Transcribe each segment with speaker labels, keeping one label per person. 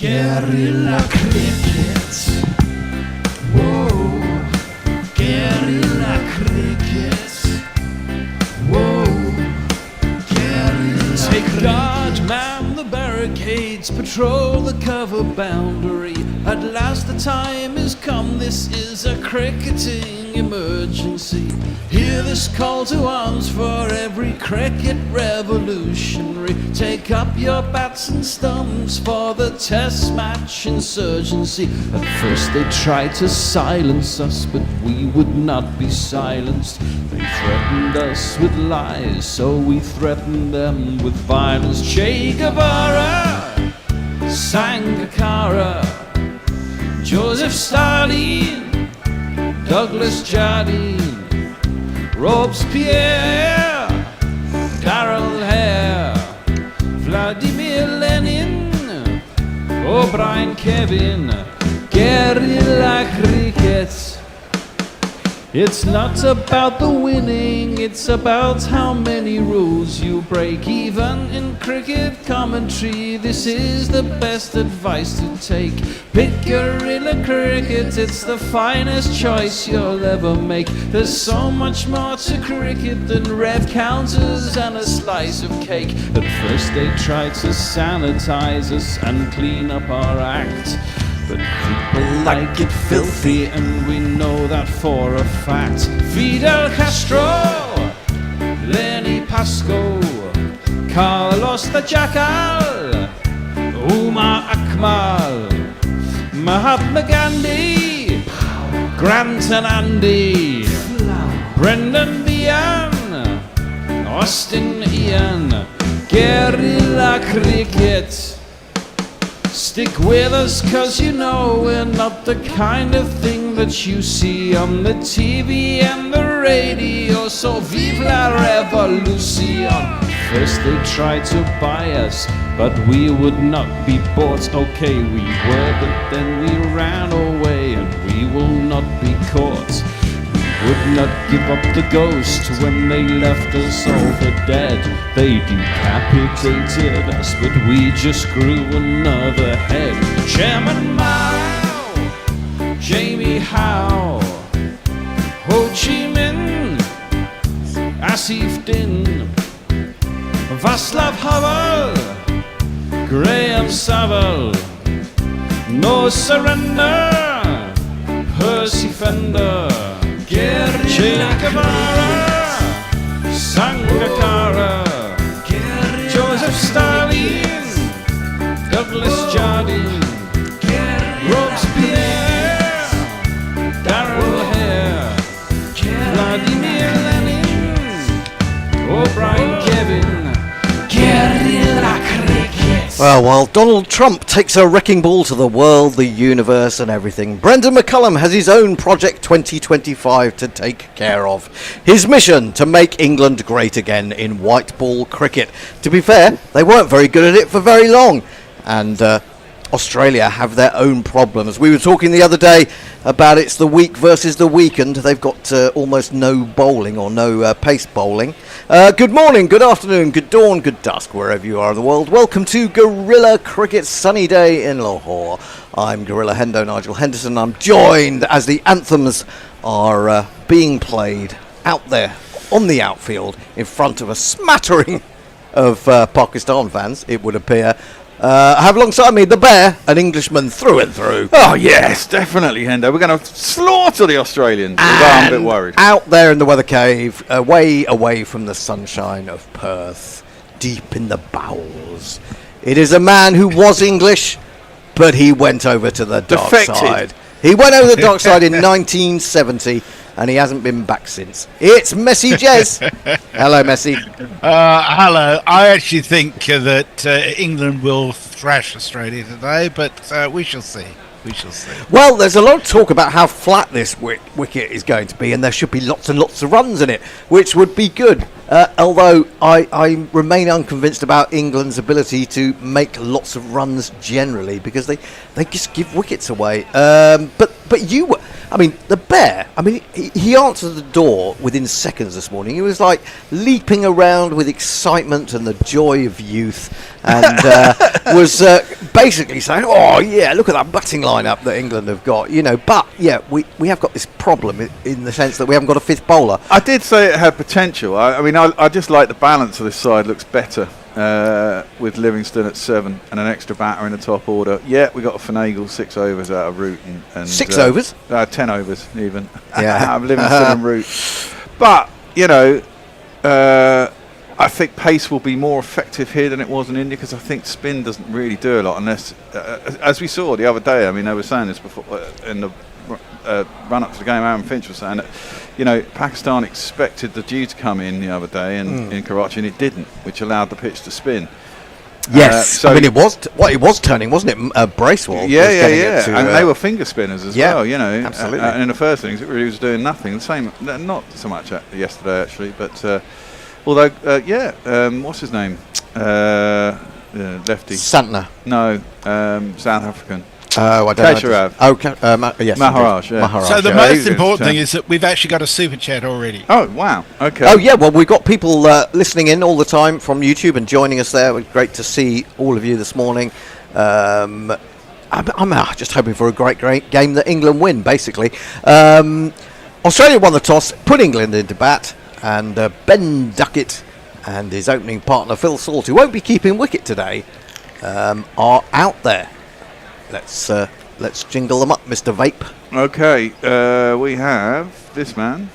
Speaker 1: Guerrilla cricket. Whoa. Guerrilla cricket. Whoa. Guerrilla Take guard, man the barricades, patrol the cover boundary. At last the time has come, this is a cricketing emergency. Hear this call to arms for every cricket revolutionary. Take up your bats and stumps for the test match insurgency. At first they tried to silence us, but we would not be silenced. They threatened us with lies, so we threatened them with violence. Che Guevara, Sangakkara, Joseph Stalin, Douglas Jardine, Robespierre, Darrell Hare, Vladimir Lenin, O'Brien Kevin, guerrilla cricket. It's not about the winning, it's about how many rules you break. Even in cricket commentary, this is the best advice to take. Pick guerrilla cricket, it's the finest choice you'll ever make. There's so much more to cricket than red counters and a slice of cake. At first they tried to sanitize us and clean up our act, but people like it filthy, and we know that for a fact. Fidel Castro, Lenny Pascoe, Carlos the Jackal, Umar Akmal, Mahatma Gandhi, Grant and Andy, Brendan Behan, Austin Ian, guerrilla cricket. Stick with us, cause you know we're not the kind of thing that you see on the TV and the radio. So vive la revolution. First they tried to buy us, but we would not be bought. Okay, we were, but then we ran away, and we will not be caught. Would not give up the ghost when they left us all for dead. They decapitated us, but we just grew another head. Chairman Mao, Jamie Howe, Ho Chi Minh, Asif Din, Václav Havel, Graham Saville, No Surrender, Percy Fender, Che Guevara, Sangakkara, Joseph Stalin, Douglas Jardine, Robespierre, Darrell Hare, Vladimir Lenin, O'Brien Kevin, guerrilla cricket.
Speaker 2: Well, while Donald Trump takes a wrecking ball to the world, the universe and everything, Brendan McCullum has his own Project 2025 to take care of. His mission to make England great again in white ball cricket. To be fair, they weren't very good at it for very long, and Australia have their own problems. We were talking the other day about it's the weak versus the weakened. They've got almost no bowling, or no pace bowling. Good morning, good afternoon, good dawn, good dusk, wherever you are in the world. Welcome to Guerrilla Cricket's sunny day in Lahore. I'm Guerrilla Hendo, Nigel Henderson. I'm joined as the anthems are being played out there on the outfield in front of a smattering of Pakistan fans, it would appear. I have alongside me the Bear, an Englishman through and through.
Speaker 3: Oh yes, definitely, Hendo. We're going to slaughter the Australians. I'm a bit worried.
Speaker 2: Out there in the weather cave, way away from the sunshine of Perth, deep in the bowels, it is a man who was English, but he went over to the dark side. He went over the dark side in 1970, and he hasn't been back since. It's Messi Jez. Hello, Messi.
Speaker 4: Hello. I actually think that England will thrash Australia today, but we shall see. We shall see.
Speaker 2: Well, there's a lot of talk about how flat this wicket is going to be, and there should be lots and lots of runs in it, which would be good. Although I remain unconvinced about England's ability to make lots of runs generally, because they just give wickets away. But you were... I mean, the Bear, he answered the door within seconds this morning. He was like leaping around with excitement and the joy of youth. and was basically saying, "Oh yeah, look at that batting lineup that England have got." You know, but yeah, we have got this problem in the sense that we haven't got a fifth bowler.
Speaker 3: I did say it had potential. I mean, I just like the balance of this side looks better with Livingston at 7 and an extra batter in the top order. Yeah, we got to finagle 6 overs out of Root and
Speaker 2: 6 overs,
Speaker 3: 10 overs even.
Speaker 2: Yeah,
Speaker 3: out of Livingston and Root. But you know, I think pace will be more effective here than it was in India, because I think spin doesn't really do a lot unless, as we saw the other day. I mean, they were saying this before in the run up to the game. Aaron Finch was saying that, you know, Pakistan expected the dew to come in the other day in Karachi, and it didn't, which allowed the pitch to spin.
Speaker 2: Yes,
Speaker 3: so
Speaker 2: I mean it was turning, wasn't it? Bracewell.
Speaker 3: Yeah. And they were finger spinners as well. You know,
Speaker 2: absolutely.
Speaker 3: And in the first innings, it really was doing nothing. The same, not so much yesterday actually, but although what's his name? Lefty.
Speaker 2: Santner.
Speaker 3: No, South African.
Speaker 2: Oh, I don't
Speaker 3: Keshav.
Speaker 2: know. Yes,
Speaker 3: Maharaj. Yeah.
Speaker 2: Maharaj.
Speaker 4: So the
Speaker 2: yeah.
Speaker 4: most important thing is that we've actually got a super chat already.
Speaker 3: Oh wow. Okay.
Speaker 2: Oh yeah, well we've got people listening in all the time from YouTube and joining us there. It's great to see all of you this morning. I'm just hoping for a great game that England win, basically. Australia won the toss, put England into bat, and Ben Duckett and his opening partner Phil Salt, who won't be keeping wicket today, are out there. Let's jingle them up, Mr. Vape.
Speaker 3: Okay, we have this man.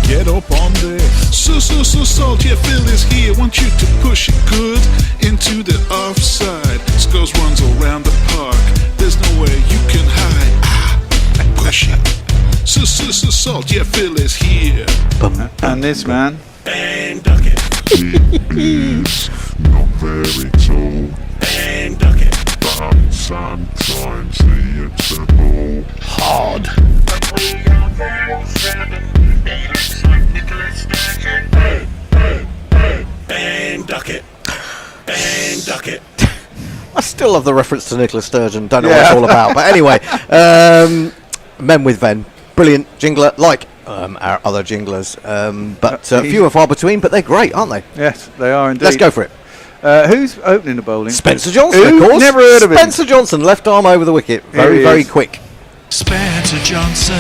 Speaker 5: Get up on this. So salt, yeah, Phil is here. Want you to push it good into the offside. Scores runs around the park. There's no way you can hide. Push it. So salt, yeah, Phil is here.
Speaker 3: And this man.
Speaker 5: And Duckett.
Speaker 6: Is not very tall.
Speaker 5: And Duckett.
Speaker 6: But sometimes he hits the ball
Speaker 2: Hard.
Speaker 5: And Duckett. And Duckett.
Speaker 2: I still love the reference to Nicola Sturgeon. Don't know what it's all about, but anyway, Men with Ven, brilliant jingler, like our other jinglers, but few and far between. But they're great, aren't they?
Speaker 3: Yes, they are indeed.
Speaker 2: Let's go for it.
Speaker 3: Who's opening the bowling?
Speaker 2: Spencer Johnson,
Speaker 3: Who?
Speaker 2: of course.
Speaker 3: Never heard of him.
Speaker 2: Spencer Johnson, left arm over the wicket,
Speaker 3: Here he
Speaker 2: very
Speaker 3: is.
Speaker 2: quick.
Speaker 7: Spencer Johnson,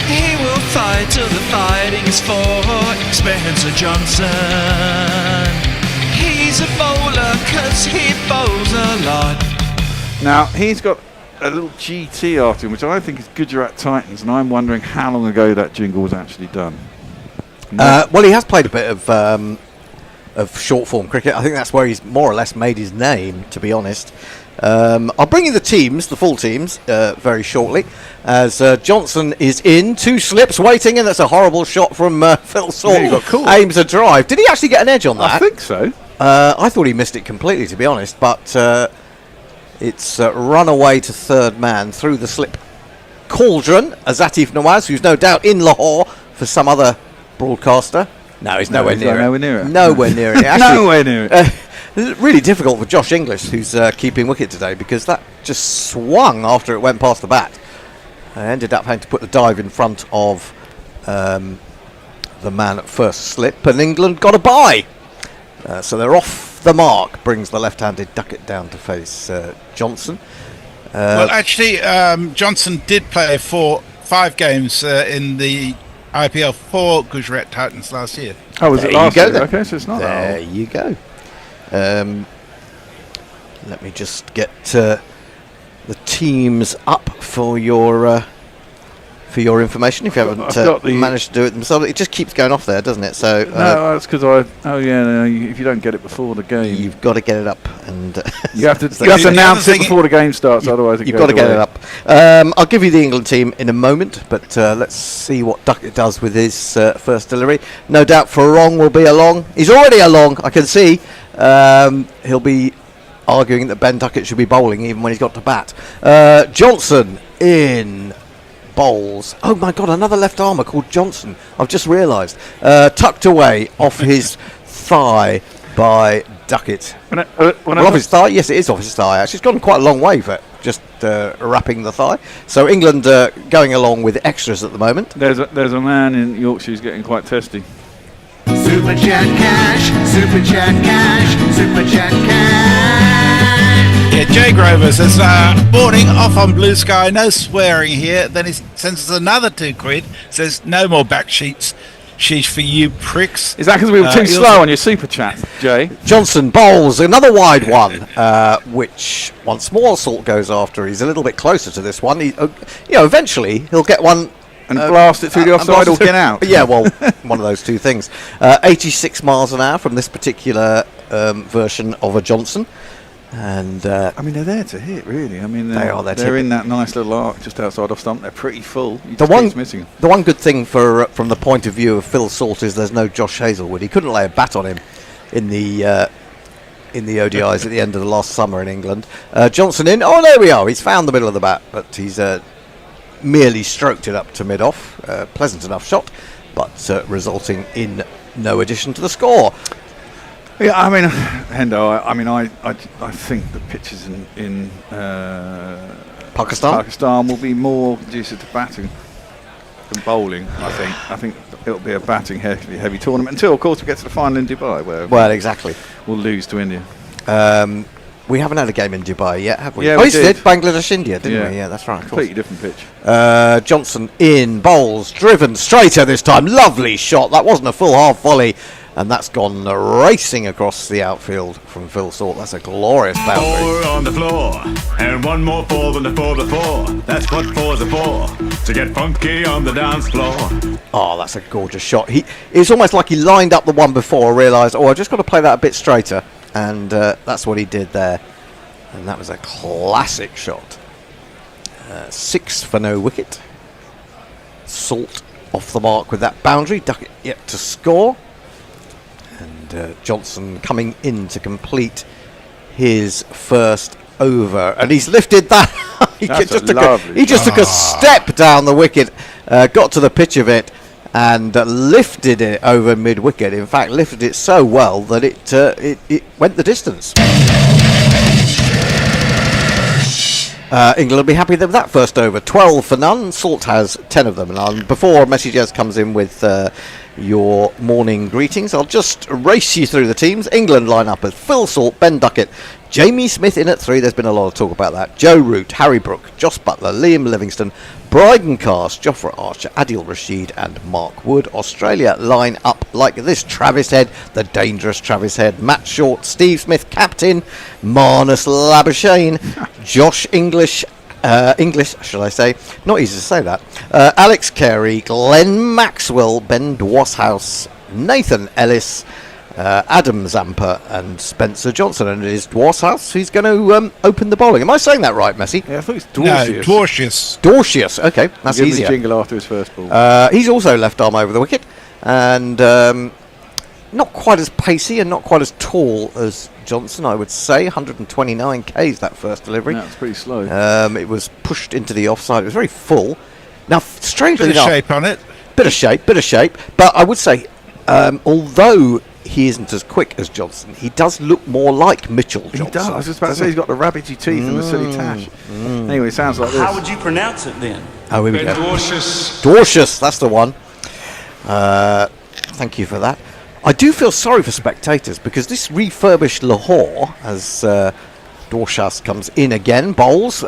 Speaker 7: he will fight till the fighting is for. Spencer Johnson, he's a bowler 'cause he bowls a lot.
Speaker 3: Now, he's got a little GT after him, which I think is Gujarat Titans, and I'm wondering how long ago that jingle was actually done.
Speaker 2: Well, he has played a bit of short form cricket. I think that's where he's more or less made his name, to be honest. I'll bring you the teams, the full teams, very shortly, as Johnson is in, 2 slips waiting, and that's a horrible shot from Phil Salt.
Speaker 3: Yeah, he got caught.
Speaker 2: Aims a drive. Did he actually get an edge on that?
Speaker 3: I think so.
Speaker 2: I thought he missed it completely, to be honest, but it's run away to third man through the slip cauldron. Azatif Nawaz, who's no doubt in Lahore for some other broadcaster. No, he's nowhere near it.
Speaker 3: Nowhere near it.
Speaker 2: Nowhere near it. Actually,
Speaker 3: Nowhere near it.
Speaker 2: it's really difficult for Josh Inglis, who's keeping wicket today, because that just swung after it went past the bat. I ended up having to put the dive in front of the man at first slip, and England got a bye. So they're off the mark, brings the left-handed Duckett down to face Johnson.
Speaker 4: Well, actually, Johnson did play 5 games in the IPL for Gujarat Titans last year.
Speaker 3: Oh, was it
Speaker 2: There you
Speaker 3: last
Speaker 2: go
Speaker 3: year?
Speaker 2: then.
Speaker 3: Okay, so it's not that
Speaker 2: There
Speaker 3: old.
Speaker 2: you go. Let me just get the teams up for your information. If you
Speaker 3: I've got
Speaker 2: haven't
Speaker 3: the-
Speaker 2: managed to do it themselves, it just keeps going off there, doesn't it? So
Speaker 3: No, that's because if you don't get it before the game,
Speaker 2: you've got to get it up, and
Speaker 3: you have to
Speaker 2: So
Speaker 3: you have to
Speaker 4: the
Speaker 3: announce
Speaker 4: other
Speaker 3: it
Speaker 4: thing-
Speaker 3: before the game starts. Otherwise,
Speaker 2: you've got to get it up. I'll give you the England team in a moment, but let's see what Duckett does with his first delivery. No doubt Farong will be along. He's already along, I can see. He'll be arguing that Ben Duckett should be bowling even when he's got to bat. Johnson in bowls. Oh my God, another left armer called Johnson. I've just realised. Tucked away off his thigh by Duckett. Well, off his thigh? Yes, it is off his thigh. Actually, it's gone quite a long way for just wrapping the thigh. So England going along with extras at the moment.
Speaker 3: There's a man in Yorkshire who's getting quite testy.
Speaker 5: Phil
Speaker 8: Super chat cash, super chat cash, super chat cash.
Speaker 4: Yeah, Jay Grover says, morning, off on Blue Sky, no swearing here. Then he sends us another £2. Says, no more back sheets. Sheesh for you pricks.
Speaker 3: Is that because we were too slow on your super chat, Jay?
Speaker 2: Johnson bowls another wide one, which once more Salt goes after. He's a little bit closer to this one. Eventually he'll get one
Speaker 3: and blast it through the offside or get out.
Speaker 2: Yeah, well, one of those two things. 86 miles an hour from this particular version of a Johnson. And
Speaker 3: I mean, they're there to hit, really. I mean,
Speaker 2: they're
Speaker 3: in that nice little arc just outside off stump. They're pretty full.
Speaker 2: The one good thing from the point of view of Phil Salt is there's no Josh Hazlewood. He couldn't lay a bat on him in the ODIs at the end of the last summer in England. Johnson in. Oh, there we are. He's found the middle of the bat, but he's merely stroked it up to mid-off. Pleasant enough shot, but resulting in no addition to the score.
Speaker 3: Yeah, I mean, Hendo, I think the pitches in Pakistan will be more conducive to batting than bowling. I think it'll be a batting heavy tournament until, of course, we get to the final in Dubai, where
Speaker 2: exactly
Speaker 3: we'll lose to India.
Speaker 2: We haven't had a game in Dubai yet, have we?
Speaker 3: Yeah,
Speaker 2: we did. Bangladesh, India, didn't we? Yeah, that's right.
Speaker 3: Completely different pitch.
Speaker 2: Johnson in, bowls, driven straighter this time. Lovely shot. That wasn't a full half volley. And that's gone racing across the outfield from Phil Salt. That's a glorious boundary.
Speaker 9: 4 on the floor, and one more 4 than the 4 before. That's what 4's are for, to get funky on the dance floor.
Speaker 2: Oh, that's a gorgeous shot. It's almost like he lined up the one before, realised, I've just got to play that a bit straighter. And that's what he did there. And that was a classic shot. 6 for no wicket. Salt off the mark with that boundary. Duckett yet to score. And Johnson coming in to complete his first over, and he's lifted that. he just took a step down the wicket, got to the pitch of it, and lifted it over mid-wicket. In fact, lifted it so well that it went the distance. England will be happy with that first over. 12 for none. Salt has 10 of them. And before Messages comes in with your morning greetings, I'll just race you through the teams. England line up as Phil Salt, Ben Duckett, Jamie Smith in at 3. There's been a lot of talk about that. Joe Root, Harry Brook, Joss Butler, Liam Livingston, Bryden Cast, Jofra Archer, Adil Rashid and Mark Wood. Australia line up like this. Travis Head, the dangerous Travis Head, Matt Short, Steve Smith, captain, Marnus Labuschagne, Josh English, shall I say? Not easy to say that. Alex Carey, Glenn Maxwell, Ben Dwarshouse, Nathan Ellis, Adam Zampa and Spencer Johnson. And it is Dwarshouse who's going to open the bowling. Am I saying that right, Messi?
Speaker 3: Yeah, I thought it's
Speaker 4: Dwarshouse.
Speaker 2: Dorcius, okay, that's easier.
Speaker 3: Give him the jingle after his first ball.
Speaker 2: He's also left arm over the wicket, and not quite as pacey and not quite as tall as Johnson, I would say. 129 Ks that first delivery.
Speaker 3: That's pretty slow.
Speaker 2: It was pushed into the offside. It was very full. Now, strangely
Speaker 4: enough,
Speaker 2: enough,
Speaker 4: shape on it.
Speaker 2: Bit of shape. But I would say, although he isn't as quick as Johnson, he does look more like Mitchell Johnson.
Speaker 3: He does. I was just about to say he's got the rabbity teeth and the silly tash. Anyway, it sounds like this.
Speaker 10: How would you pronounce it then?
Speaker 2: Oh, here we go.
Speaker 10: Dorcius.
Speaker 2: Dorcius, that's the one. Thank you for that. I do feel sorry for spectators because this refurbished Lahore, as Dorcius comes in again, bowls,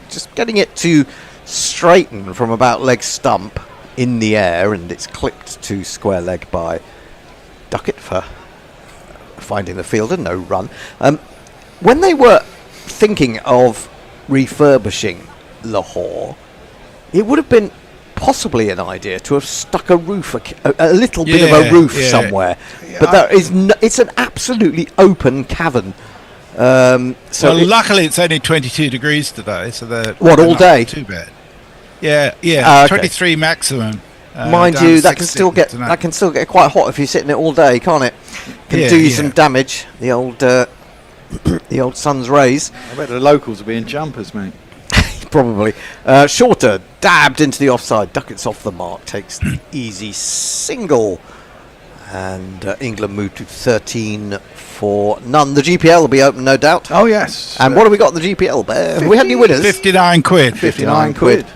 Speaker 2: just getting it to straighten from about leg stump in the air, and it's clipped to square leg by Duckett for finding the fielder, no run. When they were thinking of refurbishing Lahore, it would have been possibly an idea to have stuck a roof, a little bit of a roof somewhere, but there is it's an absolutely open cavern.
Speaker 4: Luckily it's only 22 degrees today, so they're
Speaker 2: all day?
Speaker 4: Too bad. Okay. 23 maximum.
Speaker 2: Mind you, that can still get quite hot if you're sitting it all day, can't it? Can do you some damage. The old sun's rays.
Speaker 3: I bet the locals will be in jumpers, mate.
Speaker 2: Probably. Shorter, dabbed into the offside. Duckett's off the mark, takes the easy single. And England move to 13 for none. The GPL will be open, no doubt.
Speaker 3: Oh, yes.
Speaker 2: And what have we got in the GPL? Have we had any winners?
Speaker 4: 59 quid.
Speaker 3: 59 quid.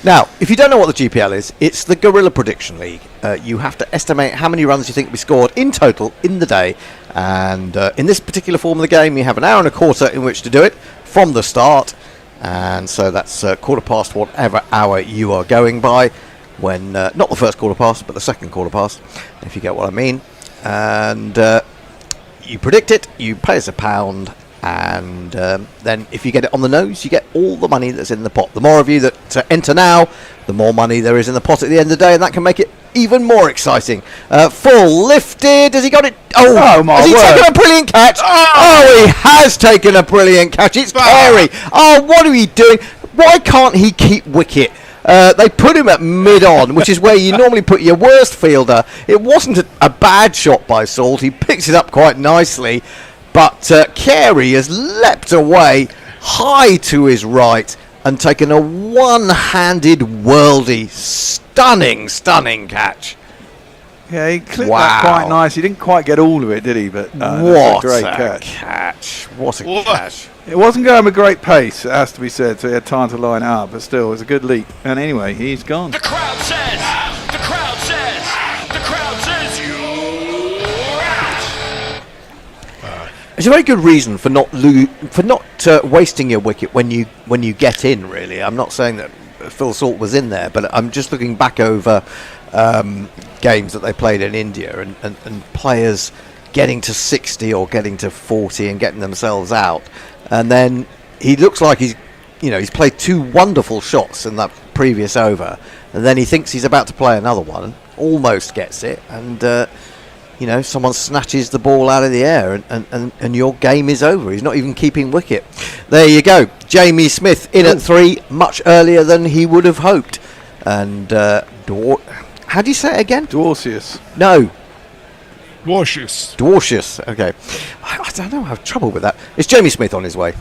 Speaker 2: Now, if you don't know what the GPL is, it's the Guerrilla Prediction League. You have to estimate how many runs you think will be scored in total in the day. And in this particular form of the game, you have an hour and a quarter in which to do it from the start. And so that's quarter past whatever hour you are going by. When not the first quarter past, but the second quarter past, if you get what I mean. And you predict it, you pay us £1, and then if you get it on the nose, you get all the money that's in the pot. The more of you that enter now, the more money there is in the pot at the end of the day, and that can make it even more exciting. Full lifted, has he got it? Oh my has he
Speaker 3: word.
Speaker 2: taken a brilliant catch? Oh, he has taken a brilliant catch. It's Carey. Oh, what are we doing? Why can't he keep wicket? They put him at mid-on, which is where you normally put your worst fielder. It wasn't a bad shot by Salt. He picks it up quite nicely. But Carey has leapt away high to his right and taken a one-handed worldie. Stunning catch.
Speaker 3: Yeah, he clipped that quite nice. He didn't quite get all of it, did he? But
Speaker 2: what
Speaker 3: that's a great
Speaker 2: catch. What a catch.
Speaker 3: It wasn't going with great pace, it has to be said, so he had time to line it up, but still, it was a good leap. And anyway, he's gone.
Speaker 7: The crowd says, you're out.
Speaker 2: It's a very good reason for not wasting your wicket when you get in, really. I'm not saying that Phil Salt was in there, but I'm just looking back over games that they played in India and players getting to 60 or getting to 40 and getting themselves out. And then he looks like he's played 2 wonderful shots in that previous over, and then he thinks he's about to play another one, almost gets it, and someone snatches the ball out of the air, and your game is over. He's not even keeping wicket. There you go. Jamie Smith in at 3, much earlier than he would have hoped. And how do you say it again?
Speaker 3: Dwarcius.
Speaker 2: No.
Speaker 4: Dwarcius.
Speaker 2: Okay. I don't know. I have trouble with that. It's Jamie Smith on his way.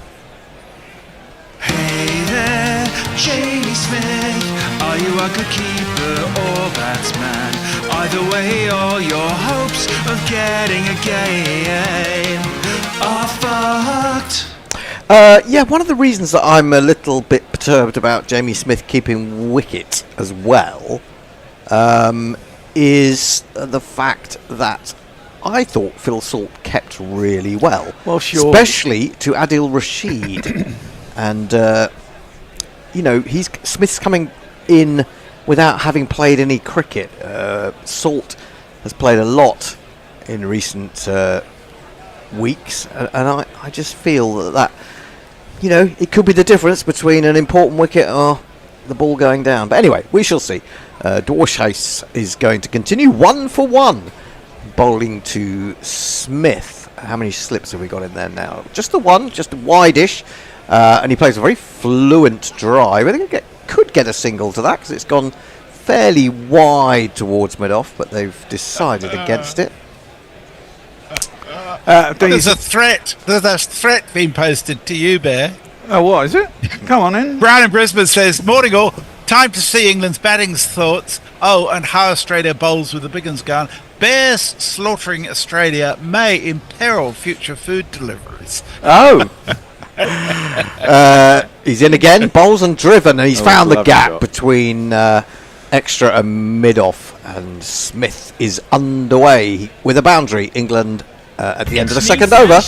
Speaker 7: Hey there, Jamie Smith. Are you a good keeper or batsman? Either way, all your hopes of getting a game are fucked.
Speaker 2: One of the reasons that I'm a little bit perturbed about Jamie Smith keeping wicket as well is the fact that I thought Phil Salt kept really well.
Speaker 3: Well, sure.
Speaker 2: Especially to Adil Rashid. And, Smith's coming in without having played any cricket. Salt has played a lot in recent weeks. And I just feel that, it could be the difference between an important wicket or the ball going down. But anyway, we shall see. Dwarcius is going to continue 1 for 1. Bowling to Smith. How many slips have we got in there now? Just the one, just wide-ish. And he plays a very fluent drive. I think could get a single to that because it's gone fairly wide towards mid-off, but they've decided against it.
Speaker 4: There's a threat. There's a threat being posted to you, Bear.
Speaker 3: Oh, what is it? Come on in.
Speaker 4: Brown in Brisbane says, morning all. Time to see England's batting thoughts. Oh, and how Australia bowls with the big uns gone. Bears slaughtering Australia may imperil future food deliveries.
Speaker 2: Oh. He's in again, bowls and driven, and he's found the gap between extra and mid-off, and Smith is underway with a boundary. England at the end of the second over.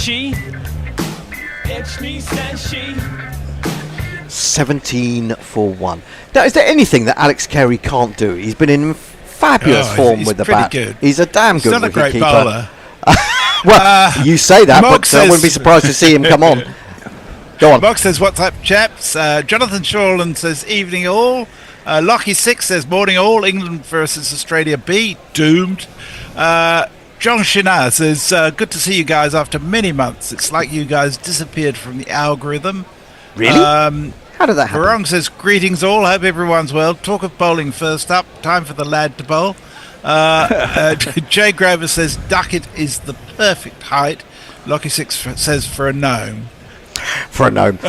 Speaker 2: 17 for 1. Now, is there anything that Alex Carey can't do? He's been in fabulous form with the bat.
Speaker 4: Good.
Speaker 2: He's a damn good
Speaker 4: not a great
Speaker 2: wicketkeeper.
Speaker 4: bowler.
Speaker 2: Well, you say that, but I wouldn't be surprised to see him come on. Go on.
Speaker 4: Box says, what's up, chaps? Jonathan Shawland says, evening all. Lockie 6 says, morning all. England versus Australia B. Doomed. John Shinaz says, good to see you guys after many months. It's like you guys disappeared from the algorithm.
Speaker 2: Really? How did that happen?
Speaker 4: Barong says, greetings all. Hope everyone's well. Talk of bowling first up. Time for the lad to bowl. Jay Grover says, Duckett is the perfect height. Lockie 6 says, for a gnome.
Speaker 2: For a gnome.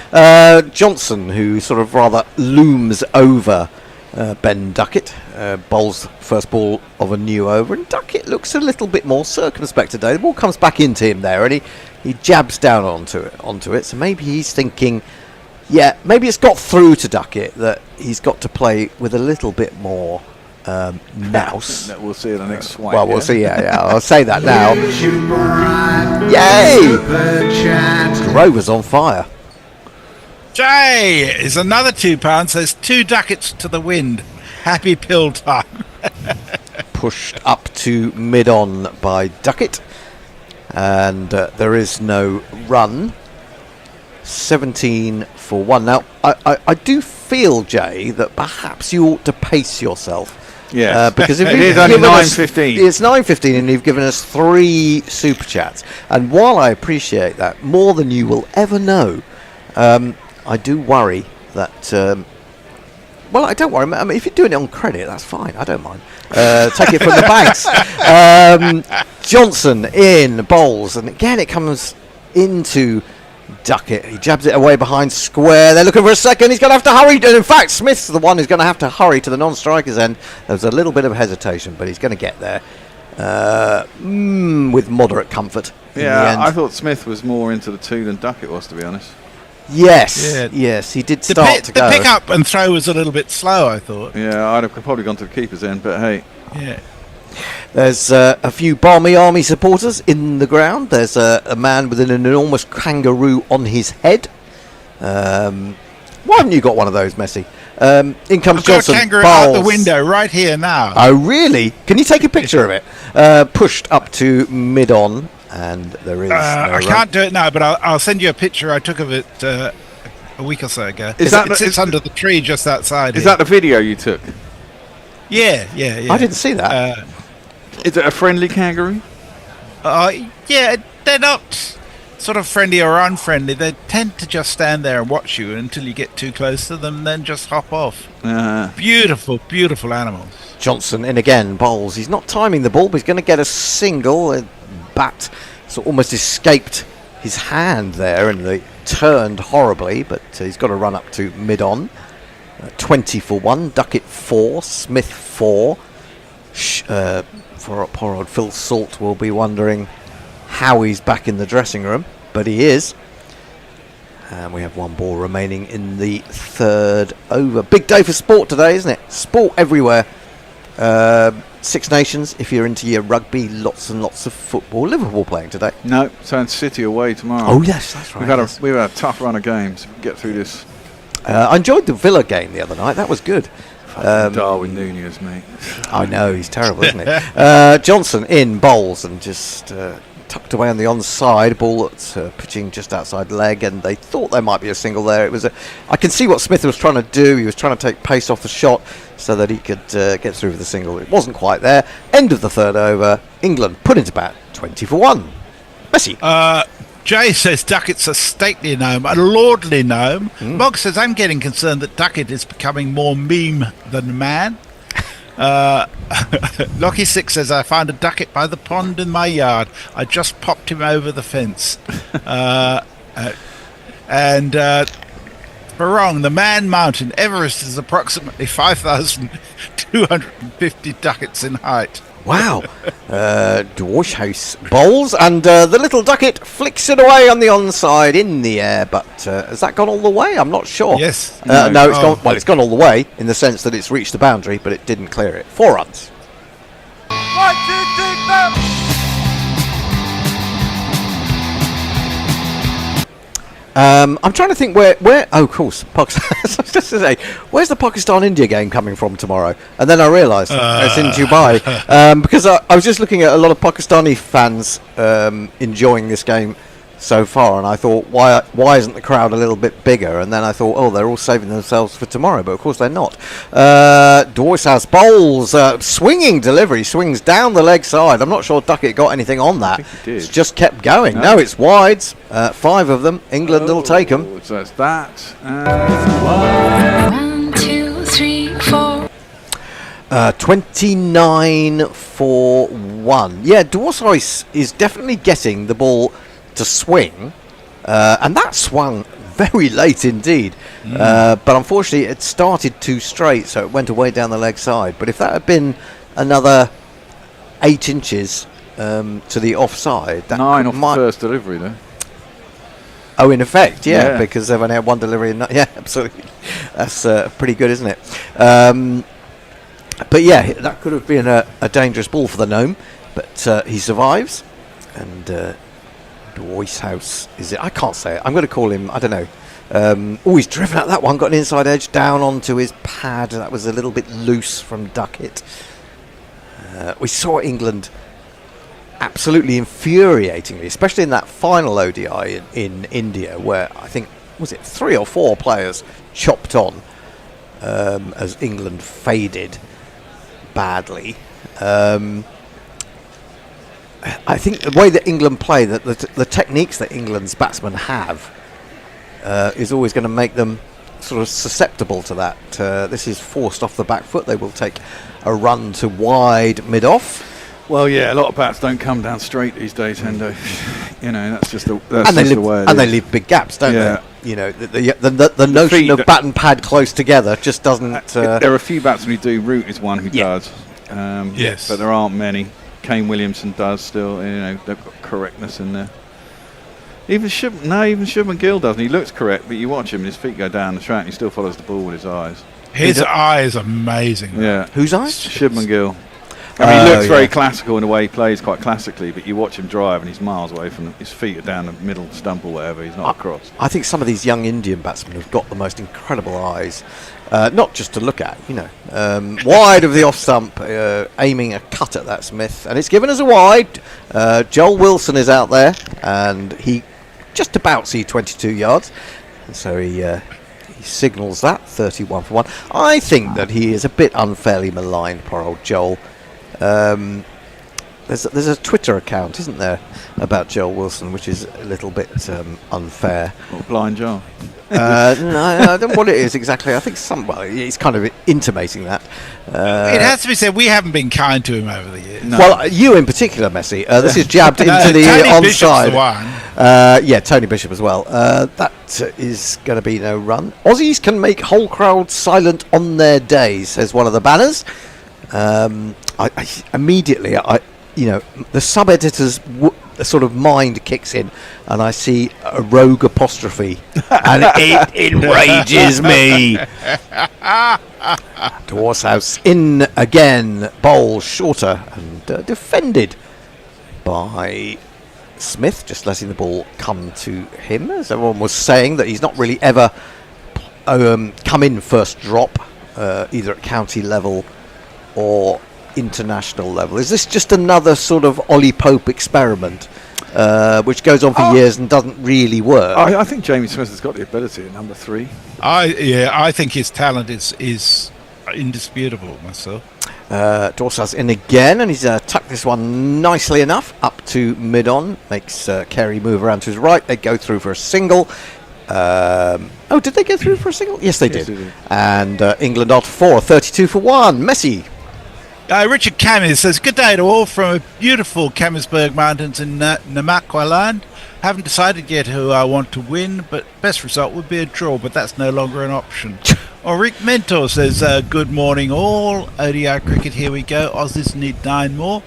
Speaker 2: Johnson, who sort of rather looms over Ben Duckett, bowls first ball of a new over, and Duckett looks a little bit more circumspect today. The ball comes back into him there, and he jabs down onto it. So maybe he's thinking, Yeah, maybe it's got through to Duckett that he's got to play with a little bit more nous.
Speaker 3: We'll see in the next swipe.
Speaker 2: Well, we'll see. Yeah, I'll say that now. Yay! Grover's on fire.
Speaker 4: Jay is another £2. There's 2 ducats to the wind. Happy pill time.
Speaker 2: Pushed up to mid-on by Duckett. And there is no run. 17 for 1. Now, I do feel, Jay, that perhaps you ought to pace yourself.
Speaker 3: Yeah,
Speaker 2: because if
Speaker 3: it is only 9:15.
Speaker 2: It's 9:15, and you've given us 3 super chats. And while I appreciate that more than you will ever know, I do worry that. Well, I don't worry. I mean, if you're doing it on credit, that's fine. I don't mind. Take it from the banks. Johnson in bowls, and again it comes into Duckett. He jabs it away behind square. They're looking for a second. He's going to have to hurry. And in fact, Smith's the one who's going to have to hurry to the non-striker's end. There's a little bit of hesitation, but he's going to get there with moderate comfort.
Speaker 3: Yeah, I thought Smith was more into the 2 than Duckett was, to be honest.
Speaker 2: Yes, yes, he did start to go.
Speaker 4: The pick up and throw was a little bit slow, I thought.
Speaker 3: Yeah, I'd have probably gone to the keeper's end, but hey.
Speaker 4: Yeah.
Speaker 2: There's a few Barmy Army supporters in the ground. There's a man with an enormous kangaroo on his head. Why haven't you got one of those, Messi? In comes Johnson.
Speaker 4: Got a kangaroo out the window right here now.
Speaker 2: Oh, really? Can you take a picture of it? Pushed up to mid-on, and there is
Speaker 4: I can't do it now, but I'll send you a picture I took of it a week or so ago. It sits under the tree just outside.
Speaker 3: Is that the video you took?
Speaker 4: Yeah.
Speaker 2: I didn't see that.
Speaker 3: Is it a friendly kangaroo?
Speaker 4: Yeah, they're not sort of friendly or unfriendly. They tend to just stand there and watch you until you get too close to them, then just hop off. Beautiful, beautiful animals.
Speaker 2: Johnson in again, bowls. He's not timing the ball, but he's going to get a single. A bat sort of almost escaped his hand there, and they turned horribly, but he's got to run up to mid-on. 20 for 1, Duckett 4, Smith 4. For poor old Phil Salt will be wondering how he's back in the dressing room, but he is. And we have 1 ball remaining in the 3rd over. Big day for sport today, isn't it? Sport everywhere. 6 Nations, if you're into your rugby, lots and lots of football. Liverpool playing today?
Speaker 3: No, Sound City away tomorrow.
Speaker 2: Oh yes, that's right.
Speaker 3: We've had a tough run of games. If we can get through this.
Speaker 2: I enjoyed the Villa game the other night. That was good.
Speaker 3: Darwin Núñez, mate.
Speaker 2: I know, he's terrible, isn't he? Johnson in bowls and just tucked away on the onside. Ball that's pitching just outside leg, and they thought there might be a single there. I can see what Smith was trying to do. He was trying to take pace off the shot so that he could get through with the single. It wasn't quite there. End of the 3rd over. England put into bat 20 for 1. Messi.
Speaker 4: Jay says Duckett's a stately gnome, a lordly gnome. Mog says, I'm getting concerned that Duckett is becoming more meme than man. Lockie 6 says, I found a ducket by the pond in my yard. I just popped him over the fence. Barong, the Man Mountain, Everest is approximately 5,250 ducats in height.
Speaker 2: Wow. Dwarf House bowls, and the little Duckett flicks it away on the onside in the air, but has that gone all the way? I'm not sure.
Speaker 4: Yes.
Speaker 2: No, it's gone. Well, it's gone all the way in the sense that it's reached the boundary, but it didn't clear it. 4 runs.
Speaker 8: 1, 2, 3, 4.
Speaker 2: I'm trying to think where oh, of course, Pakistan. I was just to say, where's the Pakistan-India game coming from tomorrow? And then I realised it's in Dubai, because I was just looking at a lot of Pakistani fans enjoying this game so far, and I thought, why isn't the crowd a little bit bigger? And then I thought, oh, they're all saving themselves for tomorrow, but of course they're not. Dwarf House bowls, swinging delivery, swings down the leg side. I'm not sure Duckett got anything on that. It's just kept going. No, it's wides. 5 of them. England will take them.
Speaker 3: So it's that.
Speaker 11: 1, 2, 3, 4.
Speaker 2: 29 for 1. Yeah, Dwarf House is definitely getting the ball to swing, and that swung very late indeed, but unfortunately it started too straight, so it went away down the leg side. But if that had been another 8 inches to the offside, that
Speaker 3: 9 off the first delivery there.
Speaker 2: Oh, in effect, yeah, because they've only had one delivery. Yeah, absolutely. That's pretty good, isn't it? But yeah, that could have been a dangerous ball for the gnome, but he survives. And House is it? I can't say it. I'm going to call him, I don't know. He's driven at that one, got an inside edge down onto his pad. That was a little bit loose from Duckett. We saw England absolutely infuriatingly, especially in that final ODI in India, where I think, was it 3 or 4 players chopped on as England faded badly. I think the way that England play, the techniques that England's batsmen have, is always going to make them sort of susceptible to that. This is forced off the back foot. They will take a run to wide mid-off.
Speaker 3: Well, yeah, a lot of bats don't come down straight these days, Hendo. That's just the way it is.
Speaker 2: They leave big gaps, don't they? The notion of bat and pad close together just doesn't.
Speaker 3: There are a few batsmen who do. Root is one who does.
Speaker 4: Yes,
Speaker 3: but there aren't many. Kane Williamson does still. They've got correctness in there. Even Shubman Gill doesn't. He looks correct, but you watch him and his feet go down the track and he still follows the ball with his eyes.
Speaker 4: His eye is amazing.
Speaker 3: Yeah.
Speaker 2: Whose eyes?
Speaker 3: Shubman Gill. I mean, he looks very classical in the way he plays, quite classically, but you watch him drive and he's miles away from his feet are down the middle stump or whatever. He's not across.
Speaker 2: I think some of these young Indian batsmen have got the most incredible eyes, not just to look at, wide of the off stump, aiming a cut at that Smith, and it's given as a wide. Joel Wilson is out there, and he just about see 22 yards, and so he signals that 31 for 1. I think that he is a bit unfairly maligned, poor old Joel. There's a Twitter account, isn't there, about Joel Wilson, which is a little bit unfair.
Speaker 3: What, Blind Joel?
Speaker 2: No, I don't know what it is exactly. I think he's kind of intimating that.
Speaker 4: It has to be said, we haven't been kind to him over the years.
Speaker 2: No. Well, you in particular, Messi. This is jabbed into the onside. Tony Bishop as well. That is going to be no run. Aussies can make whole crowd silent on their day, says one of the banners. I immediately, the sub-editor's sort of mind kicks in, and I see a rogue apostrophe, and it enrages me. Dwarshouse in again, bowl shorter and defended by Smith, just letting the ball come to him, as everyone was saying that he's not really ever come in first drop, either at county level or international level. Is this just another sort of Ollie Pope experiment, which goes on for years and doesn't really work?
Speaker 3: I think Jamie Smith has got the ability at number 3.
Speaker 4: I think his talent is indisputable myself.
Speaker 2: Dorsas in again, and he's tucked this one nicely enough up to mid-on. Makes Carey move around to his right. They go through for a single. Did they go through for a single? Yes, they did. And England on 4, 32 for 1. Messi.
Speaker 4: Richard Camis says, good day to all from a beautiful Camisburg Mountains in Namakwa land. Haven't decided yet who I want to win, but best result would be a draw, but that's no longer an option. Rick Mentor says, good morning all. ODI cricket, here we go. Aussies need 9 more.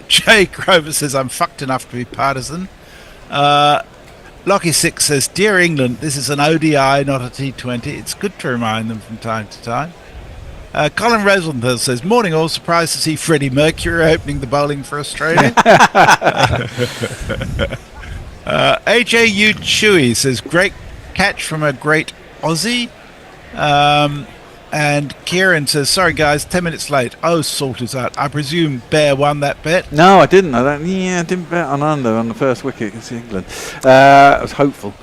Speaker 4: Jay Grover says, I'm fucked enough to be partisan. Lockie6 says, dear England, this is an ODI, not a T20. It's good to remind them from time to time. Colin Rosenthal says, morning all, surprised to see Freddie Mercury opening the bowling for Australia. AJU Chewy says, great catch from a great Aussie. And Kieran says, sorry guys, 10 minutes late. Salt is out. I presume Bear won that bet.
Speaker 3: No, I didn't. I didn't bet on under on the first wicket against England. I was hopeful.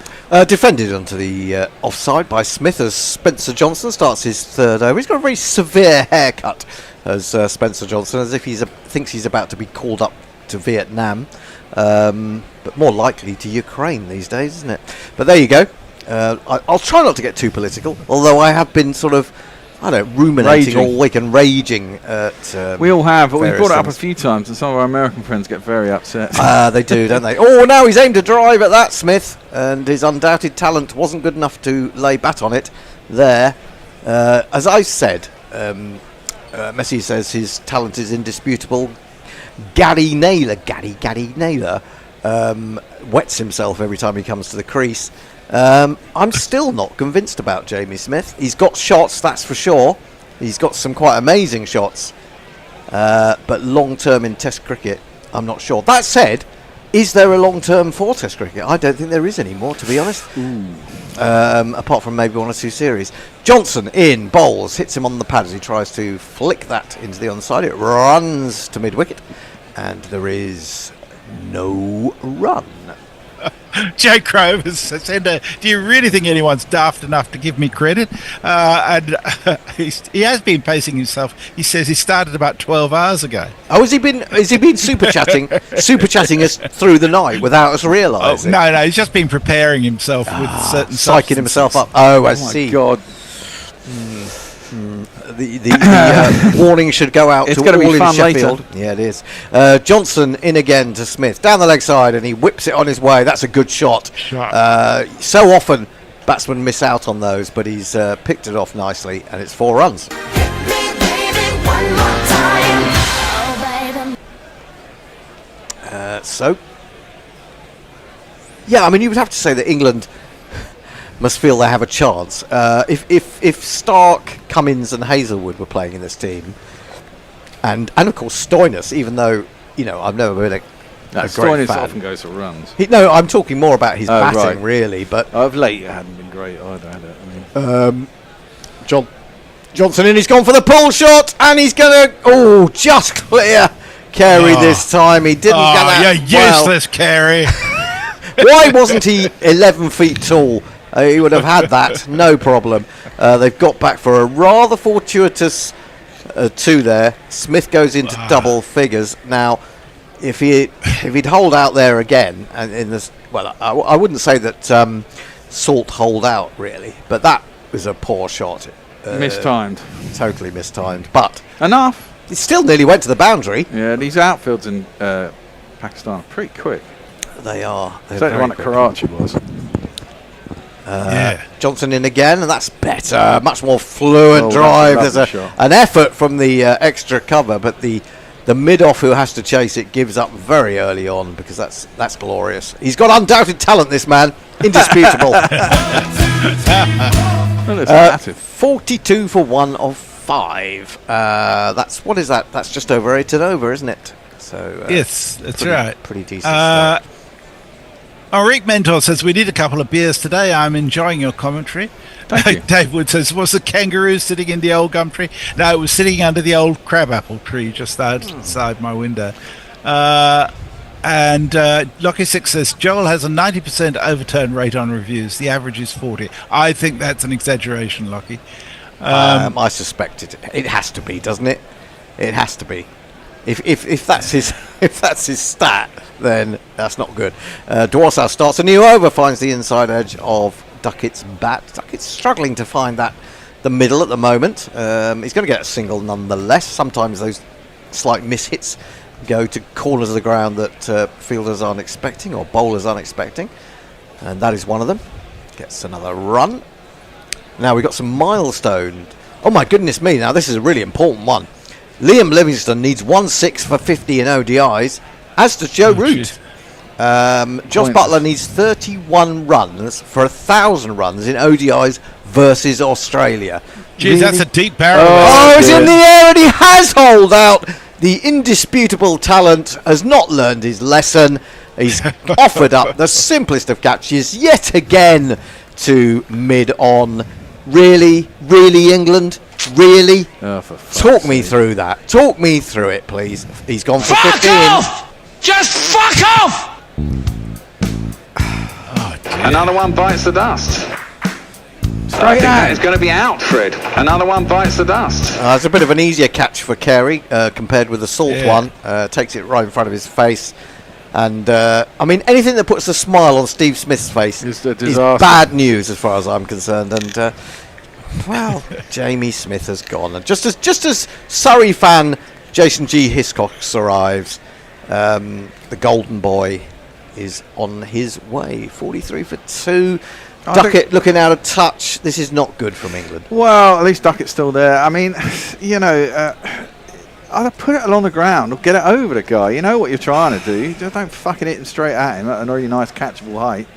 Speaker 2: Defended onto the offside by Smith as Spencer Johnson starts his third over. He's got a very severe haircut as Spencer Johnson, as if he thinks he's about to be called up to Vietnam, but more likely to Ukraine these days, isn't it? But there you go. I'll try not to get too political, although I have been sort of, ruminating all week and raging at
Speaker 3: we all have, but we've brought it up a
Speaker 2: things.
Speaker 3: few times, and some of our American friends get very upset.
Speaker 2: They do, don't they? Oh, now he's aimed a drive at that, Smith, and his undoubted talent wasn't good enough to lay bat on it there. As I said, Messi says his talent is indisputable. Gary Naylor wets himself every time he comes to the crease. I'm still not convinced about Jamie Smith. He's got shots, that's for sure. He's got some quite amazing shots. But long-term in Test cricket, I'm not sure. That said, is there a long-term for Test cricket? I don't think there is anymore, to be honest. Apart from maybe 1 or 2 series. Johnson in, bowls, hits him on the pad as he tries to flick that into the onside. It runs to mid-wicket, and there is no run.
Speaker 4: Jay Crowe has said, do you really think anyone's daft enough to give me credit? And he has been pacing himself. He says he started about 12 hours ago.
Speaker 2: Oh, has he been super chatting us through the night without us realising?
Speaker 4: No, he's just been preparing himself with certain
Speaker 2: psyching himself up. Oh, I see.
Speaker 3: God.
Speaker 2: The warning should go out
Speaker 3: It's
Speaker 2: to
Speaker 3: gonna
Speaker 2: all
Speaker 3: be
Speaker 2: in
Speaker 3: fun
Speaker 2: Sheffield.
Speaker 3: later.
Speaker 2: Yeah, it is. Johnson in again to Smith. Down the leg side, and he whips it on his way. That's a good shot. So often batsmen miss out on those, but he's picked it off nicely, and it's 4 runs. Yeah, I mean, you would have to say that England must feel they have a chance. If Stark, Cummins and Hazelwood were playing in this team, and of course Stoinis, even though, I've never been a great
Speaker 3: Stoinis
Speaker 2: fan.
Speaker 3: often goes for runs.
Speaker 2: No, I'm talking more about his batting,
Speaker 3: right.
Speaker 2: really. But
Speaker 3: Of late, it hadn't been great either, had it?
Speaker 2: Johnson in, he's gone for the pull shot, and he's going to, just clear Carey this time. He didn't get that.
Speaker 4: You're useless, Carey.
Speaker 2: Why wasn't he 11 feet tall? He would have had that, no problem. They've got back for a rather fortuitous 2 there. Smith goes into double figures. Now, if he'd hold out there again, and in this, I wouldn't say that Salt hold out really, but that was a poor shot.
Speaker 3: Mistimed.
Speaker 2: Totally mistimed, but
Speaker 3: Enough.
Speaker 2: it still nearly went to the boundary.
Speaker 3: Yeah, these outfields in Pakistan are pretty quick.
Speaker 2: They are.
Speaker 3: It's like the one at Karachi was.
Speaker 2: Johnson in again, and that's better. Much more fluent
Speaker 3: Oh,
Speaker 2: drive.
Speaker 3: that's a
Speaker 2: There's
Speaker 3: lovely shot.
Speaker 2: an effort from the extra cover, but the mid-off who has to chase it gives up very early on, because that's glorious. He's got undoubted talent, this man. Indisputable.
Speaker 3: Well, it's massive.
Speaker 2: 42 for 1 of 5. What is that? That's just over 8 and over, isn't it? So
Speaker 4: Yes, that's right.
Speaker 2: Pretty decent start.
Speaker 4: Rick Mentor says, we need a couple of beers today. I'm enjoying your commentary.
Speaker 3: Thank you.
Speaker 4: Dave Wood says, was the kangaroo sitting in the old gum tree? No, it was sitting under the old crabapple tree just outside my window. And Lockie 6 says, Joel has a 90% overturn rate on reviews. The average is 40. I think that's an exaggeration, Lockie.
Speaker 2: I suspect it has to be, doesn't it? It has to be. If that's his stat, then that's not good. Dwarsau starts a new over, finds the inside edge of Duckett's bat. Duckett's struggling to find the middle at the moment. He's going to get a single nonetheless. Sometimes those slight mishits go to corners of the ground that fielders aren't expecting or bowlers aren't expecting, and that is one of them. Gets another run. Now we've got some milestone. Oh my goodness me! Now this is a really important one. Liam Livingstone needs 1/6 for 50 in ODIs, as does Joe Root. Josh Butler needs 31 runs for 1,000 runs in ODIs versus Australia.
Speaker 4: Geez, that's a deep barrel.
Speaker 2: He's in the air and he has holed out. The indisputable talent has not learned his lesson. He's offered up the simplest of catches yet again to mid-on. Really, England? Really? Talk me through that. Talk me through it, please. He's gone for 15.
Speaker 8: Fuck off! Just fuck off!
Speaker 12: Another one bites the dust. I think that is going to be out, Fred. Another one bites the dust.
Speaker 2: It's a bit of an easier catch for Carey compared with the Salt one. Takes it right in front of his face. And, I mean, anything that puts a smile on Steve Smith's face is bad news as far as I'm concerned. And, well, Jamie Smith has gone. And just as Surrey fan Jason G. Hiscox arrives, the golden boy is on his way. 43 for 2. Duckett looking out of touch. This is not good from England.
Speaker 3: Well, at least Duckett's still there. I mean, either put it along the ground or get it over the guy. You know what you're trying to do. Just don't fucking hit him straight at him at a really nice catchable height.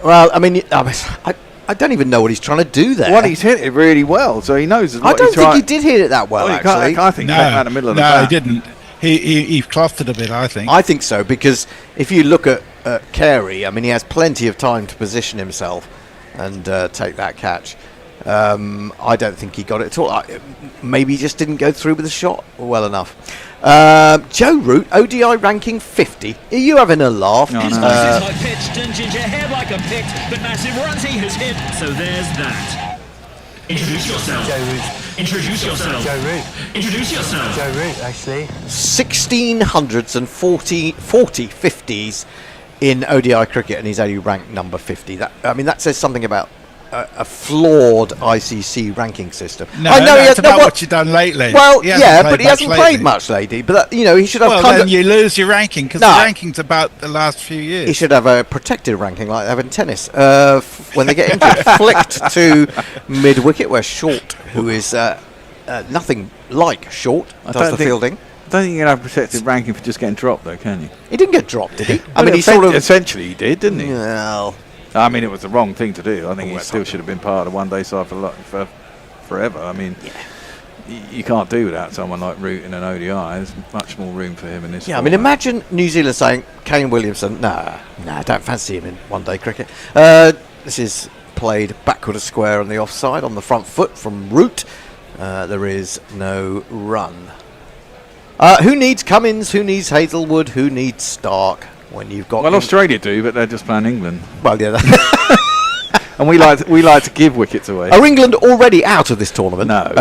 Speaker 2: Well, I mean, I don't even know what he's trying to do there.
Speaker 3: Well, he's hit it really well, so he knows what
Speaker 2: I don't think he did hit it that well, actually.
Speaker 3: I think he came out the middle of the bat.
Speaker 4: No, he didn't. He clothed it a bit, I think.
Speaker 2: I think so, because if you look at Carey, I mean, he has plenty of time to position himself and take that catch. I don't think he got it at all. Maybe he just didn't go through with the shot well enough. Joe Root, ODI ranking 50. Are you having a laugh?
Speaker 3: No,
Speaker 13: His voice is high-pitched and ginger hair like a pick, but massive runs he has hit, so there's that. Introduce yourself.
Speaker 14: Joe Root.
Speaker 13: Introduce yourself.
Speaker 14: Joe Root.
Speaker 13: Introduce yourself.
Speaker 14: Joe Root, actually.
Speaker 2: 1600s and 40 50s in ODI cricket, and he's only ranked number 50. That says something about a flawed ICC ranking system.
Speaker 4: No, it's about what you've done lately.
Speaker 2: Well, yeah, but he hasn't played much lately. But he should have.
Speaker 4: Well, then you lose your ranking because the ranking's about the last few years.
Speaker 2: He should have a protected ranking like they have in tennis. When they get injured, flicked to mid wicket, where Short, who is nothing like Short, does the fielding.
Speaker 3: I don't think you can have a protected ranking for just getting dropped, though, can you?
Speaker 2: He didn't get dropped, did he?
Speaker 3: I mean, he sort of essentially he did, didn't he?
Speaker 2: Well.
Speaker 3: I mean, it was the wrong thing to do. I think he still should have been part of the one-day side for forever. I mean, you can't do without someone like Root in an ODI. There's much more room for him in this.
Speaker 2: Yeah, I mean, imagine New Zealand saying, Kane Williamson, nah, don't fancy him in one-day cricket. This is played backward of square on the offside, on the front foot from Root. There is no run. Who needs Cummins? Who needs Hazelwood? Who needs Stark? When you've got
Speaker 3: Australia do, but they're just playing England.
Speaker 2: Well, yeah,
Speaker 3: and we like to give wickets away.
Speaker 2: Are England already out of this tournament?
Speaker 3: No.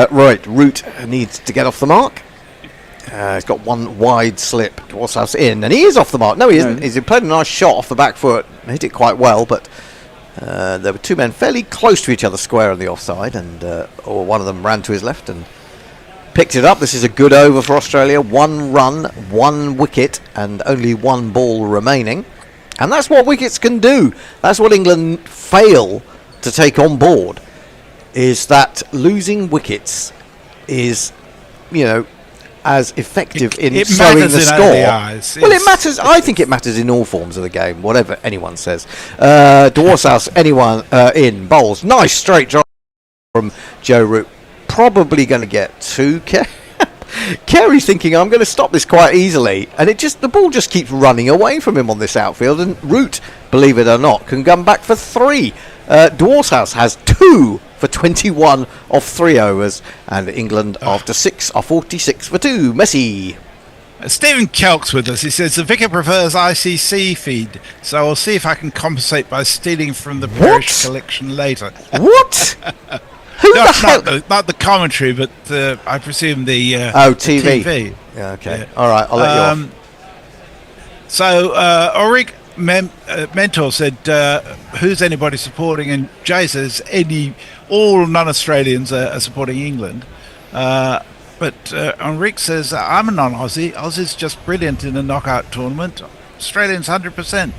Speaker 2: Right, Root needs to get off the mark. He's got one wide slip. Dwarshuis in, and he is off the mark. No, he isn't. He's played a nice shot off the back foot, hit it quite well, but there were two men fairly close to each other, square on the offside, and one of them ran to his left and picked it up. This is a good over for Australia. 1 run, 1 wicket, and only 1 ball remaining. And that's what wickets can do. That's what England fail to take on board, is that losing wickets is, as effective in slowing the score. Well, it matters. I think it matters in all forms of the game, whatever anyone says. Dwarshuis, in, bowls. Nice straight drive from Joe Root. Probably going to get 2. Carey's thinking, I'm going to stop this quite easily, and the ball just keeps running away from him on this outfield, and Root, believe it or not, can come back for 3. Dwarshuis has 2 for 21 off 3 overs, and England after 6 are 46 for 2. Messi.
Speaker 4: Stephen Kelk's with us. He says the vicar prefers ICC feed, so I'll see if I can compensate by stealing from the parish collection later.
Speaker 2: What? Who
Speaker 4: not,
Speaker 2: the hell?
Speaker 4: Not the commentary, but I presume the
Speaker 2: TV.
Speaker 4: The TV.
Speaker 2: Yeah, okay. Yeah. All right, I'll let you off.
Speaker 4: So, Ulrich Mentor said, who's anybody supporting? And Jay says, all non-Australians are supporting England. But Ulrich says, I'm a non-Aussie. Aussie's just brilliant in a knockout tournament. Australians 100%.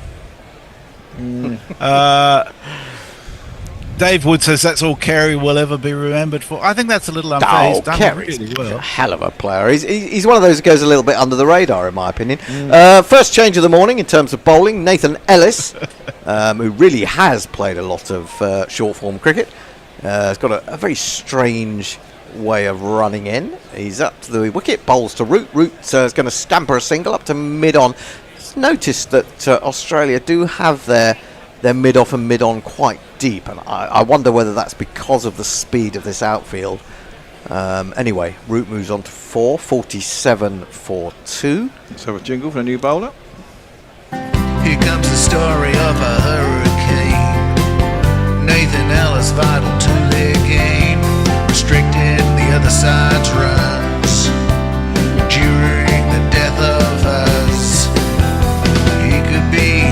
Speaker 4: Dave Wood says that's all Carey will ever be remembered for. I think that's a little unfair. He's done
Speaker 2: Carey's
Speaker 4: really well.
Speaker 2: a hell of a player. He's one of those who goes a little bit under the radar, in my opinion. First change of the morning in terms of bowling, Nathan Ellis, who really has played a lot of short-form cricket. He's got a very strange way of running in. He's up to the wicket, bowls to Root. Root is going to scamper a single up to mid-on. Just noticed that Australia do have their mid-off and mid-on quite deep, and I wonder whether that's because of the speed of this outfield. Anyway, Root moves on to 4, 47 for 2.
Speaker 3: Let's have a jingle for a new bowler.
Speaker 8: Here comes the story of a hurricane. Nathan Ellis vital to their game, restricting the other side's runs during the death of us. He could be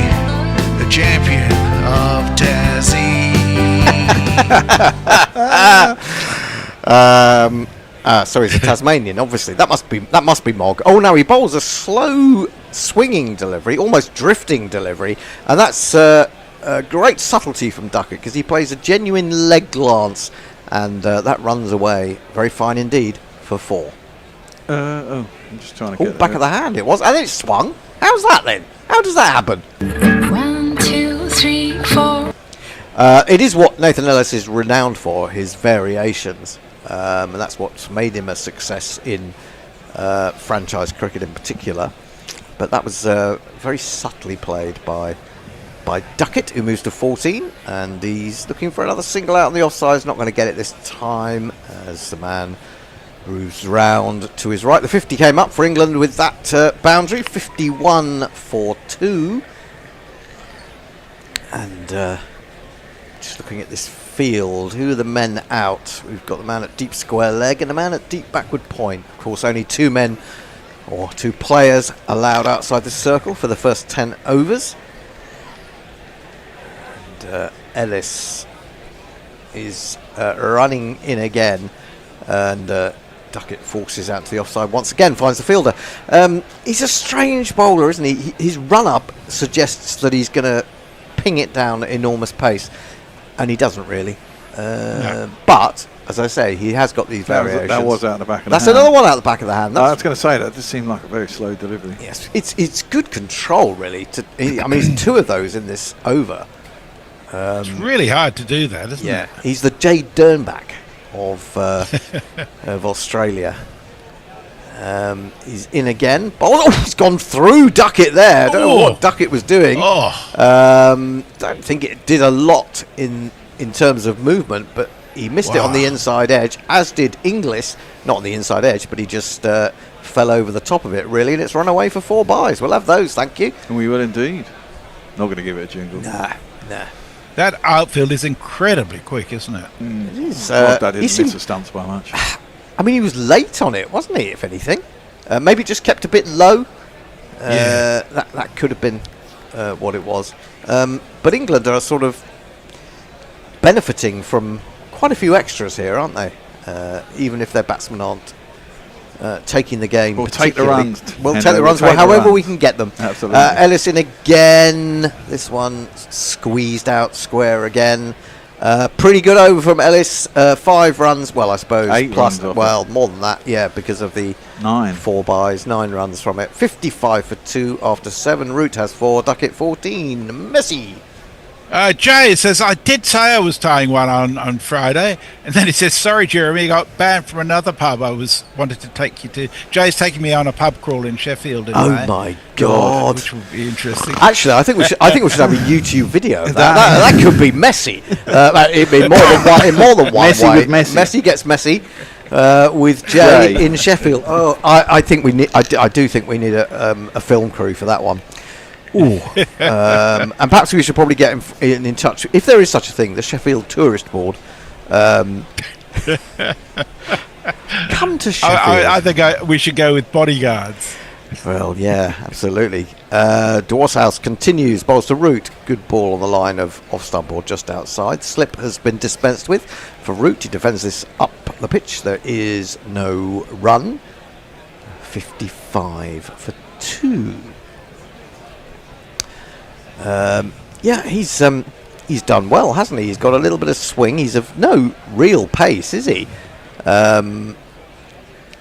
Speaker 8: the champion of Tassie.
Speaker 2: Sorry, it's a Tasmanian. Obviously, that must be Mogg. Oh no, he bowls a slow swinging delivery, almost drifting delivery, and that's a great subtlety from Duckett because he plays a genuine leg glance and that runs away very fine indeed for 4.
Speaker 3: I'm just trying to get
Speaker 2: back of the hand it was, and it swung. How's that then? How does that happen?
Speaker 11: 1, 2, 3, 4.
Speaker 2: It is what Nathan Ellis is renowned for, his variations, and that's what's made him a success in franchise cricket in particular. But that was very subtly played by Duckett, who moves to 14, and he's looking for another single out on the offside. He's not going to get it this time as the man moves round to his right. The 50 came up for England with that boundary, 51 for 2. And just looking at this field, who are the men out? We've got the man at deep square leg and the man at deep backward point. Of course, only 2 men or 2 players allowed outside the circle for the first 10 overs. And Ellis is running in again, and Duckett forces out to the offside once again, finds the fielder. He's a strange bowler, isn't he? His run-up suggests that he's going to ping it down at enormous pace, and he doesn't really. No. But, as I say, he has got these variations.
Speaker 3: That was out the back of the hand.
Speaker 2: That's another one out the back of the hand.
Speaker 3: I was going to say, that just seemed like a very slow delivery.
Speaker 2: Yes, it's good control, really. He's 2 of those in this over.
Speaker 4: It's really hard to do that, isn't it?
Speaker 2: Yeah, he's the Jay Dernbach of Australia. He's in again. Oh, he's gone through Duckett there. I don't know what Duckett was doing. Don't think it did a lot in terms of movement, but he missed it on the inside edge, as did Inglis. Not on the inside edge, but he just fell over the top of it, really, and it's run away for 4 byes. We'll have those, thank you.
Speaker 3: And we will indeed. Not going to give it a jingle.
Speaker 2: Nah.
Speaker 4: That outfield is incredibly quick, isn't it?
Speaker 2: It is.
Speaker 3: That didn't miss the stumps by much.
Speaker 2: I mean, he was late on it, wasn't he, if anything? Maybe just kept a bit low. That could have been what it was. But England are sort of benefiting from quite a few extras here, aren't they? Even if their batsmen aren't taking the game.
Speaker 3: We'll take the runs.
Speaker 2: We'll take the runs, however we can get them.
Speaker 3: Absolutely.
Speaker 2: Ellis in again. This one squeezed out square again. Pretty good over from Ellis. 5 runs. Well, I suppose
Speaker 3: 8
Speaker 2: plus.
Speaker 3: runs
Speaker 2: Well, more than that. Yeah, because of the
Speaker 3: 9.
Speaker 2: 4 byes. 9 runs from it. 55 for 2 after 7. Root has 4. Duckett 14. Messi.
Speaker 4: Jay says, I did say I was tying one on Friday, and then he says, sorry Jeremy, I got banned from another pub I wanted to take you to. Jay's taking me on a pub crawl in Sheffield in May.
Speaker 2: My God,
Speaker 4: which would be interesting.
Speaker 2: Actually, I think we should have a YouTube video of that. That could be messy. It'd be more than one
Speaker 3: Messi
Speaker 2: way.
Speaker 3: with Messi.
Speaker 2: Messi gets messy with Jay in Sheffield. I think we need. I do think we need a film crew for that one. Ooh. And perhaps we should probably get in touch, if there is such a thing, the Sheffield Tourist Board. Come to Sheffield.
Speaker 4: I think we should go with bodyguards.
Speaker 2: Well, yeah, absolutely. Dwarshouse continues, bowls to Root. Good ball on the line of off stump or just outside. Slip has been dispensed with for Root. He defends this up the pitch. There is no run. 55 for 2. He's done well, hasn't he? He's got a little bit of swing. He's of no real pace, is he?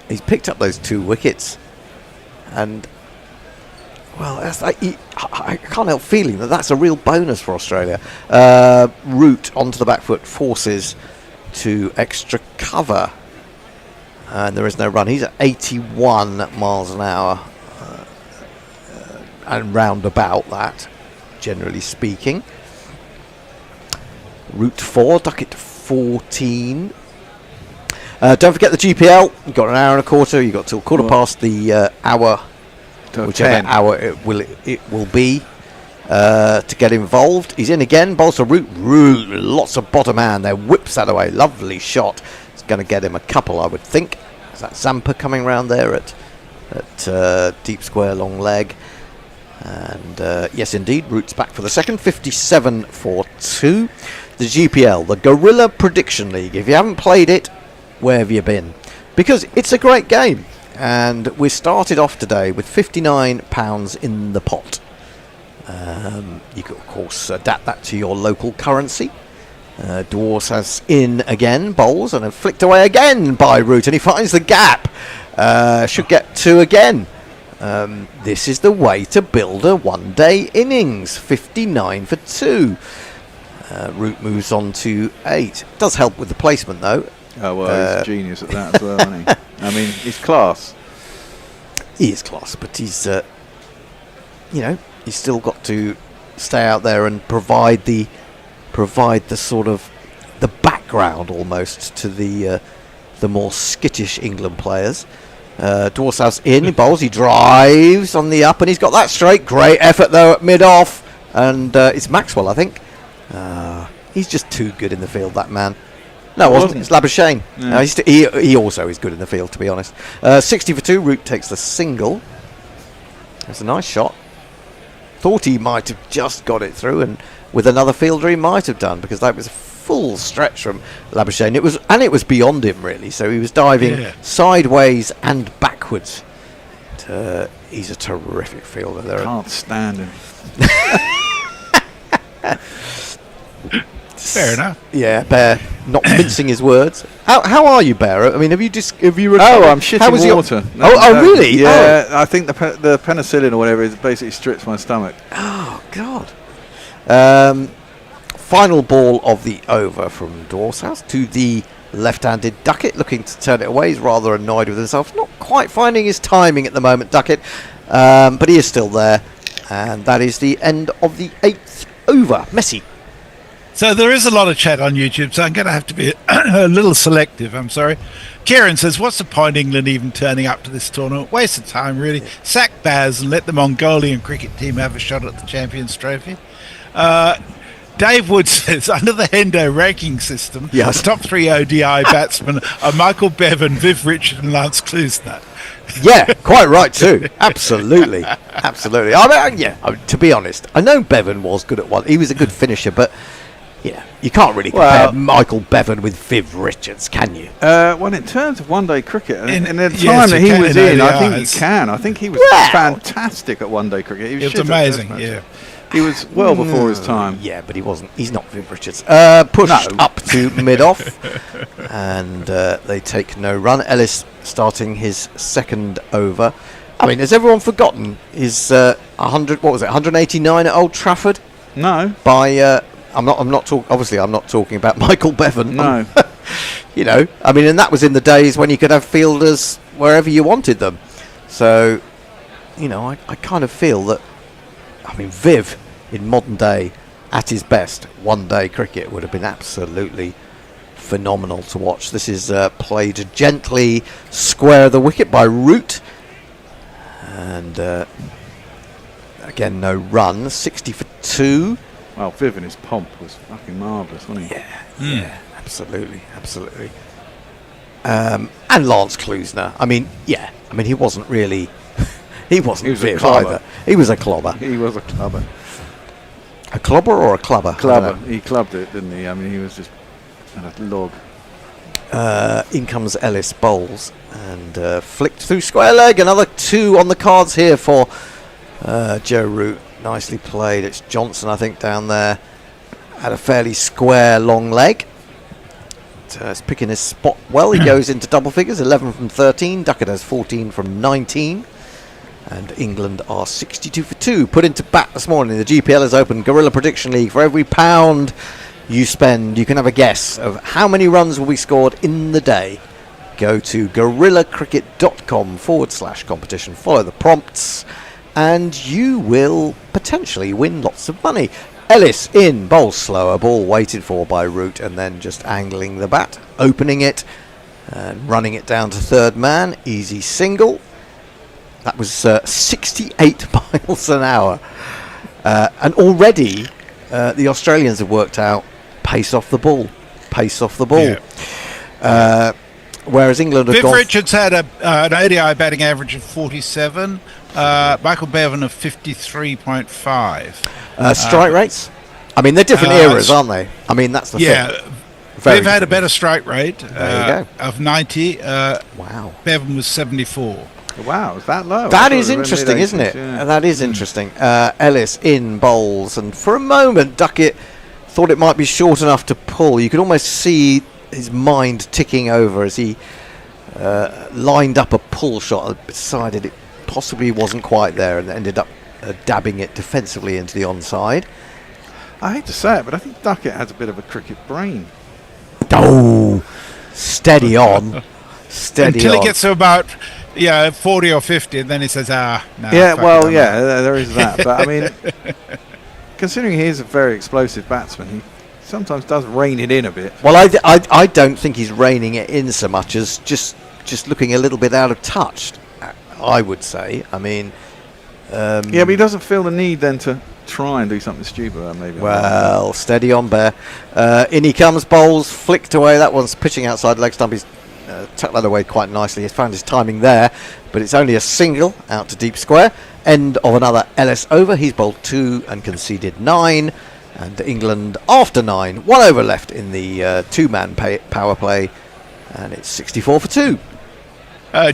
Speaker 2: He's picked up those 2 wickets, and well, I can't help feeling that's a real bonus for Australia. Root onto the back foot, forces to extra cover, and there is no run. He's at 81 miles an hour, and round about that, generally speaking. Route 4, Duckett 14. Don't forget the GPL. You've got an hour and a quarter. You've got till quarter past the hour, whichever hour it will be, to get involved. He's in again. Bowls to Root. Lots of bottom hand there. Whips that away. Lovely shot. It's going to get him a couple, I would think. Is that Zampa coming round there at deep square long leg? And yes, indeed, Root's back for the second. 57 for 2. The GPL, the Gorilla Prediction League. If you haven't played it, where have you been? Because it's a great game, and we started off today with £59 in the pot. You could, of course, adapt that to your local currency, Dwarshuis in again, bowls, and then flicked away again by Root, and he finds the gap. Should get 2 again. This is the way to build a one-day innings. 59 for 2. Root moves on to 8. Does help with the placement, though.
Speaker 3: Oh, well, he's a genius at that as well, isn't he? I mean, he's class.
Speaker 2: He is class, but he's, he's still got to stay out there and provide the sort of the background almost to the more skittish England players. Dwarshuis in, he bowls, he drives on the up, and he's got that straight. Great effort though at mid-off, and it's Maxwell, I think. He's just too good in the field, that man. No, it wasn't. It's Labuschagne.
Speaker 3: Yeah.
Speaker 2: He also is good in the field, to be honest. 60 for 2. Root takes the single. It's a nice shot. Thought he might have just got it through, and with another fielder he might have done, because that was a full stretch from Labuschagne. It was beyond him, really. So he was diving sideways and backwards. He's a terrific fielder. There.
Speaker 3: Can't stand him.
Speaker 2: Fair enough. Yeah, Bear, not mincing his words. How are you, Bear? I mean, have you recovered?
Speaker 3: Oh, I'm shitting water.
Speaker 2: Really?
Speaker 3: Yeah, I think the penicillin or whatever is basically strips my stomach.
Speaker 2: Oh God. Final ball of the over from Dwarshuis to the left-handed Duckett, looking to turn it away. He's rather annoyed with himself, not quite finding his timing at the moment, Duckett, but he is still there, and that is the end of the 8th over. Messi.
Speaker 4: So there is a lot of chat on YouTube, so I'm going to have to be a little selective. I'm sorry. Kieran says, what's the point England even turning up to this tournament? Waste of time, really. Sack Baz and let the Mongolian cricket team have a shot at the Champions Trophy. Dave Wood says, under the Hendo ranking system, the top 3 ODI batsmen are Michael Bevan, Viv Richard and Lance Klusener.
Speaker 2: Yeah, quite right too. Absolutely. Absolutely. I mean, to be honest, I know Bevan was good at one. He was a good finisher, but yeah, you can't really compare Michael Bevan with Viv Richards, can you?
Speaker 3: Well, in terms of one-day cricket, in the time that he was in, I think you can. I think he was fantastic at one-day cricket.
Speaker 4: He was amazing, yeah.
Speaker 3: He was well before his time.
Speaker 2: Yeah, but he wasn't. He's not Viv Richards. Pushed up to mid-off, and they take no run. Ellis starting his second over. I mean, has everyone forgotten his 100? What was it? 189 at Old Trafford?
Speaker 3: No.
Speaker 2: By I'm not talking about Michael Bevan.
Speaker 3: No.
Speaker 2: I mean, and that was in the days when you could have fielders wherever you wanted them. So, I kind of feel that. I mean, Viv in modern day, at his best, one-day cricket would have been absolutely phenomenal to watch. This is played gently square of the wicket by Root, and again no run. 60 for 2.
Speaker 3: Well, Viv in his pomp was fucking marvellous, wasn't he?
Speaker 2: Yeah, absolutely. And Lance Klusener. I mean, he wasn't really. He wasn't Viv either. He was a clobber.
Speaker 3: He was a clubber.
Speaker 2: A clobber or a clubber?
Speaker 3: Clubber. He clubbed it, didn't he? I mean, he was just a log.
Speaker 2: In comes Ellis, bowls, and flicked through square leg. Another 2 on the cards here for Joe Root. Nicely played. It's Johnson, I think, down there. Had a fairly square long leg. He's picking his spot well. He goes into double figures, 11 from 13. Duckett has 14 from 19. And England are 62 for 2. Put into bat this morning. The GPL is open. Guerrilla Prediction League. For every £1 you spend, you can have a guess of how many runs will be scored in the day. Go to guerillacricket.com/competition. Follow the prompts, and you will potentially win lots of money. Ellis in, bowl slower, ball waited for by Root, and then just angling the bat, opening it, and running it down to third man. Easy single. That was 68 miles an hour. And already the Australians have worked out pace off the ball. Yeah. Whereas England have
Speaker 4: Viv Richards had an ODI batting average of 47. Michael Bevan of 53.5.
Speaker 2: Strike rates? I mean, they're different eras, aren't they? I mean, that's the thing.
Speaker 4: Yeah. Viv had a better strike rate of 90.
Speaker 2: Wow.
Speaker 4: Bevan was 74.
Speaker 3: Wow, is that low?
Speaker 2: That is interesting, isn't it? Yeah. That is interesting. Ellis in bowls, and for a moment Duckett thought it might be short enough to pull. You could almost see his mind ticking over as he lined up a pull shot and decided it possibly wasn't quite there and ended up dabbing it defensively into the onside.
Speaker 3: I hate to say it, but I think Duckett has a bit of a cricket brain.
Speaker 2: Oh, steady on. Steady
Speaker 4: Until
Speaker 2: on.
Speaker 4: he gets to about 40 or 50, and then he says, no.
Speaker 3: Yeah, well, yeah, there is that. But I mean, considering he is a very explosive batsman, he sometimes does rein it in a bit.
Speaker 2: Well, I don't think he's reining it in so much as just looking a little bit out of touch, I would say. I mean...
Speaker 3: yeah, but he doesn't feel the need then to try and do something stupid, maybe.
Speaker 2: Well, steady on, Bear. In he comes, bowls, flicked away. That one's pitching outside leg stump. He's tucked that away quite nicely. He's found his timing there, but it's only a single out to deep square. End of another Ellis over. He's bowled 2 and conceded 9. And England after 9. 1 over left in the 2-man power play. And it's 64 for 2.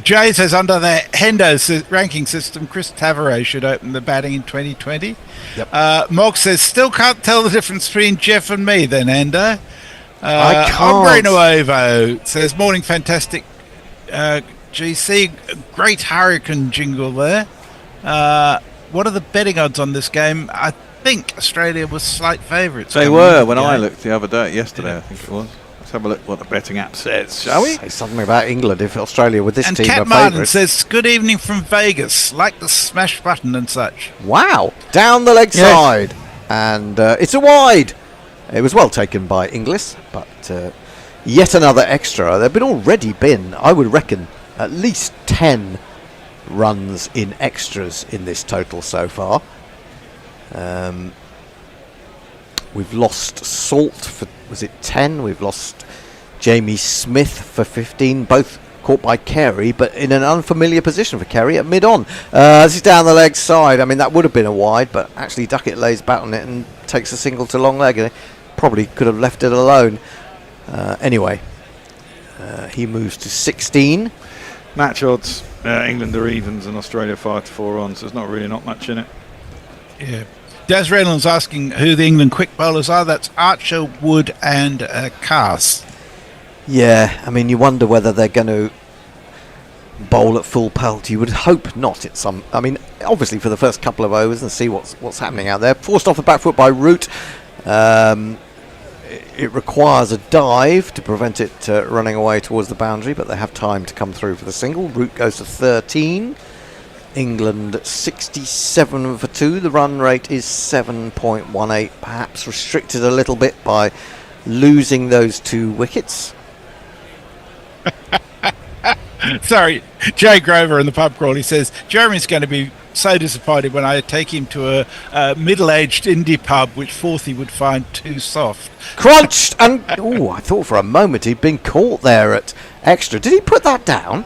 Speaker 4: Jay says under the Hendo ranking system, Chris Tavares should open the batting in 2020.
Speaker 2: Yep.
Speaker 4: Mog says, still can't tell the difference between Jeff and me then, Hendo.
Speaker 2: I can't.
Speaker 4: Hombre Nuevo says, morning, fantastic GC. Great hurricane jingle there. What are the betting odds on this game? I think Australia was slight favourites.
Speaker 3: They were when I looked yesterday, I think it was. Let's have a look what the betting app says, shall we?
Speaker 2: Say something about England if Australia with this
Speaker 4: and
Speaker 2: team
Speaker 4: Cat
Speaker 2: are
Speaker 4: Martin
Speaker 2: favourites.
Speaker 4: says, good evening from Vegas. Like the smash button and such.
Speaker 2: Wow. Down the leg side. And it's a wide. It was well taken by Inglis, but yet another extra. There have already been, I would reckon, at least 10 runs in extras in this total so far. We've lost Salt for, was it 10? We've lost Jamie Smith for 15, both caught by Carey, but in an unfamiliar position for Carey at mid-on. This is down the leg side. I mean, that would have been a wide, but actually Duckett lays bat on it and takes a single to long leg. And probably could have left it alone. Anyway, he moves to 16.
Speaker 3: Match odds, England are evens and Australia 5-4 on, so there's not much in it.
Speaker 4: Yeah. Des Reynolds asking who the England quick bowlers are. That's Archer, Wood and Cass.
Speaker 2: Yeah, I mean, you wonder whether they're going to bowl at full pelt. You would hope not. I mean, obviously for the first couple of overs and see what's happening out there. Forced off the back foot by Root. It requires a dive to prevent it running away towards the boundary, but they have time to come through for the single. Root goes to 13. England 67 for 2. The run rate is 7.18, perhaps restricted a little bit by losing those 2 wickets.
Speaker 4: Sorry, Jay Grover in the pub crawl, he says, Jeremy's going to be so disappointed when I take him to a middle-aged indie pub which Forthy would find too soft.
Speaker 2: Crunched! And I thought for a moment he'd been caught there at extra. Did he put that down?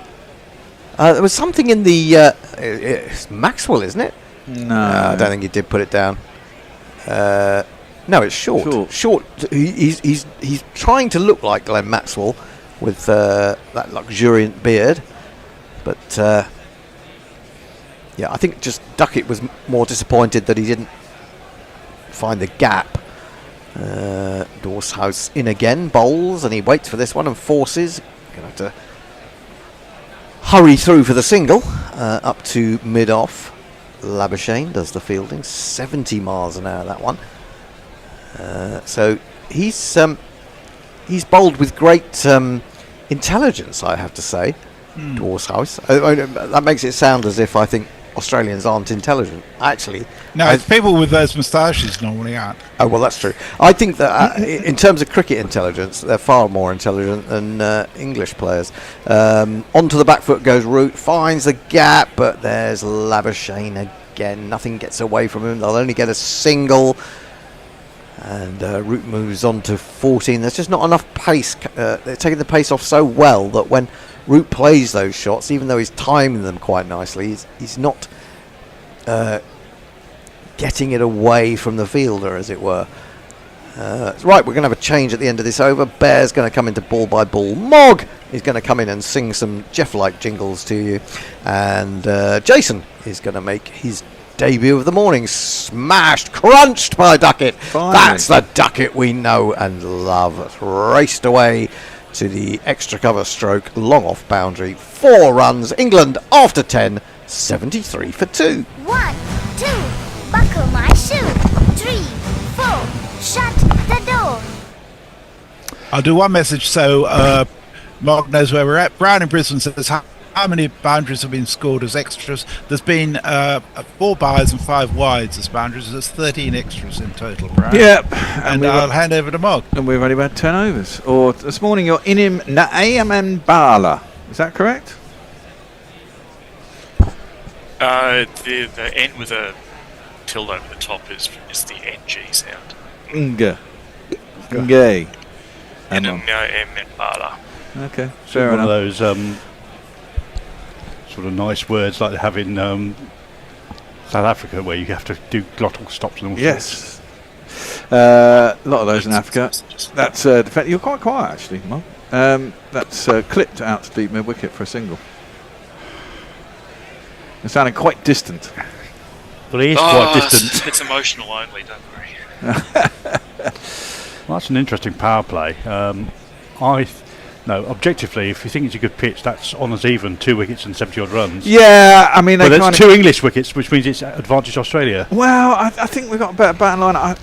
Speaker 2: There was something in the... it's Maxwell, isn't it?
Speaker 3: No.
Speaker 2: I don't think he did put it down. No, it's Short. He's trying to look like Glenn Maxwell with that luxuriant beard. But, I think just Duckett was more disappointed that he didn't find the gap. Dorshouse in again, bowls, and he waits for this one and forces. Going to have to hurry through for the single, up to mid-off. Labuschagne does the fielding, 70 miles an hour that one. So he's bowled with great intelligence, I have to say. Dorshouse. That makes it sound as if I think Australians aren't intelligent. Actually,
Speaker 4: no, it's people with those moustaches normally aren't.
Speaker 2: Oh, well, that's true. I think that in terms of cricket intelligence, they're far more intelligent than English players. Onto the back foot goes Root, finds the gap, but there's Labuschagne again. Nothing gets away from him. They'll only get a single. And Root moves on to 14. There's just not enough pace. They're taking the pace off so well that when Root plays those shots, even though he's timing them quite nicely, he's not getting it away from the fielder, as it were. Right, we're going to have a change at the end of this over. Bear's going to come into ball by ball. Mog is going to come in and sing some Jeff-like jingles to you. And Jason is going to make his debut of the morning. Smashed, crunched by Duckett.
Speaker 3: Finally.
Speaker 2: That's the Duckett we know and love. Raced away to the extra cover stroke, long off boundary. 4 runs. England after 10, 73 for 2.
Speaker 14: 1, 2, buckle my shoe. 3, 4, shut the door.
Speaker 4: I'll do one message so Mark knows where we're at. Brown in Brisbane says, how many boundaries have been scored as extras? There's been 4 byes and 5 wides as boundaries. There's 13 extras in total, Brown.
Speaker 3: Yep.
Speaker 4: And I'll hand over to Mark.
Speaker 3: And we've only had 10 overs. Or this morning you're Inim Naeem Bala. Is that correct?
Speaker 15: The N with a tilde over the top is the NG sound.
Speaker 3: Nga. Ngay. Okay, fair
Speaker 16: one
Speaker 3: enough.
Speaker 16: of those sort of nice words like they have in South Africa, where you have to do glottal stops and all
Speaker 3: Yes. A lot of those in Africa. That's you're quite quiet actually, Mark. That's clipped out to deep mid wicket for a single. It sounded quite distant.
Speaker 16: But he is quite distant.
Speaker 15: It's emotional only, don't worry.
Speaker 16: Well, that's an interesting power play. No, objectively, if you think it's a good pitch, that's honours even, 2 wickets and 70 odd runs.
Speaker 3: Yeah, I mean,
Speaker 16: but there's 2 English wickets, which means it's advantage Australia.
Speaker 3: Well, I think we've got a better batting line.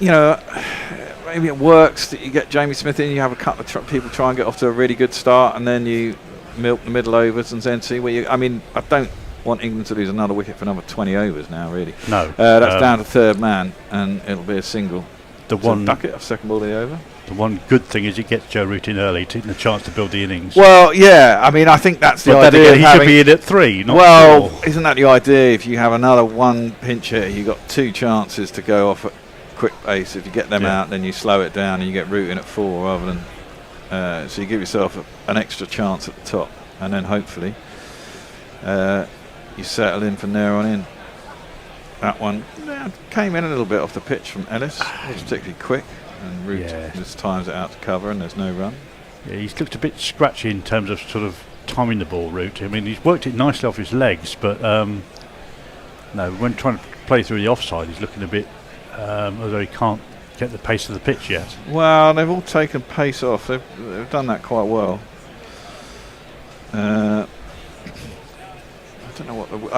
Speaker 3: Maybe it works that you get Jamie Smith in, you have a couple of people try and get off to a really good start, and then you milk the middle overs and then see where you. I mean, I don't want England to lose another wicket for another 20 overs now, really.
Speaker 16: No.
Speaker 3: That's down to third man, and it'll be a single.
Speaker 16: The one
Speaker 3: Duckett, second ball of the over.
Speaker 16: The one good thing is it gets Joe Root in early, taking the chance to build the innings.
Speaker 3: Well, yeah, I mean, I think that's the idea.
Speaker 16: Then again, he should be in at 3, not 4.
Speaker 3: Isn't that the idea? If you have another one pinch hitter, you've got 2 chances to go off at quick pace. If you get them out, then you slow it down and you get Root in at 4 rather than. So you give yourself an extra chance at the top, and then hopefully you settle in from there on in. That one came in a little bit off the pitch from Ellis. It was particularly quick. And Root just times it out to cover, and there's no run.
Speaker 16: Yeah, he's looked a bit scratchy in terms of sort of timing the ball, Root. I mean, he's worked it nicely off his legs, but no, when trying to play through the offside, he's looking a bit as though he can't get the pace of the pitch yet.
Speaker 3: Well, they've all taken pace off. They've done that quite well. I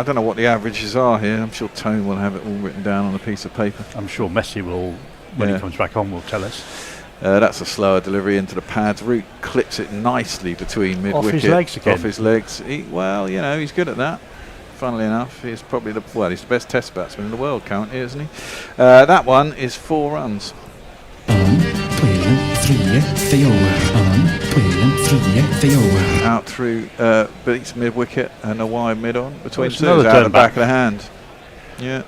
Speaker 3: don't know what the averages are here. I'm sure Tone will have it all written down on a piece of paper.
Speaker 16: I'm sure Messi will. When he comes back on, will tell us.
Speaker 3: That's a slower delivery into the pads. Root clips it nicely between mid-wicket.
Speaker 16: Off his legs again.
Speaker 3: Off his legs. He's good at that. Funnily enough, he's probably he's the best test batsman in the world currently, isn't he? That one is 4 runs. Out through, beats mid-wicket and a wide mid-on between 2 out the back of the hand. Yeah.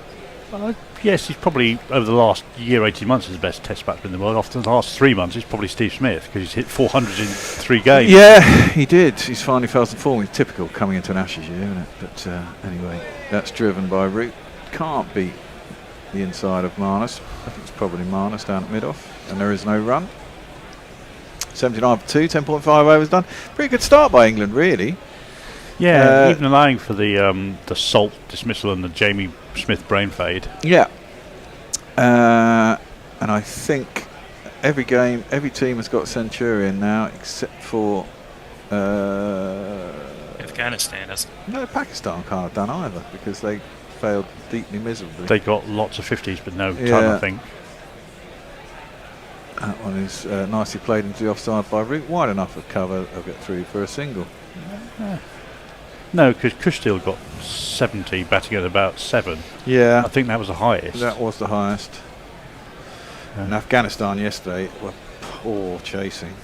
Speaker 16: Yes, he's probably, over the last year, 18 months, his best test batsman in the world. After the last 3 months, it's probably Steve Smith, because he's hit 400 in 3 games.
Speaker 3: Yeah, he did. He's finally fell to form. He's typical coming into an Ashes year, isn't it? But anyway, that's driven by Root. Can't beat the inside of Marnus. I think it's probably Marnus down at mid-off, and there is no run. 79 for 2, 10.5 overs done. Pretty good start by England, really.
Speaker 16: Yeah, even allowing for the Salt dismissal and the Jamie Smith brain fade.
Speaker 3: Yeah. And I think every team has got a Centurion now, except for
Speaker 15: Afghanistan hasn't.
Speaker 3: No, Pakistan can't have done either because they failed deeply miserably.
Speaker 16: They got lots of 50s, but no ton, I think.
Speaker 3: That one is nicely played into the offside by Root, wide enough of cover of it through for a single.
Speaker 16: Yeah. No, because Kushtil got 70, batting at about 7.
Speaker 3: Yeah.
Speaker 16: I think that was the highest.
Speaker 3: That was the highest. And Afghanistan yesterday were poor chasing.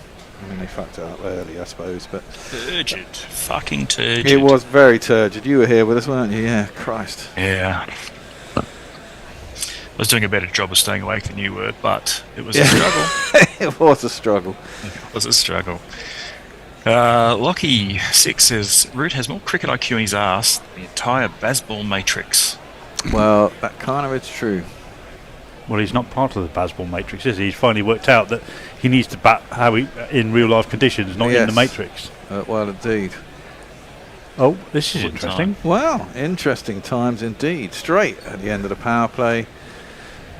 Speaker 3: I mean, they fucked it up early, I suppose, but...
Speaker 15: Turgid. Fucking turgid.
Speaker 3: It was very turgid. You were here with us, weren't you? Yeah, Christ.
Speaker 15: Yeah. I was doing a better job of staying awake than you were, but it was a struggle.
Speaker 3: It was a struggle.
Speaker 15: It was a struggle. Lockie 6 says, Root has more cricket IQ in his arse than the entire Bazball matrix.
Speaker 3: Well, that kind of is true.
Speaker 16: Well, he's not part of the Bazball matrix, is he? He's finally worked out that he needs to bat in real life conditions, not in the matrix.
Speaker 3: Well, indeed.
Speaker 16: Oh, this is interesting.
Speaker 3: Well, interesting times indeed. Straight at the end of the power play.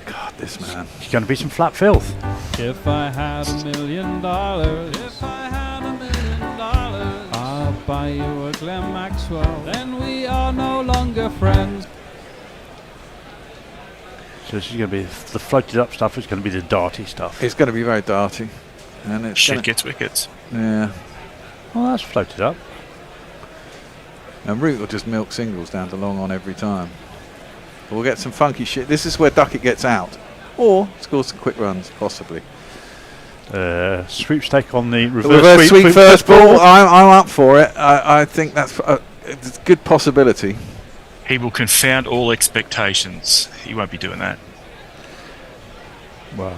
Speaker 3: God, this man.
Speaker 16: It's going to be some flat filth.
Speaker 1: If I had $1 million, if I had $1 million, I'll buy you a Glen Maxwell. Then we are no longer friends.
Speaker 16: So this is going to be the floated up stuff. Is going to be the darty stuff.
Speaker 3: It's going to be very darty, and it's
Speaker 15: Shit gets wickets.
Speaker 3: Yeah.
Speaker 16: Well, that's floated up.
Speaker 3: And Root will just milk singles down to long on every time. We'll get some funky shit. This is where Duckett gets out, or scores some quick runs, possibly.
Speaker 16: Sweepstake on the
Speaker 3: reverse sweep first ball. I'm up for it. I think that's it's a good possibility.
Speaker 15: He will confound all expectations. He won't be doing that.
Speaker 16: Wow.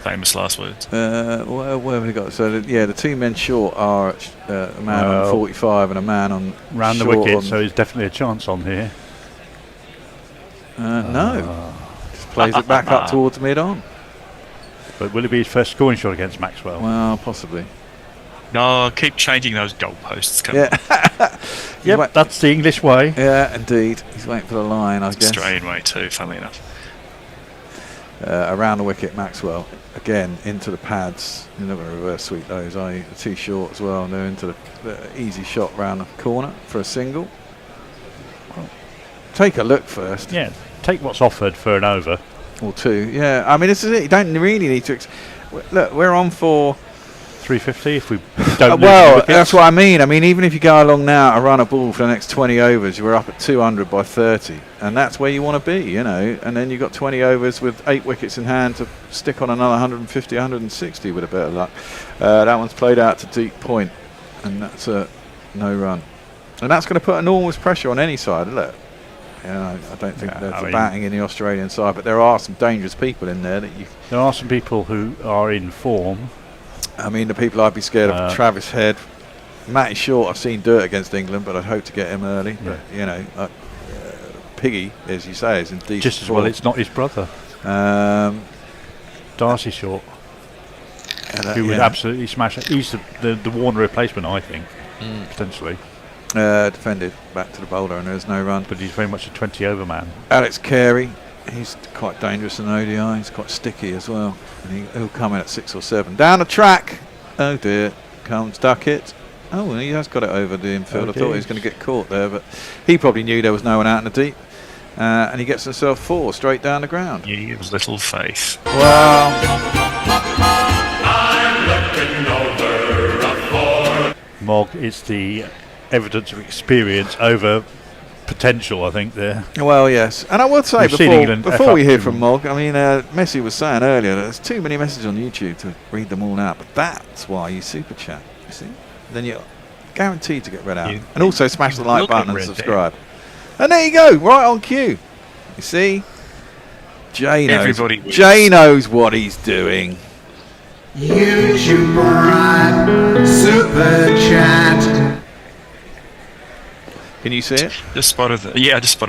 Speaker 15: Famous last words.
Speaker 3: Where have we got? So, the 2 men short are a man on 45 and a man on
Speaker 16: round the wicket, so there's definitely a chance on here.
Speaker 3: No. Just plays it back up towards mid-on.
Speaker 16: But will it be his first scoring shot against Maxwell?
Speaker 3: Well, possibly.
Speaker 15: No, keep changing those goalposts. Come on.
Speaker 16: Yep, that's the English way.
Speaker 3: Yeah, indeed. He's waiting for the line, I guess.
Speaker 15: Australian way too, funnily enough.
Speaker 3: Around the wicket, Maxwell. Again, into the pads. You're not going to reverse sweep those, are you? Too short as well. And they're into the easy shot round the corner for a single. Well, take a look first.
Speaker 16: Yeah, take what's offered for an over.
Speaker 3: Or 2. Yeah, I mean, this is it. You don't really need to... look, we're on for...
Speaker 16: 350 if we don't
Speaker 3: well, that's what I mean. I mean, even if you go along now and run a ball for the next 20 overs, you're up at 200 by 30. And that's where you want to be, you know. And then you've got 20 overs with 8 wickets in hand to stick on another 150, 160 with a bit of luck. That one's played out to deep point, and that's a no run. And that's going to put enormous pressure on any side, isn't it? I don't think there's a batting in the Australian side, but there are some dangerous people in there.
Speaker 16: There are some people who are in form.
Speaker 3: I mean, the people I'd be scared of, Travis Head, Matty Short. I've seen do it against England, but I'd hope to get him early.
Speaker 16: Yeah.
Speaker 3: But, you know, Piggy, as you say, is in decent
Speaker 16: just as
Speaker 3: form.
Speaker 16: well it's not his brother. Darcy Short, who would absolutely smash it. He's the Warner replacement, I think, potentially.
Speaker 3: Defended back to the bowler, and there's no run.
Speaker 16: But he's very much a 20-over man.
Speaker 3: Alex Carey, he's quite dangerous in ODI. He's quite sticky as well. And he'll come in at 6 or 7. Down the track. Oh dear. Comes Duckett. Oh, he has got it over the infield. I thought he was going to get caught there, but he probably knew there was no one out in the deep. And he gets himself 4 straight down the ground.
Speaker 15: He gives little faith.
Speaker 3: Well,
Speaker 16: Mog, it's the evidence of experience over potential, I think, there.
Speaker 3: Well, yes. And I would say, before we hear from Mog, I mean, Messi was saying earlier that there's too many messages on YouTube to read them all out, but that's why you super chat, you see? Then you're guaranteed to get read out. And also smash the like button and subscribe. And there you go, right on cue. You see? Jay knows what he's doing.
Speaker 8: YouTube right, super chat.
Speaker 3: Can you see it?
Speaker 15: I just spotted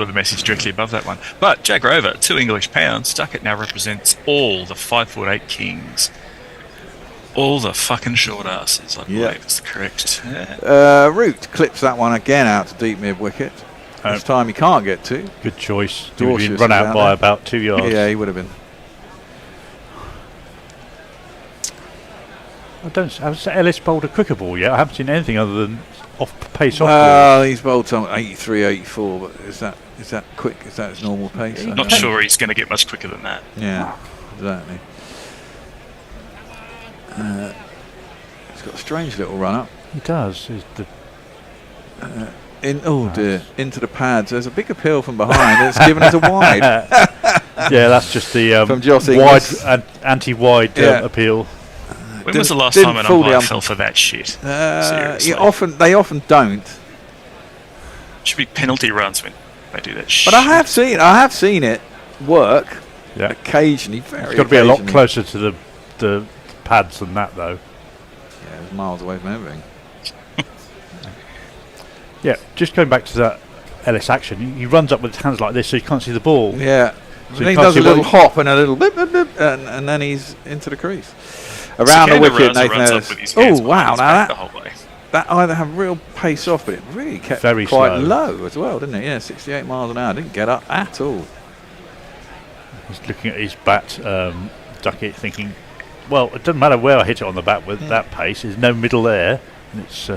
Speaker 15: the message directly above that one. But Jack Rover, £2 English. Duckett now represents all the 5'8" kings. All the fucking short asses, I believe is correct. Yeah.
Speaker 3: Root clips that one again out to deep mid wicket. This time he can't get to.
Speaker 16: Good choice. He would have been run out by about 2 yards.
Speaker 3: Yeah, he would have been.
Speaker 16: Has Ellis bowled a quicker ball yet? I haven't seen anything other than off-pace off
Speaker 3: ball. He's bowled some 83, 84, but is that quick? Is that his normal pace?
Speaker 15: Not sure he's going to get much quicker than that.
Speaker 3: Yeah, exactly. He's got a strange little run-up.
Speaker 16: He does.
Speaker 3: Dear, into the pads. There's a big appeal from behind. It's given us a wide.
Speaker 16: Yeah, that's just the
Speaker 3: from Joss
Speaker 16: wide anti-wide appeal.
Speaker 15: When was the last time an umpire fell for that shit?
Speaker 3: Seriously. They often don't.
Speaker 15: Should be penalty runs when they do that shit.
Speaker 3: But I have seen it work. Yeah. Occasionally,
Speaker 16: it's got to be a lot closer to the pads than that, though.
Speaker 3: Yeah, it's miles away from everything.
Speaker 16: Yeah, just going back to that Ellis action, he runs up with his hands like this so you can't see the ball.
Speaker 3: Yeah.
Speaker 16: So
Speaker 3: he does a little hop and a little bip, bip, bip, and then he's into the crease. Around the wicket, Nathan Ellis.
Speaker 15: Oh, wow. Now
Speaker 3: that either have real pace off, but it really kept
Speaker 16: Very
Speaker 3: quite
Speaker 16: slow.
Speaker 3: low as well, didn't it? Yeah, 68 miles an hour. Didn't get up at all.
Speaker 16: He's looking at his bat, Duckett, thinking, well, it doesn't matter where I hit it on the bat with that pace. There's no middle there. And it's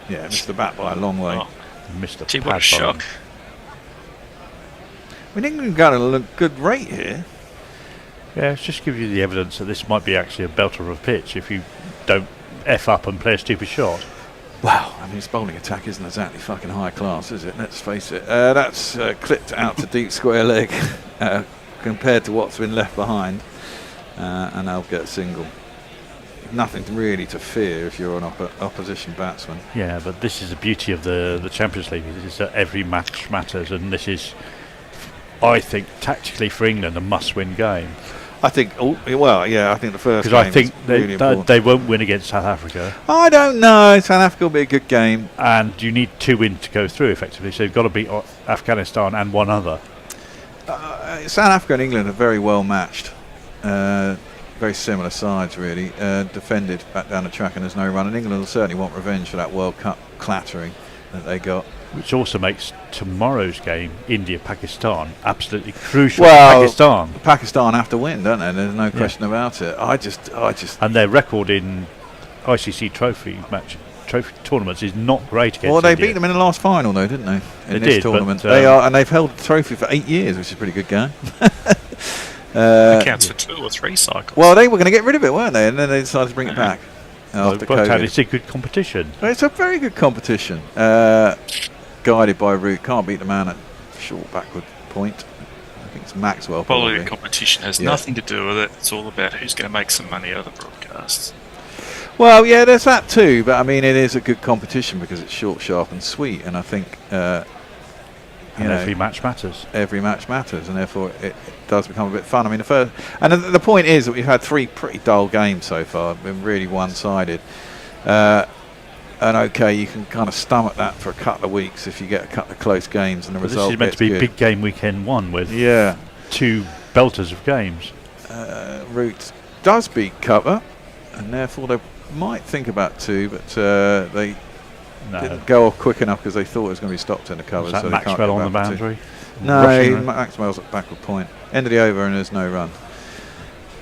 Speaker 3: yeah, missed the bat by a long way.
Speaker 16: missed a
Speaker 15: Gee,
Speaker 16: pad
Speaker 15: what a
Speaker 16: by
Speaker 15: shock.
Speaker 16: him.
Speaker 3: I mean, England got a good rate here.
Speaker 16: Yeah, it just gives you the evidence that this might be actually a belter of a pitch if you don't F up and play a stupid shot.
Speaker 3: Wow, I mean, his bowling attack isn't exactly fucking high class, is it? Let's face it. That's clipped out to deep square leg compared to what's been left behind. And they'll get a single. Nothing really to fear if you're an opposition batsman.
Speaker 16: Yeah, but this is the beauty of the Champions League. This is that every match matters, and this is, I think, tactically for England, a must-win game.
Speaker 3: I think, I think the first game
Speaker 16: because I think
Speaker 3: really
Speaker 16: they won't win against South Africa.
Speaker 3: I don't know. South Africa will be a good game.
Speaker 16: And you need 2 wins to go through, effectively, so you've got to beat Afghanistan and one other.
Speaker 3: South Africa and England are very well matched. Very similar sides, really. Defended back down the track and there's no run. And England will certainly want revenge for that World Cup clattering that they got.
Speaker 16: Which also makes tomorrow's game, India-Pakistan, absolutely crucial
Speaker 3: Well,
Speaker 16: for Pakistan.
Speaker 3: Pakistan have to win, don't they? There's no question about it. I just.
Speaker 16: And their record in ICC trophy tournaments is not great against
Speaker 3: Well, they
Speaker 16: India.
Speaker 3: beat them in the last final, though, didn't they?
Speaker 16: They
Speaker 3: In this
Speaker 16: did,
Speaker 3: tournament,
Speaker 16: but,
Speaker 3: and they've held the trophy for 8 years, which is a pretty good going.
Speaker 15: That counts for 2 or 3 cycles.
Speaker 3: Well, they were going to get rid of it, weren't they? And then they decided to bring it back after COVID.
Speaker 16: It's a good competition.
Speaker 3: It's a very good competition. Guided by Root, can't beat the man at short backward point. I think it's Maxwell.
Speaker 15: Quality
Speaker 3: probably.
Speaker 15: of competition has nothing to do with it. It's all about who's going to make some money out of the broadcasts.
Speaker 3: Well, yeah, there's that too. But I mean, it is a good competition because it's short, sharp, and sweet. And I think
Speaker 16: every match matters.
Speaker 3: Every match matters, and therefore it does become a bit fun. I mean, the point is that we've had 3 pretty dull games so far. Been really one-sided. And okay, you can kind of stomach that for a couple of weeks if you get a couple of close games and the result
Speaker 16: This is meant
Speaker 3: gets
Speaker 16: to be
Speaker 3: good.
Speaker 16: big game weekend 1 with 2 belters of games.
Speaker 3: Root does beat cover, and therefore they might think about 2, but they didn't go off quick enough because they thought it was going to be stopped in the cover.
Speaker 16: Was that
Speaker 3: so they can't
Speaker 16: Maxwell
Speaker 3: get
Speaker 16: on the
Speaker 3: back to 2.
Speaker 16: boundary?
Speaker 3: No, Maxwell's at backward point. End of the over and there's no run.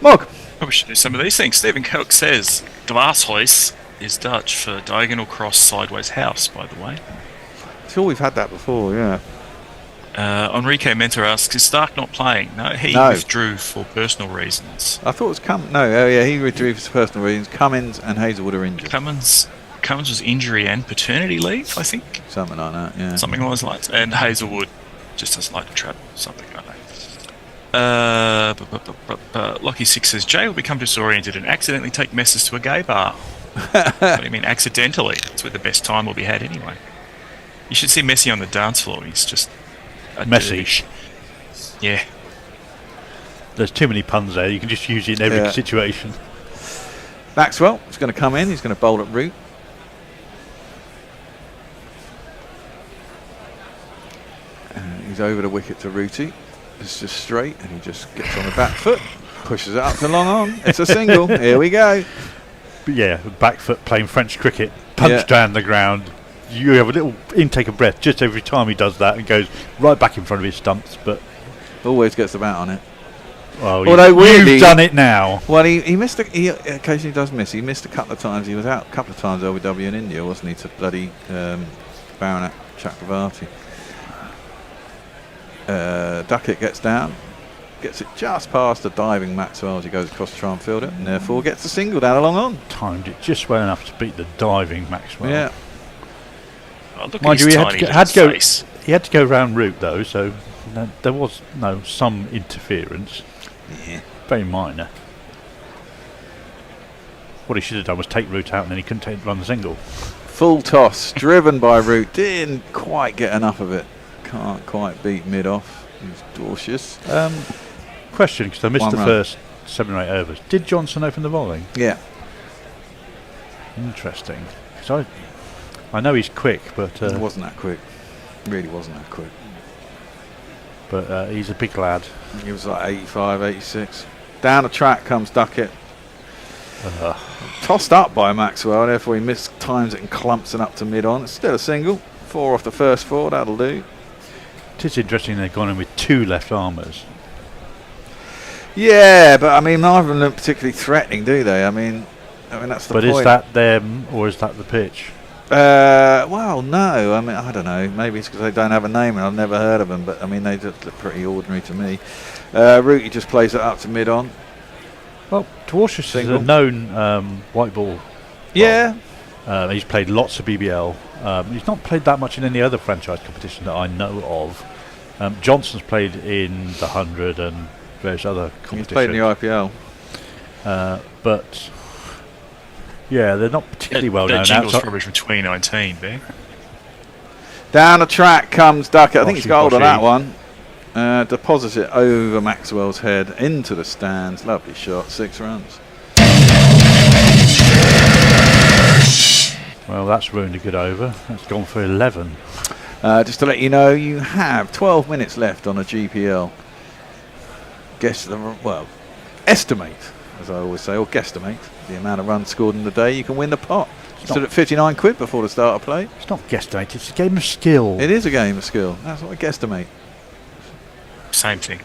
Speaker 3: Mog.
Speaker 15: Oh, we should do some of these things. Stephen Cook says Glashuis is Dutch for diagonal cross sideways house, by the way.
Speaker 3: Sure, we've had that before, yeah.
Speaker 15: Enrique Mentor asks, is Stark not playing? No, he withdrew for personal reasons.
Speaker 3: I thought it was he withdrew for personal reasons. Cummins and Hazelwood are injured.
Speaker 15: Cummins was injury and paternity leave, I think.
Speaker 3: Something like that, yeah.
Speaker 15: Something along those lines. And Hazelwood just doesn't like to travel, something like that. Lockie 6 says, Jay will become disoriented and accidentally take messes to a gay bar. What do you mean, accidentally? It's where the best time will be had anyway. You should see Messi on the dance floor. He's just
Speaker 16: Messi.
Speaker 15: Yeah.
Speaker 16: There's too many puns there. You can just use it in every situation.
Speaker 3: Maxwell is going to come in. He's going to bowl at Root. He's over the wicket to Rooty. It's just straight, and he just gets on the back foot, pushes it up to long on. It's a single. Here we go.
Speaker 16: But yeah, back foot playing French cricket, punched down the ground. You have a little intake of breath just every time he does that and goes right back in front of his stumps. But
Speaker 3: always gets the bat on it.
Speaker 16: Well, you've done it now.
Speaker 3: Well, he missed. He occasionally does miss. He missed a couple of times. He was out a couple of times LBW in India, wasn't he? To bloody Baronet Chakravarti. Duckett gets down, gets it just past the diving Maxwell as he goes across to try and field it, and therefore gets the single down a long on.
Speaker 16: Timed it just well enough to beat the diving Maxwell.
Speaker 3: Yeah.
Speaker 15: Oh, look
Speaker 16: Mind
Speaker 15: at
Speaker 16: you,
Speaker 15: his
Speaker 16: he had to go round Root though, so there was some interference.
Speaker 3: Yeah.
Speaker 16: Very minor. What he should have done was take Root out and then he couldn't run the single.
Speaker 3: Full toss, driven by Root. Didn't quite get enough of it. Can't quite beat mid off. He's cautious.
Speaker 16: Question, because I missed
Speaker 3: One
Speaker 16: the
Speaker 3: run.
Speaker 16: first 7 or 8 overs. Did Johnson open the bowling?
Speaker 3: Yeah.
Speaker 16: Interesting. So I know he's quick, but
Speaker 3: it wasn't that quick. Really wasn't that quick.
Speaker 16: But he's a big lad.
Speaker 3: He was like 85, 86. Down the track comes Duckett. Tossed up by Maxwell, therefore he times it and clumps it up to mid-on. It's still a single. 4 off the first 4, that'll do.
Speaker 16: It is interesting they've gone in with 2 left armers.
Speaker 3: Yeah, but I mean, neither of them look particularly threatening, do they? I mean that's the point.
Speaker 16: But is that them or is that the pitch?
Speaker 3: Well, no. I mean, I don't know. Maybe it's because they don't have a name and I've never heard of them. But I mean, they just look pretty ordinary to me. Rooty just plays it up to mid-on.
Speaker 16: Well, Dwarshus is a known white ball.
Speaker 3: Yeah.
Speaker 16: He's played lots of BBL. He's not played that much in any other franchise competition that I know of. Johnson's played in the 100 and various other competitions.
Speaker 3: He's played in the IPL.
Speaker 16: But yeah, they're not particularly well known.
Speaker 15: That jingle's probably from 2019, Ben.
Speaker 3: Down the track comes Duckett. I think he's got hold on that one. Deposits it over Maxwell's head into the stands. Lovely shot. 6 runs.
Speaker 16: Well, that's ruined a good over. That's gone for 11.
Speaker 3: Just to let you know, you have 12 minutes left on a GPL. Estimate, as I always say, or guesstimate the amount of runs scored in the day. You can win the pot. Stood at 59 quid before the start of play.
Speaker 16: It's not guesstimate, it's a game of skill.
Speaker 3: It is a game of skill. That's what I guesstimate.
Speaker 15: Same thing.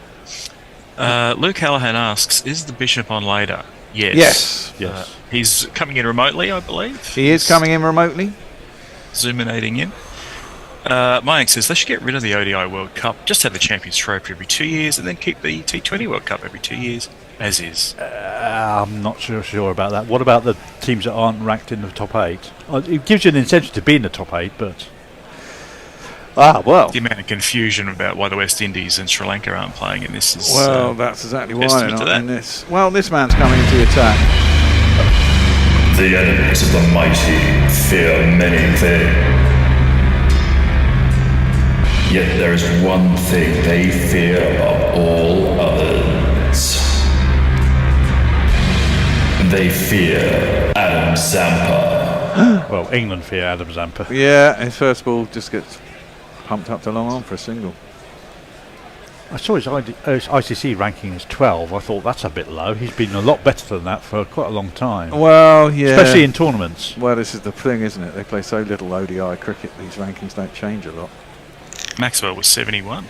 Speaker 15: Luke Hallahan asks, is the Bishop on later? Yes. He's coming in remotely, I believe.
Speaker 3: He is coming in remotely.
Speaker 15: Zoominating in. Mike says they should get rid of the ODI World Cup, just have the Champions Trophy every 2 years, and then keep the T20 World Cup every 2 years, as is.
Speaker 16: I'm not sure about that. What about the teams that aren't ranked in the top 8? It gives you an incentive to be in the top 8, but...
Speaker 3: well.
Speaker 15: The amount of confusion about why the West Indies and Sri Lanka aren't playing in this is...
Speaker 3: Well, that's exactly why they're not in this. Well, this man's coming into the attack.
Speaker 6: The enemies of the mighty fear many things. Yet there is one thing they fear above all others. They fear Adam Zampa.
Speaker 16: Well, England fear Adam Zampa.
Speaker 3: Yeah, his first ball just gets pumped up to long on for a single.
Speaker 16: I saw his ICC ranking as 12. I thought that's a bit low. He's been a lot better than that for quite a long time.
Speaker 3: Well, yeah.
Speaker 16: Especially in tournaments.
Speaker 3: Well, this is the thing, isn't it? They play so little ODI cricket, these rankings don't change a lot.
Speaker 15: Maxwell was 71.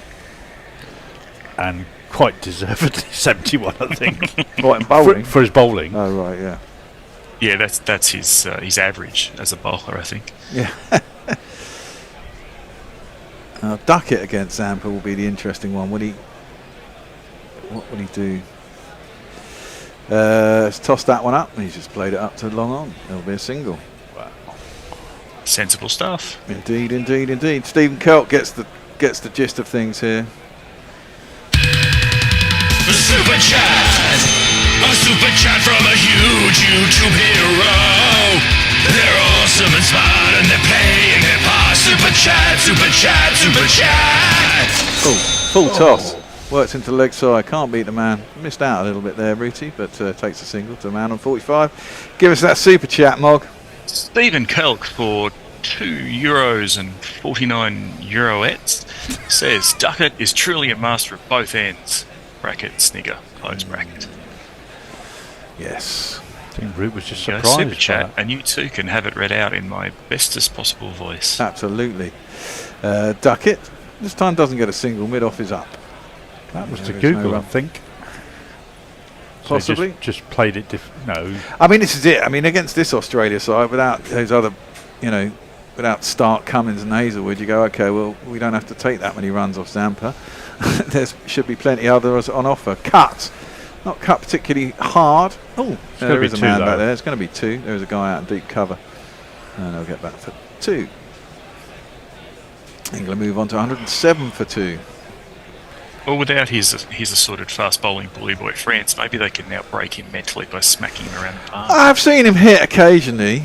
Speaker 16: And quite deservedly 71, I think.
Speaker 3: What, in bowling?
Speaker 16: For his bowling.
Speaker 3: Oh, right, yeah.
Speaker 15: Yeah, that's his average as a bowler, I think.
Speaker 3: Yeah. Duckett against Zampa will be the interesting one. What would he do? He's tossed that one up and he's just played it up to long on. It'll be a single.
Speaker 15: Wow. Sensible stuff.
Speaker 3: Indeed, indeed, indeed. Stephen Kelt gets the gist of things here.
Speaker 7: Super chat! A super chat from a huge YouTube hero! They're awesome and smart and they're playing their part. Super chat, super chat, super chat!
Speaker 3: Full toss. Works into the leg side. Can't beat the man. Missed out a little bit there, Rooty, but takes a single to a man on 45. Give us that super chat, Mog.
Speaker 15: Stephen Kelk for €2.49 says Duckett is truly a master of both ends. Bracket, snigger, close bracket.
Speaker 3: Yes.
Speaker 16: I think Root was just surprised.
Speaker 15: Super chat, and you too can have it read out in my bestest possible voice.
Speaker 3: Absolutely. Duckett this time doesn't get a single. Mid off is up.
Speaker 16: That was to Google, I think.
Speaker 3: Possibly.
Speaker 16: So just played it no.
Speaker 3: I mean, this is it. I mean, against this Australia side, without those other, without Stark, Cummins and Hazelwood, you go, okay, well, we don't have to take that many runs off Zampa. There should be plenty others on offer. Cut. Not cut particularly hard. Oh, there is a man back there. It's going to be 2. There's a guy out in deep cover. And they'll get back for 2. England move on to 107 for 2.
Speaker 15: Well, without his assorted fast bowling bully boy France, maybe they can now break him mentally by smacking him around the park.
Speaker 3: I've seen him hit occasionally.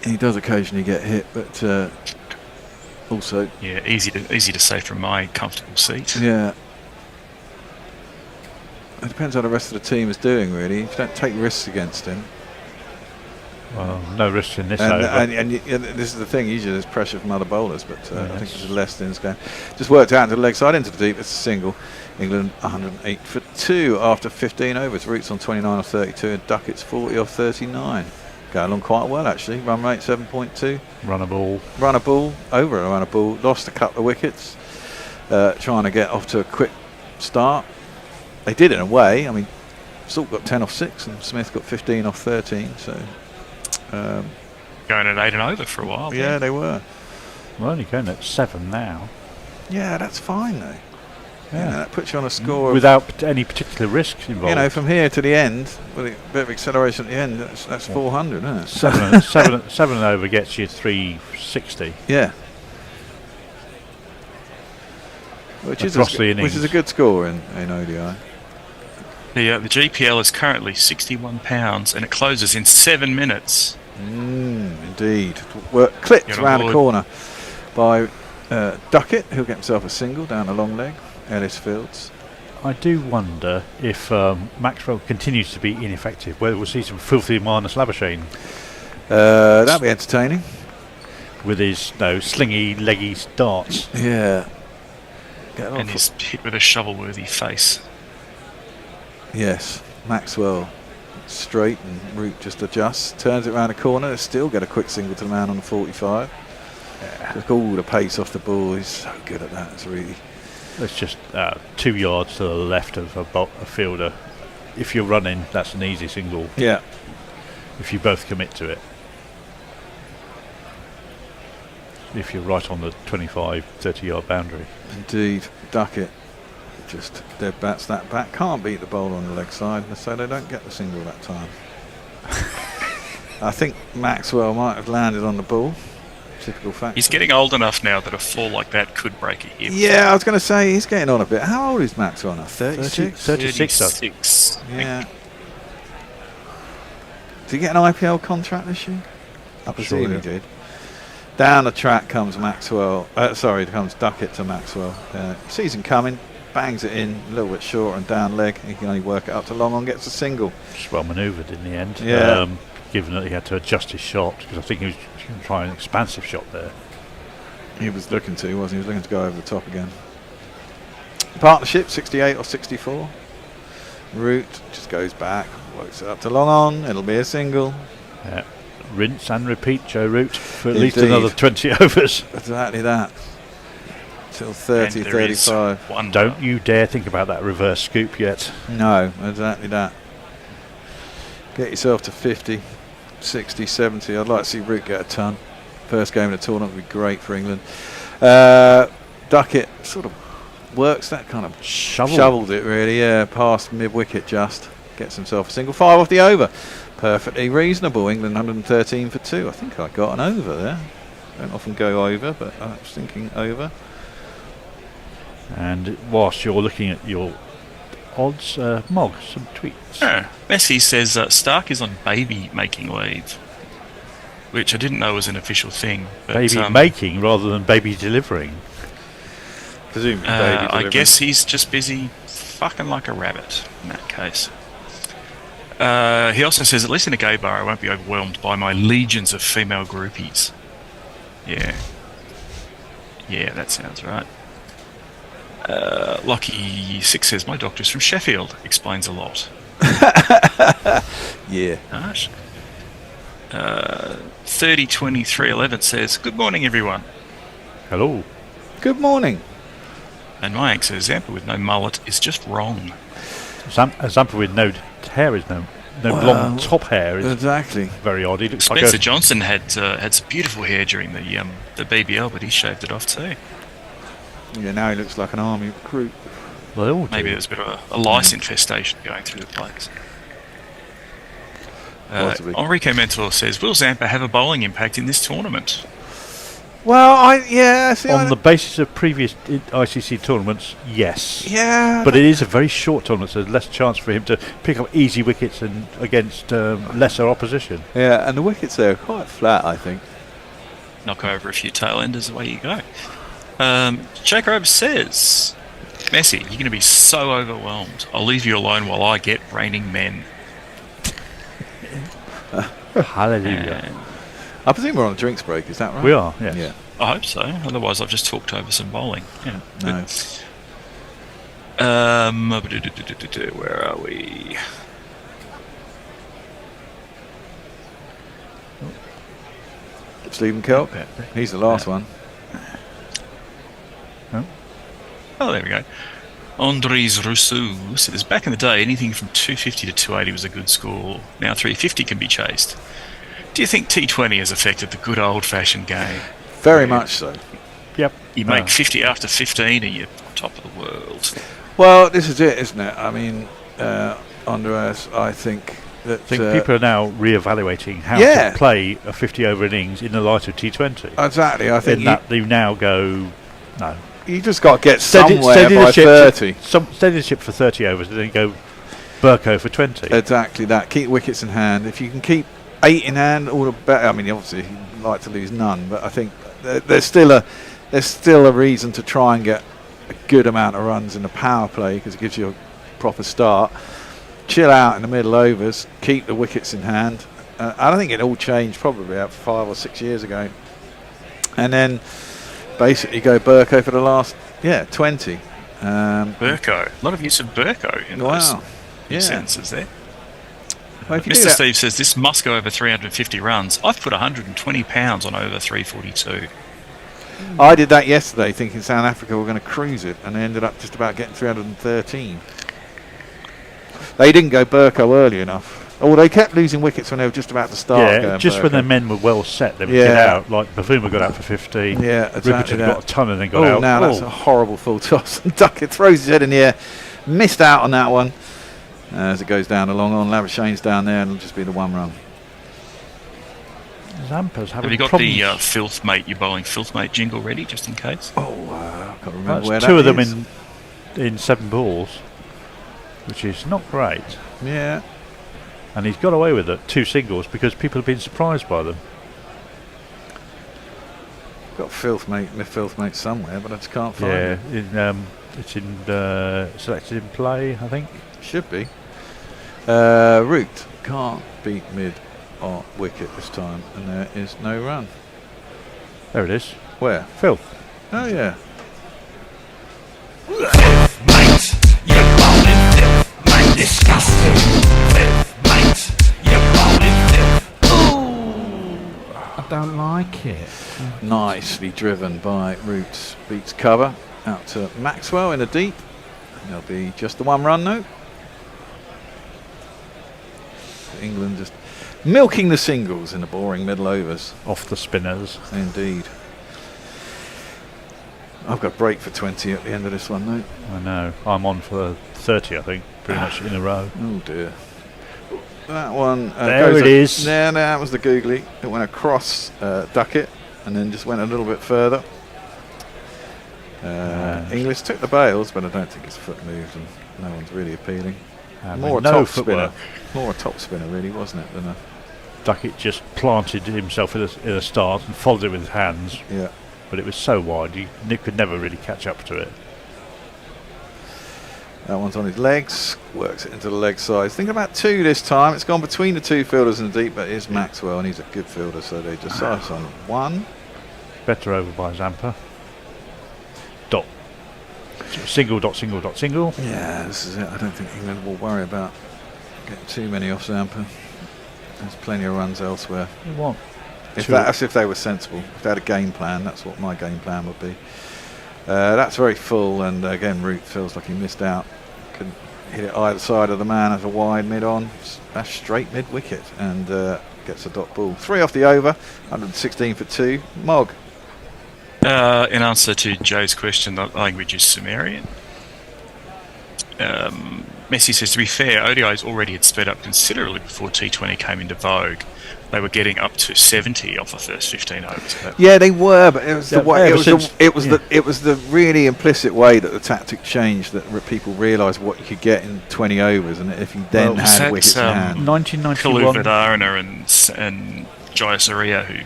Speaker 3: He does occasionally get hit, but also...
Speaker 15: Yeah, easy to say from my comfortable seat.
Speaker 3: Yeah. It depends how the rest of the team is doing, really. If you don't take risks against him.
Speaker 16: Well, no risk in this
Speaker 3: and,
Speaker 16: over.
Speaker 3: and this is the thing. Usually there's pressure from other bowlers, but I think this is less in this game. Just worked out into the leg side, into the deep. It's a single. England 108 for 2 after 15 overs. Root's on 29 or 32, and Duckett's 40 or 39. Going along quite well actually. Run rate 7.2.
Speaker 16: Run a ball.
Speaker 3: Over a run a ball. Lost a couple of wickets. Trying to get off to a quick start. They did in a way. I mean, Salt got 10 off 6 and Smith got 15 off 13. So
Speaker 15: going at 8 and over for a while.
Speaker 3: Yeah, they were.
Speaker 16: We're only going at 7 now.
Speaker 3: Yeah, that's fine though.
Speaker 16: Yeah,
Speaker 3: that puts you on a score
Speaker 16: without any particular risk involved.
Speaker 3: You know, from here to the end, with a bit of acceleration at the end, that's 400, isn't it?
Speaker 16: 7 and over gets you 360.
Speaker 3: Yeah. Which is a good score in ODI.
Speaker 15: The GPL is currently £61 and it closes in 7 minutes.
Speaker 3: Indeed. Clipped around the corner by Duckett, who'll get himself a single down the long leg. Ellis fields.
Speaker 16: I do wonder if Maxwell continues to be ineffective, whether we'll see some filthy Marnus Labuschagne.
Speaker 3: That'll be entertaining.
Speaker 16: With his slingy, leggy darts.
Speaker 3: Yeah.
Speaker 15: And he's hit with a shovel-worthy face.
Speaker 3: Yes. Maxwell straight and Root just adjusts. Turns it around the corner. They still get a quick single to the man on the 45. Look, all the pace off the ball. He's so good at that. It's really...
Speaker 16: It's just 2 yards to the left of a fielder. If you're running, that's an easy single.
Speaker 3: Yeah.
Speaker 16: If you both commit to it. If you're right on the 25, 30-yard boundary.
Speaker 3: Indeed. Duckett just dead bats that back. Can't beat the bowler on the leg side, so they don't get the single that time. I think Maxwell might have landed on the ball. Typical fact.
Speaker 15: He's getting old enough now that a fall like that could break a hip.
Speaker 3: Yeah, I was going to say he's getting on a bit. How old is Maxwell now? 36?
Speaker 15: 36.
Speaker 3: Yeah. Did he get an IPL contract this year? I presume he did. Down the track comes Maxwell. Comes Duckett to Maxwell. Sees him coming, bangs it in a little bit short and down leg. He can only work it up to long on, gets a single.
Speaker 16: Just well manoeuvred in the end.
Speaker 3: Yeah.
Speaker 16: Given that he had to adjust his shot, because I think he was going to try an expansive shot there.
Speaker 3: He was looking to, wasn't he? He was looking to go over the top again. Partnership, 68 or 64. Root just goes back, works it up to long on. It'll be a single.
Speaker 16: Yeah. Rinse and repeat, Joe Root, for at least another 20 overs.
Speaker 3: Exactly that. Till 30, 35.
Speaker 16: Don't you dare think about that reverse scoop yet.
Speaker 3: No, exactly that. Get yourself to 50, 60, 70. I'd like to see Root get a ton. First game of the tournament would be great for England. Duckett sort of works that kind of shoveled it really, past mid-wicket just. Gets himself a single. 5 off the over. Perfectly reasonable. England 113 for 2. I think I got an over there. Don't often go over, but I was thinking over.
Speaker 16: And whilst you're looking at your odds, Mog, some tweets.
Speaker 15: Messi says Stark is on baby making leave, which I didn't know was an official thing. But
Speaker 16: baby making rather than baby delivering.
Speaker 3: Presumably baby delivering.
Speaker 15: I guess he's just busy fucking like a rabbit in that case. He also says, at least in a gay bar I won't be overwhelmed by my legions of female groupies. Yeah, that sounds right. Lucky 6 says, my doctor's from Sheffield. Explains a lot.
Speaker 3: Yeah.
Speaker 15: Gosh. 302311 says, good morning everyone.
Speaker 16: Hello.
Speaker 3: Good morning.
Speaker 15: And my answer says, Zampa with no mullet is just wrong.
Speaker 16: Zampa with no hair is no long top hair is
Speaker 3: exactly
Speaker 16: very odd. He looks
Speaker 15: Spencer
Speaker 16: like
Speaker 15: Johnson had some beautiful hair during the BBL, but he shaved it off too.
Speaker 3: Yeah, now he looks like an army recruit.
Speaker 16: Well,
Speaker 15: maybe there's a bit of a lice infestation going through the place. Enrique Mentor says, will Zampa have a bowling impact in this tournament?
Speaker 3: Well, on
Speaker 16: the basis of previous ICC tournaments, yes.
Speaker 3: Yeah.
Speaker 16: But it is a very short tournament, so there's less chance for him to pick up easy wickets and against lesser opposition.
Speaker 3: Yeah, and the wickets there are quite flat, I think.
Speaker 15: Knock over a few tail enders, away you go. Jake Robe says, Messi, you're going to be so overwhelmed. I'll leave you alone while I get raining men.
Speaker 16: Hallelujah.
Speaker 3: I presume we're on a drinks break, is that right?
Speaker 16: We are, yes.
Speaker 3: Yeah.
Speaker 15: I hope so. Otherwise, I've just talked over some bowling. Yeah.
Speaker 3: No.
Speaker 15: Where are we?
Speaker 3: Stephen Kelp. He's the last one.
Speaker 15: Oh, there we go. Andres Rousseau says, back in the day, anything from 250 to 280 was a good score. Now 350 can be chased. Do you think T20 has affected the good old-fashioned game?
Speaker 3: Very much so.
Speaker 16: Yep.
Speaker 15: You make 50 after 15 and you're top of the world.
Speaker 3: Well, this is it, isn't it? I mean, Andreas, I think that...
Speaker 16: I think people are now re-evaluating how to play a 50-over innings in the light of T20.
Speaker 3: Exactly. I think
Speaker 16: that they now go, no.
Speaker 3: You just got to get somewhere by 30.
Speaker 16: Steady the ship for 30 overs and then go Burko for 20.
Speaker 3: Exactly that. Keep wickets in hand. If you can keep 8 in hand, all the better. I mean, obviously, you'd like to lose none, but I think there's still a reason to try and get a good amount of runs in the power play because it gives you a proper start. Chill out in the middle overs. Keep the wickets in hand. I don't think it all changed probably about 5 or 6 years ago. And then basically go Burko for the last 20.
Speaker 15: Burko. A lot of use of Burko in those senses there.
Speaker 3: Well,
Speaker 15: Mr. Steve says this must go over 350 runs. I've put £120 on over 342.
Speaker 3: I did that yesterday thinking South Africa were going to cruise it and they ended up just about getting 313. They didn't go Burko early enough. Oh, they kept losing wickets when they were just about to start.
Speaker 16: Yeah, just
Speaker 3: Burko.
Speaker 16: When their men were well set, they would get out. Like Bavuma got out for 15.
Speaker 3: Yeah, exactly.
Speaker 16: Ripperton got a ton and then got out.
Speaker 3: Now that's a horrible full toss. Duckett throws his head in the air. Missed out on that one. As it goes down along on. Lavishane's down there and it'll just be the 1 run.
Speaker 16: Zampa's having
Speaker 15: Have you got
Speaker 16: problems.
Speaker 15: the filth mate, you're bowling filth mate jingle ready just in case?
Speaker 3: I can't remember where
Speaker 16: That's
Speaker 3: that
Speaker 16: 2 of them
Speaker 3: is.
Speaker 16: in 7 balls, which is not great.
Speaker 3: Yeah.
Speaker 16: And he's got away with it, 2 singles, because people have been surprised by them.
Speaker 3: Got filth mate somewhere, but I just can't find it.
Speaker 16: It's in selected in play, I think.
Speaker 3: Should be. Root can't beat mid or wicket this time, and there is no run.
Speaker 16: There it is.
Speaker 3: Where?
Speaker 16: Filth.
Speaker 3: Oh yeah.
Speaker 8: Mate, you're bowling filth, mate, disgusting. Filth, mate, you're bowling filth.
Speaker 1: Ooh, I don't like it.
Speaker 3: Nicely driven by Roots. Beats cover out to Maxwell in the deep. There'll be just the 1 run though. England just milking the singles in the boring middle overs.
Speaker 16: Off the spinners.
Speaker 3: Indeed. I've got a break for 20 at the end of this one though.
Speaker 16: I know. I'm on for 30, I think, pretty much in a row.
Speaker 3: Oh dear. That one
Speaker 16: there it is.
Speaker 3: There, that was the googly. It went across Duckett and then just went a little bit further. English took the bails, but I don't think his foot moved and no one's really appealing. More a top spinner. More a top spinner really, wasn't it, than a...
Speaker 16: Duckett just planted himself in a start and followed it with his hands.
Speaker 3: Yeah.
Speaker 16: But it was so wide, Nick could never really catch up to it.
Speaker 3: That one's on his legs, works it into the leg side. Thinking about 2 this time. It's gone between the 2 fielders in the deep, but it is Maxwell, and he's a good fielder, so they decide on 1.
Speaker 16: Better over by Zampa. Dot. Single, dot, single, dot, single.
Speaker 3: Yeah, this is it. I don't think England will worry about getting too many off Zampa. There's plenty of runs elsewhere.
Speaker 16: You want?
Speaker 3: That's if they were sensible. If they had a game plan, that's what my game plan would be. That's very full, and again, Root feels like he missed out. Couldn't hit it either side of the man as a wide mid-on. Smash straight mid-wicket and gets a dot ball. 3 off the over, 116 for 2. Mog.
Speaker 15: In answer to Joe's question, the language is Sumerian. Messi says, to be fair, ODIs already had sped up considerably before T20 came into vogue. They were getting up to 70 off the first 15 overs.
Speaker 3: Yeah, they were, but it was the way, it was the really implicit way that the tactic changed, that people realised what you could get in 20 overs, and if you then had wickets in hand.
Speaker 16: 1991.
Speaker 15: Kalu and Jayasuriya who.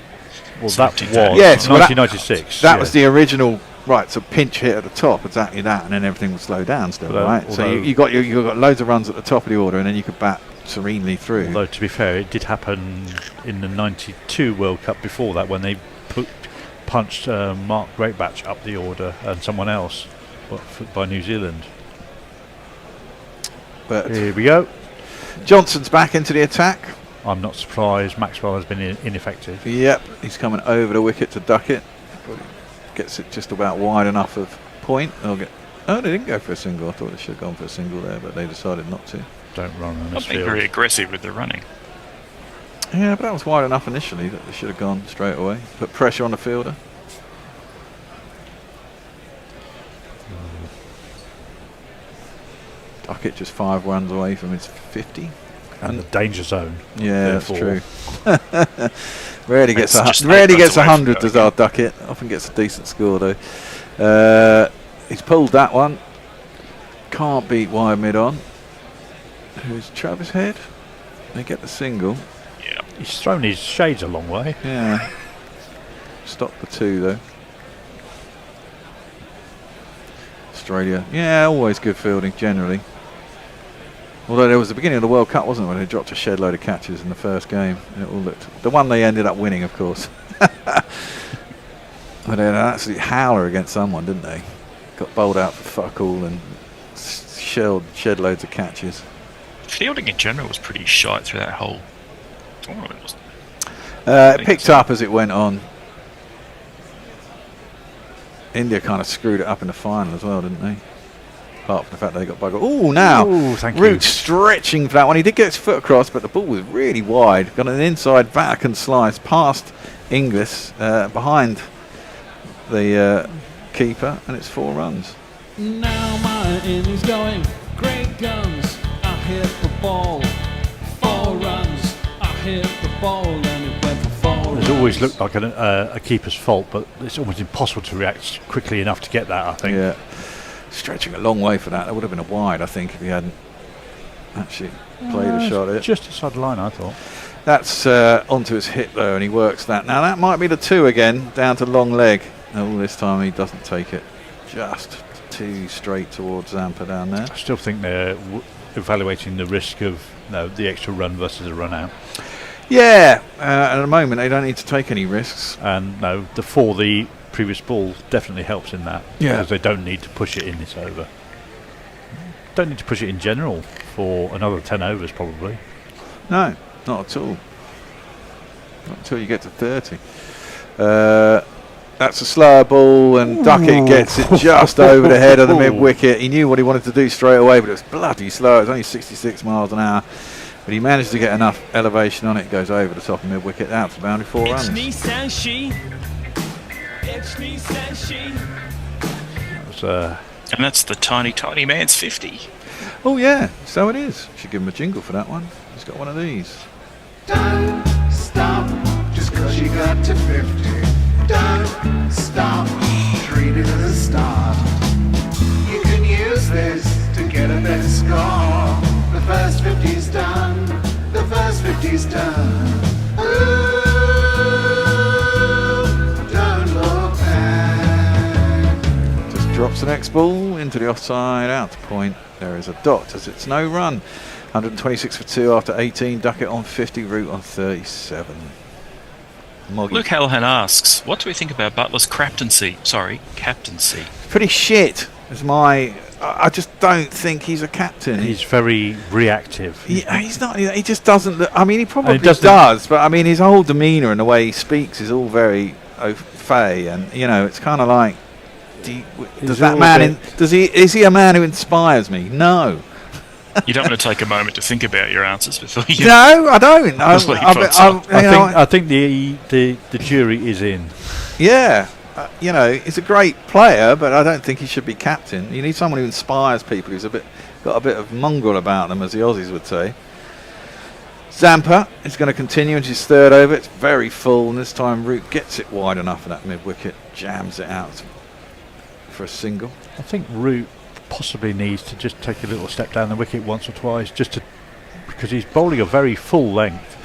Speaker 16: Well, that was
Speaker 3: 1996. That was the original. Right, so pinch hit at the top, exactly that, and then everything would slow down still, right? So you got loads of runs at the top of the order, and then you could bat serenely through.
Speaker 16: Although, to be fair, it did happen in the '92 World Cup before that when they punched Mark Greatbatch up the order and someone else by New Zealand.
Speaker 3: But
Speaker 16: here we go.
Speaker 3: Johnson's back into the attack.
Speaker 16: I'm not surprised. Maxwell has been ineffective.
Speaker 3: Yep, he's coming over the wicket to Duckett. Gets it just about wide enough of point. Oh, they didn't go for a single. I thought they should have gone for a single there, but they decided not to.
Speaker 16: Don't run on
Speaker 15: Not
Speaker 16: this
Speaker 15: being
Speaker 16: field.
Speaker 15: very aggressive with the running.
Speaker 3: Yeah, but that was wide enough initially that they should have gone straight away. Put pressure on the fielder. Duckett just 5 runs away from his 50.
Speaker 16: And the danger zone.
Speaker 3: Yeah,
Speaker 16: therefore.
Speaker 3: that's true. Rarely gets a 100, does our Duckett. Often gets a decent score though. He's pulled that one. Can't beat wide mid on. Who's Travis Head? They get the single.
Speaker 15: Yeah.
Speaker 16: He's thrown his shades a long way.
Speaker 3: Yeah. Stop the 2 though. Australia. Yeah, always good fielding generally. Although there was the beginning of the World Cup, wasn't it, when they dropped a shed load of catches in the first game. It all looked, the one they ended up winning, of course. But they had an absolute howler against someone, didn't they? Got bowled out for fuck all and shed loads of catches.
Speaker 15: Fielding in general was pretty shite through that whole tournament, wasn't it?
Speaker 3: It picked up as it went on. India kind of screwed it up in the final as well, didn't they? Apart from the fact they got buggered. Oh, now Root stretching for that one. He did get his foot across, but the ball was really wide. Got an inside Vatican slice past Inglis, behind the keeper, and it's 4 runs.
Speaker 1: Now my innings going, great guns, I hit the ball, 4 runs, I hit the ball, and it went for 4
Speaker 16: It's always looked like a keeper's fault, but it's almost impossible to react quickly enough to get that, I think.
Speaker 3: Yeah. Stretching a long way for that. That would have been a wide, I think, if he hadn't actually played a shot at it.
Speaker 16: Just inside the line, I thought.
Speaker 3: That's onto his hip, though, and he works that. Now, that might be the 2 again, down to long leg. All this time he doesn't take it. Just 2 straight towards Zampa down there.
Speaker 16: I still think they're evaluating the risk of the extra run versus a run out.
Speaker 3: Yeah, at the moment they don't need to take any risks.
Speaker 16: And the previous ball definitely helps in that.
Speaker 3: Yeah.
Speaker 16: Because they don't need to push it in this over. Don't need to push it in general for another 10 overs probably.
Speaker 3: No, not at all. Not until you get to 30. That's a slower ball, and Duckett gets it just over the head of the mid-wicket. He knew what he wanted to do straight away, but it was bloody slow. It was only 66 miles an hour. But he managed to get enough elevation on it. It goes over the top of mid-wicket, out to boundary, 4 runs.
Speaker 13: It's me, says she. It's me, says she.
Speaker 15: And that's the tiny, tiny man's 50.
Speaker 3: Oh, yeah, so it is. Should give him a jingle for that one. He's got one of these.
Speaker 8: Don't stop just cause you got to 50. Don't stop, treat it as a start. You can use this to get a better score. The first 50's done, the first 50's done. Ooh, don't look back.
Speaker 3: Just drops the next ball into the offside, out to point. There is a dot as it's no run. 126 for 2 after 18. Duckett on 50, Root on 37. Moggy.
Speaker 15: Luke Hallahan asks, what do we think about Butler's captaincy?
Speaker 3: Pretty shit. I just don't think he's a captain.
Speaker 16: He's very reactive.
Speaker 3: He's not. He just doesn't look. I mean, he probably does, but I mean, his whole demeanour and the way he speaks is all very au fait, and it's kind of like, is he a man who inspires me? No.
Speaker 15: You don't want to take a moment to think about your answers before you...
Speaker 3: No, I don't.
Speaker 16: I think the jury is in.
Speaker 3: Yeah. He's a great player, but I don't think he should be captain. You need someone who inspires people, who's got a bit of mongrel about them, as the Aussies would say. Zampa is going to continue into his 3rd over. It's very full, and this time Root gets it wide enough for that mid-wicket, jams it out for a single.
Speaker 16: I think Root possibly needs to just take a little step down the wicket once or twice, because he's bowling a very full length.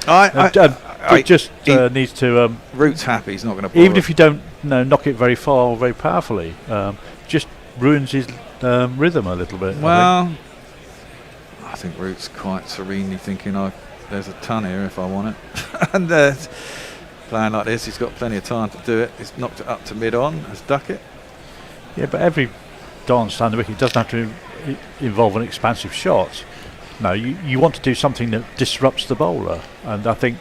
Speaker 16: Needs to.
Speaker 3: Root's happy. He's not going to bowl
Speaker 16: even if you don't knock it very far or very powerfully. Just ruins his rhythm a little bit.
Speaker 3: Well, I think Root's quite serenely thinking, there's a ton here if I want it. And playing like this, he's got plenty of time to do it. He's knocked it up to mid-on as Duckett.
Speaker 16: Yeah, but every dance down the wicket doesn't have to involve an expansive shot. No, you want to do something that disrupts the bowler, and I think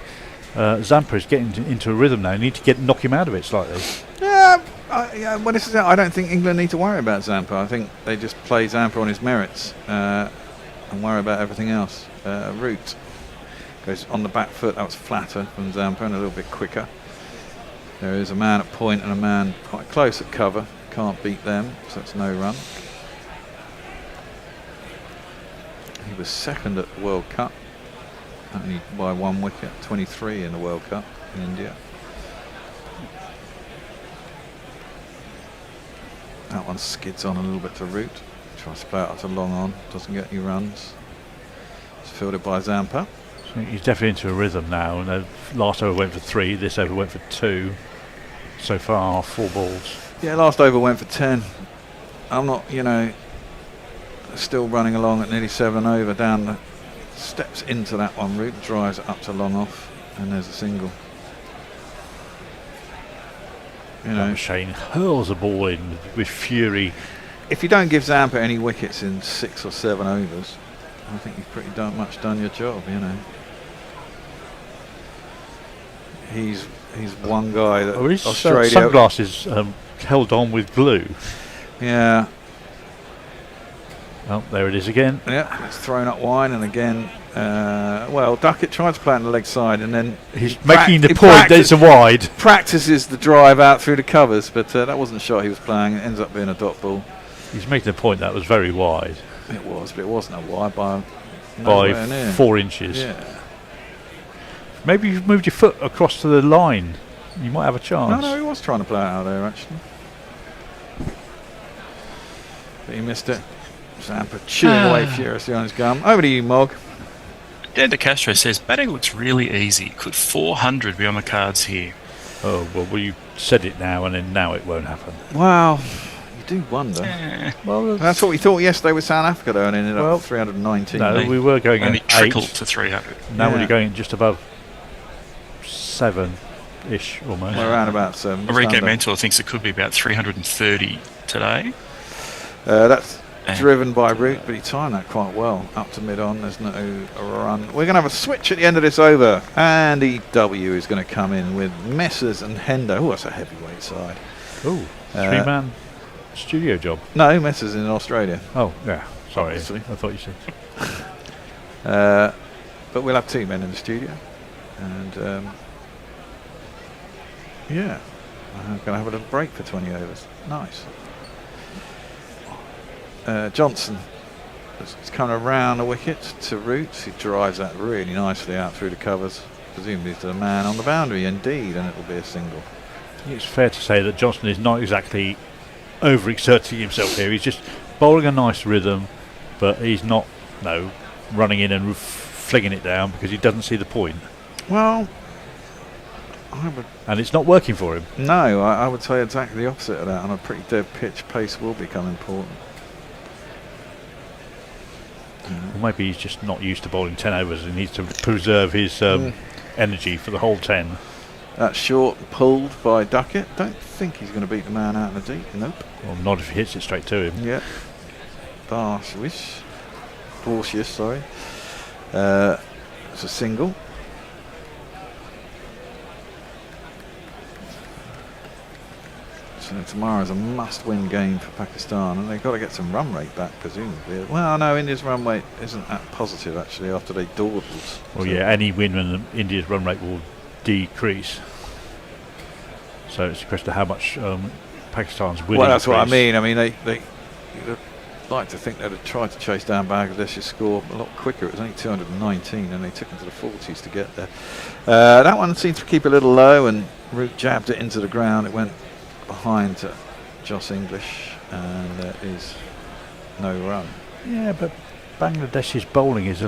Speaker 16: Zampa is getting into a rhythm now. You need to knock him out of it slightly.
Speaker 3: Yeah, well, this is. I don't think England need to worry about Zampa. I think they just play Zampa on his merits and worry about everything else. Root goes on the back foot. That was flatter from Zampa and a little bit quicker. There is a man at point and a man quite close at cover. Can't beat them, so it's no run. He was second at the World Cup, only by 1 wicket, 23 in the World Cup in India. That one skids on a little bit to Root. Tries to play it up to long on, doesn't get any runs. It's fielded by Zampa.
Speaker 16: So he's definitely into a rhythm now, and the last over went for 3, this over went for 2. So far, 4 balls.
Speaker 3: Yeah, last over went for 10. I'm not, still running along at nearly 7 over down the steps into that one. Root drives it up to long off, and there's a single.
Speaker 16: Shane hurls a ball in with fury.
Speaker 3: If you don't give Zampa any wickets in 6 or 7 overs, I think you've pretty much done your job. He's one guy that
Speaker 16: his
Speaker 3: Australia
Speaker 16: sunglasses held on with glue.
Speaker 3: Yeah.
Speaker 16: Oh, there it is again.
Speaker 3: Yeah, it's thrown up wide, and again, Duckett tried to play on the leg side, and then
Speaker 16: he's making the point that it's a wide.
Speaker 3: Practices the drive out through the covers, but that wasn't the shot he was playing. It ends up being a dot ball.
Speaker 16: He's making the point that was very wide.
Speaker 3: It was, but it wasn't a wide by
Speaker 16: 4 inches.
Speaker 3: Yeah.
Speaker 16: Maybe you've moved your foot across to the line. You might have a chance.
Speaker 3: No, he was trying to play it out there actually, but he missed it. Zampa chewing away furiously on his gum. Over to you, Mog.
Speaker 15: Dan De Castro says, batting looks really easy. Could 400 be on the cards here?
Speaker 16: Oh, well, you said it now, and then now it won't happen.
Speaker 3: Wow, you do wonder. Well, that's what we thought yesterday with South Africa, though, and ended up 319.
Speaker 16: No, we were going
Speaker 15: only
Speaker 16: at 8.
Speaker 15: Trickled to 300.
Speaker 16: Now we're going just above 7-ish, almost.
Speaker 3: We're around about 7.
Speaker 15: Enrique Mentor thinks it could be about 330 today.
Speaker 3: That's driven by Root, but he timed that quite well. Up to mid-on, there's no run. We're going to have a switch at the end of this over. And EW is going to come in with Messers and Hendo. Oh, that's a heavyweight side.
Speaker 16: Oh, 3-man studio job.
Speaker 3: No, Messers in Australia.
Speaker 16: Oh, yeah. Sorry, I thought you said.
Speaker 3: But we'll have 2 men in the studio. And, I'm going to have a little break for 20 overs. Nice. Johnson is coming around the wicket to Root. He drives that really nicely out through the covers, presumably to the man on the boundary, indeed, and it will be a single.
Speaker 16: It's fair to say that Johnson is not exactly overexerting himself here. He's just bowling a nice rhythm, but he's not running in and flinging it down because he doesn't see the point.
Speaker 3: Well,
Speaker 16: and it's not working for him.
Speaker 3: No, I would say exactly the opposite of that. On a pretty dead pitch, pace will become important.
Speaker 16: Well, maybe he's just not used to bowling 10 overs and needs to preserve his energy for the whole 10.
Speaker 3: That's short, pulled by Duckett. Don't think he's going to beat the man out in the deep. Nope.
Speaker 16: Well, not if he hits it straight to him.
Speaker 3: Yeah. Darcius, sorry. It's a single. So tomorrow's a must-win game for Pakistan, and they've got to get some run rate back, presumably. Well, no, India's run rate isn't that positive, actually, after they dawdled.
Speaker 16: Well, yeah, any win when India's run rate will decrease. So it's a question of how much Pakistan's winning.
Speaker 3: Well, that's what I mean. I mean, they like to think they'd have tried to chase down Bangladesh's score a lot quicker. It was only 219, and they took them to the 40s to get there. That one seemed to keep a little low, and Root jabbed it into the ground. It went behind to Joss English, and there is no run.
Speaker 16: Yeah, but Bangladesh's bowling is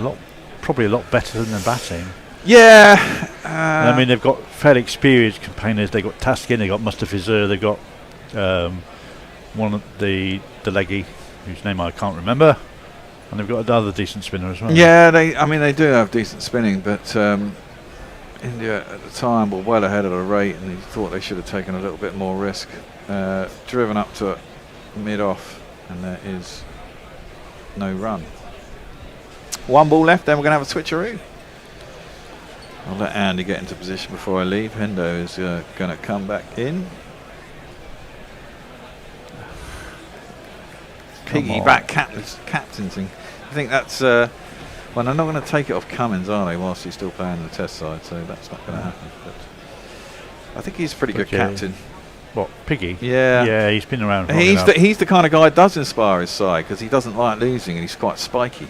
Speaker 16: probably a lot better than their batting.
Speaker 3: Yeah.
Speaker 16: I mean, they've got fairly experienced campaigners. They've got Taskin, they've got Mustafizur, they've got one of the leggy, whose name I can't remember. And they've got another decent spinner as well.
Speaker 3: Yeah, they do have decent spinning, but India at the time were well ahead of the rate, and he thought they should have taken a little bit more risk. Driven up to mid-off, and there is no run. One ball left, then we're going to have a switcheroo. I'll let Andy get into position before I leave. Hendo is going to come back in. Piggyback captaining. I think that's... well, they're not going to take it off Cummins, are they, whilst he's still playing in the test side, so that's not going to happen. But I think he's a pretty good captain.
Speaker 16: What, Piggy?
Speaker 3: Yeah.
Speaker 16: Yeah, he's been around long
Speaker 3: he's
Speaker 16: enough.
Speaker 3: he's the kind of guy that does inspire his side, because he doesn't like losing and he's quite spiky.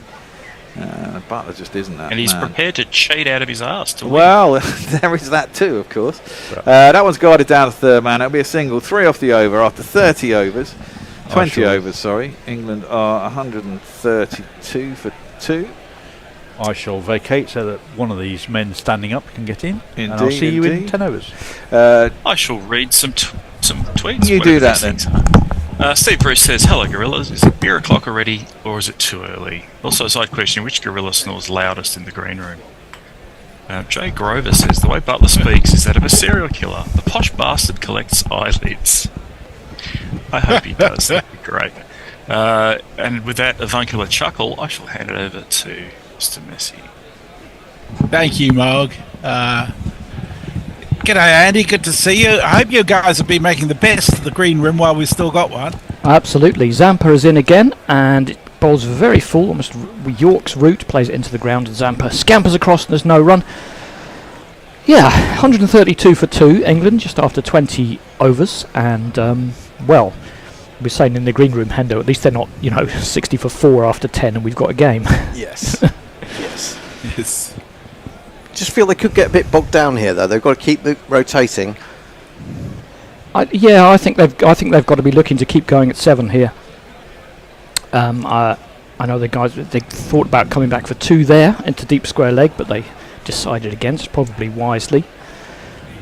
Speaker 3: Butler just isn't that.
Speaker 15: And he's
Speaker 3: man.
Speaker 15: prepared to cheat out of his arse to win.
Speaker 3: Well, there is that too, of course. That one's guided down to third man. It'll be a single. 3 off the over after 30 overs. 20 overs, sorry. England are 132 for 2.
Speaker 16: I shall vacate so that one of these men standing up can get in.
Speaker 3: Indeed,
Speaker 16: and I'll see you in 10 overs.
Speaker 15: I shall read some tweets.
Speaker 3: You do that then.
Speaker 15: Steve Bruce says, "Hello, gorillas. Is it beer o'clock already, or is it too early?" Also, side question: which gorilla snores loudest in the green room? Jay Grover says, "The way Butler speaks is that of a serial killer. The posh bastard collects eyelids." I hope he does. That'd be great. And with that avuncular chuckle, I shall hand it over to Mr. Messi.
Speaker 4: Thank you, Marg. G'day, Andy. Good to see you. I hope you guys have been making the best of the green room while we've still got one.
Speaker 17: Absolutely. Zampa is in again, and it bowls very full, almost York's route, plays it into the ground, and Zampa scampers across, and there's no run. Yeah, 132 for 2, England, just after 20 overs, and, well, we're saying in the green room, Hendo, at least they're not, 60 for 4 after 10, and we've got a game.
Speaker 2: Yes. Yes.
Speaker 4: Yes.
Speaker 2: Just feel they could get a bit bogged down here, though. They've got to keep rotating.
Speaker 17: I think they've got to be looking to keep going at 7 here. I know the guys, they thought about coming back for 2 there into deep square leg, but they decided against, probably wisely.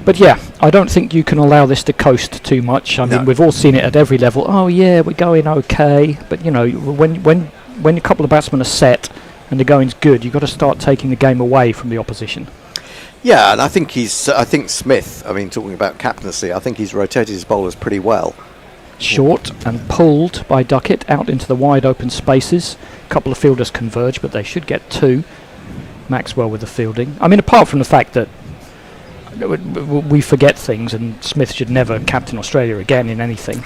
Speaker 17: But yeah, I don't think you can allow this to coast too much. I mean, we've all seen it at every level. Oh yeah, we're going okay, but when a couple of batsmen are set and the going's good, you've got to start taking the game away from the opposition.
Speaker 2: Yeah, and I think Smith, talking about captaincy, I think he's rotated his bowlers pretty well.
Speaker 17: Short and pulled by Duckett out into the wide open spaces. A couple of fielders converge, but they should get 2. Maxwell with the fielding. I mean, apart from the fact that we forget things, and Smith should never captain Australia again in anything.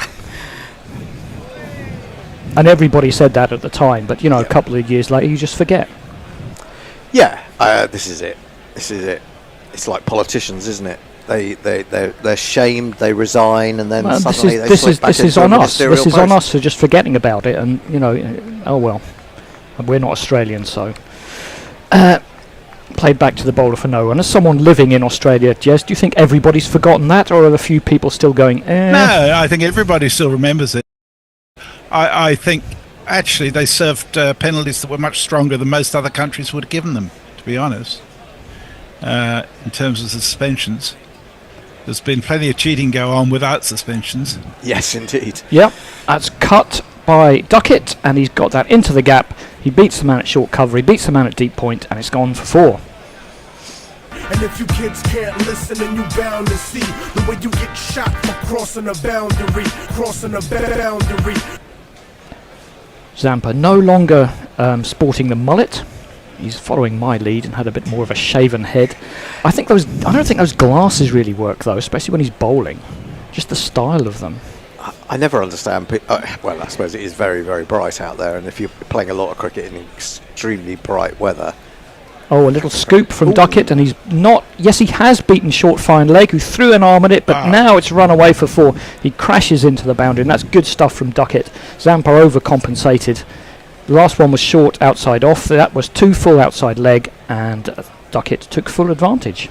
Speaker 17: And everybody said that at the time, but a couple of years later, you just forget.
Speaker 2: Yeah, this is it. It's like politicians, isn't it? They're shamed, they resign, and then suddenly they slip back into a ministerial post.
Speaker 17: This is on us for just forgetting about it, and oh well, we're not Australian, so. Played back to the bowler for no run. As someone living in Australia, Jez, do you think everybody's forgotten that, or are a few people still going,
Speaker 4: No, I think everybody still remembers it. I think, actually, they served penalties that were much stronger than most other countries would have given them, to be honest, in terms of suspensions. There's been plenty of cheating go on without suspensions.
Speaker 2: Yes, indeed.
Speaker 17: Yep, that's cut by Duckett, and he's got that into the gap. He beats the man at short cover, he beats the man at deep point, and it's gone for 4.
Speaker 18: And if you kids can't listen, then you bound to see the way you get shot for crossing a boundary.
Speaker 17: Zampa no longer sporting the mullet. He's following my lead and had a bit more of a shaven head. I don't think those glasses really work though, especially when he's bowling. Just the style of them.
Speaker 2: I never understand. Well, I suppose it is very, very bright out there, and if you're playing a lot of cricket in extremely bright weather.
Speaker 17: Oh, a little scoop from Duckett, and he's not. Yes, he has beaten short fine leg, who threw an arm on it, but now it's run away for 4. He crashes into the boundary, and that's good stuff from Duckett. Zampa overcompensated. The last one was short outside off. That was 2 full outside leg, and Duckett took full advantage.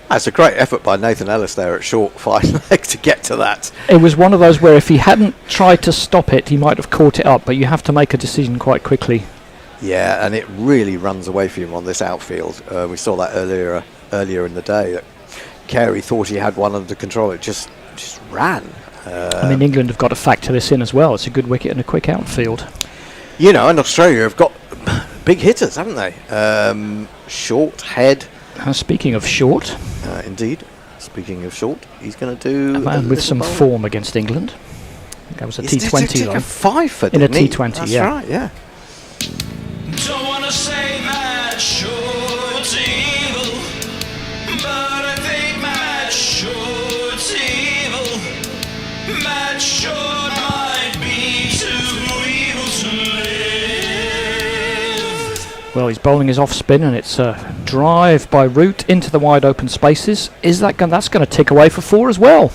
Speaker 2: That's a great effort by Nathan Ellis there at short fine leg to get to that.
Speaker 17: It was one of those where if he hadn't tried to stop it, he might have caught it up, but you have to make a decision quite quickly.
Speaker 2: Yeah, and it really runs away from him on this outfield. We saw that earlier in the day. That Carey thought he had one under control. It just ran.
Speaker 17: I mean, England have got to factor this in as well. It's a good wicket and a quick outfield.
Speaker 2: You know, and Australia have got big hitters, haven't they? Short, Head.
Speaker 17: Speaking of short.
Speaker 2: Indeed. Speaking of short, he's going to do...
Speaker 17: A man with some form against England. That was a T20
Speaker 2: though. A 5-foot,
Speaker 17: in a T20,
Speaker 2: That's
Speaker 17: yeah.
Speaker 2: right, yeah.
Speaker 7: Don't wanna say that short's evil, but I think Matt Short's evil. Matt Short might be too evil to live.
Speaker 17: Well, he's bowling his off spin, and it's a drive by Root into the wide open spaces. Is that that's going to tick away for 4 as well?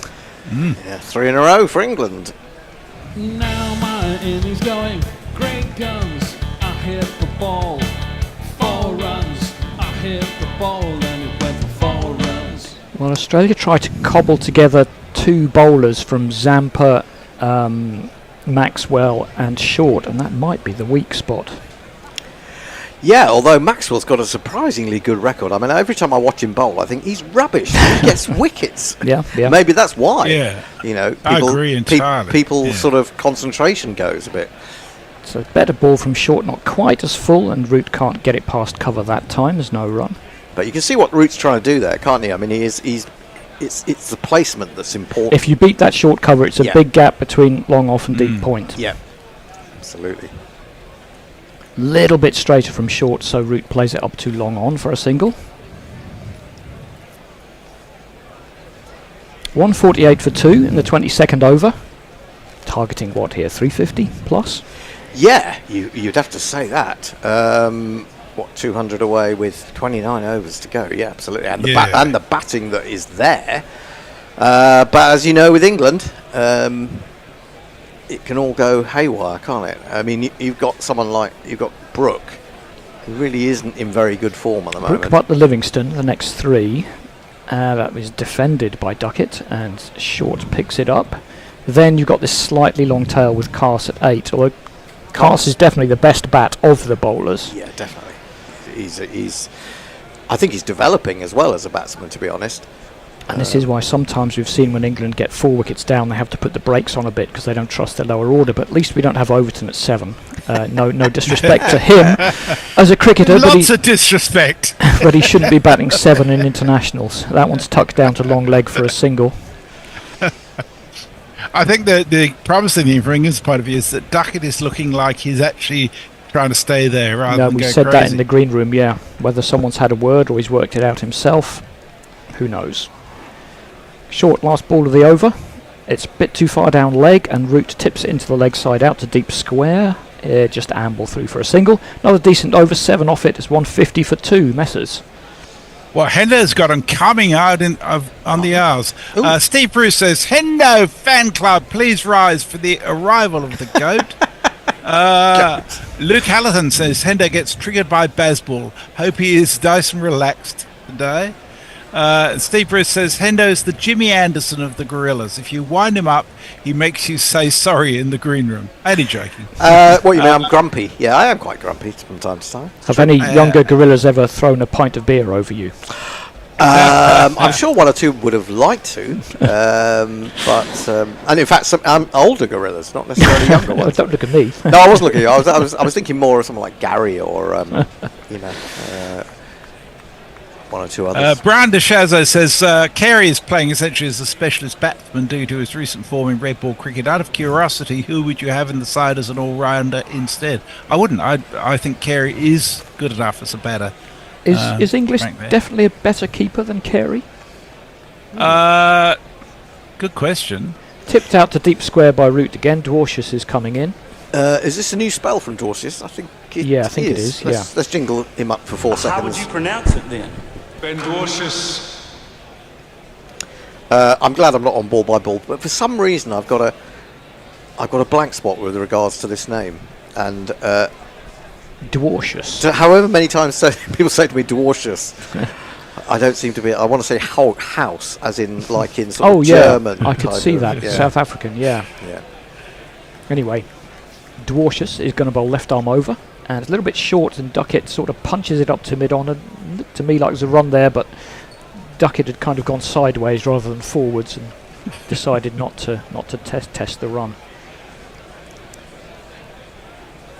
Speaker 2: Yeah, 3 in a row for England.
Speaker 1: Now my innings going, great guns, I hit the ball, 4 runs, I hit the ball and it went for 4 runs.
Speaker 17: Well, Australia tried to cobble together 2 bowlers from Zampa, Maxwell and Short, and that might be the weak spot.
Speaker 2: Yeah, although Maxwell's got a surprisingly good record. I mean, every time I watch him bowl, I think he's rubbish. He gets wickets.
Speaker 17: Yeah.
Speaker 2: Maybe that's why.
Speaker 4: Yeah.
Speaker 2: You know,
Speaker 4: I agree entirely.
Speaker 2: People's sort of concentration goes a bit.
Speaker 17: So better ball from Short, not quite as full, and Root can't get it past cover that time. There's no run.
Speaker 2: But you can see what Root's trying to do there, can't you? I mean, it's the placement that's important.
Speaker 17: If you beat that short cover, it's a big gap between long off and deep point.
Speaker 2: Yeah, absolutely.
Speaker 17: Little bit straighter from Short, so Root plays it up too long on for a single. 148 for 2 in the 22nd over. Targeting what here, 350 plus?
Speaker 2: Yeah, you'd have to say that. 200 away with 29 overs to go. Yeah, absolutely. And the batting that is there. But as you know, with England, it can all go haywire, can't it? I mean, you've got Brooke, who really isn't in very good form at the moment.
Speaker 17: Brooke Butler Livingston, the next 3. That was defended by Duckett, and Short picks it up. Then you've got this slightly long tail with Carse at 8, although Carse is definitely the best bat of the bowlers.
Speaker 2: Yeah, definitely. I think he's developing as well as a batsman, to be honest.
Speaker 17: And this is why sometimes we've seen when England get 4 wickets down, they have to put the brakes on a bit because they don't trust their lower order. But at least we don't have Overton at 7. No disrespect to him as a cricketer.
Speaker 4: Lots of disrespect.
Speaker 17: But he shouldn't be batting 7 in internationals. That one's tucked down to long leg for a single.
Speaker 4: I think the promising thing from England's point of view is that Duckett is looking like he's actually trying to stay there rather than
Speaker 17: we
Speaker 4: go
Speaker 17: said
Speaker 4: crazy.
Speaker 17: that in the green room, yeah. Whether someone's had a word or he's worked it out himself, who knows. Short, last ball of the over. It's a bit too far down leg, and Root tips it into the leg side out to deep square. Just amble through for a single. Another decent over, 7 off it. It's 150 for 2, Messers.
Speaker 4: Well, Hendo's got him coming out on the hours. Steve Bruce says, Hendo fan club, please rise for the arrival of the GOAT. Luke Halligan says, Hendo gets triggered by baseball. Hope he is nice and relaxed today. Steve Bruce says, Hendo's the Jimmy Anderson of the Gorillas. If you wind him up, he makes you say sorry in the green room. Only joking.
Speaker 2: What you mean? I'm grumpy. Yeah, I am quite grumpy from time to time.
Speaker 17: Have any younger gorillas ever thrown a pint of beer over you?
Speaker 2: I'm sure 1 or 2 would have liked to, but and in fact, some older gorillas, not necessarily younger ones.
Speaker 17: Don't look at me.
Speaker 2: No, I wasn't looking at you. I was thinking more of someone like Gary or 1 or 2 others.
Speaker 4: Brian DeShazo says Carey is playing essentially as a specialist batsman due to his recent form in red ball cricket. Out of curiosity, who would you have in the side as an all-rounder instead? I wouldn't. I think Carey is good enough as a batter.
Speaker 17: Is English definitely a better keeper than Carey?
Speaker 4: Good question.
Speaker 17: Tipped out to deep square by Root again. Dwarcius is coming in.
Speaker 2: Is this a new spell from Dwarcius? I think it is. Let's jingle him up for 4 seconds.
Speaker 10: How would you pronounce it then?
Speaker 18: Ben Dwarcius.
Speaker 2: I'm glad I'm not on ball by ball, but for some reason I've got a blank spot with regards to this name, and
Speaker 17: Dwarcius.
Speaker 2: However many times people say to me Dwarcius, I don't seem to be. I want to say house, as in like in sort of German.
Speaker 17: I could see that. South African, yeah. Anyway, Dwarcius is going to bowl left arm over, and it's a little bit short, and Duckett sort of punches it up to mid-on, and looked to me like there's a run there, but Duckett had kind of gone sideways rather than forwards, and decided not to test the run.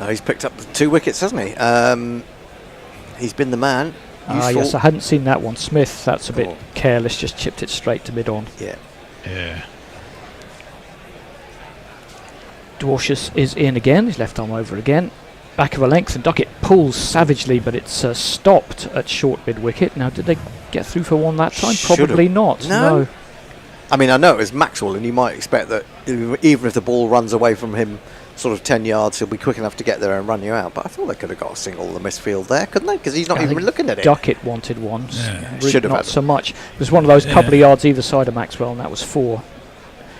Speaker 2: He's picked up the 2 wickets, hasn't he? He's been the man.
Speaker 17: Yes, I hadn't seen that one. Smith, that's a bit careless, just chipped it straight to mid-on.
Speaker 2: Yeah.
Speaker 4: Yeah.
Speaker 17: Dwarshuis is in again, his left arm over again. Back of a length, and Duckett pulls savagely, but it's stopped at short mid-wicket. Now, did they get through for one that time? Probably not. No.
Speaker 2: I mean, I know it was Maxwell, and you might expect that even if the ball runs away from him sort of 10 yards, he'll be quick enough to get there and run you out. But I thought they could have got a single in the misfield there, couldn't they? Because he's not even looking at it.
Speaker 17: Duckett wanted one.
Speaker 2: Yeah.
Speaker 17: Really
Speaker 2: Should have
Speaker 17: not
Speaker 2: had
Speaker 17: so much. It was one of those couple of yards either side of Maxwell, and that was 4.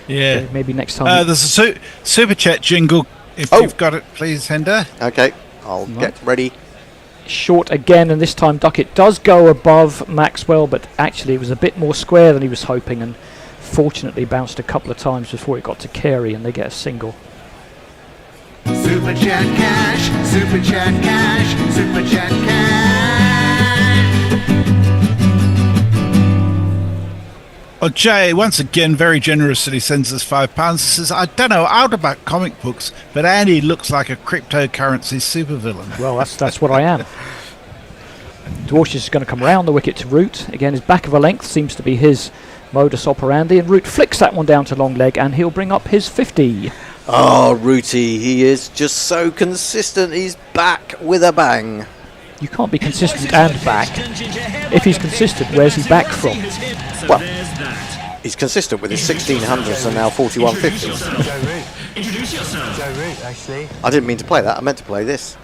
Speaker 4: Yeah.
Speaker 17: Maybe next time.
Speaker 4: There's a super chat jingle. If you've got it, please, Hender.
Speaker 2: Okay, I'll get ready.
Speaker 17: Short again, and this time Duckett does go above Maxwell, but actually it was a bit more square than he was hoping, and fortunately bounced a couple of times before it got to Carey, and they get a single.
Speaker 8: Super chat cash, super chat cash, super chat cash.
Speaker 4: Well, Jay, once again, very generously sends us £5. He says, I don't know out about comic books, but Andy looks like a cryptocurrency supervillain.
Speaker 17: Well, that's what I am. Dwarshuis is going to come round the wicket to Root. Again, his back of a length seems to be his modus operandi, and Root flicks that one down to long leg, and he'll bring up his 50.
Speaker 2: Oh, Rooty, he is just so consistent. He's back with a bang.
Speaker 17: You can't be consistent and back. If he's consistent, where's he back from?
Speaker 2: Well, he's consistent with his 1600s and now 4150s.
Speaker 19: Introduce yourself. Joe Root, actually.
Speaker 2: I didn't mean to play that. I meant to play this.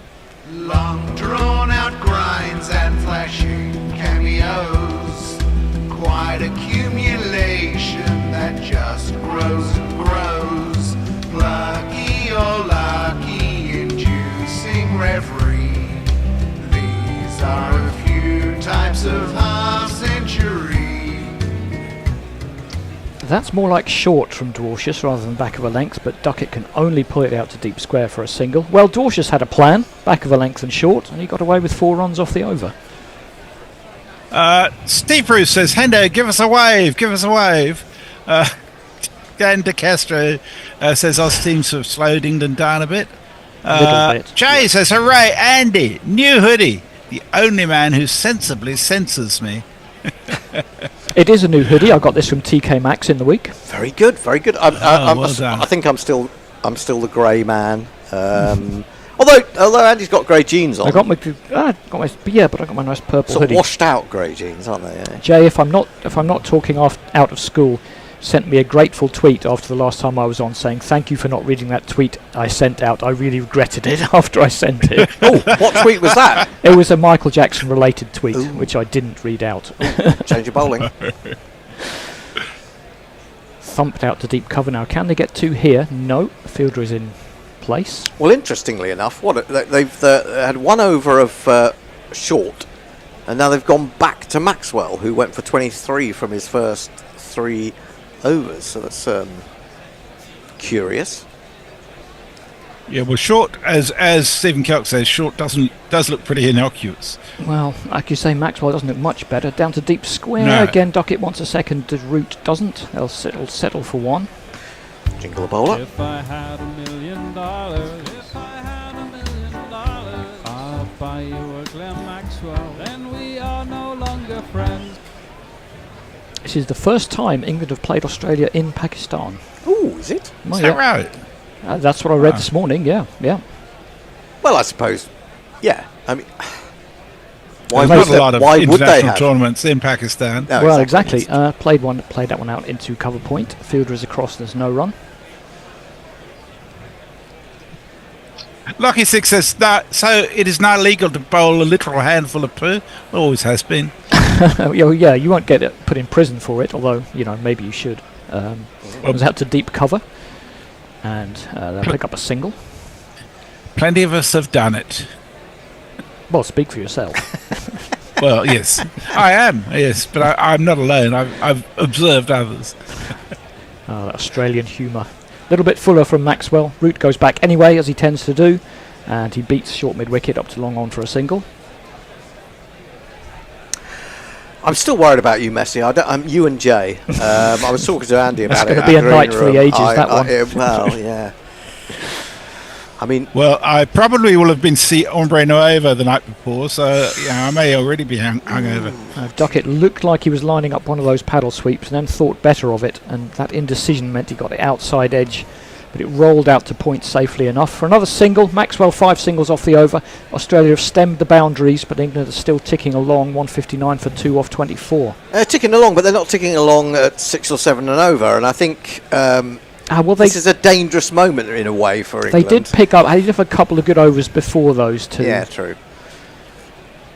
Speaker 8: Long drawn out grinds and flashing cameos. Quite accumulation that just grows and grows. Plucky or lucky, inducing reverie. These are a few types of half century.
Speaker 17: That's more like short from Dwarshuis rather than back of a length, but Duckett can only pull it out to deep square for a single. Well, Dwarshuis had a plan, back of a length and short, and he got away with 4 runs off the over.
Speaker 4: Steve Bruce says, Hendo, give us a wave, give us a wave. Dan De Castro says, our teams have slowed England down a bit. Jay says, hooray, Andy, new hoodie. The only man who sensibly censors me.
Speaker 2: It is a new hoodie. I got this from TK Maxx in the week. Very good, very good. I think I'm still the grey man. Although Andy's got grey jeans on. I got my nice purple hoodie. Washed out grey jeans, aren't they? Yeah.
Speaker 17: Jay, if I'm not talking out of school, sent me a grateful tweet after the last time I was on saying thank you for not reading that tweet I sent out. I really regretted it after I sent it.
Speaker 2: Oh, what tweet was that?
Speaker 17: It was a Michael Jackson related tweet, which I didn't read out.
Speaker 2: Change your bowling.
Speaker 17: Thumped out to deep cover now. Can they get 2 here? No. The fielder is in place.
Speaker 2: Well, interestingly enough, they've had 1 over of short, and now they've gone back to Maxwell, who went for 23 from his first 3 overs. So that's curious.
Speaker 4: Yeah, well, short, as Stephen Kelk says, short does look pretty innocuous.
Speaker 17: Well, like you say, Maxwell doesn't look much better. Down to deep square again. Duckett wants a second. The Root doesn't. They'll settle for 1.
Speaker 2: Jingle a bowler.
Speaker 1: If I had $1 million, if I had $1 million, I'll buy you a Glenn Maxwell. Then we are no longer friends.
Speaker 17: This is the first time England have played Australia in Pakistan.
Speaker 2: Oh, is it?
Speaker 4: Is that right?
Speaker 17: That's what I read this morning. Yeah.
Speaker 2: Well, I suppose. Yeah. I mean,
Speaker 4: why would they have tournaments in Pakistan?
Speaker 2: No,
Speaker 17: well, exactly. Played that one out into cover point. Fielder is across. There's no run.
Speaker 4: Lucky Six says that. So it is now legal to bowl a literal handful of poo. Always has been.
Speaker 17: Yeah, you won't get put in prison for it. Although maybe you should. Comes out to deep cover, and they'll pick up a single.
Speaker 4: Plenty of us have done it.
Speaker 17: Well, speak for yourself.
Speaker 4: Well, yes, I am. Yes, but I'm not alone. I've observed others.
Speaker 17: That Australian humour. A little bit fuller from Maxwell. Root goes back anyway, as he tends to do, and he beats short mid-wicket up to long on for a single.
Speaker 2: I'm still worried about you, Messi. I'm you and Jay. I was talking to Andy about it.
Speaker 17: It's going to be a night for the ages, that one.
Speaker 2: Well, yeah. I mean...
Speaker 4: Well, I probably will have been Hombre Nueva the night before, so I may already be hungover.
Speaker 17: Duckett looked like he was lining up one of those paddle sweeps and then thought better of it, and that indecision meant he got the outside edge, but it rolled out to point safely enough. For another single, Maxwell 5 singles off the over. Australia have stemmed the boundaries, but England are still ticking along, 159 for 2 off 24.
Speaker 2: Ticking along, but they're not ticking along at 6 or 7 and over, and I think... this is a dangerous moment in a way for England.
Speaker 17: They did pick up. They did have a couple of good overs before those two.
Speaker 2: Yeah, true.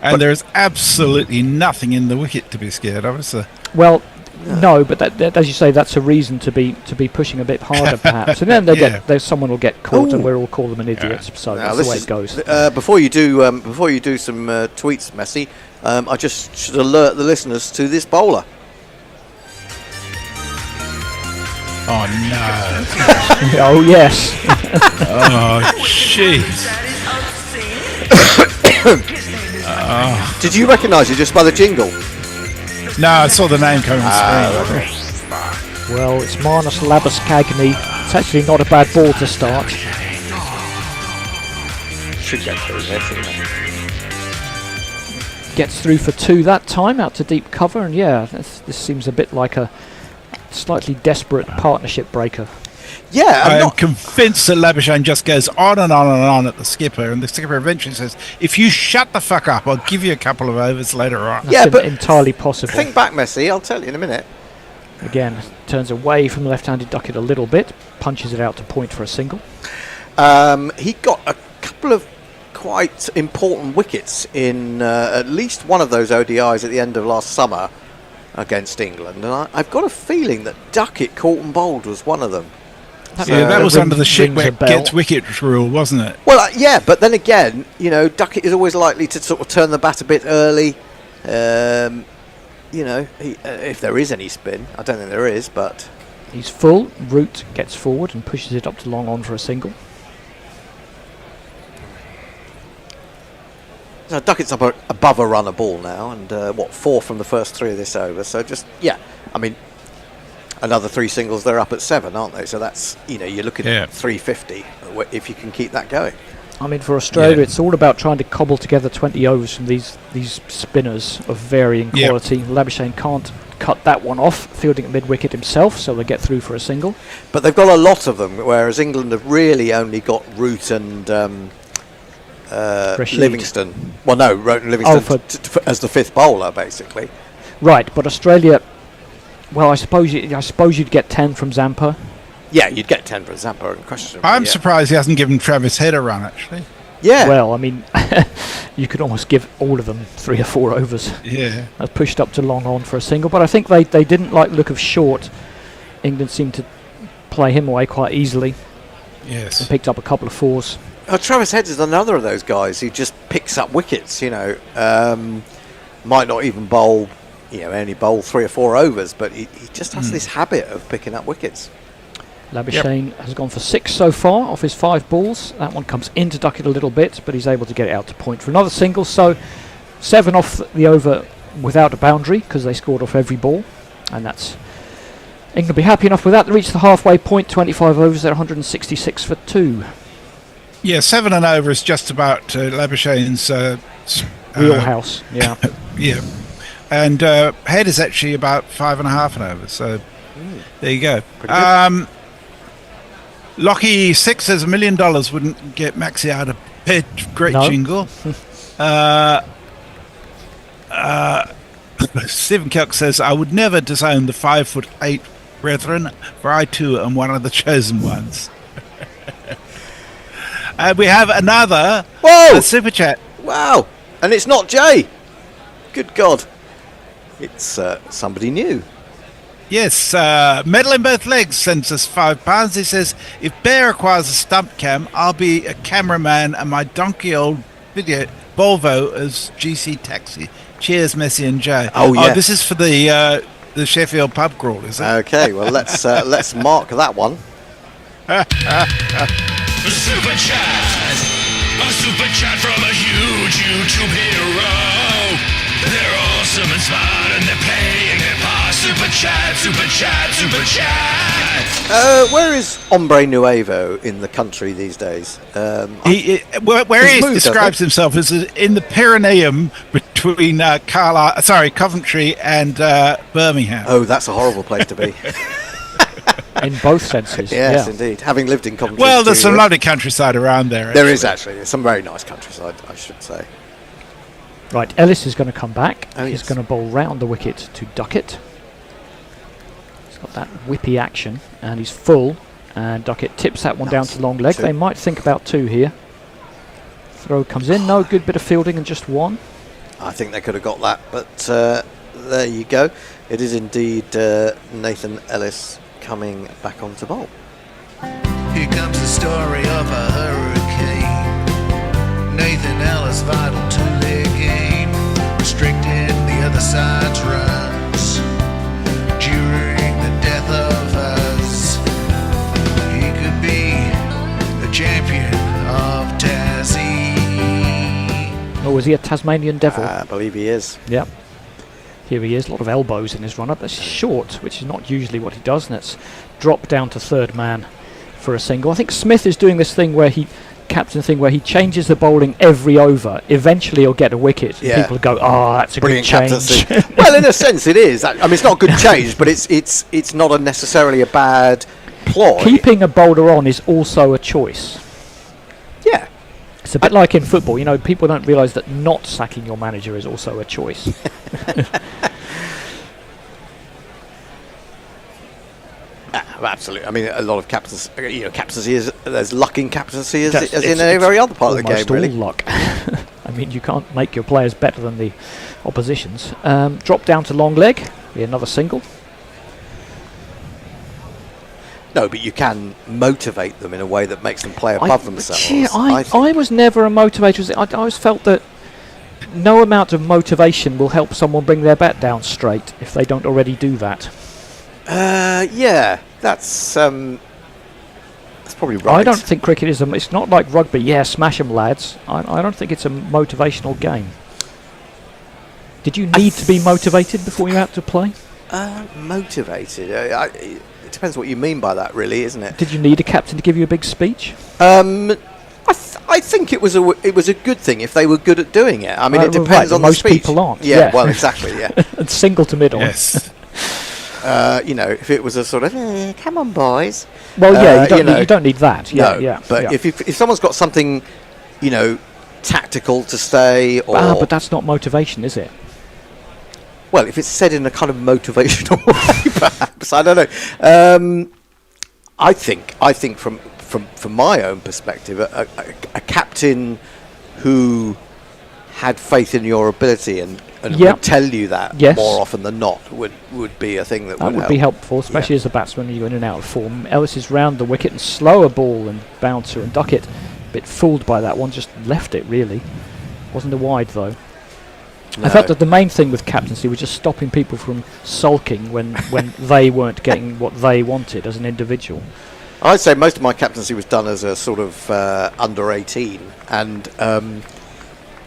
Speaker 4: And there's absolutely nothing in the wicket to be scared of, is there?
Speaker 17: Well, no, but that, as you say, that's a reason to be pushing a bit harder, perhaps. And then someone will get caught, and we'll all call them an idiot. So that's the way it goes.
Speaker 2: Before you do some tweets, Messi, I just should alert the listeners to this bowler.
Speaker 4: Oh no!
Speaker 17: Oh yes!
Speaker 4: Oh jeez!
Speaker 2: Did you recognise it just by the jingle?
Speaker 4: No, I saw the name coming on screen.
Speaker 17: Well, it's Marnus Labuschagne. It's actually not a bad ball to start.
Speaker 2: Should get through there, shouldn't it?
Speaker 17: Gets through for 2 that time, out to deep cover, and this seems a bit like a slightly desperate partnership breaker.
Speaker 2: Yeah,
Speaker 4: I'm convinced that Labuschagne just goes on and on and on at the skipper, and the skipper eventually says, "If you shut the fuck up, I'll give you a couple of overs later on."
Speaker 17: That's but entirely possible.
Speaker 2: Think back, Messi. I'll tell you in a minute.
Speaker 17: Again, turns away from the left-handed Duckett a little bit, punches it out to point for a single.
Speaker 2: He got a couple of quite important wickets in at least one of those ODIs at the end of last summer against England, and I've got a feeling that Duckett caught and bowled was one of them.
Speaker 4: That was under the shit where gets wicket rule, wasn't it?
Speaker 2: Well, but then again, Duckett is always likely to sort of turn the bat a bit early. If there is any spin, I don't think there is, but
Speaker 17: he's full. Root gets forward and pushes it up to long on for a single.
Speaker 2: So Duckett's up above a run a ball now, and 4 from the first 3 of this over. So another 3 singles, they're up at 7, aren't they? So that's you're looking at 350 if you can keep that going.
Speaker 17: I mean, for Australia, it's all about trying to cobble together 20 overs from these spinners of varying quality. Labuschagne can't cut that one off, fielding at mid-wicket himself, so they get through for a single.
Speaker 2: But they've got a lot of them, whereas England have really only got Root and Livingston. Well, no, Root and Livingston as the 5th bowler, basically.
Speaker 17: Right, but Australia. Well, I suppose you'd get 10 from Zampa.
Speaker 2: Yeah, you'd get 10 from Zampa.
Speaker 4: I'm surprised he hasn't given Travis Head a run, actually.
Speaker 2: Yeah.
Speaker 17: Well, I mean, you could almost give all of them 3 or 4 overs.
Speaker 4: Yeah.
Speaker 17: That's pushed up to long on for a single, but I think they didn't like the look of Short. England seemed to play him away quite easily.
Speaker 4: Yes.
Speaker 17: And picked up a couple of 4s.
Speaker 2: Travis Head is another of those guys who just picks up wickets. Might not even bowl. Only bowl 3 or 4 overs, but he just has this habit of picking up wickets.
Speaker 17: Labuschagne has gone for 6 so far off his 5 balls. That one comes into Duckett a little bit, but he's able to get it out to point for another single. So 7 off the over without a boundary, because they scored off every ball, and that's England will be happy enough with that. They reach the halfway point, 25 overs, they're 166 for 2.
Speaker 4: Yeah, 7 and over is just about Labuschagne's
Speaker 17: wheelhouse. Yeah.
Speaker 4: Yeah. And Head is actually about 5.5 and over, so there you go. Lockie 6 says $1 million wouldn't get Maxi out of bed. Great jingle. Stephen Kelk says, I would never disown the 5'8" brethren, for I too am one of the chosen ones. And we have another super chat.
Speaker 2: Wow. And it's not Jay. Good God. It's somebody new.
Speaker 4: Yes, Medal in Both Legs sends us £5. He says, if Bear acquires a stump cam, I'll be a cameraman and my donkey old video Volvo as GC taxi. Cheers, Messi and Jay.
Speaker 2: Oh, yeah.
Speaker 4: This is for the Sheffield pub crawl, is it?
Speaker 2: Okay, well, let's mark that one.
Speaker 7: Super chat! A super chat from a huge YouTube hero! They're all awesome and smart, and they're playing their part. Super chat, super chat, super chat.
Speaker 2: Where is Hombre Nuevo in the country these days?
Speaker 4: Where he describes himself as in the Pyreneum between Coventry and Birmingham.
Speaker 2: Oh, that's a horrible place to be.
Speaker 17: In both senses.
Speaker 2: Yes, indeed. Having lived in Coventry.
Speaker 4: Well, there's some lovely countryside around there.
Speaker 2: There is actually. There's some very nice countryside, I should say.
Speaker 17: Right, Ellis is going to come back.
Speaker 2: Oh,
Speaker 17: He's going to bowl round the wicket to Duckett. He's got that whippy action, and he's full. And Duckett tips that one down to long leg. They might think about 2 here. Throw comes in. No, good bit of fielding and just 1.
Speaker 2: I think they could have got that, but there you go. It is indeed Nathan Ellis coming back onto bowl.
Speaker 8: Here comes the story of a hurricane. Nathan Ellis vital to their game, restricting the other side's runs. During the death of us, he could be the champion of Tassie.
Speaker 17: Or was he a Tasmanian devil?
Speaker 2: I believe he is.
Speaker 17: Yep. Here he is, a lot of elbows in his run-up. That's short, which is not usually what he does, and it's dropped down to third man for a single. I think Smith is doing this thing where he changes the bowling every over. Eventually he'll get a wicket.
Speaker 2: Yeah.
Speaker 17: And people go, that's a
Speaker 2: Brilliant
Speaker 17: good change.
Speaker 2: captaincy. Well, in a sense it is. I mean, it's not a good change, but it's not necessarily a bad ploy.
Speaker 17: Keeping a bowler on is also a choice.
Speaker 2: Yeah.
Speaker 17: It's a bit like in football, people don't realise that not sacking your manager is also a choice.
Speaker 2: Absolutely. I mean, a lot of captaincy is there's luck in captaincy as in every other part of the game, really.
Speaker 17: Almost all luck. I mean, you can't make your players better than the opposition's. Drop down to long leg, be another single.
Speaker 2: No, but you can motivate them in a way that makes them play above themselves.
Speaker 17: Yeah, I was never a motivator. I always felt that no amount of motivation will help someone bring their bat down straight if they don't already do that.
Speaker 2: Yeah, that's probably right.
Speaker 17: I don't think cricket is it's not like rugby. Yeah, smash 'em, lads. I don't think it's a motivational game. Did you need to be motivated before you had to play?
Speaker 2: Motivated. It depends what you mean by that, really, isn't it?
Speaker 17: Did you need a captain to give you a big speech?
Speaker 2: I think it was a good thing if they were good at doing it. I mean, it depends on the
Speaker 17: most
Speaker 2: speech.
Speaker 17: People aren't.
Speaker 2: Yeah, well, exactly. Yeah.
Speaker 17: And single to middle.
Speaker 4: Yes.
Speaker 2: If it was a sort of, come on, boys.
Speaker 17: Well, you don't need that. Yeah,
Speaker 2: no,
Speaker 17: yeah.
Speaker 2: But
Speaker 17: yeah.
Speaker 2: if someone's got something, tactical to say, or
Speaker 17: but that's not motivation, is it?
Speaker 2: Well, if it's said in a kind of motivational way, perhaps I don't know. I think from my own perspective, a captain who had faith in your ability and would tell you that more often than not would be a thing that would
Speaker 17: be helpful, especially as a batsman when you're in and out of form. Ellis is round the wicket and slower ball and bouncer, and Duckett, a bit fooled by that one, just left it really. Wasn't a wide though. No. I felt that the main thing with captaincy was just stopping people from sulking when they weren't getting what they wanted as an individual.
Speaker 2: I'd say most of my captaincy was done as a sort of under 18, and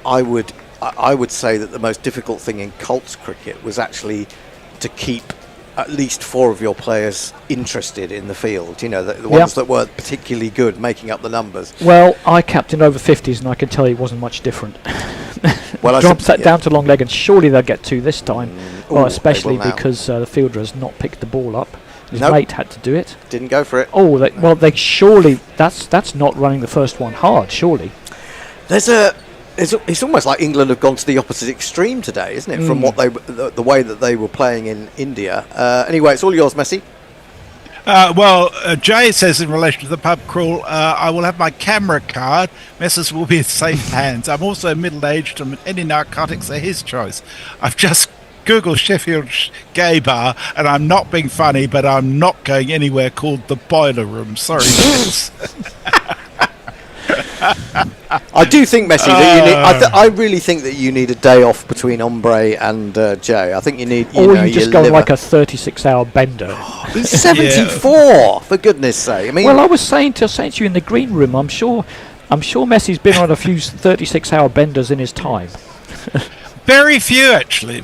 Speaker 2: I would say that the most difficult thing in Colts cricket was actually to keep at least 4 of your players interested in the field. The ones that weren't particularly good, making up the numbers.
Speaker 17: Well, I captained over 50s, and I can tell you it wasn't much different. Well, drops that down to long leg, and surely they'll get 2 this time. Well, especially because the fielder has not picked the ball up. His mate had to do it.
Speaker 2: Didn't go for it.
Speaker 17: Oh, they surely that's not running the first one hard. Surely.
Speaker 2: It's almost like England have gone to the opposite extreme today, isn't it? From what the way that they were playing in India. Anyway, it's all yours, Messi.
Speaker 4: Jay says in relation to the pub crawl, I will have my camera card. Messrs will be in safe hands. I'm also middle-aged, and any narcotics are his choice. I've just Googled Sheffield Gay Bar, and I'm not being funny, but I'm not going anywhere called the Boiler Room. Sorry, Miss.
Speaker 2: I do think, Messi, that you need. I really think that you need a day off between Hombre and Jay. I think you need.
Speaker 17: You just go like a 36-hour bender.
Speaker 2: He's 74, for goodness' sake. I mean,
Speaker 17: well, I was saying to you in the green room. I'm sure Messi's been on a few 36-hour benders in his time.
Speaker 4: Very few, actually.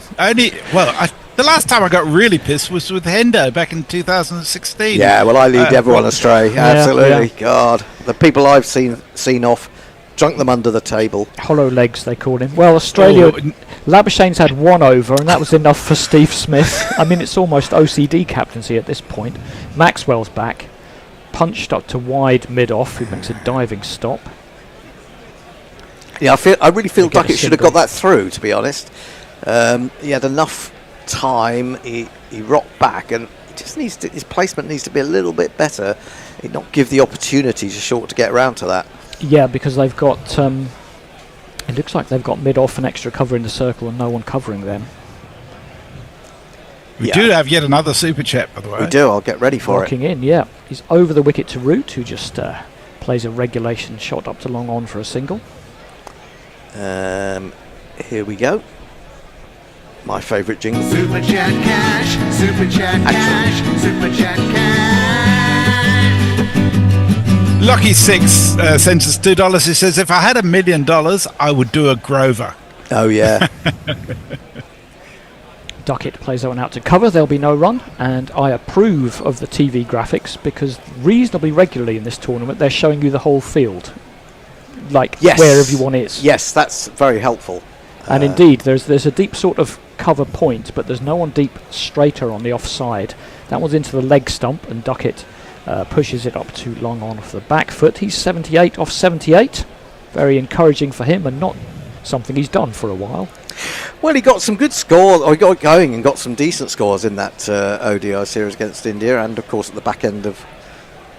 Speaker 4: The last time I got really pissed was with Hendo back in 2016.
Speaker 2: Yeah, well, I lead everyone astray. Absolutely.
Speaker 17: Yeah.
Speaker 2: God, the people I've seen off, drunk them under the table.
Speaker 17: Hollow legs, they called him. Well, Australia, Labuschagne's had 1 over, and that was enough for Steve Smith. I mean, it's almost OCD captaincy at this point. Maxwell's back, punched up to wide mid-off, who makes a diving stop.
Speaker 2: Yeah, I really feel Duckett should have got that through, to be honest. He had enough time, he rocked back, and his placement needs to be a little bit better. He'd not give the opportunity to Short to get around to that.
Speaker 17: Yeah, because they've got, it looks like they've got mid-off and extra cover in the circle and no one covering them.
Speaker 4: We do have yet another super chat, by the way.
Speaker 2: We do, I'll get ready for
Speaker 17: Walking in, yeah. He's over the wicket to Root, who just plays a regulation shot up to long on for a single.
Speaker 2: Here we go. My favourite jingle.
Speaker 8: Super chat cash, super chat cash, super chat cash.
Speaker 4: Lucky Six sends us $2. He says, if I had $1 million, I would do a Grover.
Speaker 2: Oh, yeah.
Speaker 17: Duckett plays that one out to cover. There'll be no run, and I approve of the TV graphics because reasonably regularly in this tournament they're showing you the whole field, like where everyone is.
Speaker 2: Yes, that's very helpful.
Speaker 17: And indeed, there's a deep sort of cover point, but there's no one deep straighter on the offside. That one's into the leg stump, and Duckett pushes it up too long on off the back foot. He's 78 off 78. Very encouraging for him, and not something he's done for a while.
Speaker 2: Well, he got some good scores, or he got going and got some decent scores in that ODI series against India, and of course at the back end of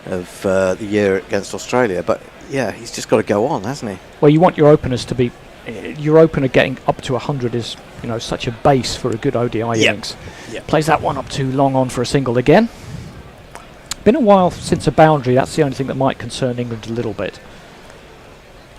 Speaker 2: the year against Australia. But yeah, he's just got to go on, hasn't he?
Speaker 17: Well, you want your openers to be. Your opener getting up to 100 is, such a base for a good ODI innings.
Speaker 2: Yep.
Speaker 17: Plays that one up too long on for a single again. Been a while since a boundary. That's the only thing that might concern England a little bit.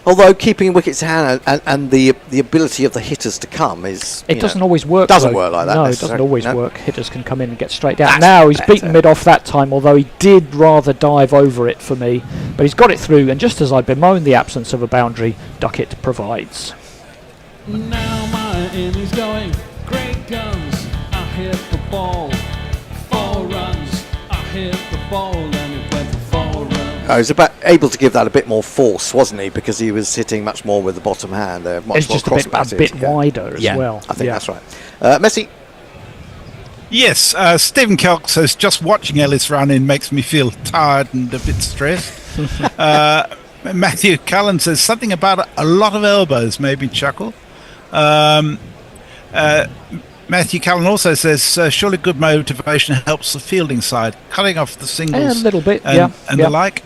Speaker 2: Although keeping wickets in hand and the ability of the hitters to come is...
Speaker 17: It doesn't always work.
Speaker 2: Doesn't work like that.
Speaker 17: No, it doesn't always work. Hitters can come in and get straight out. Now he's beaten mid off that time, although he did rather dive over it for me. But he's got it through, and just as I bemoan the absence of a boundary, Duckett provides.
Speaker 1: Now my innings going, great guns, I hit the ball, 4 runs, I hit the ball and it went for 4 runs.
Speaker 2: He was able to give that a bit more force, wasn't he? Because he was hitting much more with the bottom hand. Much
Speaker 17: it's
Speaker 2: more
Speaker 17: just a bit wider as well.
Speaker 2: I think that's right. Messi?
Speaker 4: Yes, Stephen Kelk says, just watching Ellis run in makes me feel tired and a bit stressed. Matthew Cullen says, something about a lot of elbows made me chuckle. Matthew Cullen also says, surely good motivation helps the fielding side, cutting off the singles
Speaker 17: a little bit,
Speaker 4: and the like.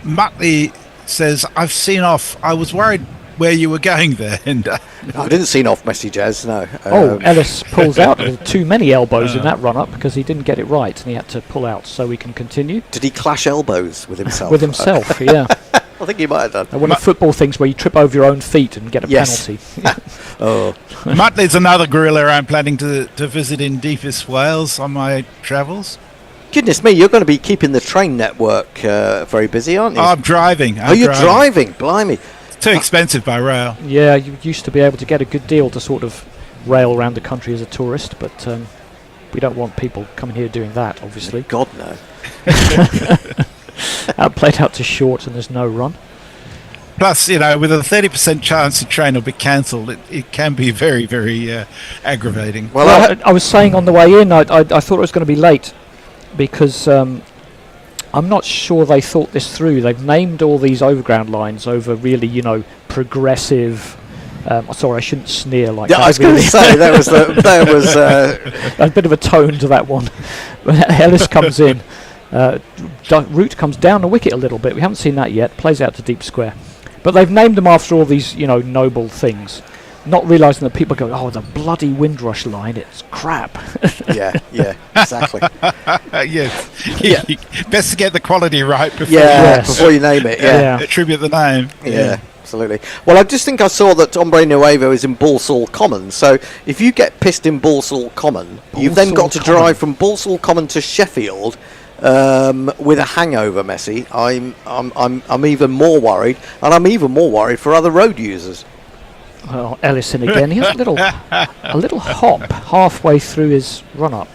Speaker 4: Muttley says, I've seen off. I was worried where you were going there. And
Speaker 2: I didn't see off Messi Jazz, no.
Speaker 17: Ellis pulls out. There's too many elbows in that run-up because he didn't get it right and he had to pull out so we can continue.
Speaker 2: Did he clash elbows with himself?
Speaker 17: With himself, yeah.
Speaker 2: I think he might have done.
Speaker 17: One of football things where you trip over your own feet and get a penalty.
Speaker 4: Muttley's another gorilla I'm planning to visit in deepest Wales on my travels.
Speaker 2: Goodness me, you're going to be keeping the train network very busy, aren't you?
Speaker 4: I'm driving.
Speaker 2: You're driving? Blimey.
Speaker 4: It's too expensive by rail.
Speaker 17: Yeah, you used to be able to get a good deal to sort of rail around the country as a tourist, but we don't want people coming here doing that, obviously.
Speaker 2: God, no.
Speaker 17: Played out to Short and there's no run.
Speaker 4: Plus, with a 30% chance the train will be cancelled, it can be very, very aggravating.
Speaker 17: Well, I was saying on the way in, I thought it was going to be late because I'm not sure they thought this through. They've named all these overground lines over really, progressive. Sorry, I shouldn't sneer like that.
Speaker 2: Yeah, I was going to say there was
Speaker 17: a bit of a tone to that one. Ellis comes in. Root comes down the wicket a little bit. We haven't seen that yet. Plays out to deep square. But they've named them after all these, noble things. Not realising that people go, the bloody Windrush line, it's crap.
Speaker 2: yeah, exactly.
Speaker 4: Yes. Best to get the quality right before,
Speaker 2: before you name it. Yeah.
Speaker 4: Attribute the name.
Speaker 2: Yeah. Absolutely. Well, I just think I saw that Hombre Nuevo is in Balsall Common. So if you get pissed in Balsall Common, you've then got to drive from Balsall Common to Sheffield with a hangover, Messi. I'm even more worried, and I'm even more worried for other road users.
Speaker 17: Well, Ellis in again. He has a little hop halfway through his run-up.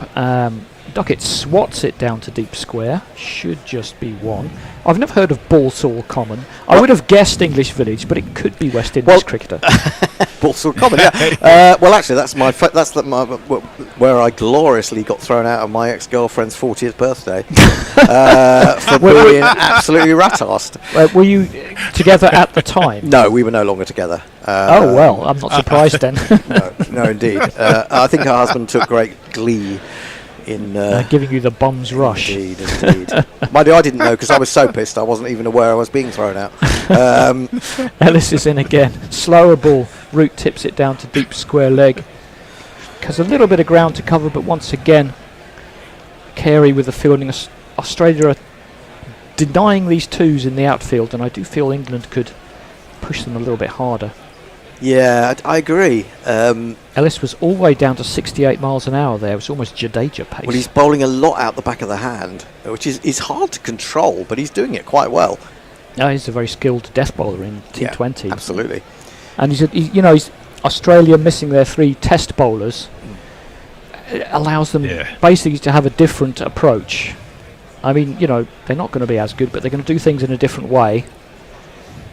Speaker 17: Duckett swats it down to deep square. Should just be one. I've never heard of Balsall Common. I would have guessed English Village, but it could be West Indies cricketer.
Speaker 2: Balsall Common, yeah. Well, actually, that's where I gloriously got thrown out of my ex-girlfriend's 40th birthday for being absolutely rat-arsed.
Speaker 17: Were you together at the time?
Speaker 2: No, we were no longer together.
Speaker 17: Oh, well, I'm not surprised then.
Speaker 2: No, indeed. I think her husband took great glee in
Speaker 17: giving you the bum's rush.
Speaker 2: Indeed. Mind you, I didn't know because I was so pissed I wasn't even aware I was being thrown out.
Speaker 17: Ellis is in again. Slower ball. Root tips it down to deep square leg. Has a little bit of ground to cover, but once again, Carey with the fielding. Australia are denying these twos in the outfield, and I do feel England could push them a little bit harder.
Speaker 2: Yeah, I agree.
Speaker 17: Ellis was all the way down to 68 miles an hour there. It was almost Jadeja pace.
Speaker 2: Well, he's bowling a lot out the back of the hand, which is hard to control, but he's doing it quite well.
Speaker 17: No, he's a very skilled death bowler in T20.
Speaker 2: Yeah, absolutely.
Speaker 17: And he's Australia missing their 3 test bowlers. It allows them basically to have a different approach. I mean, they're not going to be as good, but they're going to do things in a different way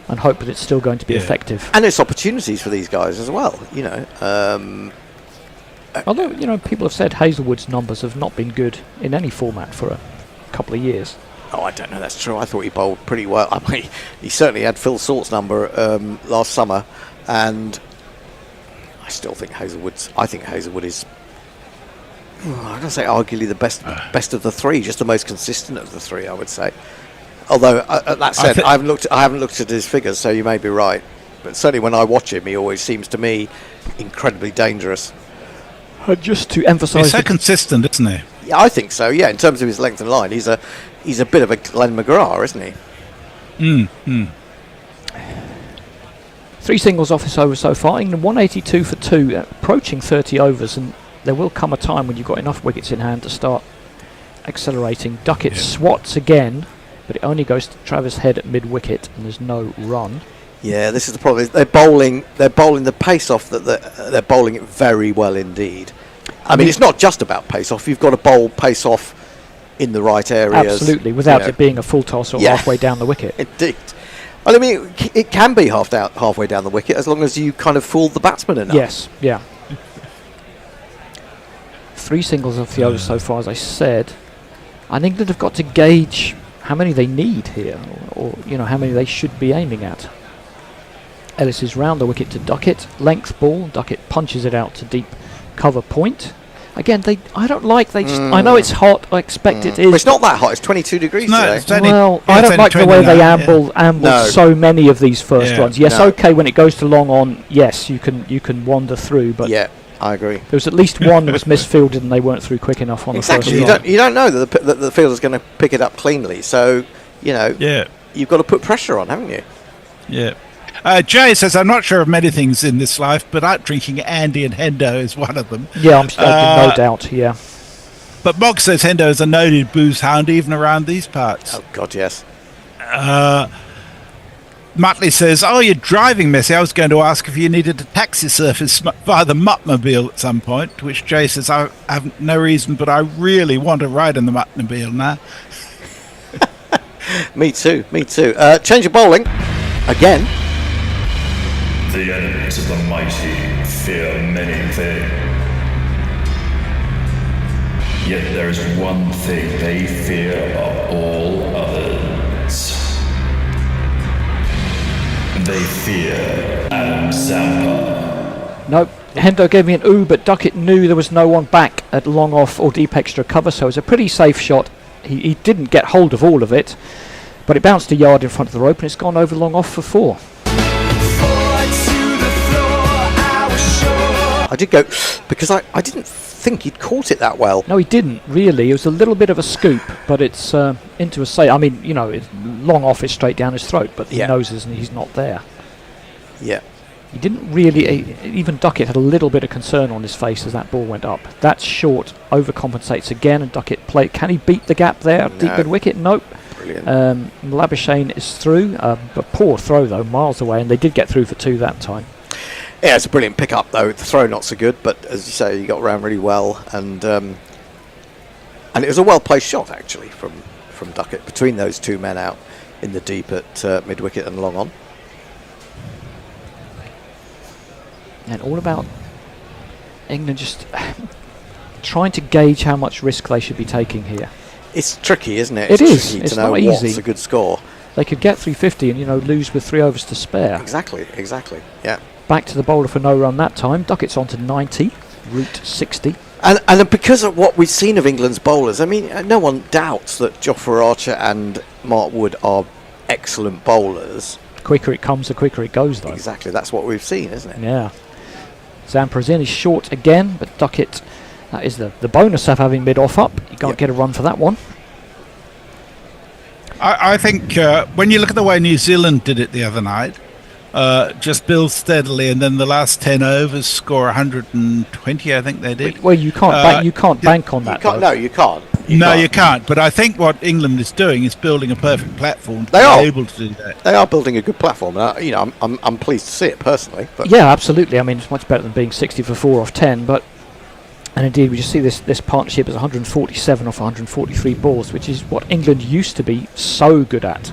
Speaker 17: and hope that it's still going to be effective.
Speaker 2: And it's opportunities for these guys as well,
Speaker 17: Although, people have said Hazelwood's numbers have not been good in any format for a couple of years.
Speaker 2: Oh, I don't know, that's true. I thought he bowled pretty well. I mean, he certainly had Phil Salt's number last summer, and I still think Hazelwood is, I'm going to say arguably the best of the 3, just the most consistent of the 3, I would say. Although that said, I haven't looked at his figures, so you may be right. But certainly when I watch him, he always seems to me incredibly dangerous.
Speaker 17: Just to emphasise,
Speaker 4: he's so consistent, isn't he?
Speaker 2: Yeah, I think so. Yeah, in terms of his length and line, he's a bit of a Glenn McGrath, isn't he?
Speaker 17: 3 singles off his over so far. England 182 for 2, approaching 30 overs, and there will come a time when you've got enough wickets in hand to start accelerating. Duckett swats again, but it only goes to Travis Head at mid-wicket, and there's no run.
Speaker 2: Yeah, this is the problem. They're bowling the pace off. They're bowling it very well indeed. I mean, it's not just about pace off. You've got to bowl pace off in the right areas.
Speaker 17: Absolutely, without it being a full toss or halfway down the wicket.
Speaker 2: Indeed. Well, I mean, it can be halfway down the wicket as long as you kind of fool the batsman enough.
Speaker 17: Yes, yeah. 3 singles off the over so far, as I said. And England have got to gauge how many they need here, or how many they should be aiming at. Ellis is round the wicket to Duckett. Length ball. Duckett punches it out to deep cover point. Again, I don't like. I know it's hot. I expect it is.
Speaker 2: Well, it's not that hot. It's 22 degrees today.
Speaker 17: I don't like the way they amble so many of these first runs. Yes, okay, when it goes to long on, yes, you can wander through. But
Speaker 2: yeah, I agree.
Speaker 17: There was at least one that was misfielded and they weren't through quick enough on the first run.
Speaker 2: You don't know that the fielder's going to pick it up cleanly. So you've got to put pressure on, haven't you?
Speaker 4: Yeah. Jay says, I'm not sure of many things in this life, but out drinking Andy and Hendo is one of them.
Speaker 17: Yeah, no doubt, yeah.
Speaker 4: But Mog says Hendo is a noted booze hound even around these parts.
Speaker 2: Oh, God, yes.
Speaker 4: Muttley says, you're driving, Messi. I was going to ask if you needed a taxi service via the Muttmobile at some point, to which Jay says, I have no reason, but I really want to ride in the Muttmobile now.
Speaker 2: Me too. Change of bowling. Again.
Speaker 6: The enemies of the mighty fear many things. Yet there is one thing they fear above all others. They fear Adam Zampa.
Speaker 17: Nope. Hendo gave me an ooh, but Duckett knew there was no one back at long off or deep extra cover, so it was a pretty safe shot. He didn't get hold of all of it, but it bounced a yard in front of the rope and it's gone over long off for 4.
Speaker 2: I did go because I didn't think he'd caught it that well.
Speaker 17: No, he didn't really. It was a little bit of a scoop, but it's into a safe. I mean, it's long off, it's straight down his throat, but he knows and he's not there.
Speaker 2: Yeah.
Speaker 17: He didn't really. Even Duckett had a little bit of concern on his face as that ball went up. That short overcompensates again, and Duckett can he beat the gap there? No. Deep mid wicket? Nope.
Speaker 2: Brilliant.
Speaker 17: Labuschagne is through, but poor throw though, miles away, and they did get through for 2 that time.
Speaker 2: Yeah, it's a brilliant pickup though. The throw not so good, but as you say, he got around really well, and it was a well placed shot actually from Duckett between those two men out in the deep at mid wicket and long on.
Speaker 17: And all about England just trying to gauge how much risk they should be taking here.
Speaker 2: It's tricky, isn't it?
Speaker 17: It is.
Speaker 2: Tricky
Speaker 17: It's
Speaker 2: to know
Speaker 17: not
Speaker 2: what's
Speaker 17: easy.
Speaker 2: a good score.
Speaker 17: They could get 350 and lose with 3 overs to spare.
Speaker 2: Exactly. Yeah.
Speaker 17: Back to the bowler for no run that time. Duckett's on to 90, Root 60.
Speaker 2: And because of what we've seen of England's bowlers, I mean, no one doubts that Jofra Archer and Mark Wood are excellent bowlers.
Speaker 17: The quicker it comes, the quicker it goes, though.
Speaker 2: Exactly, that's what we've seen, isn't it?
Speaker 17: Yeah. Zampa's in, he's short again, but Duckett, that is the bonus of having mid-off up. You can't get a run for that one.
Speaker 4: I think when you look at the way New Zealand did it the other night, just build steadily, and then the last 10 overs score 120. I think they did.
Speaker 17: Well, you can't bank on that.
Speaker 2: No, you can't.
Speaker 4: You can't. But I think what England is doing is building a perfect platform to be able to do that.
Speaker 2: They are building a good platform. And I'm pleased to see it personally. But
Speaker 17: Yeah, absolutely. I mean, it's much better than being 60 for 4 off 10. And indeed, we just see this partnership is 147 off 143 balls, which is what England used to be so good at.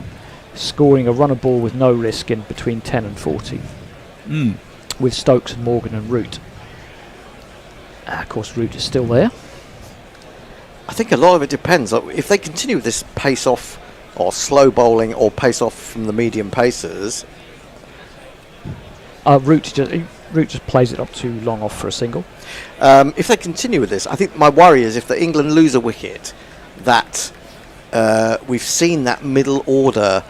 Speaker 17: Scoring a run of ball with no risk in between 10 and 40 with Stokes and Morgan and Root. Of course, Root is still there.
Speaker 2: I think a lot of it depends. If they continue this pace off or slow bowling or pace off from the medium pacers.
Speaker 17: Root just plays it up too long off for a single.
Speaker 2: If they continue with this, I think my worry is if England lose a wicket, that we've seen that middle order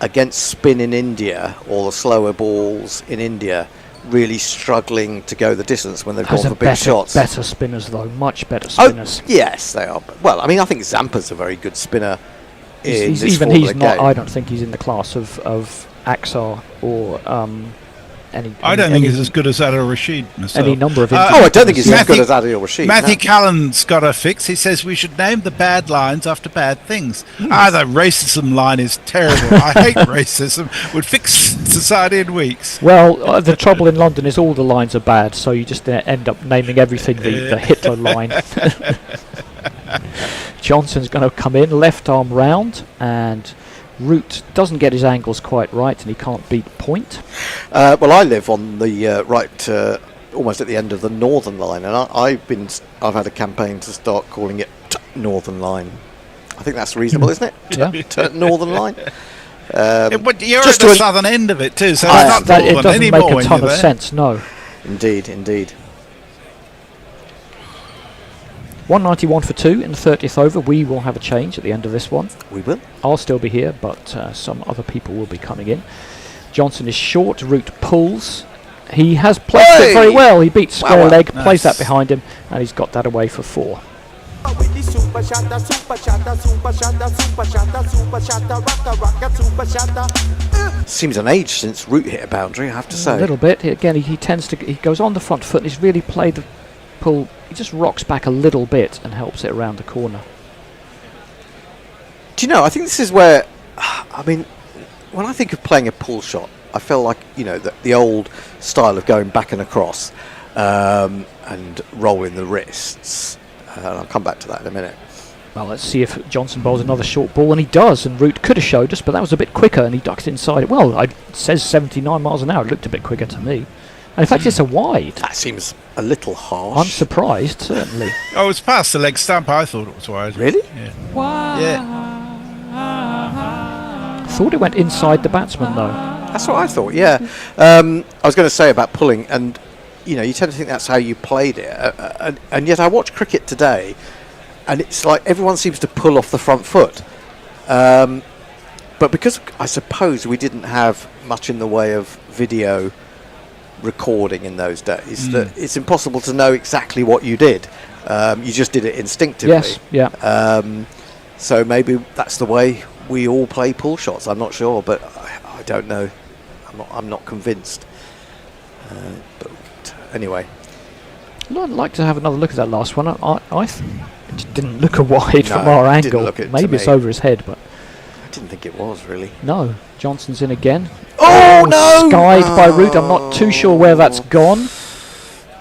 Speaker 2: against spin in India, or the slower balls in India, really struggling to go the distance when they've gone for big shots.
Speaker 17: Better spinners though, much better spinners.
Speaker 2: Oh, yes, they are. Well, I mean, I think Zampa's a very good spinner.
Speaker 17: He's not. I don't think he's in the class of Axar or
Speaker 4: I don't think he's as good as Adil Rashid myself.
Speaker 17: Any number of
Speaker 2: I don't think he's as good as Adil Rashid.
Speaker 4: Matthew Callan's got a fix. He says we should name the bad lines after bad things. The racism line is terrible. I hate racism. Would fix society in weeks.
Speaker 17: Well, the trouble in London is all the lines are bad, so you just end up naming everything the Hitler line. Johnson's going to come in, left arm round, and Root doesn't get his angles quite right, and he can't beat point.
Speaker 2: Well, I live on the right, almost at the end of the Northern Line, and I've had a campaign to start calling it Northern Line. I think that's reasonable, isn't it?
Speaker 17: Yeah.
Speaker 2: Northern Line.
Speaker 4: But you're at the southern end of it too, so it's not
Speaker 17: it doesn't
Speaker 4: anymore
Speaker 17: make a ton of sense. No.
Speaker 2: Indeed.
Speaker 17: 191 for 2 in the 30th over. We will have a change at the end of this one.
Speaker 2: We will.
Speaker 17: I'll still be here, but some other people will be coming in. Johnson is short. Root pulls. He has placed it very well. He beats square leg, plays that behind him, and he's got that away for 4.
Speaker 2: Seems an age since Root hit a boundary, I have to say.
Speaker 17: A little bit. Again, he tends to. He goes on the front foot, and he's really played the pull. He just rocks back a little bit and helps it around the corner.
Speaker 2: Do you know, I think this is where, I mean, when I think of playing a pull shot, I feel like, the old style of going back and across and rolling the wrists. And I'll come back to that in a minute.
Speaker 17: Well, let's see if Johnson bowls another short ball, and he does, and Root could have showed us, but that was a bit quicker, and he ducked inside it. Well, it says 79 miles an hour. It looked a bit quicker to me. And in fact, it's a wide.
Speaker 2: That seems a little harsh.
Speaker 17: I'm surprised, certainly.
Speaker 4: Oh, it's past the leg stump. I thought it was wide.
Speaker 2: Really?
Speaker 4: Yeah.
Speaker 17: I thought it went inside the batsman, though.
Speaker 2: That's what I thought, yeah. I was going to say about pulling, and, you tend to think that's how you played it. And yet I watched cricket today, and it's like everyone seems to pull off the front foot. But because I suppose we didn't have much in the way of video recording in those days, that it's impossible to know exactly what you did. You just did it instinctively.
Speaker 17: Yes, yeah.
Speaker 2: So maybe that's the way we all play pull shots. I'm not sure, but I don't know. I'm not convinced. But anyway,
Speaker 17: I'd like to have another look at that last one. It just didn't look a wide from our angle. Maybe it's over his head, but
Speaker 2: I didn't think it was really.
Speaker 17: No, Johnson's in again.
Speaker 2: Oh, no!
Speaker 17: Skied by Root. I'm not too sure where that's gone.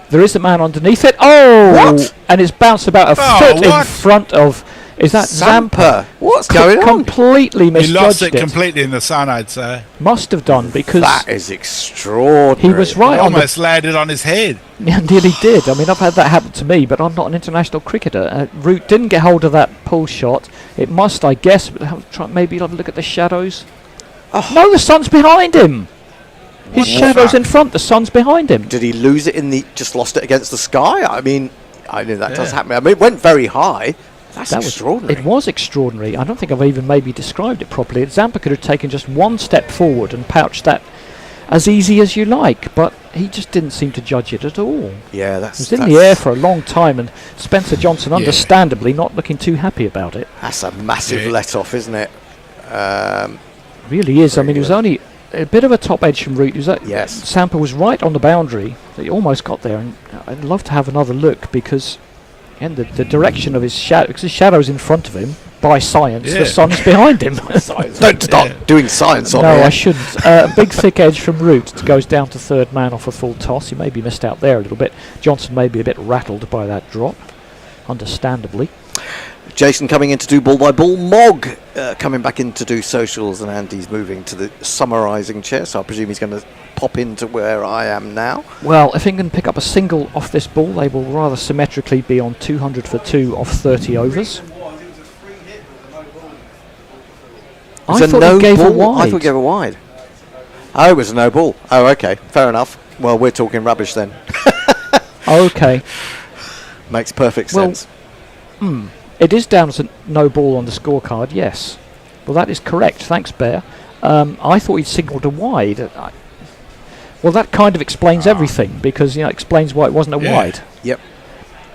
Speaker 17: There is a man underneath it. Oh!
Speaker 2: What?
Speaker 17: And it's bounced about a foot in front of... Is that Zampa?
Speaker 2: What's going on?
Speaker 17: Completely
Speaker 4: He
Speaker 17: misjudged
Speaker 4: lost it completely in the sun, I'd say.
Speaker 17: Must have done, because...
Speaker 2: That is extraordinary.
Speaker 17: He was right on
Speaker 4: Almost landed on his head.
Speaker 17: Yeah, nearly did. I mean, I've had that happen to me, but I'm not an international cricketer. Root didn't get hold of that pull shot. It must, I guess, maybe have a look at the shadows. Oh. No, the sun's behind him. His shadow's in front, the sun's behind him.
Speaker 2: Did he lose it just lost it against the sky? I mean, I knew that does happen. I mean, it went very high. That's extraordinary.
Speaker 17: It was extraordinary. I don't think I've even maybe described it properly. Zampa could have taken just one step forward and pouched that as easy as you like, but he just didn't seem to judge it at all.
Speaker 2: Yeah,
Speaker 17: it was in the air for a long time, and Spencer Johnson, understandably, not looking too happy about it.
Speaker 2: That's a massive let-off, isn't it?
Speaker 17: Really is. I mean, it was only a bit of a top edge from Root.
Speaker 2: Yes.
Speaker 17: Zampa was right on the boundary. He almost got there, and I'd love to have another look, because and the direction of his shadow, because his shadow's in front of him, by science, the sun's behind him.
Speaker 2: Don't start doing science on
Speaker 17: No,
Speaker 2: here.
Speaker 17: I shouldn't. Big thick edge from Root goes down to third man off a full toss. He maybe missed out there a little bit. Johnson may be a bit rattled by that drop, understandably.
Speaker 2: Jason coming in to do ball by ball. Mog coming back in to do socials, and Andy's moving to the summarising chair, so I presume he's going to pop into where I am now.
Speaker 17: Well, if England pick up a single off this ball, they will rather symmetrically be on 200 for 2 off 30 overs. I thought he gave a wide.
Speaker 2: I thought he gave a wide. Oh, it was a no ball. Oh, okay. Fair enough. Well, we're talking rubbish then.
Speaker 17: Okay.
Speaker 2: Makes perfect sense.
Speaker 17: It is down as a no ball on the scorecard, yes. Well, that is correct. Thanks, Bear. I thought he'd signalled a wide. Well, that kind of explains everything, because it explains why it wasn't a wide.
Speaker 2: Yep.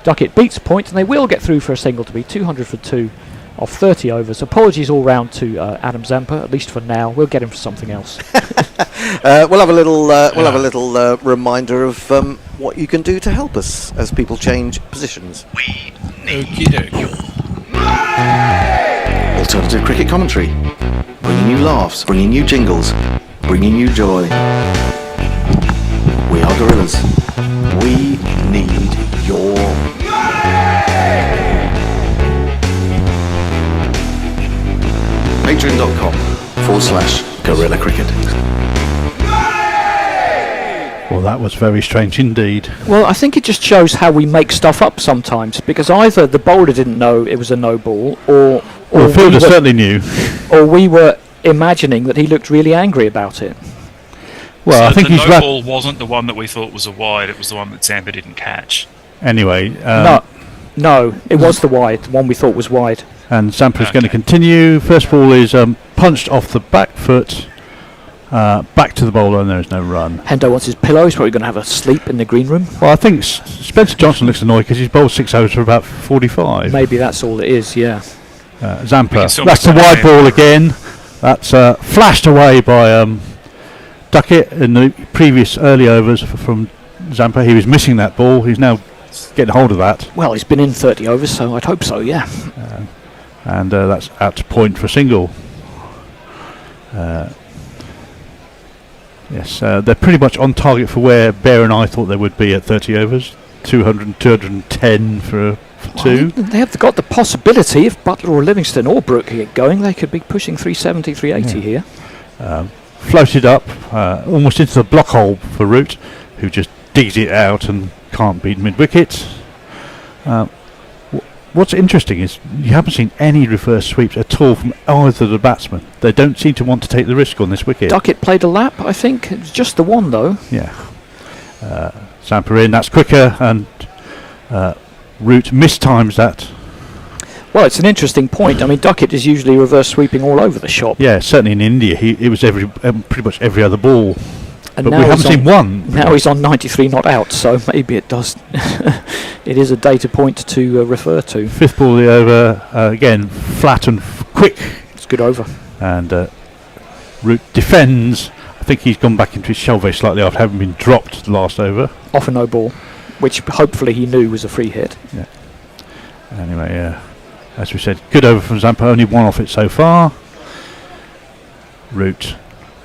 Speaker 17: Duckett beats point, and they will get through for a single to be 200 for 2 off 30 overs. Apologies all round to Adam Zampa, at least for now. We'll get him for something else.
Speaker 2: We'll have a little reminder of what you can do to help us as people change positions.
Speaker 4: We need
Speaker 2: Alternative cricket commentary, bringing you laughs, bringing you jingles, bringing you joy. We are gorillas. We need your patreon.com/gorilla cricket.
Speaker 16: Well, that was very strange indeed.
Speaker 17: Well, I think it just shows how we make stuff up sometimes, because either the bowler didn't know it was a no ball, or
Speaker 16: the fielder certainly knew,
Speaker 17: or we were imagining that he looked really angry about it.
Speaker 16: Well,
Speaker 15: so
Speaker 16: I think
Speaker 15: the
Speaker 16: he's
Speaker 15: no ball wasn't the one that we thought was a wide; it was the one that Zampa didn't catch.
Speaker 16: Anyway,
Speaker 17: no, it was the wide, the one we thought was wide.
Speaker 16: And Zampa's going to continue. First ball is punched off the back foot, back to the bowler, and there is no run.
Speaker 17: Hendo wants his pillow. He's probably going to have a sleep in the green room.
Speaker 16: Well, I think Spencer Johnson looks annoyed because he's bowled 6 overs for about 45.
Speaker 17: Maybe that's all it is, yeah.
Speaker 16: Zampa, that's the wide ball again. That's flashed away by Duckett in the previous early overs from Zampa. He was missing that ball. He's now getting hold of that.
Speaker 17: Well, he's been in 30 overs, so I'd hope so, yeah.
Speaker 16: And that's out to point for a single. Yes, they're pretty much on target for where Bear and I thought they would be at 30 overs. 200, 210 for 2.
Speaker 17: They have got the possibility, if Butler or Livingston or Brooke get going, they could be pushing 370, 380 here.
Speaker 16: Floated up almost into the block hole for Root, who just digs it out and can't beat mid-wicket. What's interesting is you haven't seen any reverse sweeps at all from either of the batsmen. They don't seem to want to take the risk on this wicket.
Speaker 17: Duckett played a lap, I think. It's just the one, though.
Speaker 16: Yeah. Zampa in, that's quicker, and Root mistimes that.
Speaker 17: Well, it's an interesting point. I mean, Duckett is usually reverse sweeping all over the shop.
Speaker 16: Yeah, certainly in India, it was pretty much every other ball.
Speaker 17: And
Speaker 16: but we haven't seen one.
Speaker 17: Now he's on 93 not out, so maybe it does. It is a data point to refer to.
Speaker 16: Fifth ball the over, again, flat and quick.
Speaker 17: It's good over.
Speaker 16: And Root defends. I think he's gone back into his shell very slightly after having been dropped the last over.
Speaker 17: Off a no ball, which hopefully he knew was a free hit.
Speaker 16: Yeah. Anyway, as we said, good over from Zampa, only one off it so far. Root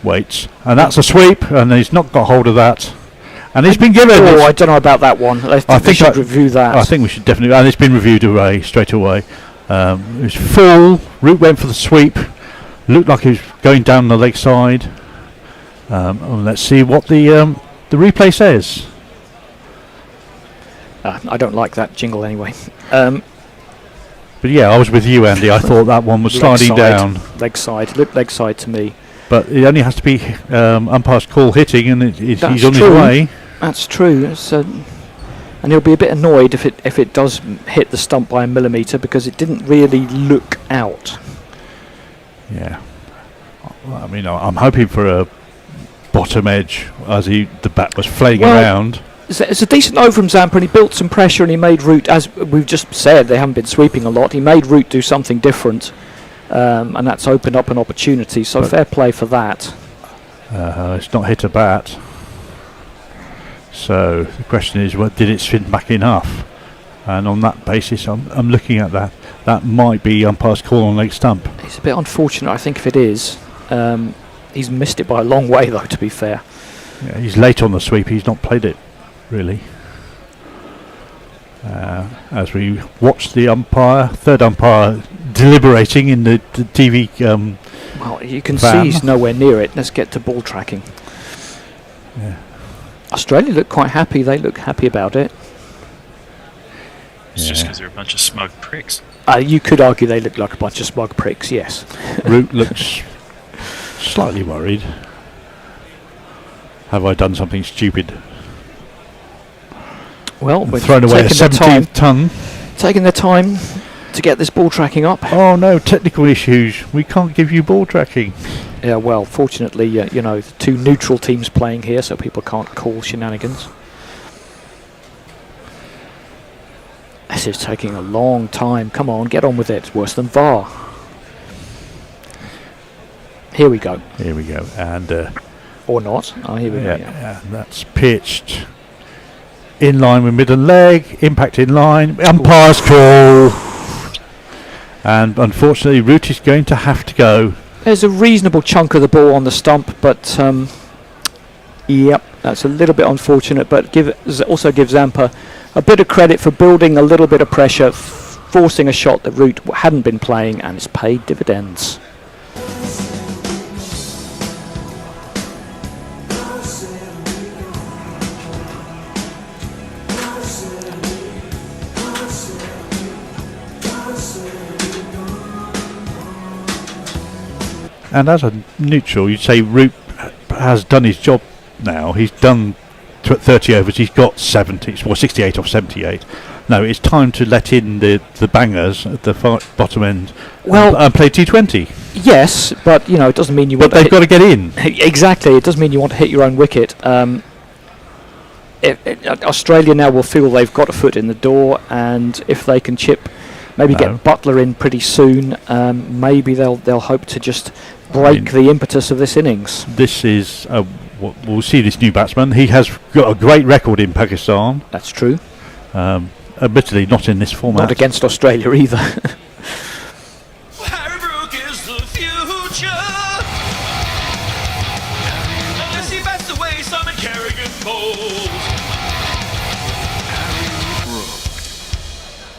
Speaker 16: waits, and that's a sweep, and he's not got hold of that, and it's been given.
Speaker 17: Oh, I don't know about that one. I think we should review that.
Speaker 16: I think we should definitely, and it's been reviewed straight away. It was full. Root went for the sweep. Looked like he was going down the leg side. Let's see what the replay says.
Speaker 17: I don't like that jingle anyway.
Speaker 16: But yeah, I was with you, Andy. I thought that one was sliding down.
Speaker 17: Leg side. Looked leg side to me.
Speaker 16: But it only has to be umpire's call hitting, and he's on his
Speaker 17: true.
Speaker 16: way.
Speaker 17: That's true. And he'll be a bit annoyed if it does hit the stump by a millimetre, because it didn't really look out.
Speaker 16: Yeah. I mean, I'm hoping for a bottom edge as the bat was flaying around.
Speaker 17: It's a decent over from Zampa, and he built some pressure, and he made Root, as we've just said, they haven't been sweeping a lot. He made Root do something different, and that's opened up an opportunity. So
Speaker 16: but
Speaker 17: fair play for that.
Speaker 16: It's not hit a bat. So the question is, did it spin back enough? And on that basis, I'm looking at that. That might be umpire's call on leg stump.
Speaker 17: It's a bit unfortunate, I think, if it is. He's missed it by a long way, though, to be fair.
Speaker 16: Yeah, he's late on the sweep. He's not played it, really. As we watch the third umpire deliberating in the TV
Speaker 17: well, you can see he's nowhere near it. Let's get to ball tracking.
Speaker 16: Yeah.
Speaker 17: Australia look quite happy. They look happy about it.
Speaker 15: It's just because they're a bunch of smug pricks.
Speaker 17: You could argue they look like a bunch of smug pricks, yes.
Speaker 16: Root looks slightly worried. Have I done something stupid?
Speaker 17: Well, we're
Speaker 16: thrown away a 17th ton.
Speaker 17: Taking their time to get this ball tracking up.
Speaker 16: Oh no, technical issues. We can't give you ball tracking.
Speaker 17: Yeah, well, fortunately, you know, the two neutral teams playing here, so people can't call shenanigans. This is taking a long time. Come on, get on with it. It's worse than VAR. Here we go.
Speaker 16: Here we go. And
Speaker 17: or not. Oh, here we go.
Speaker 16: Yeah, that's pitched in line with mid and leg. Impact in line. Umpire's call. And unfortunately, Root is going to have to go.
Speaker 17: There's a reasonable chunk of the ball on the stump, but yep, that's a little bit unfortunate. But also give Zampa a bit of credit for building a little bit of pressure, forcing a shot that Root hadn't been playing, and it's paid dividends.
Speaker 16: And as a neutral, you'd say Root has done his job now. He's done 30 overs. He's got 68 off 78. No, it's time to let in the bangers at the bottom end.
Speaker 17: Well,
Speaker 16: and play T20.
Speaker 17: Yes, but you know it doesn't mean you want.
Speaker 16: But they've got to get in.
Speaker 17: Exactly, it doesn't mean you want to hit your own wicket. Australia now will feel they've got a foot in the door, and if they can chip, maybe get Butler in pretty soon. Maybe they'll hope to just break the impetus of this innings.
Speaker 16: This is we'll see this new batsman. He has got a great record in Pakistan.
Speaker 17: That's true.
Speaker 16: Admittedly, not in this format.
Speaker 17: Not against Australia either.
Speaker 7: Harry Brook is the future. Unless he bats the way Simon Carrigan bowls.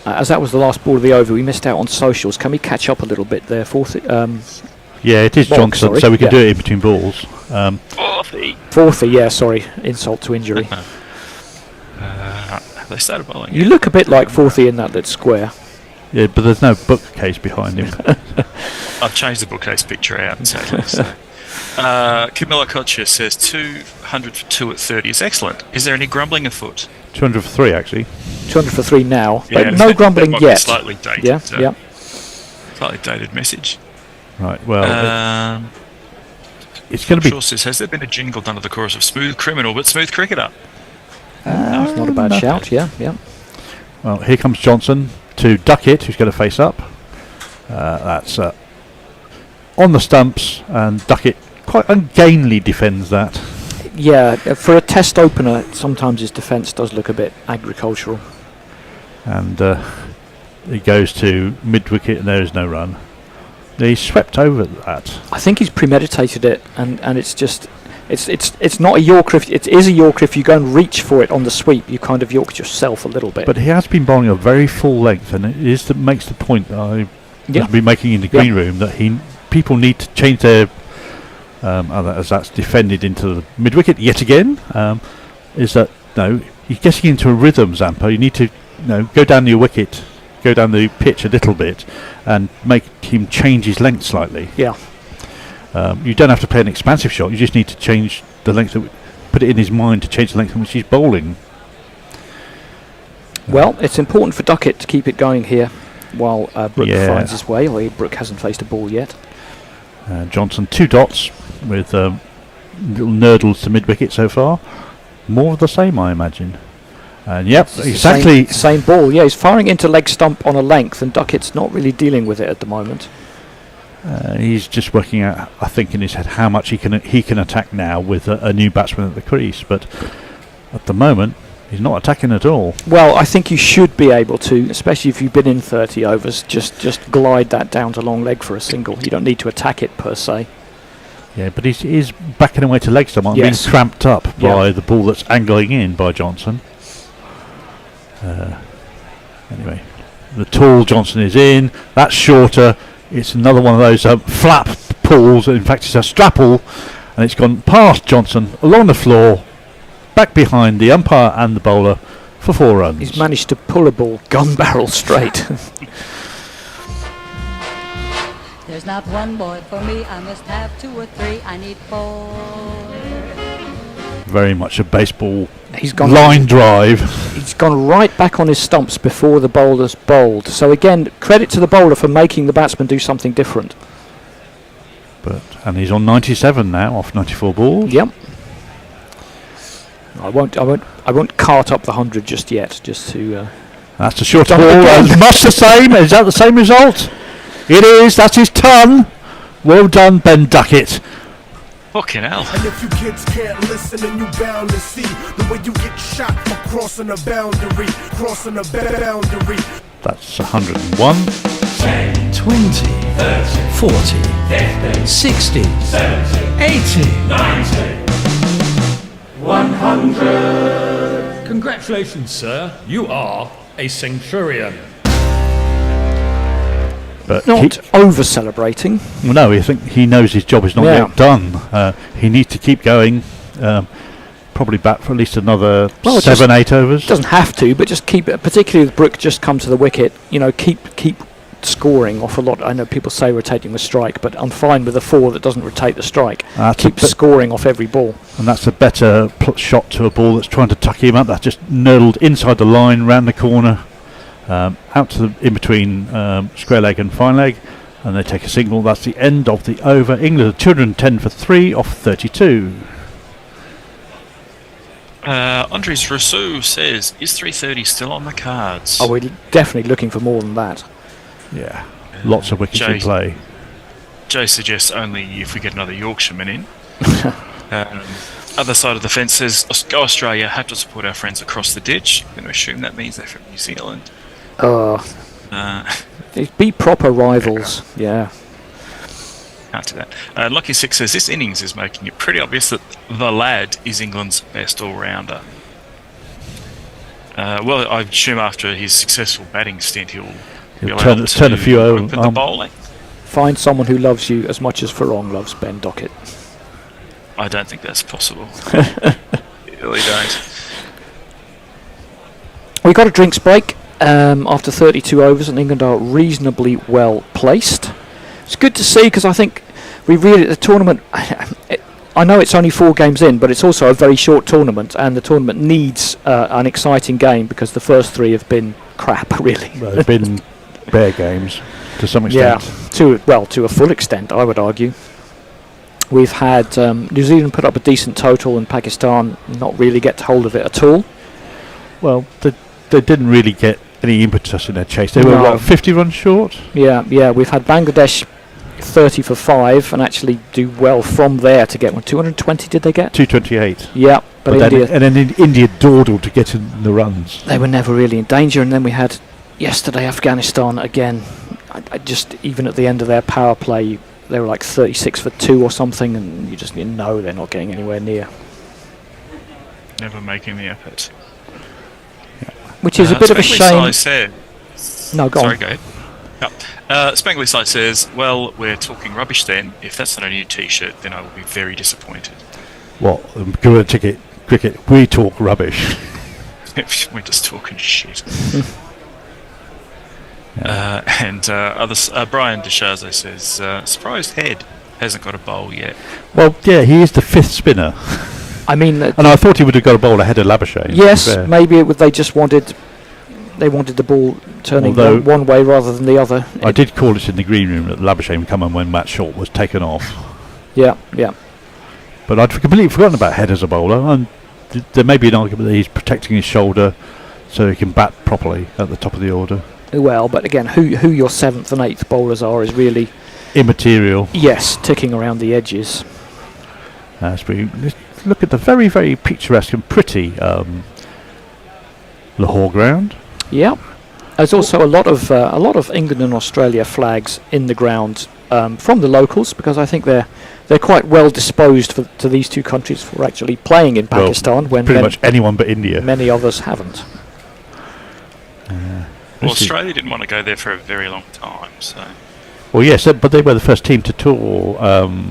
Speaker 17: As that was the last ball of the over, we missed out on socials. Can we catch up a little bit there, Fourthie?
Speaker 16: Yeah, it is Johnson, so we can do it in between balls.
Speaker 17: Fourthie, yeah, sorry. Insult to injury.
Speaker 15: Have they started bowling?
Speaker 17: You look a bit like Fourthie in that little square.
Speaker 16: Yeah, but there's no bookcase behind him.
Speaker 15: I've changed the bookcase picture out. So. Camilla Kocher says 200 for 2 at 30 is excellent. Is there any grumbling afoot?
Speaker 16: 200 for 3, actually.
Speaker 17: 200 for 3 now,
Speaker 15: Yeah,
Speaker 17: but no grumbling
Speaker 15: that might
Speaker 17: yet.
Speaker 15: Be slightly dated.
Speaker 17: Yeah.
Speaker 15: Slightly dated message.
Speaker 16: Right. Well, it's going to be.
Speaker 15: Shaw says, has there been a jingle done to the chorus of Smooth Criminal but Smooth Cricketer?
Speaker 17: That's not a bad shout. Yeah.
Speaker 16: Well, here comes Johnson to Duckett, who's going to face up. That's on the stumps, and Duckett quite ungainly defends that.
Speaker 17: Yeah, for a test opener, sometimes his defence does look a bit agricultural.
Speaker 16: And he goes to mid-wicket, and there is no run. He swept over that.
Speaker 17: I think he's premeditated it, and it's just it's not a Yorker. It is a Yorker if you go and reach for it on the sweep. You kind of Yorked yourself a little bit.
Speaker 16: But he has been bowling a very full length, and it is that makes the point that I have been making in the green room that people need to change their as that's defended into the mid wicket yet again. Is that you're getting into a rhythm, Zampa. You need to go down your wicket, go down the pitch a little bit, and make him change his length slightly.
Speaker 17: Yeah.
Speaker 16: You don't have to play an expansive shot. You just need to change the length. Put it in his mind to change the length in which he's bowling.
Speaker 17: Well, it's important for Duckett to keep it going here while Brook finds his way. Although Brook hasn't faced a ball yet.
Speaker 16: Johnson 2 dots with little nurdles to mid wicket so far. More of the same, I imagine. And exactly
Speaker 17: same ball. Yeah, he's firing into leg stump on a length, and Duckett's not really dealing with it at the moment.
Speaker 16: He's just working out, I think, in his head how much he can attack now with a new batsman at the crease. But at the moment, he's not attacking at all.
Speaker 17: Well, I think you should be able to, especially if you've been in 30 overs, just glide that down to long leg for a single. You don't need to attack it per se.
Speaker 16: Yeah, but he's backing away to leg stump, being cramped up by the ball that's angling in by Johnson. Anyway, the tall Johnson is in. That's shorter. It's another one of those flap pulls. In fact, it's a strapple, and it's gone past Johnson along the floor, back behind the umpire and the bowler for 4 runs.
Speaker 17: He's managed to pull a ball gun barrel straight.
Speaker 20: There's not one boy for me. I must have 2 or 3. I need 4.
Speaker 16: Very much a baseball
Speaker 17: line
Speaker 16: drive.
Speaker 17: He's gone right back on his stumps before the bowler's bowled. So again, credit to the bowler for making the batsman do something different.
Speaker 16: And he's on 97 now, off 94 balls.
Speaker 17: Yep. I won't cart up the 100 just yet. Just to.
Speaker 16: That's a short ball. As much the same. Is that the same result? It is. That's his ton. Well done, Ben Duckett.
Speaker 15: Fucking hell.
Speaker 18: And if you kids can't listen, then you bound to see the way you get shot for crossing a boundary.
Speaker 16: That's 101.
Speaker 1: 10, 20, 30, 40, 50, 60, 70, 80, 90, 100. Congratulations, sir. You are a centurion.
Speaker 16: But
Speaker 17: not over-celebrating.
Speaker 16: Well, no, I think he knows his job is not yet done. He needs to keep going. Probably bat for at least another 7-8 overs.
Speaker 17: Doesn't have to, but just keep it. Particularly with Brook just come to the wicket. Keep scoring off a lot. I know people say rotating the strike, but I'm fine with a 4 that doesn't rotate the strike. Keep scoring off every ball.
Speaker 16: And that's a better shot to a ball that's trying to tuck him up. That's just nurdled inside the line, round the corner. Out to in between square leg and fine leg, and they take a signal. That's the end of the over. England are 210 for 3 off 32.
Speaker 15: Andres Rousseau says, is 330 still on the cards?
Speaker 17: Oh, we're definitely looking for more than that.
Speaker 16: Yeah, lots of wickets in play.
Speaker 15: Jay suggests only if we get another Yorkshireman in. Other side of the fence says, go Australia, have to support our friends across the ditch. I'm going to assume that means they're from New Zealand.
Speaker 17: Be proper rivals, yeah.
Speaker 15: Can't do that. Lucky Six says, this innings is making it pretty obvious that the lad is England's best all-rounder. Well, I assume after his successful batting stint, he'll be allowed to
Speaker 16: turn a few over
Speaker 15: the bowling.
Speaker 17: Find someone who loves you as much as Farong loves Ben Duckett.
Speaker 15: I don't think that's possible. Really don't.
Speaker 17: We got a drinks break after 32 overs, and England are reasonably well placed. It's good to see because I think the tournament. I know it's only 4 games in, but it's also a very short tournament, and the tournament needs an exciting game because the first 3 have been crap, really.
Speaker 16: Well, they've been bare games to some extent.
Speaker 17: Yeah, to a full extent, I would argue. We've had New Zealand put up a decent total and Pakistan not really get hold of it at all.
Speaker 16: Well, they didn't really get any impetus in their chase. They were 50 runs short?
Speaker 17: Yeah. We've had Bangladesh 30 for 5 and actually do well from there to get 220 did they get?
Speaker 16: 228.
Speaker 17: Yeah. But India...
Speaker 16: then India dawdled to get in the runs.
Speaker 17: They were never really in danger, and then we had yesterday Afghanistan again. I just, even at the end of their power play, they were like 36 for 2 or something, and you just know they're not getting anywhere near.
Speaker 15: Never making the effort.
Speaker 17: Which is a bit of a shame. No, go on.
Speaker 15: Sorry, go ahead. Spangley Side says, well, we're talking rubbish then. If that's not a new T-shirt, then I will be very disappointed.
Speaker 16: What? Go ticket cricket. We talk rubbish.
Speaker 15: We're just talking shit. Brian DeShazo says, surprised Head hasn't got a bowl yet.
Speaker 16: Well, yeah, he is the 5th spinner.
Speaker 17: I mean,
Speaker 16: and I thought he would have got a bowl ahead of Labuschagne.
Speaker 17: Yes, maybe they just wanted the ball turning one way rather than the other.
Speaker 16: I did call it in the green room that Labuschagne would come on when Matt Short was taken off.
Speaker 17: Yeah.
Speaker 16: But I'd completely forgotten about Head as a bowler, and there may be an argument that he's protecting his shoulder so he can bat properly at the top of the order.
Speaker 17: Well, but again, who your 7th and 8th bowlers are is really
Speaker 16: immaterial.
Speaker 17: Yes, ticking around the edges.
Speaker 16: Let's look at the very, very picturesque and pretty Lahore ground.
Speaker 17: Yeah, there's also a lot of England and Australia flags in the ground from the locals, because I think they're quite well disposed to these two countries for actually playing in Pakistan.
Speaker 16: When pretty much anyone but India.
Speaker 17: Many others haven't.
Speaker 15: Well, Australia didn't want to go there for a very long time, so.
Speaker 16: Well, yes, but they were the first team to tour.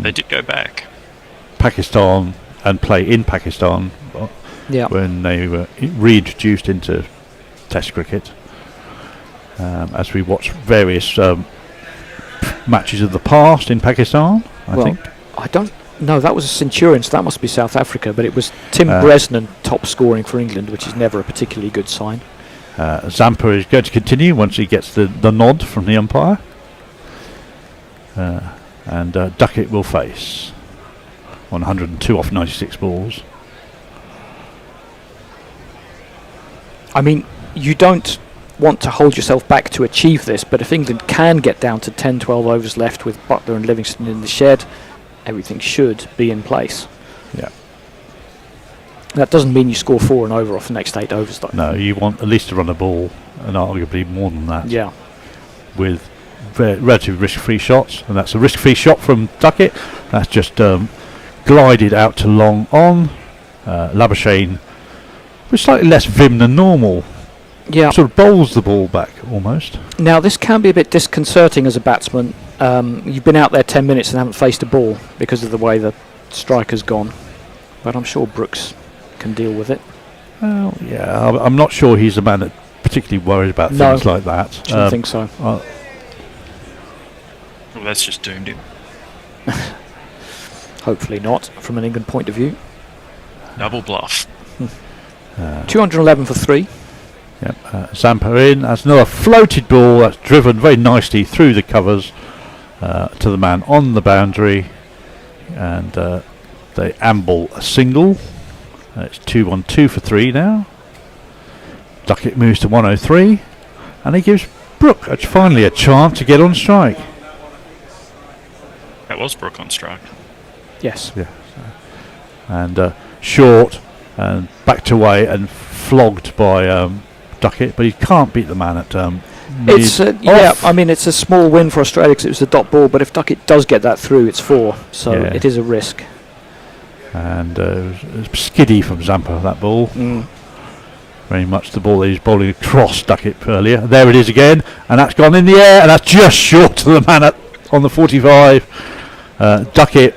Speaker 15: They did go back.
Speaker 16: Pakistan and play in Pakistan.
Speaker 17: Yeah.
Speaker 16: When they were reintroduced into Test cricket, as we watched various matches of the past in Pakistan, I think.
Speaker 17: I don't know. That was a Centurion, so that must be South Africa. But it was Tim Bresnan top scoring for England, which is never a particularly good sign.
Speaker 16: Zampa is going to continue once he gets the nod from the umpire. And Duckett will face on 102 off 96 balls.
Speaker 17: I mean, you don't want to hold yourself back to achieve this, but if England can get down to 10-12 overs left with Butler and Livingston in the shed, everything should be in place.
Speaker 16: Yeah.
Speaker 17: That doesn't mean you score 4 and over off the next 8 overs, though.
Speaker 16: No, you want at least to run a ball, and arguably more than that.
Speaker 17: Yeah.
Speaker 16: With relatively risk-free shots, and that's a risk-free shot from Duckett. That's just glided out to long on. Labuschagne with slightly less vim than normal.
Speaker 17: Yeah.
Speaker 16: Sort of bowls the ball back almost.
Speaker 17: Now, this can be a bit disconcerting as a batsman. You've been out there 10 minutes and haven't faced a ball because of the way the striker's gone. But I'm sure Brooks can deal with it.
Speaker 16: Well, yeah, I'm not sure he's a man that particularly worries about things like that.
Speaker 17: Shouldn't think so.
Speaker 15: Well, that's just doomed him.
Speaker 17: Hopefully not, from an England point of view.
Speaker 15: Double bluff.
Speaker 17: 211 for 3.
Speaker 16: Yep, Zampa in. That's another floated ball that's driven very nicely through the covers to the man on the boundary, and they amble a single. It's 2-1-2 for 3 now. Duckett moves to 103, and he gives Brook finally a chance to get on strike.
Speaker 15: That was Brook on strike.
Speaker 17: Yes.
Speaker 16: Yeah. And short and backed away and flogged by Duckett, but he can't beat the man at
Speaker 17: it's I mean, it's a small win for Australia because it was a dot ball, but if Duckett does get that through, it's 4, so it is a risk.
Speaker 16: And it was skiddy from Zampa, that ball. Very much the ball that he's bowling across Duckett earlier. There it is again, and that's gone in the air, and that's just short to the man on the 45. Duckett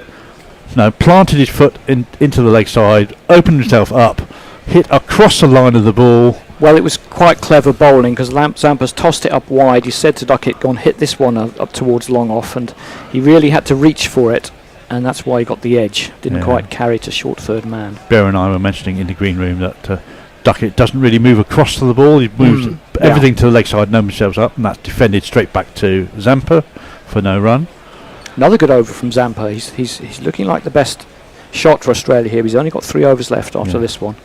Speaker 16: planted his foot into the leg side, opened himself up, hit across the line of the ball.
Speaker 17: Well, it was quite clever bowling because Zampa's tossed it up wide. He said to Duckett, go and hit this one up towards long off, and he really had to reach for it, and that's why he got the edge. Didn't quite carry to short third man.
Speaker 16: Bear and I were mentioning in the green room that Duckett doesn't really move across to the ball. He moves everything to the leg side and opens himself up, and that's defended straight back to Zampa for no run.
Speaker 17: Another good over from Zampa. He's looking like the best shot for Australia here. He's only got 3 overs left after this one.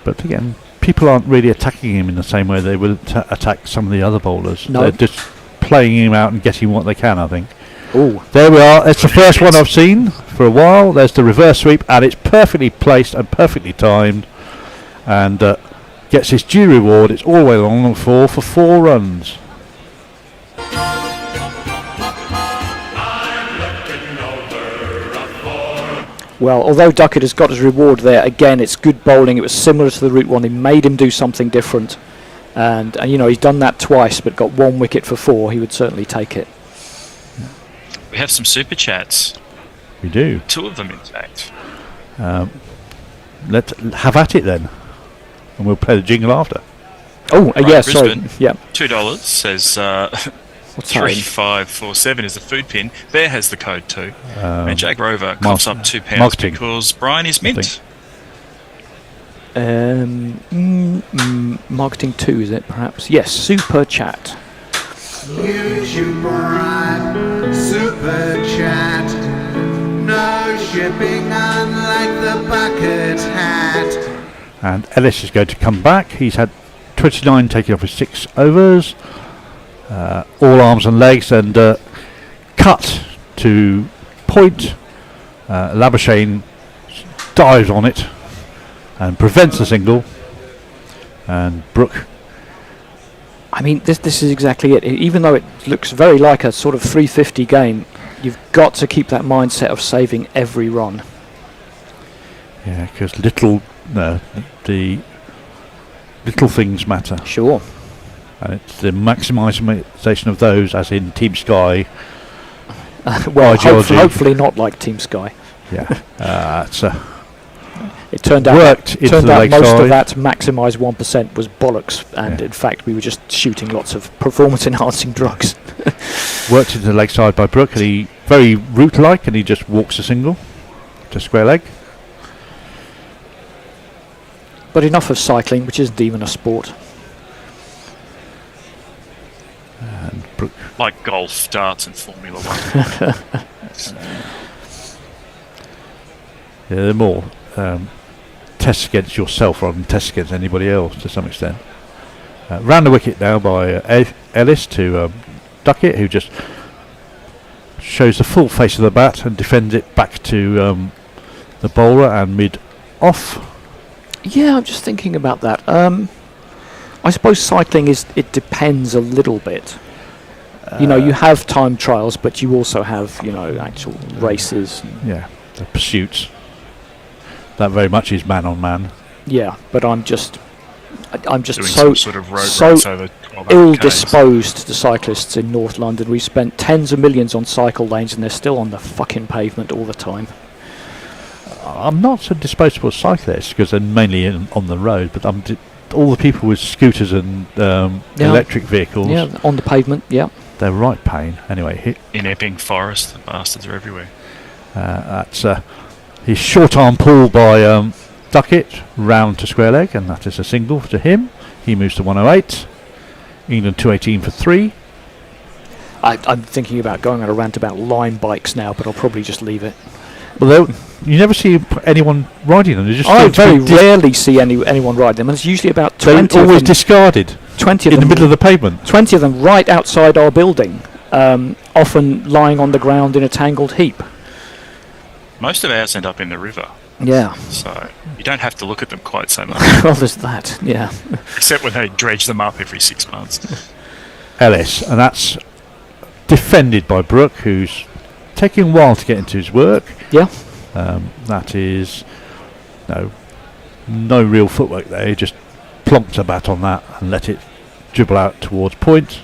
Speaker 16: But again, people aren't really attacking him in the same way they would attack some of the other bowlers.
Speaker 17: No.
Speaker 16: They're just playing him out and getting what they can, I think.
Speaker 17: Oh,
Speaker 16: there we are. It's the first one I've seen for a while. There's the reverse sweep, and it's perfectly placed and perfectly timed, and gets his due reward. It's all the way along for 4 runs.
Speaker 17: Well, although Duckett has got his reward there, again, it's good bowling. It was similar to the route one. He made him do something different. And he's done that twice, but got 1 wicket for 4. He would certainly take it.
Speaker 15: We have some super chats.
Speaker 16: We do.
Speaker 15: 2 of them, in fact.
Speaker 16: Let's have at it then. And we'll play the jingle after.
Speaker 17: Oh,
Speaker 15: Right,
Speaker 17: yeah, sorry.
Speaker 15: Brisbane,
Speaker 17: Yeah.
Speaker 15: $2 says
Speaker 17: What's that?
Speaker 15: 3547 is the food pin. Bear has the code too. And Jack Rover coughs up £2
Speaker 16: marketing,
Speaker 15: because Brian is mint.
Speaker 17: Marketing 2, is it, perhaps? Yes, super chat.
Speaker 8: YouTube Brian, super chat. No shipping unlike the bucket hat.
Speaker 16: And Ellis is going to come back. He's had 29 taken off his 6 overs. All arms and legs, and cut to point. Labuschagne dives on it and prevents the single. And Brooke.
Speaker 17: I mean, this is exactly it. Even though it looks very like a sort of 350 game, you've got to keep that mindset of saving every run.
Speaker 16: Yeah, because the little things matter.
Speaker 17: Sure.
Speaker 16: And it's the maximisation of those, as in Team Sky.
Speaker 17: Well, hopefully not like Team Sky.
Speaker 16: Yeah.
Speaker 17: It turned out
Speaker 16: worked into the leg
Speaker 17: most
Speaker 16: side.
Speaker 17: of that maximise 1% was bollocks, and in fact we were just shooting lots of performance-enhancing drugs.
Speaker 16: Worked into the leg side by Brooke, and he very root-like, and he just walks a single to square leg.
Speaker 17: But enough of cycling, which isn't even a sport.
Speaker 16: And Brooke.
Speaker 15: Like golf, darts and Formula 1.
Speaker 16: Yeah, they're more tests against yourself rather than tests against anybody else to some extent. Round the wicket now by Ellis to Duckett, who just shows the full face of the bat and defends it back to the bowler and mid-off.
Speaker 17: Yeah, I'm just thinking about that. I suppose cycling it depends a little bit. You have time trials, but you also have, actual races.
Speaker 16: Yeah, the pursuits. That very much is man on man.
Speaker 17: Yeah, but I'm just
Speaker 15: Doing
Speaker 17: so
Speaker 15: some sort of road race over 12
Speaker 17: ill
Speaker 15: Ks.
Speaker 17: disposed to cyclists in North London. We spent tens of millions on cycle lanes, and they're still on the fucking pavement all the time.
Speaker 16: I'm not so disposed towards cyclists because they're mainly on the road, but all the people with scooters and electric vehicles.
Speaker 17: Yeah, on the pavement. Yeah,
Speaker 16: they're right pain. Anyway,
Speaker 15: in Epping Forest, the bastards are everywhere.
Speaker 16: That's his short arm pull by Duckett round to square leg, and that is a single to him. He moves to 108. England 218 for 3.
Speaker 17: I'm thinking about going on a rant about line bikes now, but I'll probably just leave it.
Speaker 16: Well, you never see anyone riding them.
Speaker 17: I very rarely see anyone ride them, and it's usually about 20.
Speaker 16: They're always discarded.
Speaker 17: 20 of
Speaker 16: in
Speaker 17: them
Speaker 16: the middle of the pavement.
Speaker 17: 20 of them right outside our building, often lying on the ground in a tangled heap.
Speaker 15: Most of ours end up in the river.
Speaker 17: Yeah.
Speaker 15: So you don't have to look at them quite so much.
Speaker 17: Well, there's that, yeah.
Speaker 15: Except when they dredge them up every 6 months.
Speaker 16: Ellis, and that's defended by Brooke, who's taking a while to get into his work.
Speaker 17: Yeah.
Speaker 16: That is no real footwork there. He just plonked a bat on that and let it dribble out towards point.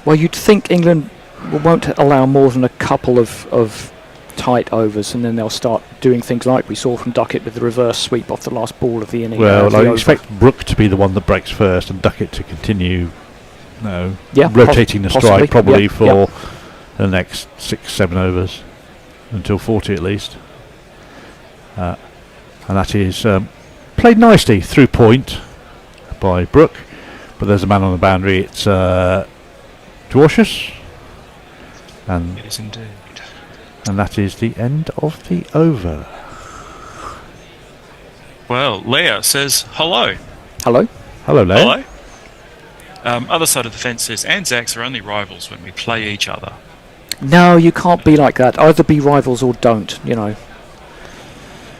Speaker 17: Well, you'd think England won't allow more than a couple of tight overs, and then they'll start doing things like we saw from Duckett with the reverse sweep off the last ball of the inning.
Speaker 16: Well, I expect Brooke to be the one that breaks first, and Duckett to continue rotating the strike probably for the next 6-7 overs until 40 at least. And that is played nicely through point by Brooke, but there's a man on the boundary. It's Dwarshuis, and
Speaker 15: it is indeed.
Speaker 16: And that is the end of the over.
Speaker 15: Well, Leah says hello.
Speaker 17: Hello.
Speaker 16: Hello, Leah.
Speaker 15: Hello. Other side of the fence says Anzacs are only rivals when we play each other.
Speaker 17: No, you can't be like that. Either be rivals or don't,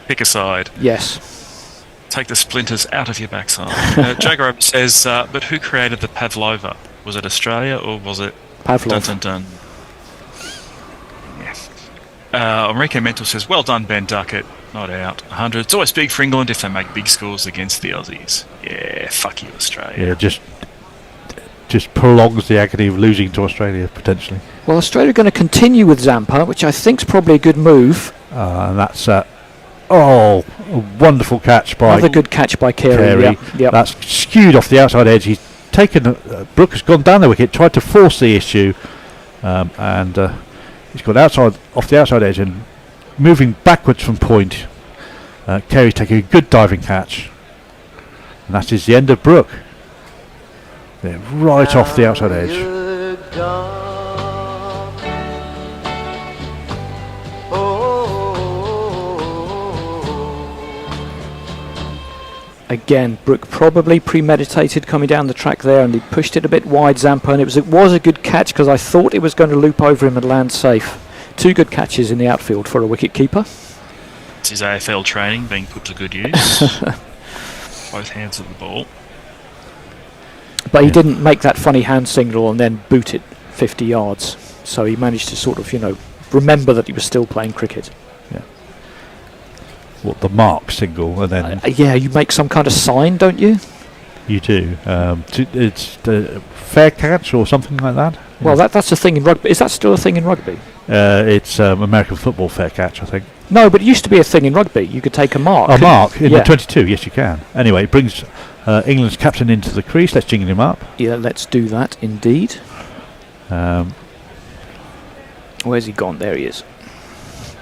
Speaker 15: Pick a side.
Speaker 17: Yes.
Speaker 15: Take the splinters out of your backside. Jagger says, but who created the pavlova? Was it Australia or was it
Speaker 17: Pavlov?
Speaker 15: Dun, dun, dun. Yes. Enrique Mental says, well done, Ben Duckett. Not out. 100. It's always big for England if they make big scores against the Aussies. Yeah, fuck you, Australia.
Speaker 16: Yeah, just prolongs the agony of losing to Australia, potentially.
Speaker 17: Well, Australia are going to continue with Zampa, which I think is probably a good move.
Speaker 16: And that's a wonderful catch by...
Speaker 17: Another good catch by Carey. Yep.
Speaker 16: That's skewed off the outside edge. He's taken... Brooke has gone down the wicket, tried to force the issue, and he's gone off the outside edge and moving backwards from point. Carey's taking a good diving catch. And that is the end of Brooke. They're right off the outside edge.
Speaker 17: Again, Brooke probably premeditated coming down the track there, and he pushed it a bit wide, Zampa, and it was a good catch because I thought it was going to loop over him and land safe. 2 good catches in the outfield for a wicket keeper.
Speaker 15: It's his AFL training being put to good use. Both hands at the ball.
Speaker 17: But he didn't make that funny hand signal and then boot it 50 yards. So he managed to sort of, remember that he was still playing cricket.
Speaker 16: Yeah. What, the mark signal and then...
Speaker 17: yeah, you make some kind of sign, don't you?
Speaker 16: You do. It's the fair catch or something like that?
Speaker 17: Well, that's a thing in rugby. Is that still a thing in rugby?
Speaker 16: It's American football fair catch, I think.
Speaker 17: No, but it used to be a thing in rugby. You could take a mark.
Speaker 16: A mark in the 22, yes you can. Anyway, it brings England's captain into the crease. Let's jingle him up.
Speaker 17: Yeah, let's do that indeed. Where's he gone? There he is.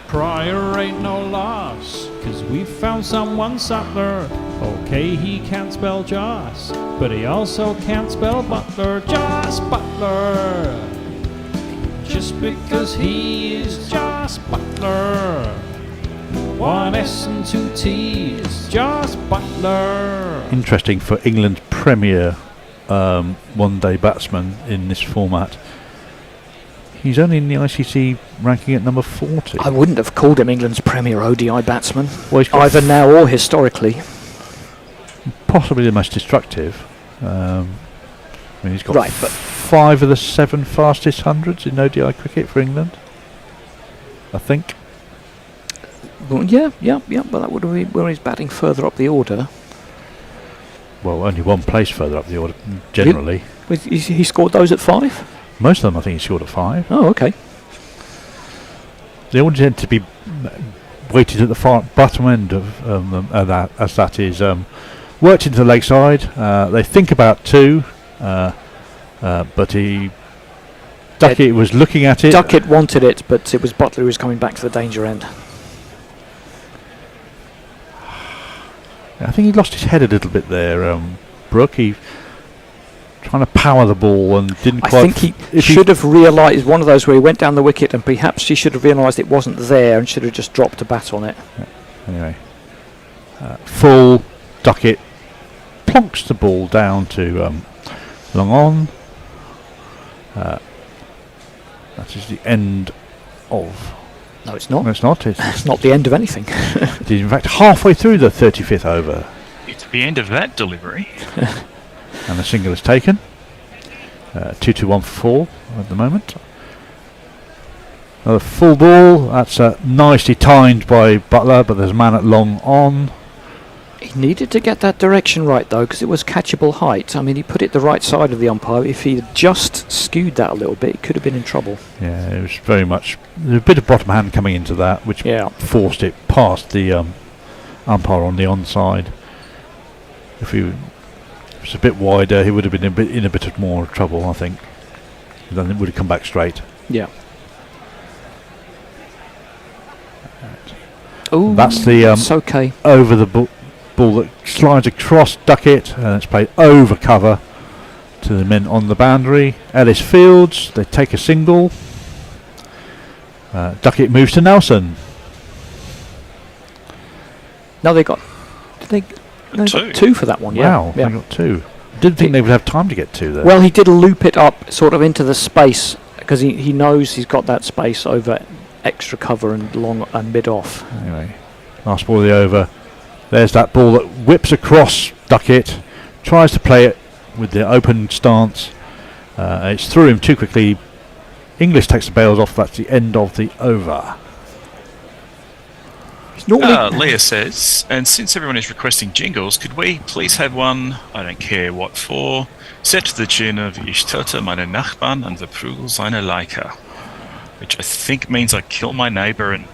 Speaker 1: Pryor ain't no loss, 'cause we found someone subtler. Okay, he can't spell Joss, but he also can't spell Butler. Joss Butler. Just because he is Joss Butler. 1 S and 2 T's, Joss Butler.
Speaker 16: Interesting for England's premier one-day batsman in this format. He's only in the ICC ranking at number 40.
Speaker 17: I wouldn't have called him England's premier ODI batsman,
Speaker 16: well,
Speaker 17: either now or historically.
Speaker 16: Possibly the most destructive. He's got 5 of the 7 fastest hundreds in ODI cricket for England, I think.
Speaker 17: Well, yeah, but that would be where he's batting further up the order.
Speaker 16: Well, only one place further up the order, generally.
Speaker 17: He scored those at 5?
Speaker 16: Most of them, I think, he scored at 5.
Speaker 17: Oh, okay.
Speaker 16: They all tend to be weighted at the far bottom end of them, as that is worked into the leg side. They think about 2, but Duckett was looking at it.
Speaker 17: Duckett wanted it, but it was Butler who was coming back to the danger end.
Speaker 16: I think he lost his head a little bit there, Brooke. He trying to power the ball and didn't quite...
Speaker 17: I think he should have realised, one of those where he went down the wicket and perhaps he should have realised it wasn't there and should have just dropped a bat on it.
Speaker 16: Yeah. Anyway, full Duckett plonks the ball down to long on. That is the end of...
Speaker 17: No, it's not.
Speaker 16: No, it's not.
Speaker 17: It's not the end of anything.
Speaker 16: It is in fact halfway through the 35th over.
Speaker 15: It's the end of that delivery.
Speaker 16: And the single is taken. 2-2-1 for 4 at the moment. Another full ball. That's nicely timed by Butler, but there's a man at long on.
Speaker 17: He needed to get that direction right, though, because it was catchable height. I mean, he put it the right side of the umpire. If he had just skewed that a little bit, he could have been in trouble.
Speaker 16: Yeah, it was very much... There's a bit of bottom hand coming into that, which forced it past the umpire on the onside. If he was a bit wider, he would have been in a bit of more trouble, I think. Then it would have come back straight.
Speaker 17: Yeah. Ooh,
Speaker 16: that's the
Speaker 17: okay.
Speaker 16: Over the ball that slides across Duckett, and it's played over cover to the men on the boundary. Ellis fields, they take a single. Duckett moves to Nelson.
Speaker 17: No, they got... Did they got 2 for that one, yeah.
Speaker 16: Wow, they got 2. Didn't think they would have time to get 2 there.
Speaker 17: Well, he did loop it up sort of into the space, because he knows he's got that space over extra cover and long and mid off.
Speaker 16: Anyway, last ball of the over. There's that ball that whips across Duckett, tries to play it with the open stance. It's through him too quickly. English takes the bails off. That's the end of the over.
Speaker 15: Leah says, and since everyone is requesting jingles, could we please have one, I don't care what for, set to the tune of Ich töte meine Nachbarn und verprügel seine Leica, which I think means I kill my neighbour and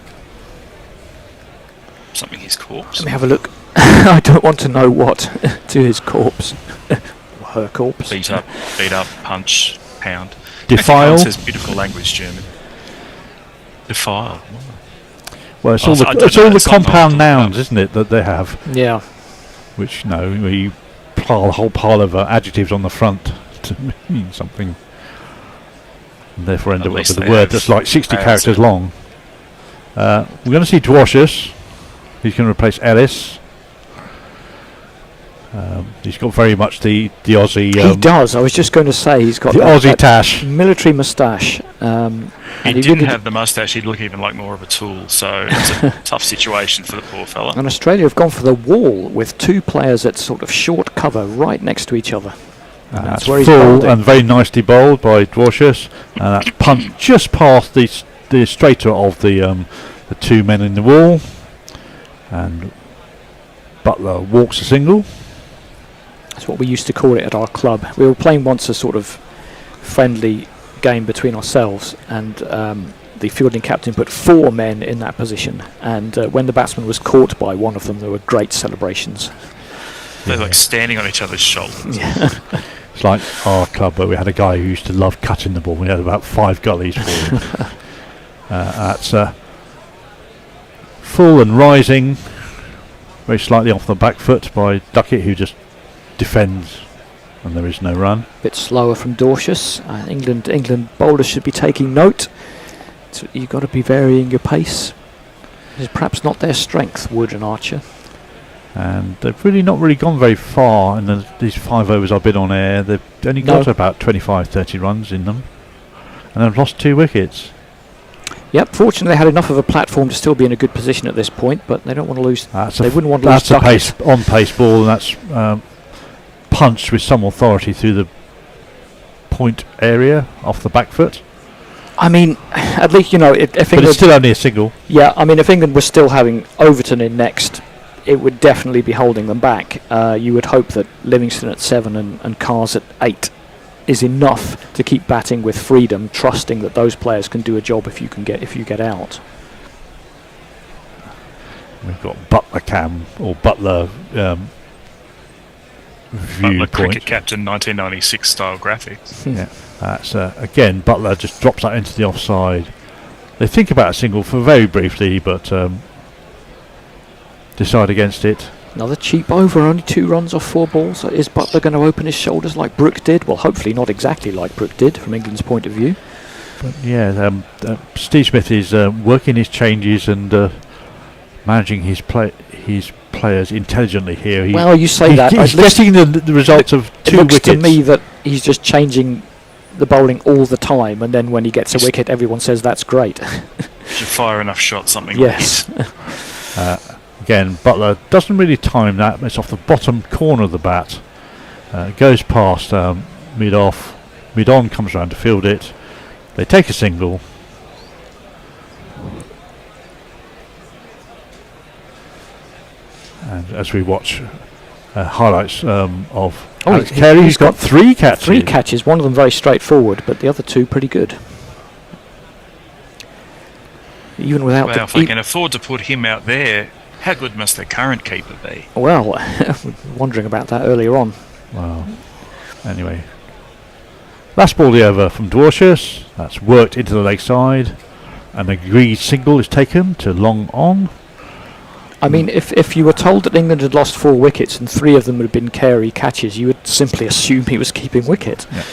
Speaker 15: something his corpse.
Speaker 17: Let me have a look. I don't want to know what to his corpse. Or her corpse.
Speaker 15: Beat up, punch, pound.
Speaker 16: Defile.
Speaker 15: It says beautiful language, German. Defile.
Speaker 16: Well, it's all the compound nouns, isn't it, that they have?
Speaker 17: Yeah.
Speaker 16: Which, we pile a whole pile of adjectives on the front to mean something. And therefore end up with a word that's like 60 characters long. We're going to see Dwarcius. He's going to replace Ellis. He's got very much the Aussie...
Speaker 17: he does. I was just going to say he's got
Speaker 16: the Aussie tash.
Speaker 17: Military moustache.
Speaker 15: He didn't have the moustache, he'd look even like more of a tool, so it's a tough situation for the poor fella.
Speaker 17: And Australia have gone for the wall with two players at sort of short cover right next to each other.
Speaker 16: That's where full and very nicely bowled by Dwarcius, and that's pumped just past the straighter of the two men in the wall, and Butler walks a single.
Speaker 17: That's what we used to call it at our club. We were playing once a sort of friendly game between ourselves, and the fielding captain put 4 men in that position, and when the batsman was caught by one of them, there were great celebrations.
Speaker 15: They're like standing on each other's shoulders.
Speaker 17: Yeah.
Speaker 16: It's like our club, but we had a guy who used to love cutting the ball. We had about 5 gullies for him. That's full and rising, very slightly off the back foot by Duckett, who just defends, and there is no run.
Speaker 17: Bit slower from Dwarcius. England bowlers should be taking note. So you've got to be varying your pace. It's perhaps not their strength, Wood and Archer.
Speaker 16: And they've really not gone very far in these 5 overs I've been on air. They've only got about 25-30 runs in them, and they've lost 2 wickets.
Speaker 17: Yep, fortunately they had enough of a platform to still be in a good position at this point, but they don't want to lose. They wouldn't want to lose.
Speaker 16: That's a on-pace ball, and that's punched with some authority through the point area off the back foot.
Speaker 17: I mean, at least, if England...
Speaker 16: But it's still only a single.
Speaker 17: Yeah, I mean, if England was still having Overton in next, it would definitely be holding them back. You would hope that Livingston at 7 and Carrs at 8 is enough to keep batting with freedom, trusting that those players can do a job if you get out.
Speaker 16: We've got Butler
Speaker 15: Butler cricket captain 1996 style graphics.
Speaker 16: Yeah, that's again Butler just drops that into the offside. They think about a single for very briefly, but decide against it.
Speaker 17: Another cheap over, only 2 runs off 4 balls. Is Butler going to open his shoulders like Brooke did? Well, hopefully not exactly like Brooke did from England's point of view.
Speaker 16: But yeah, Steve Smith is working his changes and managing his players intelligently here.
Speaker 17: You say that.
Speaker 16: He's getting the results of 2 wickets.
Speaker 17: It looks to me that he's just changing the bowling all the time, and then when he gets a wicket, everyone says that's great.
Speaker 15: If you fire enough shots, something
Speaker 17: yes.
Speaker 15: will hit.
Speaker 16: Again, Butler doesn't really time that. It's off the bottom corner of the bat. Goes past mid-off. Mid-on comes around to field it. They take a single. And as we watch highlights of Alex Carey, he's got 3 catches.
Speaker 17: 3 catches, one of them very straightforward, but the other 2 pretty good. Even without
Speaker 15: well, if they can afford to put him out there, how good must their current keeper be?
Speaker 17: Well, wondering about that earlier on.
Speaker 16: Well, anyway. Last ball the over from Dwarcius. That's worked into the leg side. An agreed single is taken to long on.
Speaker 17: I mean, if you were told that England had lost 4 wickets and 3 of them had been Carey catches, you would simply assume he was keeping wicket.
Speaker 16: Yeah.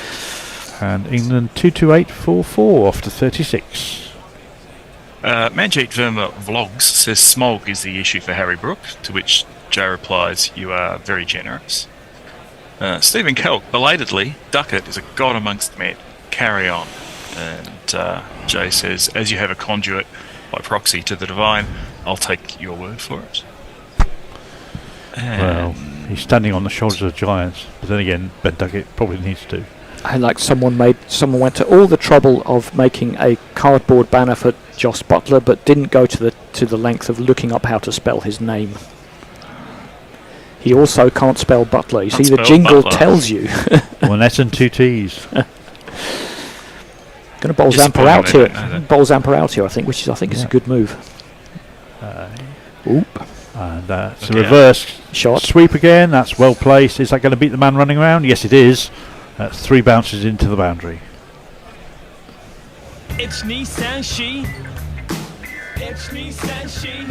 Speaker 16: And England 228-44 after 36.
Speaker 15: Manjeet Verma Vlogs says smog is the issue for Harry Brook, to which Joe replies, you are very generous. Stephen Kelk, belatedly, Duckett is a god amongst men. Carry on. And Jay says, as you have a conduit by proxy to the divine, I'll take your word for it.
Speaker 16: Well, he's standing on the shoulders of giants, but then again, Ben Duckett probably needs to.
Speaker 17: I like someone went to all the trouble of making a cardboard banner for Joss Butler, but didn't go to the length of looking up how to spell his name. He also can't spell Butler. You see, the jingle tells you.
Speaker 16: 1 S and 2 T's.
Speaker 17: Going to bowl Zampa out here. Bowl Zampa out here, I think, which is is a good move.
Speaker 16: Oop. And it's a reverse
Speaker 17: shot.
Speaker 16: Sweep again. That's well placed. Is that going to beat the man running around? Yes, it is. That's 3 bounces into the boundary.
Speaker 13: It's Nissan Shi. It's Nissan Shi.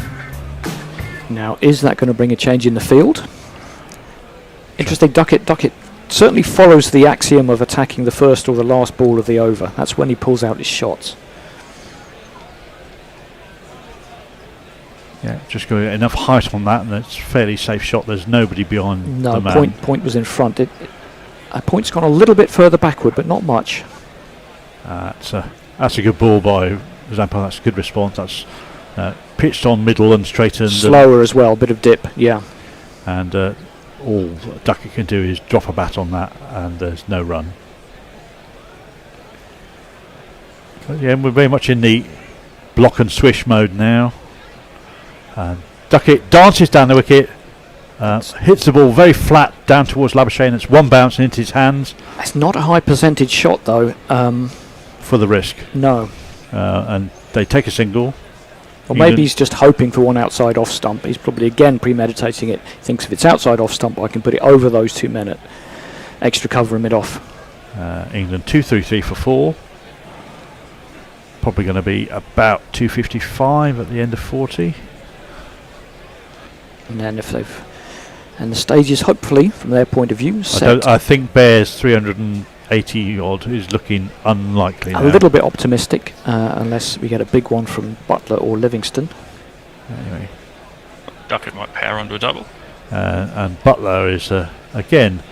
Speaker 17: Now, is that going to bring a change in the field? Interesting. Duckett certainly follows the axiom of attacking the first or the last ball of the over. That's when he pulls out his shots.
Speaker 16: Yeah, just got enough height on that, and it's a fairly safe shot. There's nobody behind the man.
Speaker 17: No, point was in front. Point's gone a little bit further backward, but not much.
Speaker 16: That's a good ball by Zampa. That's a good response. That's pitched on middle and straightened.
Speaker 17: Slower as well, bit of dip, yeah.
Speaker 16: And all Duckett can do is drop a bat on that, and there's no run. But yeah, we're very much in the block and swish mode now. And Duckett dances down the wicket, hits the ball very flat down towards Labuschagne. It's 1 bounce into his hands.
Speaker 17: It's not a high percentage shot though.
Speaker 16: For the risk.
Speaker 17: No.
Speaker 16: And they take a single.
Speaker 17: Or maybe he's just hoping for one outside off stump. He's probably again premeditating it. Thinks if it's outside off stump, I can put it over those 2 men at extra cover and mid off.
Speaker 16: England 2-3-3 for 4. Probably going to be about 255 at the end of 40.
Speaker 17: And then and the stage is hopefully, from their point of view, set.
Speaker 16: I think Bears 380 odd is looking unlikely now.
Speaker 17: A little bit optimistic, unless we get a big one from Butler or Livingston.
Speaker 16: Anyway,
Speaker 15: Duckett might power onto a double.
Speaker 16: And Butler is again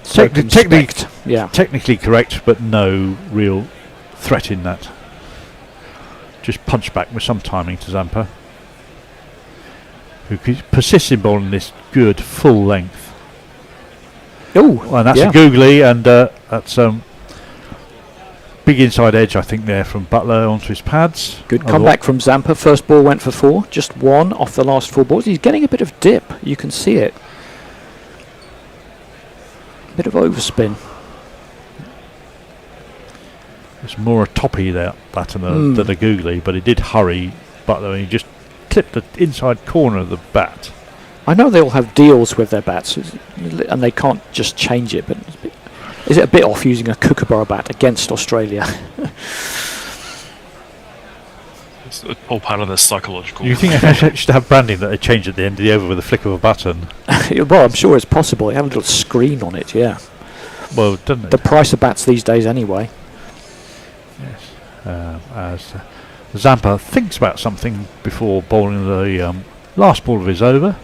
Speaker 16: technically correct, but no real threat in that. Just punch back with some timing to Zampa, who persists in bowling this good full length.
Speaker 17: Oh,
Speaker 16: and that's a googly, and that's big inside edge, I think, there from Butler onto his pads.
Speaker 17: Good comeback from Zampa. First ball went for 4, just 1 off the last 4 balls. He's getting a bit of dip, you can see it. Bit of overspin.
Speaker 16: It's more a toppy that than a googly, but it did hurry Butler, and he just clipped the inside corner of the bat.
Speaker 17: I know they all have deals with their bats, and they can't just change it, but is it a bit off using a Kookaburra bat against Australia?
Speaker 15: It's all part of the psychological.
Speaker 16: You think they should have branding that they change at the end of the over with a flick of a button?
Speaker 17: Well, I'm sure it's possible. They have a little screen on it, yeah.
Speaker 16: Well, doesn't it?
Speaker 17: The price of bats these days anyway.
Speaker 16: Yes. As Zampa thinks about something before bowling the last ball of his over.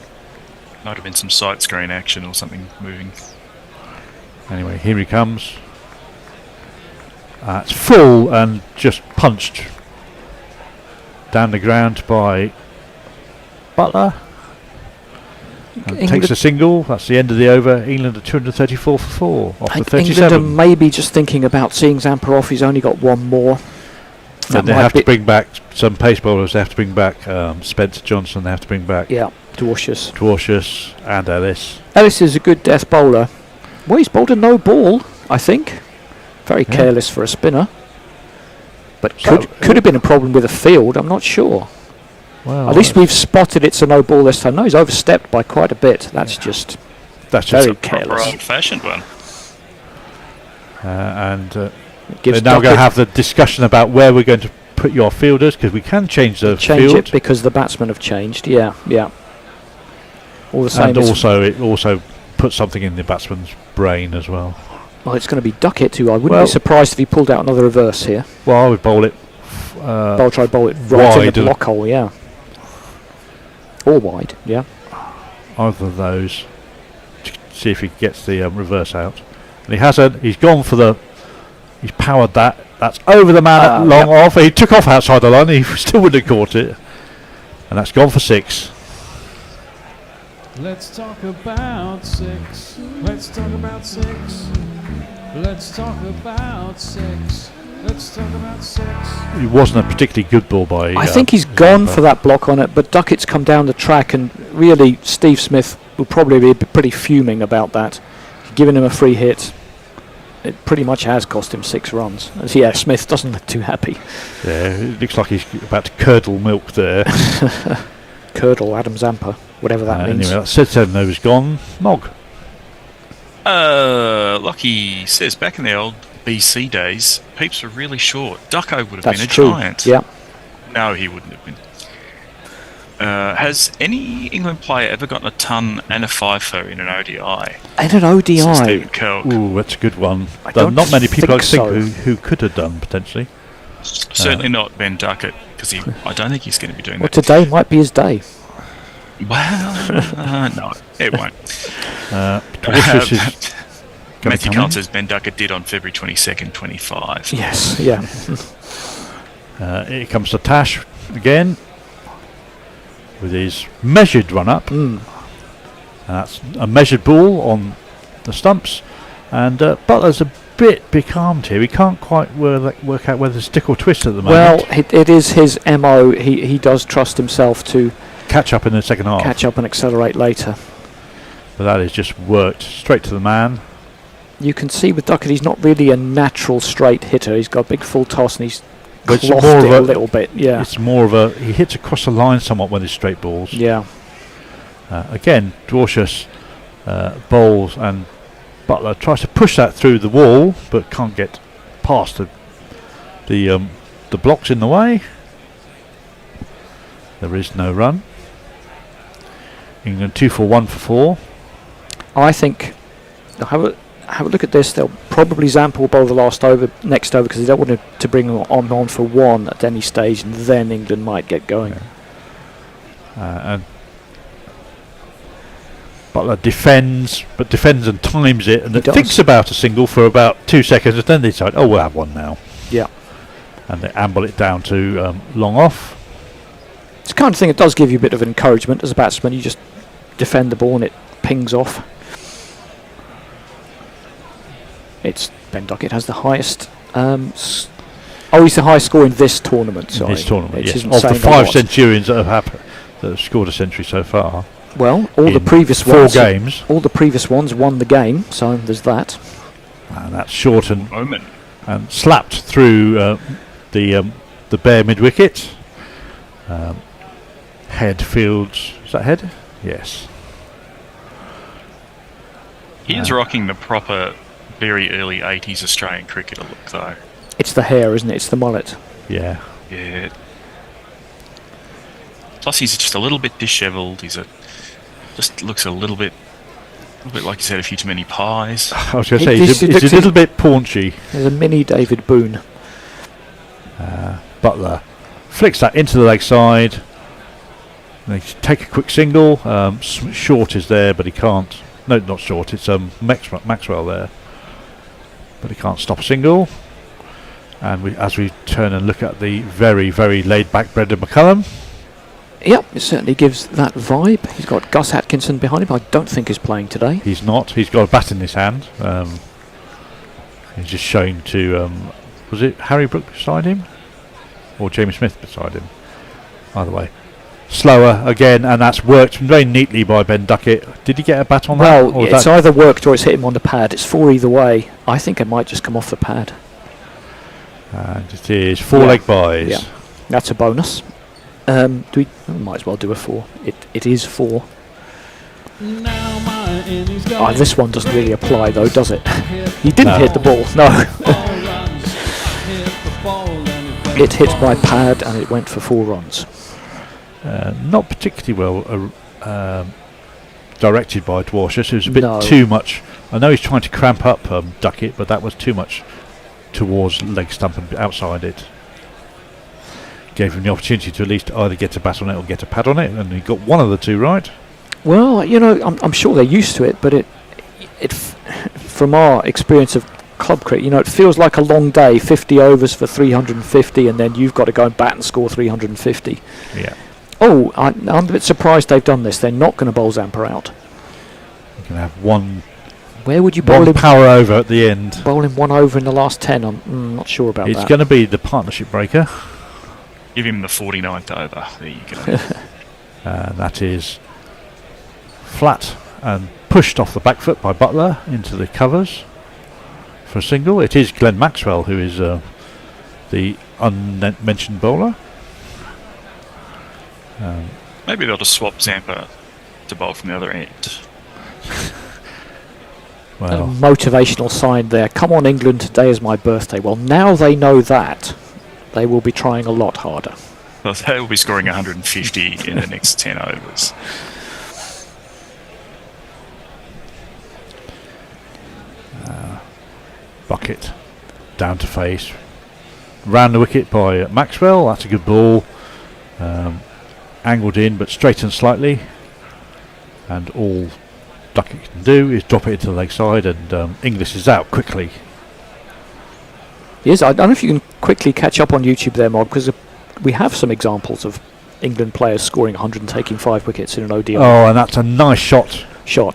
Speaker 15: Might have been some sight screen action or something moving.
Speaker 16: Anyway, here he comes. It's full and just punched down the ground by Butler. And takes a single. That's the end of the over. England are 234 for 4 off the 37.
Speaker 17: England are maybe just thinking about seeing Zampa off. He's only got 1 more.
Speaker 16: And they have to bring back some pace bowlers. They have to bring back Spencer Johnson. They have to bring back
Speaker 17: Dwarcius
Speaker 16: and Ellis.
Speaker 17: Ellis is a good death bowler. Well, he's bowled a no ball, I think. Very careless for a spinner. But could have been a problem with the field. I'm not sure.
Speaker 16: Well,
Speaker 17: at least we've spotted it's a no ball this time. No, he's overstepped by quite a bit. That's just very careless.
Speaker 15: Old-fashioned one.
Speaker 16: They're now going to have the discussion about where we're going to put your fielders, because we can change the field.
Speaker 17: It because the batsmen have changed. Yeah. All the same.
Speaker 16: And it also puts something in the batsman's brain as well.
Speaker 17: Well, it's going to be Duckett, who I wouldn't be surprised if he pulled out another reverse here.
Speaker 16: Well, I would bowl it.
Speaker 17: Try bowl it right in the block hole, yeah. Or wide, yeah.
Speaker 16: Either of those. See if he gets the reverse out. And he hasn't. He's gone for the. He's powered that. That's over the man long off. He took off outside the line. He still wouldn't have caught it. And that's gone for 6.
Speaker 1: Let's talk about 6. Let's talk about 6. Let's talk about 6. Let's talk about sex.
Speaker 16: It wasn't a particularly good ball by.
Speaker 17: I think he's gone for that block on it, but Duckett's come down the track, and really Steve Smith will probably be pretty fuming about that. Giving him a free hit, it pretty much has cost him 6 runs. Yeah, Smith doesn't look too happy.
Speaker 16: Yeah, it looks like he's about to curdle milk there.
Speaker 17: Curdle, Adam Zampa, whatever that means.
Speaker 16: Anyway, that said 7 overs gone. Nog.
Speaker 15: Lockie says back in the old BC days, peeps were really short. Ducko would have been a
Speaker 17: true.
Speaker 15: giant.
Speaker 17: Yeah.
Speaker 15: No, he wouldn't have been. Has any England player ever gotten a ton and a FIFO in an ODI?
Speaker 17: In an ODI?
Speaker 15: Says Stephen Kirk.
Speaker 16: Ooh, that's a good one.
Speaker 17: don't
Speaker 16: Not many people I
Speaker 17: think
Speaker 16: think
Speaker 17: so.
Speaker 16: who could have done, potentially.
Speaker 15: Certainly not Ben Duckett, because I don't think he's going to be doing
Speaker 17: Well,
Speaker 15: that.
Speaker 17: today might be his day.
Speaker 15: Well, no, it won't. Matthew
Speaker 16: come
Speaker 15: Cullen
Speaker 16: in.
Speaker 15: says Ben Duckett did on February 22nd, 25.
Speaker 17: Yes, yeah.
Speaker 16: Here comes the Tash again with his measured run up. That's a measured ball on the stumps, and Butler's a bit becalmed here. He can't quite work out whether to stick or twist at the moment.
Speaker 17: Well, it is his MO. He does trust himself to
Speaker 16: catch up in the second half.
Speaker 17: Catch up and accelerate later.
Speaker 16: But that has just worked straight to the man.
Speaker 17: You can see with Duckett, he's not really a natural straight hitter. He's got a big full toss and he's
Speaker 16: But it's
Speaker 17: clothed
Speaker 16: more of
Speaker 17: it a little bit. Yeah,
Speaker 16: It's more of a... He hits across the line somewhat with his straight balls.
Speaker 17: Yeah.
Speaker 16: Again, Dwarshuis bowls and Butler tries to push that through the wall, but can't get past the blocks in the way. There is no run. England 2 for 1 for 4.
Speaker 17: I think. Have a look at this. They'll probably Zampa will bowl the next over because they don't want to bring him on for 1 at any stage, and then England might get going.
Speaker 16: And Butler defends and times it, and thinks about a single for about 2 seconds, and then they decide, oh, we'll have one now.
Speaker 17: Yeah.
Speaker 16: And they amble it down to long off.
Speaker 17: It's the kind of thing that does give you a bit of encouragement as a batsman. You just defend the ball and it pings off. It's Ben Duckett has the highest. He's the highest score in this tournament. Sorry,
Speaker 16: this tournament,
Speaker 17: which
Speaker 16: yes.
Speaker 17: isn't
Speaker 16: Of the
Speaker 17: saying a
Speaker 16: 5
Speaker 17: lot.
Speaker 16: Centurions that have scored a century so far.
Speaker 17: Well, all the previous
Speaker 16: 4
Speaker 17: ones,
Speaker 16: games.
Speaker 17: all the previous ones won the game, so there's that.
Speaker 16: And that's short and slapped through the bare mid wicket. Head fields. Is that head? Yes.
Speaker 15: He is rocking the proper, very early 80s Australian cricketer look, though.
Speaker 17: It's the hair, isn't it? It's the mullet.
Speaker 16: Yeah.
Speaker 15: Yeah. Plus, he's just a little bit dishevelled. Just looks a little bit like he's had a few too many pies.
Speaker 16: I was going to say, he's a little bit paunchy.
Speaker 17: There's a mini David Boone.
Speaker 16: Butler flicks that into the leg side. They take a quick single. Short is there, but he can't. No, not Short. It's Maxwell there, but he can't stop a single. And as we turn and look at the very, very laid-back Brendan McCullum.
Speaker 17: Yep, it certainly gives that vibe. He's got Gus Atkinson behind him. I don't think he's playing today.
Speaker 16: He's not. He's got a bat in his hand. He's just showing to. Was it Harry Brook beside him, or Jamie Smith beside him? Either way. Slower again, and that's worked very neatly by Ben Duckett. Did he get a bat on that?
Speaker 17: Well, it's either worked or it's hit him on the pad. It's 4 either way. I think it might just come off the pad.
Speaker 16: And it is 4 leg buys.
Speaker 17: Yeah, that's a bonus. We might as well do a 4. It is 4. This one doesn't really apply though, does it? He didn't hit the ball. No. It hit my pad and it went for 4 runs.
Speaker 16: Not particularly well directed by Dwarshuis. It was a bit too much. I know he's trying to cramp up Duckett, but that was too much towards leg stump and outside it. Gave him the opportunity to at least either get a bat on it or get a pad on it, and he got one of the 2 right.
Speaker 17: Well, I'm sure they're used to it, but it from our experience of club cricket, it feels like a long day. 50 overs for 350, and then you've got to go and bat and score 350.
Speaker 16: Yeah.
Speaker 17: Oh, I'm a bit surprised they've done this. They're not going to bowl Zampa out.
Speaker 16: You're going to have one
Speaker 17: Where would you bowl
Speaker 16: One
Speaker 17: him?
Speaker 16: power over at the end.
Speaker 17: Bowl him 1 over in the last 10. I'm not sure about
Speaker 16: It's
Speaker 17: that.
Speaker 16: going to be the partnership breaker.
Speaker 15: Give him the 49th over. There you go.
Speaker 16: That is flat and pushed off the back foot by Butler into the covers for a single. It is Glenn Maxwell who is the unmentioned bowler.
Speaker 15: Maybe they'll just swap Zampa to bowl from the other end.
Speaker 17: A
Speaker 16: Well,
Speaker 17: motivational sign there. Come on, England, today is my birthday. Well, now they know that, they will be trying a lot harder.
Speaker 15: Well, they will be scoring 150 in the next 10 overs.
Speaker 16: Bucket down to face. Round the wicket by Maxwell. That's a good ball. Angled in but straightened slightly. And all Duckett can do is drop it into the leg side, and Inglis is out quickly.
Speaker 17: Yes, I don't know if you can quickly catch up on YouTube there, Mod, because we have some examples of England players scoring 100 and taking 5 wickets in an ODI.
Speaker 16: Oh, and that's a nice shot.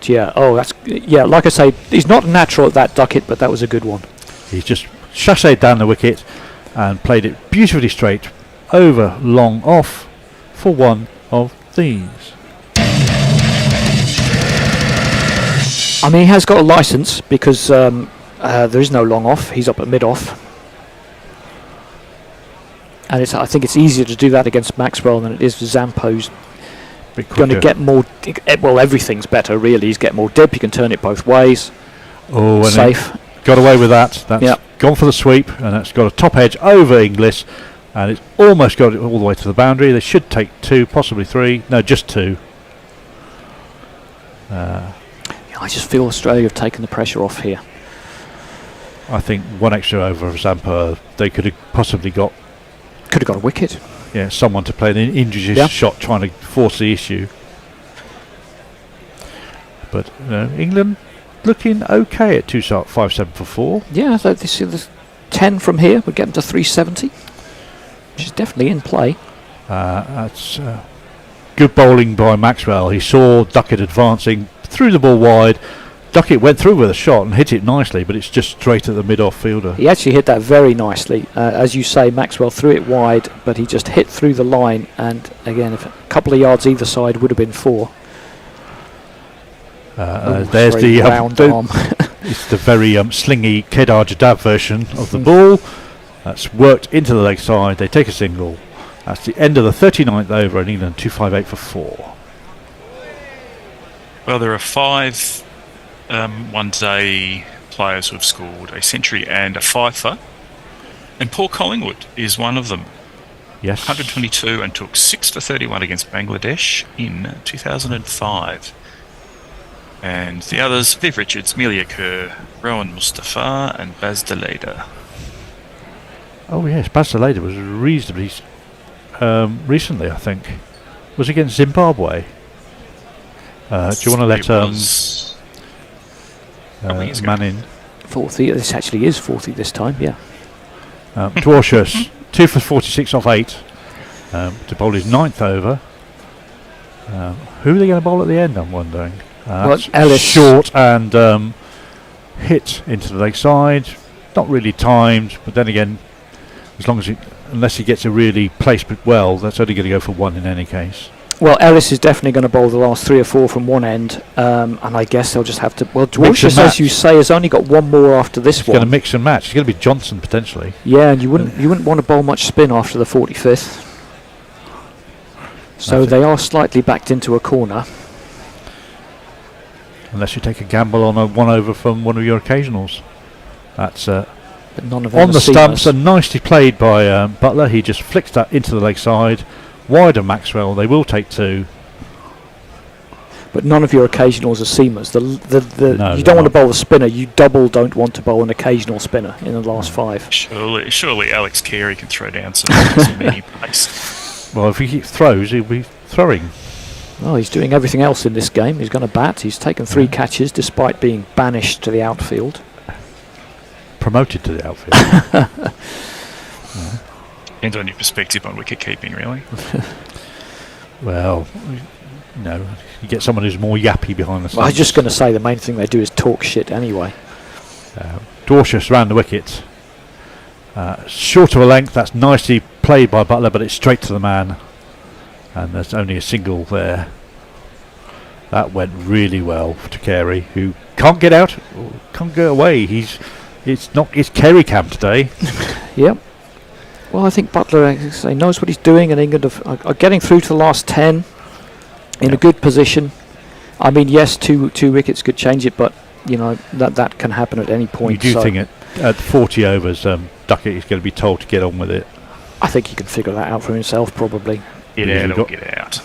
Speaker 17: Yeah. Oh, like I say, he's not natural at that, Duckett, but that was a good one.
Speaker 16: He's just chassé down the wicket and played it beautifully straight over, long, off for one of these.
Speaker 17: I mean, he has got a licence because there is no long off. He's up at mid off. And I think it's easier to do that against Maxwell than it is for Zampa, who's going to get more. Well, everything's better, really. He's get more dip. You can turn it both ways.
Speaker 16: Oh, and
Speaker 17: safe.
Speaker 16: Got away with that. That's gone for the sweep, and that's got a top edge over Inglis, and it's almost got it all the way to the boundary. They should take 2, possibly 3. No, just 2.
Speaker 17: I just feel Australia have taken the pressure off here.
Speaker 16: I think 1 extra over of Zampa, they could have possibly got.
Speaker 17: Could have got a wicket.
Speaker 16: Yeah, someone to play an injudicious shot trying to force the issue. But England looking okay at 2.57 for 4.
Speaker 17: Yeah, so this is 10 from here would get them to 370, which is definitely in play.
Speaker 16: That's good bowling by Maxwell. He saw Duckett advancing, threw the ball wide. Duckett went through with a shot and hit it nicely, but it's just straight at the mid-off fielder.
Speaker 17: He actually hit that very nicely. As you say, Maxwell threw it wide, but he just hit through the line, and again, if a couple of yards either side would have been 4.
Speaker 16: There's the
Speaker 17: round arm.
Speaker 16: It's the very slingy Kedar Jadab version of the ball. That's worked into the leg side. They take a single. That's the end of the 39th over, and England 258 for 4.
Speaker 15: Well, there are 5 one-day players who have scored a century and a fifer, and Paul Collingwood is one of them.
Speaker 16: Yes.
Speaker 15: 122 and took 6 for 31 against Bangladesh in 2005. And the others, Viv Richards, Melia Kerr, Rowan Mustafa and Baz Deleda.
Speaker 16: Oh yes, Baz Deleda was reasonably recently, I think. Was against Zimbabwe. Do you want to let man in?
Speaker 17: 40. This actually is 40 this time, yeah.
Speaker 16: Dwarshus, 2 for 46 off 8 to bowl his 9th over. Who are they going to bowl at the end, I'm wondering?
Speaker 17: Ellis.
Speaker 16: Short and hit into the leg side. Not really timed, but then again, unless he gets a really placed well, that's only going to go for 1 in any case.
Speaker 17: Well, Ellis is definitely going to bowl the last 3 or 4 from one end, and I guess they'll just have to. Well, Dwarshus, as you say, has only got 1 more after this one.
Speaker 16: He's going to mix and match. It's going to be Johnson potentially.
Speaker 17: Yeah, and you wouldn't want to bowl much spin after the 45th. So they are slightly backed into a corner.
Speaker 16: Unless you take a gamble on a 1 over from one of your occasionals. That's
Speaker 17: but none of them
Speaker 16: on the stumps
Speaker 17: seamers.
Speaker 16: and nicely played by Butler. He just flicks that into the leg side. Wide of Maxwell. They will take 2.
Speaker 17: But none of your occasionals are seamers.
Speaker 16: No,
Speaker 17: you don't want to bowl a spinner. You don't want to bowl an occasional spinner in the last 5.
Speaker 15: Surely Alex Carey can throw down some mini pace.
Speaker 16: Well, if he throws, he'll be throwing.
Speaker 17: Well, he's doing everything else in this game. He's going to bat. He's taken 3 catches despite being banished to the outfield.
Speaker 16: Promoted to the outfield.
Speaker 15: Depends on your perspective on wicket keeping, really.
Speaker 16: Well, you get someone who's more yappy behind the scenes.
Speaker 17: Well, I was just going to say the main thing they do is talk shit anyway.
Speaker 16: Dorcius round the wicket. Short of a length, that's nicely played by Butler, but it's straight to the man. And there's only a single there. That went really well to Carey, who can't get out, can't get away. It's Carey camp today.
Speaker 17: Yep. Well, I think Butler knows what he's doing, and England are getting through to the last 10 in a good position. I mean, yes, two wickets could change it, but you know that can happen at any point.
Speaker 16: You do think at 40 overs, Duckett is going to be told to get on with it?
Speaker 17: I think he can figure that out for himself, probably.
Speaker 15: Yeah, he'll get it out.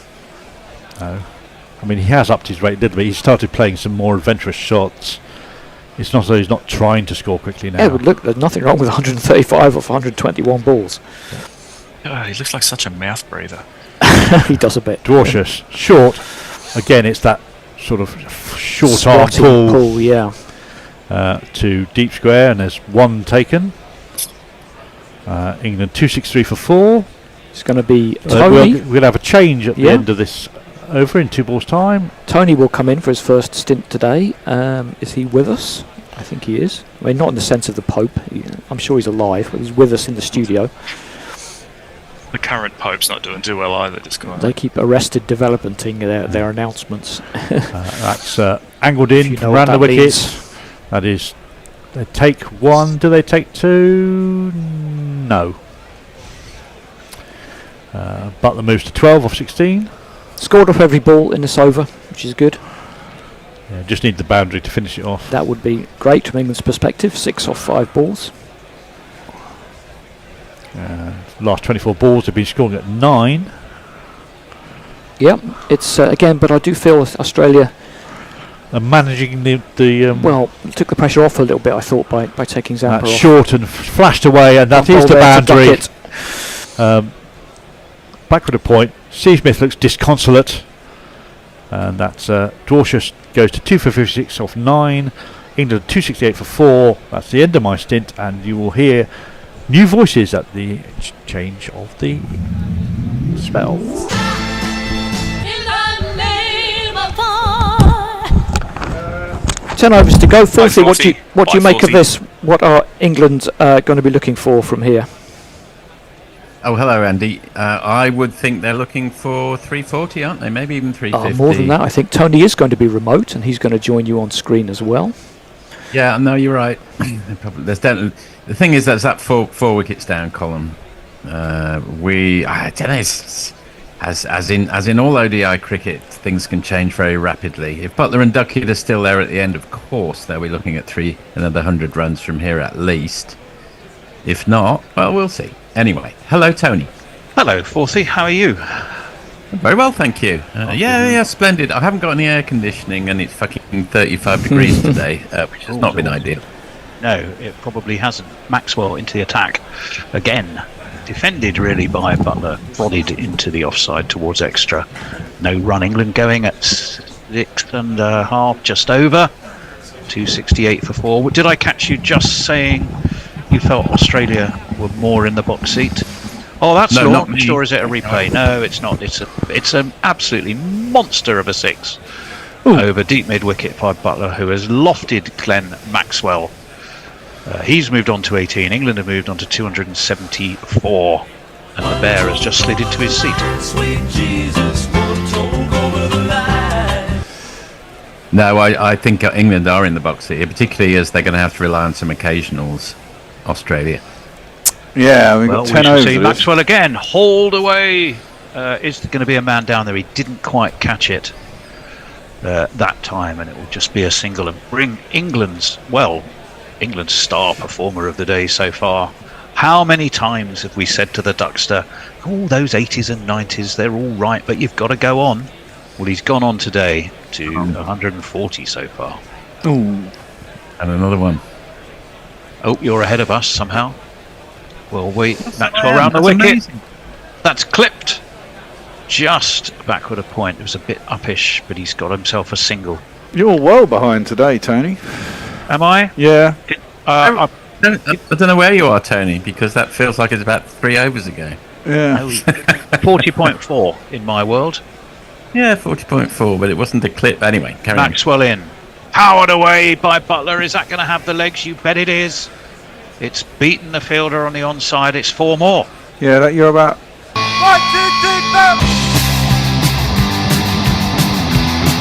Speaker 16: I mean, he has upped his rate a little bit. He started playing some more adventurous shots. It's not as though he's not trying to score quickly now.
Speaker 17: Yeah, but look, there's nothing wrong with 135 off 121 balls.
Speaker 15: He looks like such a mouth breather.
Speaker 17: He does a bit.
Speaker 16: Dorcius, short. Again, it's that sort of short arm pull,
Speaker 17: yeah.
Speaker 16: To deep square, and there's one taken. England 263 for 4.
Speaker 17: It's going to be Tony.
Speaker 16: We'll have a change at the end of this over in 2 balls time.
Speaker 17: Tony will come in for his first stint today. Is he with us? I think he is. I mean, not in the sense of the Pope. I'm sure he's alive, but he's with us in the studio.
Speaker 15: The current Pope's not doing too well either.
Speaker 17: They keep Arrested developing their announcements.
Speaker 16: That's angled in around the wicket. That is, they take 1. Do they take 2? No. Butler moves to 12 off 16.
Speaker 17: Scored off every ball in this over, which is good.
Speaker 16: Yeah, just need the boundary to finish it off.
Speaker 17: That would be great from England's perspective. 6 off 5 balls.
Speaker 16: Last 24 balls have been scoring at 9.
Speaker 17: Yep, it's again, but I do feel Australia
Speaker 16: are managing the
Speaker 17: well, took the pressure off a little bit, I thought, by taking Zampa off.
Speaker 16: Short and flashed away, and that is the boundary. Backward a point. Steve Smith looks disconsolate, and that's Dorcius goes to 2 for 56 off 9. England 268 for 4. That's the end of my stint, and you will hear new voices at the change of the spell.
Speaker 17: 10 overs to go. Filthy, what do you make of this? What are England going to be looking for from here?
Speaker 21: Oh, hello, Andy. I would think they're looking for 340, aren't they? Maybe even 350.
Speaker 17: More than that. I think Tony is going to be remote, and he's going to join you on screen as well.
Speaker 21: Yeah, no, you're right. There's definitely, the thing is, there's that four wickets down column. I don't know. As in all ODI cricket, things can change very rapidly. If Butler and Duckett are still there at the end, of course, they'll be looking at another 100 runs from here at least. If not, well, we'll see. Anyway, hello, Tony.
Speaker 15: Hello, Forthy. How are you?
Speaker 21: Very well, thank you. Yeah, splendid. I haven't got any air conditioning, and it's fucking 35 degrees today, which has not been ideal.
Speaker 22: No, it probably hasn't. Maxwell into the attack again. Defended really by Butler, prodded into the offside towards extra. No run. England going at 6.5, just over. 268 for 4. Did I catch you just saying you felt Australia were more in the box seat? Oh, that's
Speaker 21: no,
Speaker 22: not me. Or is it a replay? No, it's not. It's an absolutely monster of a 6 over deep mid wicket by Butler, who has lofted Glenn Maxwell. He's moved on to 18. England have moved on to 274, and the bear has just slid into his seat. Sweet Jesus, over the line.
Speaker 21: No, I think England are in the box here, particularly as they're going to have to rely on some occasionals. Australia.
Speaker 3: Yeah, we've got 10 overs.
Speaker 22: See Maxwell again, hauled away. Is going to be a man down there. He didn't quite catch it that time, and it will just be a single and bring England's star performer of the day so far. How many times have we said to the Duckster, oh, those 80s and 90s, they're all right, but you've got to go on. Well, he's gone on today to 140 so far.
Speaker 21: Ooh. And another one.
Speaker 22: Oh, you're ahead of us somehow. Well, Maxwell round the wicket. Amazing. That's clipped. Just backward a point. It was a bit uppish, but he's got himself a single.
Speaker 3: You're well behind today, Tony.
Speaker 22: Am I?
Speaker 3: Yeah.
Speaker 21: I don't know where you are, Tony, because that feels like it's about 3 overs ago.
Speaker 3: Yeah.
Speaker 22: 40.4 in my world.
Speaker 21: Yeah, 40.4, but it wasn't a clip anyway.
Speaker 22: Maxwell in. Powered away by Butler. Is that going to have the legs? You bet it is. It's beaten the fielder on the onside. It's 4 more.
Speaker 3: Yeah, you're about.
Speaker 8: 1, 2, 3, 4.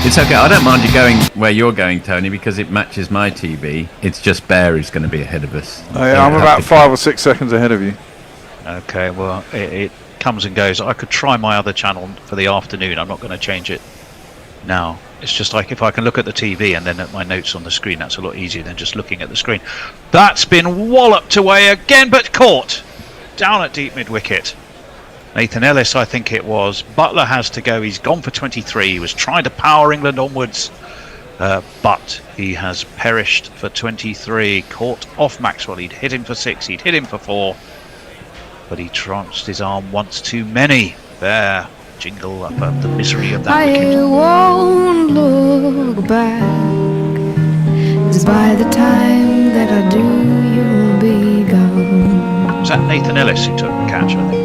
Speaker 21: It's okay. I don't mind you going where you're going, Tony, because it matches my TV. It's just Bear who's going to be ahead of us.
Speaker 3: I'm about 5 or 6 seconds ahead of you.
Speaker 22: Okay, well, it comes and goes. I could try my other channel for the afternoon. I'm not going to change it now. It's just like if I can look at the TV and then at my notes on the screen, that's a lot easier than just looking at the screen. That's been walloped away again, but caught down at deep mid-wicket. Nathan Ellis, I think it was. Butler has to go. He's gone for 23. He was trying to power England onwards, but he has perished for 23. Caught off Maxwell. He'd hit him for 6. He'd hit him for 4. But he tranced his arm once too many. There, jingle up the misery of that
Speaker 11: I
Speaker 22: wicket.
Speaker 11: won't look back, 'cause by the time that I do, you'll be gone.
Speaker 22: Was that Nathan Ellis who took the catch, I think?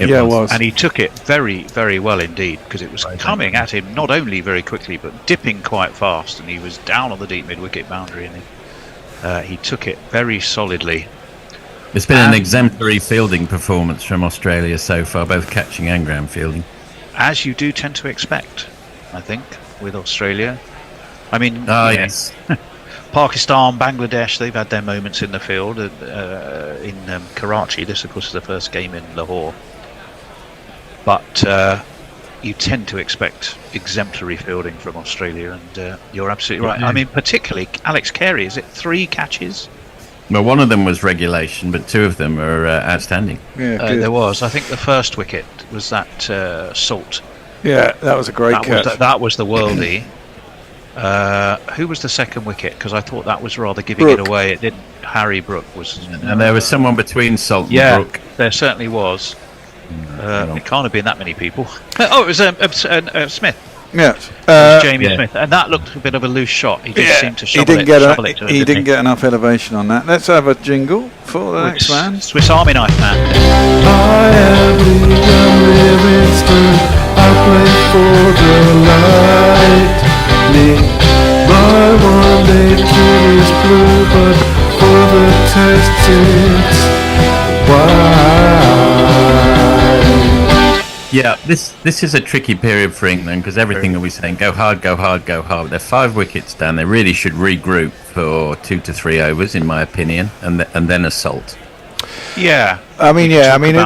Speaker 3: It was.
Speaker 22: And he took it very, very well indeed, because it was coming at him not only very quickly, but dipping quite fast, and he was down on the deep mid-wicket boundary, and he took it very solidly.
Speaker 21: It's been an exemplary fielding performance from Australia so far, both catching and ground fielding.
Speaker 22: As you do tend to expect, I think, with Australia. I mean,
Speaker 21: yes.
Speaker 22: Pakistan, Bangladesh, they've had their moments in the field. In Karachi, this of course is the first game in Lahore. But you tend to expect exemplary fielding from Australia, and you're absolutely right. I mean, particularly Alex Carey, is it 3 catches?
Speaker 21: Well, one of them was regulation, but 2 of them are outstanding.
Speaker 3: Yeah,
Speaker 22: there was. I think the first wicket was that Salt.
Speaker 3: Yeah, that was a great catch.
Speaker 22: That was the worldie. Who was the second wicket? Because I thought that was rather giving it away. It didn't. Harry Brook was.
Speaker 21: And there was someone between Salt and Brook.
Speaker 22: There certainly was. It can't have been that many people. Oh, it was Smith.
Speaker 3: Yeah,
Speaker 22: Jamie Smith, and that looked a bit of a loose shot. He just seemed to shovel
Speaker 3: he
Speaker 22: didn't
Speaker 3: get enough elevation on that. Let's have a jingle for the next man.
Speaker 22: Swiss Army knife man.
Speaker 5: I am Liam Livingston. I play for the Lightning. My one-day key is blue, but for the test it's white.
Speaker 21: Yeah, this is a tricky period for England because everything that we're saying, go hard, go hard, go hard. They're 5 wickets down. They really should regroup for 2 to 3 overs, in my opinion, and then assault.
Speaker 22: Yeah.
Speaker 3: I mean,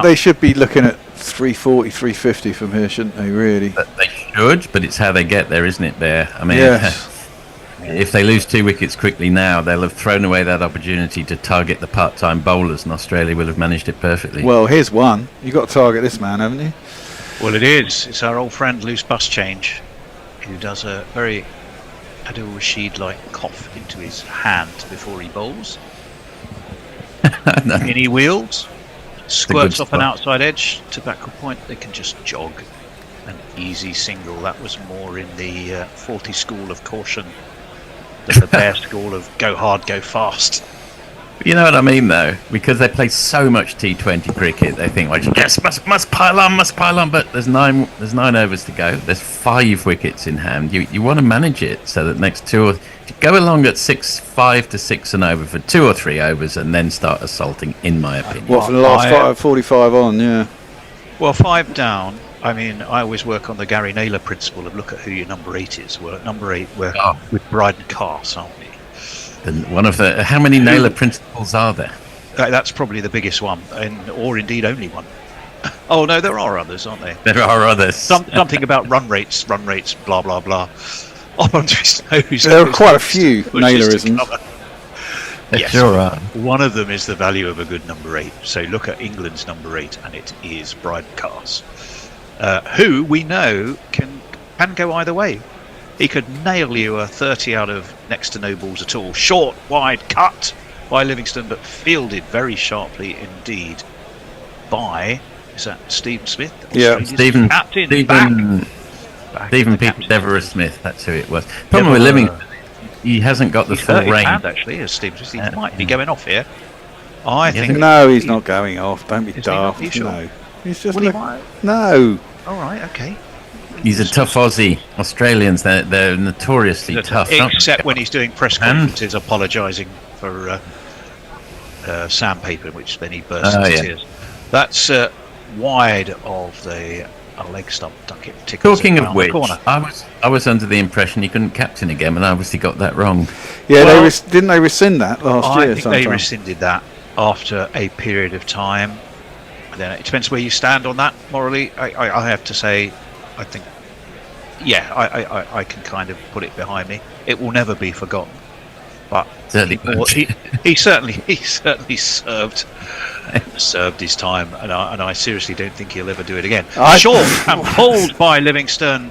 Speaker 3: they should be looking at 340, 350 from here, shouldn't they, really?
Speaker 21: But they should, but it's how they get there, isn't it, Bear? I mean, if they lose 2 wickets quickly now, they'll have thrown away that opportunity to target the part-time bowlers, and Australia will have managed it perfectly.
Speaker 3: Well, here's one. You've got to target this man, haven't you?
Speaker 22: Well, it is. It's our old friend Loose Bus Change, who does a very Adil Rashid-like cough into his hand before he bowls. In he wheels, squirts off an outside edge to backward point. They can just jog an easy single. That was more in the 40 school of caution than the Bear school of go hard, go fast.
Speaker 21: You know what I mean, though, because they play so much T20 cricket. They think, like, yes, must pile on. But there's nine overs to go. There's 5 wickets in hand. You want to manage it so that next 2 or go along at 5 to 6 and over for 2 or 3 overs, and then start assaulting. In my opinion,
Speaker 3: for the last 45 on, yeah.
Speaker 22: Well, 5 down. I mean, I always work on the Gary Naylor principle of look at who your number 8 is. Well, at number 8, we're with Bryden Carse, aren't we?
Speaker 21: And one of the how many Naylor principles are there?
Speaker 22: That's probably the biggest one, or indeed only one. Oh no, there are others, aren't there?
Speaker 21: There are others.
Speaker 22: Something about run rates, blah blah blah. Up onto his nose.
Speaker 3: There are quite a few Naylorisms.
Speaker 22: Yes,
Speaker 21: sure are.
Speaker 22: One of them is the value of a good number 8. So look at England's number 8, and it is Bryden Carse, who we know can go either way. He could nail you a 30 out of next to no balls at all. Short, wide, cut by Livingston, but fielded very sharply indeed by, is that Stephen Smith?
Speaker 3: Yeah,
Speaker 21: Stephen Peter Devereux Smith, that's who it was. Problem with Livingston, he hasn't got the full range.
Speaker 22: Actually, as Stephen Smith, he might be going off here. I think.
Speaker 3: No, he's not going off. Don't be daft.
Speaker 22: Sure?
Speaker 3: No, he's just
Speaker 22: No.
Speaker 3: no.
Speaker 22: All right, okay.
Speaker 21: He's a tough Aussie. Australians, they're notoriously tough.
Speaker 22: Except when he's doing press conferences apologising for sandpaper, which then he bursts into tears. That's wide of the leg stump Duckett.
Speaker 21: Talking of which, I was under the impression he couldn't captain again, and I obviously got that wrong.
Speaker 3: Yeah, didn't they rescind that last year?
Speaker 22: I think they rescinded that after a period of time. Then it depends where you stand on that morally. I have to say, I think, I can kind of put it behind me. It will never be forgotten. But he certainly served his time, and I seriously don't think he'll ever do it again. Short and pulled by Livingstone,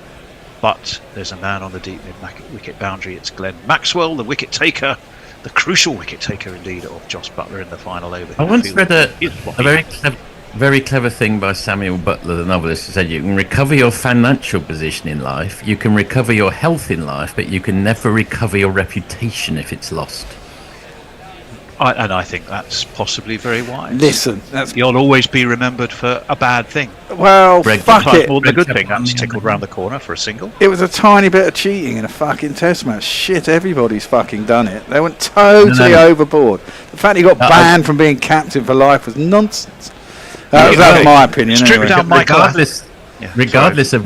Speaker 22: but there's a man on the deep mid-wicket boundary. It's Glenn Maxwell, the wicket taker, the crucial wicket taker indeed of Joss Buttler in the final over.
Speaker 21: I once read a very clever thing by Samuel Butler, the novelist, who said you can recover your financial position in life, you can recover your health in life, but you can never recover your reputation if it's lost.
Speaker 22: And I think that's possibly very wise.
Speaker 3: Listen,
Speaker 22: you'll always be remembered for a bad thing.
Speaker 3: Well, fuck it.
Speaker 22: More than a good thing. That's tickled round the corner for a single.
Speaker 3: It was a tiny bit of cheating in a fucking test match. Shit, everybody's fucking done it. They went totally overboard. The fact he got banned from being captain for life was nonsense. That's my opinion.
Speaker 22: Strip down
Speaker 21: Regardless of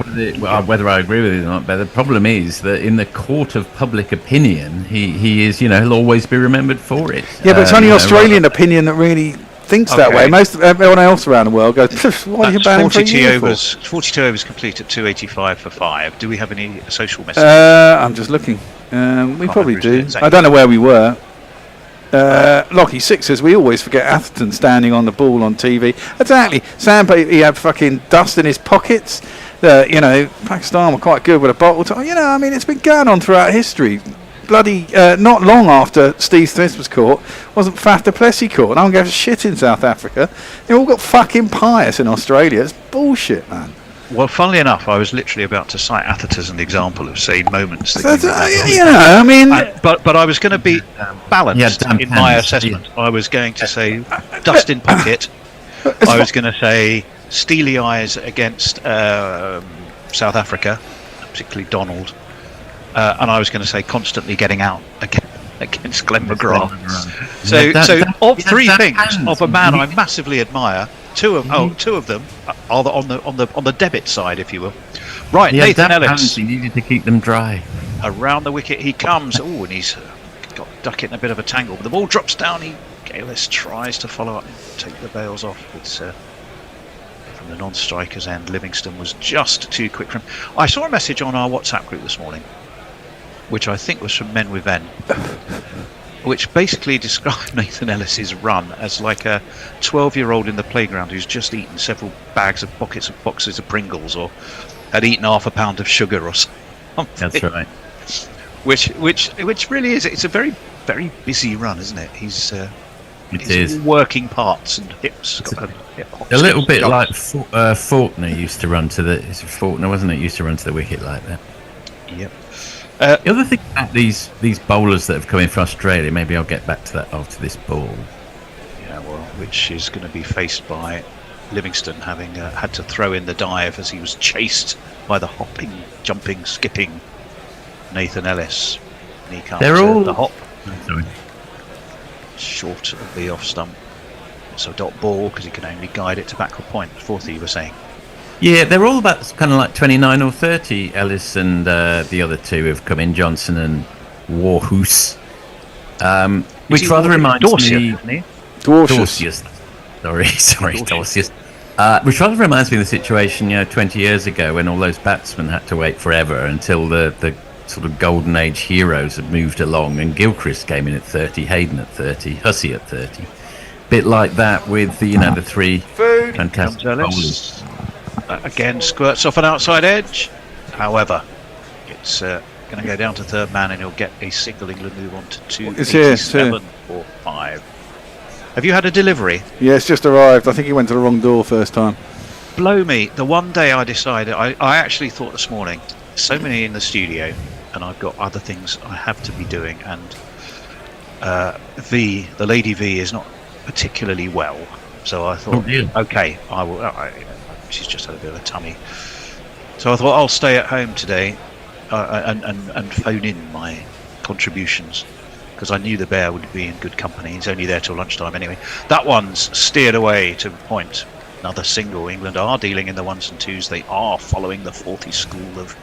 Speaker 21: whether I agree with it or not, but the problem is that in the court of public opinion, he is, he'll always be remembered for it.
Speaker 3: Yeah, but it's only Australian opinion that really thinks that way. Most everyone else around the world goes, "Why are you banning
Speaker 22: 42 overs complete at 285 for 5. Do we have any social message?
Speaker 3: I'm just looking. We probably do. I don't know where we were. Lockie Sixers, we always forget Atherton standing on the ball on TV. Exactly. Zampa, he had fucking dust in his pockets. Pakistan were quite good with a bottle. It's been going on throughout history. Bloody, not long after Steve Smith was caught, wasn't Faf du Plessis caught? No one gave a shit in South Africa. They all got fucking pious in Australia. It's bullshit, man.
Speaker 22: Well, funnily enough, I was literally about to cite Atherton as an example of sane moments.
Speaker 3: But
Speaker 22: I was going to be balanced in my assessment. I was going to say dust in pocket. I was going to say steely eyes against South Africa, particularly Donald, and I was going to say constantly getting out against Glenn McGrath. So of three things of a man I massively admire. Two of them are on the debit side, if you will. Right, Nathan Ellis.
Speaker 21: He needed to keep them dry.
Speaker 22: Around the wicket he comes. Oh, and he's got Duckett in a bit of a tangle. But the ball drops down. Ellis tries to follow up and take the bails off. It's from the non-striker's end. Livingstone was just too quick for him. I saw a message on our WhatsApp group this morning, which I think was from Men with N, which basically described Nathan Ellis's run as like a 12-year-old in the playground who's just eaten several boxes of Pringles, or had eaten half a pound of sugar or something.
Speaker 21: That's right.
Speaker 22: Which really is. It's a very, very busy run, isn't it? He's working parts and hips.
Speaker 21: A little bit like Faulkner used to run to the. It's Faulkner, wasn't it? Used to run to the wicket like that.
Speaker 22: Yep.
Speaker 21: The other thing about these bowlers that have come in from Australia, maybe I'll get back to that after this ball.
Speaker 22: Yeah, well, which is going to be faced by Livingstone, having had to throw in the dive as he was chased by the hopping, jumping, skipping Nathan Ellis. And he can't the hop.
Speaker 21: Sorry.
Speaker 22: Short of the off stump. So dot ball, because he can only guide it to backward point, fourth you were saying.
Speaker 21: Yeah, they're all about kind of like 29 or 30. Ellis and the other two have come in, Johnson and Warhoose. Which rather reminds me... Dorsius. Sorry, Dorsius. Which rather reminds me of the situation, 20 years ago when all those batsmen had to wait forever until the sort of golden age heroes had moved along, and Gilchrist came in at 30, Hayden at 30, Hussey at 30. Bit like that with the three fantastic bowlers.
Speaker 22: Again, squirts off an outside edge. However, it's going to go down to third man, and he'll get a single. England move on to 287 or 5. Have you had a delivery?
Speaker 3: Yeah, it's just arrived. I think he went to the wrong door first time.
Speaker 22: Blow me. The one day I decided, I actually thought this morning, so many in the studio, and I've got other things I have to be doing, and the lady V is not particularly well, so I thought, okay, I will. She's just had a bit of a tummy So I thought I'll stay at home today and phone in my contributions, because I knew the bear would be in good company. He's only there till lunchtime anyway. That one's steered away to point. Another single. England are dealing in the ones and twos. They are following the 40 school of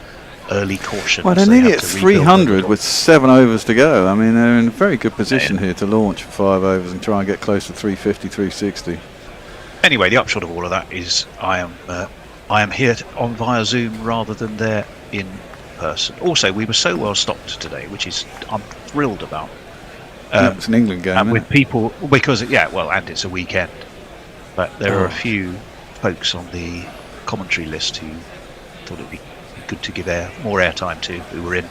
Speaker 22: early caution.
Speaker 3: Well, they're nearly at 300 with 7 overs to go. I mean, they're in a very good position here to launch for 5 overs and try and get close to 350, 360.
Speaker 22: Anyway, the upshot of all of that is I am here on via Zoom rather than there in person. Also, we were so well stocked today, which is I'm thrilled about.
Speaker 3: It's an England game,
Speaker 22: with people, because and it's a weekend. But there are a few folks on the commentary list who thought it'd be good to give more airtime to, who were in.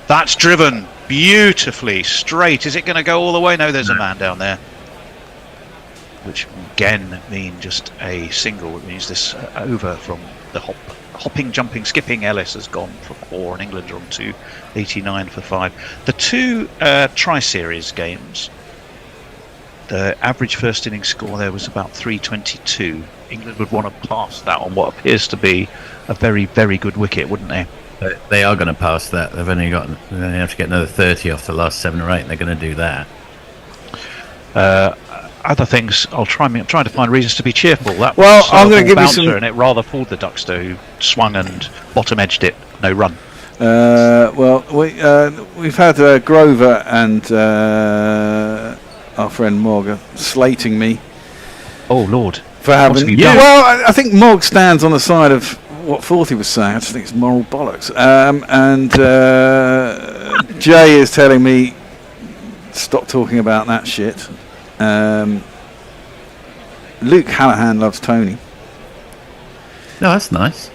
Speaker 22: That's driven beautifully straight. Is it going to go all the way? No, there's a man down there. Which again mean just a single. It means this over from the hopping, jumping, skipping. Ellis has gone for 4 and England are on 2, 89 for 5. The 2 tri-series games, the average first innings score there was about 322. England would want to pass that on what appears to be a very, very good wicket, wouldn't they?
Speaker 21: They are going to pass that. They have to get another 30 off the last 7 or 8, and they're going to do that.
Speaker 22: Other things, I'm trying to find reasons to be cheerful. That
Speaker 3: I'm going to give you some,
Speaker 22: and it rather fooled the Duckster, who swung and bottom edged it. No run.
Speaker 3: We've had Grover and our friend Morgan slating me.
Speaker 22: Oh Lord!
Speaker 3: For having I think Morg stands on the side of what Forthy was saying. I just think it's moral bollocks. And Jay is telling me stop talking about that shit. Luke Hallahan loves Tony.
Speaker 21: No, that's nice.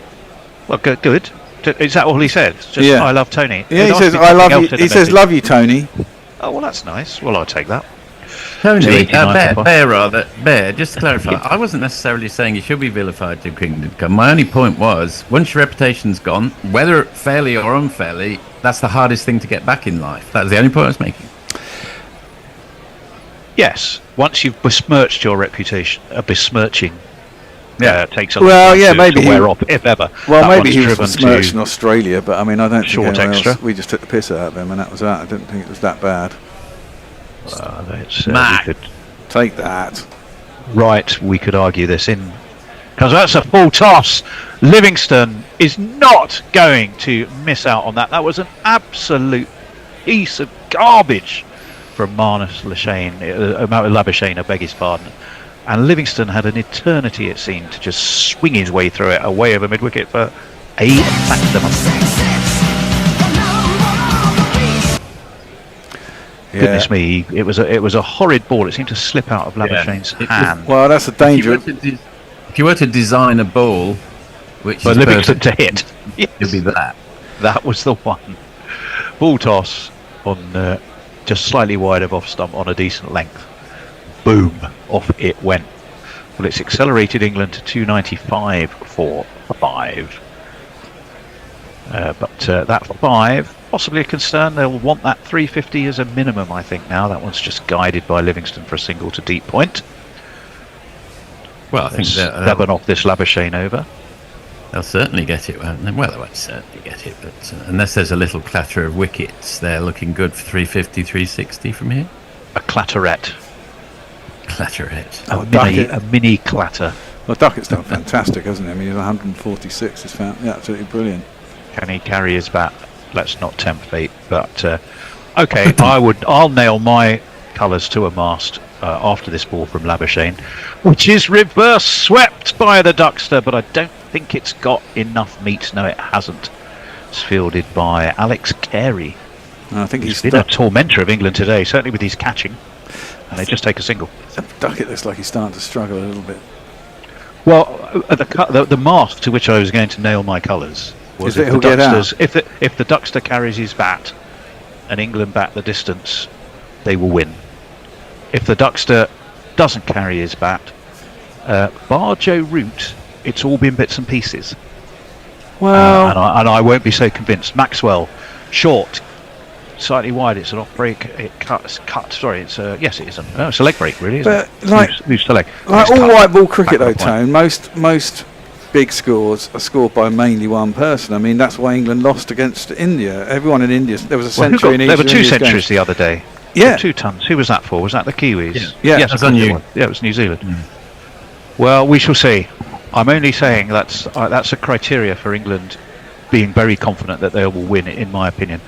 Speaker 22: Well, good. Is that all he said? Just I love Tony.
Speaker 3: Yeah, he says I love you. He says love you, Tony.
Speaker 22: Oh well, that's nice. Well, I'll take that.
Speaker 21: Tony, Bear, just to clarify, I wasn't necessarily saying you should be vilified to Kingdom Come. My only point was, once your reputation's gone, whether fairly or unfairly, that's the hardest thing to get back in life. That was the only point I was making.
Speaker 22: Yes, once you've besmirched your reputation, besmirching takes a
Speaker 3: well,
Speaker 22: long time
Speaker 3: to
Speaker 22: wear off, if ever.
Speaker 3: Well, maybe he was besmirched in Australia, but I mean, I don't think
Speaker 22: short extra.
Speaker 3: We just took the piss out of him, and that was that. I didn't think it was that bad.
Speaker 22: We could
Speaker 3: take that.
Speaker 22: Right, we could argue this in, because that's a full toss. Livingston is not going to miss out on that. That was an absolute piece of garbage from Marnus Labuschagne, I beg his pardon. And Livingston had an eternity, it seemed, to just swing his way through it, away over mid-wicket for a maximum. Goodness me, it was a horrid ball. It seemed to slip out of Labuschagne's hand.
Speaker 3: Well, that's a danger.
Speaker 21: If you were to design a ball, which
Speaker 22: for Livingston to hit,
Speaker 21: it'd be that.
Speaker 22: That was the one. Ball toss on just slightly wide of off stump on a decent length. Boom, off it went. Well, it's accelerated England to 295 for 5. But that 5, possibly a concern. They'll want that 350 as a minimum, I think, now. That one's just guided by Livingston for a single to deep point.
Speaker 21: Well, I think
Speaker 22: they'll off this Labuschagne over.
Speaker 21: They'll certainly get it. Well, they won't certainly get it, but unless there's a little clatter of wickets, they're looking good for 350, 360 from here.
Speaker 22: A clatteret.
Speaker 3: A
Speaker 22: mini clatter.
Speaker 3: Well, Duckett's done fantastic, hasn't he? I mean, he's 146. He's absolutely brilliant.
Speaker 22: Can he carry his bat? Let's not tempt fate. But okay, I'll nail my colours to a mast after this ball from Labuschagne, which is reverse swept by the Duckster, but I don't think it's got enough meat. No, it hasn't. It's fielded by Alex Carey.
Speaker 3: I think he's
Speaker 22: been a tormentor of England today, certainly with his catching. And they just take a single.
Speaker 3: Duckett looks like he's starting to struggle a little bit.
Speaker 22: Well, the mast to which I was going to nail my colours was if the Duckster carries his bat and England bat the distance, they will win. If the Duckster doesn't carry his bat, bar Joe Root, it's all been bits and pieces.
Speaker 3: Well,
Speaker 22: and I won't be so convinced. Maxwell, short, slightly wide. It's an off break. It cuts. Sorry, it's yes, it is. It's a leg break, really. Isn't it?
Speaker 3: Like
Speaker 22: loose the leg.
Speaker 3: Like all white ball cricket, though, Tone. Most big scores are scored by mainly one person. I mean, that's why England lost against India. Everyone in India, there was a century in each.
Speaker 22: There were
Speaker 3: of
Speaker 22: two
Speaker 3: India's
Speaker 22: centuries
Speaker 3: games.
Speaker 22: the other day.
Speaker 3: Yeah.
Speaker 22: 2 tons. Who was that for? Was that the Kiwis?
Speaker 3: Yeah.
Speaker 22: Yes,
Speaker 21: That's on you.
Speaker 22: Yeah, it was New Zealand. Well, we shall see. I'm only saying that's a criteria for England being very confident that they will win, in my opinion.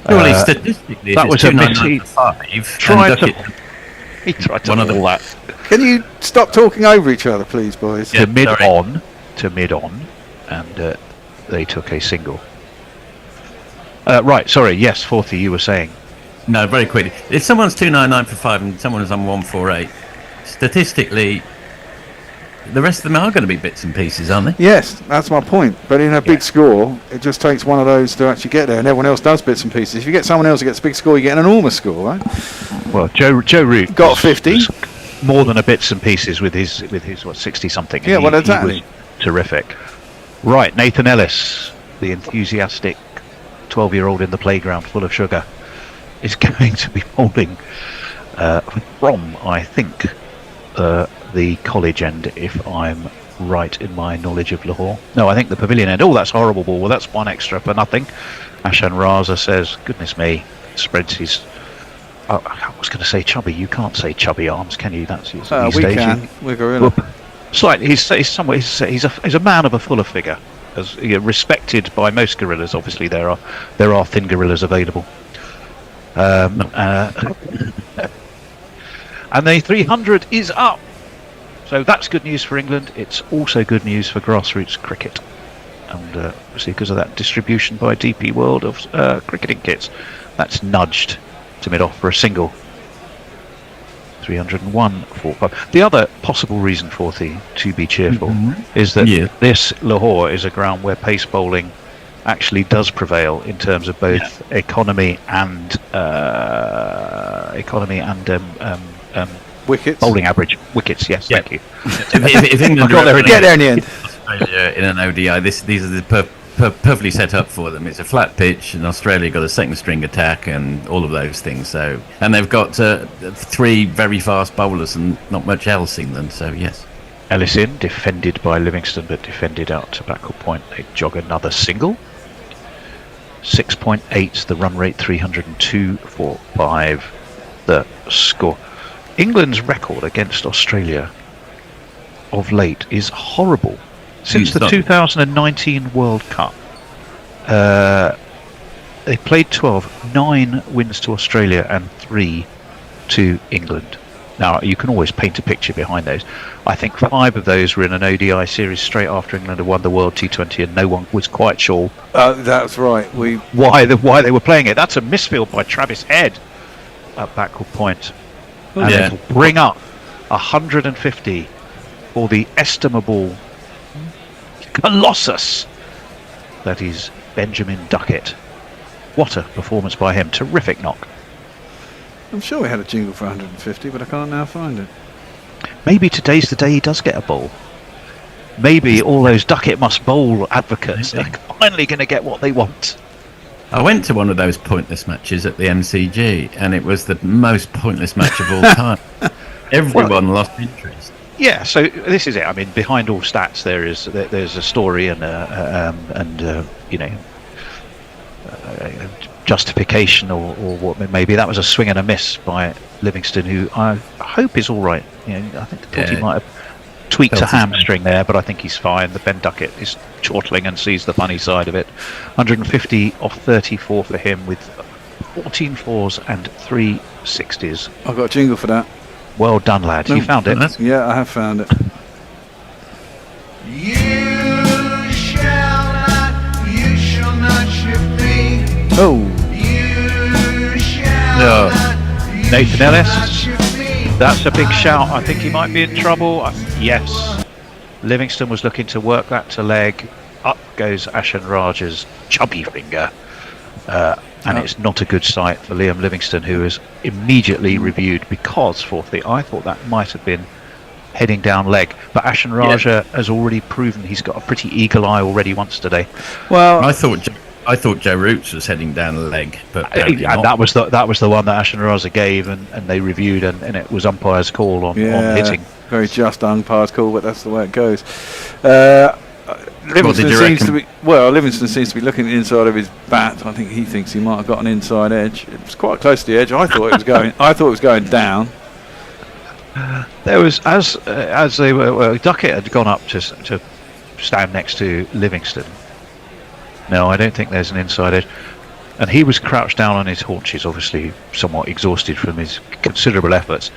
Speaker 21: Surely statistically,
Speaker 22: that was a miss. He tried to all that.
Speaker 3: Can you stop talking over each other, please, boys?
Speaker 22: To mid on, and they took a single. Right, sorry, yes, Forthy, you were saying.
Speaker 21: No, very quickly. If someone's 299 for 5 and someone is on 148, statistically, the rest of them are going to be bits and pieces, aren't they?
Speaker 3: Yes, that's my point. But in a big score, it just takes one of those to actually get there, and everyone else does bits and pieces. If you get someone else who gets a big score, you get an enormous score, right?
Speaker 22: Well, Joe Root
Speaker 3: got 50.
Speaker 22: More than a bits and pieces with his what 60 something.
Speaker 3: Yeah, well, exactly.
Speaker 22: He was terrific. Right, Nathan Ellis, the enthusiastic 12-year-old in the playground full of sugar, is going to be bowling from, I think, the college end, if I'm right in my knowledge of Lahore. No, I think the pavilion end. Oh, that's a horrible ball. Well, that's one extra for nothing. Ashan Raza says, goodness me, spreads his... Oh, I was going to say chubby. You can't say chubby arms, can you? That's these
Speaker 3: we
Speaker 22: days.
Speaker 3: can. We're gorilla.
Speaker 22: Slightly. He's a man of a fuller figure, as respected by most gorillas. Obviously, there are thin gorillas available. And the 300 is up. So that's good news for England. It's also good news for grassroots cricket. And obviously because of that distribution by DP World of cricketing kits, that's nudged to mid-off for a single. 301 for 5. The other possible reason for to be cheerful is that this Lahore is a ground where pace bowling actually does prevail in terms of both economy and
Speaker 3: wickets.
Speaker 22: Bowling average. Wickets, yes, thank you.
Speaker 21: If England
Speaker 22: got there in the end.
Speaker 21: Australia in an ODI, these are the perfectly set up for them. It's a flat pitch, and Australia got a second string attack and all of those things. So, and they've got 3 very fast bowlers and not much else, England. So yes.
Speaker 22: Ellis in, defended by Livingston, but defended out to backward point. They jog another single. 6.8, the run rate, 302 for 5. The score. England's record against Australia of late is horrible. Since the 2019 World Cup, they played 12, 9 wins to Australia and 3 to England. Now, you can always paint a picture behind those. I think 5 of those were in an ODI series straight after England had won the World T20, and no one was quite sure.
Speaker 3: That's right.
Speaker 22: Why they were playing it. That's a misfield by Travis Head at backward point. And it'll bring up 150 for the estimable Colossus that is Benjamin Duckett. What a performance by him. Terrific knock.
Speaker 3: I'm sure we had a jingle for 150, but I can't now find it.
Speaker 22: Maybe today's the day he does get a bowl. Maybe all those Duckett must bowl advocates are finally going to get what they want.
Speaker 21: I went to one of those pointless matches at the MCG, and it was the most pointless match of all time. Everyone lost interest.
Speaker 22: Yeah, so this is it. I mean, behind all stats, there's a story and justification or what it may be. That was a swing and a miss by Livingston, who I hope is all right. I think he might have tweaked a hamstring there, but I think he's fine. The Ben Duckett is chortling and sees the funny side of it. 150 off 34 for him with 14 fours and 3 60s.
Speaker 3: I've got a jingle for that.
Speaker 22: Well done, lad. You found it?
Speaker 3: Yeah, I have found it.
Speaker 8: You shall not shift me.
Speaker 3: Oh.
Speaker 8: You shall not.
Speaker 22: Nathan Ellis. That's a big shout. I think he might be in trouble. Yes. Livingston was looking to work that to leg. Up goes Ashan Raja's chubby finger. And it's not a good sight for Liam Livingston, who is immediately reviewed because, fourthly, I thought that might have been heading down leg. But Ashan Raja has already proven he's got a pretty eagle eye already once today.
Speaker 3: Well,
Speaker 21: I thought Joe Roots was heading down the leg, but
Speaker 22: that was the one that Ashan Raja gave, and they reviewed, and it was umpire's call on hitting.
Speaker 3: Very just umpire's call, but that's the way it goes. Livingston seems to be Livingston seems to be looking at the inside of his bat. I think he thinks he might have got an inside edge. It was quite close to the edge. I thought it was going. I thought it was going down.
Speaker 22: There was as they were. Duckett had gone up to stand next to Livingston. No, I don't think there's an inside edge. And he was crouched down on his haunches, obviously somewhat exhausted from his considerable efforts.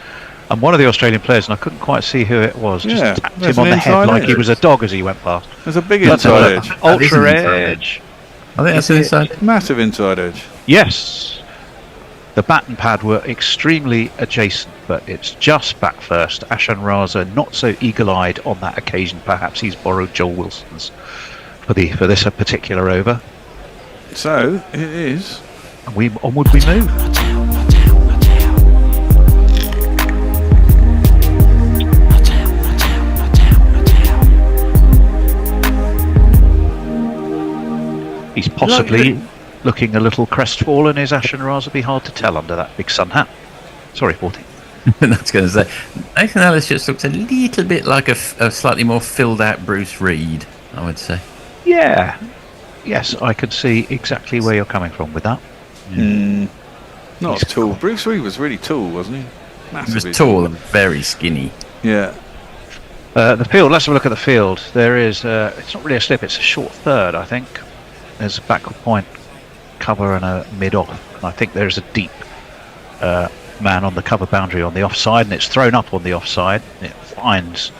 Speaker 22: And one of the Australian players, and I couldn't quite see who it was, just tapped him on the head like he was a dog as he went past.
Speaker 3: There's a big inside edge.
Speaker 22: Ultra edge.
Speaker 21: I think that's an inside.
Speaker 3: Massive inside edge.
Speaker 22: Yes. The bat and pad were extremely adjacent, but it's just back first. Ashan Raza not so eagle-eyed on that occasion. Perhaps he's borrowed Joel Wilson's for this particular over.
Speaker 3: So it is.
Speaker 22: And onward we move. He's possibly looking a little crestfallen. Is Ashan Raza? Be hard to tell under that big sun hat. Sorry, 40.
Speaker 21: That's going to say. Nathan Ellis just looks a little bit like a slightly more filled out Bruce Reed, I would say.
Speaker 22: Yeah. Yes, I could see exactly where you're coming from with that.
Speaker 3: Not as tall. Bruce Reed was really tall, wasn't he? Massively
Speaker 21: he was tall and very skinny.
Speaker 3: Yeah.
Speaker 22: The field, let's have a look at the field. There is, it's not really a slip, it's a short third, I think. There's a backward point cover and a mid-off. And I think there's a deep man on the cover boundary on the offside, and it's thrown up on the offside. It finds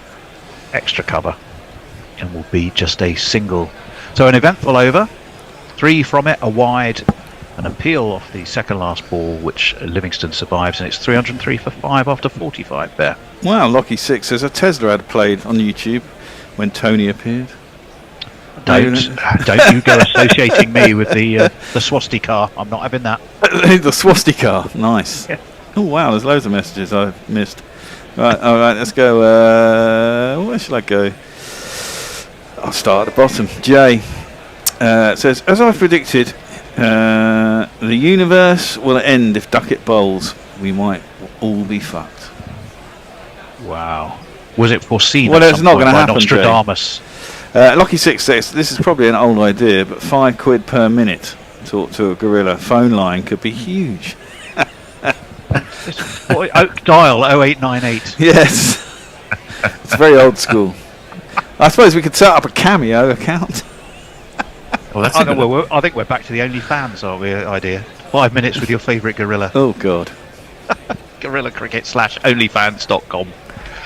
Speaker 22: extra cover and will be just a single. So an eventful over. 3 from it, a wide, an appeal off the second last ball, which Livingston survives, and it's 303 for 5 after 45 there.
Speaker 3: Wow, Lockie 6 says a Tesla ad played on YouTube when Tony appeared.
Speaker 22: Don't you go associating me with the swastika. I'm not having that.
Speaker 3: The swastika, nice. Yeah. Oh wow, there's loads of messages I've missed. Right, all right, let's go. Where should I go? I'll start at the bottom. Jay says, as I predicted, the universe will end if Duckett bowls. We might all be fucked.
Speaker 22: Wow. Was it foreseen?
Speaker 3: Well, it's not going to happen,
Speaker 22: Nostradamus.
Speaker 3: Lockie 6 says, this is probably an old idea, but £5 per minute talk to a gorilla phone line could be huge.
Speaker 22: Dial 0898.
Speaker 3: Yes. It's very old school. I suppose we could set up a Cameo account.
Speaker 22: Well, I think we're back to the OnlyFans, aren't we? Idea. 5 minutes with your favourite gorilla.
Speaker 3: Oh God.
Speaker 22: Gorilla Cricket /OnlyFans.com.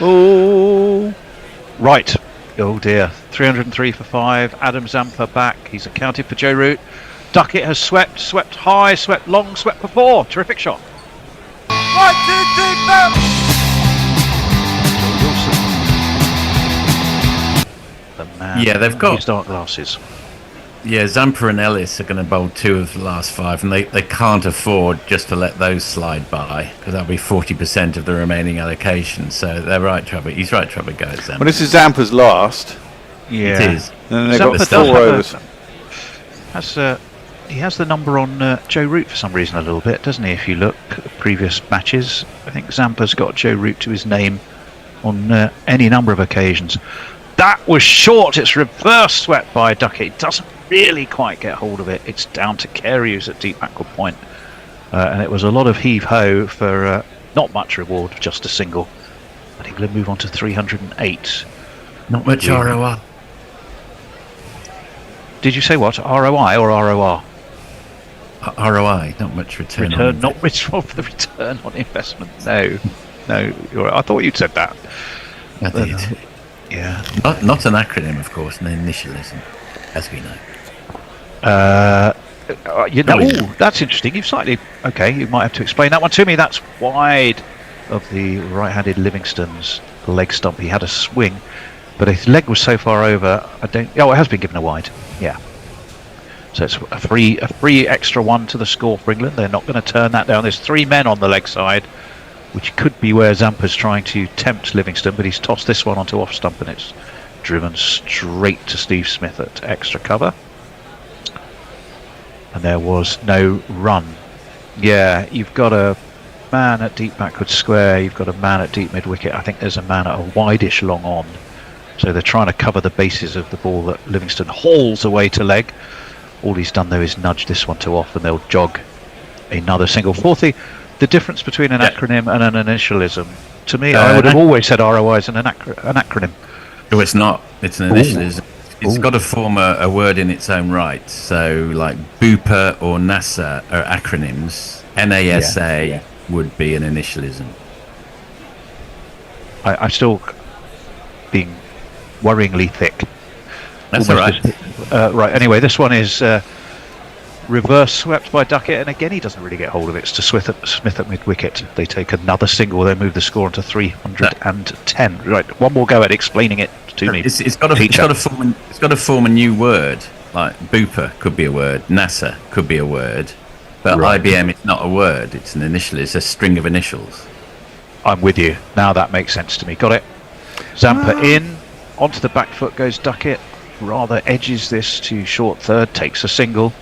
Speaker 3: Oh.
Speaker 22: Right. Oh dear. 303 for 5. Adam Zampa back. He's accounted for Joe Root. Duckett has swept high, swept long, swept for 4. Terrific shot.
Speaker 9: 1, 2, 3, 4.
Speaker 22: The man.
Speaker 21: Yeah, they've got
Speaker 22: his dark glasses.
Speaker 21: Yeah, Zampa and Ellis are going to bowl 2 of the last 5, and they can't afford just to let those slide by, because that'll be 40% of the remaining allocation. So they're right, Trevor. He's right, Trevor. Go, Zampa.
Speaker 3: Well, this is Zampa's last.
Speaker 22: Yeah,
Speaker 21: it is.
Speaker 3: And they've got 4 overs.
Speaker 22: He has the number on Joe Root for some reason a little bit, doesn't he? If you look at previous matches, I think Zampa's got Joe Root to his name on any number of occasions. That was short. It's reverse swept by Duckett. It doesn't really quite get hold of it. It's down to Carey, who's at deep backward point. And it was a lot of heave-ho for not much reward, just a single. And England move on to 308.
Speaker 21: Not much ROI.
Speaker 22: Did you say what? ROI or ROR?
Speaker 21: ROI, not much return.
Speaker 22: Return, not much for the return on investment. No, you're right. I thought you'd said that.
Speaker 21: I did.
Speaker 22: Yeah.
Speaker 21: Not an acronym, of course, an initialism, as we know.
Speaker 22: That's interesting. You've slightly you might have to explain that one to me. That's wide of the right-handed Livingston's leg stump. He had a swing, but his leg was so far over. It has been given a wide. Yeah. So it's a free extra 1 to the score for England. They're not going to turn that down. There's 3 men on the leg side, which could be where Zampa's trying to tempt Livingston, but he's tossed this one onto off stump and it's driven straight to Steve Smith at extra cover. And there was no run. Yeah, you've got a man at deep backward square, you've got a man at deep mid wicket. I think there's a man at a wideish long on. So they're trying to cover the bases of the ball that Livingston hauls away to leg. All he's done there is nudge this one to off, and they'll jog another single. Fourthly, the difference between an acronym and an initialism. To me, I would have always said ROI is an acronym.
Speaker 21: No, it's not. It's an initialism. It's got to form a word in its own right. So, like Bupa or NASA are acronyms. NASA would be an initialism.
Speaker 22: I'm still being worryingly thick.
Speaker 21: That's all right.
Speaker 22: Right, anyway, this one is reverse swept by Duckett, and again he doesn't really get hold of it. It's to Smith at mid-wicket. They take another single, they move the score into 310. Right, one more go at explaining it to me.
Speaker 21: It's got to form a new word. Like Bupa could be a word, NASA could be a word, but IBM is not a word, it's an initial, it's a string of initials.
Speaker 22: I'm with you. Now that makes sense to me. Got it. Zampa in. Onto the back foot goes Duckett. Rather edges this to short third. Takes a single.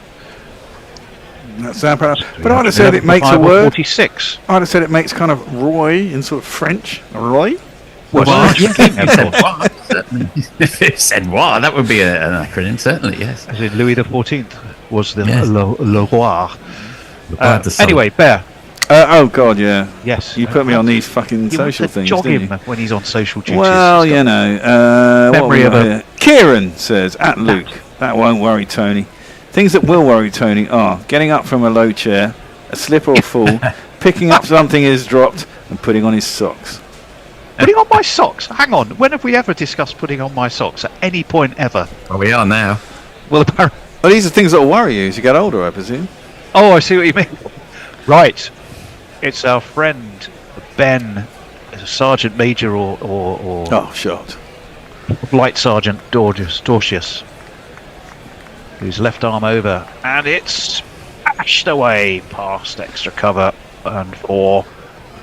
Speaker 3: That's Zampa. But I'd have said it makes a word.
Speaker 22: 46.
Speaker 3: I'd have said it makes kind of Roy in sort of French. Roy?
Speaker 21: Well, if it said what, that would be an acronym, certainly, yes.
Speaker 22: As in Louis XIV was the Le Roi.
Speaker 21: Anyway,
Speaker 22: Bear.
Speaker 3: Oh God, yeah.
Speaker 22: Yes.
Speaker 3: You put me on these fucking social things,
Speaker 22: jog
Speaker 3: didn't
Speaker 22: him
Speaker 3: you?
Speaker 22: when he's on social duties.
Speaker 3: Well, you know.
Speaker 22: Memory of a...
Speaker 3: Kieran says, at Luke, that won't worry Tony. Things that will worry Tony are getting up from a low chair, a slip or a fall, picking up something is dropped, and putting on his socks.
Speaker 22: Putting on my socks? Hang on. When have we ever discussed putting on my socks at any point ever?
Speaker 21: Well, we are now.
Speaker 22: Well, apparently.
Speaker 3: Well, these are things that will worry you as you get older, I presume.
Speaker 22: Oh, I see what you mean. Right. It's our friend Ben, a sergeant major or
Speaker 3: oh, shot.
Speaker 22: Flight Sergeant Dorcius, whose left arm over, and it's smashed away past extra cover and four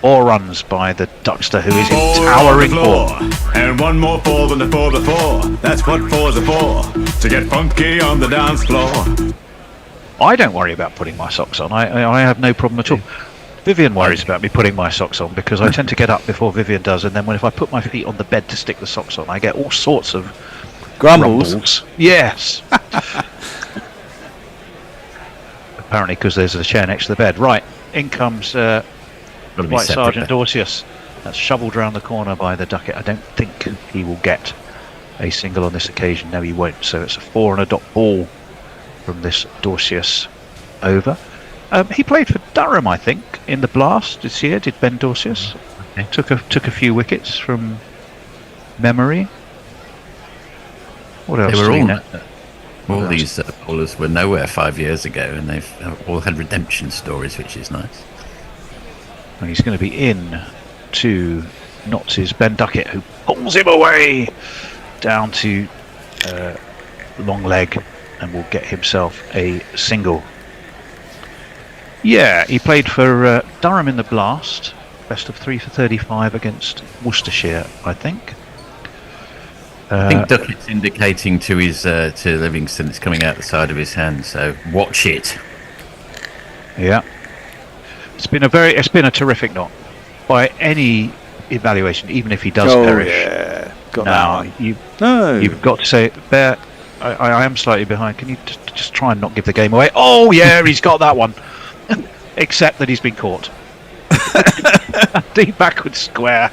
Speaker 22: runs by the Duckster, who is in towering form.
Speaker 12: And one more four than the four before. That's what fours are for, to get funky on the dance floor.
Speaker 22: I don't worry about putting my socks on. I have no problem at all. Vivian worries about me putting my socks on because I tend to get up before Vivian does, and then if I put my feet on the bed to stick the socks on, I get all sorts of grumbles. Yes. Apparently because there's a chair next to the bed. Right, in comes White Sergeant Dorcius. That's shoveled round the corner by the Duckett. I don't think he will get a single on this occasion. No, he won't. So it's a 4 and a dot ball from this Dorcius over. He played for Durham, I think, in the Blast this year. Did Ben Dorcius? Okay. Took a few wickets from memory. What else?
Speaker 21: They were all these bowlers were nowhere 5 years ago, and they've all had redemption stories, which is nice.
Speaker 22: And he's going to be in to Knots' Ben Duckett, who pulls him away down to long leg, and will get himself a single. Yeah, he played for Durham in the Blast. Best of 3 for 35 against Worcestershire, I think.
Speaker 21: I think Duckett's indicating to his to Livingston it's coming out the side of his hand, so watch it.
Speaker 22: Yeah, it's been a terrific knot by any evaluation, even if he does perish.
Speaker 3: Yeah.
Speaker 22: You've got to say, Bear, I am slightly behind. Can you just try and not give the game away? Oh yeah, he's got that one. Except that he's been caught. Deep backward square.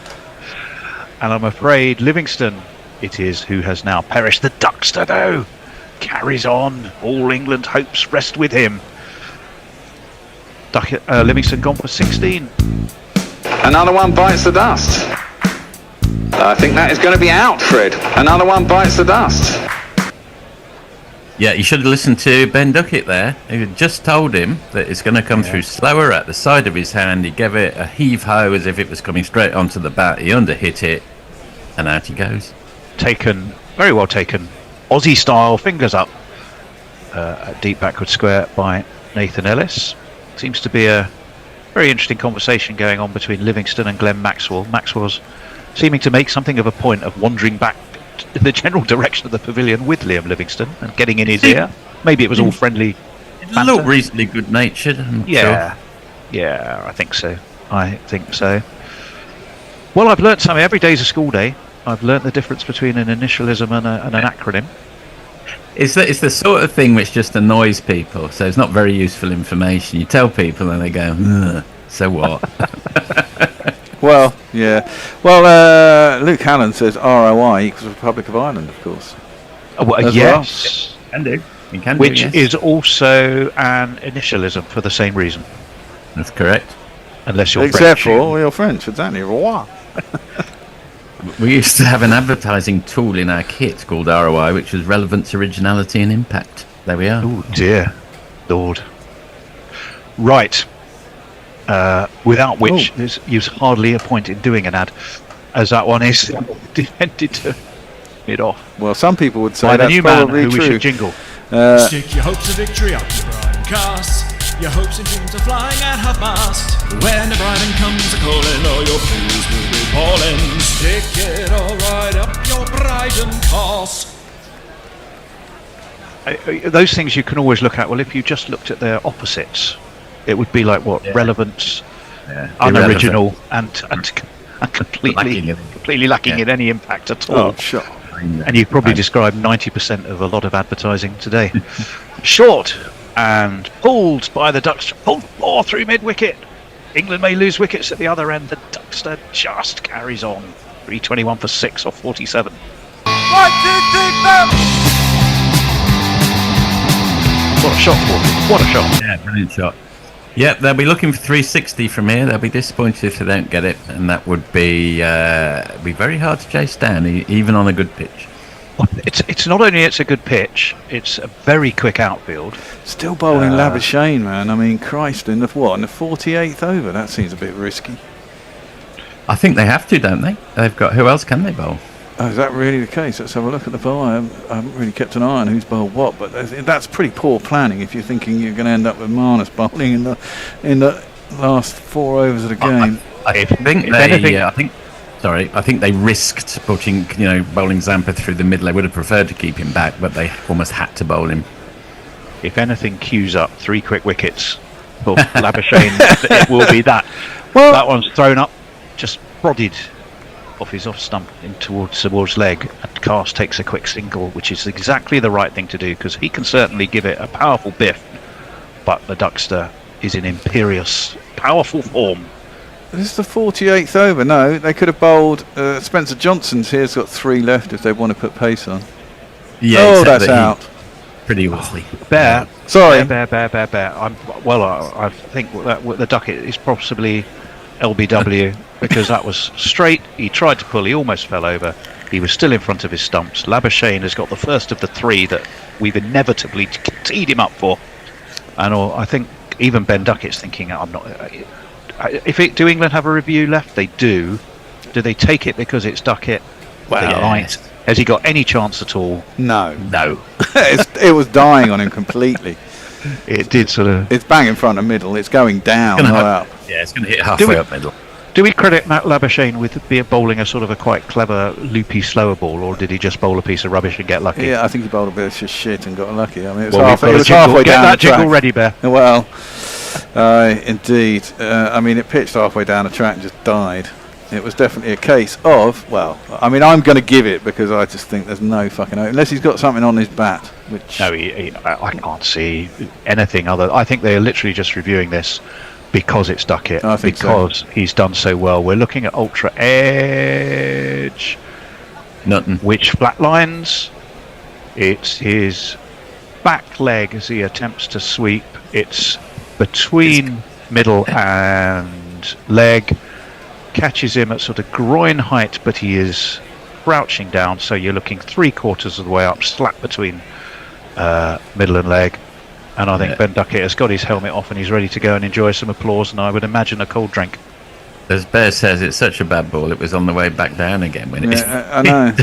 Speaker 22: And I'm afraid Livingston it is who has now perished. The Duckster, though, carries on. All England hopes rest with him. Livingston gone for 16.
Speaker 14: Another one bites the dust. I think that is going to be out, Fred. Another one bites the dust.
Speaker 21: Yeah, you should have listened to Ben Duckett there. He had just told him that it's going to come through slower at the side of his hand. He gave it a heave-ho as if it was coming straight onto the bat. He underhit it, and out he goes.
Speaker 22: Taken, very well taken. Aussie style, fingers up. A deep backward square by Nathan Ellis. Seems to be a very interesting conversation going on between Livingston and Glenn Maxwell. Maxwell's seeming to make something of a point of wandering back in the general direction of the pavilion with Liam Livingston and getting in his ear. Maybe it was all friendly.
Speaker 21: It looked reasonably good-natured.
Speaker 22: Yeah, I think so. Well, I've learnt something. Every day's a school day. I've learnt the difference between an initialism and an acronym.
Speaker 21: It's the sort of thing which just annoys people, so it's not very useful information. You tell people and they go, "Ugh, so what?"
Speaker 3: Well, yeah. Well, Luke Allen says ROI equals Republic of Ireland, of course.
Speaker 22: Yes.
Speaker 21: Can do. You can
Speaker 22: Which
Speaker 21: do, yes.
Speaker 22: is also an initialism for the same reason.
Speaker 21: That's correct.
Speaker 22: Unless you're
Speaker 3: Except
Speaker 22: French.
Speaker 3: for you're French, exactly. Wow.
Speaker 21: We used to have an advertising tool in our kit called ROI, which was relevance, originality, and impact. There we are.
Speaker 22: Oh dear, Lord. Right. Without which there's hardly a point in doing an ad, as that one is intended to it off.
Speaker 3: Well, some people would say
Speaker 22: By the
Speaker 3: that's
Speaker 22: new man
Speaker 3: probably
Speaker 22: who
Speaker 3: true.
Speaker 22: we should jingle.
Speaker 7: Stick your hopes of victory up your broadcast. Your hopes and dreams are flying at half mast. When the Brighton comes a calling, all your fears will be falling. Stick it all right up your Brighton cast.
Speaker 22: Those things you can always look at. Well, if you just looked at their opposites, it would be like what? Relevance, unoriginal, and completely lacking in any impact at all.
Speaker 3: Oh, sure.
Speaker 22: And you probably described 90% of a lot of advertising today. Short and pulled by the Ducks. Pulled 4 through mid-wicket. England may lose wickets at the other end. The Duckster just carries on. 321 for 6 or 47.
Speaker 9: 1, 2, 3, 4.
Speaker 22: What a shot, Paul. What a shot.
Speaker 21: Yeah, brilliant shot. Yep, they'll be looking for 360 from here. They'll be disappointed if they don't get it, and that would be very hard to chase down, even on a good pitch.
Speaker 22: It's not only it's a good pitch, it's a very quick outfield.
Speaker 3: Still bowling Labuschagne, man. I mean, Christ, in the 48th over? That seems a bit risky.
Speaker 21: I think they have to, don't they? They've got. Who else can they bowl?
Speaker 3: Oh, is that really the case? Let's have a look at the bowl. I haven't really kept an eye on who's bowled what, but that's pretty poor planning if you're thinking you're going to end up with Marnus bowling in the last 4 overs of the game.
Speaker 21: I think they risked putting, bowling Zampa through the middle. They would have preferred to keep him back, but they almost had to bowl him.
Speaker 22: If anything queues up 3 quick wickets for Labuschagne, it will be that.
Speaker 3: Well,
Speaker 22: that one's thrown up, just prodded off his off stump in towards leg, and Cast takes a quick single, which is exactly the right thing to do, because he can certainly give it a powerful biff, but the Duckster is in imperious, powerful form.
Speaker 3: This is the 48th over. No, they could have bowled. Spencer Johnson's here's got 3 left if they want to put pace on.
Speaker 21: Yeah,
Speaker 3: that's out.
Speaker 21: Pretty easily.
Speaker 22: Bear.
Speaker 3: Sorry.
Speaker 22: Bear. I think that the Duckett is possibly LBW because that was straight. He tried to pull. He almost fell over. He was still in front of his stumps. Labuschagne has got the first of the 3 that we've inevitably teed him up for. And I think even Ben Duckett's thinking, I'm not. Do England have a review left? They do. Do they take it because it's Duckett?
Speaker 3: Well,
Speaker 22: they might. Has he got any chance at all?
Speaker 3: No.
Speaker 22: No.
Speaker 3: It was dying on him completely.
Speaker 22: It did sort of.
Speaker 3: It's bang in front of middle. It's going down, not up.
Speaker 21: Yeah, it's going to hit halfway up middle.
Speaker 22: Do we credit Matt Labuschagne with bowling a sort of a quite clever, loopy, slower ball, or did he just bowl a piece of rubbish and get lucky?
Speaker 3: Yeah, I think he bowled a bit of shit and got lucky. I mean, it was,
Speaker 22: well,
Speaker 3: it was halfway
Speaker 22: get
Speaker 3: down
Speaker 22: that
Speaker 3: the track.
Speaker 22: jingle ready, Bear.
Speaker 3: Well, indeed. I mean, it pitched halfway down the track and just died. It was definitely a case of, well, I mean, I'm going to give it because I just think there's no fucking hope. Unless he's got something on his bat. Which
Speaker 22: No, I can't see anything other. I think they're literally just reviewing this because it's Duckett.
Speaker 3: I think
Speaker 22: because he's done so well. We're looking at Ultra Edge.
Speaker 21: Nothing.
Speaker 22: Which flatlines? It's his back leg as he attempts to sweep. It's between middle and leg. Catches him at sort of groin height, but he is crouching down, so you're looking 3/4 of the way up, slap between middle and leg. And I think Ben Duckett has got his helmet off and he's ready to go and enjoy some applause, and I would imagine a cold drink.
Speaker 21: As Bear says, it's such a bad ball, it was on the way back down again when
Speaker 3: I know.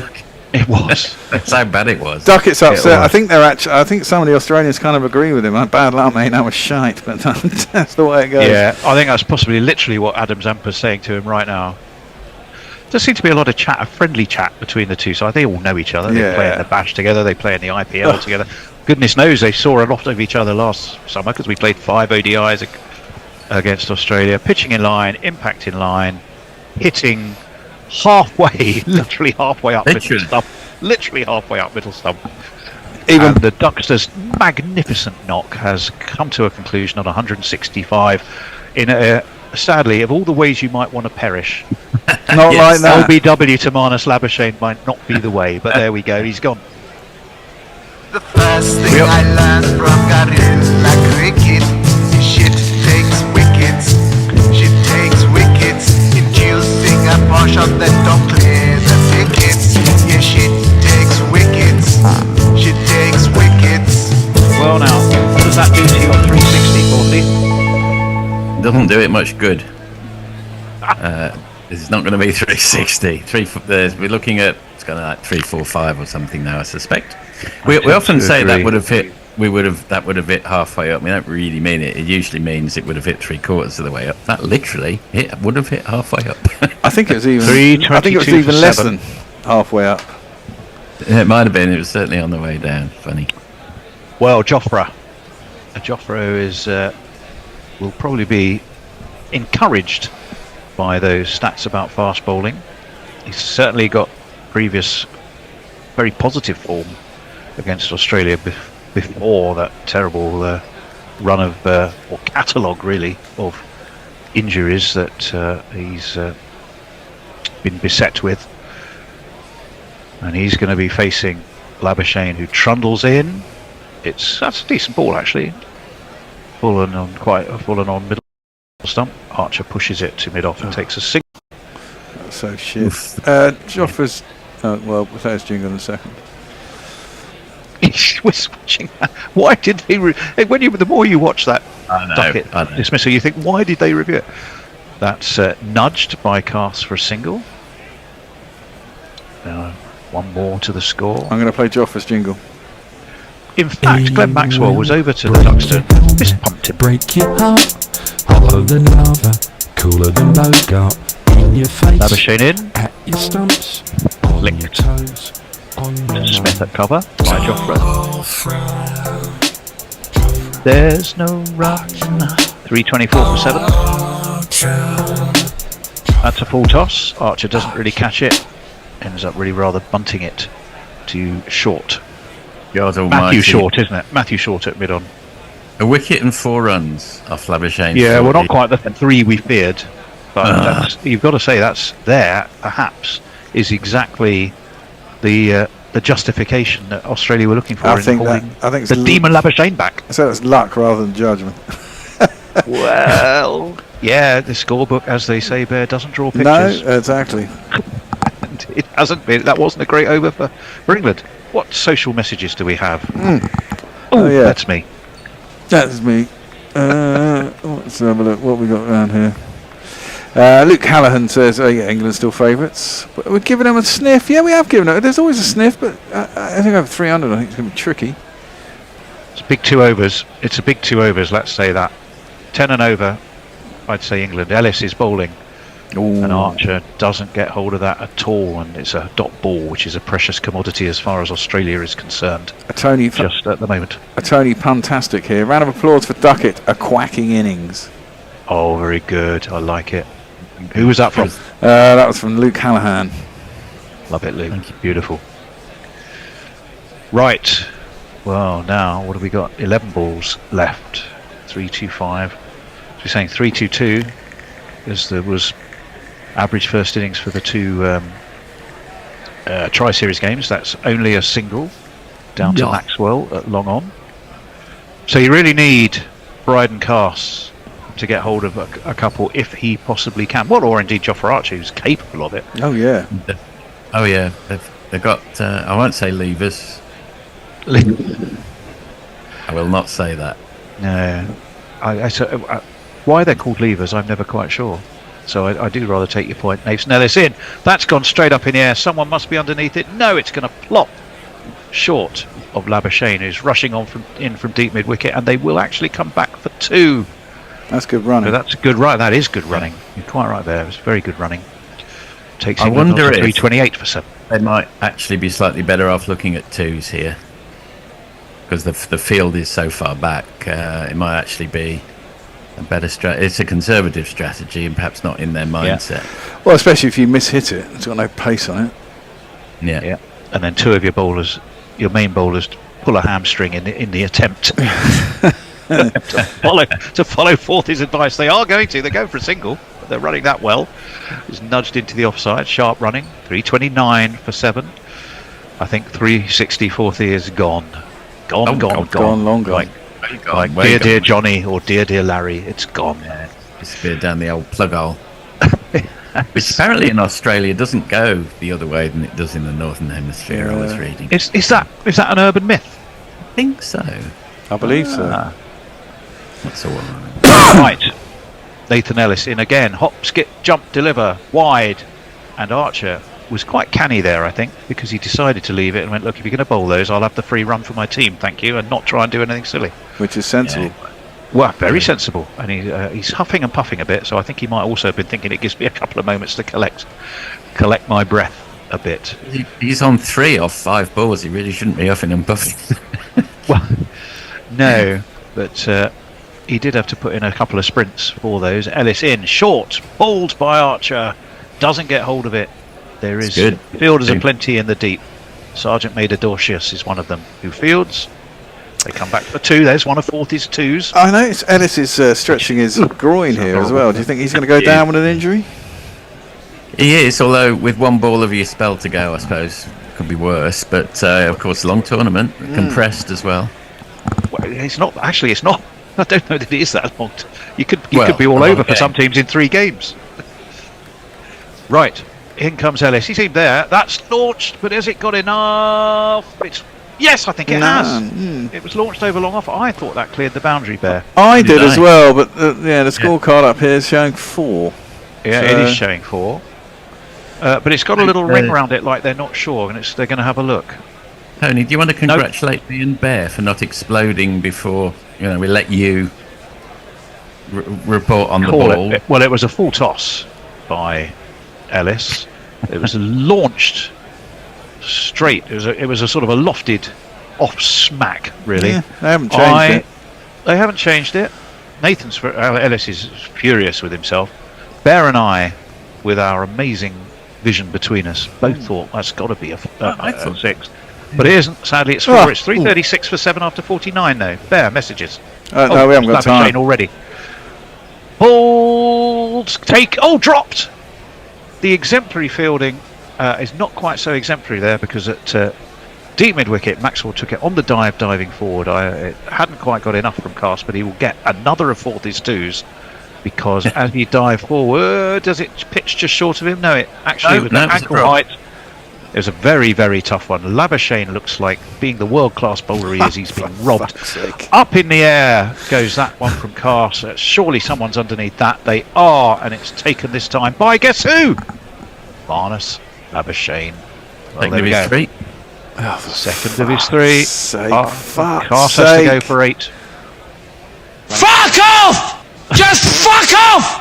Speaker 22: It was.
Speaker 21: That's how bad it was.
Speaker 3: Duckett's upset. I think I think some of the Australians kind of agree with him. Bad luck, mate. That was shite, but that's the way it goes.
Speaker 22: Yeah, I think that's possibly literally what Adam Zampa's saying to him right now. There seems to be a lot of chat, a friendly chat between the two sides. They all know each other. They play in the Bash together. They play in the IPL together. Goodness knows they saw a lot of each other last summer because we played 5 ODIs against Australia. Pitching in line, impact in line, hitting halfway, literally halfway up middle stump. Literally halfway up middle stump. And the Duckster's magnificent knock has come to a conclusion on 165 in a, sadly, of all the ways you might want to perish,
Speaker 3: not like that.
Speaker 22: LBW to Marnus Labuschagne might not be the way, but there we go, he's gone.
Speaker 8: The first thing I learned from Gorilla Cricket is shit takes wickets. Shit takes wickets, inducing a portion that don't clear the tickets. Yeah, shit takes wickets. Shit takes wickets.
Speaker 22: Well now, what does that do to your 360, 40?
Speaker 21: Doesn't do it much good. It's not going to be 360. We're looking at, it's going to like 345 or something now, I suspect. We often say that would have hit. That would have hit halfway up. We don't really mean it. It usually means it would have hit 3/4 of the way up. That literally would have hit halfway up.
Speaker 3: I think it was even less than halfway up.
Speaker 21: It might have been. It was certainly on the way down. Funny.
Speaker 22: Well, Jofra is will probably be encouraged by those stats about fast bowling. He's certainly got previous very positive form against Australia before that terrible run of or catalogue really of injuries that he's been beset with, and he's going to be facing Labuschagne, who trundles in. That's a decent ball actually, fallen on middle stump. Archer pushes it to mid off and takes a single.
Speaker 3: That's so shit. Jofra's well, we'll say it's jingle in a second.
Speaker 22: We're switching. Why did they? The more you watch that Duckett dismissal, you think, why did they review it? That's nudged by cast for a single. One more to the score.
Speaker 3: I'm going to play Jofra's jingle.
Speaker 22: In fact, Glenn Maxwell was over to the Duckster. This pumped him.
Speaker 5: Break your heart, hotter than lava, cooler than Bogart. In your face,
Speaker 22: Labuschagne in.
Speaker 5: At your stumps, on your toes.
Speaker 22: Smith at cover by Jofra. There's no run. 324 for 7. That's a full toss. Archer doesn't really catch it. Ends up really rather bunting it to short. Matthew Short, isn't it? Matthew Short at mid-on.
Speaker 21: A wicket and 4 runs off Labuschagne.
Speaker 22: Yeah, well, not quite the 3 we feared. But you've got to say that's there, perhaps, is exactly the justification that Australia were looking for.
Speaker 3: I think
Speaker 22: the Demon Labuschagne back.
Speaker 3: So it's luck rather than judgment.
Speaker 22: Well, yeah, the scorebook, as they say, Bear doesn't draw pictures.
Speaker 3: No, exactly.
Speaker 22: And it hasn't been. That wasn't a great over for England. What social messages do we have? Oh, yeah, that's me.
Speaker 3: That's me. Let's have a look. What we got around here? Luke Hallahan says, England still favourites. But we're giving them a sniff. Yeah, we have given it. There's always a sniff, but I think over 300, I think it's going to be tricky.
Speaker 22: It's a big 2 overs. It's a big 2 overs, let's say that. 10 and over, I'd say England. Ellis is bowling. Ooh. And Archer doesn't get hold of that at all, and it's a dot ball, which is a precious commodity as far as Australia is concerned. Just at the moment.
Speaker 3: A Tony Puntastic here. Round of applause for Duckett. A quacking innings.
Speaker 22: Oh, very good. I like it. Who was that from?
Speaker 3: That was from Luke Hallahan.
Speaker 22: Love it, Luke. Beautiful. Right. Well, now, what have we got? 11 balls left. 3-2-5. So we're saying 3-2-2, as there was average first innings for the 2 Tri-Series games. That's only a single down to Maxwell at long on. So you really need Bryden Cass to get hold of a couple if he possibly can. Well, or indeed Jofra Archer, who's capable of it.
Speaker 3: Oh yeah.
Speaker 21: They've got I won't say levers. I will not say that.
Speaker 22: No. Why they're called levers, I'm never quite sure. So I do rather take your point, Naves. Now it's in. That's gone straight up in the air. Someone must be underneath it. No, it's going to plop short of Labuschagne, who's rushing on from deep mid wicket, and they will actually come back for 2.
Speaker 3: That's good running.
Speaker 22: So that's good run. That is good running. You're quite right there. It's very good running. Takes
Speaker 21: I wonder if
Speaker 22: 328 for 7.
Speaker 21: They might actually be slightly better off looking at 2s here, because the field is so far back. It might actually be a better strategy. It's a conservative strategy, and perhaps not in their mindset.
Speaker 3: Well, especially if you miss-hit it, it's got no pace on it.
Speaker 21: Yeah.
Speaker 22: And then two of your bowlers, your main bowlers, pull a hamstring in the attempt to follow Forthy's advice. They are going to. They're going for a single, but they're running that well. He's nudged into the offside. Sharp running. 329 for 7. I think 360 Forthy is gone. Gone.
Speaker 3: Long gone.
Speaker 22: Like dear Johnny or dear Larry, it's gone.
Speaker 21: Yeah, disappeared down the old plug hole. Which apparently in Australia doesn't go the other way than it does in the Northern Hemisphere, I was reading.
Speaker 22: Is that an urban myth?
Speaker 21: I think so.
Speaker 3: I believe so.
Speaker 21: That's all.
Speaker 22: Right. Nathan Ellis in again. Hop, skip, jump, deliver, wide. And Archer was quite canny there, I think, because he decided to leave it and went, look, if you're going to bowl those, I'll have the free run for my team, thank you, and not try and do anything silly.
Speaker 3: Which is sensible.
Speaker 22: Yeah. Well, very sensible. And he's huffing and puffing a bit, so I think he might also have been thinking it gives me a couple of moments to collect my breath a bit.
Speaker 21: He's on 3 off 5 balls. He really shouldn't be huffing and puffing.
Speaker 22: Well, no, but he did have to put in a couple of sprints for those. Ellis in, short, bowled by Archer, doesn't get hold of it. There is fielders aplenty in the deep. Sergeant Major Dorcius is one of them who fields. They come back for 2. There's one of Forthy's 2s.
Speaker 3: I know Ellis is stretching his groin here as well. Do you think he's going to go down with an injury?
Speaker 21: He is, although with one ball of your spell to go, I suppose could be worse. But of course, long tournament, compressed as well.
Speaker 22: Well, it's not. Actually, it's not. I don't know that it is that long. You could be all over for some teams in 3 games. Right. In comes Ellis. He seemed there. That's launched, but has it got enough? Yes, I think it has. It was launched over long off. I thought that cleared the boundary, Bear.
Speaker 3: I did as well, but the scorecard up here is showing 4.
Speaker 22: Yeah, so. It is showing 4. But it's got a little ring around it, like they're not sure, and they're going to have a look.
Speaker 21: Tony, do you want to congratulate me and Bear for not exploding before we let you report on the ball?
Speaker 22: Well, it was a full toss by Ellis. It was launched straight. It was a sort of a lofted off smack, really.
Speaker 3: Yeah, they haven't changed it.
Speaker 22: They haven't changed it. Ellis is furious with himself. Bear and I, with our amazing vision between us, both thought that's got to be a 6. But it isn't. Sadly, it's 4. It's 336 for 7 after 49 though. Bear, messages.
Speaker 3: No, we haven't got time.
Speaker 22: Already. Bowled, dropped. The exemplary fielding is not quite so exemplary there, because at deep mid-wicket, Maxwell took it on the diving forward. It hadn't quite got enough from Cast, but he will get another of Forthy's 2s, because as he dived forward, does it pitch just short of him? No, it actually with ankle height. It was a very, very tough one. Labuschagne looks like, being the world-class bowler he is, he's been robbed. Up in the air goes that one from Cast. Surely someone's underneath that. They are, and it's taken this time by, guess who? Marnus Labuschagne. Well, there we go. 3. Second of his 3. Cast has to go for 8.
Speaker 9: Fuck off! Just fuck off!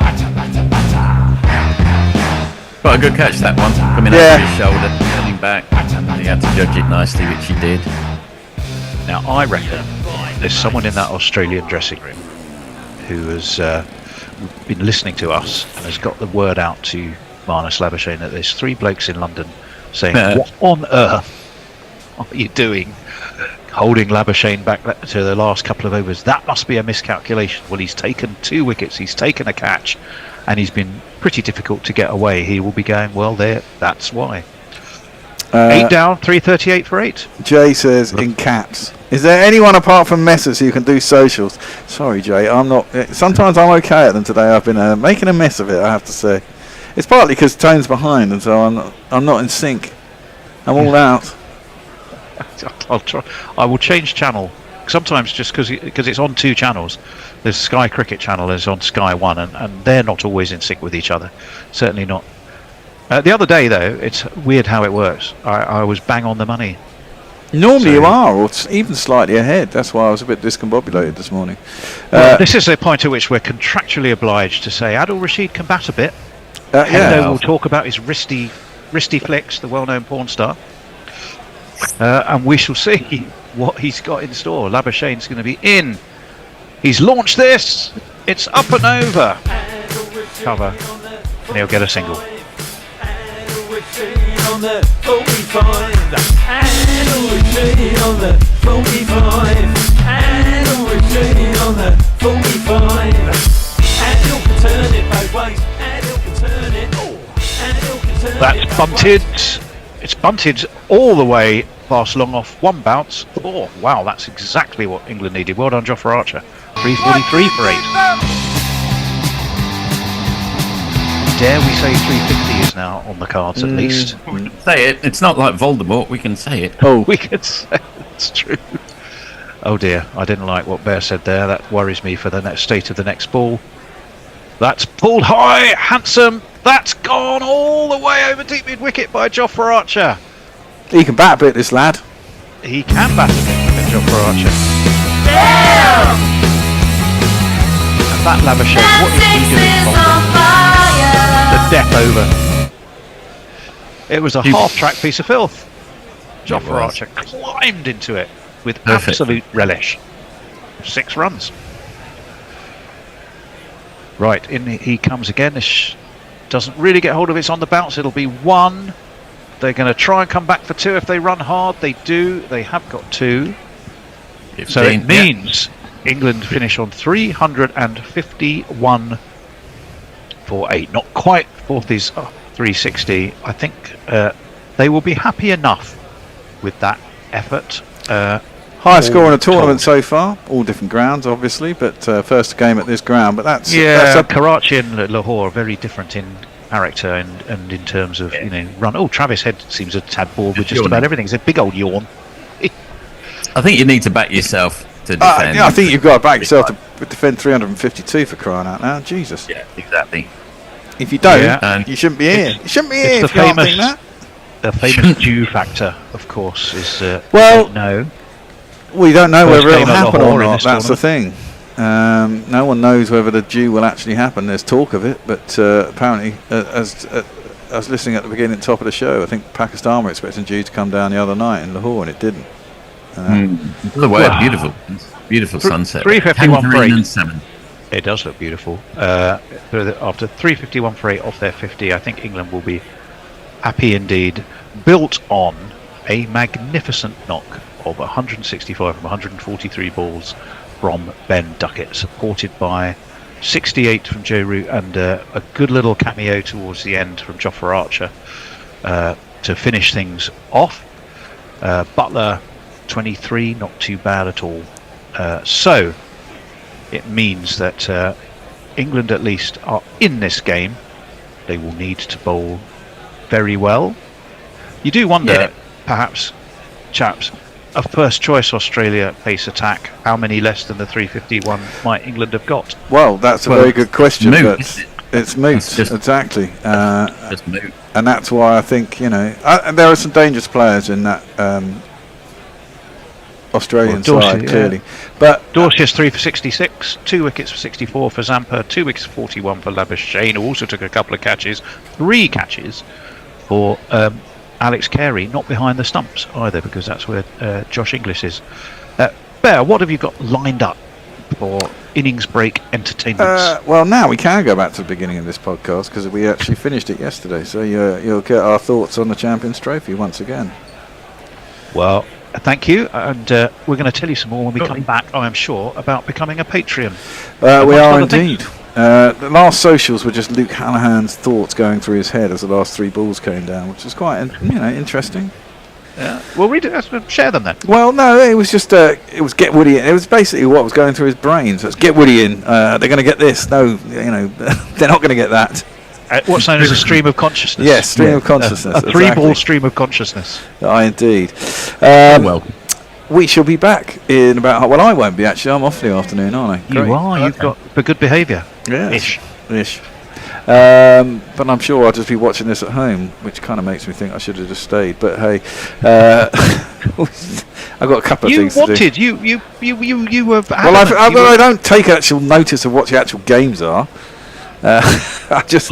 Speaker 21: Quite a good catch, that one. Coming over his shoulder, turning back, and he had to judge it nicely, which he did.
Speaker 22: Now, I reckon there's someone in that Australian dressing room who has been listening to us and has got the word out to Marnus Labuschagne that there's 3 blokes in London saying, what on earth are you doing holding Labuschagne back to the last couple of overs? That must be a miscalculation. Well, he's taken 2 wickets, he's taken a catch, and he's been pretty difficult to get away. He will be going, well, there, that's why. 8 down, 338 for 8.
Speaker 3: Jay says in caps, is there anyone apart from Messers who can do socials? Sorry, Jay, I'm not. Sometimes I'm okay at them today. I've been making a mess of it, I have to say. It's partly because Tone's behind, and so I'm not in sync. I'm all out.
Speaker 22: I'll try. I will change channel. Sometimes just because it's on 2 channels. There's Sky Cricket channel is on Sky 1, and they're not always in sync with each other. Certainly not. The other day, though, it's weird how it works. I was bang on the money.
Speaker 3: Normally you are, or even slightly ahead. That's why I was a bit discombobulated this morning.
Speaker 22: This is a point at which we're contractually obliged to say Adil Rashid can bat a bit. Hendo will talk about his wristy flicks, the well-known porn star. And we shall see what he's got in store. Labuschagne's going to be in. He's launched this. It's up and over. Cover. And he'll get a single.
Speaker 1: On the 45, and on the 45, and on the 45, and you can turn it both ways, and you can turn it, and you can turn it.
Speaker 22: That's bunted. It's bunted all the way past long off, one bounce. Oh, wow, that's exactly what England needed. Well done, Jofra Archer. 343 for 8. Dare we say 350 is now on the cards at least?
Speaker 21: We can say it. It's not like Voldemort. We can say it.
Speaker 22: Oh, we can say it. It's true. Oh dear, I didn't like what Bear said there. That worries me for the next state of the next ball. That's pulled high, handsome. That's gone all the way over deep mid wicket by Jofra Archer.
Speaker 3: He can bat a bit, this lad.
Speaker 22: He can bat a bit, Jofra Archer. And that Lavisher, what is he doing? The death over. It was a half-track piece of filth. Jofra Archer climbed into it with absolute relish. 6 runs. Right, in he comes again. This doesn't really get hold of it. It's on the bounce. It'll be 1. They're going to try and come back for 2 if they run hard. They do. They have got 2. 15, so it means England finish on 351 for 8. Not quite Forthy's 360. I think they will be happy enough with that effort.
Speaker 3: Highest score in a tournament so far. All different grounds, obviously, but first game at this ground. But that's
Speaker 22: Karachi and Lahore are very different in character and in terms of run. Oh, Travis Head seems a tad bored with just about everything. It's a big old yawn.
Speaker 21: I think you need to back yourself to defend.
Speaker 3: I think you've got to back yourself to defend 352 for crying out loud. Jesus.
Speaker 21: Yeah, exactly.
Speaker 3: If you don't, you shouldn't be here. You shouldn't be here if you can't think that.
Speaker 22: The famous dew factor, of course, is no.
Speaker 3: We don't know whether it'll happen or not. That's the thing. No one knows whether the dew will actually happen. There's talk of it, but apparently, as I was listening at the beginning, top of the show, I think Pakistan were expecting dew to come down the other night in Lahore, and it didn't.
Speaker 21: The way, beautiful sunset.
Speaker 22: 351 for 8. It does look beautiful. After 351 for 8 off their 50, I think England will be happy indeed. Built on a magnificent knock of 165 from 143 balls from Ben Duckett, supported by 68 from Joe Root and a good little cameo towards the end from Jofra Archer to finish things off. Butler 23, not too bad at all. So it means that England at least are in this game. They will need to bowl very well. You do wonder, perhaps, chaps, a first choice Australia pace attack, how many less than the 351 might England have got?
Speaker 3: Well, that's a very good question, but it's moot, exactly.
Speaker 21: Just moot.
Speaker 3: And that's why I think, there are some dangerous players in that Australian side, clearly. But
Speaker 22: Dorsey has 3 for 66, 2 wickets for 64 for Zampa, 2 wickets for 41 for Labuschagne, who also took a couple of catches, 3 catches for Alex Carey, not behind the stumps either, because that's where Josh Inglis is. Bear, what have you got lined up for innings break entertainments?
Speaker 3: Well, now we can go back to the beginning of this podcast because we actually finished it yesterday, so you'll get our thoughts on the Champions Trophy once again.
Speaker 22: Well, thank you, and we're going to tell you some more when we come back, I am sure, about becoming a Patreon.
Speaker 3: We are indeed. The last socials were just Luke Hallahan's thoughts going through his head as the last 3 balls came down, which was quite interesting.
Speaker 22: Yeah. Well, share them then.
Speaker 3: Well, no, it was just it was get Woody in. It was basically what was going through his brain. So it's get Woody in. They're going to get this. No, they're not going to get that.
Speaker 22: What's known as a stream of consciousness.
Speaker 3: Yes, stream of consciousness.
Speaker 22: A 3-ball stream of consciousness.
Speaker 3: Indeed. We shall be back in about. Well, I won't be actually. I'm off the afternoon, aren't I?
Speaker 22: You are. You've got for good behaviour.
Speaker 3: Yeah. Ish. But I'm sure I'll just be watching this at home, which kind of makes me think I should have just stayed. But hey, I've got a couple of things to do.
Speaker 22: You were.
Speaker 3: Well, I don't take actual notice of what the actual games are. I just,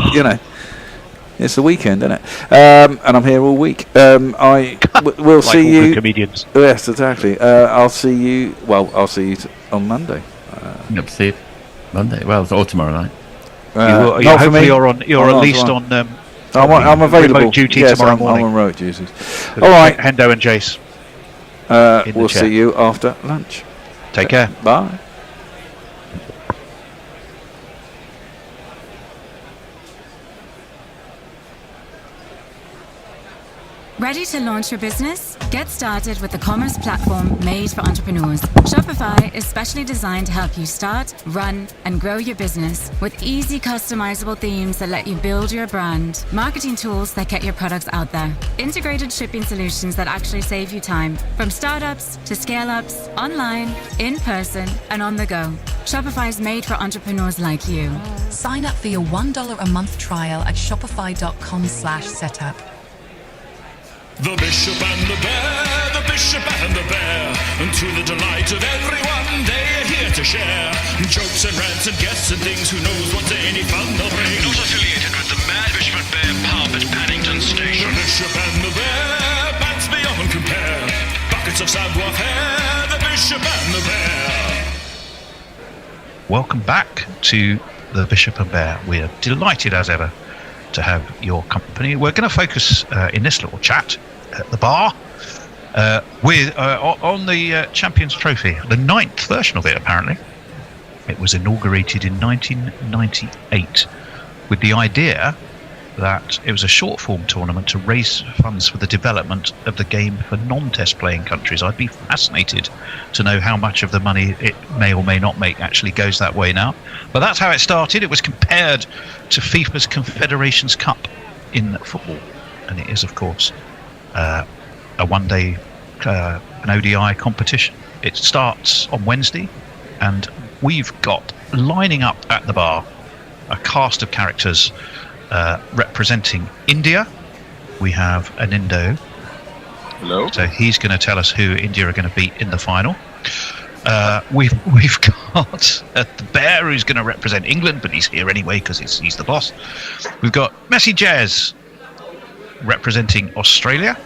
Speaker 3: it's the weekend, isn't it? And I'm here all week. We'll see you.
Speaker 22: Comedians.
Speaker 3: Yes, exactly. I'll see you. Well, I'll see you on Monday.
Speaker 21: Yep, see you. Monday. Well, or tomorrow night.
Speaker 22: Hopefully you're at least on.
Speaker 3: I'm available.
Speaker 22: Remote duty tomorrow morning.
Speaker 3: I'm on remote duties. All right,
Speaker 22: Hendo and Jace.
Speaker 3: We'll see you after lunch.
Speaker 22: Take care.
Speaker 3: Bye.
Speaker 10: Ready to launch your business? Get started with the commerce platform made for entrepreneurs. Shopify is specially designed to help you start, run, and grow your business with easy customizable themes that let you build your brand, marketing tools that get your products out there, integrated shipping solutions that actually save you time, from startups to scale-ups, online, in person, and on the go. Shopify is made for entrepreneurs like you.
Speaker 19: Sign up for your $1 a month trial at shopify.com/setup.
Speaker 23: The Bishop and the Bear, the Bishop and the Bear, and to the delight of everyone, they are here to share jokes and rants and guests and things. Who knows what any fun they'll bring?
Speaker 24: Not affiliated with the Mad Bishop and Bear pub at Paddington Station.
Speaker 23: The Bishop and the Bear, bats beyond compare, buckets of savoir-faire. The Bishop and the Bear.
Speaker 22: Welcome back to the Bishop and Bear. We're delighted as ever to have your company. We're going to focus in this little chat at the bar on the Champions Trophy, the 9th version of it apparently. It was inaugurated in 1998 with the idea that it was a short form tournament to raise funds for the development of the game for non-test playing countries. I'd be fascinated to know how much of the money it may or may not make actually goes that way now. But that's how it started. It was compared to FIFA's Confederations Cup in football. And it is, of course, a one-day, an ODI competition. It starts on Wednesday, and we've got lining up at the bar a cast of characters representing India. We have an Indo.
Speaker 25: Hello.
Speaker 22: So he's going to tell us who India are going to beat in the final. We've got the Bear, who's going to represent England, but he's here anyway because he's the boss. We've got Messi Jazz representing Australia.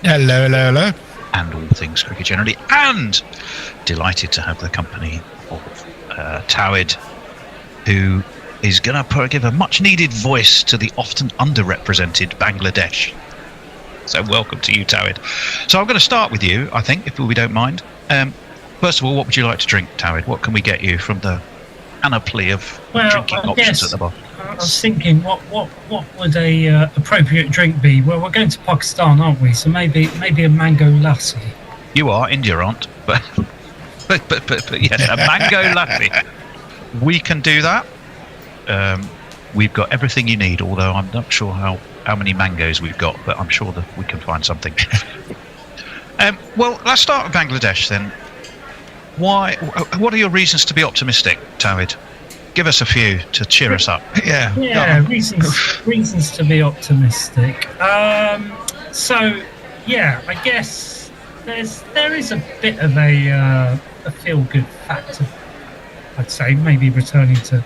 Speaker 4: Hello.
Speaker 22: And all things cricket generally. And delighted to have the company of Tawid, who is going to give a much-needed voice to the often underrepresented Bangladesh. So welcome to you, Tawid. So I'm going to start with you, I think, if we don't mind. First of all, what would you like to drink, Tawid? What can we get you from the panoply of drinking options at the bar?
Speaker 26: I was thinking, what would a appropriate drink be? Well, we're going to Pakistan, aren't we? So maybe a mango lassi.
Speaker 22: You are, India aren't, but yes, a mango lassi. We can do that. We've got everything you need, although I'm not sure how many mangoes we've got, but I'm sure that we can find something. Well, let's start with Bangladesh then. What are your reasons to be optimistic, Tawid? Give us a few to cheer us up.
Speaker 26: Yeah, reasons to be optimistic. So, yeah, I guess there is a bit of a feel-good factor, I'd say, maybe returning to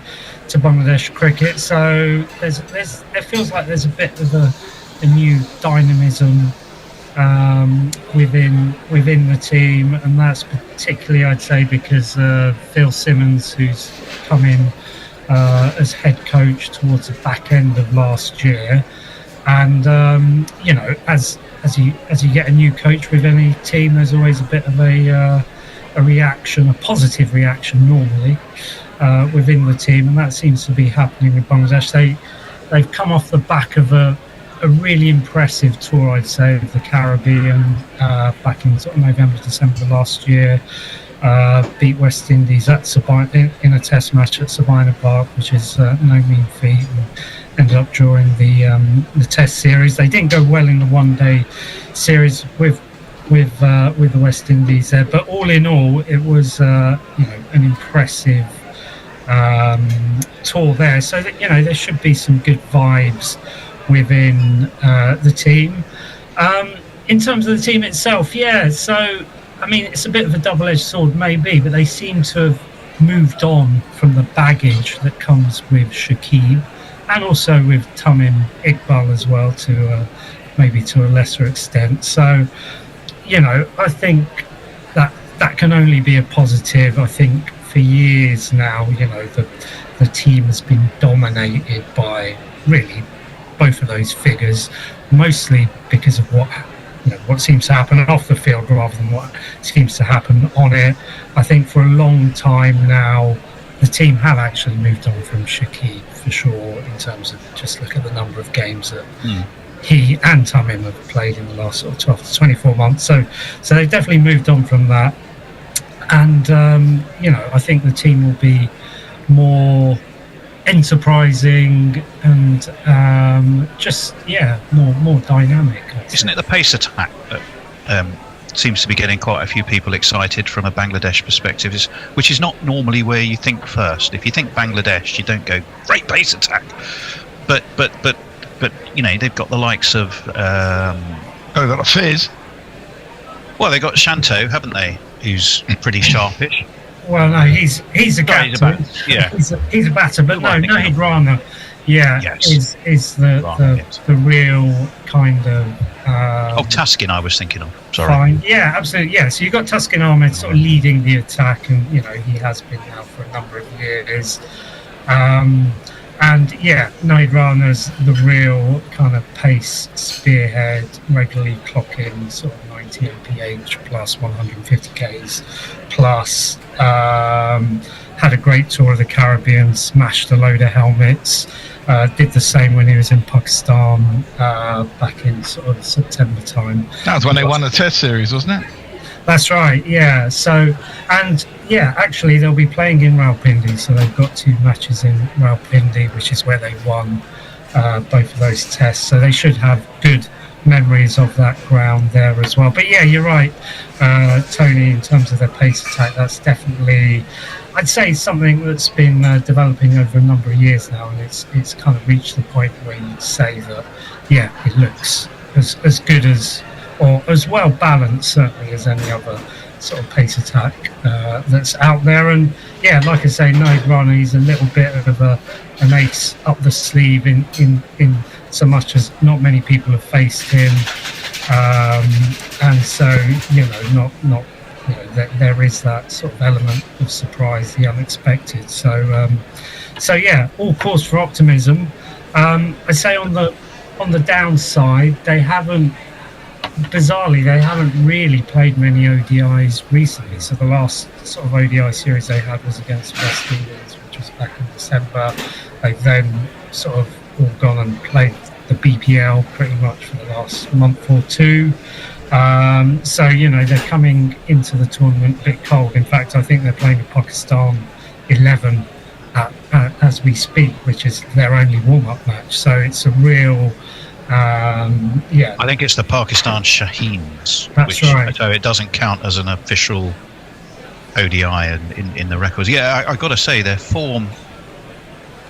Speaker 26: Bangladesh cricket. So it feels like there's a bit of a new dynamism within the team, and that's particularly, I'd say, because Phil Simmons, who's come in as head coach towards the back end of last year, and as you get a new coach with any team, there's always a bit of a reaction, a positive reaction normally within the team, and that seems to be happening with Bangladesh. They've come off the back of a really impressive tour, I'd say, of the Caribbean back in sort of November, December last year. Beat West Indies at Sabina in a test match at Sabina Park, which is no mean feat, and ended up drawing the test series. They didn't go well in the one-day series with the West Indies there, but all in all, it was an impressive tour there. So that, there should be some good vibes within the team. In terms of the team itself, so I mean, it's a bit of a double-edged sword maybe, but they seem to have moved on from the baggage that comes with Shakib, and also with Tamim Iqbal as well, to maybe to a lesser extent. So I think that can only be a positive. I think for years now, the team has been dominated by really both of those figures, mostly because of what seems to happen off the field rather than what seems to happen on it. I think for a long time now, the team have actually moved on from Shaqib for sure, in terms of just look at the number of games that he and Tamim have played in the last sort of 12 to 24 months. So they've definitely moved on from that. And, I think the team will be more enterprising and more dynamic.
Speaker 22: Isn't it the pace attack that seems to be getting quite a few people excited from a Bangladesh perspective, which is not normally where you think first. If you think Bangladesh, you don't go great pace attack, but they've got the likes of
Speaker 2: they've got a Fizz.
Speaker 22: Well, they got Shanto, haven't they? Who's pretty sharpish.
Speaker 26: Well, no, he's a batter. He's a batter, but no, Nahid Rana, is the real kind of.
Speaker 22: Tuskin, I was thinking of. Sorry.
Speaker 26: Fine. Yeah, absolutely. Yeah, so you've got Tuskin Ahmed sort of leading the attack, and he has been now for a number of years. And Nahid Rana's the real kind of pace spearhead, regularly clocking sort of 90 mph plus 150 Ks plus. Had a great tour of the Caribbean, smashed a load of helmets. Did the same when he was in Pakistan back in sort of September time.
Speaker 2: That was when they won the Test series, wasn't it?
Speaker 26: That's right, yeah. So, actually they'll be playing in Rawalpindi, so they've got 2 matches in Rawalpindi, which is where they won both of those tests. So they should have good memories of that ground there as well. But yeah, you're right, Tony, in terms of their pace attack, that's definitely, I'd say, something that's been developing over a number of years now, and it's kind of reached the point where you'd say that, it looks as good as, or as well balanced certainly as any other sort of pace attack that's out there. And like I say, Nahid Rana, he's a little bit of an ace up the sleeve in so much as not many people have faced him, and so there is that sort of element of surprise, the unexpected. So all cause for optimism. I say on the downside, bizarrely, they haven't really played many ODIs recently. So the last sort of ODI series they had was against West Indies, which was back in December. They've then sort of all gone and played the BPL pretty much for the last month or two. So they're coming into the tournament a bit cold. In fact, I think they're playing the Pakistan 11 as we speak, which is their only warm-up match. So it's a real I
Speaker 22: think it's the Pakistan Shaheens.
Speaker 26: That's right.
Speaker 22: So it doesn't count as an official ODI in the records. Yeah, I got to say, their form,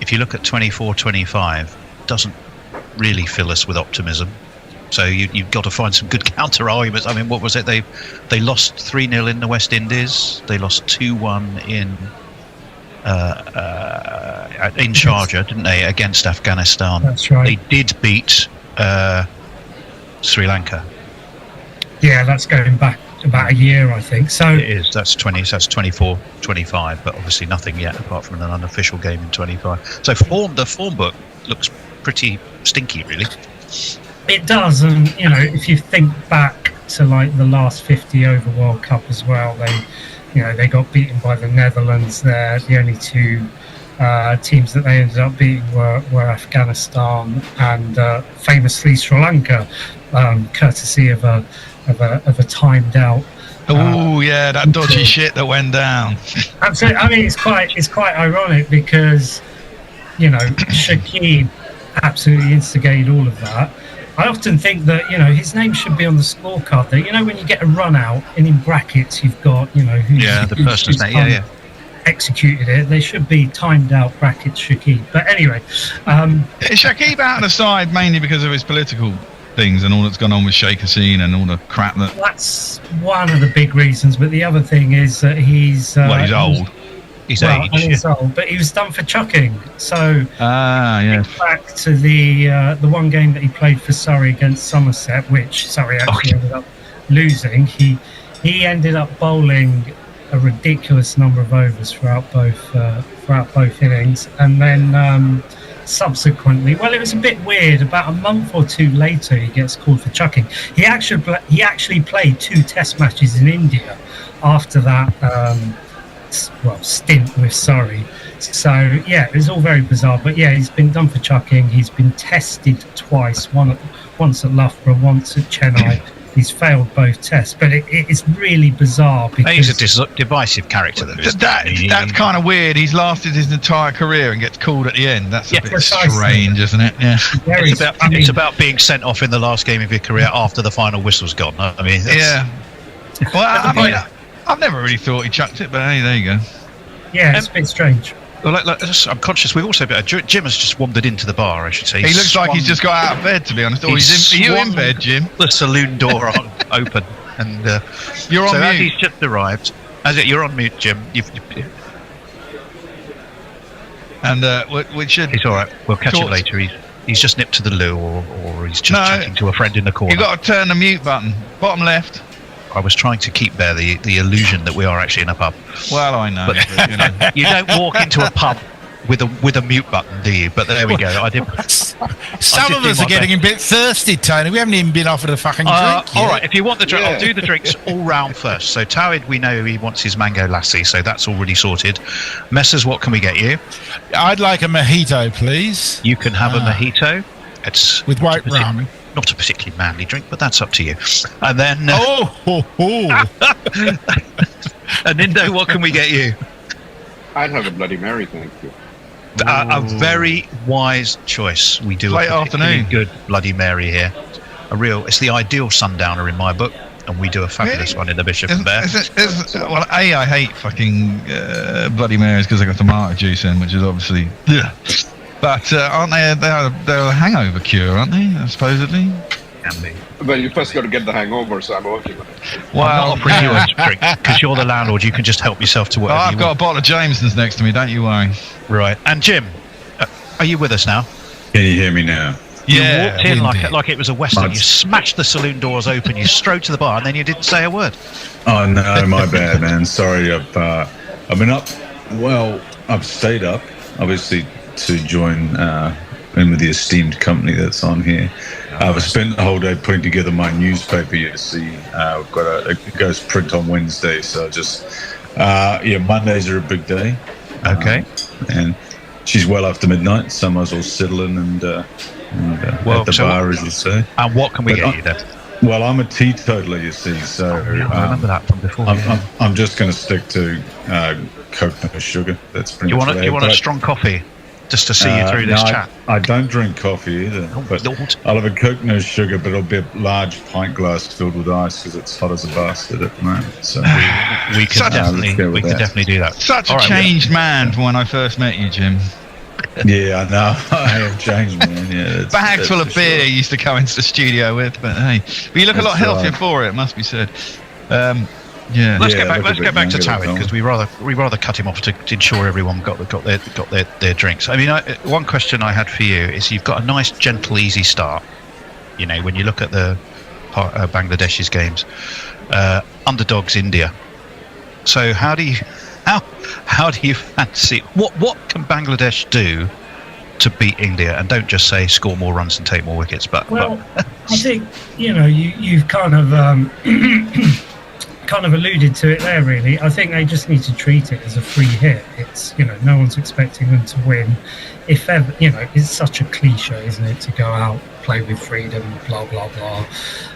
Speaker 22: if you look at 24-25, doesn't really fill us with optimism. So you've got to find some good counter arguments. I mean, what was it? They lost 3-0 in the West Indies. They lost 2-1 in Sharjah, didn't they, against Afghanistan?
Speaker 26: That's right.
Speaker 22: They did beat Sri Lanka.
Speaker 26: Yeah, that's going back about a year, I think. So
Speaker 22: it is. That's 24-25, but obviously nothing yet apart from an unofficial game in 25. So the form book looks pretty stinky, really.
Speaker 26: It does, and if you think back to like the last 50 over World Cup as well, they got beaten by the Netherlands there. The only 2 teams that they ended up beating were Afghanistan and famously Sri Lanka, courtesy of a timed out.
Speaker 2: That dodgy shit that went down.
Speaker 26: Absolutely. I mean, it's quite ironic because Shaqib absolutely instigated all of that. I often think that his name should be on the scorecard. There, when you get a run out and in brackets you've got
Speaker 22: the person's name.
Speaker 26: Executed it. They should be timed out brackets Shaqib. But anyway,
Speaker 2: is Shaqib out of the side mainly because of his political things and all that's gone on with Sheikh Hasina and all the crap that's
Speaker 26: one of the big reasons. But the other thing is that he's
Speaker 2: old.
Speaker 22: He's
Speaker 26: old, but he was done for chucking. So back to the one game that he played for Surrey against Somerset, which Surrey actually ended up losing. He ended up bowling a ridiculous number of overs throughout both innings, and then subsequently, well, it was a bit weird. About a month or two later, he gets called for chucking. He actually played 2 Test matches in India after that stint with Surrey. So yeah, it was all very bizarre. But yeah, he's been done for chucking. He's been tested twice. Once at Loughborough, once at Chennai. He's failed both tests, but it's really bizarre because
Speaker 22: he's a divisive character.
Speaker 2: That's kind of weird. He's lasted his entire career and gets called at the end. That's a bit strange, isn't it? Yeah.
Speaker 22: It's about being sent off in the last game of your career after the final whistle's gone. I mean,
Speaker 2: yeah. Well, I mean, I've never really thought he chucked it, but hey, there you go.
Speaker 26: Yeah, it's a bit strange.
Speaker 22: Well, I'm conscious. We've also Jim has just wandered into the bar. I should say.
Speaker 2: He looks like he's just got out of bed, to be honest. Or are you in bed, Jim?
Speaker 22: The saloon door open, and
Speaker 2: you're on
Speaker 22: so
Speaker 2: mute.
Speaker 22: As he's just arrived, you're on mute, Jim.
Speaker 2: And we should.
Speaker 22: He's all right. We'll catch him later. He's just nipped to the loo, or he's just chatting to a friend in the corner.
Speaker 2: You've got to turn the mute button, bottom left.
Speaker 22: I was trying to keep there the illusion that we are actually in a pub.
Speaker 2: Well, I know.
Speaker 22: But, you don't walk into a pub with a mute button, do you? But there we go. I did.
Speaker 4: Some of us are getting a bit thirsty, Tony. We haven't even been offered a fucking drink yet.
Speaker 22: All right, if you want the drink, I'll do the drinks all round first. So Tawid, we know he wants his mango lassi, so that's already sorted. Messers, what can we get you?
Speaker 4: I'd like a mojito, please.
Speaker 22: You can have a mojito. It's
Speaker 4: with white rum.
Speaker 22: Not a particularly manly drink, but that's up to you. And then... And Indo, what can we get you?
Speaker 6: I'd have a Bloody Mary, thank you.
Speaker 22: A very wise choice. We do
Speaker 2: Late
Speaker 22: a particularly
Speaker 2: afternoon.
Speaker 22: good Bloody Mary here. It's the ideal sundowner in my book, and we do a fabulous one in the Bishop and Bear.
Speaker 2: Well, I hate fucking Bloody Marys because they got tomato juice in, which is obviously... But aren't they? They're a hangover cure, aren't they? Supposedly.
Speaker 22: Can be.
Speaker 6: Well, you first got to get the hangover, so I'm okay with it.
Speaker 22: Well, I'm not offering you a drink because you're the landlord. You can just help yourself to whatever.
Speaker 2: I've got a bottle of Jameson's next to me. Don't you worry.
Speaker 22: Right. And Jim, are you with us now?
Speaker 12: Can you hear me now?
Speaker 22: You walked in like it was a western. You smashed the saloon doors open. You strode to the bar, and then you didn't say a word.
Speaker 12: Oh no, my bad, man. Sorry, I've been up. Well, I've stayed up, obviously, to join in with the esteemed company that's on here. I've spent the whole day putting together my newspaper. You see, we've got it goes print on Wednesday, so just Mondays are a big day.
Speaker 22: Okay.
Speaker 12: And she's well after midnight. Summer's all settling and at the bar, as you say.
Speaker 22: And what can we get you then?
Speaker 12: Well, I'm a teetotaler, you see, so
Speaker 22: I remember that from before.
Speaker 12: I'm just going to stick to Coke, no sugar. That's pretty much
Speaker 22: you want a strong coffee? Just to see you through this chat.
Speaker 12: I don't drink coffee either, but I'll have a Coke, no sugar, but it'll be a large pint glass filled with ice because it's hot as a bastard at the moment. So
Speaker 22: we can definitely do that.
Speaker 2: Such a changed man from when I first met you, Jim.
Speaker 12: Yeah, I know. I have changed, man. Yeah,
Speaker 2: bags full of beer you used to come into the studio with, but hey, but you look a lot healthier for it, must be said. Yeah.
Speaker 22: Let's get back to Tawid because we rather cut him off to ensure everyone got their drinks. I mean, one question I had for you is you've got a nice, gentle, easy start. You know, when you look at the Bangladesh's games, underdogs India. So how do you fancy what can Bangladesh do to beat India? And don't just say score more runs and take more wickets. But
Speaker 26: I think you've kind of. Kind of alluded to it there, really. I think they just need to treat it as a free hit. It's, no one's expecting them to win. If ever, it's such a cliche, isn't it, to go out, play with freedom, blah, blah, blah,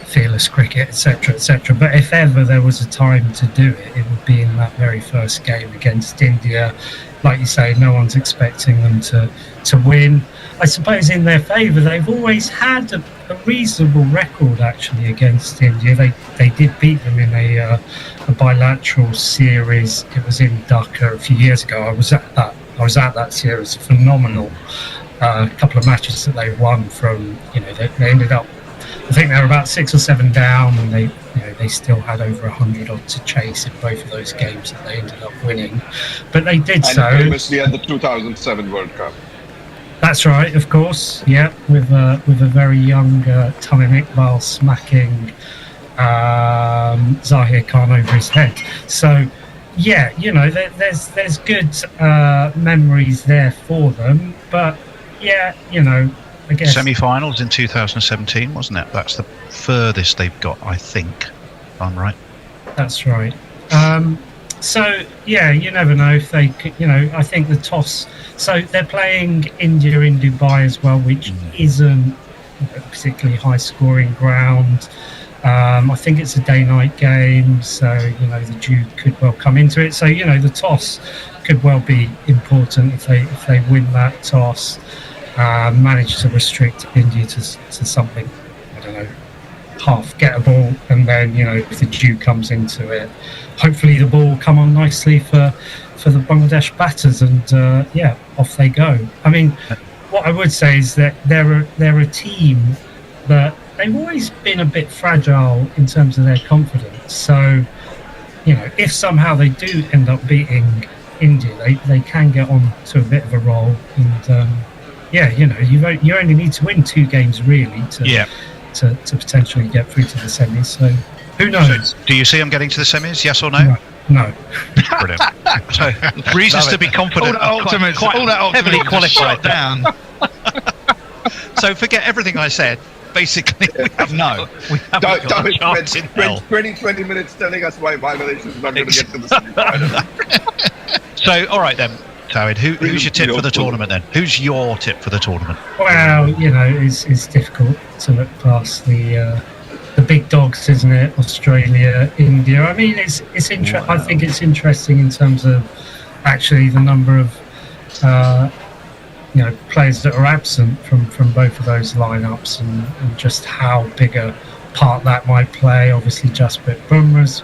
Speaker 26: fearless cricket, etc., etc. But if ever there was a time to do it, it would be in that very first game against India. Like you say, no one's expecting them to win. I suppose in their favour, they've always had a reasonable record actually against India. They did beat them in a bilateral series. It was in Duckett a few years ago. I was at that series. Phenomenal. A couple of matches that they won from. They ended up. I think they were about 6 or 7 down, and they still had over 100 odd to chase in both of those games that they ended up winning. But they did so.
Speaker 6: And famously at the 2007 World Cup.
Speaker 26: That's right, of course. Yeah, with a very young Tamim Iqbal smacking Zahir Khan over his head. So, yeah, there's good memories there for them, but yeah, I guess
Speaker 22: Semi-finals in 2017, wasn't it? That's the furthest they've got, I think. If I'm right.
Speaker 26: that's right. So yeah, you never know if they could, I think the toss. So they're playing India in Dubai as well, which isn't a particularly high-scoring ground. I think it's a day-night game, so the dew could well come into it. So the toss could well be important if they win that toss, manage to restrict India to something, I don't know, half gettable, and then if the dew comes into it, hopefully the ball will come on nicely for the Bangladesh batters, and off they go. I mean, what I would say is that they're a team that they've always been a bit fragile in terms of their confidence. So, if somehow they do end up beating India, they can get on to a bit of a roll. And you only need to win 2 games really to potentially get through to the semis. So, who knows?
Speaker 22: So, do you see them getting to the semis? Yes or no?
Speaker 26: No.
Speaker 22: Brilliant. So, reasons to be confident.
Speaker 2: All that
Speaker 22: heavily qualified
Speaker 2: down.
Speaker 22: So forget everything I said. Basically, we have no. We haven't got a chance in hell.
Speaker 6: 20 minutes telling us why Bangladesh is not going to get to the semi-final.
Speaker 22: So, all right then, Tawid, who's your tip for the tournament then? Who's your tip for the tournament?
Speaker 26: Well, it's difficult to look past the big dogs, isn't it? Australia, India. I mean, it's I think it's interesting in terms of actually the number of players that are absent from both of those lineups, and just how big a part that might play. Obviously, Jasprit Bumrah's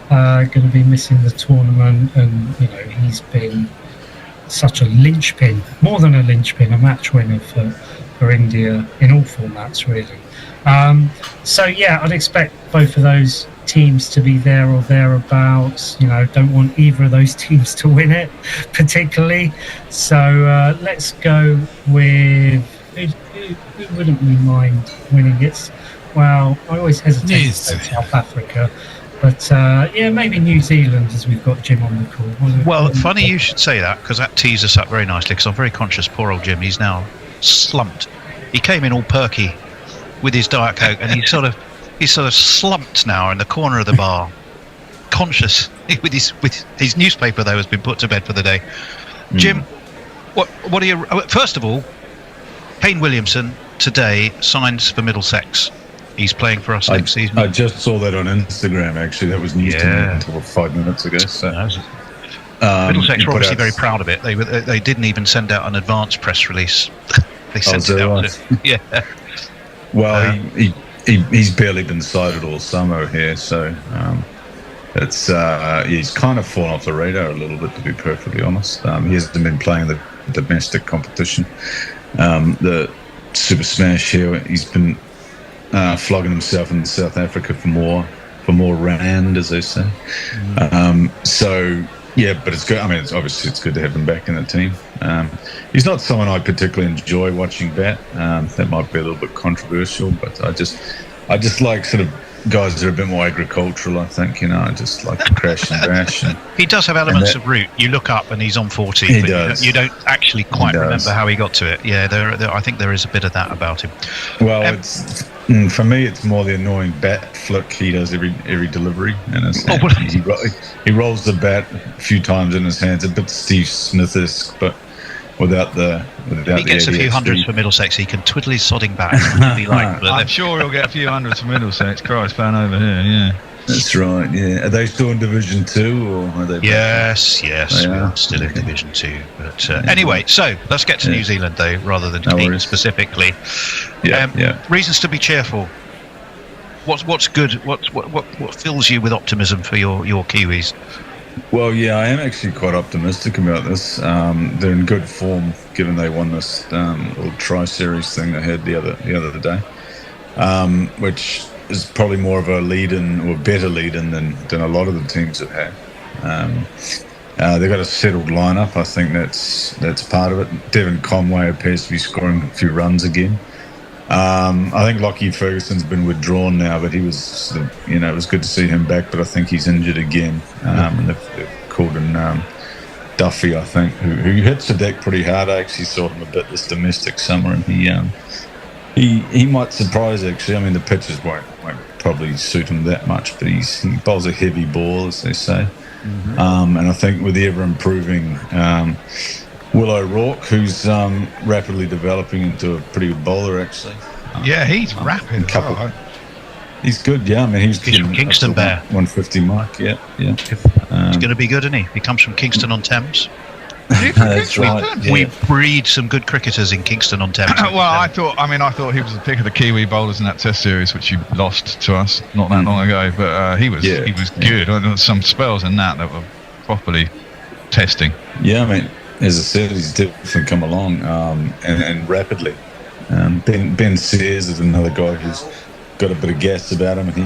Speaker 26: going to be missing the tournament, and he's been such a linchpin, more than a linchpin, a match winner for India in all formats, really. So yeah, I'd expect both of those teams to be there or thereabouts. Don't want either of those teams to win it particularly. So let's go with who wouldn't we mind winning it? Well, I always hesitate to say South Africa, but maybe New Zealand, as we've got Jim on the call.
Speaker 22: Well, funny you should say that, because that tees us up very nicely, because I'm very conscious poor old Jim, he's now slumped. He came in all perky with his Diet Coke, and he's sort of slumped now in the corner of the bar, conscious with his newspaper though has been put to bed for the day. Jim, what are you? First of all, Kane Williamson today signs for Middlesex. He's playing for us next season.
Speaker 12: I just saw that on Instagram. Actually, that was news to me until 5 minutes ago. So.
Speaker 22: Middlesex were obviously very proud of it. They didn't even send out an advance press release. They sent it out. Yeah.
Speaker 12: Well, he's barely been sighted all summer here, so he's kind of fallen off the radar a little bit, to be perfectly honest. He hasn't been playing the domestic competition. The Super Smash here, he's been flogging himself in South Africa for more rand, as they say. So yeah, but it's good. I mean, it's good to have him back in the team. He's not someone I particularly enjoy watching bat. That might be a little bit controversial, but I just like sort of guys that are a bit more agricultural. I think just like to crash and bash. And
Speaker 22: he does have elements of root. You look up and he's on 40.
Speaker 12: He
Speaker 22: but
Speaker 12: does.
Speaker 22: You don't actually quite remember how he got to it. Yeah, I think there is a bit of that about him.
Speaker 12: Well, for me, it's more the annoying bat flick he does every delivery. And he rolls the bat a few times in his hands, a bit Steve Smith-esque, but without
Speaker 22: he gets a few hundreds for Middlesex. He can twiddle his sodding bat.
Speaker 2: I'm sure he'll get a few hundreds for Middlesex. Christ, fan over here, yeah.
Speaker 12: That's right. Yeah, are they still in Division 2 or are they?
Speaker 22: Yes, we are still in Division 2. But anyway, so let's get to New Zealand though, rather than Kane specifically. Reasons to be cheerful. What's good? What fills you with optimism for your Kiwis?
Speaker 12: Well, yeah, I am actually quite optimistic about this. They're in good form, given they won this little tri-series thing they had the other day, which is probably more of a lead-in or better lead-in than a lot of the teams have had. They've got a settled lineup. I think that's part of it. Devon Conway appears to be scoring a few runs again. I think Lockie Ferguson's been withdrawn now, but he was, it was good to see him back. But I think he's injured again, and they've called Duffy, I think, who hits the deck pretty hard. I actually saw him a bit this domestic summer, and he might surprise, actually. I mean, the pitches won't probably suit him that much, but he bowls a heavy ball, as they say. And I think with the ever-improving Will O'Rourke, who's rapidly developing into a pretty good bowler, actually.
Speaker 2: Yeah, he's rapid.
Speaker 12: He's good, yeah. I mean, he's
Speaker 22: from Kingston Bear.
Speaker 12: 150 mark, yeah.
Speaker 22: He's going to be good, isn't he? He comes from Kingston on Thames.
Speaker 12: That's right.
Speaker 22: We breed some good cricketers in Kingston on Thames.
Speaker 2: Well, I thought he was the pick of the Kiwi bowlers in that Test series, which he lost to us not that long ago. But he was good. There were some spells in that were properly testing.
Speaker 12: Yeah, I mean, as I said, he's definitely come along and rapidly. Ben Sears is another guy who's got a bit of gas about him, and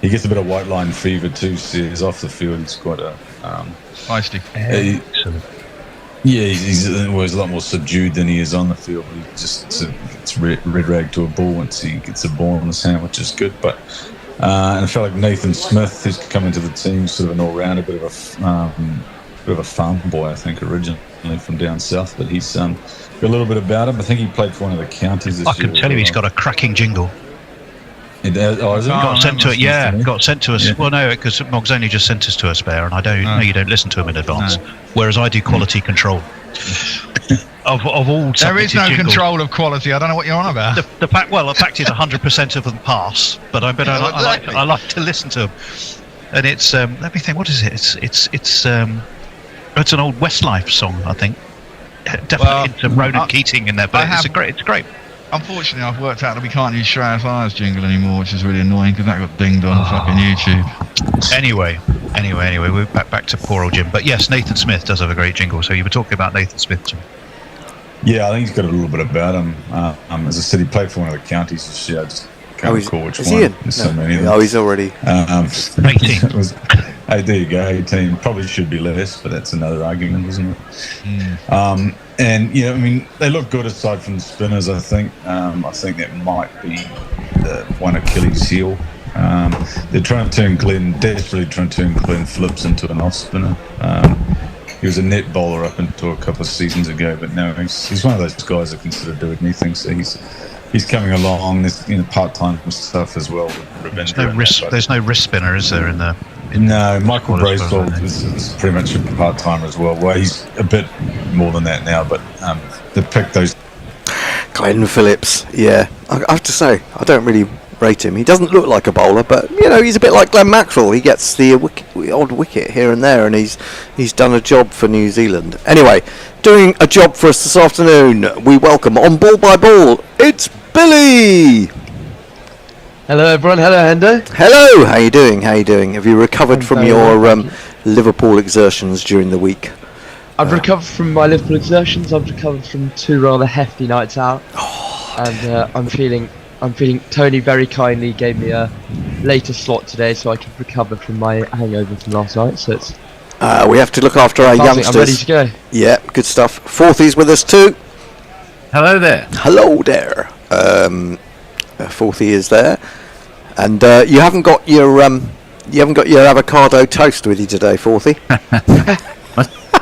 Speaker 12: he gets a bit of white line fever too. Sears off the field, he's quite a
Speaker 2: feisty.
Speaker 12: He's always a lot more subdued than he is on the field. He just it's red rag to a ball once he gets a ball in his hand, which is good. But and I felt like Nathan Smith, who's come into the team, sort of an all-rounder, bit of a farm boy, I think, originally from down south, but he's got a little bit about him. I think he played for one of the counties this year.
Speaker 22: I can tell you he's got a cracking jingle.
Speaker 12: Got
Speaker 22: sent to it, yeah. Got sent to us. Yeah. Well, no, because Mog's only just sent us to a spare, and I don't know you don't listen to him in advance. No. Whereas I do quality control. of all
Speaker 2: there is no
Speaker 22: jingles.
Speaker 2: Control of quality. I don't know what you're on about.
Speaker 22: The fact is 100% of them pass, but I like to listen to them. And it's let me think. What is it? It's an old Westlife song, I think. Definitely into Ronan Keating in there, but it's great.
Speaker 2: Unfortunately, I've worked out that we can't use Shreyas Iyer's jingle anymore, which is really annoying because that got dinged on fucking YouTube.
Speaker 22: Anyway, we're back to poor old Jim. But yes, Nathan Smith does have a great jingle. So you were talking about Nathan Smith, Jim.
Speaker 12: Yeah, I think he's got a little bit about him. As I said, he played for one of the counties this year. I just can't recall which one. There's so many of them.
Speaker 3: He's already
Speaker 22: 18.
Speaker 12: There you go, 18. Probably should be less, but that's another argument, isn't it? And I mean, they look good aside from the spinners. I think that might be the one Achilles heel. They're desperately trying to turn Glenn Phillips into an off spinner. He was a net bowler up until a couple of seasons ago, but now he's one of those guys that can sort of do anything. So he's coming along. There's part-time stuff as well.
Speaker 22: There's no wrist spinner, is there?
Speaker 12: No, Michael Bracewell is pretty much a part-timer as well. Well, he's a bit more than that now, but they picked those.
Speaker 3: Glenn Phillips, yeah. I have to say, I don't really rate him. He doesn't look like a bowler, but he's a bit like Glenn Maxwell. He gets the odd wicket here and there, and he's done a job for New Zealand. Anyway, doing a job for us this afternoon, we welcome on Ball by Ball, it's Billy!
Speaker 13: Hello everyone, hello Hendo.
Speaker 3: Hello, how you doing? Have you recovered from your Liverpool exertions during the week?
Speaker 13: I've recovered from my Liverpool exertions. I've recovered from 2 rather hefty nights out, and I'm feeling. Tony very kindly gave me a later slot today, so I can recover from my hangover from last night. So it's.
Speaker 3: We have to look after our youngsters.
Speaker 13: I'm ready to go.
Speaker 3: Yeah, good stuff. Fourthie's with us too.
Speaker 21: Hello there.
Speaker 3: Hello there. Fourthie is there, and you haven't got your avocado toast with you today, Fourthie.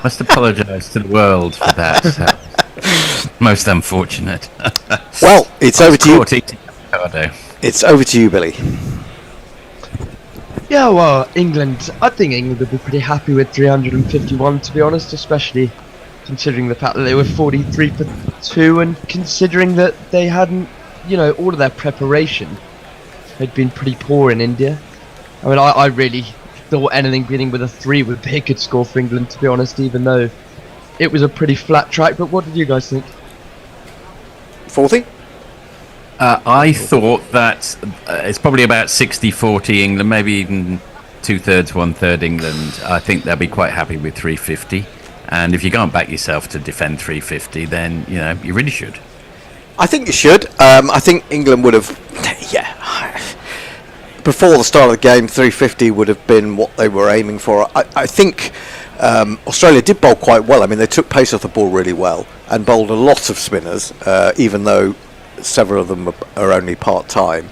Speaker 21: must apologise to the world for that. Most unfortunate.
Speaker 3: Well, it's over to you.
Speaker 21: Avocado.
Speaker 3: It's over to you, Billy.
Speaker 13: Yeah, well, England. I think England would be pretty happy with 351, to be honest, especially considering the fact that they were 43 for 2, and considering that they hadn't. All of their preparation had been pretty poor in India. I mean, I really thought anything beginning with a 3 would be a good score for England, to be honest, even though it was a pretty flat track. But what did you guys think?
Speaker 3: 40?
Speaker 21: I thought that it's probably about 60-40 England, maybe even 2/3, 1/3 England. I think they'll be quite happy with 350. And if you can't back yourself to defend 350, then, you really should.
Speaker 3: I think you should. I think England would have, before the start of the game, 350 would have been what they were aiming for. I think Australia did bowl quite well. I mean, they took pace off the ball really well and bowled a lot of spinners, even though several of them are only part-time.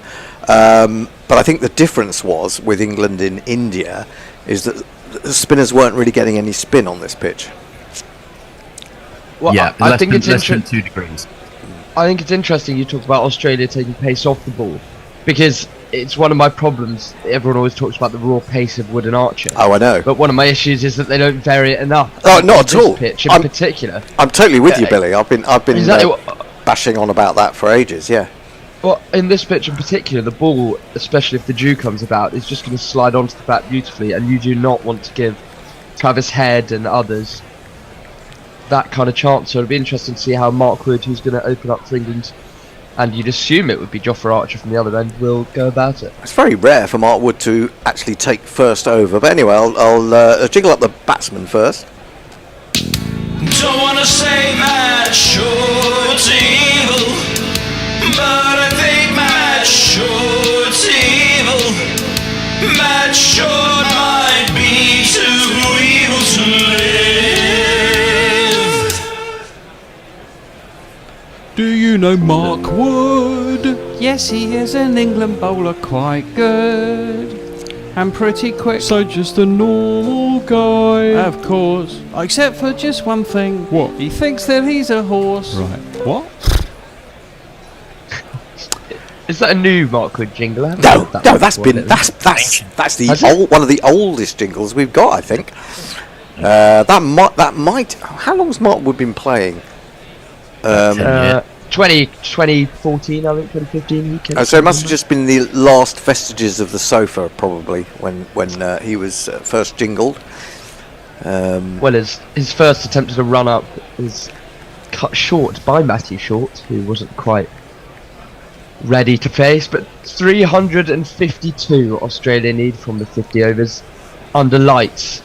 Speaker 3: But I think the difference was with England in India is that
Speaker 15: the spinners weren't really getting any spin on this pitch.
Speaker 13: Well,
Speaker 21: Yeah,
Speaker 13: I think it's
Speaker 21: less than
Speaker 13: interesting.
Speaker 21: 2 degrees.
Speaker 13: I think it's interesting you talk about Australia taking pace off the ball, because it's one of my problems. Everyone always talks about the raw pace of Wood and Archer.
Speaker 15: Oh, I know.
Speaker 13: But one of my issues is that they don't vary it enough.
Speaker 15: Oh, not at all.
Speaker 13: Pitch in particular.
Speaker 15: I'm totally with you, Billy. I've been
Speaker 13: Exactly
Speaker 15: bashing on about that for ages. Yeah.
Speaker 13: Well, in this pitch in particular, the ball, especially if the dew comes about, is just going to slide onto the bat beautifully, and you do not want to give Travis Head and others that kind of chance. So it'll be interesting to see how Mark Wood, who's going to open up for England, and you'd assume it would be Jofra Archer from the other end, will go about it.
Speaker 15: It's very rare for Mark Wood to actually take first over. But anyway, I'll jiggle up the batsman first.
Speaker 7: Don't wanna say Matt Short's evil, but I think Matt Short's evil. Matt Short might be too evil to live.
Speaker 1: Do you know Mark Wood? Yes, he is an England bowler, quite good and pretty quick. So just a normal guy. Of course. Except for just one thing. What? He thinks that he's a horse. Right. What?
Speaker 13: Is that a new Mark Wood jingle? I haven't
Speaker 15: No,
Speaker 13: heard that
Speaker 15: no,
Speaker 13: one
Speaker 15: that's
Speaker 13: before,
Speaker 15: been
Speaker 13: has it?
Speaker 15: that's the
Speaker 13: Has it?
Speaker 15: one of the oldest jingles we've got, I think. That might. How long's Mark Wood been playing?
Speaker 13: 2014, I think, 2015.
Speaker 15: So it must have just been the last vestiges of the sofa, probably, when he was first jingled.
Speaker 13: Well, his first attempt at a run-up was cut short by Matthew Short, who wasn't quite ready to face, but 352 Australia need from the 50 overs under lights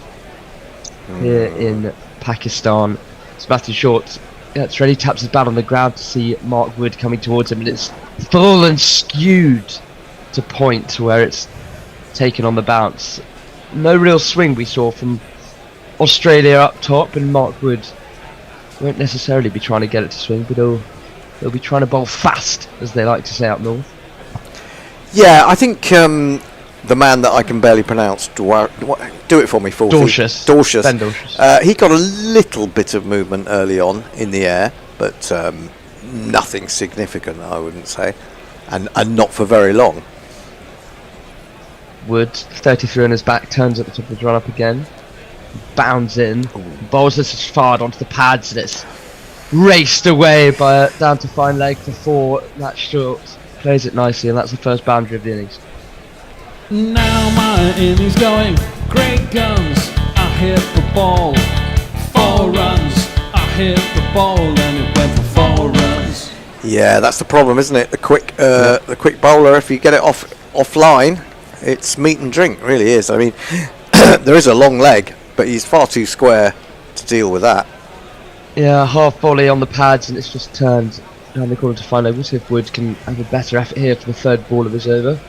Speaker 13: here in Pakistan. So Matthew Short gets ready, taps his bat on the ground to see Mark Wood coming towards him, and it's full and skewed to point where it's taken on the bounce. No real swing we saw from Australia up top, and Mark Wood won't necessarily be trying to get it to swing, but he'll be trying to bowl fast, as they like to say up north.
Speaker 15: Yeah, I think the man that I can barely pronounce, do it for me, Forty.
Speaker 13: Dorcius. Ben Dorcius.
Speaker 15: He got a little bit of movement early on in the air, but nothing significant, I wouldn't say, and not for very long.
Speaker 13: Wood, 33 on his back, turns at the top of his run up again, bounds in, bowls this as far onto the pads, and it's raced away down to fine leg for 4. Matt Short plays it nicely, and that's the first boundary of the innings.
Speaker 1: Now my innings going, great guns, I hit the ball, 4 runs, I hit the ball and it went for 4 runs.
Speaker 15: Yeah, that's the problem, isn't it? The quick bowler, if you get it offline, it's meat and drink, really is. I mean, there is a long leg, but he's far too square to deal with that.
Speaker 13: Yeah, half volley on the pads, and it's just turned down the corner to fine leg. We'll see if Wood can have a better effort here for the third ball of his over.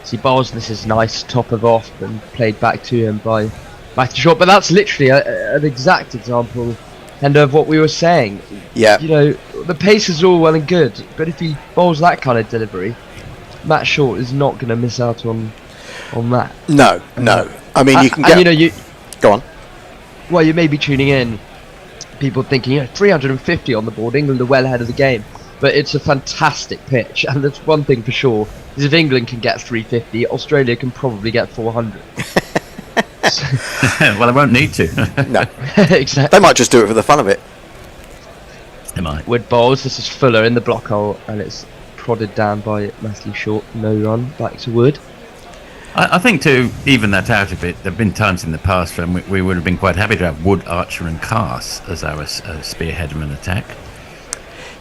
Speaker 13: See, bowls this is nice, top of off, and played back to him by Matthew Short. But that's literally an exact example, and of what we were saying.
Speaker 15: Yeah.
Speaker 13: You know, the pace is all well and good, but if he bowls that kind of delivery, Matt Short is not going to miss out on that.
Speaker 15: No. I mean, you can get.
Speaker 13: And,
Speaker 15: go on.
Speaker 13: Well, you may be tuning in, people thinking, 350 on the board, England are well ahead of the game. But it's a fantastic pitch, and there's one thing for sure, is if England can get 350, Australia can probably get 400.
Speaker 21: Well, I won't need to.
Speaker 15: No.
Speaker 13: Exactly.
Speaker 15: They might just do it for the fun of it.
Speaker 21: They might.
Speaker 13: Wood bowls, this is Fuller in the block hole, and it's prodded down by Matthew Short, no run, back to Wood.
Speaker 21: I think to even that out a bit, there have been times in the past when we would have been quite happy to have Wood, Archer and Cass as our spearheadman attack.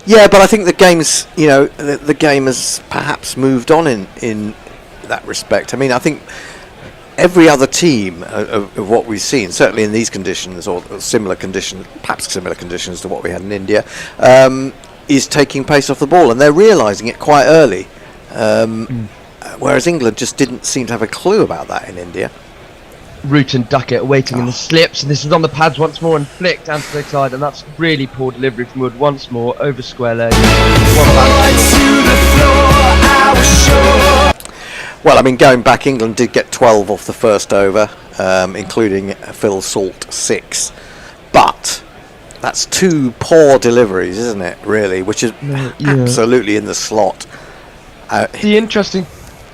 Speaker 15: Yeah, but I think the game's, the game has perhaps moved on in that respect. I mean, I think every other team of what we've seen, certainly in these conditions or similar conditions, perhaps similar conditions to what we had in India, is taking pace off the ball, and they're realising it quite early. Whereas England just didn't seem to have a clue about that in India.
Speaker 13: Root and Duckett waiting in the slips, and this is on the pads once more and flicked down to the side, and that's really poor delivery from Wood once more over square leg.
Speaker 15: Well, I mean, going back, England did get 12 off the first over, including Phil Salt 6. But that's 2 poor deliveries, isn't it, really? Which is absolutely in the slot.
Speaker 13: The interesting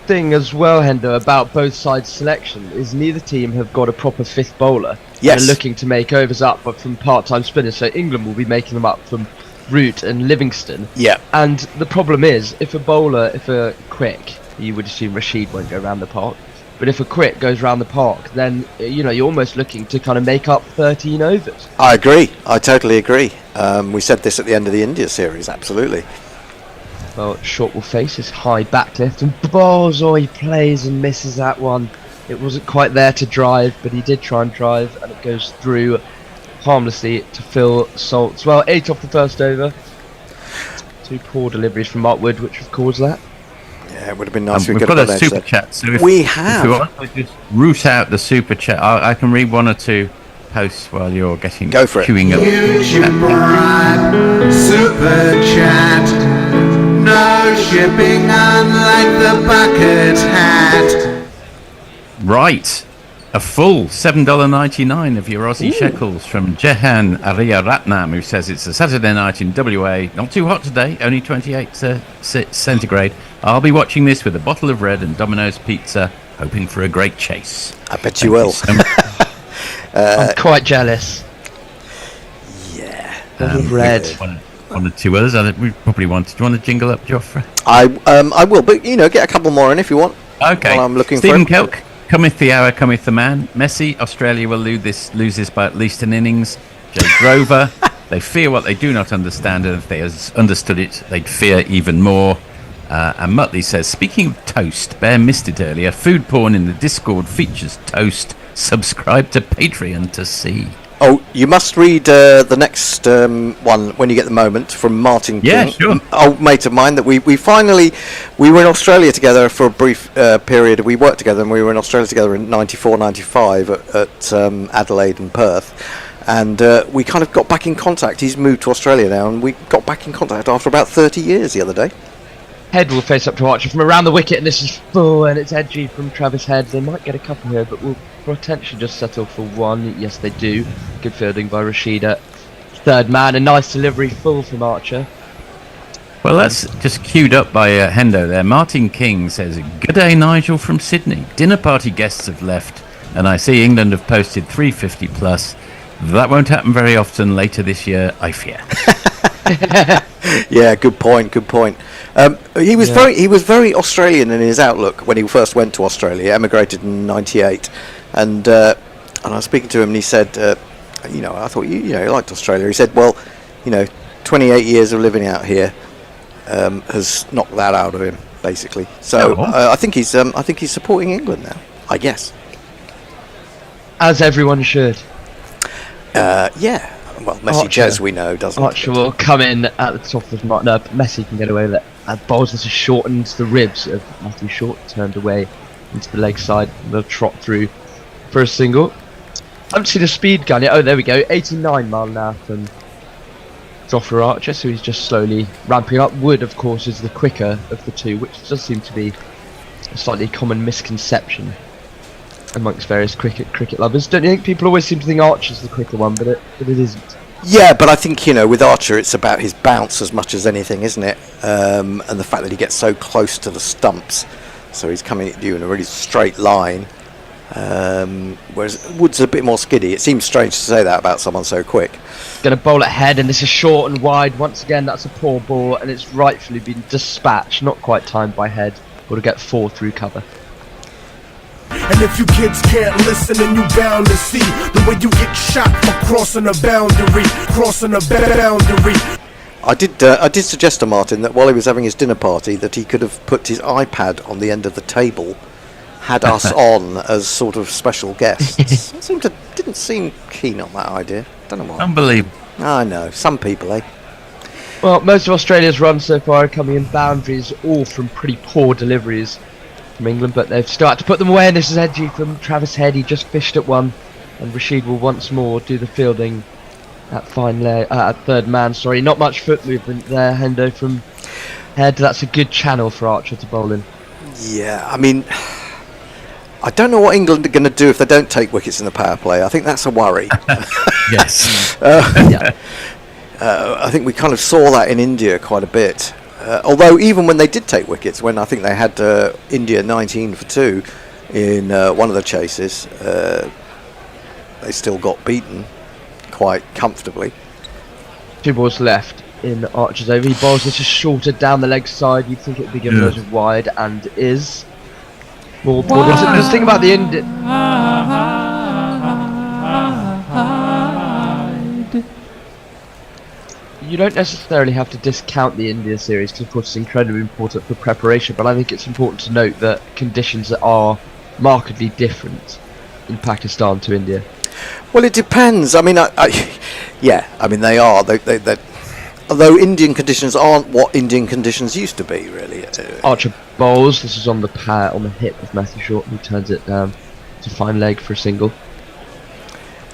Speaker 13: thing as well, Hendo, about both sides' selection is neither team have got a proper fifth bowler.
Speaker 15: Yes.
Speaker 13: They're looking to make overs up, but from part-time spinners. So England will be making them up from Root and Livingston.
Speaker 15: Yeah.
Speaker 13: And the problem is, if a quick, you would assume Rashid won't go around the park. But if a quick goes round the park, then you're almost looking to kind of make up 13 overs.
Speaker 15: I agree. I totally agree. We said this at the end of the India series. Absolutely.
Speaker 13: Well, Short will face his high backlift, and Bozoy plays and misses that one. It wasn't quite there to drive, but he did try and drive, and it goes through harmlessly to Phil Salts. Well, 8 off the first over. 2 poor deliveries from Mark Wood, which have caused that.
Speaker 15: Yeah, it would have been nice if we
Speaker 21: we've
Speaker 15: could
Speaker 21: got
Speaker 15: have
Speaker 21: a super chat. So if
Speaker 15: we
Speaker 21: If
Speaker 15: have.
Speaker 21: you want to just root out the super chat, I can read 1 or 2 posts while you're getting
Speaker 15: Go for it.
Speaker 21: queuing up.
Speaker 8: YouTube Prime Super Chat. No shipping, unlike the bucket hat.
Speaker 21: Right, a full $7.99 of your Aussie shekels from Jehan Ariyaratnam, who says it's a Saturday night in WA. Not too hot today, only 28 centigrade. I'll be watching this with a bottle of red and Domino's pizza, hoping for a great chase.
Speaker 15: I bet you will.
Speaker 13: I'm quite jealous.
Speaker 15: Yeah.
Speaker 13: Red.
Speaker 21: One or 2 others. We probably wanted. Do you want to jingle up, Joffrey?
Speaker 15: I will, but get a couple more in if you want.
Speaker 21: Okay.
Speaker 15: While I'm looking
Speaker 21: Stephen
Speaker 15: for
Speaker 21: Kelk, cometh the hour, cometh the man. Messi, Australia will lose this by at least an innings. Joe Grover, they fear what they do not understand, and if they understood it, they'd fear even more. And Muttley says, speaking of toast, Bear missed it earlier. Food porn in the Discord features toast. Subscribe to Patreon to see.
Speaker 15: Oh, you must read the next one when you get the moment from Martin King.
Speaker 21: Yeah, sure.
Speaker 15: Old mate of mine that we were in Australia together for a brief period. We worked together and we were in Australia together in 94, 95 at Adelaide and Perth. And we kind of got back in contact. He's moved to Australia now, and we got back in contact after about 30 years the other day.
Speaker 13: Head will face up to Archer from around the wicket, and this is full, and it's edgy from Travis Head. They might get a couple here, but will potentially just settle for 1. Yes, they do. Good fielding by Rashida. Third man, a nice delivery, full from Archer.
Speaker 21: Well, that's just queued up by Hendo there. Martin King says, good day, Nigel from Sydney. Dinner party guests have left, and I see England have posted 350 plus. That won't happen very often later this year, I fear.
Speaker 15: Yeah, good point. He was very Australian in his outlook when he first went to Australia. Emigrated in '98, and I was speaking to him, and he said, I thought you liked Australia. He said, well, 28 years of living out here has knocked that out of him, basically. So I think he's supporting England now, I guess.
Speaker 13: As everyone should.
Speaker 15: Yeah. Well, Messi Jez we know, doesn't
Speaker 13: Archer will come in at the top of Martin. No, Messi can get away with it. Bowls this is shortened the ribs of Matthew Short, turned away into the leg side. They'll trot through for a single. I haven't seen a speed gun yet. Oh, there we go. 89 mile an hour from Joffrey Archer, so he's just slowly ramping up. Wood, of course, is the quicker of the two, which does seem to be a slightly common misconception amongst various cricket lovers. Don't you think people always seem to think Archer's the quicker one, but it isn't?
Speaker 15: Yeah, but I think, with Archer it's about his bounce as much as anything, isn't it? And the fact that he gets so close to the stumps, so he's coming at you in a really straight line, whereas Wood's a bit more skiddy. It seems strange to say that about someone so quick.
Speaker 13: Going to bowl at head, and this is short and wide. Once again, that's a poor ball, and it's rightfully been dispatched, not quite timed by Head, or to get 4 through cover.
Speaker 11: And if you kids can't listen, then you bound to see the way you get shot for crossing a boundary.
Speaker 15: I did suggest to Martin that while he was having his dinner party, that he could have put his iPad on the end of the table, had us on as sort of special guests. Didn't seem keen on that idea. Don't know why.
Speaker 21: Unbelievable.
Speaker 15: I know, some people, eh?
Speaker 13: Well, most of Australia's runs so far are coming in boundaries, all from pretty poor deliveries from England, but they've started to put them away, and this is edgy from Travis Head. He just fished at 1, and Rashid will once more do the fielding at third man. Not much foot movement there, Hendo, from Head. That's a good channel for Archer to bowl in.
Speaker 15: Yeah, I mean, I don't know what England are going to do if they don't take wickets in the power play. I think that's a worry.
Speaker 21: Yes.
Speaker 15: I think we kind of saw that in India quite a bit. Although even when they did take wickets, when I think they had India 19 for 2 in one of the chases, they still got beaten quite comfortably.
Speaker 13: 2 balls left in Archer's over. He bowls this just shorter down the leg side. You'd think it would be given as wide, and is. More ball. The thing about the Indian. You don't necessarily have to discount the India series because, of course, it's incredibly important for preparation. But I think it's important to note that conditions are markedly different in Pakistan to India.
Speaker 15: Well, it depends. I mean, I mean they are. They although Indian conditions aren't what Indian conditions used to be, really.
Speaker 13: Archer bowls. This is on the hip of Matthew Short, who turns it down to fine leg for a single.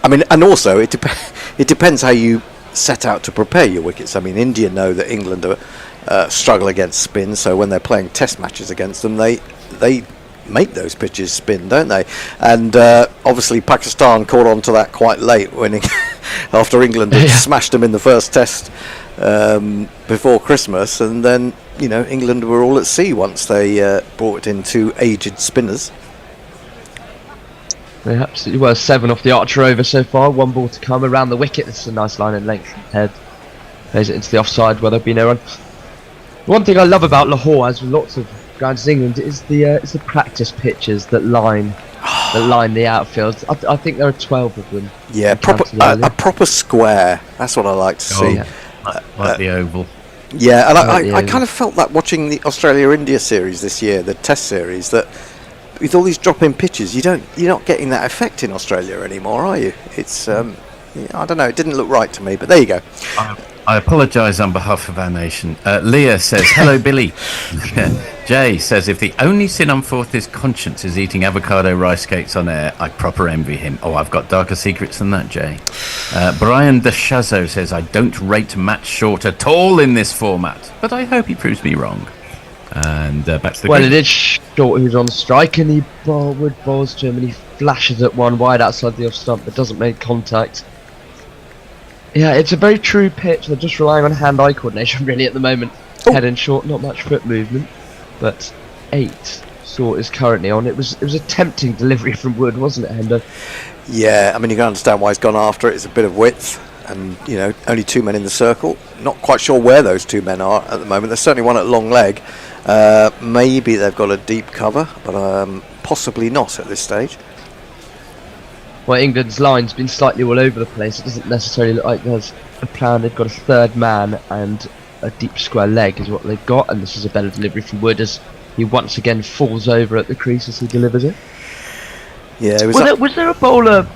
Speaker 15: I mean, and also it depends how you set out to prepare your wickets. I mean, India know that England struggle against spin, so when they're playing test matches against them, they make those pitches spin, don't they? And obviously Pakistan caught on to that quite late when after England had smashed them in the first test before Christmas, and then England were all at sea once they brought in 2 aged spinners.
Speaker 13: They absolutely were. 7 off the Archer over so far. 1 ball to come around the wicket. This is a nice line and length head. Plays it into the offside where there'll be no run. One thing I love about Lahore, as with lots of grounds in England, is the practice pitches that line the outfield. I think there are 12 of them.
Speaker 15: Yeah, a proper square. That's what I like to see.
Speaker 21: Yeah. Like the oval.
Speaker 15: Yeah, and I kind of felt that watching the Australia-India series this year, the Test series, that with all these drop-in pitches, you're not getting that effect in Australia anymore, are you? It's I don't know. It didn't look right to me, but there you go.
Speaker 21: I apologise on behalf of our nation. Leah says, hello, Billy. Jay says, if the only sin on Forth's conscience is eating avocado rice cakes on air, I proper envy him. Oh, I've got darker secrets than that, Jay. Brian the Shazzo says, I don't rate Matt Short at all in this format, but I hope he proves me wrong. And back to the
Speaker 13: it is Short who's on strike, and Wood bowls to him, and he flashes at one wide outside the off stump, but doesn't make contact. Yeah, it's a very true pitch. They're just relying on hand-eye coordination really at the moment. Head and short, not much foot movement, but 8 Short is currently on. It was a tempting delivery from Wood, wasn't it, Hendo?
Speaker 15: Yeah, I mean you can understand why he's gone after it. It's a bit of width, and only 2 men in the circle. Not quite sure where those 2 men are at the moment. There's certainly one at long leg. Maybe they've got a deep cover, but possibly not at this stage.
Speaker 13: Well, England's line's been slightly all over the place. It doesn't necessarily look like there's a plan. They've got a 3rd man and a deep square leg is what they've got, and this is a better delivery from Wood as he once again falls over at the crease as he delivers it.
Speaker 15: Yeah,
Speaker 13: was there a bowler,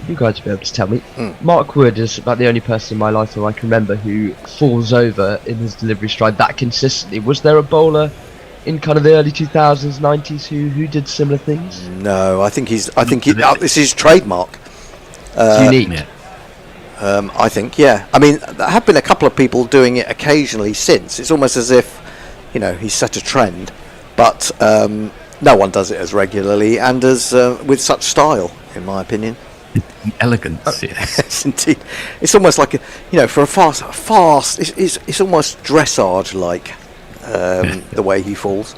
Speaker 13: you guys will be able to tell me, Mark Wood is about the only person in my life who I can remember who falls over in his delivery stride that consistently. Was there a bowler in kind of the early 2000s, 90s who did similar things?
Speaker 15: No, I think this is his trademark.
Speaker 13: It's unique.
Speaker 15: I think, yeah. I mean, there have been a couple of people doing it occasionally since. It's almost as if, he's set a trend, but no one does it as regularly and as with such style, in my opinion.
Speaker 21: Elegance, yes.
Speaker 15: Yes, indeed. It's almost like for a fast. It's almost dressage-like. The way he falls.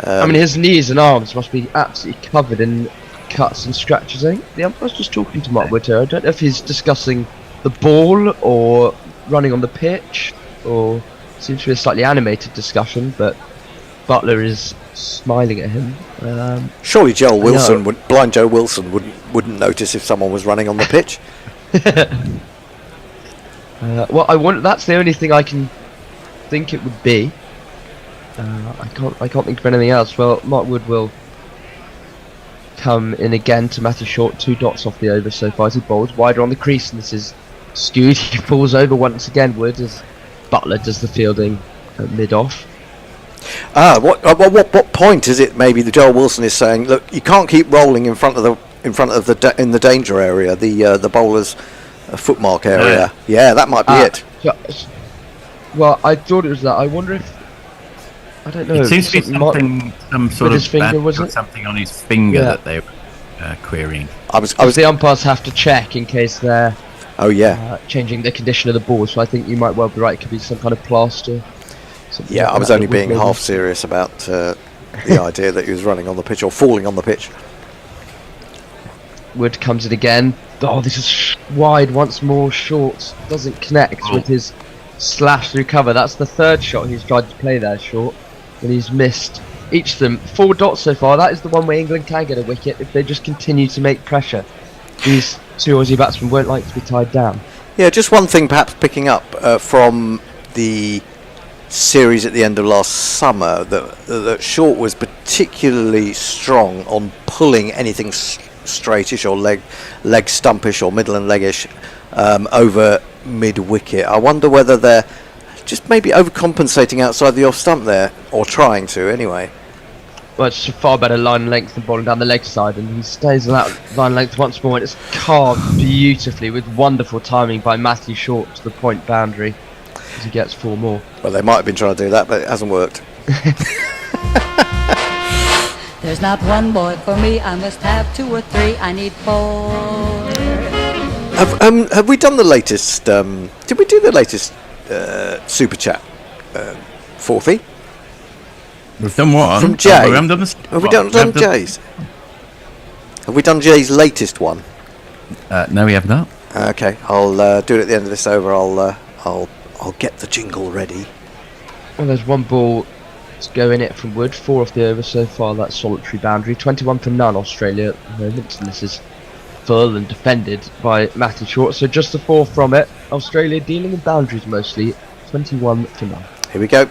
Speaker 13: I mean, his knees and arms must be absolutely covered in cuts and scratches. I think the umpire's just talking to Mark Wood here. I don't know if he's discussing the ball or running on the pitch, or seems to be a slightly animated discussion. But Butler is smiling at him.
Speaker 15: Surely blind Joe Wilson wouldn't notice if someone was running on the pitch.
Speaker 13: Well, that's the only thing I can think it would be. I can't think of anything else. Well, Mark Wood will come in again to Matthew Short. 2 dots off the over so far as he bowls wider on the crease, and this is skewed. He falls over once again, Wood, as Butler does the fielding at mid-off.
Speaker 15: What point is it? Maybe the Joel Wilson is saying, look, you can't keep rolling in the danger area, the bowler's footmark area. Yeah, that might be it.
Speaker 13: Well, I thought it was that. I wonder if I don't know.
Speaker 21: It seems to be something, some sort
Speaker 13: with his
Speaker 21: of
Speaker 13: finger,
Speaker 21: bandage
Speaker 13: was
Speaker 21: or
Speaker 13: it?
Speaker 21: something on his finger
Speaker 13: Yeah.
Speaker 21: that they were querying.
Speaker 15: I was
Speaker 13: the umpires have to check in case they're changing the condition of the ball. So I think you might well be right. It could be some kind of plaster. something
Speaker 15: Yeah,
Speaker 13: like
Speaker 15: I was
Speaker 13: that
Speaker 15: only
Speaker 13: that would
Speaker 15: being
Speaker 13: maybe-
Speaker 15: half serious about the idea that he was running on the pitch or falling on the pitch.
Speaker 13: Wood comes in again. Oh, this is wide once more. Short doesn't connect with his slash through cover. That's the third shot he's tried to play there, short, and he's missed each of them. 4 dots so far. That is the one where England can get a wicket if they just continue to make pressure. These two Aussie batsmen won't like to be tied down.
Speaker 15: Yeah, just one thing perhaps picking up from the series at the end of last summer, that Short was particularly strong on pulling anything straightish or leg stumpish or middle and leggish over mid-wicket. I wonder whether they're just maybe overcompensating outside the off stump there, or trying to anyway.
Speaker 13: Well, it's a far better line length than bowling down the leg side, and he stays on that line length once more, and it's carved beautifully with wonderful timing by Matthew Short to the point boundary as he gets 4 more.
Speaker 15: Well, they might have been trying to do that, but it hasn't worked.
Speaker 14: There's not one boy for me, I must have 2 or 3, I need 4.
Speaker 15: Have we done the latest? Did we do the latest super chat? Forthy?
Speaker 21: We've done what?
Speaker 15: From Jay.
Speaker 21: Oh, we haven't done this.
Speaker 15: Have we done Jay's? Have we done Jay's latest one?
Speaker 21: No, we have not.
Speaker 15: Okay, I'll do it at the end of this over. I'll get the jingle ready.
Speaker 13: Well, there's one ball to go in it from Wood. 4 off the over so far. That solitary boundary. 21 for none. Australia at the moment, and this is full and defended by Matthew Short. So just the 4 from it. Australia dealing with boundaries mostly. 21 for none.
Speaker 15: Here we go.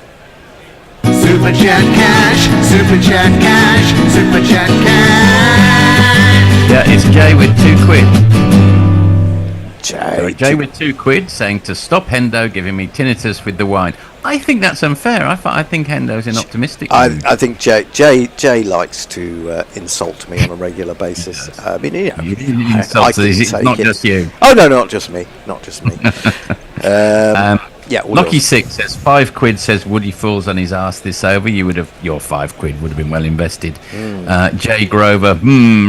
Speaker 7: Super chat cash, super chat cash, super chat cash.
Speaker 21: Yeah, it's Jay with £2.
Speaker 15: Jay,
Speaker 21: Jay with £2 saying to stop Hendo giving me tinnitus with the wine. I think that's unfair. I think Hendo's in optimistic mood.
Speaker 15: I think Jay likes to insult me on a regular basis. I mean, yeah,
Speaker 21: He insults us, it's not just you.
Speaker 15: Oh no, not just me. Yeah,
Speaker 21: Lucky 6 says £5 says Woody falls on his arse this over. Your £5 would have been well invested. Jay Grover,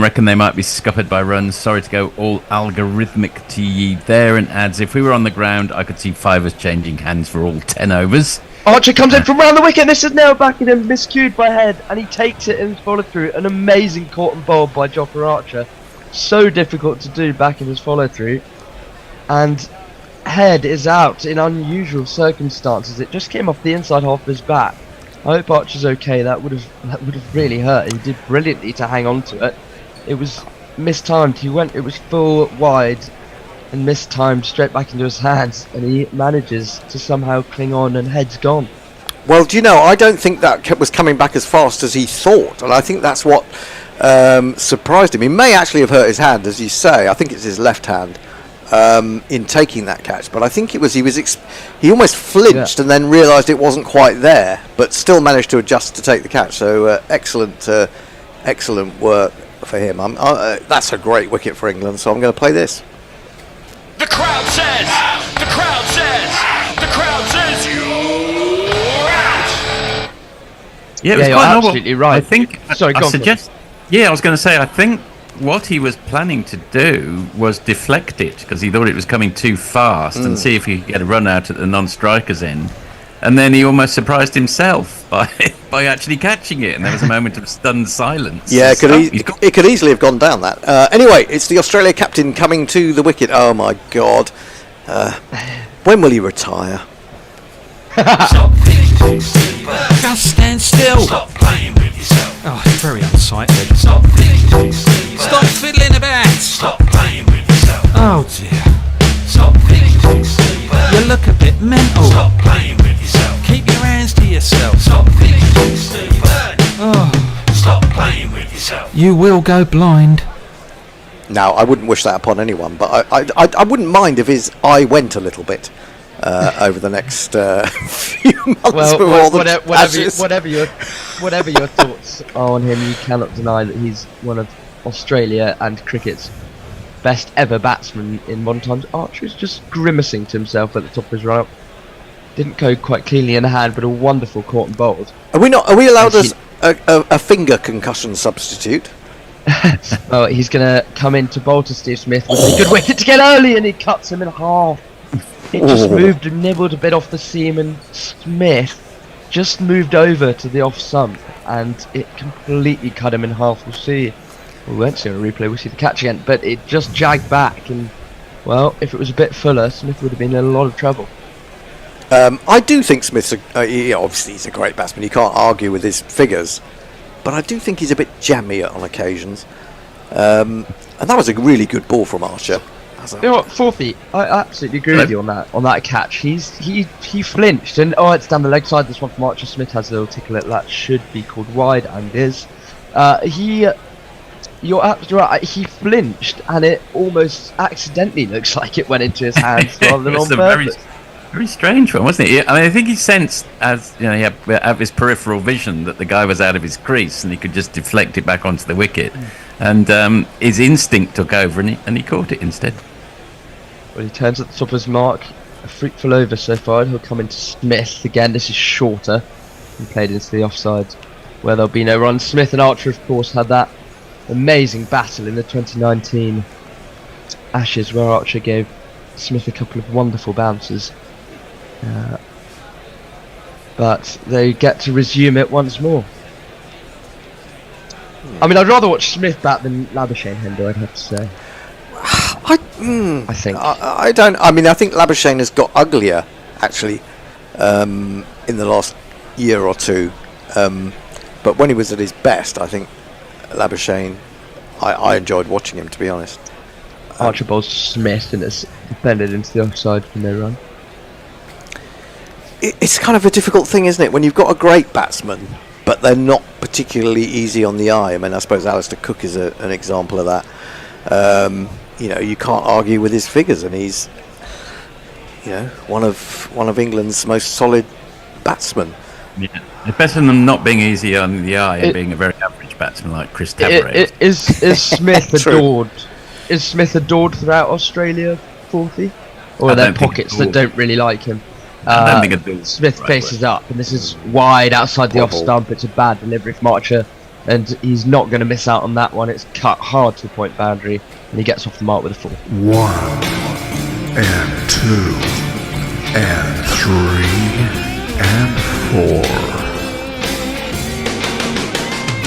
Speaker 21: reckon they might be scuppered by runs. Sorry to go all algorithmic to ye there, and adds, if we were on the ground, I could see 5ers changing hands for all 10 overs.
Speaker 13: Archer comes in from round the wicket. This is now back in him, miscued by Head, and he takes it and follow through. An amazing caught and bowled by Jofra Archer. So difficult to do back in his follow through, and Head is out in unusual circumstances. It just came off the inside half of his bat. I hope Archer's okay. That would have really hurt. He did brilliantly to hang on to it. It was mistimed. It was full wide and mistimed straight back into his hands, and he manages to somehow cling on, and Head's gone.
Speaker 15: Well, do you know, I don't think that was coming back as fast as he thought, and I think that's what surprised him. He may actually have hurt his hand, as you say. I think it's his left hand. In taking that catch, but I think he almost flinched and then realised it wasn't quite there, but still managed to adjust to take the catch. So excellent work for him. That's a great wicket for England, so I'm going to play this.
Speaker 24: The crowd says, you're out.
Speaker 21: Yeah, it was
Speaker 13: you're
Speaker 21: quite novel.
Speaker 13: absolutely right.
Speaker 21: I think.
Speaker 13: Sorry, go on,
Speaker 21: Yeah, I was going to say. I think what he was planning to do was deflect it because he thought it was coming too fast and see if he could get a run out at the non-strikers end. And then he almost surprised himself by actually catching it, and there was a moment of stunned silence.
Speaker 15: Yeah, it could easily have gone down that. Anyway, it's the Australia captain coming to the wicket. Oh my God! When will he retire?
Speaker 1: Just stand still.
Speaker 24: Stop playing with yourself.
Speaker 1: Oh, it's very unsightly.
Speaker 24: Stop thinking.
Speaker 1: Stop fiddling about.
Speaker 24: Stop playing with yourself.
Speaker 1: Oh dear.
Speaker 24: Stop thinking.
Speaker 1: You look a bit mental.
Speaker 24: Stop playing with yourself.
Speaker 1: Keep your hands to yourself.
Speaker 24: Stop thinking. Stupid.
Speaker 1: Oh.
Speaker 24: Stop playing with yourself.
Speaker 1: You will go blind.
Speaker 15: Now, I wouldn't wish that upon anyone, but I wouldn't mind if his eye went a little bit over the next few months.
Speaker 13: Well, whatever your thoughts are on him, you cannot deny that he's one of Australia and cricket's best ever batsmen in modern times. Archer is just grimacing to himself at the top of his run-up. didn't go quite cleanly in the hand, but a wonderful caught and bowled.
Speaker 15: Are we allowed as a finger concussion substitute?
Speaker 13: Well, he's going to come in to bowl to Steve Smith with a good wicket to get early, and he cuts him in half. It just moved and nibbled a bit off the seam, and Smith just moved over to the off stump, and it completely cut him in half. We'll see. We won't see on a replay. We'll see the catch again, but it just jagged back, and well, if it was a bit fuller, Smith would have been in a lot of trouble.
Speaker 15: I do think Smith's obviously he's a great batsman. You can't argue with his figures, but I do think he's a bit jammy on occasions. And that was a really good ball from Archer.
Speaker 13: You know what, Forthy, I absolutely agree with you on that catch. He flinched, and it's down the leg side. This one from Archer. Smith has a little tickle it. That should be called wide, and is. You're absolutely right. He flinched, and it almost accidentally looks like it went into his hands rather than on purpose.
Speaker 21: Very strange one, wasn't it? I mean, I think he sensed, as you know, he had his peripheral vision that the guy was out of his crease and he could just deflect it back onto the wicket, and his instinct took over, and he caught it instead.
Speaker 13: Well, he turns at the top of his mark. A fruitful over so far. He'll come into Smith again. This is shorter. He played into the offside, where there'll be no run. Smith and Archer, of course, had that amazing battle in the 2019 Ashes, where Archer gave Smith a couple of wonderful bounces. But they get to resume it once more. I mean, I'd rather watch Smith bat than Labuschagne, Hendo, I'd have to say. I think.
Speaker 15: I don't. I mean, I think Labuschagne has got uglier, actually, in the last year or two. But when he was at his best, I think Labuschagne, I enjoyed watching him, to be honest.
Speaker 13: Archer bowls Smith and it's defended into the offside for no run.
Speaker 15: It's kind of a difficult thing, isn't it, when you've got a great batsman, but they're not particularly easy on the eye. I mean, I suppose Alistair Cook is an example of that. You can't argue with his figures, and he's, one of England's most solid batsmen.
Speaker 21: Yeah, it's better than them not being easy on the eye and being a very average batsman like Chris Tabarez.
Speaker 13: Is Smith adored? Is Smith adored throughout Australia, Forthy? Or are there pockets that don't really like him?
Speaker 21: I don't think
Speaker 13: Smith faces up, and this is wide outside the off stump. It's a bad delivery from Archer, and he's not going to miss out on that one. It's cut hard to the point boundary, and he gets off the mark with a 4.
Speaker 8: 1 and 2 and 3 and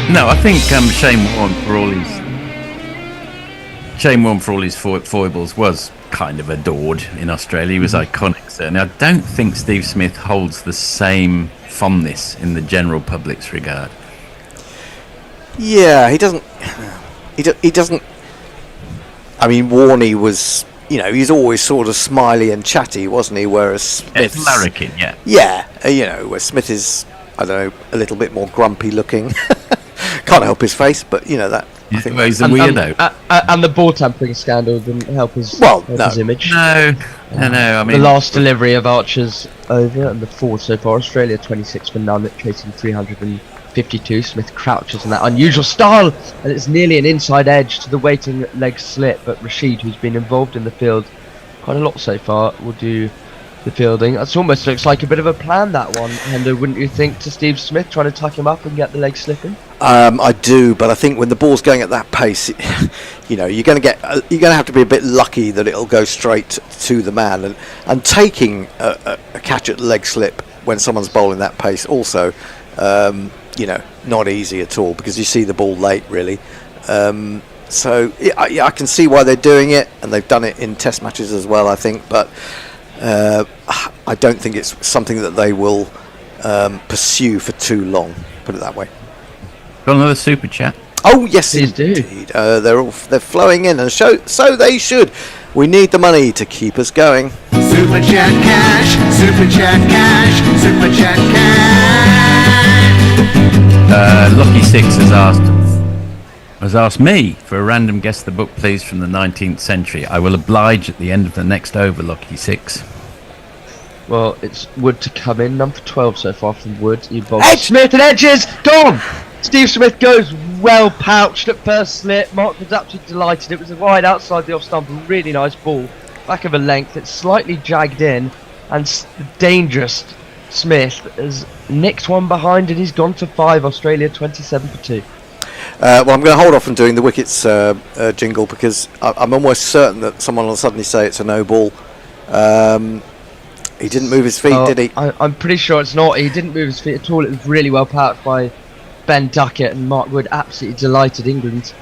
Speaker 8: 4.
Speaker 21: No, I think Shane Warne, for all his foibles, was kind of adored in Australia. He was iconic, certainly. I don't think Steve Smith holds the same fondness in the general public's regard.
Speaker 15: Yeah, he doesn't. He doesn't. I mean, Warney was, he's always sort of smiley and chatty, wasn't he? Whereas Smith,
Speaker 21: larrikin, yeah.
Speaker 15: Yeah, where Smith is, I don't know, a little bit more grumpy looking. Can't help his face, but that. I think
Speaker 21: he's a weirdo.
Speaker 13: And the ball tampering scandal didn't help his his image.
Speaker 21: No. I mean,
Speaker 13: the last delivery of Archer's over, and the 4 so far. Australia 26 for none, chasing 352. Smith crouches in that unusual style, and it's nearly an inside edge to the waiting leg slip. But Rashid, who's been involved in the field quite a lot so far, will do the fielding. It almost looks like a bit of a plan, that one, Hendo, wouldn't you think, to Steve Smith, trying to tuck him up and get the leg slipping?
Speaker 15: I do, but I think when the ball's going at that pace, you're going to have to be a bit lucky that it'll go straight to the man, and taking a catch at leg slip when someone's bowling that pace also, not easy at all, because you see the ball late, really. So I can see why they're doing it, and they've done it in test matches as well, I think, but I don't think it's something that they will pursue for too long, put it that way.
Speaker 21: Got another super chat?
Speaker 15: Oh yes, indeed. They're flowing in, and so they should. We need the money to keep us going.
Speaker 7: Super chat cash, super chat cash, super chat cash.
Speaker 21: Lucky Six has asked me for a random guess the book, please, from the 19th century. I will oblige at the end of the next over, Lucky Six.
Speaker 13: Well, it's Wood to come in, number 12 so far from Wood. Edge! Smith and Edges! Gone! Steve Smith goes well pouched at first slip. Mark was absolutely delighted. It was a wide outside the off stump, a really nice ball. Back of a length, it's slightly jagged in. and dangerous Smith has nicked one behind, and he's gone to 5. Australia 27 for 2.
Speaker 15: Well, I'm going to hold off on doing the wickets jingle because I'm almost certain that someone will suddenly say it's a no ball. He didn't move his feet, did he?
Speaker 13: I'm pretty sure it's not. He didn't move his feet at all. It was really well parked by Ben Duckett, and Mark Wood absolutely delighted. England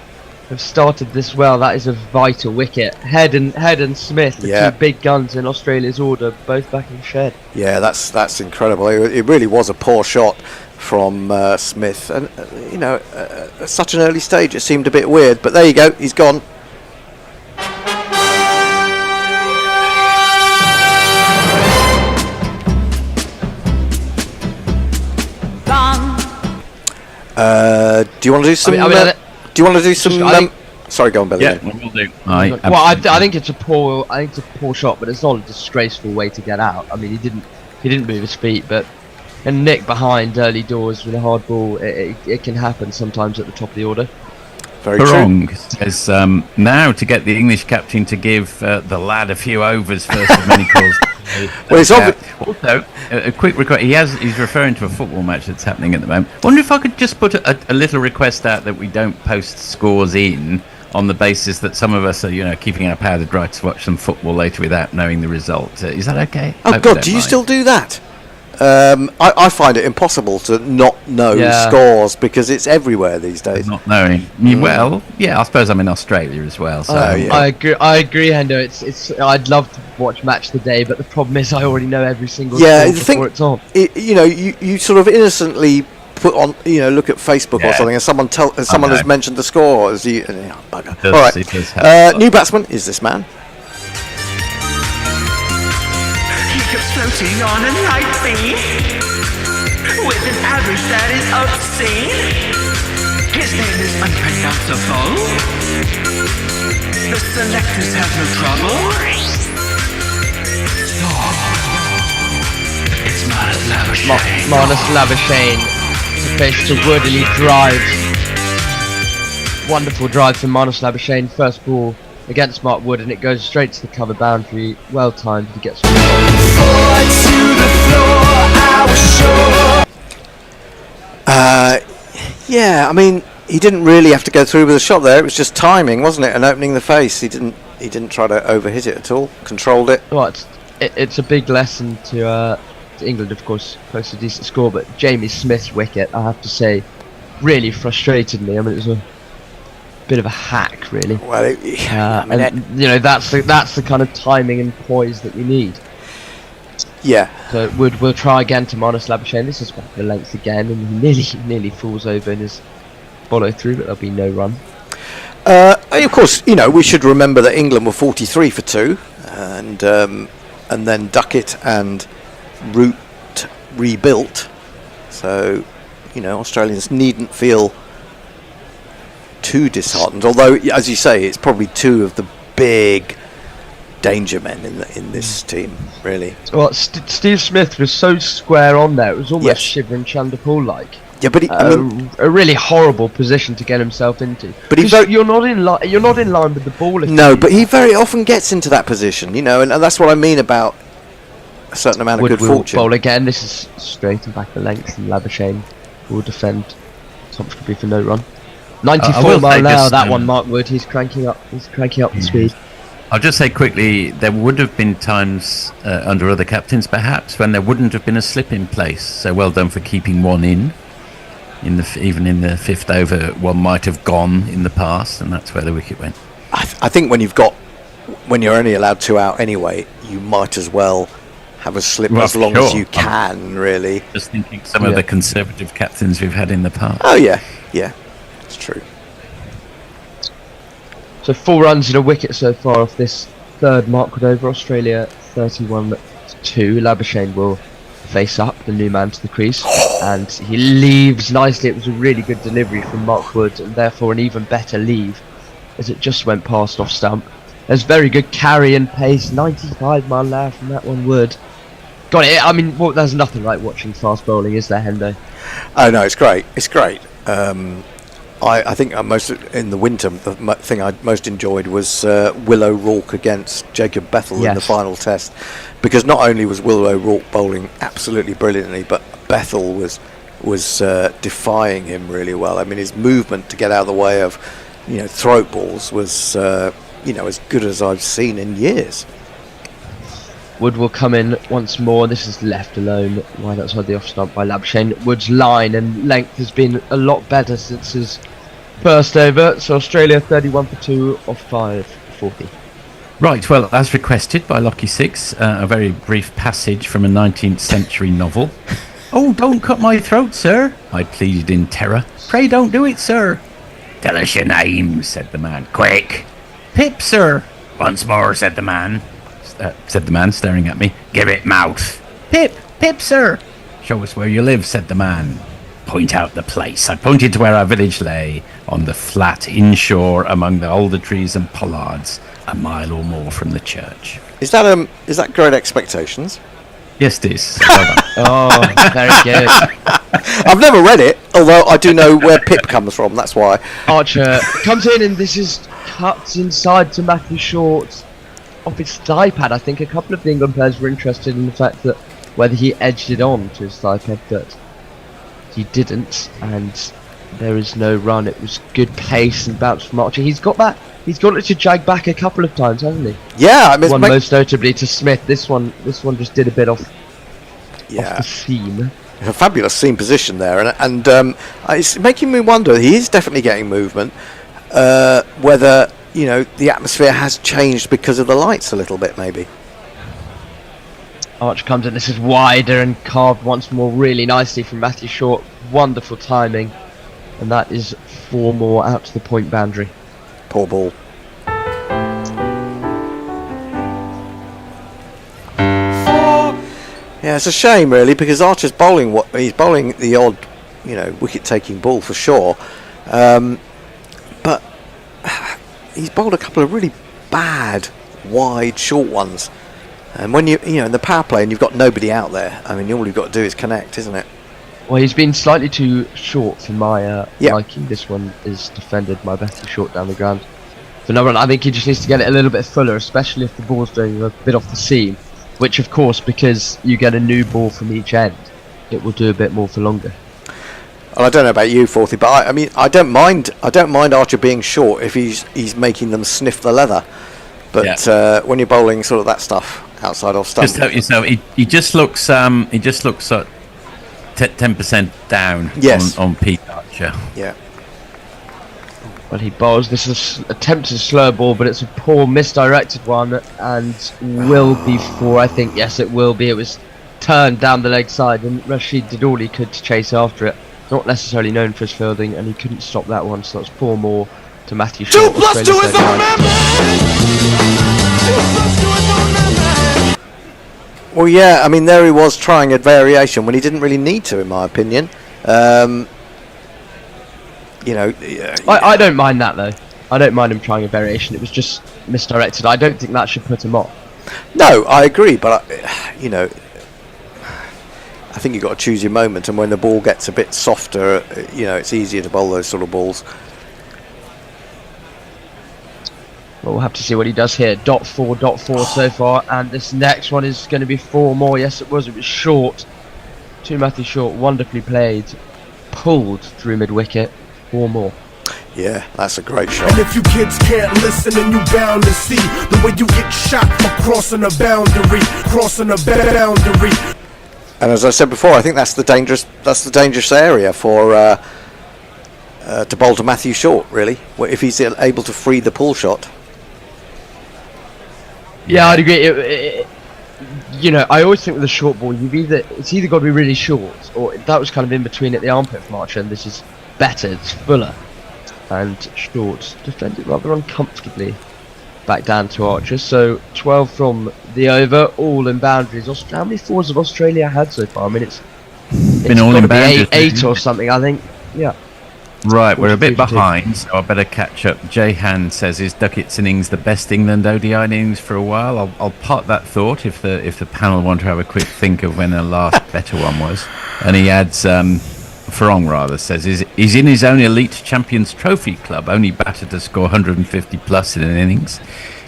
Speaker 13: have started this well. That is a vital wicket. Head and Smith, the two big guns in Australia's order, both back in the shed.
Speaker 15: Yeah, that's incredible. It really was a poor shot from Smith, and at such an early stage it seemed a bit weird, but there you go, he's gone. Do you want to do some? Do you want to do some? Sorry, go on, Billy.
Speaker 21: Yeah, we'll do.
Speaker 13: I think it's a poor shot, but it's not a disgraceful way to get out. I mean, he didn't move his feet, but and nick behind early doors with a hard ball, it can happen sometimes at the top of the order.
Speaker 15: Very
Speaker 21: Wrong says now to get the English captain to give the lad a few overs first of many calls.
Speaker 15: Well, it's
Speaker 21: also a quick request. He's referring to a football match that's happening at the moment. Wonder if I could just put a little request out that we don't post scores in on the basis that some of us are keeping our powder dry to watch some football later without knowing the result. Is that okay?
Speaker 15: Oh God, do you still do that? I find it impossible to not know scores because it's everywhere these days.
Speaker 21: Not knowing. Well, yeah, I suppose I'm in Australia as well. So
Speaker 13: I agree, Hendo. It's I'd love to watch Match of the Day, but the problem is I already know every single score before it's on.
Speaker 15: You sort of innocently put on, look at Facebook or something, and someone has mentioned the score. Bugger. All right, new batsman is this man.
Speaker 7: Floating on a light beam with an average that is obscene. His name is unpronounceable. The selectors have no trouble. It's Marnus Labuschagne.
Speaker 13: Marnus Labuschagne to face to Wood, and he drives. Wonderful drive from Marnus Labuschagne. First ball against Mark Wood, and it goes straight to the cover boundary. Well timed. He gets
Speaker 15: yeah, I mean, he didn't really have to go through with the shot there. It was just timing, wasn't it? And opening the face. He didn't try to overhit it at all. Controlled it.
Speaker 13: Well, it's a big lesson to England, of course. Posted a decent score, but Jamie Smith's wicket, I have to say, really frustrated me. I mean, it was a bit of a hack, really.
Speaker 15: Well,
Speaker 13: that's the kind of timing and poise that you need.
Speaker 15: Yeah.
Speaker 13: So we'll try again to Marnus Labuschagne. This is back the length again, and he nearly falls over in his follow through, but there'll be no run.
Speaker 15: Of course, we should remember that England were 43 for 2, and then Duckett and Root rebuilt. So, Australians needn't feel too disheartened. Although, as you say, it's probably two of the big danger men in this team, really.
Speaker 13: Well, Steve Smith was so square on there; it was almost Shivering Chanderpaul like.
Speaker 15: Yeah, but
Speaker 13: a really horrible position to get himself into. But you're not in line. You're not in line with the ball.
Speaker 15: No, but he very often gets into that position, and that's what I mean about a certain amount of good fortune.
Speaker 13: Bowl again. This is straight and back the length, and Labuschagne will defend comfortably for no run. 94 mile an hour. That one, Mark Wood. He's cranking up. The speed.
Speaker 21: I'll just say quickly, there would have been times under other captains, perhaps, when there wouldn't have been a slip in place. So well done for keeping one in. Even in the fifth over, one might have gone in the past, and that's where the wicket went.
Speaker 15: I think when you're only allowed 2 out anyway, you might as well have a slip as long as you can, really.
Speaker 21: Just thinking some of the conservative captains we've had in the past.
Speaker 15: Oh yeah, it's true.
Speaker 13: So 4 runs and a wicket so far off this third Mark Wood over. Australia 31-2. Labuschagne will face up, the new man to the crease, and he leaves nicely. It was a really good delivery from Mark Wood, and therefore an even better leave as it just went past off stump. There's very good carry and pace. 95 mile an hour from that one, Wood. Got it. I mean, there's nothing like watching fast bowling, is there, Hendo?
Speaker 15: Oh no, it's great. I think most in the winter, the thing I most enjoyed was Will O'Rourke against Jacob Bethell in the final test, because not only was Will O'Rourke bowling absolutely brilliantly, but Bethell was defying him really well. I mean, his movement to get out of the way of throat balls was as good as I've seen in years.
Speaker 13: Wood will come in once more. This is left alone right outside the off stump by Labuschagne. Wood's line and length has been a lot better since his first over. So Australia 31 for 2 off 540.
Speaker 21: Right, well, as requested by Lockie 6, a very brief passage from a 19th century novel. "Oh, don't cut my throat, sir," I pleaded in terror. "Pray don't do it, sir." "Tell us your name," said the man. "Quick." "Pip, sir." "Once more," said the man, staring at me. "Give it mouth." "Pip, Pip, sir." "Show us where you live," said the man. "Point out the place." I pointed to where our village lay, on the flat inshore among the alder trees and pollards, a mile or more from the church.
Speaker 15: Is that Great Expectations?
Speaker 21: Yes, it is.
Speaker 13: Oh, very good.
Speaker 15: I've never read it, although I do know where Pip comes from, that's why.
Speaker 13: Archer comes in and this is cut inside to Matthew Short off his thigh pad. I think a couple of the England players were interested in the fact that whether he edged it on to his thigh pad, but he didn't, and there is no run. It was good pace and bounce from Archer. He's got it to jag back a couple of times, hasn't he?
Speaker 15: Yeah, I mean,
Speaker 13: one most notably to Smith. This one just did a bit off the seam.
Speaker 15: A fabulous seam position there, and it's making me wonder. He is definitely getting movement. Whether the atmosphere has changed because of the lights a little bit, maybe.
Speaker 13: Archer comes in. This is wider and carved once more really nicely from Matthew Short. Wonderful timing, and that is 4 more out to the point boundary.
Speaker 15: Poor ball. Yeah, it's a shame really, because Archer's bowling he's bowling the odd, wicket-taking ball for sure, but he's bowled a couple of really bad, wide, short ones. And when in the power play and you've got nobody out there, I mean, all you've got to do is connect, isn't it?
Speaker 13: Well, he's been slightly too short for my liking. This one is defended by Matthew Short down the ground. For number one, I think he just needs to get it a little bit fuller, especially if the ball's doing a bit off the seam. Which, of course, because you get a new ball from each end, it will do a bit more for longer.
Speaker 15: Well, I don't know about you, Forthy, but I don't mind Archer being short if he's making them sniff the leather. But when you're bowling sort of that stuff outside off stump,
Speaker 21: just help yourself. He just looks 10% down on Pete Archer.
Speaker 15: Yeah.
Speaker 13: Well, he bowls. This is attempted slow ball, but it's a poor misdirected one, and will be 4. I think yes, it will be. It was turned down the leg side, and Rashid did all he could to chase after it. Not necessarily known for his fielding, and he couldn't stop that one. So that's 4 more to Matthew Short.
Speaker 7: 2 + 2 is our number.
Speaker 15: Well, yeah, I mean, there he was trying a variation when he didn't really need to, in my opinion.
Speaker 13: I don't mind that though. I don't mind him trying a variation. It was just misdirected. I don't think that should put him off.
Speaker 15: No, I agree, but I think you've got to choose your moment, and when the ball gets a bit softer, it's easier to bowl those sort of balls.
Speaker 13: Well, we'll have to see what he does here. .4 so far, and this next one is going to be 4 more. Yes, it was short. To Matthew Short, wonderfully played, pulled through mid-wicket. 4 more.
Speaker 15: Yeah, that's a great shot.
Speaker 11: And if you kids can't listen, then you bound to see the way you get shot for crossing a boundary.
Speaker 15: And as I said before, I think that's the dangerous area for to bowl to Matthew Short, really, if he's able to free the pull shot.
Speaker 13: Yeah, I'd agree. I always think with a short ball, it's either got to be really short, or that was kind of in between at the armpit from Archer, and this is better, it's fuller. And Short defended rather uncomfortably back down to Archer. So 12 from the over, all in boundaries. How many 4s have Australia had so far? I mean, it's
Speaker 21: been all in boundaries.
Speaker 13: 8 or something, I think. Yeah.
Speaker 21: Right, we're a bit behind, so I better catch up. Jehan says, "Is Duckett's innings the best England ODI innings for a while?" I'll park that thought if the panel want to have a quick think of when the last better one was. And he adds, Farong rather says he's in his own elite champions trophy club, only batted to score 150 plus in an innings.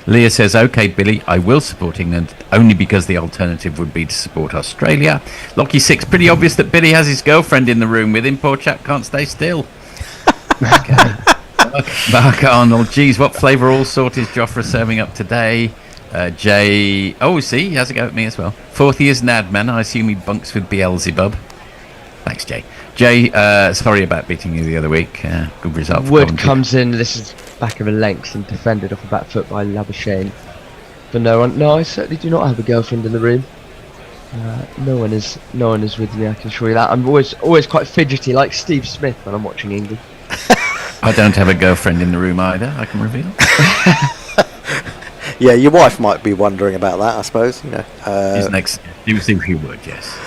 Speaker 21: Leah says, okay, Billy, I will support England only because the alternative would be to support Australia. Lockie 6, pretty obvious that Billy has his girlfriend in the room with him. Poor chap can't stay still. Okay. Mark Arnold, geez, what flavour all sort is Joffre serving up today? Jay, oh, see, he has a go at me as well. Fourth year's Nadman, I assume he bunks with Beelzebub. Thanks, Jay. Jay, sorry about beating you the other week. Good result.
Speaker 13: Wood comes in, this is back of a length and defended off a back foot by Labuschagne. But no, I certainly do not have a girlfriend in the room. No one is with me, I can assure you that. I'm always quite fidgety, like Steve Smith when I'm watching England.
Speaker 21: I don't have a girlfriend in the room either, I can reveal.
Speaker 15: Yeah, your wife might be wondering about that, I suppose. You know,
Speaker 21: He's next. You think he would, yes.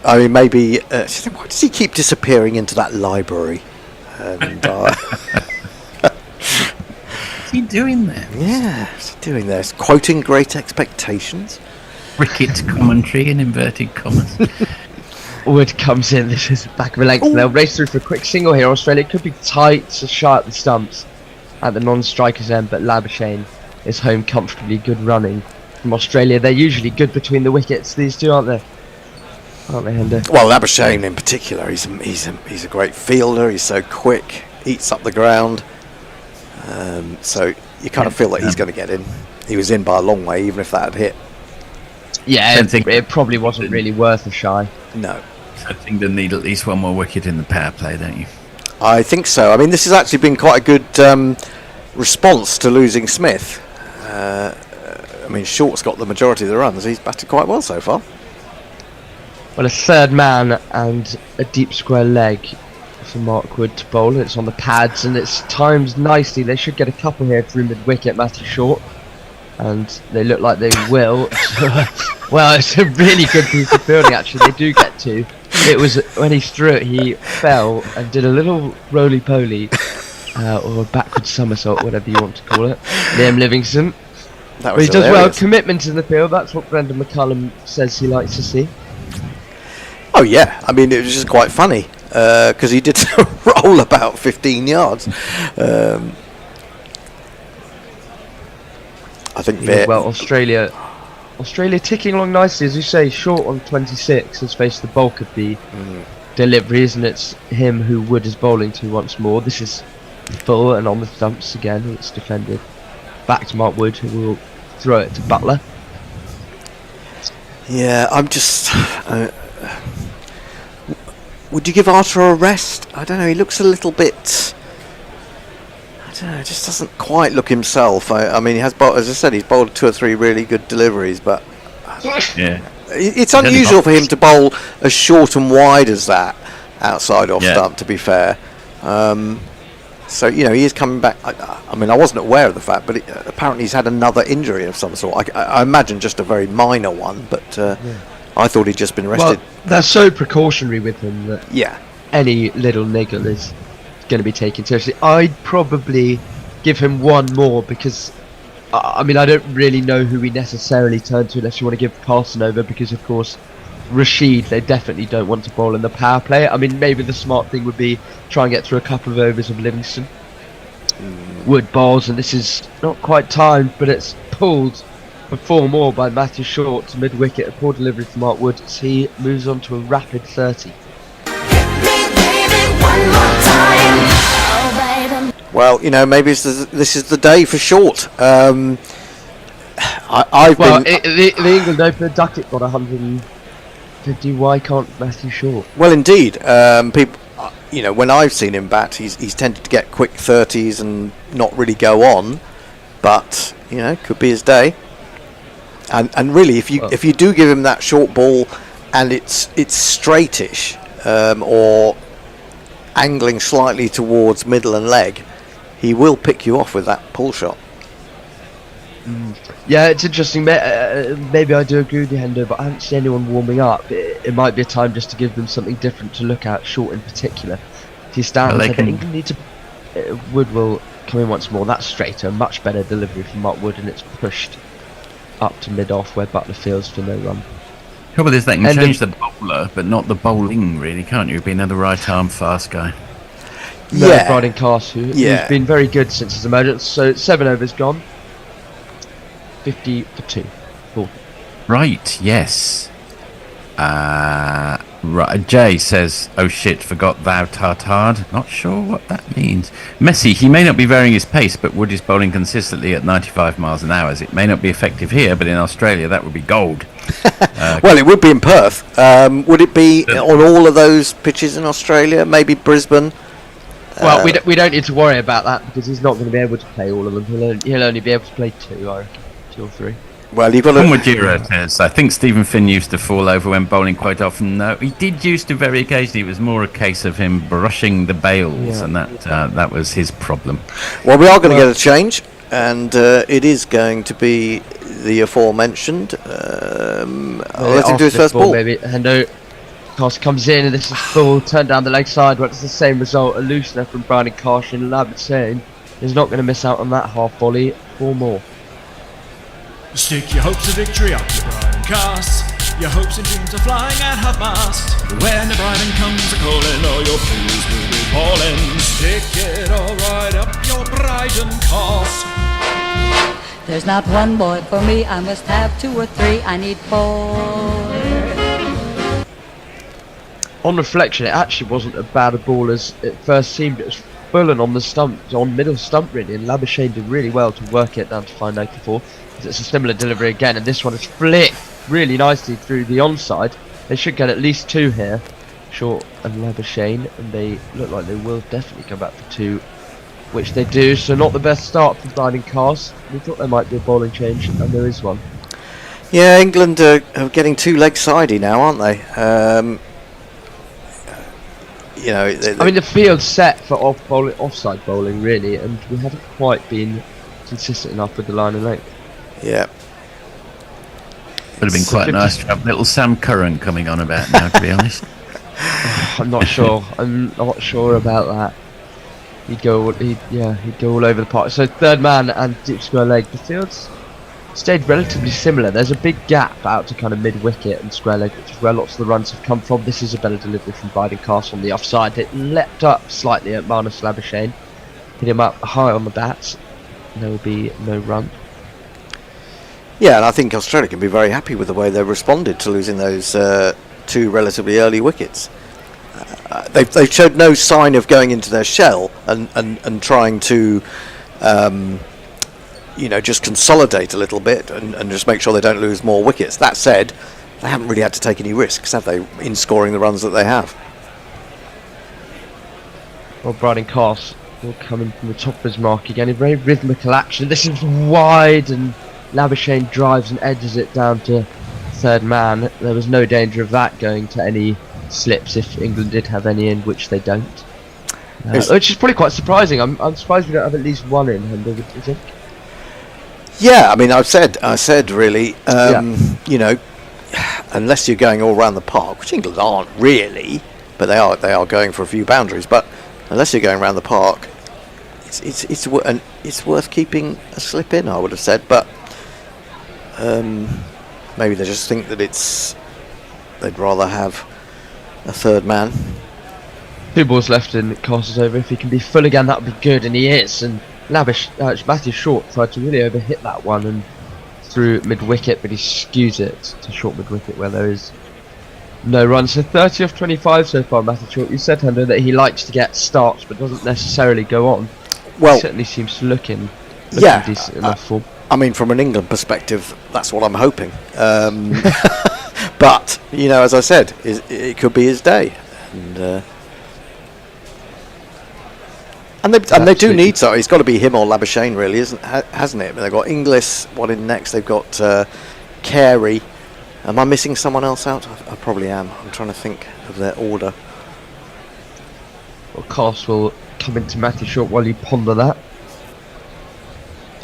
Speaker 15: I mean, maybe. Why does he keep disappearing into that library? And,
Speaker 21: what's he doing there?
Speaker 15: Yeah, what's he doing there? He's quoting Great Expectations.
Speaker 21: Cricket commentary in inverted commas.
Speaker 13: Wood comes in, this is back of a length, and they'll race through for a quick single here. Australia could be tight to shy at the stumps at the non-striker's end, but Labuschagne is home comfortably. Good running from Australia. They're usually good between the wickets, these two, aren't they? Aren't they, Hendo?
Speaker 15: Well, Labuschagne in particular, he's a great fielder. He's so quick, eats up the ground. So you kind of feel that he's going to get in. He was in by a long way, even if that had hit.
Speaker 13: Yeah, it probably wasn't really worth a shy.
Speaker 15: No.
Speaker 21: I think they need at least one more wicket in the power play, don't you?
Speaker 15: I think so. I mean, this has actually been quite a good response to losing Smith. I mean, Short's got the majority of the runs. He's batted quite well so far.
Speaker 13: Well, a third man and a deep square leg for Mark Wood to bowl. It's on the pads and it's timed nicely. They should get a couple here through mid-wicket, Matthew Short. And they look like they will. Well, it's a really good piece of fielding, actually. They do get two. It was when he threw it, he fell and did a little roly-poly, or a backward somersault, whatever you want to call it. Liam Livingston.
Speaker 15: That was
Speaker 13: he does well. Commitment in the field. That's what Brendan McCullum says he likes to see.
Speaker 15: Oh yeah, I mean it was just quite funny because he did roll about 15 yards. I think
Speaker 13: well, Australia ticking along nicely, as you say. Short on 26 has faced the bulk of the deliveries, and it's him who Wood is bowling to once more. This is full and on the stumps again. It's defended back to Mark Wood, who will throw it to Butler.
Speaker 15: Yeah, I'm just. Would you give Arthur a rest? I don't know. He looks a little bit. I don't know. It just doesn't quite look himself. I mean, he has, as I said, he's bowled 2 or 3 really good deliveries, but
Speaker 21: yeah,
Speaker 15: it's unusual for him to bowl as short and wide as that outside off stump. To be fair, so you know he is coming back. I mean, I wasn't aware of the fact, but apparently he's had another injury of some sort. I imagine just a very minor one, but I thought he'd just been rested.
Speaker 13: Well, they're so precautionary with him that any little niggle is going to be taken seriously. I'd probably give him one more because I mean I don't really know who we necessarily turn to unless you want to give Carson over, because of course Rashid they definitely don't want to bowl in the power play. I mean maybe the smart thing would be try and get through a couple of overs of Livingston. Wood bowls, and this is not quite timed, but it's pulled for 4 more by Matthew Short to mid-wicket. A poor delivery from Mark Wood as he moves on to a rapid 30.
Speaker 15: Well, you know, maybe this is the day for Short. The
Speaker 13: England opener Duckett got 150. Why can't Matthew Short?
Speaker 15: Well, indeed. People, you know, when I've seen him bat, he's tended to get quick 30s and not really go on. But you know, could be his day. And really, if you do give him that short ball, and it's straightish or angling slightly towards middle and leg, he will pick you off with that pull shot.
Speaker 13: Yeah, it's interesting. Maybe I do agree with you, Hendo, but I haven't seen anyone warming up. It might be a time just to give them something different to look at, Short in particular. If he stands, I think England need to. Wood will come in once more. That's straighter, much better delivery from Mark Wood, and it's pushed up to mid-off where Butler fields for no run.
Speaker 21: Trouble is, they can change the bowler, but not the bowling, really, can't you? Being another right-arm fast guy.
Speaker 13: No,
Speaker 15: Yeah.
Speaker 13: Bryden Castle, who's been very good since his emergence. So 7 overs gone. 50 for 2. Cool.
Speaker 21: Right, yes. Right, Jay says, "Oh shit, forgot thou tartard." Not sure what that means. Messi, he may not be varying his pace, but Wood is bowling consistently at 95 miles an hour. It may not be effective here, but in Australia that would be gold.
Speaker 15: Well, it would be in Perth. Would it be on all of those pitches in Australia? Maybe Brisbane?
Speaker 13: Well, we don't need to worry about that because he's not going to be able to play all of them. He'll only be able to play 2, I reckon. 2 or 3.
Speaker 15: Well, you've got
Speaker 21: Kumwajira says, "I think Stephen Finn used to fall over when bowling quite often." No, he did used to very occasionally. It was more a case of him brushing the bails, and that was his problem.
Speaker 15: Well, we are going to get a change, and it is going to be the aforementioned. I'll let him do his first ball.
Speaker 13: Maybe Hendo Kosh comes in, and this is full, turned down the leg side, but it's the same result. A loosener from Bryden Kosh, and Labuschagne is not going to miss out on that half volley. 4 more.
Speaker 7: Stick your hopes of victory up to Bryden Cast. Your hopes and dreams are flying at half-mast. When the Bryden comes a-calling, all your fears will be falling. Stick it all right up your Bryden Cast.
Speaker 14: There's not one boy for me, I must have 2 or 3, I need 4.
Speaker 13: On reflection, it actually wasn't as bad a ball as it first seemed. It was full and on the stump, on middle stump really, and Labuschagne did really well to work it down to find 94. It's a similar delivery again, and this one is flicked really nicely through the onside. They should get at least 2 here, Short and Labuschagne, and they look like they will definitely come back for 2, which they do. So not the best start for Bryden Cast. We thought there might be a bowling change, and there is one.
Speaker 15: Yeah, England are getting too leg-sidey now, aren't they? You know,
Speaker 13: I mean, the field's set for offside bowling, really, and we haven't quite been consistent enough with the line and length.
Speaker 15: Yeah.
Speaker 21: Would have been quite nice to have little Sam Curran coming on about now, to be honest.
Speaker 13: I'm not sure. I'm not sure about that. He'd go all over the park. So 3rd man and deep square leg. The field's stayed relatively similar. There's a big gap out to kind of mid-wicket and square leg, which is where lots of the runs have come from. This is a better delivery from Bryden Cast on the offside. It leapt up slightly at Marnus Labuschagne, hit him up high on the bats. There will be no run.
Speaker 15: Yeah, and I think Australia can be very happy with the way they responded to losing those 2 relatively early wickets. They've showed no sign of going into their shell and trying to just consolidate a little bit and just make sure they don't lose more wickets. That said, they haven't really had to take any risks, have they, in scoring the runs that they have?
Speaker 13: Well, Bryden Cast will come in from the top of his mark again. A very rhythmical action. This is wide, and Labuschagne drives and edges it down to 3rd man. There was no danger of that going to any slips if England did have any in, which they don't. Which is probably quite surprising. I'm surprised we don't have at least 1 in, Hendo, do you think?
Speaker 15: Yeah, I mean, I said really, you know, unless you're going all around the park, which England aren't really, but they are going for a few boundaries. But unless you're going around the park, it's worth keeping a slip in, I would have said. But maybe they just think that they'd rather have a 3rd man.
Speaker 13: 2 balls left in Castle's over. If he can be full again, that would be good, and he is. And Matthew Short tried to really overhit that one and through mid-wicket, but he skews it to short mid-wicket where there is no run. So 30 off 25 so far, Matthew Short. You said, Hendo, that he likes to get starts but doesn't necessarily go on. Well, he certainly seems to look in decent enough form.
Speaker 15: I mean, from an England perspective, that's what I'm hoping. But, you know, as I said, it could be his day. And they do need so. It's got to be him or Labuschagne, really, hasn't it? They've got Inglis, what in next? They've got Carey. Am I missing someone else out? I probably am. I'm trying to think of their order.
Speaker 13: Well, Cast will come into Matthew Short while you ponder that.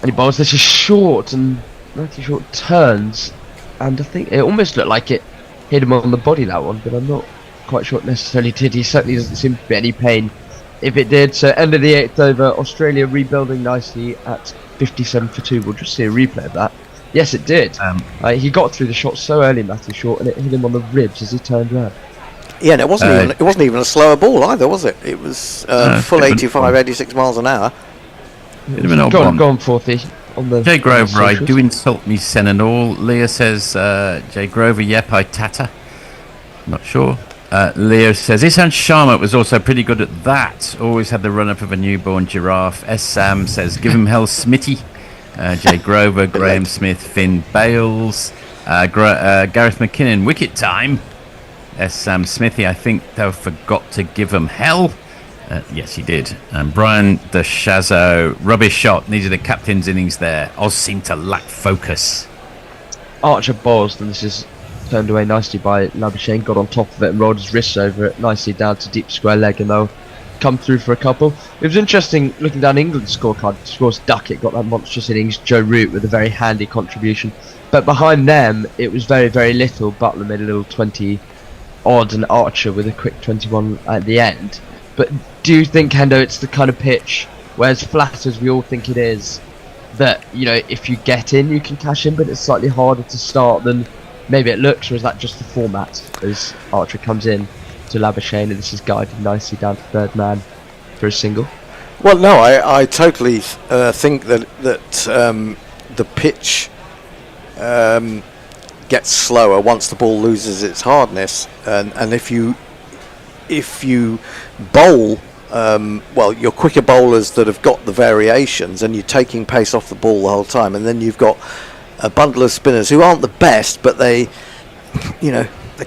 Speaker 13: And he bowls this is short, and Matthew Short turns, and I think it almost looked like it hit him on the body, that one, but I'm not quite sure it necessarily did. He certainly doesn't seem to be any pain if it did. So end of the 8th over, Australia rebuilding nicely at 57 for 2. We'll just see a replay of that. Yes, it did. He got through the shot so early, Matthew Short, and it hit him on the ribs as he turned around.
Speaker 15: Yeah, and it wasn't even a slower ball either, was it? It was full 85, 86 miles an hour.
Speaker 13: Go on, Forthy. On the
Speaker 21: Jay Grover, I
Speaker 13: socials.
Speaker 21: do insult me, sen and all. Leah says, Jay Grover, yep, I tatter. Not sure. Leah says, Isan Sharma was also pretty good at that. Always had the run-up of a newborn giraffe. S. Sam says, give him hell, Smitty. Jay Grover, Graham Smith, Finn Bales. Gareth McKinnon, wicket time. S. Sam Smithy, I think they forgot to give him hell. Yes, he did. And Brian the Shazzo, rubbish shot, needed a captain's innings there. Oz seemed to lack focus.
Speaker 13: Archer bowls, and this is turned away nicely by Labuschagne, got on top of it and rolled his wrists over it nicely down to deep square leg, and they'll come through for a couple. It was interesting looking down England's scorecard. Of course, Duckett got that monstrous innings, Joe Root with a very handy contribution, but behind them it was very, very little. Butler made a little 20 odd and Archer with a quick 21 at the end. But do you think, Hendo, it's the kind of pitch where, as flat as we all think it is, that, you know, if you get in you can cash in, but it's slightly harder to start than maybe it looks? Or is that just the format as Archer comes in to Labuschagne and this is guided nicely down to third man for a single?
Speaker 15: Well, no, I totally think that the pitch gets slower once the ball loses its hardness, and if you bowl, your quicker bowlers that have got the variations, and you're taking pace off the ball the whole time, and then you've got a bundle of spinners who aren't the best, but they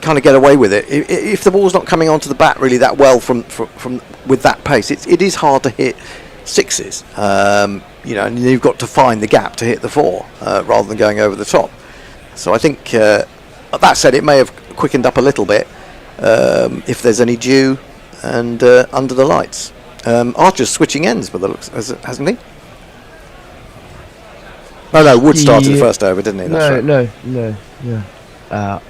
Speaker 15: kind of get away with it. If the ball's not coming onto the bat really that well from with that pace, it is hard to hit sixes. And you've got to find the gap to hit the four rather than going over the top. So I think that said, it may have quickened up a little bit if there's any dew and under the lights. Archer's switching ends, by the looks, hasn't he? Oh no, Wood started the first over, didn't he? That's
Speaker 13: No.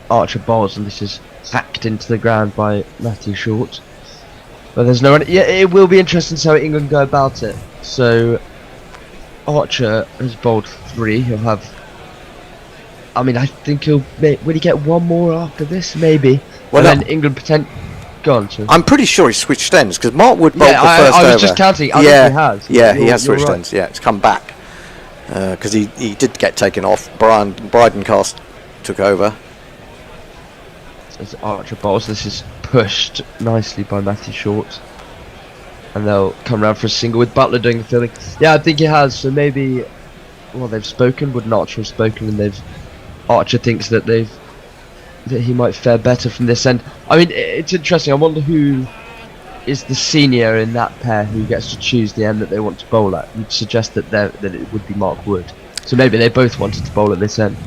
Speaker 13: Archer bowls, and this is hacked into the ground by Matthew Short. But there's no one. Yeah, it will be interesting to see how England go about it. So Archer has bowled 3. He'll have. I mean, I think he'll. Will he get one more after this? Maybe. Well, and then England Go on, sir.
Speaker 15: I'm pretty sure he switched ends because Mark Wood bowled the first over.
Speaker 13: I was just counting. I think he has.
Speaker 15: Yeah, he has switched ends. Yeah, it's come back because he did get taken off. Brydencast took over.
Speaker 13: As Archer bowls, this is pushed nicely by Matthew Short, and they'll come round for a single with Butler doing the fielding. Yeah, I think he has. So maybe, they've spoken. Would Archer have spoken, and Archer thinks that he might fare better from this end. I mean, it's interesting. I wonder who is the senior in that pair who gets to choose the end that they want to bowl at. You'd suggest that it would be Mark Wood. So maybe they both wanted to bowl at this end.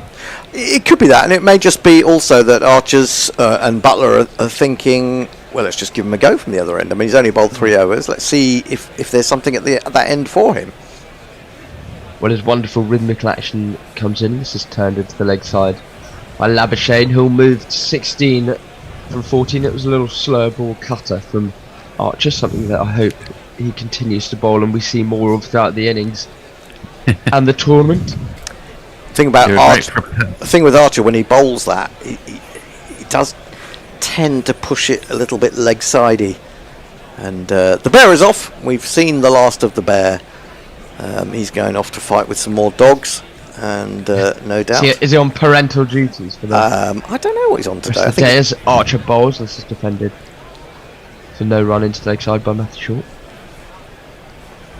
Speaker 15: It could be that, and it may just be also that Archer's and Butler are thinking, well, let's just give him a go from the other end. I mean, he's only bowled 3 overs. Let's see if there's something at that end for him.
Speaker 13: Well, his wonderful rhythmical action comes in. This is turned into the leg side by Labuschagne, who'll move to 16 from 14. It was a little slower ball cutter from Archer, something that I hope he continues to bowl and we see more of throughout the innings and the tournament.
Speaker 15: The thing with Archer, when he bowls that, he does tend to push it a little bit leg-sidey. And the bear is off. We've seen the last of the bear. He's going off to fight with some more dogs, and no doubt.
Speaker 13: Is he on parental duties for that?
Speaker 15: I don't know what he's on today.
Speaker 13: I think as Archer bowls, this is defended. So no run into the leg side by Matthew Short.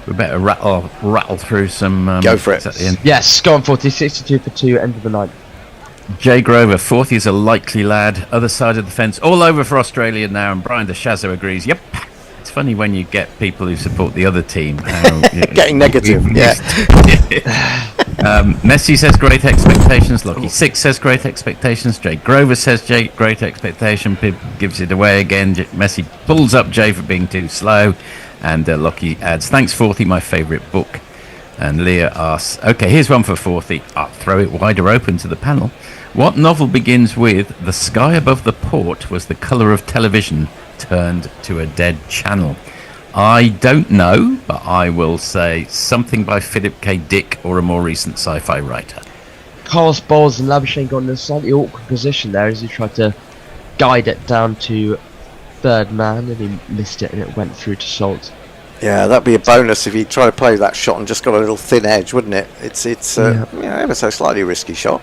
Speaker 21: We better rattle through some.
Speaker 15: Go for it.
Speaker 13: Yes, go on, 40, 62 for 2, end of the night.
Speaker 21: Jay Grover, 40's a likely lad. Other side of the fence, all over for Australia now, and Brian DeShazzo agrees. Yep. It's funny when you get people who support the other team.
Speaker 15: Getting negative, yeah.
Speaker 21: Messi says great expectations. Lucky 6 says great expectations. Jay Grover says great expectation. Pib gives it away again. Messi pulls up Jay for being too slow. And Lucky adds, thanks, Forthy, my favourite book. And Leah asks, okay, here's one for Forthy. I'll throw it wider open to the panel. What novel begins with, the sky above the port was the colour of television turned to a dead channel? I don't know, but I will say something by Philip K. Dick or a more recent sci-fi writer.
Speaker 13: Carlos Bowles and Labuschagne got in a slightly awkward position there as he tried to guide it down to third man, and he missed it and it went through to Salt.
Speaker 15: Yeah, that'd be a bonus if he tried to play that shot and just got a little thin edge, wouldn't it? It's ever so slightly risky shot.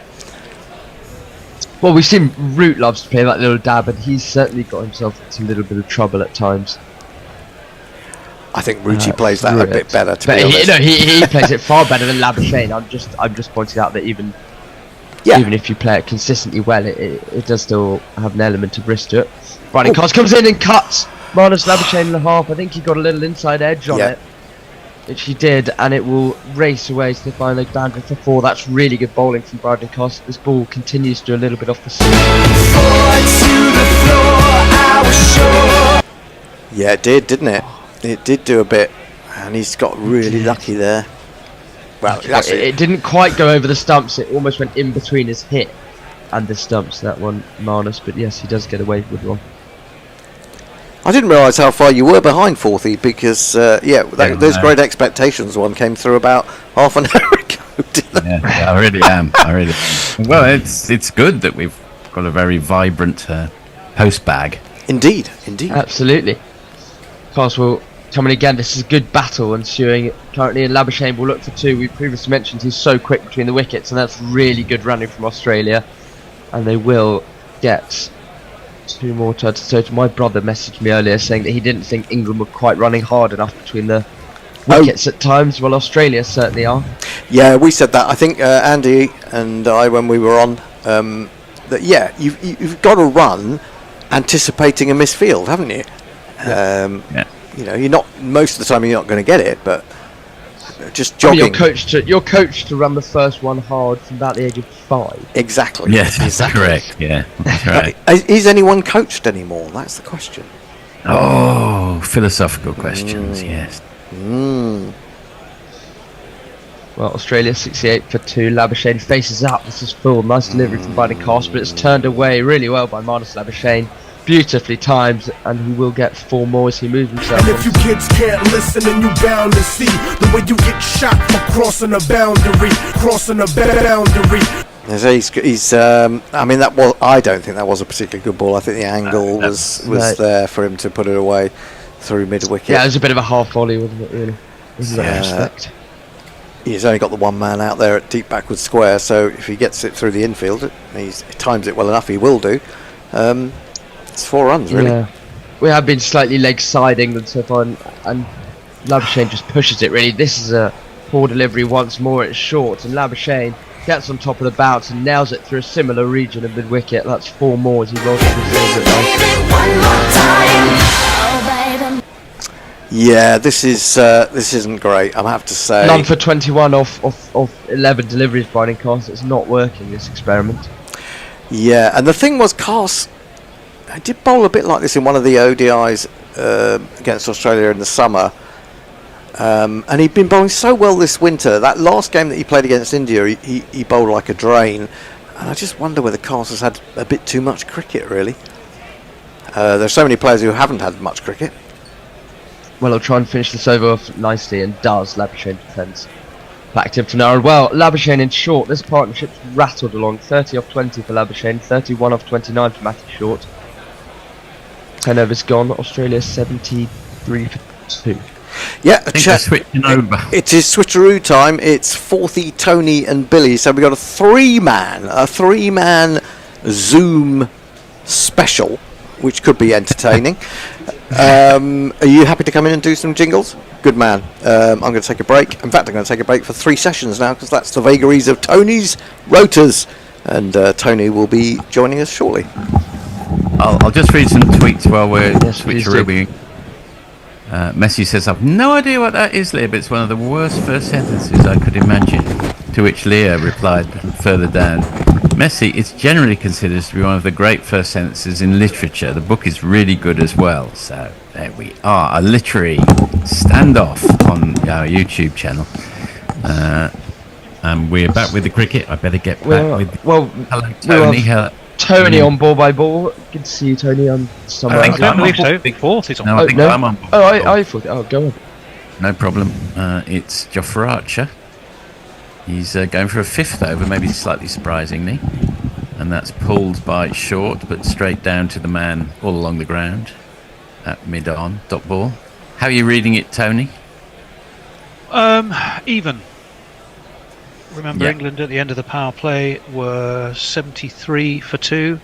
Speaker 13: Well, we've seen Root loves to play that little dab, and he's certainly got himself into a little bit of trouble at times.
Speaker 15: I think Ruti plays that a bit better, to be honest.
Speaker 13: He plays it far better than Labuschagne. I'm just pointing out that even if you play it consistently well, it does still have an element of risk to it. Brian Cost comes in and cuts Marnus Labuschagne in the half. I think he got a little inside edge on it, which he did, and it will race away to the final leg boundary for 4. That's really good bowling from Bradley Cost. This ball continues to do a little bit off the seam.
Speaker 15: Yeah, it did, didn't it? It did do a bit, and he's got really lucky there. Well,
Speaker 13: it didn't quite go over the stumps. It almost went in between his hit and the stumps, that one, Marnus. But yes, he does get away with one.
Speaker 15: I didn't realise how far you were behind Forthy, because those great expectations one came through about half an hour ago.
Speaker 21: I really am. Well, it's good that we've got a very vibrant post bag.
Speaker 15: Indeed.
Speaker 13: Absolutely. Castle coming again. This is a good battle ensuing currently, and Labuschagne will look for 2. We previously mentioned he's so quick between the wickets, and that's really good running from Australia, and they will get 2 more to so my brother messaged me earlier saying that he didn't think England were quite running hard enough between the wickets at times. Well, Australia certainly are.
Speaker 15: Yeah, we said that. I think Andy and I, when we were on, that you've got to run anticipating a misfield, haven't you? You know, you're not, most of the time you're not going to get it, but just jogging.
Speaker 13: I mean, you're coached to run the first one hard from about the age of 5.
Speaker 15: Exactly.
Speaker 21: Yes, that's correct. Yeah, that's right.
Speaker 15: Is anyone coached anymore? That's the question.
Speaker 21: Oh, philosophical questions. Yes.
Speaker 13: Well, Australia 68 for 2. Labuschagne faces up. This is full. Nice delivery from Biden Cast, but it's turned away really well by Marnus Labuschagne. Beautifully timed, and he will get 4 more as he moves himself.
Speaker 11: And if you kids can't listen, then you bound to see the way you get shot for crossing a boundary.
Speaker 15: He's I mean, that was, I don't think that was a particularly good ball. I think the angle was there for him to put it away through mid wicket.
Speaker 13: Yeah, it was a bit of a half volley, wasn't it? Really. This is a respect.
Speaker 15: He's only got the one man out there at deep backward square, so if he gets it through the infield, he times it well enough, he will do. It's 4 runs, really.
Speaker 13: Yeah. We have been slightly leg side England so far, and Labuschagne just pushes it, really. This is a poor delivery once more. It's short, and Labuschagne gets on top of the bounce and nails it through a similar region of mid wicket. That's 4 more as he rolls to the field.
Speaker 15: Yeah, this isn't great, I have to say.
Speaker 13: None for 21 off 11 deliveries by Cast. It's not working, this experiment.
Speaker 15: Yeah, and the thing was, Cast I did bowl a bit like this in one of the ODIs against Australia in the summer, and he'd been bowling so well this winter. That last game that he played against India, he bowled like a drain, and I just wonder whether Cast has had a bit too much cricket, really. There's so many players who haven't had much cricket.
Speaker 13: Well, he'll try and finish this over off nicely, and does. Labuschagne defends back to him for now. Well, Labuschagne in short, this partnership's rattled along. 30 off 20 for Labuschagne, 31 off 29 for Matthew Short. 10 overs gone. Australia 73 for 2.
Speaker 15: Yeah,
Speaker 21: switching over.
Speaker 15: It is switcheroo time. It's Forthy, Tony, and Billy. So we've got a three-man Zoom special, which could be entertaining. Are you happy to come in and do some jingles? Good man. I'm going to take a break. In fact, I'm going to take a break for 3 sessions now, because that's the vagaries of Tony's rotors, and Tony will be joining us shortly.
Speaker 21: I'll just read some tweets while we're switcherooing. Messi says, I've no idea what that is, Leah, but it's one of the worst first sentences I could imagine. To which Leah replied further down, Messi, it's generally considered to be one of the great first sentences in literature. The book is really good as well. So there we are, a literary standoff on our YouTube channel. And we're back with the cricket. I better get back with...
Speaker 13: Well,
Speaker 21: hello, Tony.
Speaker 13: Tony on ball by ball. Good to see you, Tony. I'm somewhere.
Speaker 22: I believe so. Big Fourth is on.
Speaker 21: No, I think I'm on ball.
Speaker 13: I thought. Oh, go on.
Speaker 21: No problem. It's Jofra Archer. He's going for a 5th over, maybe slightly surprisingly. And that's pulled by short, but straight down to the man all along the ground at mid-on, dot ball. How are you reading it, Tony?
Speaker 22: Even. Remember, England at the end of the power play were 73 for 2.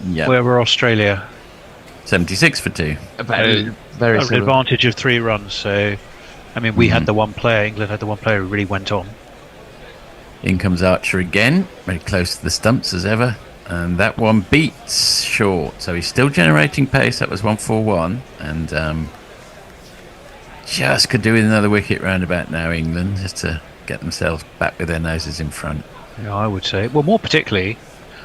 Speaker 21: Yeah.
Speaker 22: Where were Australia?
Speaker 21: 76 for 2.
Speaker 22: Very an advantage of 3 runs. So, I mean, we had the one player. England had the one player who really went on.
Speaker 21: In comes Archer again, very close to the stumps as ever, and that one beats short. So he's still generating pace. That was 141, and just could do with another wicket roundabout now, England, just to get themselves back with their noses in front.
Speaker 22: Yeah, I would say. Well, more particularly,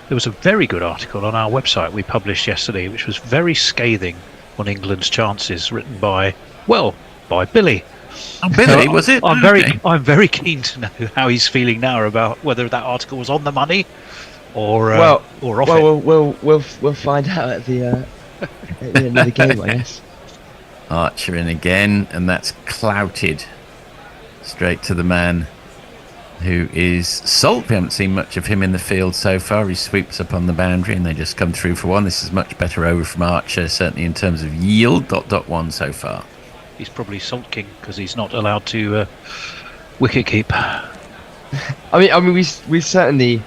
Speaker 22: there was a very good article on our website we published yesterday, which was very scathing on England's chances, written by Billy.
Speaker 21: Oh, Billy, was it?
Speaker 22: I'm very keen to know how he's feeling now about whether that article was on the money or off it.
Speaker 13: We'll find out at the end of the game, I guess.
Speaker 21: Archer in again, and that's clouted straight to the man who is Salt. We haven't seen much of him in the field so far. He sweeps up on the boundary, and they just come through for 1. This is much better over from Archer, certainly in terms of yield. .1 so far.
Speaker 22: He's probably Salt King because he's not allowed to wicket keep.
Speaker 13: I mean, we certainly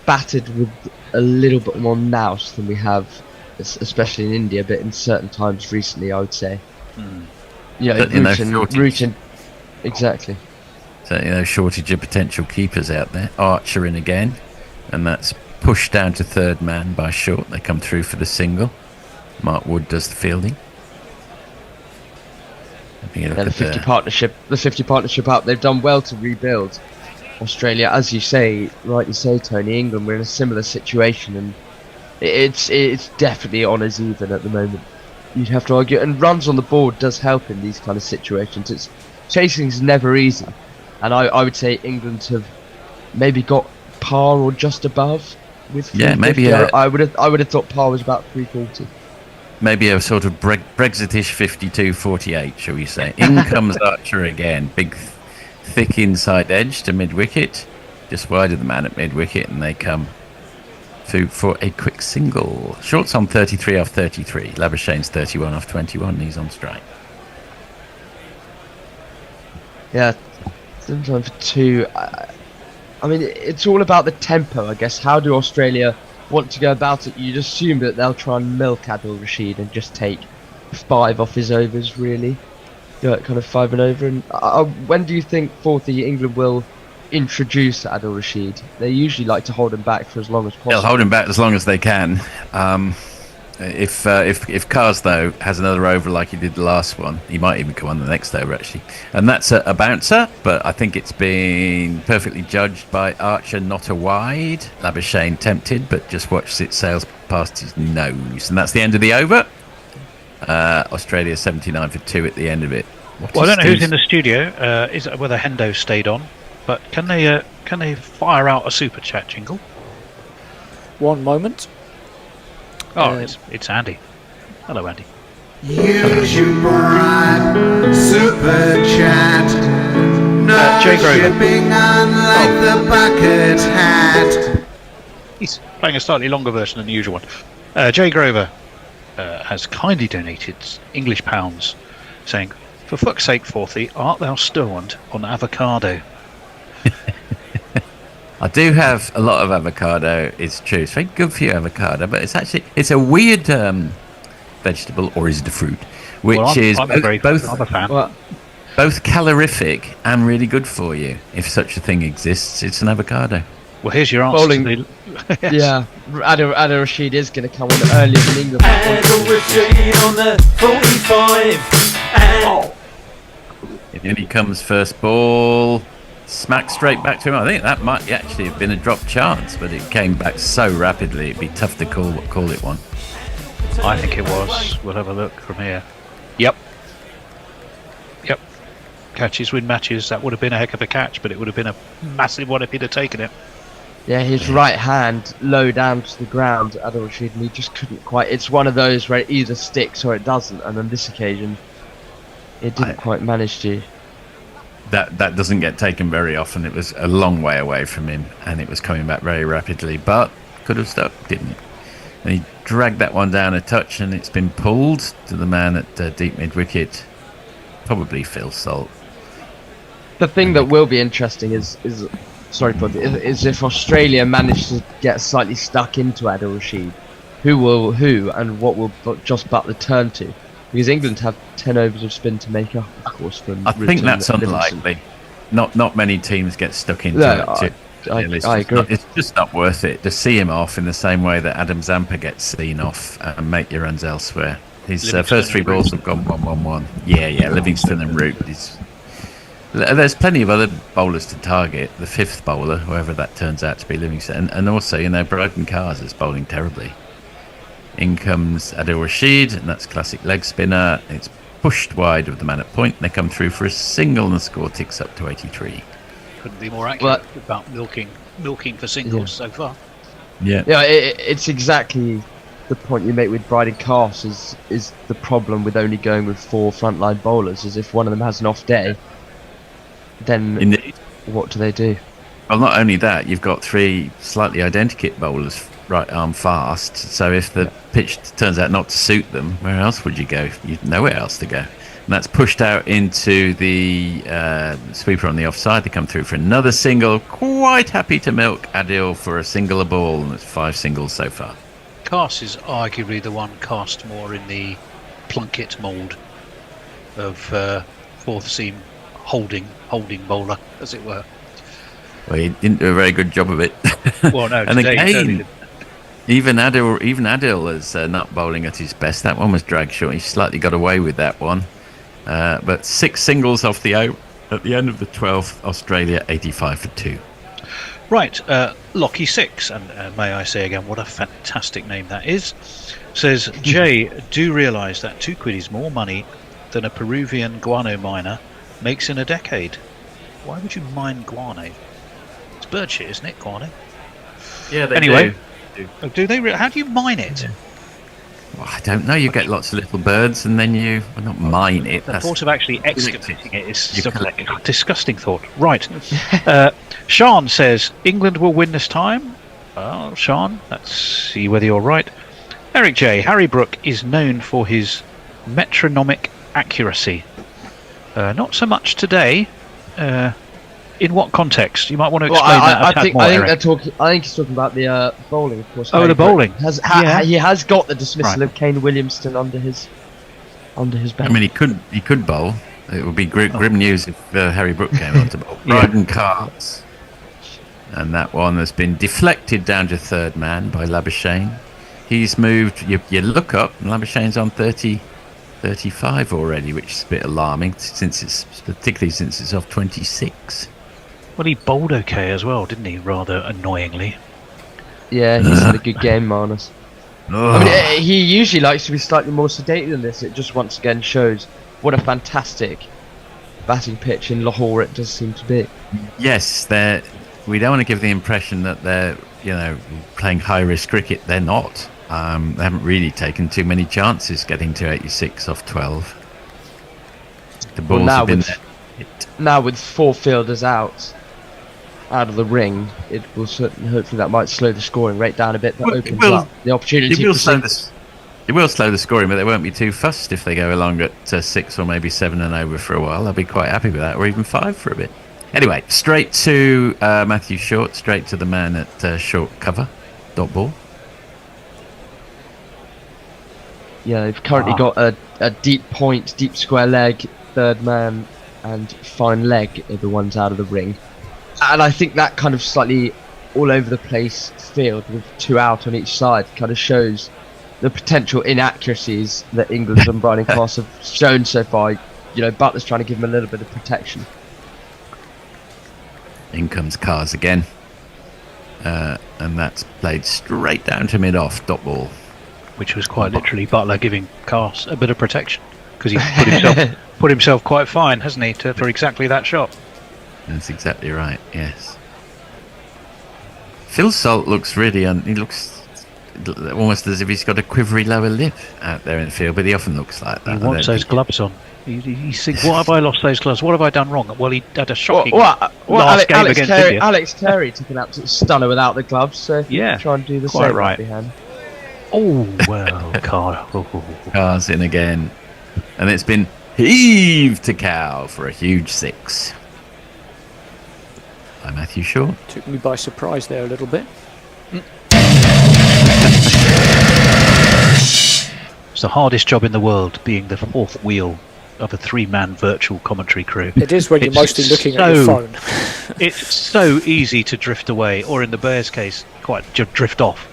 Speaker 13: batted with a little bit more nous than we have, especially in India, but in certain times recently, I would say. Yeah, routine, exactly.
Speaker 21: So shortage of potential keepers out there. Archer in again, and that's pushed down to 3rd man by short. They come through for the single. Mark Wood does the fielding.
Speaker 13: The 50 partnership up. They've done well to rebuild Australia, as you say, rightly so, Tony. England, we're in a similar situation, and it's definitely honours even at the moment. You'd have to argue, and runs on the board does help in these kind of situations. Chasing's never easy, and I would say England have maybe got par or just above with.
Speaker 21: Yeah, maybe.
Speaker 13: I would have thought par was about 340.
Speaker 21: Maybe a sort of Brexitish 52-48, shall we say. In comes Archer again. Big, thick inside edge to mid-wicket. Just wide of the man at mid-wicket, and they come through for a quick single. Short's on 33 off 33. Labuschagne's 31 off 21. He's on strike.
Speaker 13: Yeah, sometimes for 2. I mean, it's all about the tempo, I guess. How do Australia want to go about it? You'd assume that they'll try and milk Adil Rashid and just take 5 off his overs, really. Go at kind of 5 and over. And when do you think, Fourthie, England will introduce Adil Rashid? They usually like to hold him back for as long as possible.
Speaker 21: They'll hold him back as long as they can. If Kars, though, has another over like he did the last one, he might even come on the next over, actually. And that's a bouncer, but I think it's been perfectly judged by Archer, not a wide. Labuschagne tempted, but just watched it sails past his nose. And that's the end of the over. Australia 79 for 2 at the end of it.
Speaker 22: Well, I don't know who's in the studio, is whether Hendo stayed on, but can they fire out a super chat jingle?
Speaker 5: One moment.
Speaker 22: Oh, it's Andy. Hello, Andy.
Speaker 8: YouTube right, super chat. No
Speaker 22: Jay Grover.
Speaker 8: shipping, unlike the bucket hat.
Speaker 22: He's playing a slightly longer version than the usual one. Jay Grover has kindly donated English pounds, saying, "For fuck's sake, Fourthie, art thou stoned on avocado?"
Speaker 21: I do have a lot of avocado, it's true. It's very good for you, avocado, but it's a weird vegetable, or is it a fruit? Which I'm a fan. Both calorific and really good for you. If such a thing exists, it's an avocado.
Speaker 22: Well, here's your answer.
Speaker 13: Yes. Yeah, Adil Rashid is going to come on earlier than England.
Speaker 7: Adil Rashid on the 45.
Speaker 21: And in he comes, first ball. Smack straight back to him. I think that might actually have been a drop chance, but it came back so rapidly it'd be tough to call it one.
Speaker 22: I think it was. We'll have a look from here. Yep. Catches win matches. That would have been a heck of a catch, but it would have been a massive one if he'd have taken it.
Speaker 13: Yeah, his right hand low down to the ground, Adil Rashid, and he just couldn't quite. It's one of those where it either sticks or it doesn't, and on this occasion, it didn't quite manage to.
Speaker 21: that doesn't get taken very often. It was a long way away from him, and it was coming back very rapidly, but could have stuck, didn't. And he dragged that one down a touch, and it's been pulled to the man at deep mid-wicket, probably Phil Salt.
Speaker 13: The thing that will be interesting is if Australia manage to get slightly stuck into Adil Rashid, who and what will Joss Butler turn to? Because England have 10 overs of spin to make up, of course. From
Speaker 21: I think that's unlikely. Not many teams get stuck into it.
Speaker 13: I agree.
Speaker 21: It's just not worth it to see him off in the same way that Adam Zampa gets seen off and make your runs elsewhere. His first 3 balls have gone 1-1-1. Yeah, Livingston and Root. There's plenty of other bowlers to target. The 5th bowler, whoever that turns out to be, Livingston, and also Broden Cars is bowling terribly. In comes Adil Rashid, and that's classic leg spinner. It's pushed wide of the man at point, and they come through for a single, and the score ticks up to 83.
Speaker 22: Couldn't be more accurate about milking for singles so far.
Speaker 21: Yeah,
Speaker 13: it's exactly the point you make with Brydon Cast is the problem with only going with 4 frontline bowlers. Is if one of them has an off day, then what do they do?
Speaker 21: Well, not only that, you've got 3 slightly identikit bowlers right arm fast, so if the pitch turns out not to suit them, where else would you go? You've nowhere else to go. And that's pushed out into the sweeper on the offside. They come through for another single. Quite happy to milk Adil for a single a ball, and it's 5 singles so far.
Speaker 22: Cast is arguably the one cast more in the Plunkett mould of 4th seam holding bowler, as it were.
Speaker 21: Well, he didn't do a very good job of it.
Speaker 22: Well, no,
Speaker 21: and again, even Adil is not bowling at his best. That one was dragged short. He slightly got away with that one. But 6 singles off the out at the end of the 12th. Australia 85 for 2.
Speaker 22: Right, Lockie 6, and may I say again, what a fantastic name that is. Says, Jay, do realise that £2 is more money than a Peruvian guano miner makes in a decade. Why would you mine guano? It's bird shit, isn't it, guano?
Speaker 21: Yeah, they
Speaker 22: anyway,
Speaker 21: do.
Speaker 22: Do they? How do you mine it?
Speaker 21: Well, I don't know. You get lots of little birds, and then you not mine it.
Speaker 22: The thought of actually excavating it is a disgusting thought. Right. Sean says England will win this time. Well, Sean, let's see whether you're right. Eric J. Harry Brook is known for his metronomic accuracy. Not so much today. In what context? You might want to explain that a bit more, Eric.
Speaker 13: I think he's talking about the bowling, of course.
Speaker 22: Oh, the bowling.
Speaker 13: He has got the dismissal of Kane Williamson under his belt.
Speaker 21: I mean, he could bowl. It would be grim news if Harry Brook came on to bowl. Brydon Cast. And that one has been deflected down to 3rd man by Labuschagne. He's moved. You look up, and Labuschagne's on 35 already, which is a bit alarming, particularly since it's off 26.
Speaker 22: Well, he bowled okay as well, didn't he? Rather annoyingly.
Speaker 13: Yeah, he's had a good game, Marnus. I mean, he usually likes to be slightly more sedated than this. It just once again shows what a fantastic batting pitch in Lahore it does seem to be.
Speaker 21: Yes, we don't want to give the impression that they're playing high risk cricket. They're not. They haven't really taken too many chances getting to 86 off 12. The balls have been there.
Speaker 13: Now with 4 fielders out of the ring, it will hopefully that might slow the scoring rate down a bit, but opens up the opportunity. It
Speaker 21: will slow the scoring, but they won't be too fussed if they go along at 6 or maybe 7 and over for a while. They'll be quite happy with that, or even 5 for a bit. Anyway, straight to Matthew Short, straight to the man at short cover, dot ball.
Speaker 13: Yeah, they've currently got a deep point, deep square leg, 3rd man, and fine leg are the ones out of the ring. And I think that kind of slightly all over the place field with 2 out on each side kind of shows the potential inaccuracies that England and Brydon Cast have shown so far. Butler's trying to give him a little bit of protection.
Speaker 21: In comes Cars again. And that's played straight down to mid-off, dot ball.
Speaker 22: Which was quite literally Butler giving Cast a bit of protection. Because he's put himself quite fine, hasn't he, for exactly that shot.
Speaker 21: That's exactly right, yes. Phil Salt looks really... he looks almost as if he's got a quivery lower lip out there in the field, but he often looks like that.
Speaker 22: He wants those gloves on. He's thinking, what have I lost those gloves? What have I done wrong? Well, he had a shocking
Speaker 13: What
Speaker 22: last game against India.
Speaker 13: Alex Carey took an absolute stunner without the gloves, so if you try and do the
Speaker 22: quite
Speaker 13: same
Speaker 22: right.
Speaker 13: behind.
Speaker 22: Oh, well,
Speaker 21: Car's in again. And it's been heaved to cow for a huge 6. By Matthew Shaw.
Speaker 5: Took me by surprise there a little bit.
Speaker 22: It's the hardest job in the world, being the fourth wheel of a 3-man virtual commentary crew.
Speaker 5: It is when you're mostly looking at your phone.
Speaker 22: It's so easy to drift away, or in the Bears' case, quite drift off.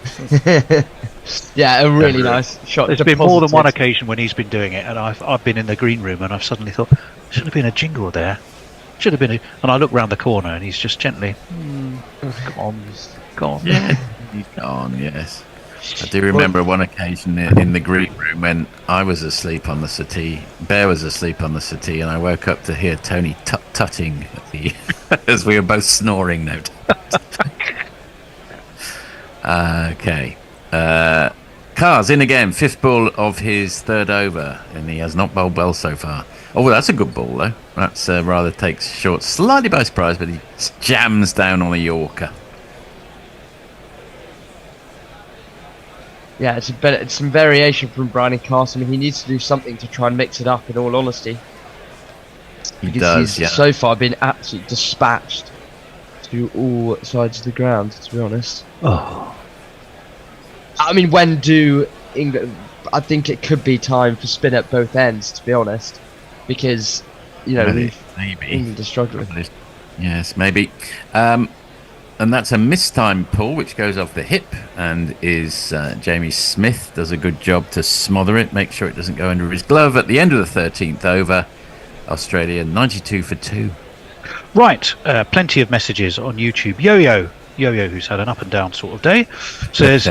Speaker 13: Yeah, a really nice shot.
Speaker 22: There's been more than one occasion when he's been doing it, and I've been in the green room, and I've suddenly thought, should have been a jingle there. Should have been a... And I look round the corner, and he's just gently, gone.
Speaker 21: Yeah, he's gone, yes. I do remember one occasion in the green room when I was asleep on the settee, Bear was asleep on the settee, and I woke up to hear Tony tut-tutting as we were both snoring. No. Okay. Carr's in again, 5th ball of his 3rd over, and he has not bowled well so far. Oh, that's a good ball, though. That's rather takes short, slightly by surprise, but he jams down on a Yorker.
Speaker 13: Yeah, it's some variation from Brian Carson. I mean, he needs to do something to try and mix it up, in all honesty.
Speaker 21: He does,
Speaker 13: he's so far been absolutely dispatched to all sides of the ground, to be honest.
Speaker 22: Oh.
Speaker 13: I mean, when do England... I think it could be time for spin at both ends, to be honest. Because, you know,
Speaker 21: maybe
Speaker 13: England are struggling.
Speaker 21: Yes, maybe. And that's a mistime pull, which goes off the hip, and is Jamie Smith does a good job to smother it, make sure it doesn't go under his glove. At the end of the 13th over, Australia 92 for 2.
Speaker 22: Right, plenty of messages on YouTube. Yo-Yo, who's had an up and down sort of day, says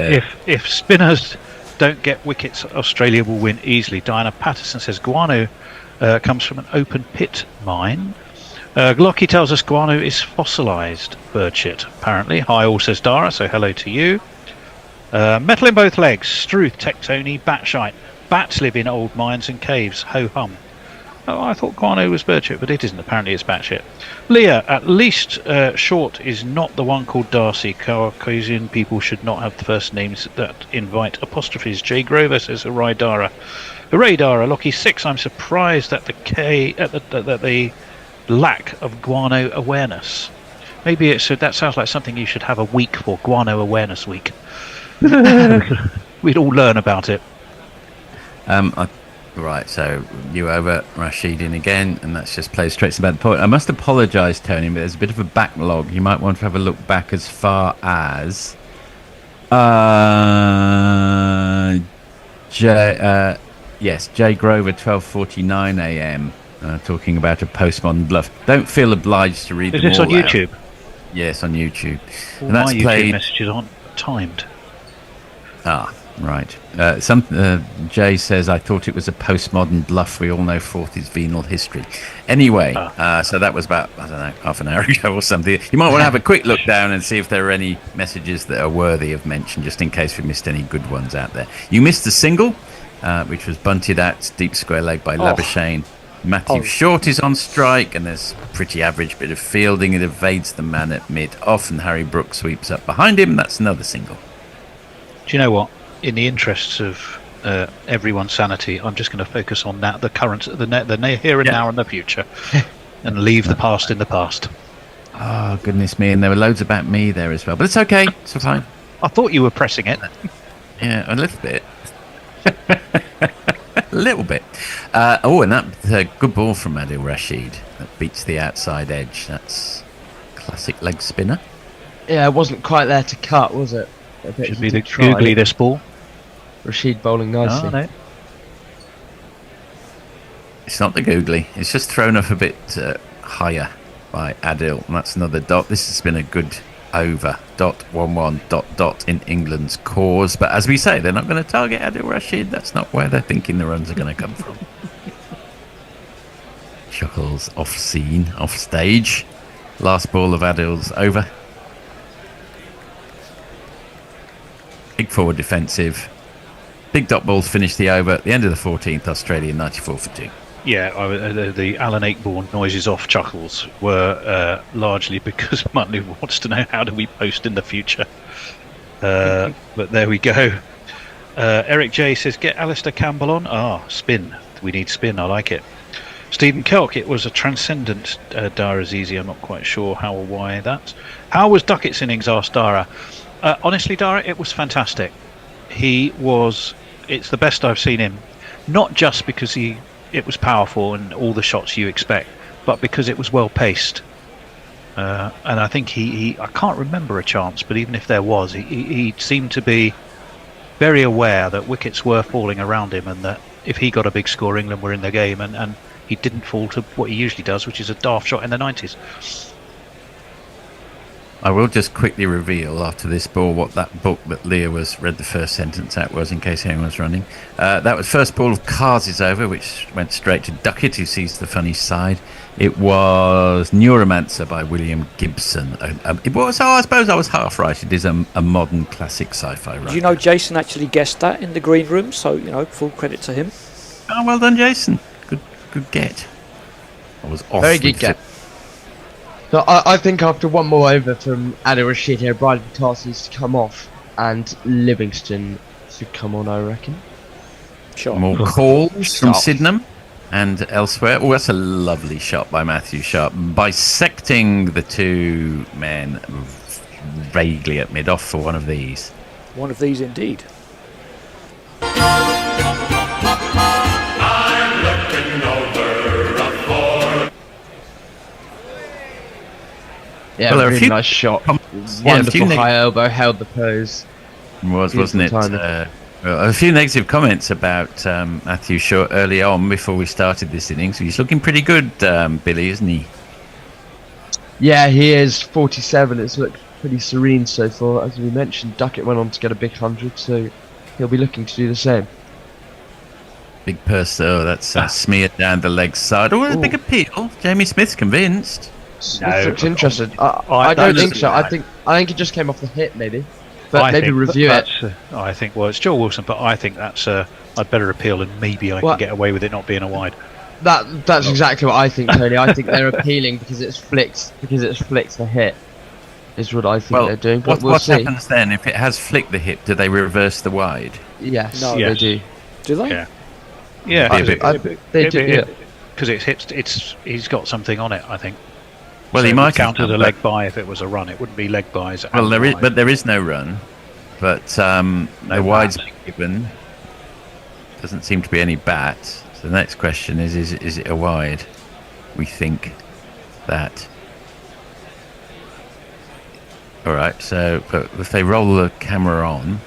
Speaker 22: if spinners don't get wickets, Australia will win easily. Diana Patterson says guano comes from an open pit mine. Glocky tells us guano is fossilised bird shit, apparently. Hi, all, says Dara, so hello to you. Metal in both legs, Struth, Tectony, Batshite. Bats live in old mines and caves, ho-hum. Oh, I thought guano was bird shit, but it isn't. Apparently it's bat shit. Leah, at least Short is not the one called Darcy. Caucasian people should not have the first names that invite apostrophes. Jay Grover says, hooray, Dara. Hooray, Dara. Locky 6, I'm surprised at the lack of guano awareness. Maybe that sounds like something you should have a week for, Guano Awareness Week. We'd all learn about it.
Speaker 21: Right, so you over, Rashid in again, and that's just plays straight to the point. I must apologise, Tony, but there's a bit of a backlog. You might want to have a look back as far as Jay Grover, 12:49 a.m. Talking about a postmodern bluff. Don't feel obliged to read them all.
Speaker 22: Is this on YouTube?
Speaker 21: Yes, on YouTube.
Speaker 22: All
Speaker 21: and that's
Speaker 22: my YouTube
Speaker 21: played...
Speaker 22: messages aren't timed.
Speaker 21: Ah, right. Jay says, I thought it was a postmodern bluff. We all know 4th is venal history. Anyway, so that was about, I don't know, half an hour ago or something. You might want to have a quick look down and see if there are any messages that are worthy of mention, just in case we missed any good ones out there. You missed the single, which was bunted at deep square leg by Labuschagne. Matthew Short is on strike, and there's pretty average bit of fielding. It evades the man at mid-off, and Harry Brooks sweeps up behind him. That's another single.
Speaker 22: Do you know what? In the interests of everyone's sanity, I'm just going to focus on that, the current, the here and now and the future, and leave the past in the past.
Speaker 21: Oh, goodness me. And there were loads about me there as well. But it's okay. It's fine.
Speaker 22: I thought you were pressing it.
Speaker 21: Yeah, a little bit. A little bit. And that's a good ball from Adil Rashid. That beats the outside edge. That's classic leg spinner.
Speaker 13: Yeah, it wasn't quite there to cut, was it?
Speaker 22: Should be the googly this ball.
Speaker 13: Rashid bowling nicely.
Speaker 22: Oh, no.
Speaker 21: It's not the googly. It's just thrown up a bit higher by Adil. And that's another dot. This has been a good over. .11 in England's cause. But as we say, they're not going to target Adil Rashid. That's not where they're thinking the runs are going to come from. Chuckles off scene, off stage. Last ball of Adil's over. Big forward defensive. Big dot balls finish the over. At the end of the 14th, Australia 94 for 2.
Speaker 22: the Alan Ayckbourn noises off chuckles were largely because Muttley wants to know how do we post in the future. But there we go. Eric J says, get Alistair Campbell on. Spin. We need spin. I like it. Stephen Kelk, it was a transcendent Dara Azizi. I'm not quite sure how or why that. How was Duckett's innings, asked Dara. Honestly, Dara, it was fantastic. It's the best I've seen him. Not just because it was powerful and all the shots you expect, but because it was well paced. And I think I can't remember a chance, but even if there was, he seemed to be very aware that wickets were falling around him, and that if he got a big score, England were in the game, and he didn't fall to what he usually does, which is a daft shot in the 90s.
Speaker 21: I will just quickly reveal after this ball what that book that Leah read the first sentence out was, in case anyone's running. That was first ball of Cars is over, which went straight to Duckett, who sees the funny side. It was Neuromancer by William Gibson. It was, I suppose I was half right. It is a modern classic sci-fi writer.
Speaker 5: Do you know Jason actually guessed that in the green room? So, full credit to him.
Speaker 21: Oh, well done, Jason. Good get. I was off.
Speaker 13: Very good get. So I think after one more over from Adil Rashid here, Bryden Tass needs to come off and Livingston should come on, I reckon.
Speaker 5: Sure.
Speaker 21: More calls from Sydenham and elsewhere. Oh, that's a lovely shot by Matthew Sharp, bisecting the two men vaguely at mid-off for one of these.
Speaker 5: One of these indeed.
Speaker 13: Yeah, well, really nice shot. Wonderful high elbow, held the pose.
Speaker 21: Wasn't it? A few negative comments about Matthew Shaw early on before we started this innings. He's looking pretty good, Billy, isn't he?
Speaker 13: Yeah, he is. 47. It's looked pretty serene so far. As we mentioned, Duckett went on to get a big 100, so he'll be looking to do the same.
Speaker 21: Big purse, that's smeared down the leg side. Oh, a big appeal. Jamie Smith's convinced.
Speaker 13: Smith looks interested. I don't think so. I think it just came off the hip, maybe. But maybe review it.
Speaker 22: I think, it's Joel Wilson, but I think that's I'd better appeal, and maybe I can get away with it not being a wide.
Speaker 13: That's exactly what I think, Tony. I think they're appealing because it's flicked the hip. Is what I think they're doing. But
Speaker 21: what happens then if it has flicked the hip? Do they reverse the wide?
Speaker 13: Yes,
Speaker 5: they do. Do they?
Speaker 22: Yeah.
Speaker 13: They do.
Speaker 22: Because he's got something on it, I think.
Speaker 21: Well, he might
Speaker 22: counter the leg by if it was a run. It wouldn't be leg buys.
Speaker 21: Well, there is no run, but the wide's been given. Doesn't seem to be any bat. So the next question is it a wide? We think that. All right. So, but if they roll the camera on,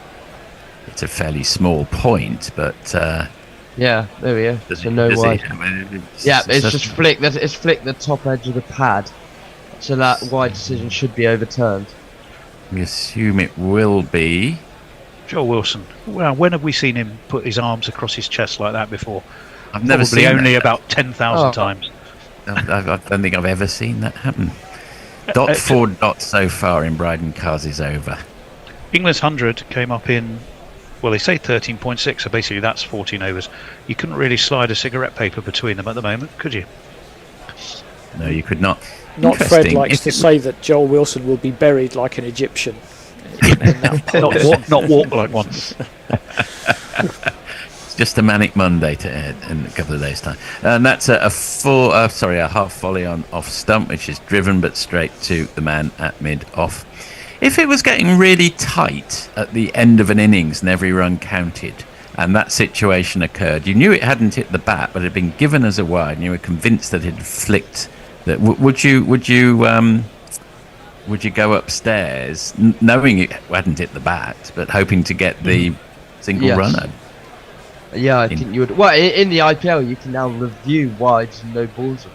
Speaker 21: it's a fairly small point, but.
Speaker 13: Yeah, there we go. So no wide. It's just flicked. It's flicked the top edge of the pad. So that wide decision should be overturned.
Speaker 21: We assume it will be.
Speaker 22: Joel Wilson. Well, when have we seen him put his arms across his chest like that before?
Speaker 21: I've never seen
Speaker 22: only
Speaker 21: that.
Speaker 22: About 10,000 times.
Speaker 21: I don't think I've ever seen that happen. Dot 4 dots so far in Bryden Cars is over.
Speaker 22: England's 100 came up in, well, they say 13.6, so basically that's 14 overs. You couldn't really slide a cigarette paper between them at the moment, could you?
Speaker 21: No, you could not.
Speaker 5: Not Fred likes to say that Joel Wilson will be buried like an Egyptian.
Speaker 22: not walk like one.
Speaker 21: It's just a manic Monday to end in a couple of days' time. And that's a half volley on off stump, which is driven but straight to the man at mid-off. If it was getting really tight at the end of an innings and every run counted, and that situation occurred, you knew it hadn't hit the bat, but it had been given as a wide, and you were convinced that it had flicked. That would you go upstairs knowing it hadn't hit the bat, but hoping to get the single runner?
Speaker 13: Yeah, I think you would. Well, in the IPL, you can now review wides and no balls.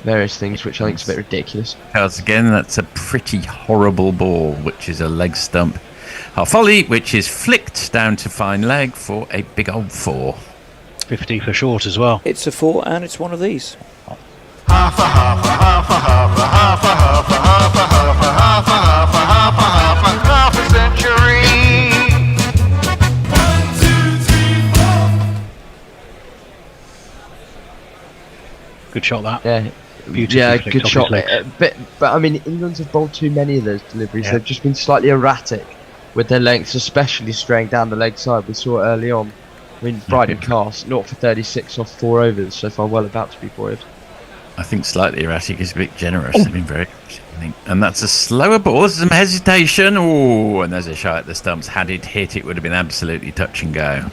Speaker 13: Various things, which I think is a bit ridiculous.
Speaker 21: Because again, that's a pretty horrible ball, which is a leg stump. Half volley, which is flicked down to fine leg for a big old 4.
Speaker 22: 50 for short as well.
Speaker 5: It's a 4, and it's one of these.
Speaker 8: Half a half a half a half a half a half a half a half a half a half a half a half a half a century.
Speaker 23: 1, 2, 3, 4.
Speaker 22: Good shot that.
Speaker 13: Yeah.
Speaker 22: Beautifully
Speaker 13: Yeah,
Speaker 22: flicked
Speaker 13: good
Speaker 22: off
Speaker 13: shot.
Speaker 22: his legs.
Speaker 13: But I mean, England's have bowled too many of those deliveries.
Speaker 22: Yeah.
Speaker 13: They've just been slightly erratic with their lengths, especially straying down the leg side. We saw it early on. I mean, Bryden Cast, 0 for 36 off 4 overs, so far well about to be voided.
Speaker 21: I think slightly erratic is a bit generous. They've been very, and that's a slower ball. There's some hesitation. Oh, and there's a shot at the stumps. Had it hit, it would have been absolutely touch and go.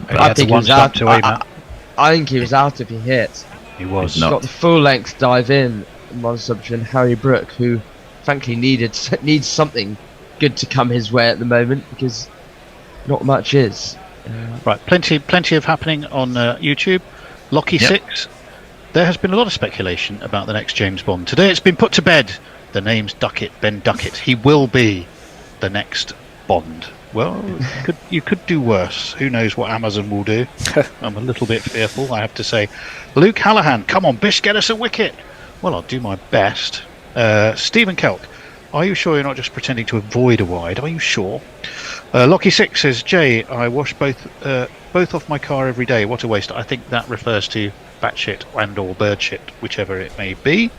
Speaker 21: But
Speaker 13: I think he was out. I think he was out if he hit.
Speaker 22: He was.
Speaker 13: He's got the full length dive in one assumption. Harry Brook, who frankly needs something good to come his way at the moment because not much is.
Speaker 22: Right, plenty of happening on YouTube. Locky 6. There has been a lot of speculation about the next James Bond. Today it's been put to bed. The name's Duckett, Ben Duckett. He will be the next Bond. Well, you could do worse. Who knows what Amazon will do? I'm a little bit fearful, I have to say. Luke Hallahan, come on, Bish, get us a wicket. Well, I'll do my best. Stephen Kelk, are you sure you're not just pretending to avoid a wide? Are you sure? Locky 6 says, Jay, I wash both off my car every day. What a waste. I think that refers to batshit and or bird shit, whichever it may be.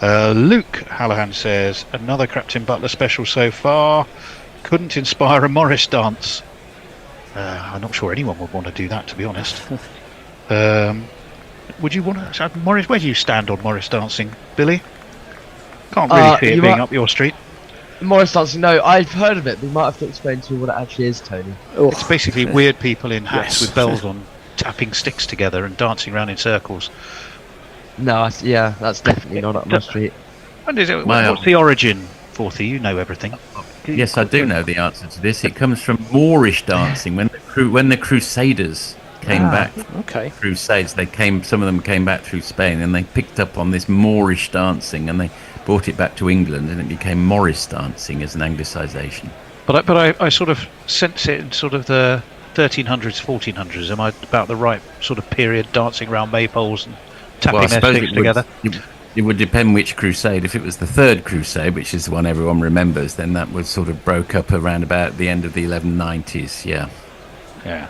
Speaker 22: Luke Hallahan says, another Captain Butler special so far. Couldn't inspire a Morris dance. I'm not sure anyone would want to do that, to be honest. Would you want to... Morris, where do you stand on Morris dancing, Billy? Can't really see it being up your street.
Speaker 13: Morris dancing, no, I've heard of it, but you might have to explain to me what it actually is, Tony.
Speaker 22: It's basically weird people in hats with bells on tapping sticks together and dancing around in circles.
Speaker 13: No, that's definitely not up my street.
Speaker 22: And what's the origin, Forthy? You know everything.
Speaker 21: Yes, I do know the answer to this. It comes from Moorish dancing. When the Crusaders came back, Crusades, some of them came back through Spain, and they picked up on this Moorish dancing, and they brought it back to England, and it became Morris dancing as an Anglicisation.
Speaker 22: But I sort of sense it in sort of the 1300s, 1400s. Am I about the right sort of period, dancing around maypoles and tapping their sticks together?
Speaker 21: It would depend which crusade. If it was the Third Crusade, which is the one everyone remembers, then that was sort of broke up around about the end of the 1190s.
Speaker 22: Yeah.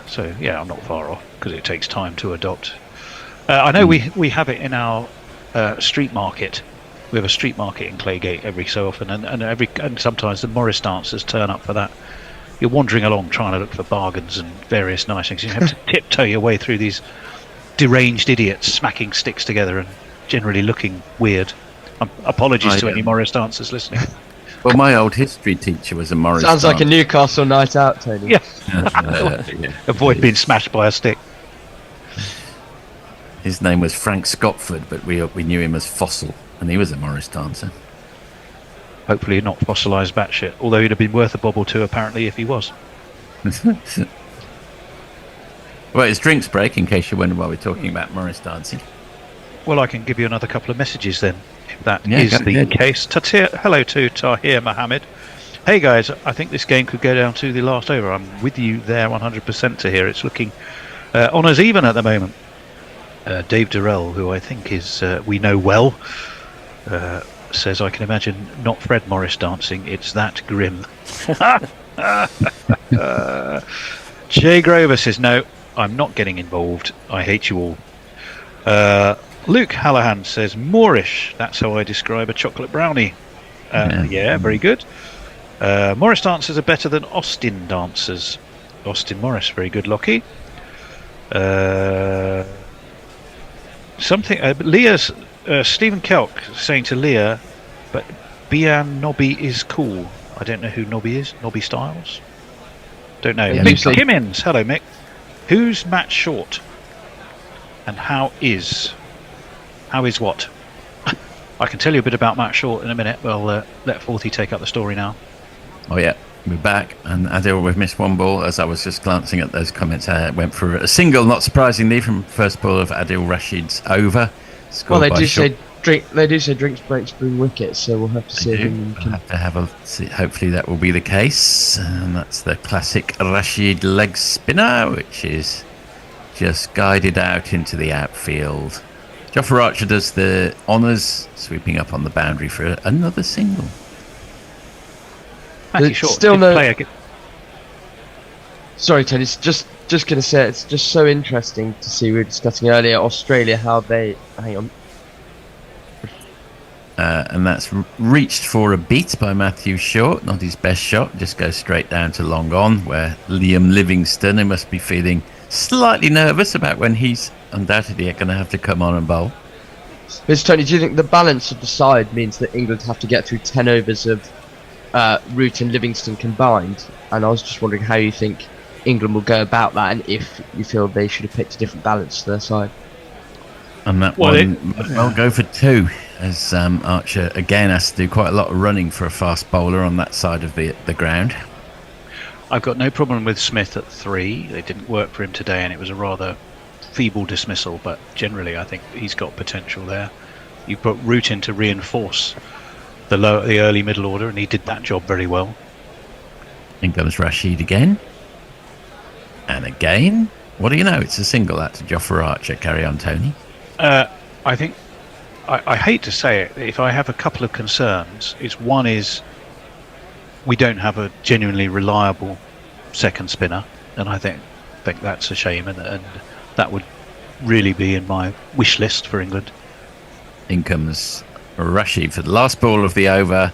Speaker 22: So I'm not far off because it takes time to adopt. I know we have it in our street market. We have a street market in Claygate every so often, and sometimes the Morris dancers turn up for that. You're wandering along trying to look for bargains and various nice things. You have to tiptoe your way through these deranged idiots smacking sticks together and generally looking weird. Apologies to any Morris dancers listening.
Speaker 21: Well, my old history teacher was a Morris
Speaker 13: Sounds like a Newcastle night out, Tony.
Speaker 22: Yeah. Avoid being smashed by a stick.
Speaker 21: His name was Frank Scotford, but we knew him as Fossil, and he was a Morris dancer.
Speaker 22: Hopefully not fossilised batshit, although he'd have been worth a bob or two apparently if he was.
Speaker 21: Well, it's drinks break, in case you wonder why we're talking about Morris dancing.
Speaker 22: Well, I can give you another couple of messages then, if that is the case. Hello to Tahir Mohammed. Hey guys, I think this game could go down to the last over. I'm with you there 100% Tahir. It's looking honours even at the moment. Dave Durrell, who I think is we know well, says, I can imagine not Fred Morris dancing. It's that grim. Jay Grover says, no, I'm not getting involved. I hate you all. Luke Hallahan says, Moorish. That's how I describe a chocolate brownie. Yeah, very good. Morris dancers are better than Austin dancers. Austin Morris, very good, Lockie. Leah's Stephen Kelk saying to Leah, but Bian Nobby is cool. I don't know who Nobby is. Nobby Styles? Don't know.
Speaker 13: Yeah,
Speaker 22: Mick Kimmins. Hello, Mick. Who's Matt Short? And how is what? I can tell you a bit about Matt Short in a minute. Well, let Forthy take up the story now.
Speaker 21: Oh yeah, we're back, and Adil, we've missed one ball. As I was just glancing at those comments, I went for a single, not surprisingly, from first ball of Adil Rashid's over.
Speaker 13: Well, they do say drinks breaks bring wickets, so we'll have to see.
Speaker 21: We'll have to have a see. Hopefully that will be the case, and that's the classic Rashid leg spinner, which is just guided out into the outfield. Jofra Archer does the honours, sweeping up on the boundary for another single.
Speaker 13: Sorry, Tony. It's just going to say it's just so interesting to see. We were discussing earlier Australia how they hang on.
Speaker 21: And that's reached for a beat by Matthew Short. Not his best shot. Just goes straight down to long on, where Liam Livingstone, who must be feeling slightly nervous about when he's undoubtedly going to have to come on and bowl.
Speaker 13: Mr. Tony, do you think the balance of the side means that England have to get through 10 overs of Root and Livingstone combined? And I was just wondering how you think England will go about that, and if you feel they should have picked a different balance to their side.
Speaker 21: And that I'll go for 2, as Archer again has to do quite a lot of running for a fast bowler on that side of the ground.
Speaker 22: I've got no problem with Smith at 3. It didn't work for him today, and it was a rather feeble dismissal, but generally I think he's got potential there. You put Root in to reinforce the early middle order, and he did that job very well.
Speaker 21: In comes Rashid again. And again. What do you know? It's a single out to Jofra Archer. Carry on, Tony.
Speaker 22: I think I hate to say it, if I have a couple of concerns, one is we don't have a genuinely reliable second spinner, and I think that's a shame, and that would really be in my wish list for England.
Speaker 21: In comes Rashid for the last ball of the over,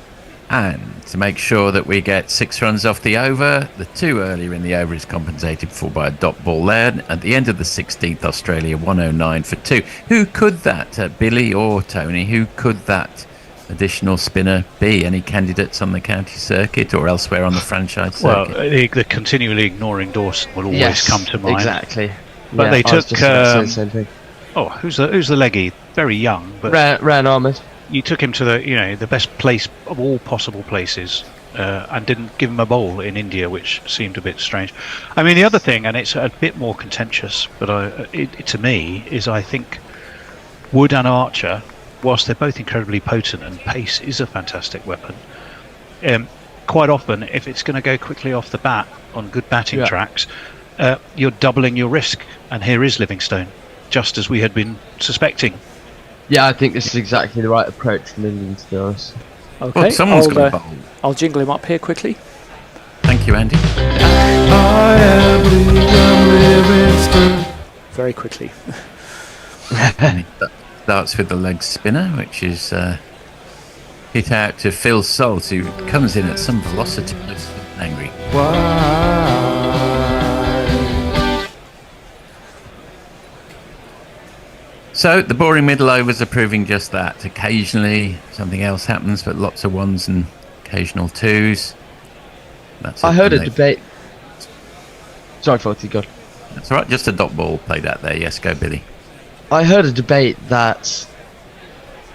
Speaker 21: and to make sure that we get 6 runs off the over, the 2 earlier in the over is compensated for by a dot ball there. At the end of the 16th, Australia 109 for 2. Who could that, Billy or Tony, who could that additional spinner be? Any candidates on the county circuit or elsewhere on the franchise circuit?
Speaker 22: Well, the continually ignoring Dawson will always come to mind.
Speaker 13: Exactly.
Speaker 22: But they took
Speaker 13: the same thing.
Speaker 22: who's the leggy? Very young, but
Speaker 13: Ran Ahmed.
Speaker 22: You took him to the best place of all possible places, and didn't give him a bowl in India, which seemed a bit strange. I mean, the other thing, and it's a bit more contentious, but to me, is I think Wood and Archer, whilst they're both incredibly potent and pace is a fantastic weapon, quite often, if it's going to go quickly off the bat on good batting tracks, you're doubling your risk. And here is Livingstone, just as we had been suspecting.
Speaker 13: Yeah, I think this is exactly the right approach from England, to be honest.
Speaker 5: Okay, I'll jingle him up here quickly.
Speaker 21: Thank you, Andy.
Speaker 5: Very quickly.
Speaker 21: And it starts with the leg spinner, which is hit out to Phil Salt, who comes in at some velocity. Angry. So the boring middle overs are proving just that. Occasionally something else happens, but lots of 1s and occasional 2s.
Speaker 13: I heard a debate. Sorry, Forty, God.
Speaker 21: That's all right. Just a dot ball played out there. Yes, go, Billy.
Speaker 13: I heard a debate that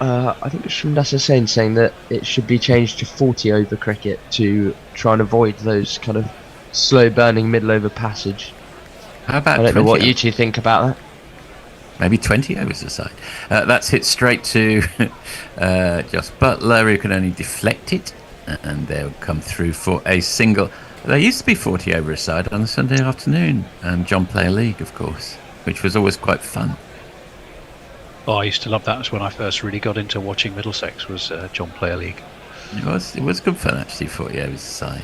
Speaker 13: I think it was from Nasser Hussain saying that it should be changed to 40 over cricket to try and avoid those kind of slow burning middle over passage.
Speaker 21: How about
Speaker 13: I don't know what you two think about that.
Speaker 21: Maybe 20 overs aside. That's hit straight to Joss Butler, who can only deflect it, and they'll come through for a single. There used to be 40 over aside on a Sunday afternoon, John Player League, of course, which was always quite fun.
Speaker 22: Oh, I used to love that. That's when I first really got into watching Middlesex, was John Player League.
Speaker 21: It was good fun, actually, 40 overs aside.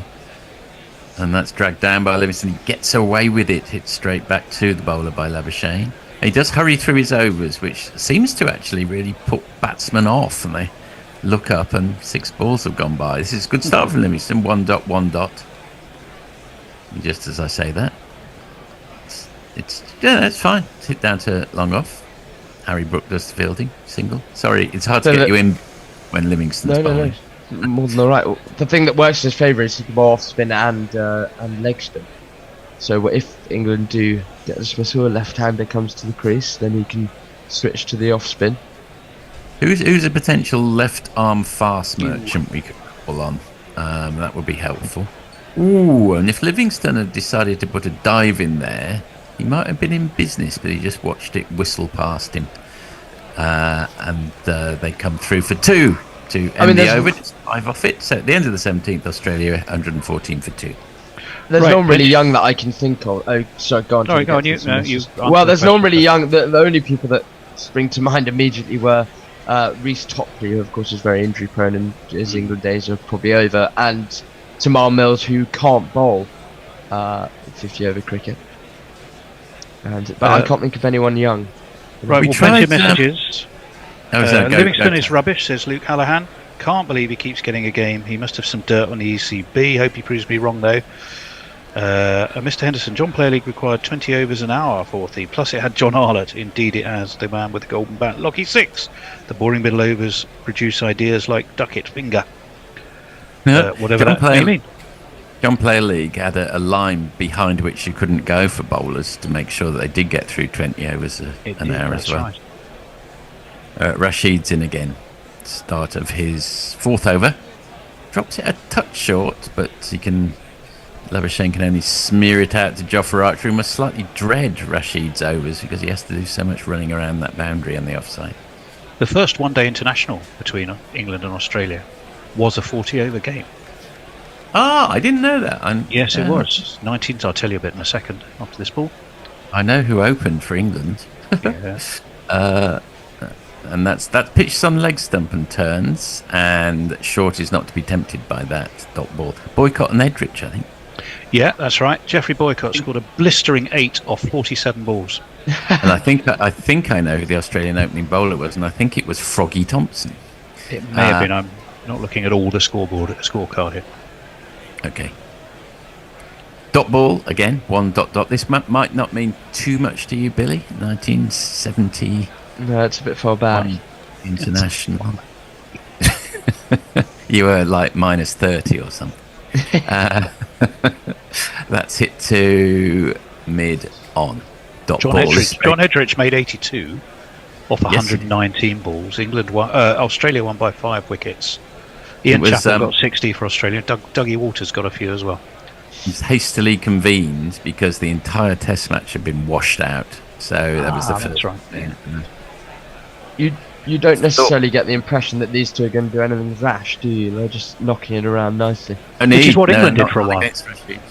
Speaker 21: And that's dragged down by Livingston. He gets away with it, hit straight back to the bowler by Labuschagne. He does hurry through his overs, which seems to actually really put batsmen off, and they look up and 6 balls have gone by. This is a good start from Livingston, 1 dot, 1 dot. And just as I say that, it's fine. It's hit down to long off. Harry Brook does the fielding, single. Sorry, it's hard to get you in when Livingston's bowling.
Speaker 13: No, more than all right. The thing that works in his favour is he can bowl off spin and leg spin. So if England do get a dismissal, a left-hander comes to the crease, then he can switch to the off-spin.
Speaker 21: Who's a potential left-arm fast merchant we could call on? That would be helpful. Ooh, and if Livingstone had decided to put a dive in there, he might have been in business, but he just watched it whistle past him. And they come through for 2 to end the over. Just 5 off it. So at the end of the 17th, Australia 114 for 2.
Speaker 13: There's no one really young that I can think of. Oh, sorry, go on.
Speaker 22: Sorry, go on.
Speaker 13: Well, there's no one really young. The only people that spring to mind immediately were Reece Topley, who of course is very injury prone and his England days are probably over, and Tamar Mills, who can't bowl. 50 over cricket. But I can't think of anyone young.
Speaker 22: Right,
Speaker 21: We
Speaker 22: we'll plenty of
Speaker 21: tried,
Speaker 22: messages.
Speaker 21: go-
Speaker 22: Livingston
Speaker 21: go.
Speaker 22: is rubbish, says Luke Hallahan. Can't believe he keeps getting a game. He must have some dirt on the ECB. Hope he proves me wrong, though. Mr. Henderson, John Player League required 20 overs an hour, 40. Plus it had John Arlott. Indeed it has, the man with the golden bat. Lockie 6. The boring middle overs produce ideas like Duckett finger. Whatever that may mean.
Speaker 21: John Player League had a line behind which you couldn't go for bowlers to make sure that they did get through 20 overs an hour as well. Right. Rashid's in again. Start of his fourth over. Drops it a touch short, but Labuschagne can only smear it out to Jofra Archer, who must slightly dread Rashid's overs because he has to do so much running around that boundary on the offside.
Speaker 22: The first one-day international between England and Australia was a 40-over game.
Speaker 21: Ah, I didn't know that.
Speaker 22: Yes, it was. 19th, I'll tell you a bit in a second after this ball.
Speaker 21: I know who opened for England.
Speaker 22: Yes.
Speaker 21: And that's pitched on leg stump and turns, and Short is not to be tempted by that dot ball. Boycott and Edrich, I think.
Speaker 22: Yeah, that's right. Jeffrey Boycott scored a blistering 8 off 47 balls.
Speaker 21: And I think I know who the Australian opening bowler was, and I think it was Froggy Thompson.
Speaker 22: It may have been. I'm not looking at all the scorecard here.
Speaker 21: Okay. Dot ball again. 1 ... This might not mean too much to you, Billy. 1970.
Speaker 13: No, it's a bit far back.
Speaker 21: International. You were like minus 30 or something. That's hit to mid on. Dot
Speaker 22: John
Speaker 21: ball.
Speaker 22: Edrich made 82 off 119 balls. Australia won by 5 wickets. Ian Chappell got 60 for Australia. Dougie Waters got a few as well.
Speaker 21: It was hastily convened because the entire Test match had been washed out. So that was the first.
Speaker 22: That's right.
Speaker 21: Yeah.
Speaker 13: You don't necessarily get the impression that these two are going to do anything rash, do you? They're just knocking it around nicely.
Speaker 22: Which is what England did for a while.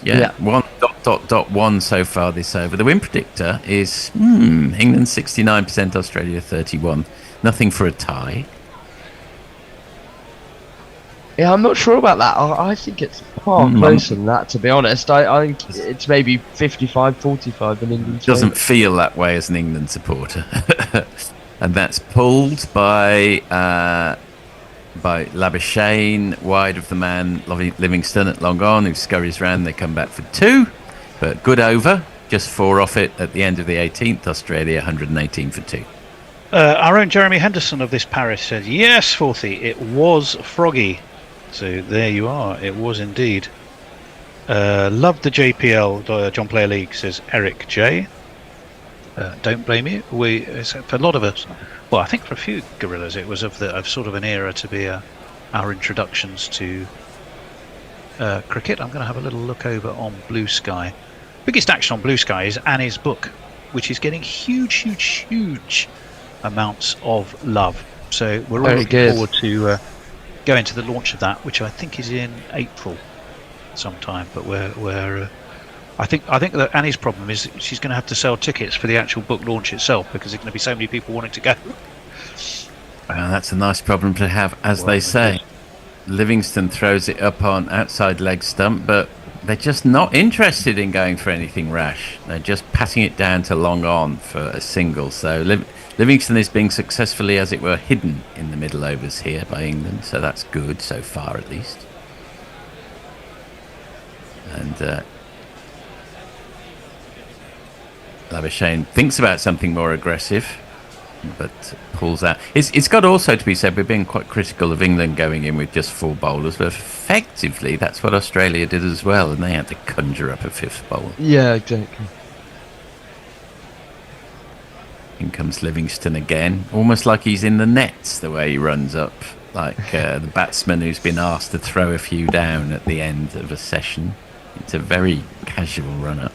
Speaker 21: Yeah. 1 ... 1 so far this over. The win predictor is England 69%, Australia 31. Nothing for a tie.
Speaker 13: Yeah, I'm not sure about that. I think it's far closer than that, to be honest. I think it's maybe 55-45 in England.
Speaker 21: Doesn't feel that way as an England supporter. And that's pulled by Labuschagne, wide of the man Livingston at long on, who scurries round. They come back for 2, but good over. Just 4 off it at the end of the 18th. Australia 118 for 2.
Speaker 22: Our own Jeremy Henderson of this Paris said, yes, Forthy, it was Froggy. So there you are. It was indeed. Loved the JPL, John Player League, says Eric J. Don't blame you. For a lot of us, well, I think for a few gorillas, it was of sort of an era to be our introductions to cricket. I'm going to have a little look over on Blue Sky. Biggest action on Blue Sky is Annie's book, which is getting huge amounts of love. So we're all looking forward to going to the launch of that, which I think is in April sometime. But I think that Annie's problem is she's going to have to sell tickets for the actual book launch itself because there's going to be so many people wanting to go.
Speaker 21: Well, that's a nice problem to have, as they say. Livingston throws it up on outside leg stump, but they're just not interested in going for anything rash. They're just patting it down to long on for a single. So Livingston is being successfully, as it were, hidden in the middle overs here by England. So that's good so far, at least. And Labuschagne thinks about something more aggressive, but pulls out. It's got also to be said, we're being quite critical of England going in with just 4 bowlers, but effectively that's what Australia did as well, and they had to conjure up a 5th bowler.
Speaker 13: Yeah, exactly.
Speaker 21: In comes Livingston again, almost like he's in the nets, the way he runs up, like the batsman who's been asked to throw a few down at the end of a session. It's a very casual run-up.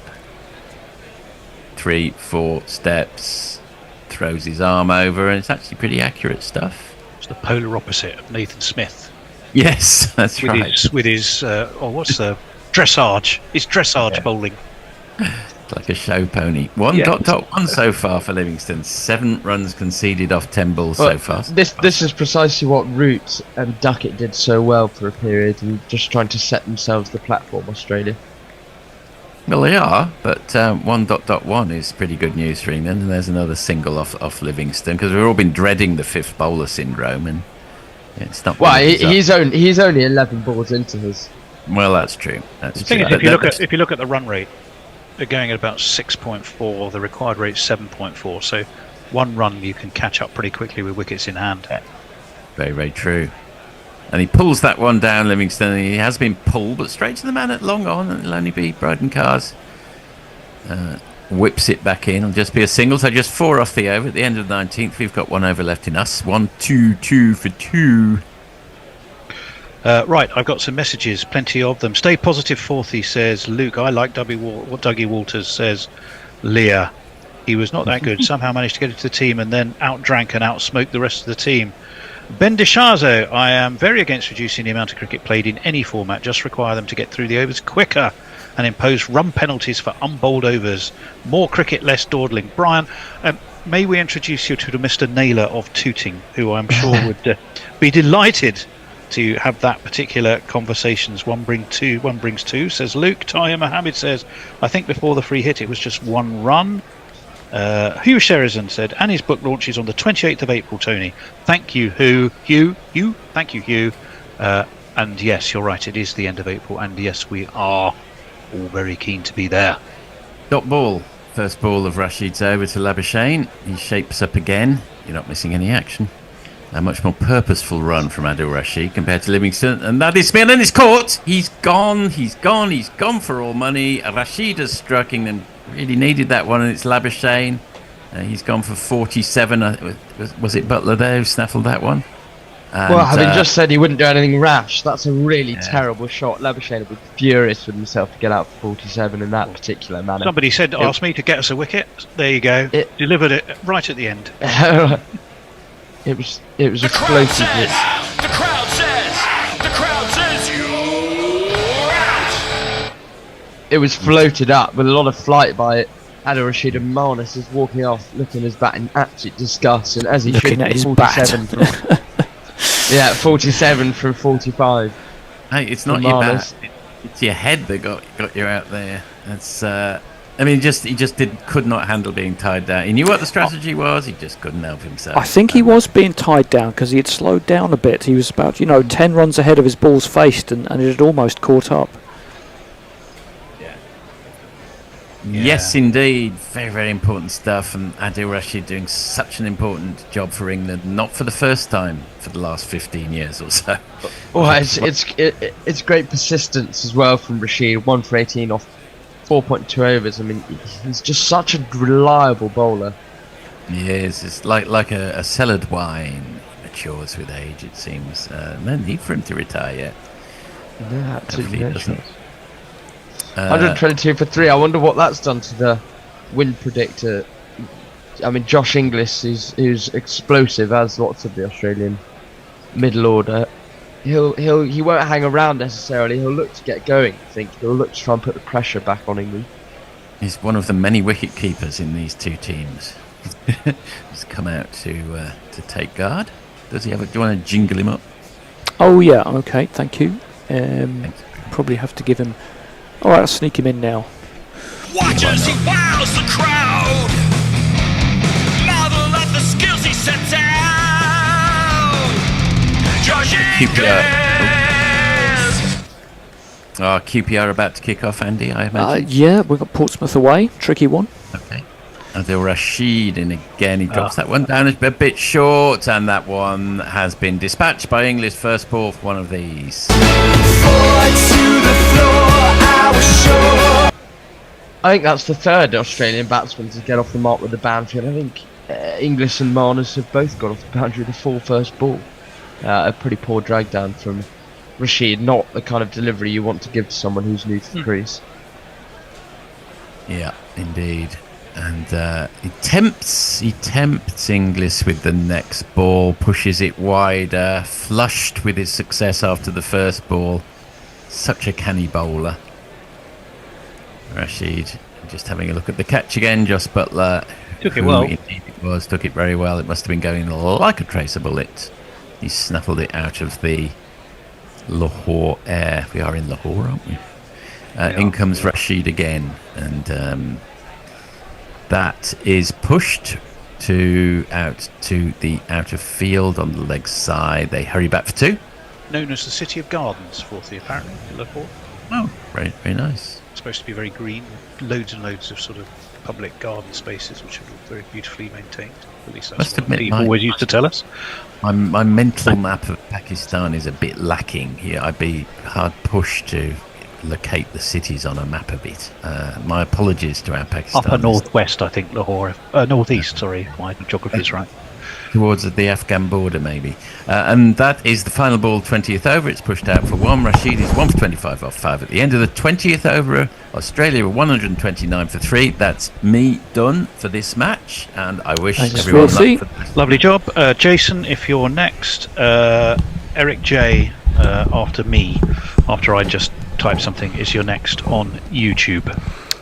Speaker 21: 3, 4 steps, throws his arm over, and it's actually pretty accurate stuff.
Speaker 22: It's the polar opposite of Nathan Smith.
Speaker 21: Yes, that's right.
Speaker 22: With his what's the dressage? It's dressage bowling.
Speaker 21: Like a show pony. 1 ... 1 so far for Livingston. 7 runs conceded off 10 balls so far.
Speaker 13: This is precisely what Root and Duckett did so well for a period, and just trying to set themselves the platform, Australia.
Speaker 21: Well, they are, but 1.1 is pretty good news for England, and there's another single off Livingston, because we've all been dreading the fifth bowler syndrome, and it's not.
Speaker 13: Well, he's only 11 balls into his.
Speaker 21: Well, that's true. That's
Speaker 22: The thing
Speaker 21: true.
Speaker 22: is, if you look at the run rate, they're going at about 6.4. The required rate is 7.4. So one run you can catch up pretty quickly with wickets in hand.
Speaker 21: Very, very true. And he pulls that one down, Livingston. And he has been pulled, but straight to the man at long on. And it'll only be Bryden Cars. Whips it back in. It'll just be a single. So just 4 off the over. At the end of the 19th, we've got 1 over left in us. 1, 2, 2 for 2.
Speaker 22: Right, I've got some messages, plenty of them. Stay positive, Forthy says Luke. I like what Dougie Walters says. Leah, he was not that good. Somehow managed to get into the team and then outdrank and outsmoked the rest of the team. Ben Deshazo, I am very against reducing the amount of cricket played in any format. Just require them to get through the overs quicker and impose run penalties for unbowled overs. More cricket, less dawdling. Brian, may we introduce you to the Mr. Naylor of Tooting, who I'm sure would be delighted to have that particular conversations. One brings two, says Luke. Tahir Mohammed says, I think before the free hit it was just 1 run. Hugh Sheridan said, and his book launches on the 28th of April, Tony. Thank you, Hugh. Thank you, Hugh. And yes, you're right, it is the end of April, and yes, we are all very keen to be there.
Speaker 21: Dot ball. First ball of Rashid's over to Labuschagne. He shapes up again. You're not missing any action. A much more purposeful run from Adil Rashid compared to Livingston, and that is Smith, and it's caught. He's gone for all money. Rashid has struck and really needed that one, and it's Labuschagne. He's gone for 47. Was it Butler there who snaffled that one? And,
Speaker 13: well, having just said he wouldn't do anything rash, that's a really terrible shot. Labuschagne would be furious with himself to get out for 47 in that particular manner.
Speaker 22: Somebody said, ask me to get us a wicket. There you go. Delivered it right at the end.
Speaker 13: It was explosive.
Speaker 23: The crowd says you're out.
Speaker 13: It was floated up with a lot of flight by it. Adil Rashid and Marnus is walking off, looking at his bat in absolute disgust, and as he
Speaker 5: Looking
Speaker 13: should
Speaker 5: at
Speaker 13: be,
Speaker 5: his
Speaker 13: 47 yeah, 47 from 45.
Speaker 21: Hey, it's not your bat; it's your head that got you out there. That's. I mean, he could not handle being tied down. He knew what the strategy was. He just couldn't help himself.
Speaker 5: I think he was being tied down because he had slowed down a bit. He was about 10 runs ahead of his balls faced, and it had almost caught up.
Speaker 21: Yes, indeed. Very, very important stuff. And Adil Rashid doing such an important job for England, not for the first time for the last 15 years or so.
Speaker 13: Well, it's great persistence as well from Rashid. 1 for 18 off 4.2 overs. I mean, he's just such a reliable bowler.
Speaker 21: He is. It's like a cellared wine. He matures with age, it seems. No need for him to retire yet.
Speaker 13: Yeah, absolutely.
Speaker 21: 122
Speaker 13: for 3. I wonder what that's done to the win predictor. I mean, Josh Inglis, who's explosive as lots of the Australian middle order. He won't hang around necessarily. He'll look to get going. I think he'll look to try and put the pressure back on England.
Speaker 21: He's one of the many wicket keepers in these two teams. He's come out to take guard. Does he have? Do you want to jingle him up?
Speaker 5: Oh yeah, okay, thank you. Probably have to give him. All right, I'll sneak him in now.
Speaker 23: Watch as he wows the crowd. Marvel at the skills he sets out. Josh
Speaker 21: QPR about to kick off, Andy, I imagine.
Speaker 5: Yeah, we've got Portsmouth away. Tricky one.
Speaker 21: Okay. Adil Rashid, and again he drops that one down a bit short, and that one has been dispatched by English first ball for one of these.
Speaker 13: I think that's the third Australian batsman to get off the mark with the boundary, and I think Inglis and Marnus have both got off the boundary with the full first ball. A pretty poor drag down from Rashid, not the kind of delivery you want to give to someone who's new to the crease.
Speaker 21: Yeah, indeed. And he tempts Inglis with the next ball, pushes it wider, flushed with his success after the first ball. Such a canny bowler. Rashid, just having a look at the catch again. Joss Butler
Speaker 22: took it well.
Speaker 21: Indeed it was, took it very well. It must have been going like a tracer bullet. He snuffled it out of the Lahore air. We are in Lahore, aren't we? In comes Rashid again, and that is pushed out to the outer field on the leg side. They hurry back for 2.
Speaker 22: Known as the City of Gardens, Fourthly, apparently, in Lahore.
Speaker 21: Oh, very, very nice.
Speaker 22: It's supposed to be very green, loads and loads of sort of public garden spaces, which are very beautifully maintained. At least that's what people always used to tell us.
Speaker 21: My mental map of Pakistan is a bit lacking here. I'd be hard pushed to locate the cities on a map a bit. My apologies to our Pakistanis.
Speaker 22: Upper northwest, I think, Lahore. Northeast, sorry, my geography is right.
Speaker 21: Towards the Afghan border, maybe. And that is the final ball, 20th over. It's pushed out for 1. Rashid is 1 for 25 off 5. At the end of the 20th over, Australia were 129 for 3. That's me done for this match, and I wish everyone luck for this.
Speaker 22: Lovely job. Jason, if you're next, Eric J, after me, after I just type something, is your next on YouTube.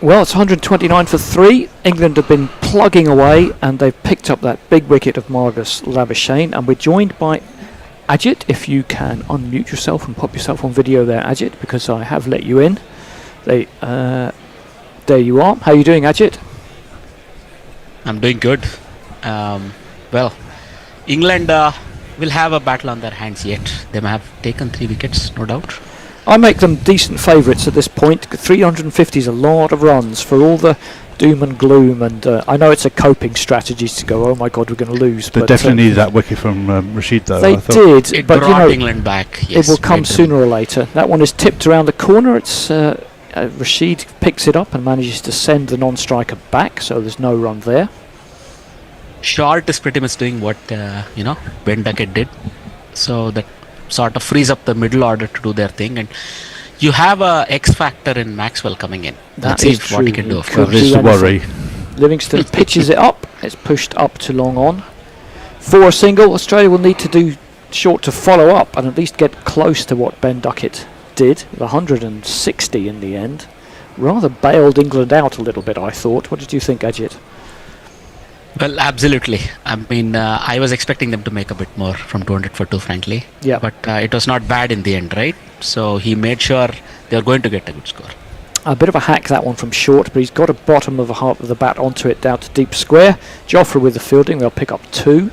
Speaker 5: Well, it's 129 for 3. England have been plugging away, and they've picked up that big wicket of Marcus Labuschagne, and we're joined by Ajit. If you can unmute yourself and pop yourself on video there, Ajit, because I have let you in. There you are. How are you doing, Ajit?
Speaker 9: I'm doing good. Well, England will have a battle on their hands yet. They may have taken 3 wickets, no doubt.
Speaker 5: I make them decent favourites at this point. 350 is a lot of runs for all the doom and gloom, and I know it's a coping strategy to go, oh my god, we're going to lose.
Speaker 16: They definitely needed that wicket from Rashid, though.
Speaker 5: They did,
Speaker 9: it
Speaker 5: but
Speaker 9: brought England back. Yes,
Speaker 5: it will come sooner or later. That one is tipped around the corner. It's Rashid picks it up and manages to send the non-striker back, so there's no run there.
Speaker 9: Short is pretty much doing what Ben Duckett did, so that sort of frees up the middle order to do their thing, and you have a X factor in Maxwell coming in.
Speaker 5: That
Speaker 9: Let's
Speaker 5: is
Speaker 9: see what he can do.
Speaker 16: That is the worry.
Speaker 5: Livingston pitches it up. It's pushed up to long on. For a single, Australia will need to do short to follow up and at least get close to what Ben Duckett did. 160 in the end. Rather bailed England out a little bit, I thought. What did you think, Ajit?
Speaker 9: Well, absolutely. I mean, I was expecting them to make a bit more from 200 for 2, frankly.
Speaker 5: Yeah.
Speaker 9: But it was not bad in the end, right? So he made sure they were going to get a good score.
Speaker 5: A bit of a hack, that one from short, but he's got a bottom of a half of the bat onto it down to deep square. Joffre with the fielding, they'll pick up 2.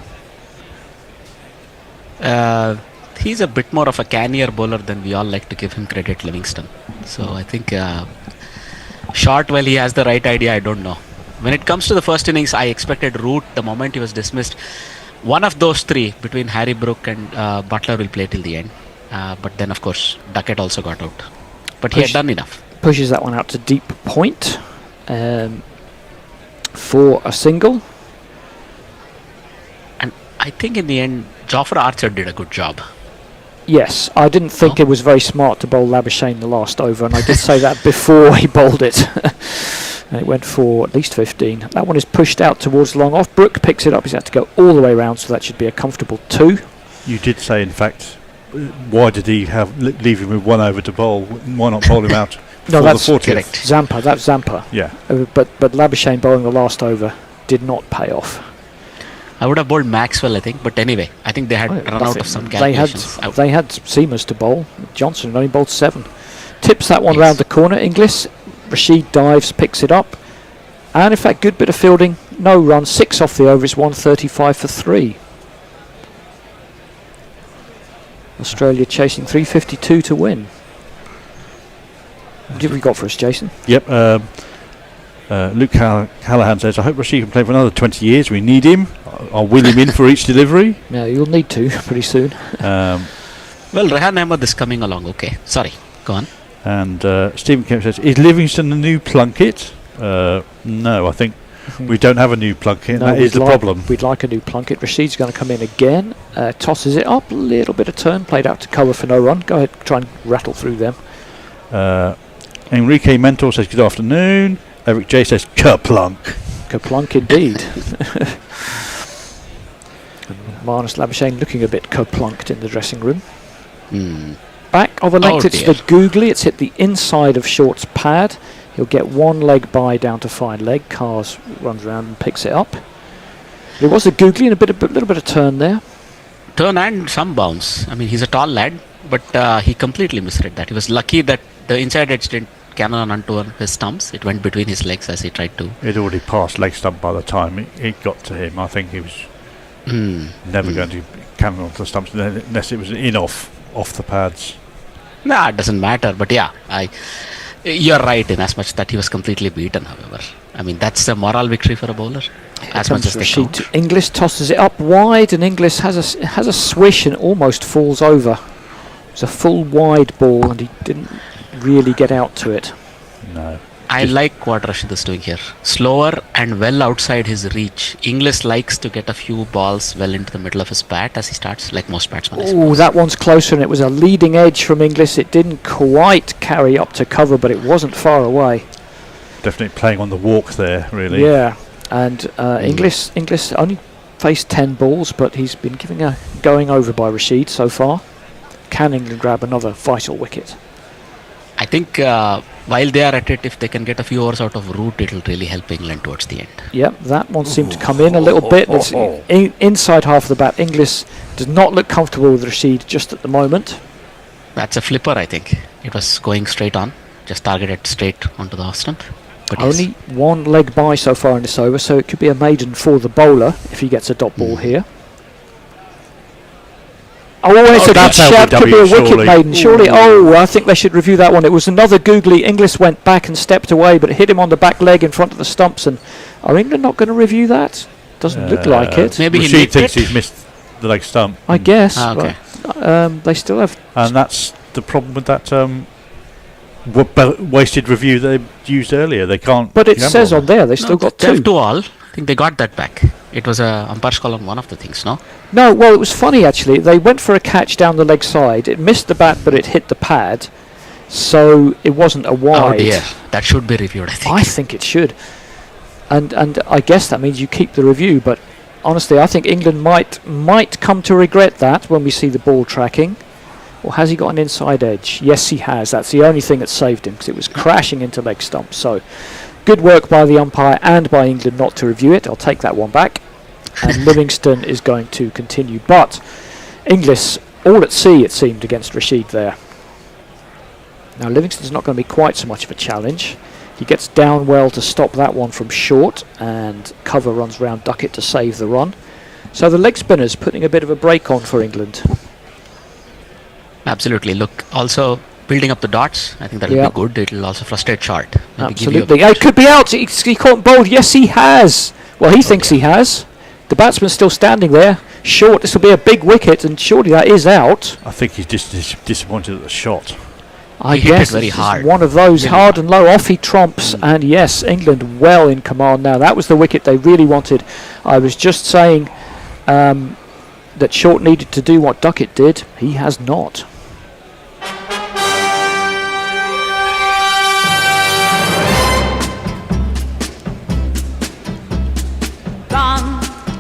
Speaker 9: He's a bit more of a cannier bowler than we all like to give him credit, Livingston. So I think short, while he has the right idea, I don't know. When it comes to the first innings, I expected Root, the moment he was dismissed, one of those 3 between Harry Brook and Butler will play till the end. But then, of course, Duckett also got out. But he had done enough.
Speaker 5: Pushes that one out to deep point for a single.
Speaker 9: And I think in the end, Joffre Archer did a good job.
Speaker 5: Yes, I didn't think it was very smart to bowl Labuschagne the last over, and I did say that before he bowled it. And it went for at least 15. That one is pushed out towards long off. Brook picks it up. He's had to go all the way around, so that should be a comfortable 2.
Speaker 16: You did say, in fact, why did he leave him with 1 over to bowl? Why not bowl him out?
Speaker 5: No, that's
Speaker 16: the 40th?
Speaker 5: correct. Zampa, that's Zampa.
Speaker 16: Yeah.
Speaker 5: But Labuschagne bowling the last over did not pay off.
Speaker 9: I would have bowled Maxwell, I think, but anyway, I think they had run out of some calculations.
Speaker 5: They had seamers to bowl. Johnson only bowled 7. Tips that one round the corner. Inglis. Rashid dives, picks it up, and in fact, good bit of fielding. No run. 6 off the over. It's 135 for 3. Australia chasing 352 to win. What have we got for us, Jason?
Speaker 16: Yep. Luke Callahan says, I hope Rashid can play for another 20 years. We need him. I'll wheel him in for each delivery.
Speaker 5: Yeah, you'll need to pretty soon.
Speaker 9: Well, Rehan Ahmed is coming along. Okay, sorry. Go on.
Speaker 16: And Stephen Kemp says, is Livingston the new Plunkett? No, I think we don't have a new Plunkett. No, that is the problem.
Speaker 5: We'd like a new Plunkett. Rashid's going to come in again. Tosses it up. A little bit of turn. Played out to cover for no run. Go ahead, try and rattle through them.
Speaker 16: Enrique Mentor says, good afternoon. Eric J says, Kerplunk.
Speaker 5: Kerplunk indeed. Marcus Labuschagne looking a bit kerplunked in the dressing room. Back of a length, it's the googly. It's hit the inside of Short's pad. He'll get 1 leg by down to fine leg. Cars runs around and picks it up. It was a googly and a little bit of turn there.
Speaker 9: Turn and some bounce. I mean, he's a tall lad, but he completely misread that. He was lucky that the inside edge didn't cannon onto his stumps. It went between his legs as he tried to.
Speaker 16: He'd already passed leg stump by the time it got to him. I think he was never going to cannon onto the stumps unless it was off the pads.
Speaker 9: Nah, it doesn't matter. But yeah, you're right in as much that he was completely beaten. However, I mean that's a moral victory for a bowler. As much as they count.
Speaker 5: Inglis tosses it up wide, and Inglis has a swish and almost falls over. It's a full wide ball, and he didn't really get out to it.
Speaker 16: No.
Speaker 9: I like what Rashid is doing here. Slower and well outside his reach. Inglis likes to get a few balls well into the middle of his bat as he starts, like most batsmen.
Speaker 5: Oh, that one's closer, and it was a leading edge from Inglis. It didn't quite carry up to cover, but it wasn't far away.
Speaker 16: Definitely playing on the walk there, really.
Speaker 5: Yeah, and Inglis only faced 10 balls, but he's been going over by Rashid so far. Can England grab another vital wicket?
Speaker 9: I think while they are at it, if they can get a few overs out of Root, it'll really help England towards the end.
Speaker 5: Yep, that one seemed to come in a little bit. It's inside half of the bat. Inglis does not look comfortable with Rashid just at the moment.
Speaker 9: That's a flipper, I think. It was going straight on, just targeted straight onto the off stump. But
Speaker 5: only one leg by so far in this over, so it could be a maiden for the bowler if he gets a dot ball here. Oh, it's a good shout. Could be a wicket maiden. Surely. Oh, I think they should review that one. It was another googly. Inglis went back and stepped away, but it hit him on the back leg in front of the stumps. And are England not going to review that? Doesn't look like it.
Speaker 9: Maybe
Speaker 16: Rashid thinks he's missed the leg stump.
Speaker 5: I guess.
Speaker 9: Okay.
Speaker 5: They still have.
Speaker 16: And that's the problem with that wasted review they used earlier. They can't.
Speaker 5: But it says on there they still got 2.
Speaker 9: They have 2 all. I think they got that back. It was a umpire's call on one of the things, no?
Speaker 5: No, well, it was funny actually. They went for a catch down the leg side. It missed the bat, but it hit the pad, so it wasn't a wide.
Speaker 9: Oh dear, that should be reviewed.
Speaker 5: I think it should, and I guess that means you keep the review. But honestly, I think England might come to regret that when we see the ball tracking. Or has he got an inside edge? Yes, he has. That's the only thing that saved him because it was crashing into leg stumps. So. Good work by the umpire and by England not to review it. I'll take that one back. And Livingston is going to continue. But Inglis, all at sea it seemed against Rashid there. Now Livingston's not going to be quite so much of a challenge. He gets down well to stop that one from short, and cover runs round Duckett to save the run. So the leg spinners putting a bit of a break on for England.
Speaker 9: Absolutely. Look, also building up the dots, I think that will be good. It will also frustrate Short.
Speaker 5: Absolutely. It could be out. He caught bowled. Yes, he has. Well, he thinks he has. The batsman's still standing there. Short. This will be a big wicket, and surely that is out.
Speaker 16: I think he's disappointed at the shot.
Speaker 5: I guess
Speaker 9: very hard.
Speaker 5: One of those hard and low. Off he tromps, and yes, England well in command now. That was the wicket they really wanted. I was just saying that Short needed to do what Duckett did. He has not.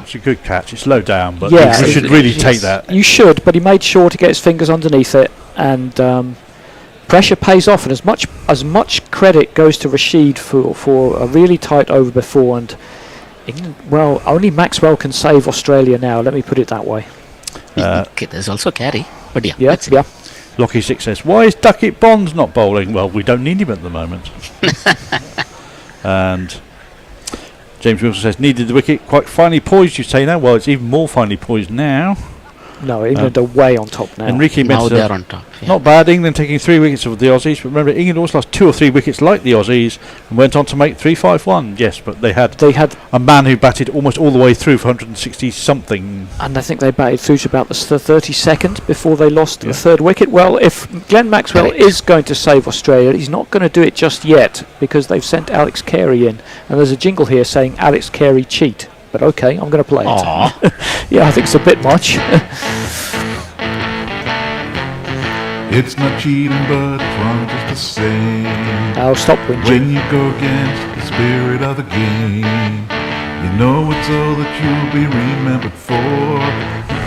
Speaker 16: It's a good catch. It's low down, but
Speaker 5: yeah,
Speaker 16: you should really take that.
Speaker 5: You should, but he made sure to get his fingers underneath it, and pressure pays off. And as much credit goes to Rashid for a really tight over before, and England. Well, only Maxwell can save Australia now. Let me put it that way.
Speaker 9: There's also carry, but yeah.
Speaker 5: Yeah.
Speaker 16: Lockie 6 says, "Why is Duckett Bonds not bowling?" Well, we don't need him at the moment. And James Wilson says, "Needed the wicket. Quite finely poised, you say now." Well, it's even more finely poised now.
Speaker 5: No, England are way on top now.
Speaker 16: Enrique
Speaker 9: now they're on top. Yeah.
Speaker 16: Not bad. England taking 3 wickets of the Aussies. But remember, England also lost 2 or 3 wickets like the Aussies and went on to make 3-5-1. Yes, but they had a man who batted almost all the way through for 160 something.
Speaker 5: And I think they batted through to about the 32nd before they lost the 3rd wicket. Well, if Glenn Maxwell is going to save Australia, he's not going to do it just yet because they've sent Alex Carey in, and there's a jingle here saying Alex Carey cheat. But okay, I'm going to play it. Yeah, I think it's a bit much.
Speaker 10: It's not cheating, but it's wrong just the same.
Speaker 5: I'll stop whinging.
Speaker 10: When you go against the spirit of the game, you know it's all that you'll be remembered for.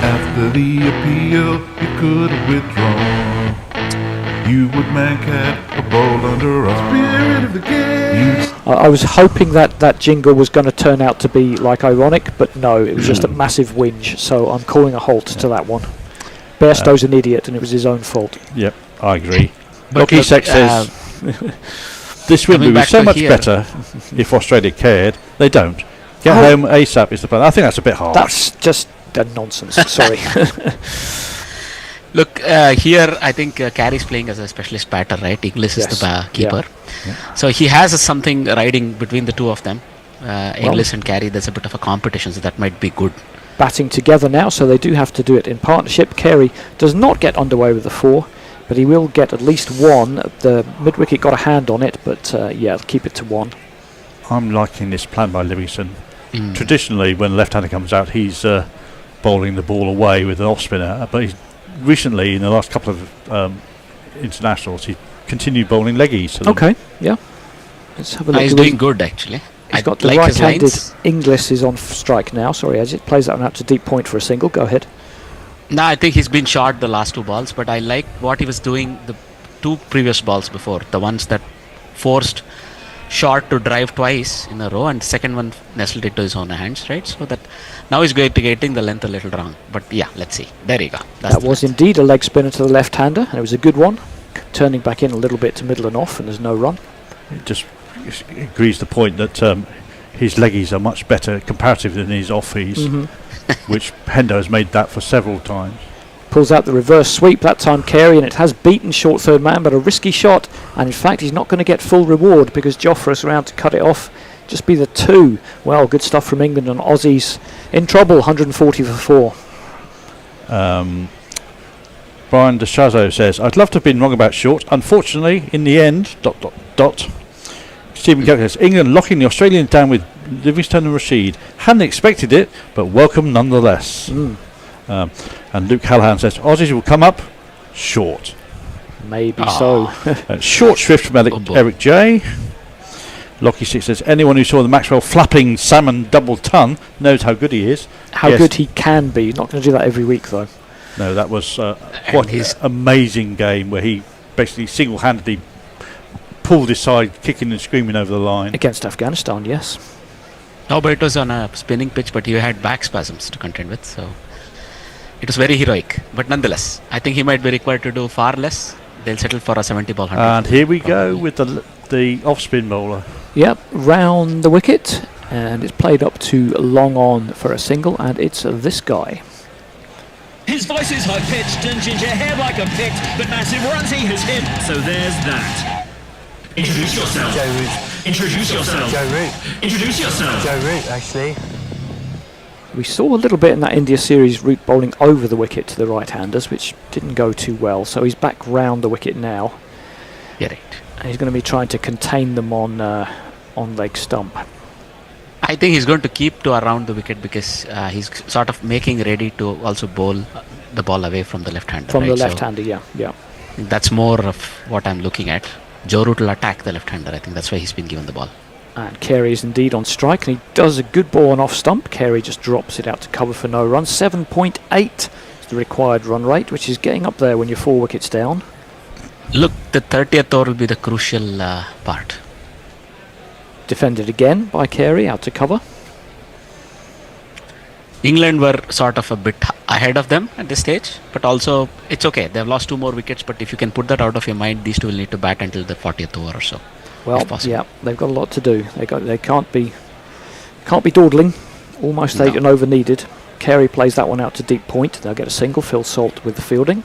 Speaker 10: After the appeal, you could have withdrawn. You would man-cat a ball under arm. Spirit of the game.
Speaker 5: I was hoping that jingle was going to turn out to be like ironic, but no, it was just a massive whinge. So I'm calling a halt to that one. Bairstow's an idiot, and it was his own fault.
Speaker 16: Yep, I agree. Lockie Sex says, this win
Speaker 9: Coming
Speaker 16: would be
Speaker 9: back
Speaker 16: so
Speaker 9: to
Speaker 16: much
Speaker 9: here.
Speaker 16: better if Australia cared. They don't. Get home ASAP is the plan. I think that's a bit harsh.
Speaker 5: That's just nonsense. Sorry.
Speaker 9: Look, here I think Carey's playing as a specialist batter, right? Inglis is the keeper.
Speaker 16: Yeah.
Speaker 9: So he has something riding between the two of them. Inglis and Carey, there's a bit of a competition, so that might be good.
Speaker 5: Batting together now, so they do have to do it in partnership. Carey does not get underway with the 4, but he will get at least 1. The mid-wicket got a hand on it, but keep it to 1.
Speaker 16: I'm liking this plan by Livingston. Traditionally, when the left-hander comes out, he's bowling the ball away with an off-spinner, but he's recently, in the last couple of internationals, he continued bowling leggies. So
Speaker 5: okay, yeah. Let's have a look.
Speaker 9: He's doing good, actually.
Speaker 5: He's got the right-handed Inglis is on strike now. Sorry, Ajit plays that one out to deep point for a single. Go ahead.
Speaker 9: No, I think he's been short the last 2 balls, but I like what he was doing the 2 previous balls before. The ones that forced short to drive twice in a row, and the second one nestled into his own hands, right? So that now he's getting the length a little wrong. But yeah, let's see. There you go.
Speaker 5: That was indeed a leg spinner to the left-hander, and it was a good one. Turning back in a little bit to middle and off, and there's no run.
Speaker 16: It just agrees the point that his leggies are much better comparative than his offies, which Hendo has made that for several times.
Speaker 5: Pulls out the reverse sweep, that time Carey, and it has beaten short third man, but a risky shot, and in fact he's not going to get full reward because Joffre's around to cut it off. Just be the 2. Well, good stuff from England, and Aussies in trouble, 140 for 4.
Speaker 16: Brian DeChazo says, I'd love to have been wrong about short. Unfortunately, in the end, ... Stephen Kelly says, England locking the Australians down with Livingstone and Rashid. Hadn't expected it, but welcome nonetheless. And Luke Hallahan says, Aussies will come up short.
Speaker 5: Maybe so.
Speaker 16: Short shrift from Eric J. Lockie 6 says, anyone who saw the Maxwell flapping salmon double ton knows how good he is.
Speaker 5: How good he can be. Not going to do that every week, though.
Speaker 16: No, that was quite an amazing game where he basically single-handedly pulled his side, kicking and screaming over the line.
Speaker 5: Against Afghanistan, yes.
Speaker 9: No, but it was on a spinning pitch, but you had back spasms to contend with, so it was very heroic. But nonetheless, I think he might be required to do far less. They'll settle for a 70-ball 100.
Speaker 16: And here we go with the off-spin bowler.
Speaker 5: Yep, round the wicket, and it's played up to long on for a single, and it's this guy.
Speaker 4: His voice is high-pitched and ginger hair like a pick, but massive runs he has hit, so there's that. Introduce yourself.
Speaker 17: Joe Root.
Speaker 4: Introduce yourself.
Speaker 17: Joe Root.
Speaker 4: Introduce yourself.
Speaker 17: Joe Root, actually.
Speaker 5: We saw a little bit in that India series, Root bowling over the wicket to the right-handers, which didn't go too well, so he's back round the wicket now.
Speaker 9: Yeah, right.
Speaker 5: And he's going to be trying to contain them on leg stump.
Speaker 9: I think he's going to keep to around the wicket because he's sort of making ready to also bowl the ball away from the left-hander.
Speaker 5: From
Speaker 9: right?
Speaker 5: the left-hander, yeah.
Speaker 9: That's more of what I'm looking at. Joe Root will attack the left-hander. I think that's why he's been given the ball.
Speaker 5: And Carey is indeed on strike, and he does a good ball on off stump. Carey just drops it out to cover for no run. 7.8 is the required run rate, which is getting up there when you're 4 wickets down.
Speaker 9: Look, the 30th over will be the crucial part.
Speaker 5: Defended again by Carey, out to cover.
Speaker 9: England were sort of a bit ahead of them at this stage, but also it's okay. They've lost 2 more wickets, but if you can put that out of your mind, these two will need to bat until the 40th over or so.
Speaker 5: Well, yeah, they've got a lot to do. They can't be dawdling. Almost 8 and over needed. Carey plays that one out to deep point. They'll get a single. Phil Salt with the fielding.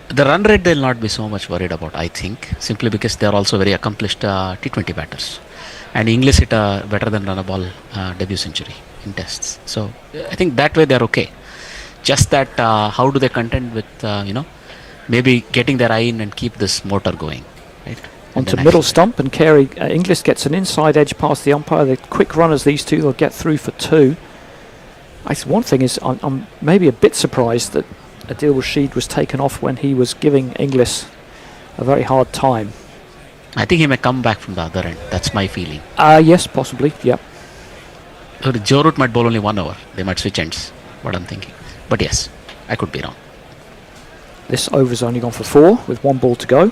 Speaker 9: The run rate they'll not be so much worried about, I think, simply because they're also very accomplished T20 batters. And Inglis hit a better than run a ball debut century in tests. So I think that way they're okay. Just that how do they contend with, maybe getting their eye in and keep this motor going, right?
Speaker 5: Onto middle stump, and Carey, Inglis gets an inside edge past the umpire. They're quick runners, these two. They'll get through for 2. One thing is, I'm maybe a bit surprised that Adil Rashid was taken off when he was giving Inglis a very hard time.
Speaker 9: I think he may come back from the other end. That's my feeling.
Speaker 5: Yes, possibly, yep.
Speaker 9: So Joe Root might bowl only 1 over. They might switch ends, what I'm thinking. But yes, I could be wrong.
Speaker 5: This over's only gone for 4 with 1 ball to go.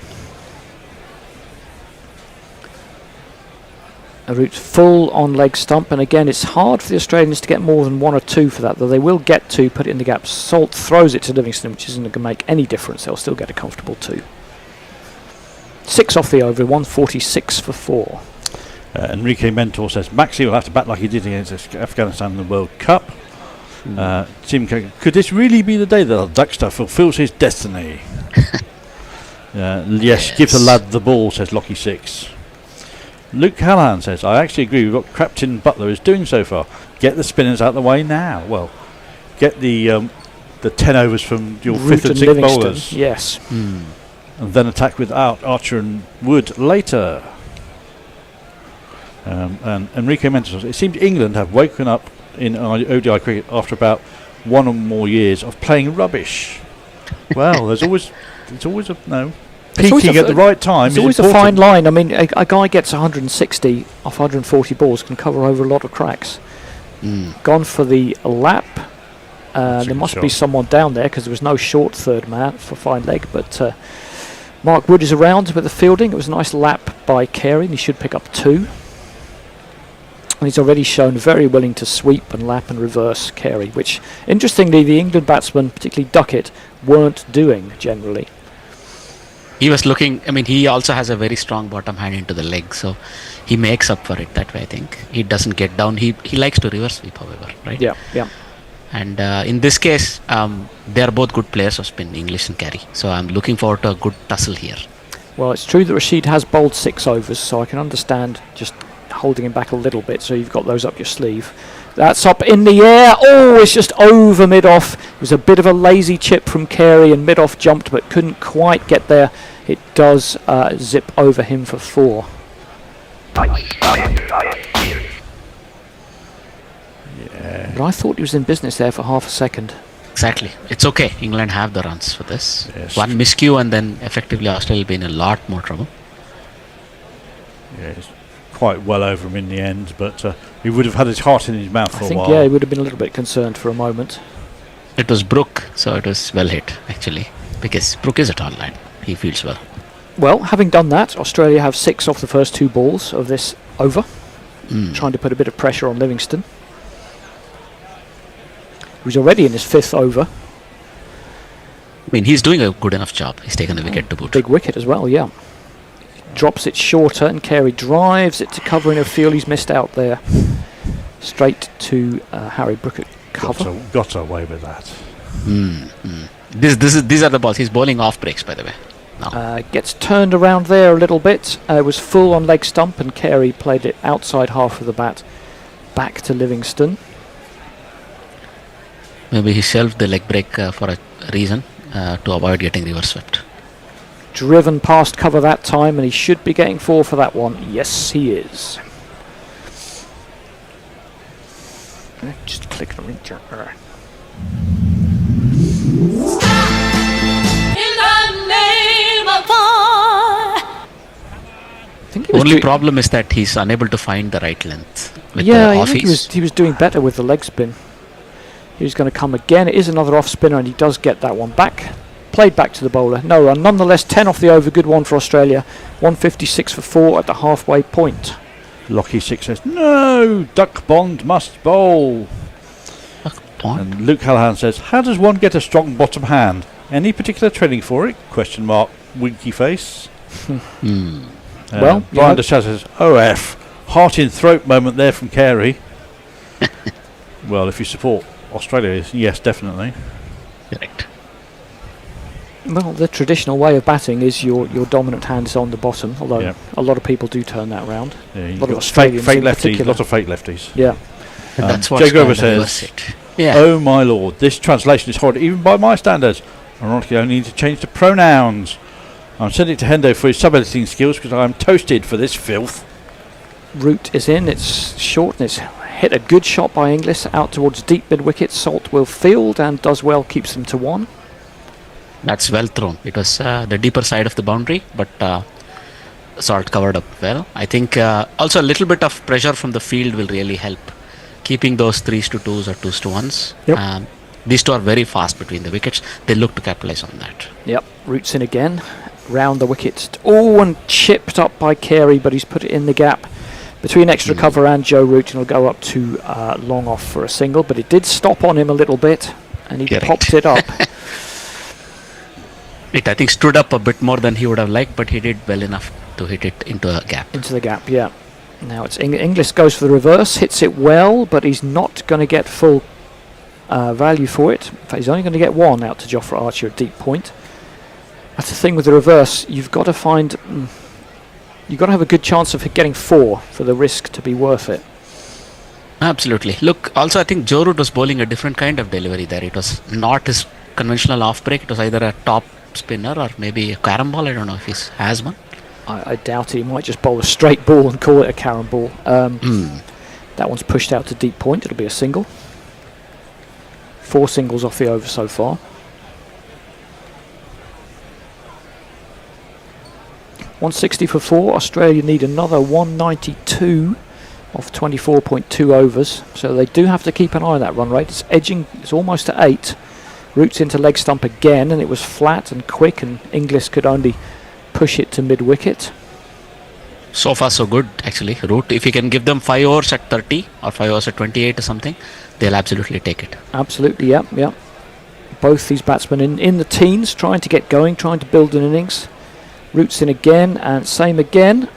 Speaker 5: A Root full on leg stump, and again it's hard for the Australians to get more than 1 or 2 for that, though they will get 2, put it in the gap. Salt throws it to Livingston, which isn't going to make any difference. They'll still get a comfortable 2. 6 off the over, 146 for 4.
Speaker 16: Enrique Mentor says Maxi will have to bat like he did against Afghanistan in the World Cup. Tim Cook, could this really be the day that the Duckster fulfills his destiny? Yes, give the lad the ball, says Lockie 6. Luke Callahan says, I actually agree with what Captain Butler is doing so far. Get the spinners out of the way now. Well, get the 10 overs from your
Speaker 5: Root
Speaker 16: 5th and 6th
Speaker 5: Livingston,
Speaker 16: bowlers.
Speaker 5: yes.
Speaker 16: And then attack with Archer and Wood later. And Enrique Mentor says, it seems England have woken up in ODI cricket after about 1 or more years of playing rubbish. Well, it's always peaking at the right time.
Speaker 5: It's always a fine line. I mean, a guy gets 160 off 140 balls can cover over a lot of cracks. Gone for the lap. There must be someone down there because there was no short third man for fine leg. But Mark Wood is around with the fielding. It was a nice lap by Carey, and he should pick up 2. And he's already shown very willing to sweep and lap and reverse Carey, which, interestingly, the England batsmen, particularly Duckett, weren't doing generally.
Speaker 9: He was looking, I mean, he also has a very strong bottom hand into the leg, so he makes up for it that way, I think. He doesn't get down. He likes to reverse sweep, however, right?
Speaker 5: Yeah.
Speaker 9: And in this case, they are both good players of spin, English and Carey. So I'm looking forward to a good tussle here.
Speaker 5: Well, it's true that Rashid has bowled 6 overs, so I can understand just holding him back a little bit, so you've got those up your sleeve. That's up in the air. Oh, it's just over mid-off. It was a bit of a lazy chip from Carey, and mid-off jumped but couldn't quite get there. It does zip over him for 4. Yeah. But I thought he was in business there for half a second.
Speaker 9: Exactly. It's okay. England have the runs for this.
Speaker 16: Yes.
Speaker 9: One miscue and then effectively Australia will be in a lot more trouble.
Speaker 16: Yes. Quite well over him in the end, but he would have had his heart in his mouth for a while.
Speaker 5: Yeah, he would have been a little bit concerned for a moment.
Speaker 9: It was Brook, so it was well hit, actually, because Brook is a tall line. He fields well.
Speaker 5: Well, having done that, Australia have 6 off the first 2 balls of this over, trying to put a bit of pressure on Livingston, who's already in his 5th over.
Speaker 9: I mean, he's doing a good enough job. He's taken a wicket to boot.
Speaker 5: Big wicket as well, yeah. Drops it shorter, and Carey drives it to cover in a field he's missed out there. Straight to Harry Brook at cover.
Speaker 16: Got away with that.
Speaker 9: These are the balls. He's bowling off breaks, by the way. No.
Speaker 5: Gets turned around there a little bit. It was full on leg stump, and Carey played it outside half of the bat. Back to Livingston.
Speaker 9: Maybe he shelved the leg break for a reason, to avoid getting reverse swept.
Speaker 5: Driven past cover that time, and he should be getting 4 for that one. Yes, he is. Just click the ring.
Speaker 9: Only problem is that he's unable to find the right length. With
Speaker 5: yeah,
Speaker 9: the
Speaker 5: I think he was doing better with the leg spin. He was going to come again. It is another off spinner, and he does get that one back. Played back to the bowler. No run. Nonetheless, 10 off the over. Good one for Australia. 156 for 4 at the halfway point.
Speaker 16: Lockie 6 says, no, Duck Bond must bowl.
Speaker 9: Duck Bond?
Speaker 16: And Luke Callahan says, how does one get a strong bottom hand? Any particular training for it? Question mark, winky face.
Speaker 5: Well,
Speaker 16: Brian Deshaw says, OF, heart in throat moment there from Carey. Well, if you support Australia, yes, definitely.
Speaker 9: Correct.
Speaker 5: Well, the traditional way of batting is your dominant hand is on the bottom, although a lot of people do turn that round.
Speaker 16: Yeah,
Speaker 5: a lot of
Speaker 16: fake
Speaker 5: Australians
Speaker 16: lefties, lots of fake lefties.
Speaker 5: Yeah.
Speaker 9: That's what
Speaker 16: Jay Grover says,
Speaker 9: yeah.
Speaker 16: oh my lord, this translation is horrid, even by my standards. Ironically, I only need to change the pronouns. I'm sending it to Hendo for his sub-editing skills because I'm toasted for this filth.
Speaker 5: Root is in, it's short, and it's hit a good shot by Inglis out towards deep mid-wicket. Salt will field and does well, keeps them to 1.
Speaker 9: That's well thrown. It was the deeper side of the boundary, but Salt covered up well. I think also a little bit of pressure from the field will really help. Keeping those 3s to 2s or 2s to 1s.
Speaker 5: Yep.
Speaker 9: These two are very fast between the wickets. They look to capitalize on that.
Speaker 5: Yep, Root's in again. Round the wicket. Oh, and chipped up by Carey, but he's put it in the gap between extra cover and Joe Root, and he'll go up to long off for a single, but it did stop on him a little bit, and he popped it up.
Speaker 9: It, I think, stood up a bit more than he would have liked, but he did well enough to hit it into a gap.
Speaker 5: Into the gap, yeah. Now it's Inglis goes for the reverse, hits it well, but he's not going to get full value for it. In fact, he's only going to get one out to Jofra Archer at deep point. That's the thing with the reverse. You've got to find... you've got to have a good chance of getting 4 for the risk to be worth it.
Speaker 9: Absolutely. Look, also I think Joe Root was bowling a different kind of delivery there. It was not his conventional off break. It was either a top spinner or maybe a carom ball. I don't know if he has one.
Speaker 5: I doubt it. He might just bowl a straight ball and call it a carom ball. That one's pushed out to deep point. It'll be a single. 4 singles off the over so far. 160 for 4. Australia need another 192 off 24.2 overs. So they do have to keep an eye on that run rate. It's edging. It's almost at 8. Roots into leg stump again, and it was flat and quick, and Inglis could only push it to mid-wicket.
Speaker 9: So far so good, actually. Root, if you can give them 5 overs at 30 or 5 overs at 28 or something, they'll absolutely take it.
Speaker 5: Absolutely, yeah. Both these batsmen in the teens, trying to get going, trying to build an innings. Roots in again, and same again.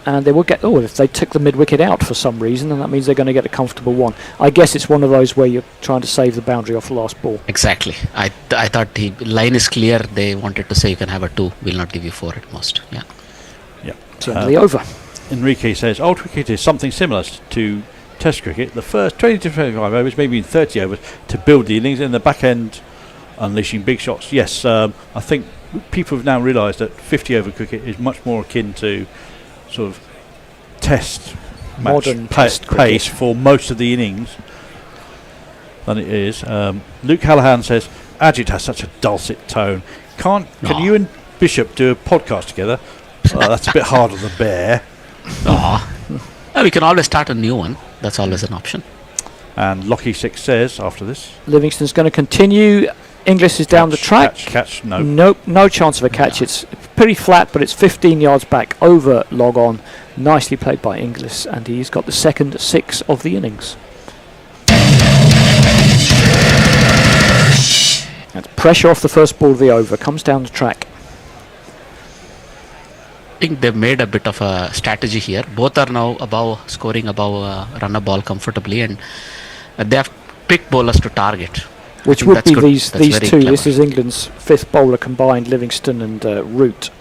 Speaker 5: And they will get... Oh, if they took the mid-wicket out for some reason, then that means they're going to get a comfortable one. I guess it's one of those where you're trying to save the boundary off the last ball.
Speaker 9: Exactly. I thought the line is clear. They wanted to say you can have a 2. We'll not give you 4 at most. Yeah.
Speaker 5: It's the end of the over.
Speaker 27: Enrique says, old cricket is something similar to Test cricket. The first 20 to 25 overs, maybe 30 overs, to build the innings, and the back end unleashing big shots. Yes, I think people have now realised that 50 over cricket is much more akin to sort of test
Speaker 5: modern
Speaker 12: test pace for most of the innings than it is. Luke Hallahan says, Ajit has such a dulcet tone. Can you and Bishop do a podcast together? That's a bit harder than bear.
Speaker 9: We can always start a new one. That's always an option.
Speaker 12: And Lockie6 says, after this,
Speaker 5: Livingston's going to continue. Inglis is down the track.
Speaker 12: Catch, no.
Speaker 5: Nope, no chance of a catch. It's pretty flat, but it's 15 yards back over log on. Nicely played by Inglis, and he's got the second 6 of the innings. That's pressure off the first ball of the over. Comes down the track.
Speaker 9: I think they've made a bit of a strategy here. Both are now scoring above run a ball comfortably, and they have picked bowlers to target.
Speaker 5: Which would be
Speaker 9: good.
Speaker 5: these
Speaker 9: That's
Speaker 5: two.
Speaker 9: clever.
Speaker 5: This is England's 5th bowler combined, Livingston and Root.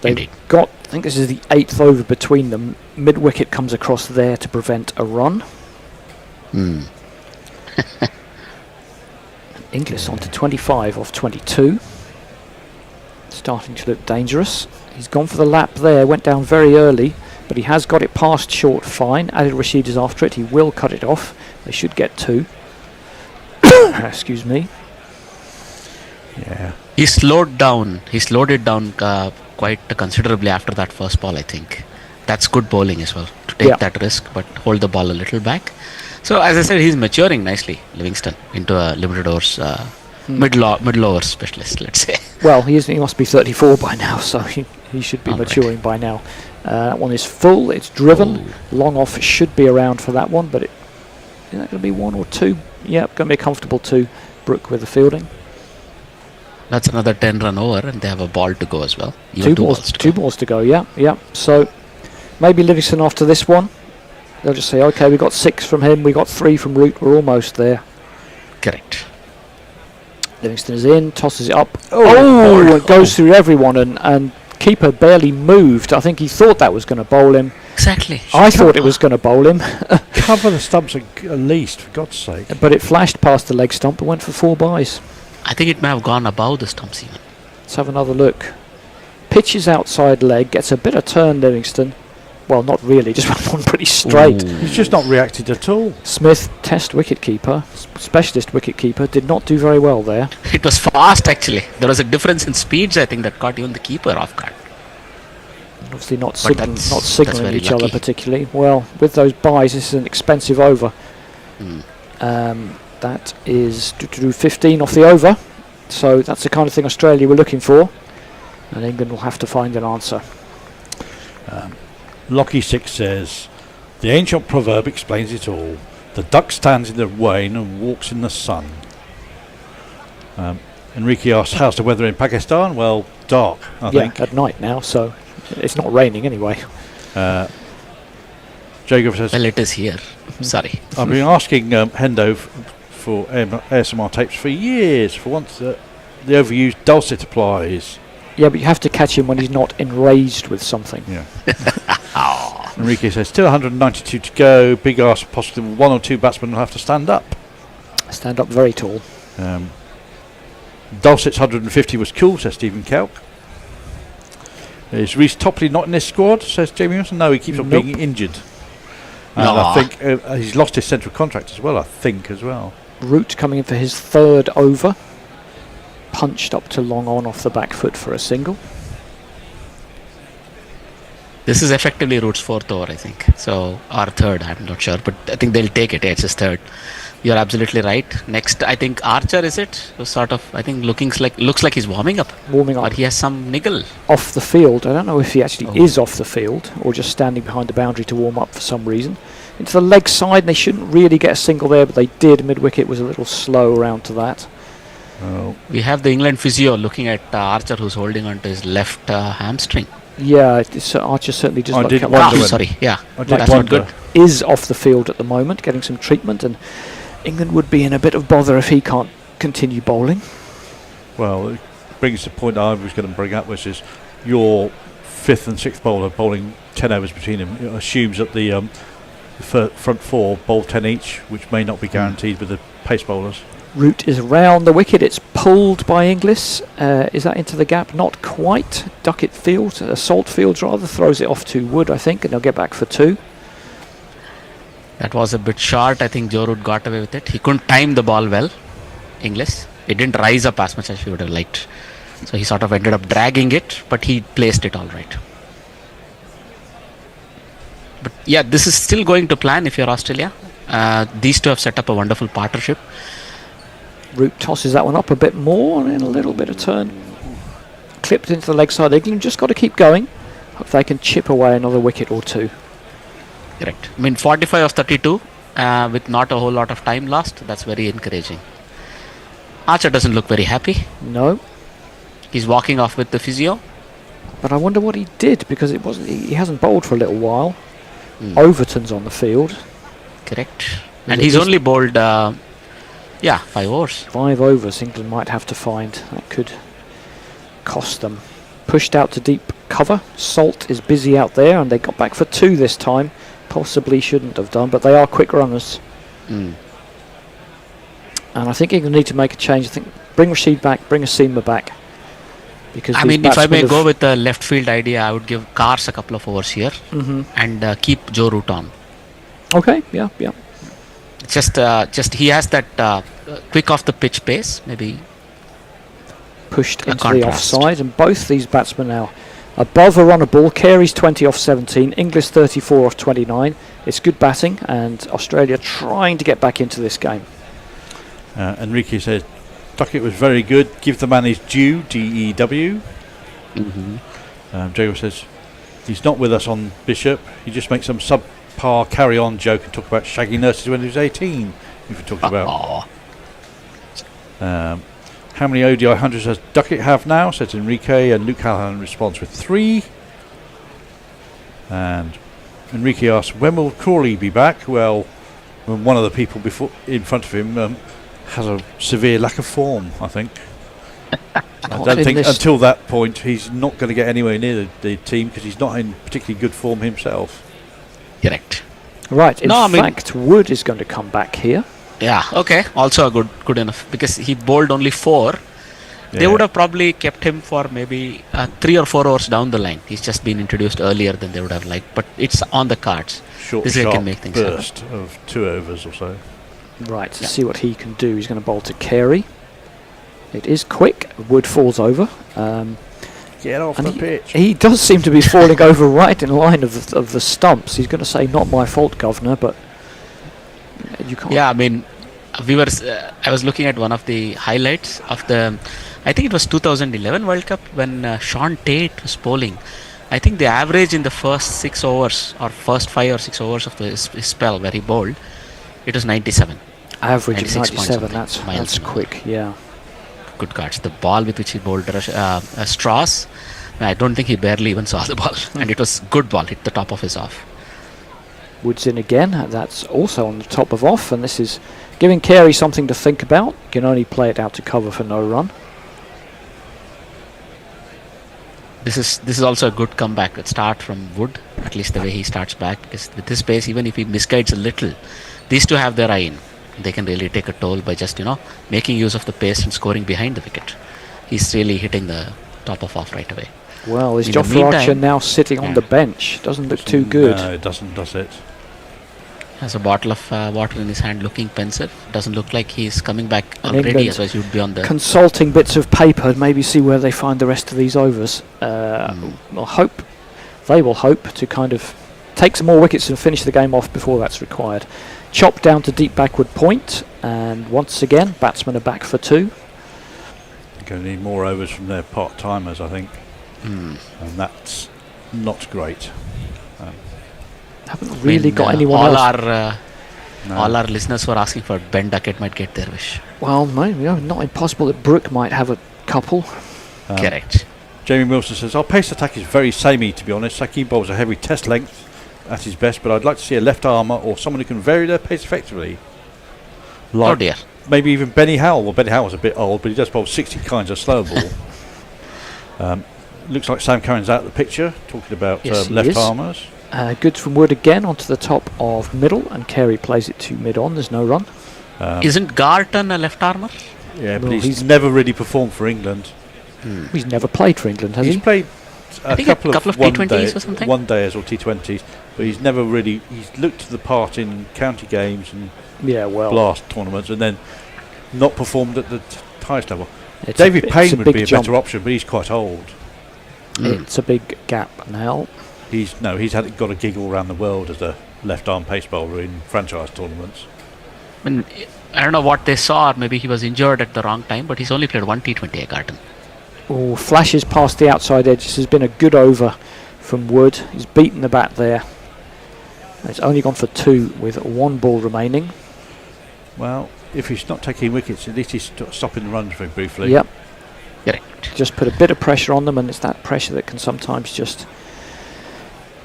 Speaker 5: They've got, I think this is the 8th over between them. Mid-wicket comes across there to prevent a run. Inglis on to 25 off 22. Starting to look dangerous. He's gone for the lap there, went down very early, but he has got it past short fine. Adil Rashid is after it. He will cut it off. They should get 2. Excuse me.
Speaker 9: Yeah. He slowed it down quite considerably after that first ball, I think. That's good bowling as well, to take that risk, but hold the ball a little back. So, as I said, he's maturing nicely, Livingston, into a limited overs, middle overs specialist, let's say.
Speaker 5: Well, he must be 34 by now, so he should be maturing by now. That one is full, it's driven. Long off should be around for that one, but is that going to be 1 or 2? Yep, going to be a comfortable 2. Brook with the fielding.
Speaker 9: That's another 10 run over, and they have a ball to go as well.
Speaker 5: Two balls to go, yeah. So maybe Livingston after this one, they'll just say, okay, we got 6 from him, we got 3 from Root, we're almost there.
Speaker 9: Correct.
Speaker 5: Livingston is in, tosses it up. It goes through everyone, and keeper barely moved. I think he thought that was going to bowl him.
Speaker 9: Exactly.
Speaker 5: I thought it was going to bowl him.
Speaker 12: cover the stumps at least, for God's sake.
Speaker 5: But it flashed past the leg stump and went for 4 byes.
Speaker 9: I think it may have gone above the stumps even.
Speaker 5: Let's have another look. Pitches outside leg, gets a bit of turn, Livingston. Well, not really, just went on pretty straight.
Speaker 12: He's just not reacted at all.
Speaker 5: Smith, test wicketkeeper, specialist wicketkeeper, did not do very well there.
Speaker 9: It was fast actually. There was a difference in speeds, I think, that caught even the keeper off guard.
Speaker 5: Obviously not signalling each
Speaker 9: lucky.
Speaker 5: other particularly. Well, with those byes, this is an expensive over. That is 15 off the over. So that's the kind of thing Australia were looking for. And England will have to find an answer.
Speaker 12: Lockie6 says, the ancient proverb explains it all. The duck stands in the rain and walks in the sun.
Speaker 16: Enrique asks, how's the weather in Pakistan? Well, dark, I think.
Speaker 5: At night now, so it's not raining anyway.
Speaker 16: Jacob says,
Speaker 9: well, it is here. Sorry.
Speaker 16: I've been asking Hendo for ASMR tapes for years. For once, the overused Dulcet applies.
Speaker 5: Yeah, but you have to catch him when he's not enraged with something.
Speaker 16: Yeah. Enrique says, still 192 to go. Big ask, possibly one or two batsmen will have to stand up.
Speaker 5: Stand up very tall.
Speaker 16: Dulcet's 150 was cool, says Stephen Kelk. Is Reece Topley not in this squad, says Jamie Wilson? No, he keeps on being injured. And I think he's lost his central contract as well, as well.
Speaker 5: Root coming in for his third over. Punched up to long on off the back foot for a single.
Speaker 9: This is effectively Root's fourth over, I think. So, or third, I'm not sure. But I think they'll take it. It's his third. You're absolutely right. Next, I think Archer, is it? Sort of, I think looks like he's warming up. But he has some niggle.
Speaker 5: Off the field. I don't know if he actually is off the field or just standing behind the boundary to warm up for some reason. Into the leg side, they shouldn't really get a single there, but they did. Mid-wicket was a little slow around to that.
Speaker 9: We have the England physio looking at Archer, who's holding onto his left hamstring.
Speaker 5: Yeah, Archer certainly does look
Speaker 9: that's not good.
Speaker 5: Is off the field at the moment, getting some treatment, and England would be in a bit of bother if he can't continue bowling.
Speaker 16: Well, it brings the point I was going to bring up, which is your fifth and sixth bowler bowling 10 overs between them. It assumes that the front four bowl 10 each, which may not be guaranteed with the pace bowlers.
Speaker 5: Root is round the wicket. It's pulled by Inglis. Is that into the gap? Not quite. Duckett field, Salt Fields rather, throws it off to Wood, I think, and they'll get back for two.
Speaker 9: That was a bit short. I think Joe Root got away with it. He couldn't time the ball well, Inglis. It didn't rise up as much as we would have liked. So he sort of ended up dragging it, but he placed it all right. But yeah, this is still going to plan if you're Australia. These two have set up a wonderful partnership.
Speaker 5: Root tosses that one up a bit more and in a little bit of turn. Clipped into the leg side. England just got to keep going. Hope they can chip away another wicket or two.
Speaker 9: Correct. I mean, 45 of 32 with not a whole lot of time lost. That's very encouraging. Archer doesn't look very happy.
Speaker 5: No.
Speaker 9: He's walking off with the physio.
Speaker 5: But I wonder what he did, because it wasn't. He hasn't bowled for a little while. Overton's on the field.
Speaker 9: Correct. And he's only bowled 5 overs.
Speaker 5: 5 overs England might have to find. That could cost them. Pushed out to deep cover. Salt is busy out there, and they got back for 2 this time. Possibly shouldn't have done, but they are quick runners. And I think England need to make a change. I think bring Rashid back, bring Aseema back. Because
Speaker 9: I mean, if I may go with the left field idea, I would give Cars a couple of overs here and keep Joe Root on.
Speaker 5: Okay, yeah.
Speaker 9: Just he has that quick off the pitch pace, maybe
Speaker 5: pushed into the offside, and both these batsmen now above a run a ball. Carey's 20 off 17, Inglis 34 off 29. It's good batting, and Australia trying to get back into this game.
Speaker 16: Enrique says Duckett was very good. Give the man his due. DEW. Jacob says he's not with us on Bishop. He just makes some subpar carry-on joke and talk about shaggy nurses when he was 18. If we're talking about how many ODI hundreds does Duckett have now? Says Enrique, and Luke Callahan responds with 3. And Enrique asks, when will Crawley be back? Well, when one of the people in front of him has a severe lack of form, I think. I don't think until that point he's not going to get anywhere near the team, because he's not in particularly good form himself.
Speaker 9: Correct.
Speaker 5: Right. In fact, Wood is going to come back here.
Speaker 9: Yeah. Okay. Also a good enough, because he bowled only 4. They would have probably kept him for maybe 3 or 4 overs down the line. He's just been introduced earlier than they would have liked, but it's on the cards.
Speaker 16: This guy can make things burst happen. Of 2 overs or so.
Speaker 5: Right, to see what he can do. He's going to bowl to Carey. It is quick. Wood falls over.
Speaker 16: Get off the pitch.
Speaker 5: He does seem to be falling over right in line of the stumps. He's going to say, "Not my fault, Governor," but you can't.
Speaker 9: Yeah, I mean, I was looking at one of the highlights of the, I think it was 2011 World Cup when Sean Tate was bowling. I think the average in the first 6 overs or first 5 or 6 overs of his spell where he bowled, it was 97.
Speaker 5: Average of 97. That's quick. Yeah.
Speaker 9: good cards. The ball with which he bowled Strauss, I don't think he barely even saw the ball. And it was good ball, hit the top of his off.
Speaker 5: Woods in again, that's also on the top of off, and this is giving Carey something to think about. Can only play it out to cover for no run.
Speaker 9: This is also a good comeback. Let's start from Wood, at least the way he starts back, because with this pace, even if he misguides a little, these two have their eye in. They can really take a toll by just, making use of the pace and scoring behind the wicket. He's really hitting the top of off right away.
Speaker 5: Well, is Jofra Archer now sitting on the bench? Doesn't look too good.
Speaker 16: No, it doesn't, does it?
Speaker 9: Has a bottle of water in his hand, looking pensive. Doesn't look like he's coming back already, otherwise you'd be on the...
Speaker 5: Consulting bits of paper, maybe see where they find the rest of these overs. They will hope to kind of take some more wickets and finish the game off before that's required. Chop down to deep backward point, and once again, batsmen are back for 2.
Speaker 16: They're going to need more overs from their part-timers, I think. And that's not great.
Speaker 5: Haven't really got anyone else.
Speaker 9: All our listeners were asking for Ben Duckett might get their wish.
Speaker 5: Well, not impossible that Brooke might have a couple.
Speaker 9: Correct.
Speaker 16: Jamie Wilson says, our pace attack is very samey, to be honest. Sakeem bowls a heavy test length at his best, but I'd like to see a left armour or someone who can vary their pace effectively. Like
Speaker 9: oh dear.
Speaker 16: Maybe even Benny Howell. Well, Benny Howell's a bit old, but he does bowl 60 kinds of slow ball. Looks like Sam Curran's out of the picture, talking about left armours.
Speaker 5: Good from Wood again onto the top of middle, and Carey plays it to mid-on. There's no run.
Speaker 9: Isn't Garton a left armour?
Speaker 16: Yeah, but he's never really performed for England.
Speaker 5: He's never played for England, has he?
Speaker 16: He's played a couple of
Speaker 9: T20s or something?
Speaker 16: One days or T20s, but he's never really... He's looked the part in county games and blast tournaments, and then not performed at the highest level. David Payne would be a better option, but he's quite old.
Speaker 5: It's a big gap now.
Speaker 16: He's got a gig all around the world as a left-arm pace bowler in franchise tournaments.
Speaker 9: I don't know what they saw, or maybe he was injured at the wrong time, but he's only played one T20 at Garton.
Speaker 5: Oh, flashes past the outside edge. This has been a good over from Wood. He's beaten the bat there. It's only gone for 2 with 1 ball remaining.
Speaker 16: Well, if he's not taking wickets, at least he's stopping the runs very briefly.
Speaker 5: Yep.
Speaker 9: Correct.
Speaker 5: Just put a bit of pressure on them, and it's that pressure that can sometimes just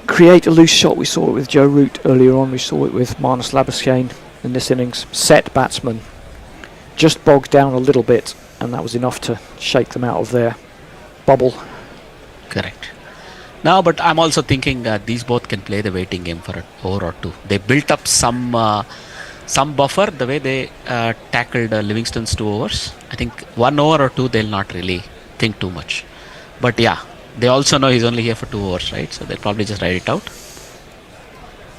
Speaker 5: create a loose shot. We saw it with Joe Root earlier on. We saw it with Marnus Labuschagne in this innings. Set batsman just bogged down a little bit, and that was enough to shake them out of their bubble.
Speaker 9: Correct. No, but I'm also thinking these both can play the waiting game for an over or 2. They built up some buffer the way they tackled Livingston's 2 overs. I think 1 over or 2 they'll not really think too much. But yeah, they also know he's only here for 2 overs, right? So they'll probably just ride it out.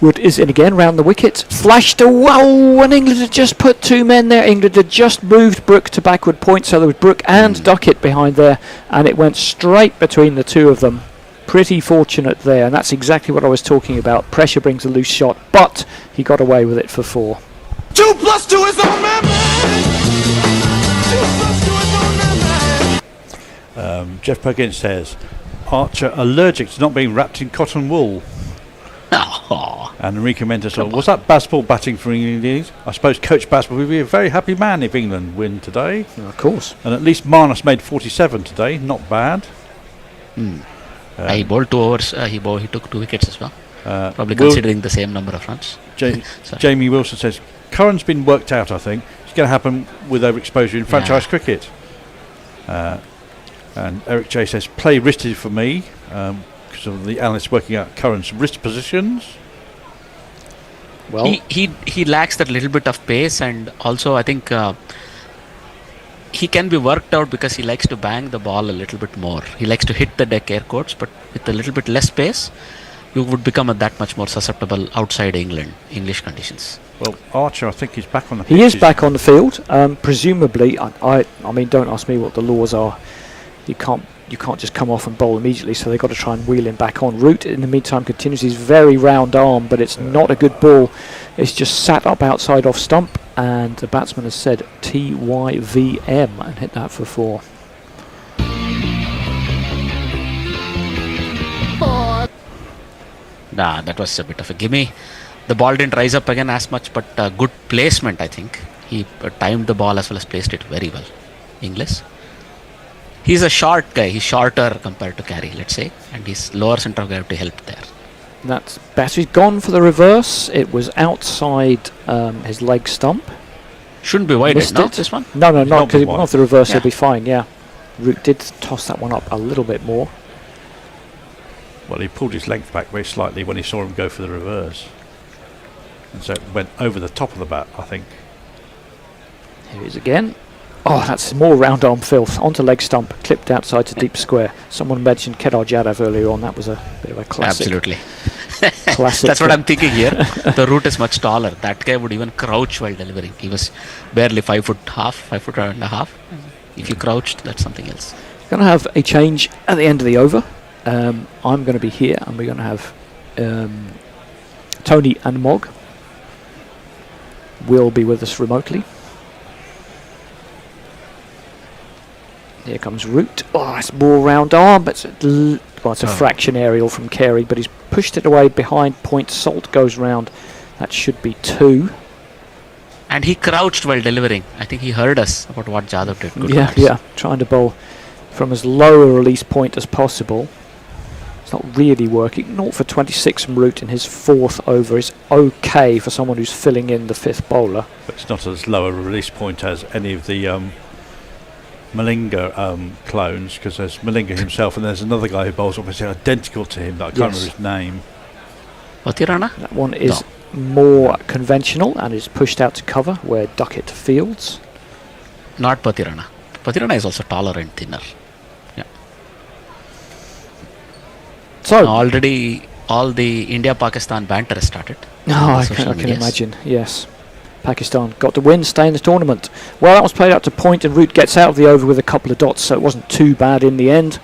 Speaker 5: Wood is in again, round the wicket. Flashed away, and England had just put 2 men there. England had just moved Brooke to backward point, so there was Brooke and Duckett behind there, and it went straight between the 2 of them. Pretty fortunate there, and that's exactly what I was talking about. Pressure brings a loose shot, but he got away with it for 4.
Speaker 7: 2 plus 2 is on man. 2 plus 2 is on man.
Speaker 16: Jeff Perkins says, Archer allergic to not being wrapped in cotton wool. And Enrique Mendes said, was that Bazball batting for England? I suppose Coach Bazball would be a very happy man if England win today.
Speaker 5: Of course.
Speaker 16: And at least Marnus made 47 today, not bad.
Speaker 9: He bowled 2 overs. He took 2 wickets as well. Probably considering the same number of runs.
Speaker 16: Jamie Wilson says, Curran's been worked out, I think. It's going to happen with overexposure in franchise cricket. And Eric J says, play wristed for me, because of the analysts working out Curran's wrist positions.
Speaker 9: Well, he lacks that little bit of pace, and also I think he can be worked out because he likes to bang the ball a little bit more. He likes to hit the deck, air quotes, but with a little bit less pace, you would become that much more susceptible outside English conditions.
Speaker 16: Well, Archer, I think, is back on the field.
Speaker 5: He is back on the field. Presumably, I mean, don't ask me what the laws are. You can't just come off and bowl immediately, so they've got to try and wheel him back on. Root, in the meantime, continues his very round arm, but it's not a good ball. It's just sat up outside off stump, and the batsman has said TYVM and hit that for 4.
Speaker 9: Nah, that was a bit of a gimme. The ball didn't rise up again as much, but good placement, I think. He timed the ball as well as placed it very well. Inglis. He's a short guy. He's shorter compared to Carey, let's say, and he's lower centre of gravity helped there.
Speaker 5: That's better. He's gone for the reverse. It was outside his leg stump.
Speaker 9: Shouldn't be wide,
Speaker 5: Missed
Speaker 9: no,
Speaker 5: it.
Speaker 9: this one?
Speaker 5: No, because it went
Speaker 9: wide.
Speaker 5: off the reverse.
Speaker 9: Yeah.
Speaker 5: He'll be fine. Yeah, Root did toss that one up a little bit more.
Speaker 16: Well, he pulled his length back very slightly when he saw him go for the reverse. And so it went over the top of the bat, I think.
Speaker 5: Here he is again. Oh, that's more round arm filth. Onto leg stump, clipped outside to deep square. Someone mentioned Kedar Jadhav earlier on. That was a bit of a classic.
Speaker 9: Absolutely.
Speaker 5: Classic.
Speaker 9: That's what I'm thinking here. The Root is much taller. That guy would even crouch while delivering. He was barely 5 foot and a half. If you crouched, that's something else.
Speaker 5: Going to have a change at the end of the over. I'm going to be here, and we're going to have Tony and Mog will be with us remotely. Here comes Root. Oh, it's more round arm, but it's a fraction aerial from Carey, but he's pushed it away behind point. Salt goes round. That should be 2.
Speaker 9: And he crouched while delivering. I think he heard us about what Jadhav did. Good cards.
Speaker 5: Yeah, trying to bowl from as low a release point as possible. It's not really working. 0 for 26 from Root in his 4th over is okay for someone who's filling in the 5th bowler.
Speaker 16: But it's not as low a release point as any of the Malinga clones, because there's Malinga himself and there's another guy who bowls obviously identical to him, but I can't remember his name.
Speaker 9: Patirana?
Speaker 5: That one is more conventional and is pushed out to cover where Duckett fields.
Speaker 9: Not Patirana. Patirana is also taller and thinner. Yeah.
Speaker 5: So
Speaker 9: already all the India-Pakistan banter has started.
Speaker 5: I can imagine, yes. Pakistan got the win, stay in the tournament. Well, that was played out to point and Root gets out of the over with a couple of dots, so it wasn't too bad in the end.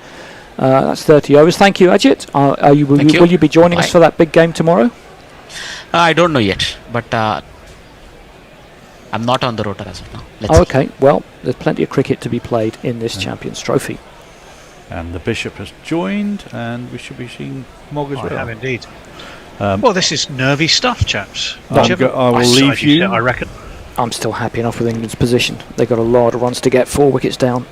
Speaker 5: That's 30 overs. Thank you, Ajit. Will you be joining us for that big game tomorrow?
Speaker 9: I don't know yet, but I'm not on the rotor as of now. Let's see.
Speaker 5: Okay, well, there's plenty of cricket to be played in this Champions Trophy.
Speaker 16: And the Bishop has joined, and we should be seeing Mog as well.
Speaker 22: I have indeed. Well, this is nervy stuff, chaps.
Speaker 16: I will leave you.
Speaker 22: I reckon.
Speaker 5: I'm still happy enough with England's position. They've got a lot of runs to get, 4 wickets down.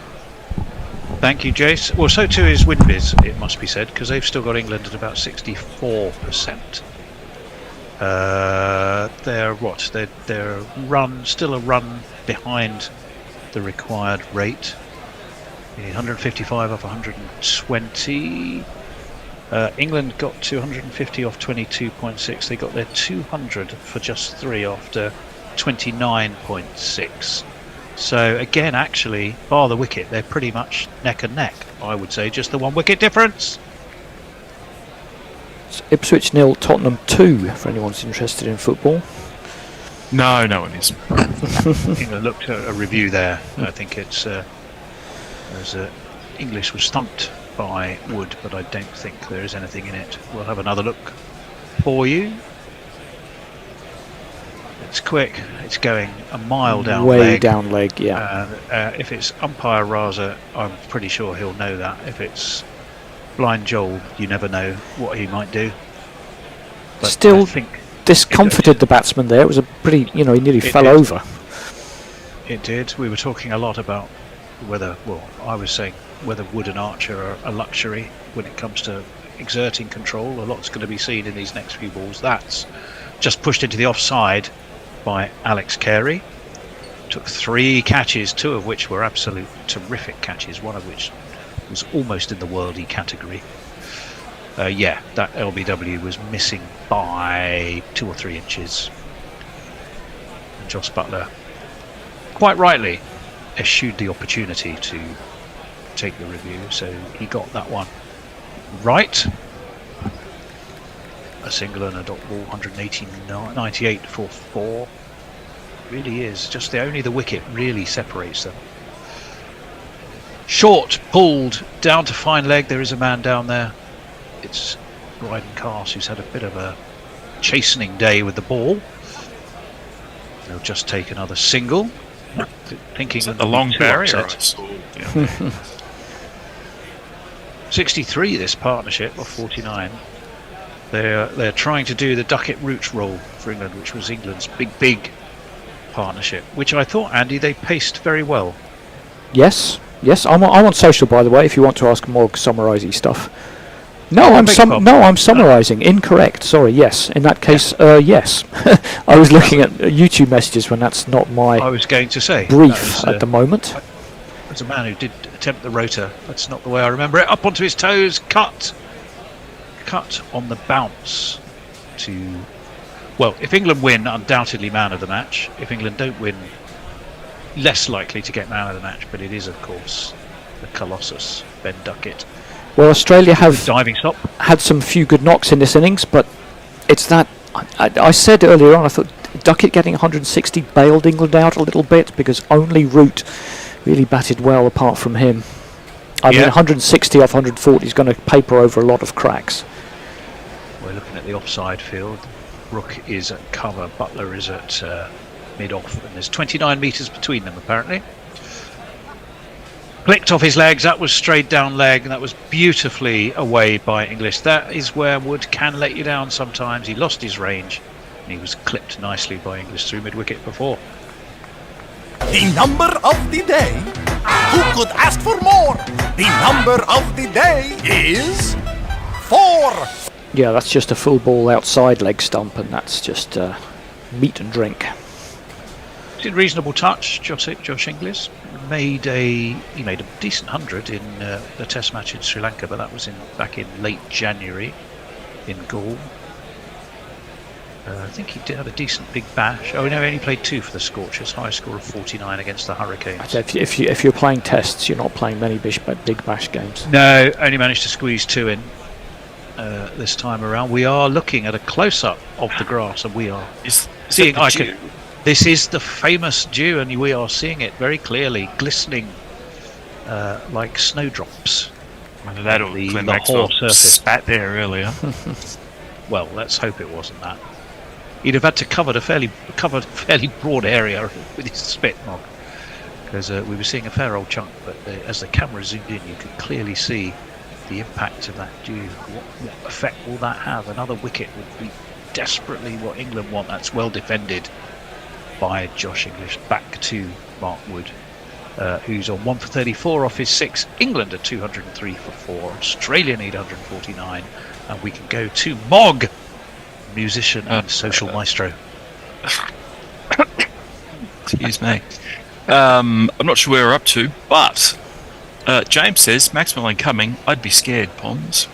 Speaker 22: Thank you, Jace. Well, so too is Winbiz, it must be said, because they've still got England at about 64%. They're what? They're still a run behind the required rate. 155 off 120. England got 250 off 22.6. They got their 200 for just 3 after 29.6. So again, actually, bar the wicket, they're pretty much neck and neck. I would say just the 1 wicket difference.
Speaker 5: It's Ipswich 0, Tottenham 2. For anyone who's interested in football.
Speaker 22: No one is. England looked at a review there. I think it's English was thumped by Wood, but I don't think there is anything in it. We'll have another look for you. It's quick. It's going a mile down
Speaker 5: Way
Speaker 22: leg.
Speaker 5: down leg, yeah.
Speaker 22: If it's umpire Raza, I'm pretty sure he'll know that. If it's blind Joel, you never know what he might do. But
Speaker 5: Still
Speaker 22: I think
Speaker 5: discomforted the batsman there. It was a pretty, he nearly fell over.
Speaker 22: It did. We were talking a lot about I was saying whether Wood and Archer are a luxury when it comes to exerting control. A lot's going to be seen in these next few balls. That's just pushed into the offside by Alex Carey. Took 3 catches, 2 of which were absolute terrific catches, one of which was almost in the worldie category. That LBW was missing by 2 or 3 inches. And Joss Buttler, quite rightly, eschewed the opportunity to take the review, so he got that one right. A single and a dot ball, 198 for 4. Really is just only the wicket really separates them. Short pulled down to fine leg. There is a man down there. It's Bryden Cass, who's had a bit of a chastening day with the ball. They'll just take another single. Thinking
Speaker 6: a long barrier.
Speaker 22: 63 this partnership of 49. They're trying to do the Duckett Root roll for England, which was England's big partnership, which I thought, Andy, they paced very well.
Speaker 5: Yes, Yes, I'm on social, by the way, if you want to ask more summarising stuff. No, I'm summarising. Incorrect. Sorry. Yes. In that case, yes. I was looking at YouTube messages when that's not my.
Speaker 22: I was going to say
Speaker 5: brief at the moment.
Speaker 22: There's a man who did attempt the rotor. That's not the way I remember it. Up onto his toes, cut on the bounce. Well, if England win, undoubtedly man of the match. If England don't win, less likely to get man of the match. But it is, of course, the Colossus, Ben Duckett.
Speaker 5: Well, Australia have
Speaker 22: diving stop.
Speaker 5: Had some few good knocks in this innings, but it's that I said earlier on, I thought Duckett getting 160 bailed England out a little bit because only Root really batted well apart from him. I mean, 160 off 140 is going to paper over a lot of cracks.
Speaker 22: We're looking at the offside field. Rook is at cover, Butler is at mid-off, and there's 29 metres between them apparently. Flicked off his legs, that was straight down leg, and that was beautifully away by Inglis. That is where Wood can let you down sometimes. He lost his range, and he was clipped nicely by Inglis through mid-wicket before.
Speaker 11: The number of the day. Who could ask for more? The number of the day is 4.
Speaker 5: Yeah, that's just a full ball outside leg stump, and that's just meat and drink.
Speaker 22: Did reasonable touch, Josh Inglis. He made a decent 100 in the Test match in Sri Lanka, but that was back in late January in Gaul. I think he did have a decent big bash. Oh no, he only played 2 for the Scorchers. High score of 49 against the Hurricanes.
Speaker 5: If you're playing tests, you're not playing many big bash games.
Speaker 22: No, only managed to squeeze 2 in this time around. We are looking at a close-up of the grass, and we are seeing. This is the famous dew, and we are seeing it very clearly, glistening like snowdrops.
Speaker 6: Whether that or Glenn Maxwell spat there earlier.
Speaker 22: Well, let's hope it wasn't that. He'd have had to cover a fairly broad area with his spit mog, because we were seeing a fair old chunk. But as the camera zoomed in, you could clearly see the impact of that dew. What effect will that have? Another wicket would be desperately what England want. That's well defended by Josh Inglis. Back to Mark Wood, who's on 1 for 34 off his 6. England are 203 for 4. Australia need 149, and we can go to Mog, musician and social maestro.
Speaker 6: Excuse me. I'm not sure where we're up to, but James says Maxwell incoming. I'd be scared, Pons.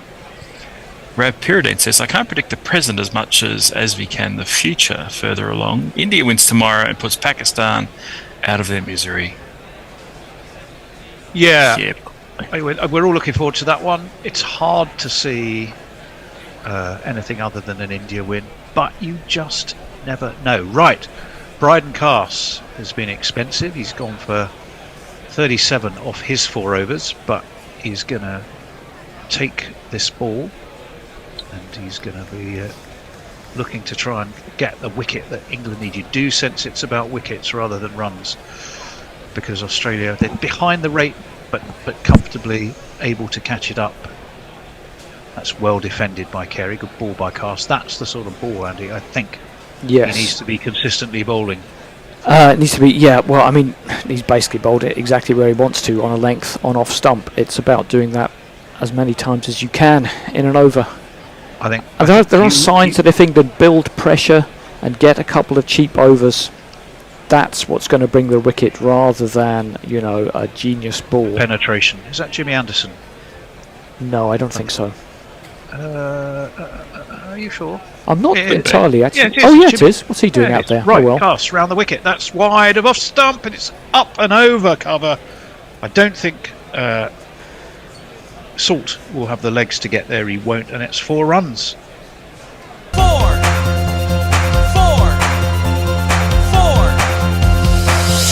Speaker 6: Rav Pyridine says, I can't predict the present as much as we can the future further along. India wins tomorrow and puts Pakistan out of their misery.
Speaker 22: Yeah. We're all looking forward to that one. It's hard to see anything other than an India win, but you just never know. Right, Bryden Cass has been expensive. He's gone for 37 off his 4 overs, but he's going to take this ball, and he's going to be looking to try and get the wicket that England need. You do sense it's about wickets rather than runs, because Australia, they're behind the rate, but comfortably able to catch it up. That's well defended by Carey. Good ball by Cass. That's the sort of ball, Andy, I think he needs to be consistently bowling.
Speaker 5: It needs to be, yeah. Well, I mean, he's basically bowled it exactly where he wants to, on a length, on off stump. It's about doing that as many times as you can in an over.
Speaker 22: I think
Speaker 5: there are signs that if England build pressure and get a couple of cheap overs, that's what's going to bring the wicket, rather than, you know, a genius ball.
Speaker 22: Penetration. Is that Jimmy Anderson?
Speaker 5: No, I don't think so.
Speaker 22: Are you sure?
Speaker 5: I'm not entirely, actually.
Speaker 22: Yeah, it is.
Speaker 5: Oh, yeah,
Speaker 22: Jimmy,
Speaker 5: it is. What's he doing out there?
Speaker 22: Right,
Speaker 5: oh, well.
Speaker 22: Cass round the wicket. That's wide of off stump, and it's up and over cover. I don't think Salt will have the legs to get there. He won't, and it's 4 runs.
Speaker 11: 4.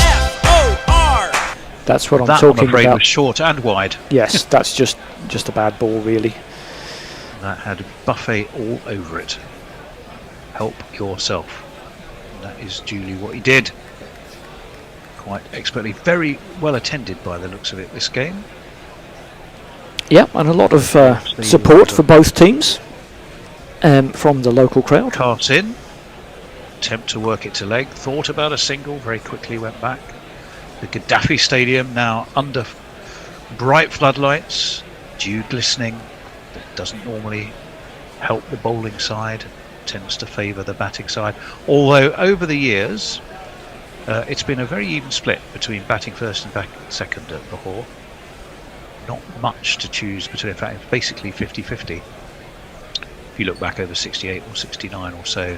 Speaker 11: F-O-R.
Speaker 5: That's what I'm
Speaker 22: that,
Speaker 5: talking
Speaker 22: I'm afraid,
Speaker 5: about.
Speaker 22: was short and wide.
Speaker 5: Yes, that's just a bad ball, really.
Speaker 22: That had buffet all over it. Help yourself. And that is duly what he did. Quite expertly. Very well attended by the looks of it, this game.
Speaker 5: Yeah, and a lot of support for both teams from the local crowd.
Speaker 22: Cass in. Attempt to work it to leg. Thought about a single. Very quickly went back. The Gaddafi Stadium now under bright floodlights, dew glistening, that doesn't normally help the bowling side, tends to favour the batting side. Although over the years, it's been a very even split between batting first and batting second at Lahore. Not much to choose between. In fact, it's basically 50-50. If you look back over 68 or 69 or so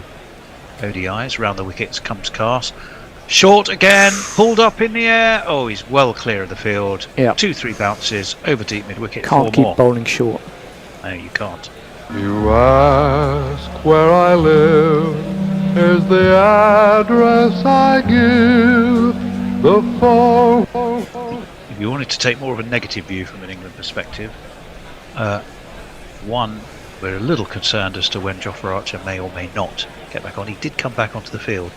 Speaker 22: ODIs, round the wickets comes Cast. Short again, pulled up in the air. Oh, he's well clear of the field.
Speaker 5: Yeah.
Speaker 22: 2-3 bounces, over deep mid-wicket,
Speaker 5: Can't
Speaker 22: 4
Speaker 5: keep
Speaker 22: more.
Speaker 5: bowling short.
Speaker 22: No, you can't.
Speaker 10: You ask where I live, is the address I give. The phone.
Speaker 22: If you wanted to take more of a negative view from an England perspective, one, we're a little concerned as to when Jofra Archer may or may not get back on. He did come back onto the field.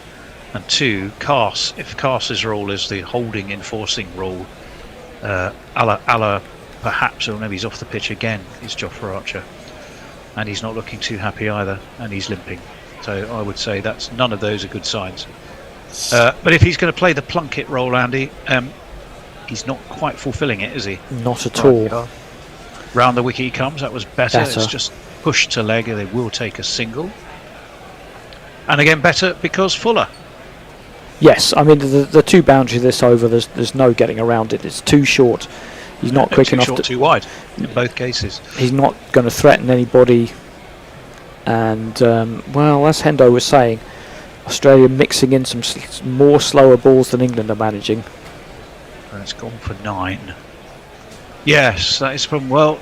Speaker 22: And two, Cast, if Cast's role is the holding, enforcing role, a la perhaps, or maybe he's off the pitch again, is Jofra Archer. And he's not looking too happy either, and he's limping. So I would say that's none of those are good signs. But if he's going to play the Plunkett role, Andy, he's not quite fulfilling it, is he?
Speaker 5: Not at all.
Speaker 22: Round the wicket he comes, that was better. It's just pushed to leg, and they will take a single. And again, better because Fuller.
Speaker 5: Yes, I mean the 2 boundaries this over, there's no getting around it. It's too short. He's not quick enough.
Speaker 22: Too short, too wide in both cases.
Speaker 5: He's not going to threaten anybody. And well, as Hendo was saying, Australia mixing in some more slower balls than England are managing.
Speaker 22: And it's gone for 9. Yes, that is from, well,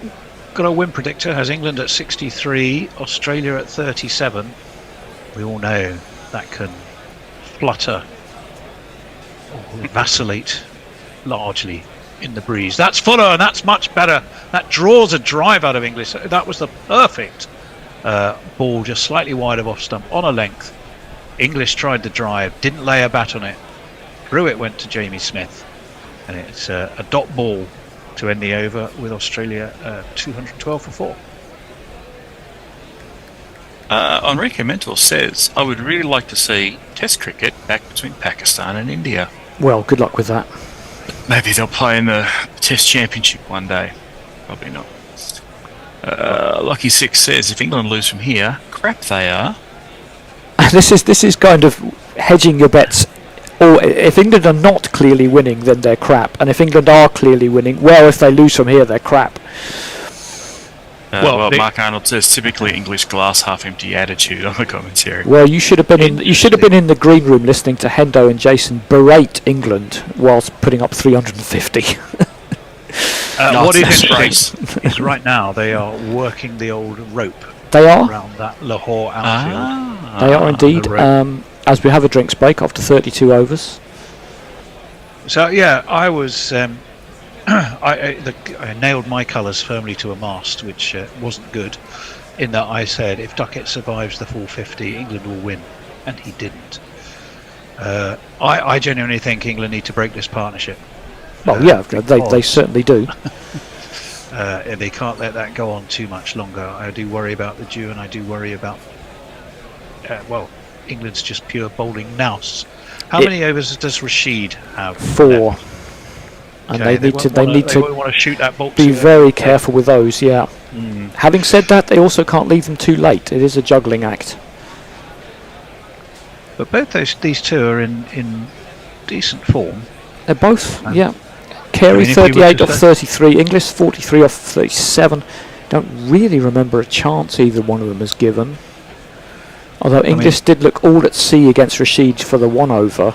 Speaker 22: got a win predictor, has England at 63, Australia at 37. We all know that can flutter or vacillate largely in the breeze. That's Fuller, and that's much better. That draws a drive out of English. That was the perfect ball, just slightly wide of off stump on a length. English tried the drive, didn't lay a bat on it. Through it went to Jamie Smith, and it's a dot ball to end the over with Australia 212 for 4.
Speaker 6: Enrique Mentor says, I would really like to see Test cricket back between Pakistan and India.
Speaker 5: Well, good luck with that.
Speaker 6: Maybe they'll play in the Test Championship one day. Probably not. Lucky Six says, if England lose from here, crap they are.
Speaker 5: This is kind of hedging your bets. Or if England are not clearly winning, then they're crap. And if England are clearly winning, well, if they lose from here, they're crap.
Speaker 6: Well, Mark Arnold says typically English glass half empty attitude on the commentary.
Speaker 5: Well, you should have been in the green room listening to Hendo and Jason berate England whilst putting up 350.
Speaker 22: What is interesting is right now they are working the old rope.
Speaker 5: They are
Speaker 22: around that Lahore outfield.
Speaker 5: They are indeed. As we have a drinks break after 32 overs.
Speaker 22: So yeah, I was. I nailed my colours firmly to a mast, which wasn't good, in that I said if Duckett survives the full 50, England will win, and he didn't. I genuinely think England need to break this partnership.
Speaker 5: Well, yeah, they certainly do.
Speaker 22: They can't let that go on too much longer. I do worry about the dew, and I do worry about England's just pure bowling nous. How many overs does Rashid have?
Speaker 5: 4.
Speaker 22: left?
Speaker 5: And
Speaker 22: Okay,
Speaker 5: they need to
Speaker 22: want to shoot that box.
Speaker 5: be very careful with those. Yeah. Having said that, they also can't leave them too late. It is a juggling act.
Speaker 22: But both these two are in decent form.
Speaker 5: They're both, yeah. Carey 38 off 33, Inglis 43 off 37. Don't really remember a chance either one of them has given. Although Inglis did look all at sea against Rashid for the 1 over.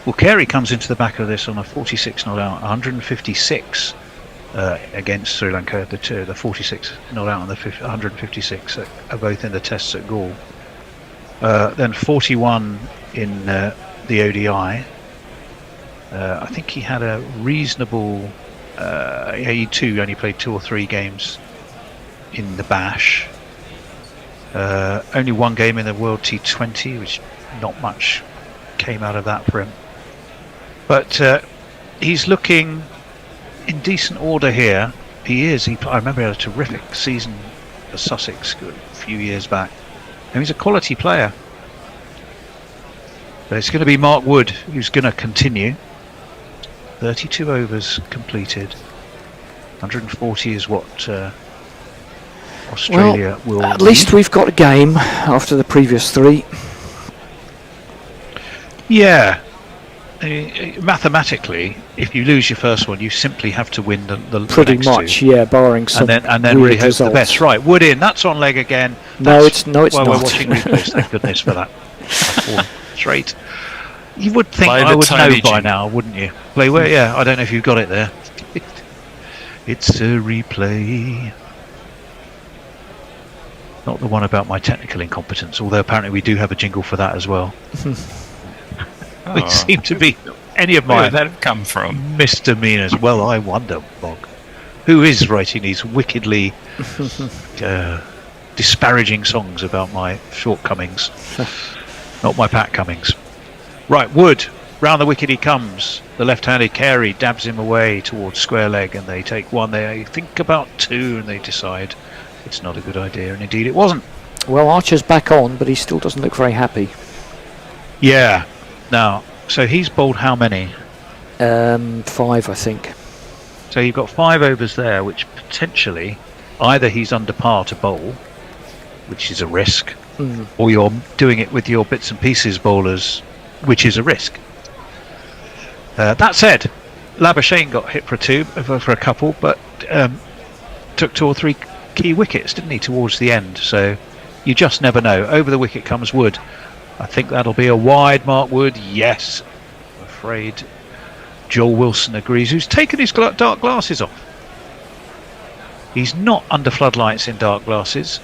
Speaker 22: Well, Carey comes into the back of this on a 46 not out, 156 against Sri Lanka. The 46 not out and the 156 are both in the tests at Gaul. Then 41 in the ODI. I think he had a reasonable. He only played 2 or 3 games in the Bash. Only 1 game in the World T20, which not much came out of that for him. But he's looking in decent order here. He is. I remember he had a terrific season for Sussex a few years back. And he's a quality player. But it's going to be Mark Wood who's going to continue. 32 overs completed. 140 is what Australia will.
Speaker 5: At least we've got a game after the previous 3.
Speaker 22: Yeah. Mathematically, if you lose your first one, you simply have to win the
Speaker 5: Pretty
Speaker 22: next
Speaker 5: much,
Speaker 22: 2.
Speaker 5: yeah, barring some
Speaker 22: and then
Speaker 5: weird
Speaker 22: really hope for the
Speaker 5: results.
Speaker 22: best. Right, Wood in. That's on leg again.
Speaker 5: No,
Speaker 22: That's
Speaker 5: it's
Speaker 22: well,
Speaker 5: not.
Speaker 22: We're watching replays. Thank goodness for that. Straight. You would think
Speaker 6: Play
Speaker 22: I
Speaker 6: the
Speaker 22: would know
Speaker 6: Tony
Speaker 22: by
Speaker 6: jingle.
Speaker 22: now, wouldn't you? Play where? Yeah, I don't know if you've got it there. It's a replay. Not the one about my technical incompetence, although apparently we do have a jingle for that as well. Which seem to be any of
Speaker 6: Where
Speaker 22: my
Speaker 6: would that have come from?
Speaker 22: misdemeanors. Well, I wonder, Bog. Who is writing these wickedly disparaging songs about my shortcomings? Not my Pat Cummings. Right, Wood. Round the wicket he comes. The left-handed Carey dabs him away towards square leg, and they take 1. They think about 2, and they decide it's not a good idea, and indeed it wasn't.
Speaker 5: Well, Archer's back on, but he still doesn't look very happy.
Speaker 22: Yeah. Now, so he's bowled how many?
Speaker 5: 5, I think.
Speaker 22: So you've got 5 overs there, which potentially either he's under par to bowl, which is a risk, or you're doing it with your bits and pieces bowlers, which is a risk. That said, Labuschagne got hit for a couple, but took 2 or 3 key wickets, didn't he, towards the end? So you just never know. Over the wicket comes Wood. I think that'll be a wide, Mark Wood. Yes. I'm afraid Joel Wilson agrees, who's taken his dark glasses off. He's not under floodlights in dark glasses.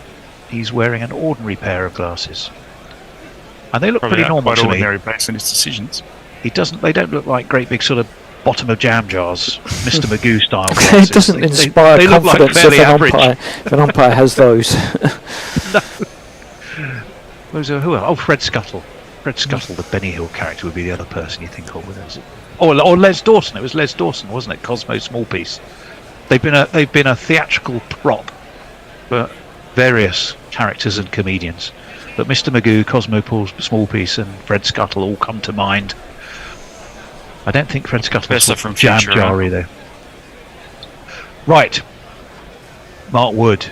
Speaker 22: He's wearing an ordinary pair of glasses. And they look
Speaker 6: Probably
Speaker 22: pretty normal
Speaker 6: quite
Speaker 22: to me.
Speaker 6: ordinary based on his decisions.
Speaker 22: They don't look like great big sort of bottom of jam jars, Mr. Magoo style glasses.
Speaker 5: It doesn't
Speaker 22: They
Speaker 5: inspire
Speaker 22: look like
Speaker 5: confidence
Speaker 22: fairly
Speaker 5: if an
Speaker 22: average.
Speaker 5: umpire, if an umpire has those.
Speaker 22: Who else? Oh, Fred Scuttle. Fred Scuttle, the Benny Hill character, would be the other person you think of. Or Les Dawson. It was Les Dawson, wasn't it? Cosmo Smallpiece. They've been a theatrical prop for various characters and comedians. But Mr. Magoo, Cosmo Smallpiece, and Fred Scuttle all come to mind. I don't think Fred Scuttle
Speaker 6: Best
Speaker 22: was
Speaker 6: from
Speaker 22: jam
Speaker 6: Futurama.
Speaker 22: jar either. Right. Mark Wood.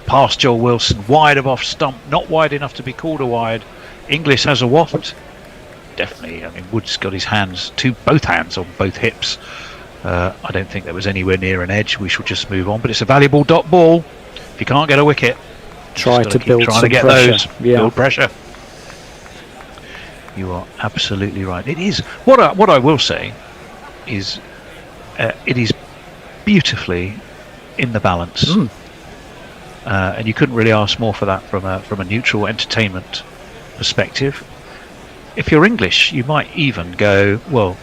Speaker 22: Past Joel Wilson. Wide of off stump. Not wide enough to be called a wide. Inglis has a waft. Definitely. I mean, Wood's got his both hands on both hips. I don't think that was anywhere near an edge. We shall just move on. But it's a valuable dot ball. If you can't get a wicket,
Speaker 5: Try to build
Speaker 22: trying
Speaker 5: some
Speaker 22: to get
Speaker 5: pressure.
Speaker 22: those.
Speaker 5: Yeah.
Speaker 22: Build pressure. You are absolutely right. It is. What I will say is, it is beautifully in the balance, and you couldn't really ask more for that from a neutral entertainment perspective. If you're English, you might even go, well,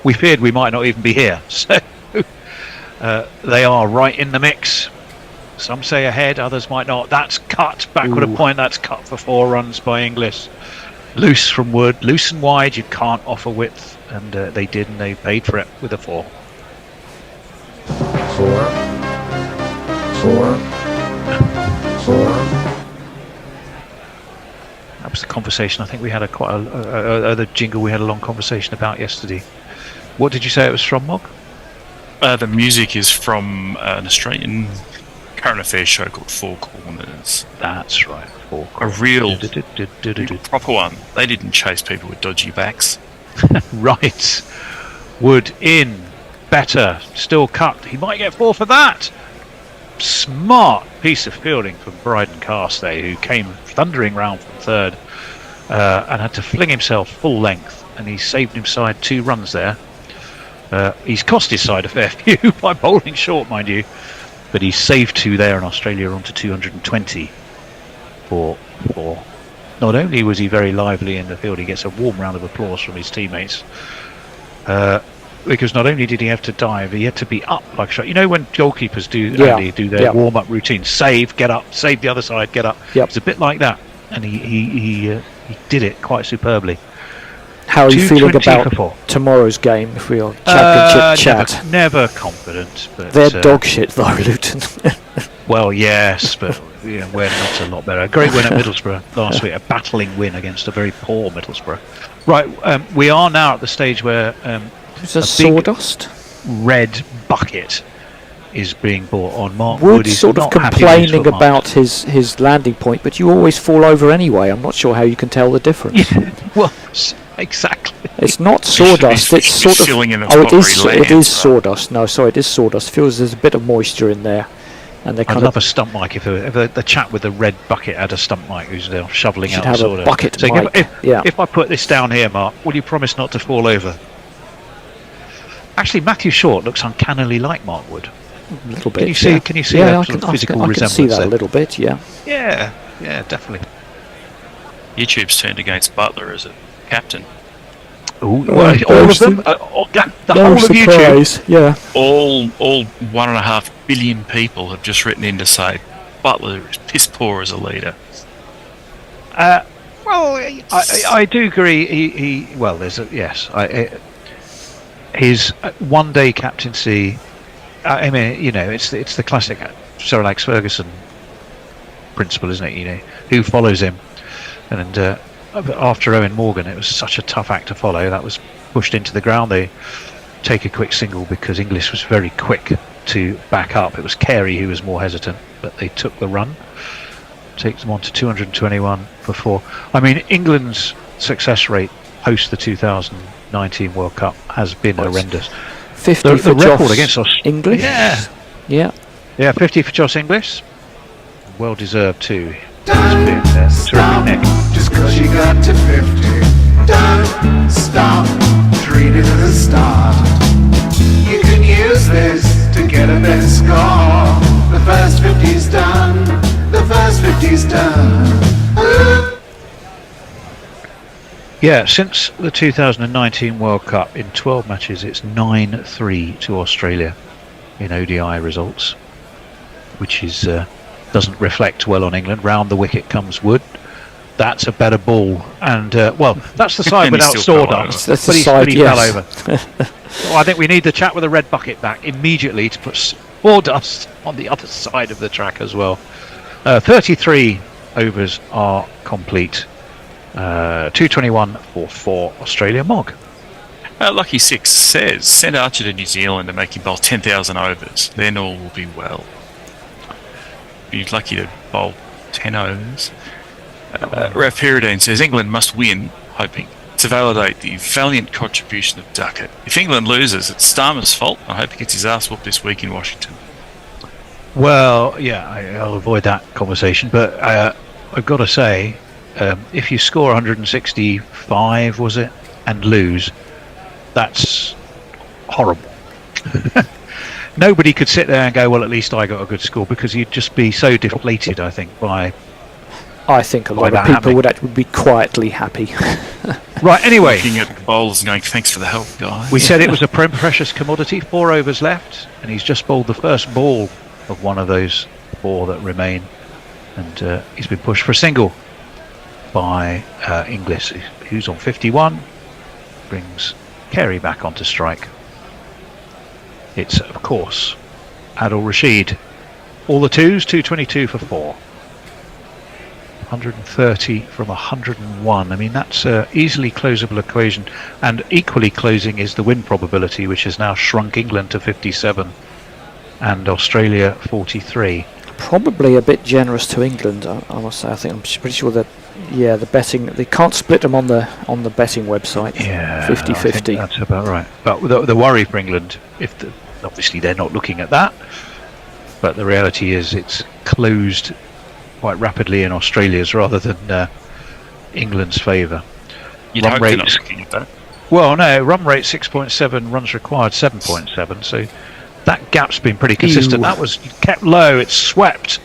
Speaker 22: we feared we might not even be here. So they are right in the mix. Some say ahead, others might not. That's cut backward a point. That's cut for 4 runs by Inglis. Loose from Wood, loose and wide. You can't offer width, and they did, and they paid for it with a 4.
Speaker 8: 4.
Speaker 22: That was the conversation. I think we had the jingle we had a long conversation about yesterday. What did you say it was from, Mog?
Speaker 6: The music is from an Australian current affairs show called Four Corners.
Speaker 22: That's right, Four Corners.
Speaker 6: A real proper one. They didn't chase people with dodgy backs.
Speaker 22: Right. Wood in. Better. Still cut. He might get 4 for that. Smart piece of fielding from Bryden Carstay, who came thundering round from third and had to fling himself full length, and he saved his side 2 runs there. He's cost his side a fair few by bowling short, mind you, but he saved 2 there, and Australia onto 220 for 4. Not only was he very lively in the field, he gets a warm round of applause from his teammates. Because not only did he have to dive, he had to be up like a shot. You know when goalkeepers do their warm-up routine, save, get up, save the other side, get up. It's a bit like that, and he did it quite superbly.
Speaker 5: How are you feeling about
Speaker 22: 4.
Speaker 5: tomorrow's game if we are championship chat?
Speaker 22: Never confident. But
Speaker 5: they're dog shit though, Luton.
Speaker 22: Well, yes, but we're not a lot better. A great win at Middlesbrough last week, a battling win against a very poor Middlesbrough. Right, we are now at the stage where
Speaker 5: It's a sawdust
Speaker 22: red bucket is being bought on. Mark
Speaker 5: Wood
Speaker 22: is
Speaker 5: sort of
Speaker 22: not happy with his
Speaker 5: complaining
Speaker 22: foot mark.
Speaker 5: about his landing point, but you always fall over anyway. I'm not sure how you can tell the difference.
Speaker 22: Well, exactly.
Speaker 5: It's not sawdust. It's sort of. It is sawdust. No, sorry, it is sawdust. Feels there's a bit of moisture in there, and they
Speaker 22: I'd
Speaker 5: kind
Speaker 22: love
Speaker 5: of
Speaker 22: a stump mic if the chap with the red bucket had a stump mic who's there shoveling
Speaker 5: Should
Speaker 22: out
Speaker 5: have
Speaker 22: the
Speaker 5: a
Speaker 22: sawdust.
Speaker 5: bucket
Speaker 22: So
Speaker 5: mic,
Speaker 22: if I put this down here, Mark, will you promise not to fall over? Actually, Matthew Short looks uncannily like Mark Wood.
Speaker 5: a little bit.
Speaker 22: Can you see?
Speaker 5: yeah.
Speaker 22: Can you see
Speaker 5: Yeah,
Speaker 22: that
Speaker 5: I
Speaker 22: sort
Speaker 5: can,
Speaker 22: of physical
Speaker 5: I can
Speaker 22: resemblance?
Speaker 5: see that
Speaker 22: there?
Speaker 5: a little bit. Yeah.
Speaker 22: Yeah, yeah, definitely.
Speaker 6: YouTube's turned against Butler as a captain.
Speaker 22: Ooh,
Speaker 5: Oh,
Speaker 22: all of them?
Speaker 5: the
Speaker 22: The whole of YouTube?
Speaker 5: surprise. Yeah.
Speaker 6: All 1.5 billion people have just written in to say Butler is piss poor as a leader.
Speaker 22: Well, I do agree. He well, there's a yes. His one-day captaincy. I mean, you know, it's the classic Sir Alex Ferguson principle, isn't it? You know, who follows him, and after Owen Morgan, it was such a tough act to follow. That was pushed into the ground. They take a quick single because Inglis was very quick to back up. It was Carey who was more hesitant, but they took the run. Takes them on to 221 for 4. I mean, England's success rate post the 2019 World Cup has been horrendous.
Speaker 5: 50
Speaker 22: the
Speaker 5: for
Speaker 22: record
Speaker 5: Joss
Speaker 22: against us.
Speaker 5: English.
Speaker 22: Yeah, 50 for Joss Inglis. Well deserved too.
Speaker 11: Don't stop just cause you got to 50. Don't stop, treat it as a start. You can use this to get a better score. The first 50's done. The first 50's done.
Speaker 22: Yeah, since the 2019 World Cup, in 12 matches, it's 9-3 to Australia in ODI results, which is doesn't reflect well on England. Round the wicket comes Wood. That's a better ball, and well, that's the side without sawdust.
Speaker 5: That's
Speaker 22: but
Speaker 5: the
Speaker 22: he
Speaker 5: side,
Speaker 22: fell
Speaker 5: yes.
Speaker 22: over. So I think we need the chap with the red bucket back immediately to put sawdust on the other side of the track as well. 33 overs are complete. 221 for 4 Australia. Mog.
Speaker 6: Lucky Six says, send Archer to New Zealand and make him bowl 10,000 overs. Then all will be well. Be lucky to bowl 10 overs. Ralph Pyridine says, England must win, hoping to validate the valiant contribution of Duckett. If England loses, it's Starmer's fault. I hope he gets his ass whooped this week in Washington.
Speaker 22: Well, yeah, I'll avoid that conversation, but I've got to say, if you score 165, was it, and lose, that's horrible. Nobody could sit there and go, well, at least I got a good score, because you'd just be so deflated, I think, by...
Speaker 5: I think a lot of people would be quietly happy.
Speaker 22: Right, anyway.
Speaker 6: Looking at the bowlers and going, thanks for the help, guys.
Speaker 22: We said it was a precious commodity. 4 overs left, and he's just bowled the first ball of one of those 4 that remain, and he's been pushed for a single by Inglis, who's on 51. Brings Carey back onto strike. It's, of course, Adil Rashid. All the 2s, 222 for 4. 130 from 101. I mean, that's an easily closable equation, and equally closing is the win probability, which has now shrunk England to 57 and Australia 43.
Speaker 5: Probably a bit generous to England, I must say. I think I'm pretty sure that the betting, they can't split them on the betting website.
Speaker 22: Yeah,
Speaker 5: 50-50.
Speaker 22: That's about right. But the worry for England, obviously they're not looking at that, but the reality is it's closed quite rapidly in Australia's rather than England's favour.
Speaker 6: You'd hope they're not looking at that.
Speaker 22: Well, no, run rate 6.7, runs required 7.7, so that gap's been pretty consistent. That was kept low. It's swept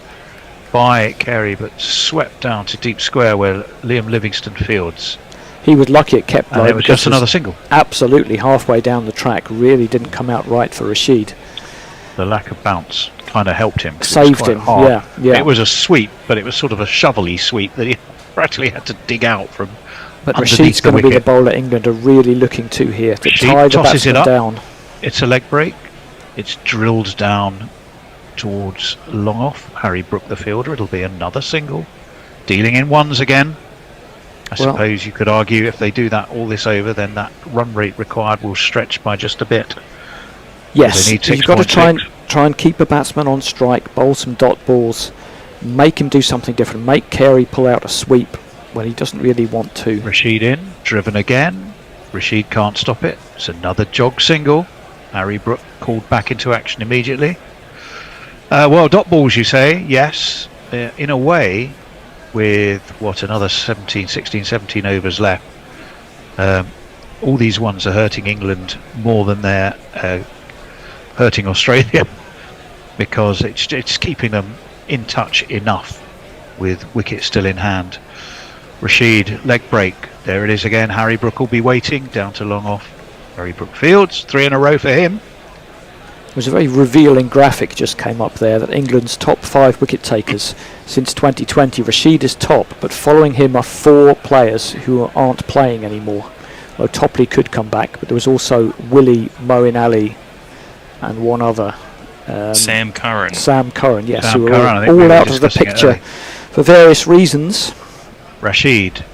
Speaker 22: by Carey, but swept down to deep square where Liam Livingstone fields.
Speaker 5: He was lucky it kept low.
Speaker 22: And it was just another single.
Speaker 5: Absolutely, halfway down the track, really didn't come out right for Rashid.
Speaker 22: The lack of bounce kind of helped him.
Speaker 5: Saved him,
Speaker 22: hard.
Speaker 5: yeah.
Speaker 22: It was a sweep, but it was sort of a shovelly sweep that he practically had to dig out from.
Speaker 5: But Rashid's going to be the bowler England are really looking to here to tie the batsman down.
Speaker 22: It's a leg break. It's drilled down towards long off. Harry Brook, the fielder. It'll be another single. Dealing in ones again. I suppose you could argue if they do that all this over, then that run rate required will stretch by just a bit.
Speaker 5: Yes,
Speaker 22: They need
Speaker 5: you've got to
Speaker 22: 6.6.
Speaker 5: try and keep a batsman on strike, bowl some dot balls, make him do something different, make Carey pull out a sweep when he doesn't really want to.
Speaker 22: Rashid in, driven again. Rashid can't stop it. It's another jog single. Harry Brook called back into action immediately. Well, dot balls, you say? Yes. In a way, with another 16, 17 overs left, all these ones are hurting England more than they're hurting Australia, because it's keeping them in touch enough with wicket still in hand. Rashid, leg break. There it is again. Harry Brook will be waiting down to long off. Harry Brook fields, 3 in a row for him.
Speaker 5: It was a very revealing graphic just came up there that England's top 5 wicket takers since 2020. Rashid is top, but following him are 4 players who aren't playing anymore. Well, Topley could come back, but there was also Willie, Moeen Ali, and one other.
Speaker 6: Sam Curran.
Speaker 5: Sam Curran, yes,
Speaker 22: Sam
Speaker 5: who were
Speaker 22: Curran, I think we
Speaker 5: all
Speaker 22: were
Speaker 5: out of the
Speaker 22: discussing it
Speaker 5: picture
Speaker 22: earlier.
Speaker 5: for various reasons.
Speaker 22: Rashid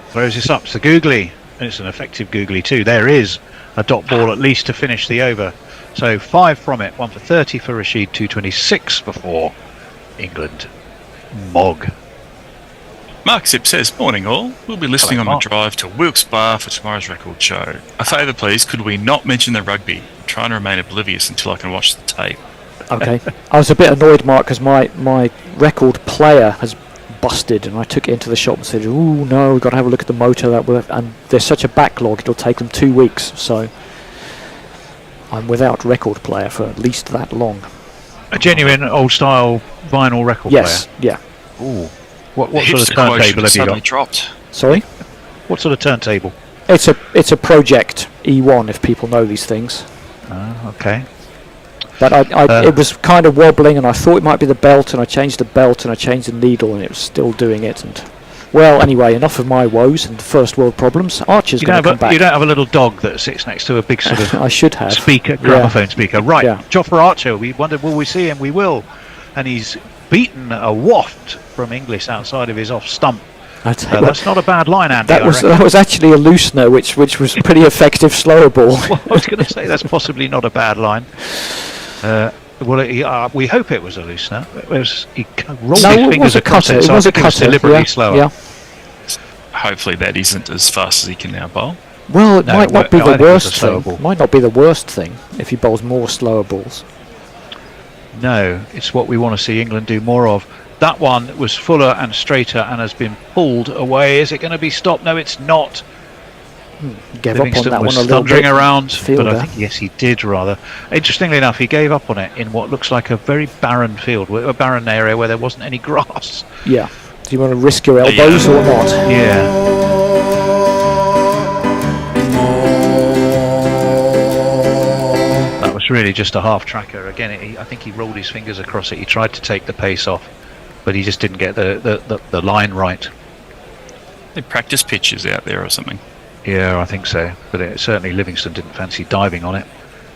Speaker 22: throws this up. It's the googly, and it's an effective googly too. There is a dot ball at least to finish the over. So 5 from it, 1 for 30 for Rashid, 226 before England. Mog.
Speaker 6: Mark Zip says, morning all. We'll be listening
Speaker 22: Hello,
Speaker 6: on
Speaker 22: Mark.
Speaker 6: the drive to Wilkes Bar for tomorrow's record show. A favour please, could we not mention the rugby? I'm trying to remain oblivious until I can watch the tape.
Speaker 5: Okay. I was a bit annoyed, Mark, because my record player has busted, and I took it into the shop and said, "Ooh, no, we've got to have a look at the motor." And there's such a backlog; it'll take them 2 weeks. So I'm without record player for at least that long.
Speaker 22: A genuine old-style vinyl record
Speaker 5: Yes.
Speaker 22: player.
Speaker 5: Yeah.
Speaker 22: Ooh. What
Speaker 6: The
Speaker 22: sort of
Speaker 6: hipster quotient
Speaker 22: turntable have you
Speaker 6: suddenly
Speaker 22: got?
Speaker 6: dropped.
Speaker 5: Sorry.
Speaker 22: What sort of turntable?
Speaker 5: It's a Project E1, if people know these things.
Speaker 22: Okay.
Speaker 5: But it was kind of wobbling, and I thought it might be the belt, and I changed the belt, and I changed the needle, and it was still doing it. And well, anyway, enough of my woes and first world problems. Archer's going to come back.
Speaker 22: You don't have a little dog that sits next to a big sort of
Speaker 5: I should have.
Speaker 22: speaker,
Speaker 5: Yeah.
Speaker 22: gramophone speaker. Right,
Speaker 5: Yeah.
Speaker 22: Jofra Archer, we wondered, will we see him? We will. And he's beaten a waft from Inglis outside of his off stump.
Speaker 5: I tell you what,
Speaker 22: That's not a bad line, Andy.
Speaker 5: that was actually a loosener, which was a pretty effective slower ball.
Speaker 22: Well, I was going to say that's possibly not a bad line. We hope it was a loosener. He rolled
Speaker 5: No,
Speaker 22: his
Speaker 5: it
Speaker 22: fingers
Speaker 5: was a
Speaker 22: across
Speaker 5: cutter.
Speaker 22: it, so
Speaker 5: It was
Speaker 22: I
Speaker 5: a
Speaker 22: think it was
Speaker 5: cutter.
Speaker 22: deliberately
Speaker 5: Yeah.
Speaker 22: slower.
Speaker 5: Yeah.
Speaker 6: Hopefully that isn't as fast as he can now bowl.
Speaker 5: Well, it
Speaker 22: No,
Speaker 5: might not be
Speaker 22: I
Speaker 5: the
Speaker 22: think it was a
Speaker 5: worst
Speaker 22: slower
Speaker 5: thing.
Speaker 22: ball.
Speaker 5: Might not be the worst thing if he bowls more slower balls.
Speaker 22: No, it's what we want to see England do more of. That one was fuller and straighter and has been pulled away. Is it going to be stopped? No, it's not.
Speaker 5: Gave up on
Speaker 22: Livingston
Speaker 5: that
Speaker 22: was
Speaker 5: one a little
Speaker 22: thundering
Speaker 5: bit.
Speaker 22: around, but
Speaker 5: Fielder.
Speaker 22: I think yes, he did rather. Interestingly enough, he gave up on it in what looks like a very barren field, a barren area where there wasn't any grass.
Speaker 5: Yeah. Do you want to risk your elbows or not?
Speaker 22: Yeah. That was really just a half tracker. Again, I think he rolled his fingers across it. He tried to take the pace off, but he just didn't get the line right.
Speaker 6: They practice pitches out there or something.
Speaker 22: Yeah, I think so. But certainly Livingston didn't fancy diving on it.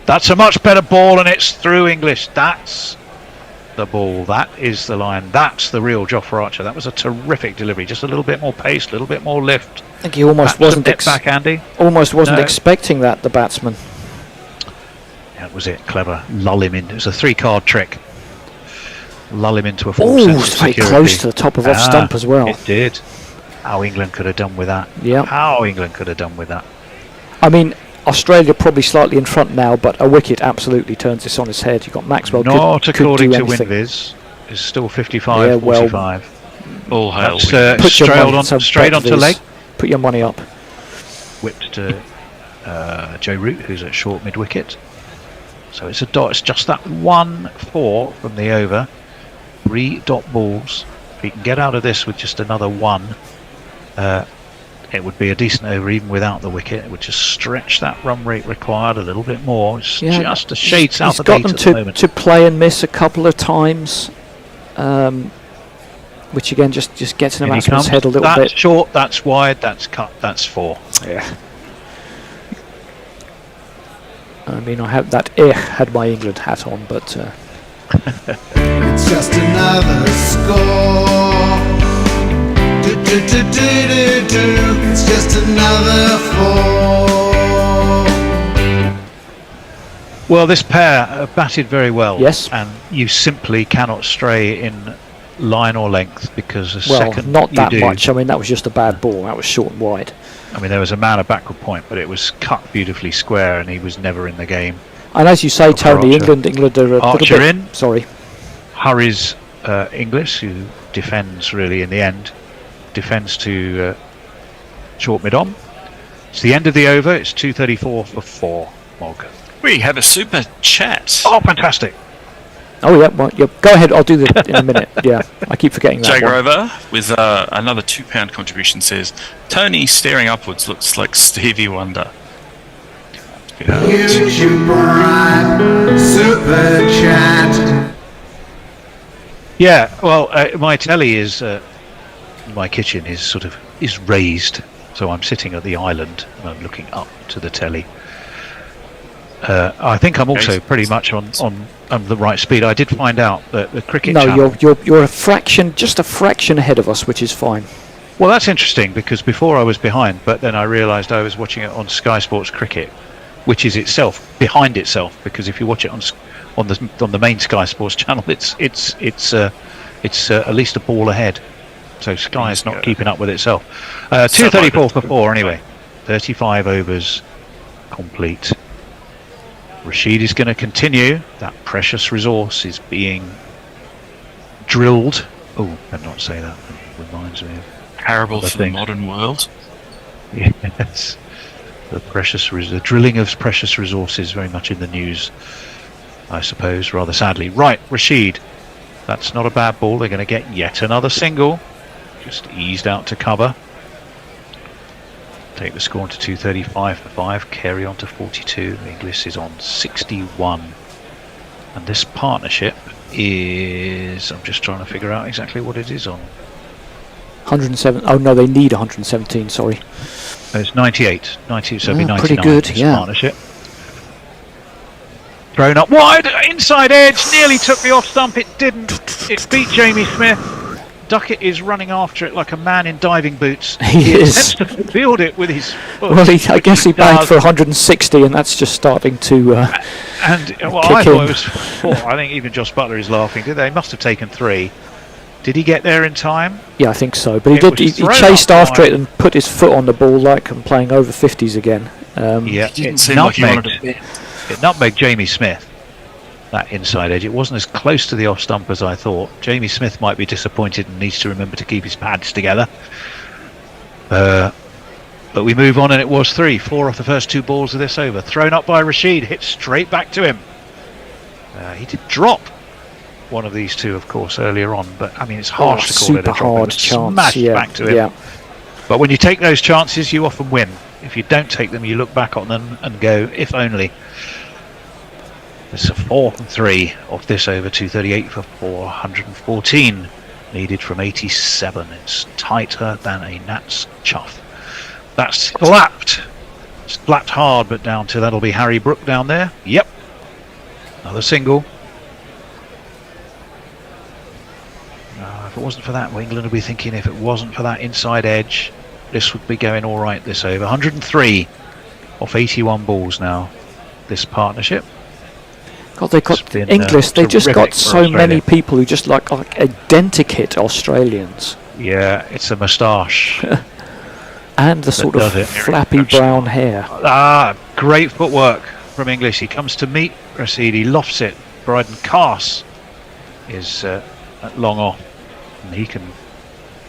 Speaker 22: That's a much better ball, and it's through English. That's the ball. That is the line. That's the real Jofra Archer. That was a terrific delivery. Just a little bit more pace, a little bit more lift.
Speaker 5: I think he almost wasn't
Speaker 22: back, Andy.
Speaker 5: Almost wasn't
Speaker 22: No.
Speaker 5: expecting that, the batsman.
Speaker 22: That was it. Clever. Lull him in. It was a 3-card trick. Lull him into a full
Speaker 5: Oh,
Speaker 22: set of
Speaker 5: it's very
Speaker 22: security.
Speaker 5: close to the top of off stump as well.
Speaker 22: It did. How England could have done with that.
Speaker 5: Yeah.
Speaker 22: How England could have done with that.
Speaker 5: I mean, Australia probably slightly in front now, but a wicket absolutely turns this on its head. You've got Maxwell.
Speaker 22: Not
Speaker 5: could
Speaker 22: according
Speaker 5: do
Speaker 22: to
Speaker 5: anything.
Speaker 22: WinViz. It's still 55,
Speaker 5: Yeah, well,
Speaker 22: 45.
Speaker 6: All hail.
Speaker 22: That's,
Speaker 5: Put your money
Speaker 22: straight onto
Speaker 5: bet
Speaker 22: leg.
Speaker 5: Viz. Put your money up.
Speaker 22: Whipped to Joe Root, who's at short mid-wicket. So it's a dot. It's just that 1-4 from the over. 3 dot balls. If he can get out of this with just another 1, it would be a decent over even without the wicket. It would just stretch that run rate required a little bit more. It's just a shade south
Speaker 5: He's
Speaker 22: of
Speaker 5: got
Speaker 22: 8
Speaker 5: them
Speaker 22: at the moment.
Speaker 5: to play and miss a couple of times, which again just gets in the
Speaker 22: In he
Speaker 5: batsman's
Speaker 22: comes.
Speaker 5: head a little
Speaker 22: That's
Speaker 5: bit.
Speaker 22: short, that's wide, that's cut, that's 4.
Speaker 5: Yeah. I mean, I had my England hat on, but
Speaker 11: It's just another score. It's just another four.
Speaker 22: Well, this pair batted very well.
Speaker 5: Yes.
Speaker 22: And you simply cannot stray in line or length because the
Speaker 5: Well,
Speaker 22: second
Speaker 5: not
Speaker 22: you
Speaker 5: that
Speaker 22: do,
Speaker 5: much. I mean, that was just a bad ball. That was short and wide.
Speaker 22: I mean, there was a man at backward point, but it was cut beautifully square, and he was never in the game.
Speaker 5: And as you say,
Speaker 22: For
Speaker 5: Tony,
Speaker 22: Archer.
Speaker 5: England are a
Speaker 22: Archer
Speaker 5: little bit.
Speaker 22: in.
Speaker 5: Sorry.
Speaker 22: Hurries Inglis, who defends really in the end, defends to short mid-on. It's the end of the over. It's 2:34 for 4. Mog.
Speaker 6: We have a super chat.
Speaker 22: Oh, fantastic.
Speaker 5: Oh, yeah. Well, yeah. Go ahead. I'll do that in a minute. Yeah. I keep forgetting that
Speaker 6: Jay
Speaker 5: one.
Speaker 6: Grover with another £2 contribution says, Tony staring upwards looks like Stevie Wonder.
Speaker 11: YouTube Prime Super Chat.
Speaker 22: Yeah, well, my telly is my kitchen is raised, so I'm sitting at the island and I'm looking up to the telly. I think I'm also pretty much on the right speed. I did find out that the cricket channel.
Speaker 5: No, you're just a fraction ahead of us, which is fine.
Speaker 22: Well, that's interesting because before I was behind, but then I realised I was watching it on Sky Sports Cricket, which is itself behind itself, because if you watch it on the main Sky Sports channel, it's at least a ball ahead. So Sky is not keeping up with itself. 2:34 for 4 anyway. 35 overs complete. Rashid is going to continue. That precious resource is being drilled. Oh, better not say that. It reminds me of
Speaker 6: Parable for the modern world.
Speaker 22: Yes. The drilling of precious resources very much in the news, I suppose, rather sadly. Right, Rashid. That's not a bad ball. They're going to get yet another single. Just eased out to cover. Take the score to 235 for 5. Carry on to 42. Inglis is on 61. And this partnership is... I'm just trying to figure out exactly what it is on.
Speaker 5: 107. Oh, no, they need 117. Sorry.
Speaker 22: It's 98. 90, so it'll be 99.
Speaker 5: Pretty good,
Speaker 22: this
Speaker 5: yeah.
Speaker 22: Partnership. Thrown up wide, inside edge, nearly took the off stump, it didn't. It beat Jamie Smith. Duckett is running after it like a man in diving boots.
Speaker 5: He is.
Speaker 22: Attempts to field it with his foot.
Speaker 5: Well, I guess he banged
Speaker 22: does.
Speaker 5: for 160, and that's just starting to
Speaker 22: I
Speaker 5: kick
Speaker 22: thought
Speaker 5: in.
Speaker 22: it was 4. I think even Josh Butler is laughing. They must have taken 3. Did he get there in time?
Speaker 5: Yeah, I think so. But he
Speaker 22: It
Speaker 5: did.
Speaker 22: was
Speaker 5: He
Speaker 22: thrown
Speaker 5: chased
Speaker 22: up
Speaker 5: after
Speaker 22: wide.
Speaker 5: it and put his foot on the ball like I'm playing over 50s again.
Speaker 22: Yeah,
Speaker 6: didn't
Speaker 22: it
Speaker 6: seem like he wanted
Speaker 22: nutmegged. It nutmegged Jamie Smith. That inside edge. It wasn't as close to the off stump as I thought. Jamie Smith might be disappointed and needs to remember to keep his pads together. But we move on, and it was 3. 4 off the first 2 balls of this over. Thrown up by Rashid, hit straight back to him. He did drop one of these 2, of course, earlier on. But I mean, it's harsh to call it a
Speaker 5: super
Speaker 22: drop. It
Speaker 5: hard
Speaker 22: was
Speaker 5: chance.
Speaker 22: smashed
Speaker 5: Yeah,
Speaker 22: back to him.
Speaker 5: yeah.
Speaker 22: But when you take those chances, you often win. If you don't take them, you look back on them and go, if only. It's a 4 and 3 off this over. 238 for 414 needed from 87. It's tighter than a gnat's chuff. That's slapped. Slapped hard, but down to that'll be Harry Brook down there. Yep. Another single. If it wasn't for that, England would be thinking if it wasn't for that inside edge, this would be going all right this over. 103 off 81 balls now, this partnership.
Speaker 5: God, they got
Speaker 22: been,
Speaker 5: English. They just
Speaker 22: terrific
Speaker 5: got
Speaker 22: for
Speaker 5: so
Speaker 22: Australia.
Speaker 5: many people who just like identikit Australians.
Speaker 22: Yeah, it's a moustache.
Speaker 5: And the sort of
Speaker 22: does it.
Speaker 5: flappy brown hair.
Speaker 22: Great footwork from English. He comes to meet Rashid. He lofts it. Bryden Cass is at long off, and he can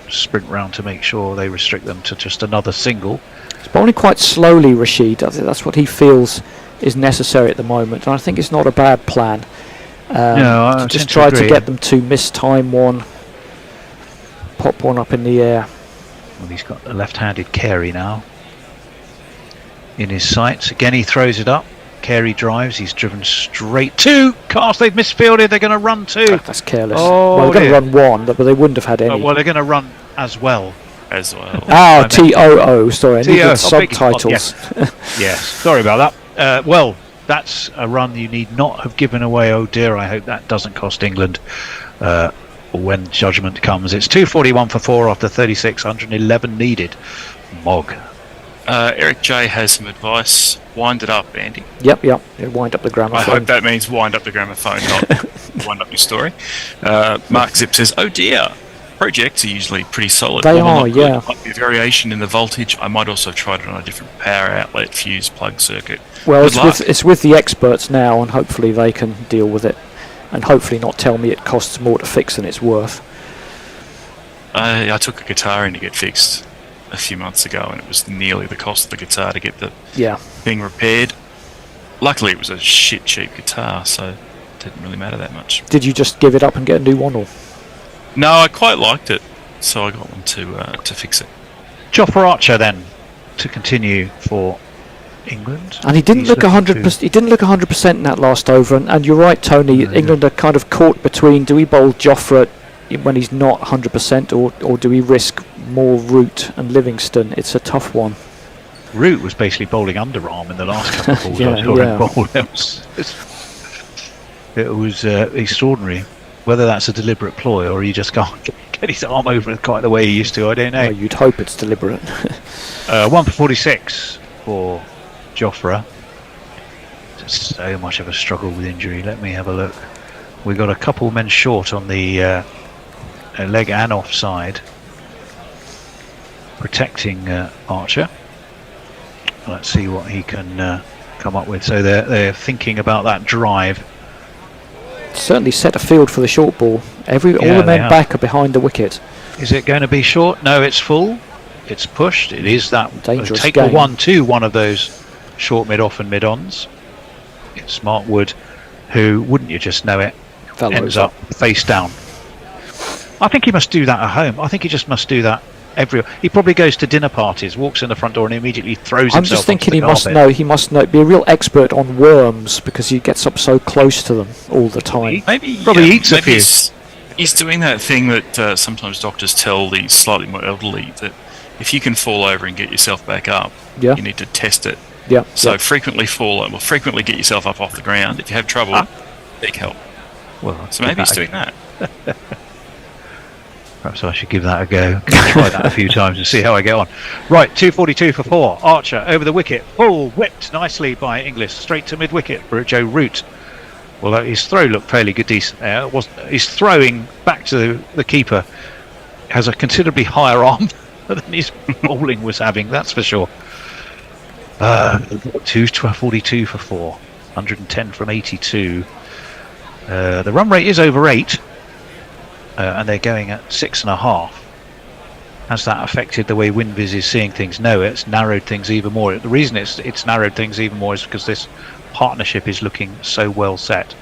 Speaker 22: sprint round to make sure they restrict them to just another single.
Speaker 5: He's bowling quite slowly, Rashid. I think that's what he feels is necessary at the moment, and I think it's not a bad plan.
Speaker 22: No, I
Speaker 5: to just
Speaker 22: tend to
Speaker 5: try to
Speaker 22: agree.
Speaker 5: get them to mistime one, pop one up in the air.
Speaker 22: Well, he's got a left-handed Carey now in his sights. Again, he throws it up. Carey drives. He's driven straight to Cass. They've misfielded. They're going to run 2.
Speaker 5: That's careless.
Speaker 22: Oh,
Speaker 5: well, they're going
Speaker 22: dear.
Speaker 5: to run 1, but they wouldn't have had any.
Speaker 22: Well, they're going to run as well.
Speaker 5: Oh, TOO. Sorry, I
Speaker 22: TO.
Speaker 5: needed
Speaker 22: Oh,
Speaker 5: subtitles.
Speaker 22: Yes, sorry about that. Well, that's a run you need not have given away. Oh dear, I hope that doesn't cost England or when judgment comes. It's 241 for 4 after 36, 111 needed. Mog.
Speaker 6: Eric J has some advice. Wind it up, Andy.
Speaker 5: Yep. Wind up the gramophone.
Speaker 6: I hope that means wind up the gramophone, not wind up your story. Mark Zip says, "Oh dear, projects are usually pretty solid.
Speaker 5: They
Speaker 6: While
Speaker 5: are,
Speaker 6: not
Speaker 5: yeah.
Speaker 6: good, might be a variation in the voltage. I might also have tried it on a different power outlet, fuse, plug circuit."
Speaker 5: Well,
Speaker 6: Good luck.
Speaker 5: it's with the experts now, and hopefully they can deal with it, and hopefully not tell me it costs more to fix than it's worth.
Speaker 6: I took a guitar in to get fixed a few months ago, and it was nearly the cost of the guitar to get the thing repaired. Luckily, it was a shit cheap guitar, so it didn't really matter that much.
Speaker 5: Did you just give it up and get a new one, or?
Speaker 6: No, I quite liked it, so I got one to fix it.
Speaker 22: Jofra Archer then to continue for England,
Speaker 5: And he didn't look 100%. He didn't look 100% in that last over. And you're right, Tony. England are kind of caught between: do we bowl Jofra when he's not 100%, or do we risk more Root and Livingston? It's a tough one.
Speaker 22: Root was basically bowling underarm in the last couple of balls. I saw him bowl. It was extraordinary. Whether that's a deliberate ploy or he just can't get his arm over it quite the way he used to, I don't know.
Speaker 5: Well, you'd hope it's deliberate.
Speaker 22: 1 for 46 for Jofra. Just so much of a struggle with injury. Let me have a look. We got a couple men short on the leg and offside, protecting Archer. Let's see what he can come up with. So they're thinking about that drive.
Speaker 5: Certainly set a field for the short ball. All the men back are behind the wicket.
Speaker 22: Is it going to be short? No, it's full. It's pushed. It is that
Speaker 5: dangerous
Speaker 22: take
Speaker 5: game.
Speaker 22: a 1-2, one of those short mid-off and mid-ons. It's Smartwood, who, wouldn't you just know it, ends up face down. I think he must do that at home. I think he just must do that everywhere. He probably goes to dinner parties, walks in the front door and immediately throws himself.
Speaker 5: I'm just thinking
Speaker 22: onto the carpet.
Speaker 5: he must know, be a real expert on worms, because he gets up so close to them all the time.
Speaker 22: Maybe eats a few.
Speaker 6: He's doing that thing that sometimes doctors tell the slightly more elderly, that if you can fall over and get yourself back up, you need to test it.
Speaker 5: Yeah.
Speaker 6: So frequently frequently get yourself up off the ground. If you have trouble, seek help.
Speaker 22: Well,
Speaker 6: so maybe he's doing that.
Speaker 22: Perhaps I should give that a go. Try that a few times and see how I get on. Right, 242 for 4. Archer over the wicket. Full whipped nicely by Inglis. Straight to mid-wicket for Joe Root. Well, his throw looked fairly good, decent there. His throwing back to the keeper has a considerably higher arm than his bowling was having, that's for sure. 242 for 4. 110 from 82. The run rate is over 8. And they're going at 6.5. Has that affected the way WinViz is seeing things? No, it's narrowed things even more. The reason it's narrowed things even more is because this partnership is looking so well set.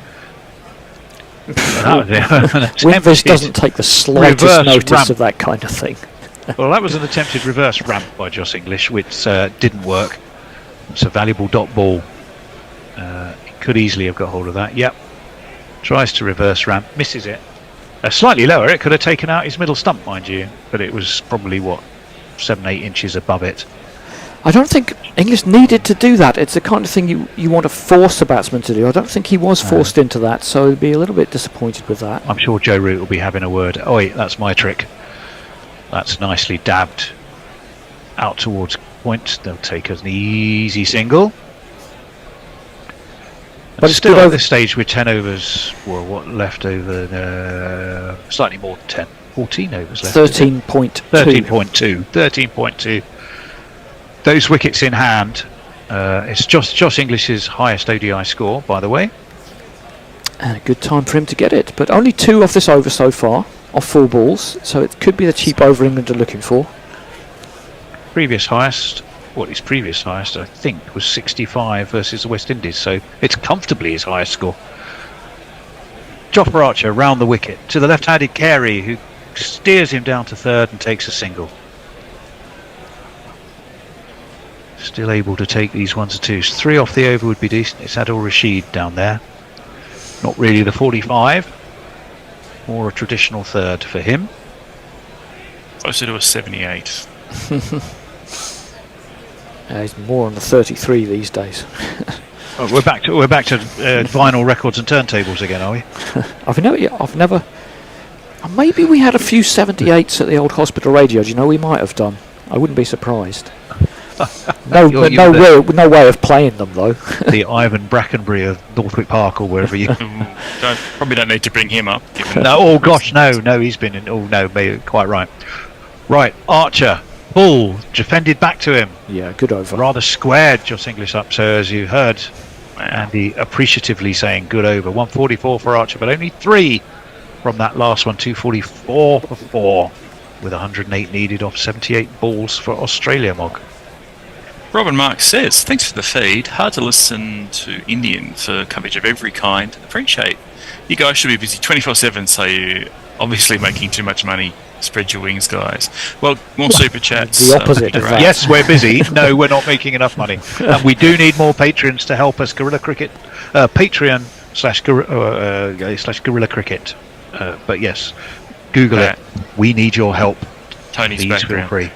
Speaker 5: WinViz doesn't take the slightest notice of that kind of thing.
Speaker 22: Well, that was an attempted reverse ramp by Joss English, which didn't work. It's a valuable dot ball. He could easily have got hold of that. Yep. Tries to reverse ramp, misses it. Slightly lower, it could have taken out his middle stump, mind you, but it was probably 7-8 inches above it.
Speaker 5: I don't think English needed to do that. It's the kind of thing you want to force a batsman to do. I don't think he was forced into that, so he'd be a little bit disappointed with that.
Speaker 22: I'm sure Joe Root will be having a word. Oi, that's my trick. That's nicely dabbed out towards point. They'll take an easy single. But it's still at this stage with 10 overs, well, what left over? Slightly more than 10. 14 overs left.
Speaker 5: 13.2.
Speaker 22: 13.2. Those wickets in hand. It's Josh English's highest ODI score, by the way.
Speaker 5: And a good time for him to get it. But only 2 off this over so far, off 4 balls. So it could be the cheap over England are looking for.
Speaker 22: His previous highest, I think, was 65 versus the West Indies, so it's comfortably his highest score. Jofra Archer round the wicket to the left-handed Carey, who steers him down to third and takes a single. Still able to take these 1s or 2s. 3 off the over would be decent. It's Adil Rashid down there. Not really the 45. More a traditional third for him.
Speaker 6: Closer to a 78.
Speaker 5: He's more on the 33 these days.
Speaker 22: We're back to vinyl records and turntables again, are we?
Speaker 5: I've never Maybe we had a few 78s at the old hospital radio. Do you know, we might have done. I wouldn't be surprised. No way of playing them though.
Speaker 22: The Ivan Brackenbury of Northwick Park or wherever you.
Speaker 6: Probably don't need to bring him up.
Speaker 22: No, oh gosh, no, he's been in. Oh no, quite right. Right, Archer, Bull defended back to him.
Speaker 5: Yeah, good over.
Speaker 22: Rather squared Joss Inglis up. So as you heard, Andy appreciatively saying good over. 144 for Archer, but only 3 from that last one. 244 for 4, with 108 needed off 78 balls for Australia. Mog.
Speaker 6: Robin Marks says, thanks for the feed. Hard to listen to Indian for coverage of every kind. Appreciate. You guys should be busy 24/7, so you're obviously making too much money. Spread your wings, guys. Well, more super chats.
Speaker 5: The opposite of that.
Speaker 22: Yes, we're busy. No, we're not making enough money. And we do need more patrons to help us. Guerrilla Cricket, Patreon/Guerrilla Cricket. But yes, Google it. We need your help.
Speaker 6: Tony's
Speaker 22: Please feel
Speaker 6: background.
Speaker 22: free.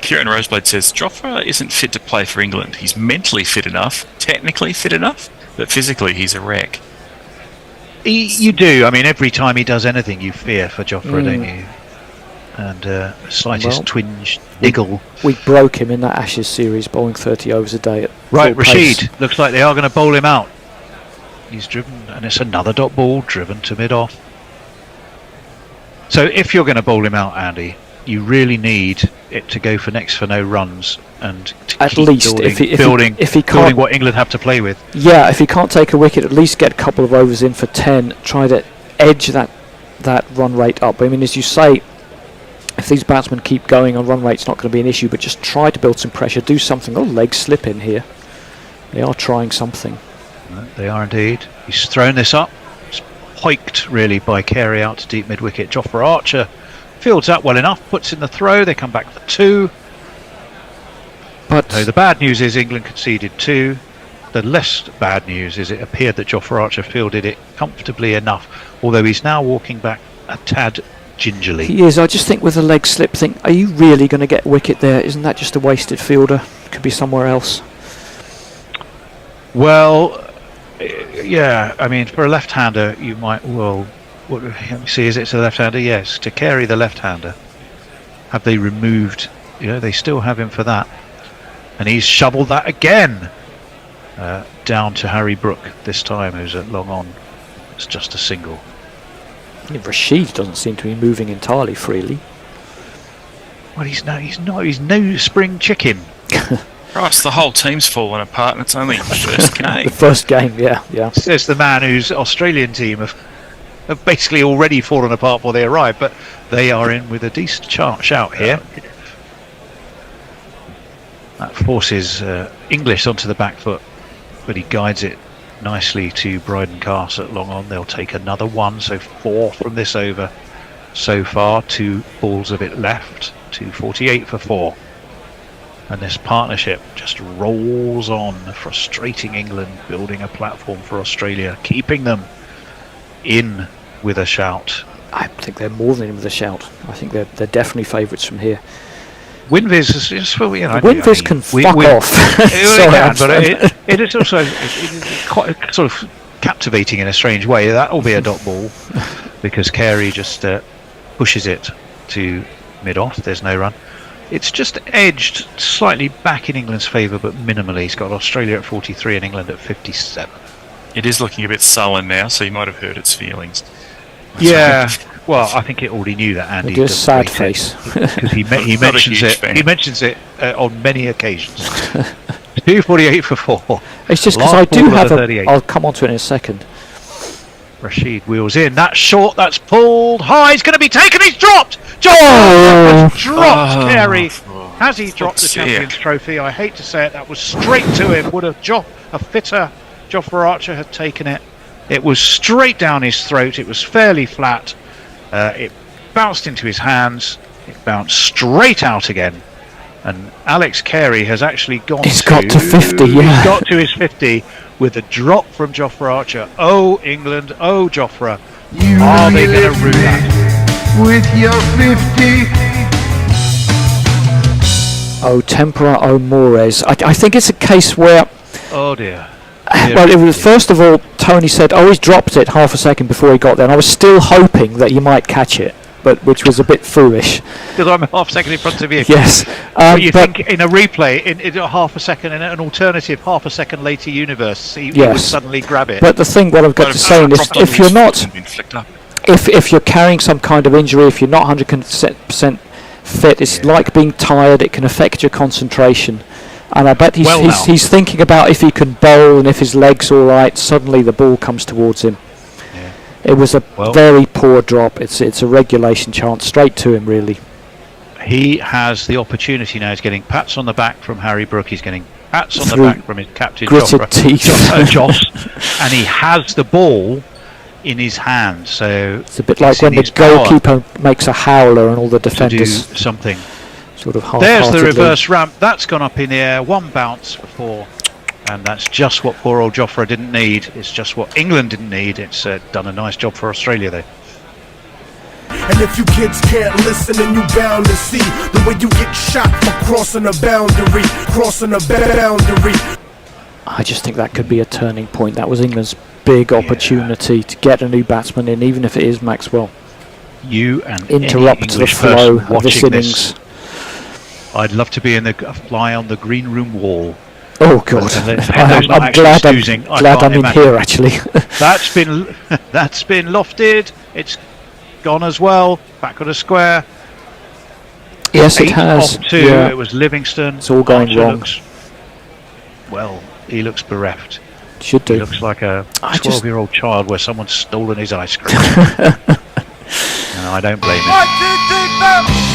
Speaker 6: Kieran Roseblade says, Jofra isn't fit to play for England. He's mentally fit enough, technically fit enough, but physically he's a wreck.
Speaker 22: You do. I mean, every time he does anything, you fear for Jofra, don't you? And slightest twinge, niggle.
Speaker 5: We broke him in that Ashes series, bowling 30 overs a day.
Speaker 22: Right,
Speaker 5: full pace.
Speaker 22: Rashid. Looks like they are going to bowl him out. He's driven, and it's another dot ball driven to mid-off. So if you're going to bowl him out, Andy, you really need it to go for next for no runs and to
Speaker 5: At
Speaker 22: keep
Speaker 5: least
Speaker 22: building,
Speaker 5: if he
Speaker 22: building
Speaker 5: can't,
Speaker 22: what England have to play with.
Speaker 5: Yeah, if he can't take a wicket, at least get a couple of overs in for 10. Try to edge that run rate up. I mean, as you say, if these batsmen keep going, a run rate's not going to be an issue. But just try to build some pressure. Do something. Oh, leg slip in here. They are trying something.
Speaker 22: They are indeed. He's thrown this up. It's piked really by Carey out to deep mid wicket. Jofra Archer fields that well enough, puts in the throw, they come back for 2.
Speaker 5: But
Speaker 22: so the bad news is England conceded 2. The less bad news is it appeared that Jofra Archer fielded it comfortably enough, although he's now walking back a tad gingerly.
Speaker 5: He is. I just think with the leg slip thing, are you really going to get a wicket there? Isn't that just a wasted fielder? Could be somewhere else.
Speaker 22: Well, yeah, I mean, for a left-hander, you might, well, let me see, is it to the left-hander? Yes, to Carey the left-hander. Have they removed, they still have him for that. And he's shoveled that again down to Harry Brook this time, who's at long on. It's just a single.
Speaker 5: Rashid doesn't seem to be moving entirely freely.
Speaker 22: Well, he's no spring chicken.
Speaker 6: Christ, the whole team's fallen apart and it's only the first game.
Speaker 5: The first game, yeah.
Speaker 22: Says the man whose Australian team have basically already fallen apart before they arrived, but they are in with a decent shout here. That forces English onto the back foot, but he guides it nicely to Bryden Castle at long on. They'll take another 1, so 4 from this over so far. 2 balls of it left, 248 for 4. And this partnership just rolls on, frustrating England, building a platform for Australia, keeping them in with a shout.
Speaker 5: I think they're more than in with a shout. I think they're definitely favourites from here.
Speaker 22: Winviz is just, well,
Speaker 5: Winviz can fuck off.
Speaker 22: Sorry, but it is also quite sort of captivating in a strange way. That will be a dot ball because Carey just pushes it to mid-off. There's no run. It's just edged slightly back in England's favour, but minimally. He's got Australia at 43 and England at 57.
Speaker 6: It is looking a bit sullen now, so you might have hurt its feelings.
Speaker 22: Yeah, well, I think it already knew that Andy
Speaker 5: does sad face
Speaker 22: because he mentions it. He mentions it on many occasions. 248 for 4.
Speaker 5: It's just because I do have I'll come on to it in a second.
Speaker 22: Rashid wheels in. That's short. That's pulled high. He's going to be taken. He's dropped. Has dropped. Carey. Has he dropped the Champions Trophy? I hate to say it. That was straight to him. Would have a fitter Jofra Archer had taken it. It was straight down his throat. It was fairly flat. It bounced into his hands. It bounced straight out again. And Alex Carey has actually got to
Speaker 5: 50. Yeah.
Speaker 22: He's got to his 50 with a drop from Jofra Archer. Oh, England. Oh, Jofra. Are they going to rue that?
Speaker 11: With your 50.
Speaker 5: Oh, Tempera, oh, Mores. I think it's a case where...
Speaker 22: Oh, dear.
Speaker 5: Well, it was first of all, Tony said, "Oh, he's dropped it half a second before he got there." And I was still hoping that he might catch it, but which was a bit foolish.
Speaker 22: Because I'm half a second in front of you.
Speaker 5: Yes,
Speaker 22: But you think in a replay, in a half a second, in an alternative half a second later universe, he would suddenly grab it.
Speaker 5: But the thing, what I've got to say is, if you're not, if you're carrying some kind of injury, if you're not 100% fit, it's like being tired. It can affect your concentration. And I bet he's thinking about if he can bowl and if his leg's all right. Suddenly the ball comes towards him.
Speaker 22: Yeah.
Speaker 5: It was a very poor drop. It's a regulation chance straight to him, really.
Speaker 22: He has the opportunity now. He's getting pats on the back from Harry Brook. He's getting pats on the back from his captain,
Speaker 5: gritted teeth.
Speaker 22: Joss, and he has the ball in his hand. So
Speaker 5: it's a bit like when the goalkeeper makes a howler and all the defenders
Speaker 22: to do something.
Speaker 5: Sort of
Speaker 22: there's the reverse ramp. That's gone up in the air. One bounce for 4. And that's just what poor old Jofra didn't need. It's just what England didn't need. It's done a nice job for Australia, though.
Speaker 17: And if you kids can't listen, then you bound to see the way you get shot for crossing a boundary.
Speaker 5: I just think that could be a turning point. That was England's big opportunity to get a new batsman in, even if it is Maxwell.
Speaker 22: You and
Speaker 5: interrupt the flow of this innings.
Speaker 22: I'd love to be in the fly on the green room wall.
Speaker 5: Oh God! I'm glad I'm in here. Actually,
Speaker 22: that's been lofted. It's gone as well. Back on a square.
Speaker 5: Yes, it has.
Speaker 22: Off 2.
Speaker 5: Yeah.
Speaker 22: It was Livingston.
Speaker 5: It's all going wrong.
Speaker 22: He looks bereft.
Speaker 5: Should do.
Speaker 22: He looks like a 12-year-old child where someone's stolen his ice cream. No, I don't blame him.
Speaker 17: 1, 2, 3, 4.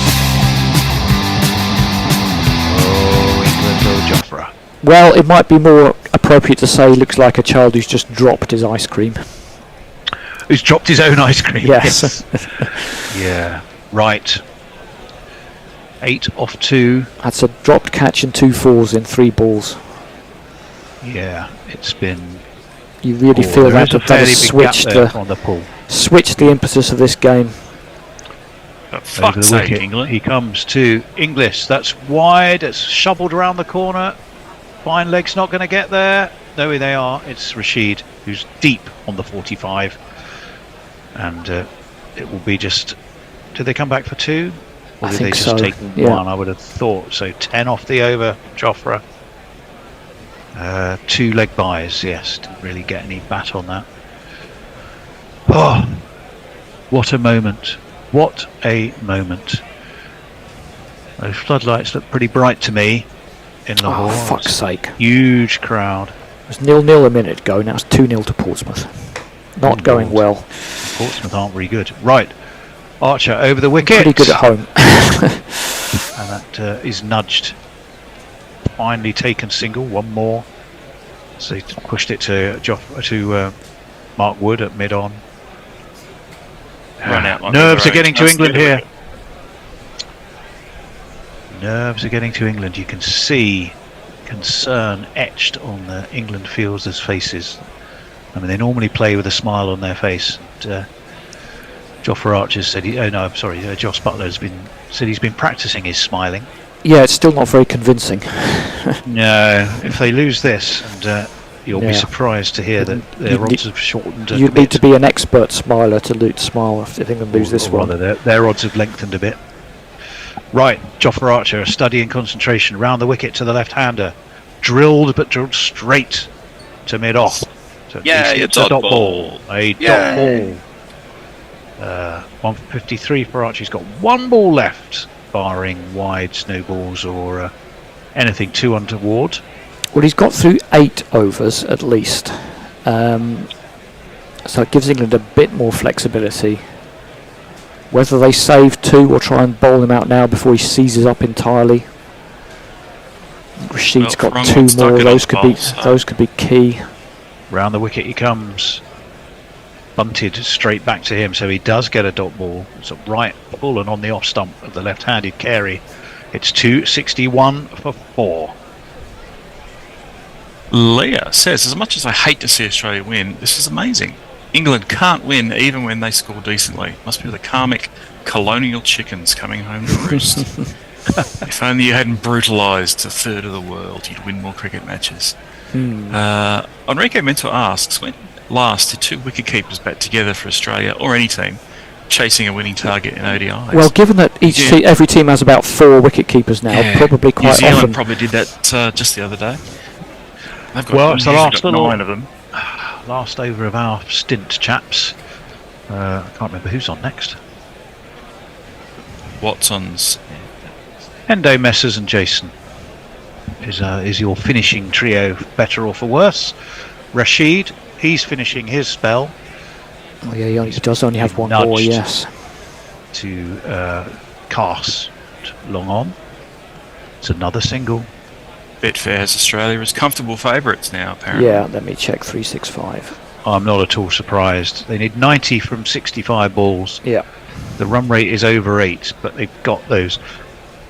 Speaker 22: Jofra.
Speaker 5: Well, it might be more appropriate to say he looks like a child who's just dropped his ice cream.
Speaker 22: Who's dropped his own ice cream?
Speaker 5: Yes.
Speaker 22: Yeah. Right. 8 off 2.
Speaker 5: That's a dropped catch and 2 4s in 3 balls.
Speaker 22: Yeah, it's been.
Speaker 5: You really feel that has switched the impetus of this game.
Speaker 22: Over the wicket. England. He comes to Inglis. That's wide. It's shoveled around the corner. Fine leg's not going to get there. There they are. It's Rashid who's deep on the 45. And it will be just. Did they come back for 2? Or did they just take 1? I would have thought. So 10 off the over, Jofra. 2 leg byes, yes. Didn't really get any bat on that. Oh, what a moment. What a moment. Those floodlights look pretty bright to me in Lahore.
Speaker 5: Oh, fuck's sake.
Speaker 22: Huge crowd.
Speaker 5: It was 0-0 a minute ago, now it's 2-0 to Portsmouth. Not going well.
Speaker 22: Portsmouth aren't very good. Right. Archer over the wicket.
Speaker 5: Pretty good at home.
Speaker 22: And that is nudged. Finally taken single. One more. So he pushed it to Mark Wood at mid-on.
Speaker 6: Run out like
Speaker 22: Nerves are getting to England here. Nerves are getting to England. You can see concern etched on the England fielders' faces. I mean, they normally play with a smile on their face. Jofra Archer said, Joss Butler said he's been practicing his smiling.
Speaker 5: Yeah, it's still not very convincing.
Speaker 22: No, if they lose this, and you'll be surprised to hear that their odds have shortened.
Speaker 5: You need to be an expert smiler to smile if England lose this one.
Speaker 22: Their odds have lengthened a bit. Right, Jofra Archer, studying concentration, round the wicket to the left-hander. Drilled straight to mid-off. So it's a dot ball. A dot ball. 153 for Archer. He's got 1 ball left, barring wide snowballs or anything too untoward.
Speaker 5: Well, he's got through 8 overs at least. So it gives England a bit more flexibility. Whether they save 2 or try and bowl him out now before he seizes up entirely. Rashid's got 2 more. Those could be key.
Speaker 22: Round the wicket he comes. Bunted straight back to him, so he does get a dot ball. It's a right full and on the off stump of the left-handed Carey. It's 261 for 4.
Speaker 6: Leah says, as much as I hate to see Australia win, this is amazing. England can't win even when they score decently. Must be the karmic colonial chickens coming home to roost. If only you hadn't brutalised a third of the world, you'd win more cricket matches. Enrique Minto asks, when last did two wicket-keepers bat together for Australia, or any team, chasing a winning target in ODIs?
Speaker 5: Well, given that every team has about 4 wicket keepers now, probably quite
Speaker 6: New Zealand
Speaker 5: often.
Speaker 6: probably did that just the other day. They've got,
Speaker 22: Well, it's the last
Speaker 6: 9 of them.
Speaker 22: Last over of our stint, chaps. I can't remember who's on next.
Speaker 6: Watson's.
Speaker 22: Endo, Messers and Jason is your finishing trio, better or for worse. Rashid, he's finishing his spell.
Speaker 5: Oh yeah, he does only have one more, yes.
Speaker 22: To cast long on. It's another single.
Speaker 6: Betfair has Australia as comfortable favourites now, apparently.
Speaker 5: Yeah, let me check 365.
Speaker 22: I'm not at all surprised. They need 90 from 65 balls.
Speaker 5: Yeah.
Speaker 22: The run rate is over 8, but they've got those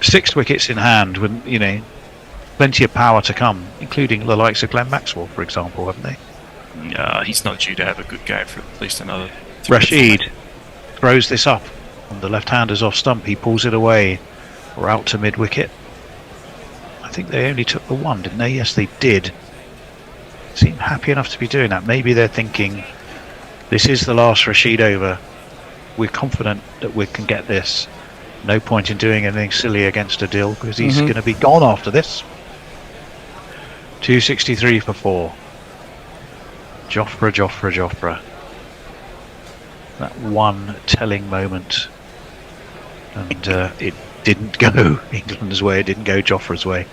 Speaker 22: 6 wickets in hand with, plenty of power to come, including the likes of Glenn Maxwell, for example, haven't they?
Speaker 6: He's not due to have a good game for at least another 3
Speaker 22: Rashid throws this up on the left-handers off stump. He pulls it away or out to mid-wicket. I think they only took the one, didn't they? Yes, they did. Seem happy enough to be doing that. Maybe they're thinking, this is the last Rashid over. We're confident that we can get this. No point in doing anything silly against Adil because he's going to be gone after this. 263 for 4. Jofra. That one telling moment. And it didn't go England's way, it didn't go Jofra's way.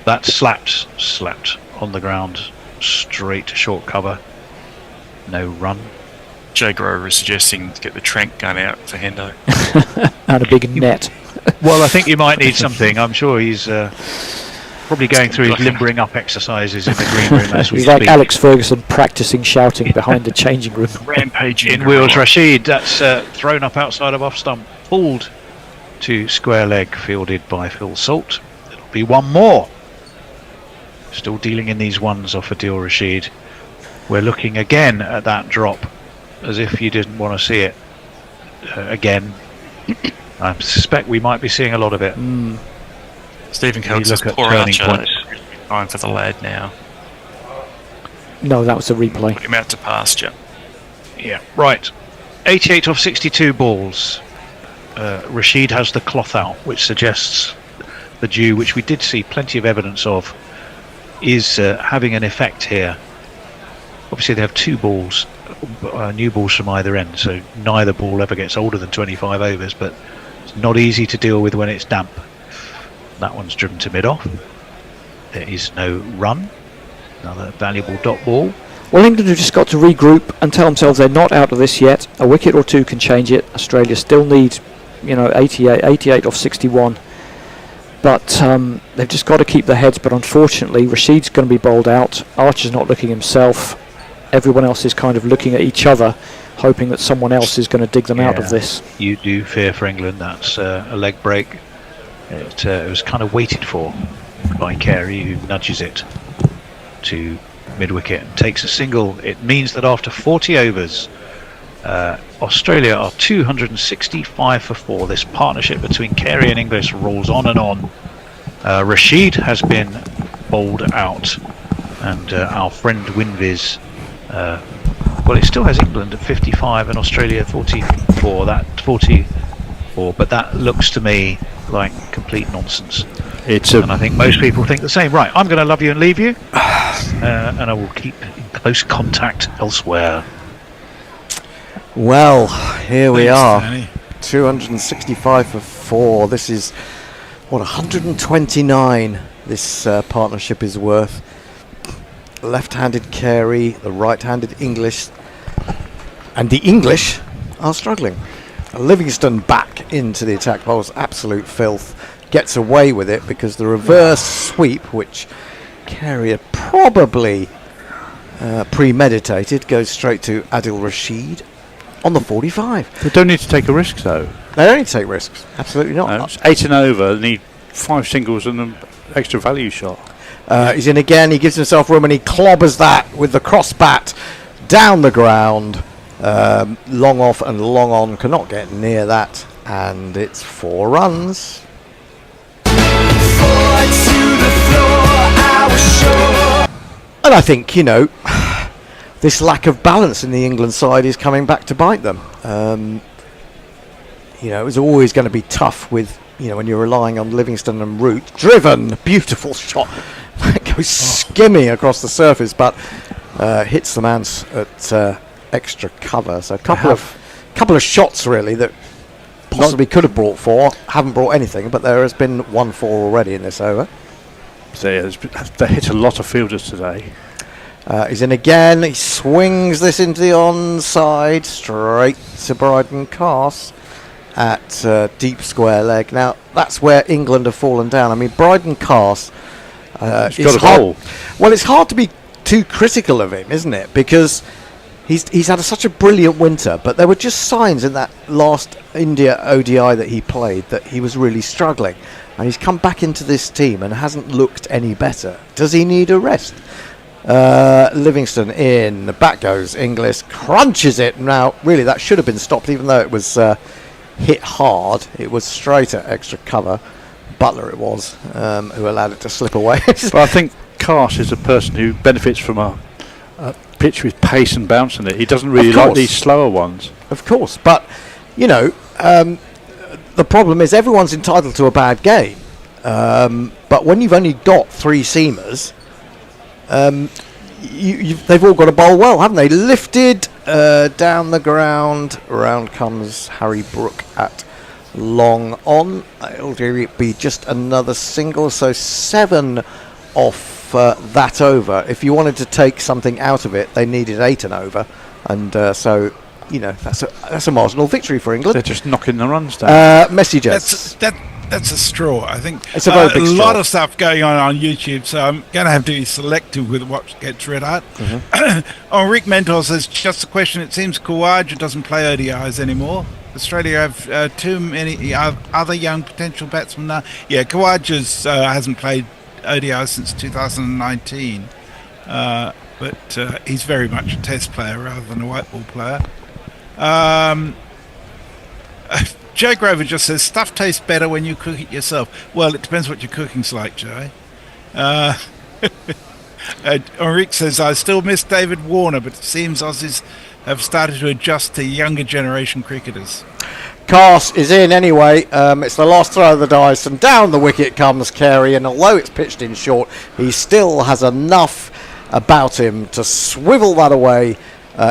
Speaker 22: That slapped on the ground, straight to short cover. No run.
Speaker 6: Jay Grover is suggesting to get the Trent gun out for Hendo.
Speaker 5: And a big net.
Speaker 22: Well, I think you might need something. I'm sure he's probably going through his limbering up exercises in the green room as we
Speaker 5: He's
Speaker 22: speak.
Speaker 5: like Alex Ferguson practicing shouting behind the changing room.
Speaker 6: Rampaging
Speaker 22: in wheels Rashid. That's thrown up outside of off stump. Pulled to square leg, fielded by Phil Salt. It'll be one more. Still dealing in these ones off Adil Rashid. We're looking again at that drop as if you didn't want to see it again. I suspect we might be seeing a lot of it.
Speaker 6: Stephen Coates says poor Archer. Time for the lad now.
Speaker 5: No, that was a replay.
Speaker 6: Put him out to pasture.
Speaker 22: Yeah, right. 88 off 62 balls. Rashid has the cloth out, which suggests the dew, which we did see plenty of evidence of, is having an effect here. Obviously they have 2 balls, new balls from either end, so neither ball ever gets older than 25 overs, but it's not easy to deal with when it's damp. That one's driven to mid-off. There is no run. Another valuable dot ball.
Speaker 5: Well, England have just got to regroup and tell themselves they're not out of this yet. A wicket or 2 can change it. Australia still need, 88 off 61. But they've just got to keep their heads. But unfortunately, Rashid's going to be bowled out. Archer's not looking himself. Everyone else is kind of looking at each other, hoping that someone else is going to dig them out of this.
Speaker 22: You do fear for England. That's a leg break. It was kind of waited for by Carey, who nudges it to mid-wicket and takes a single. It means that after 40 overs, Australia are 265 for 4. This partnership between Carey and Inglis rolls on and on. Rashid has been bowled out, and our friend Winviz, well, it still has England at 55 and Australia 44. But that looks to me like complete nonsense. And I think most people think the same. Right, I'm going to love you and leave you, and I will keep in close contact elsewhere.
Speaker 15: Well, here we are. Danny. 265 for 4. This is, 129 this partnership is worth. Left-handed Carey, the right-handed English, and the English are struggling. Livingston back into the attack bowls, absolute filth. Gets away with it because the reverse sweep, which Carey had probably premeditated, goes straight to Adil Rashid on the 45.
Speaker 16: They don't need to take a risk, though.
Speaker 15: They don't need to take risks. Absolutely not.
Speaker 16: It's 8 and over. They need 5 singles and an extra value shot.
Speaker 15: He's in again. He gives himself room and he clobbers that with the cross bat down the ground. Long off and long on. Cannot get near that. And it's 4 runs. And I I think, this lack of balance in the England side is coming back to bite them. It was always going to be tough with, when you're relying on Livingston and Root. Driven, beautiful shot. That goes skimming across the surface, but hits the man at extra cover. So a couple of shots, really, that possibly could have brought 4. Haven't brought anything, but there has been 1-4 already in this over.
Speaker 16: So they hit a lot of fielders today.
Speaker 15: He's in again. He swings this into the onside, straight to Bryden Carse at deep square leg. Now, that's where England have fallen down. I mean, Bryden Carse
Speaker 16: he's got a goal.
Speaker 15: Well, it's hard to be too critical of him, isn't it? Because he's had such a brilliant winter, but there were just signs in that last India ODI that he played that he was really struggling. And he's come back into this team and hasn't looked any better. Does he need a rest? Livingston in, back goes Inglis, crunches it. Now, really, that should have been stopped, even though it was hit hard. It was straight at extra cover. Butler it was, who allowed it to slip away.
Speaker 16: But I think Carse is a person who benefits from a pitch with pace and bounce in it. He doesn't really like these slower ones.
Speaker 15: Of course, but, the problem is everyone's entitled to a bad game. But when you've only got 3 seamers, they've all got to bowl well, haven't they? Lifted down the ground. Around comes Harry Brook at long on. It'll be just another single, so 7 off that over. If you wanted to take something out of it, they needed 8 and over, and so that's a marginal victory for England.
Speaker 16: They're just knocking the runs down.
Speaker 15: Messages.
Speaker 2: That's a straw, I think.
Speaker 15: It's a very big straw.
Speaker 2: Lot of stuff going on YouTube, so I'm going to have to be selective with what gets read out. Rick Mentor says, just a question, it seems Khawaja doesn't play ODIs anymore. Australia have too many other young potential batsmen now. Yeah, Khawaja's hasn't played ODIs since 2019, but he's very much a test player rather than a white ball player. Joe Grover just says, stuff tastes better when you cook it yourself. Well, it depends what your cooking's like, Joe. Enrique says, I still miss David Warner, but it seems Aussies have started to adjust to younger generation cricketers.
Speaker 15: Carse is in anyway. It's the last throw of the dice, and down the wicket comes Carey, and although it's pitched in short, he still has enough about him to swivel that away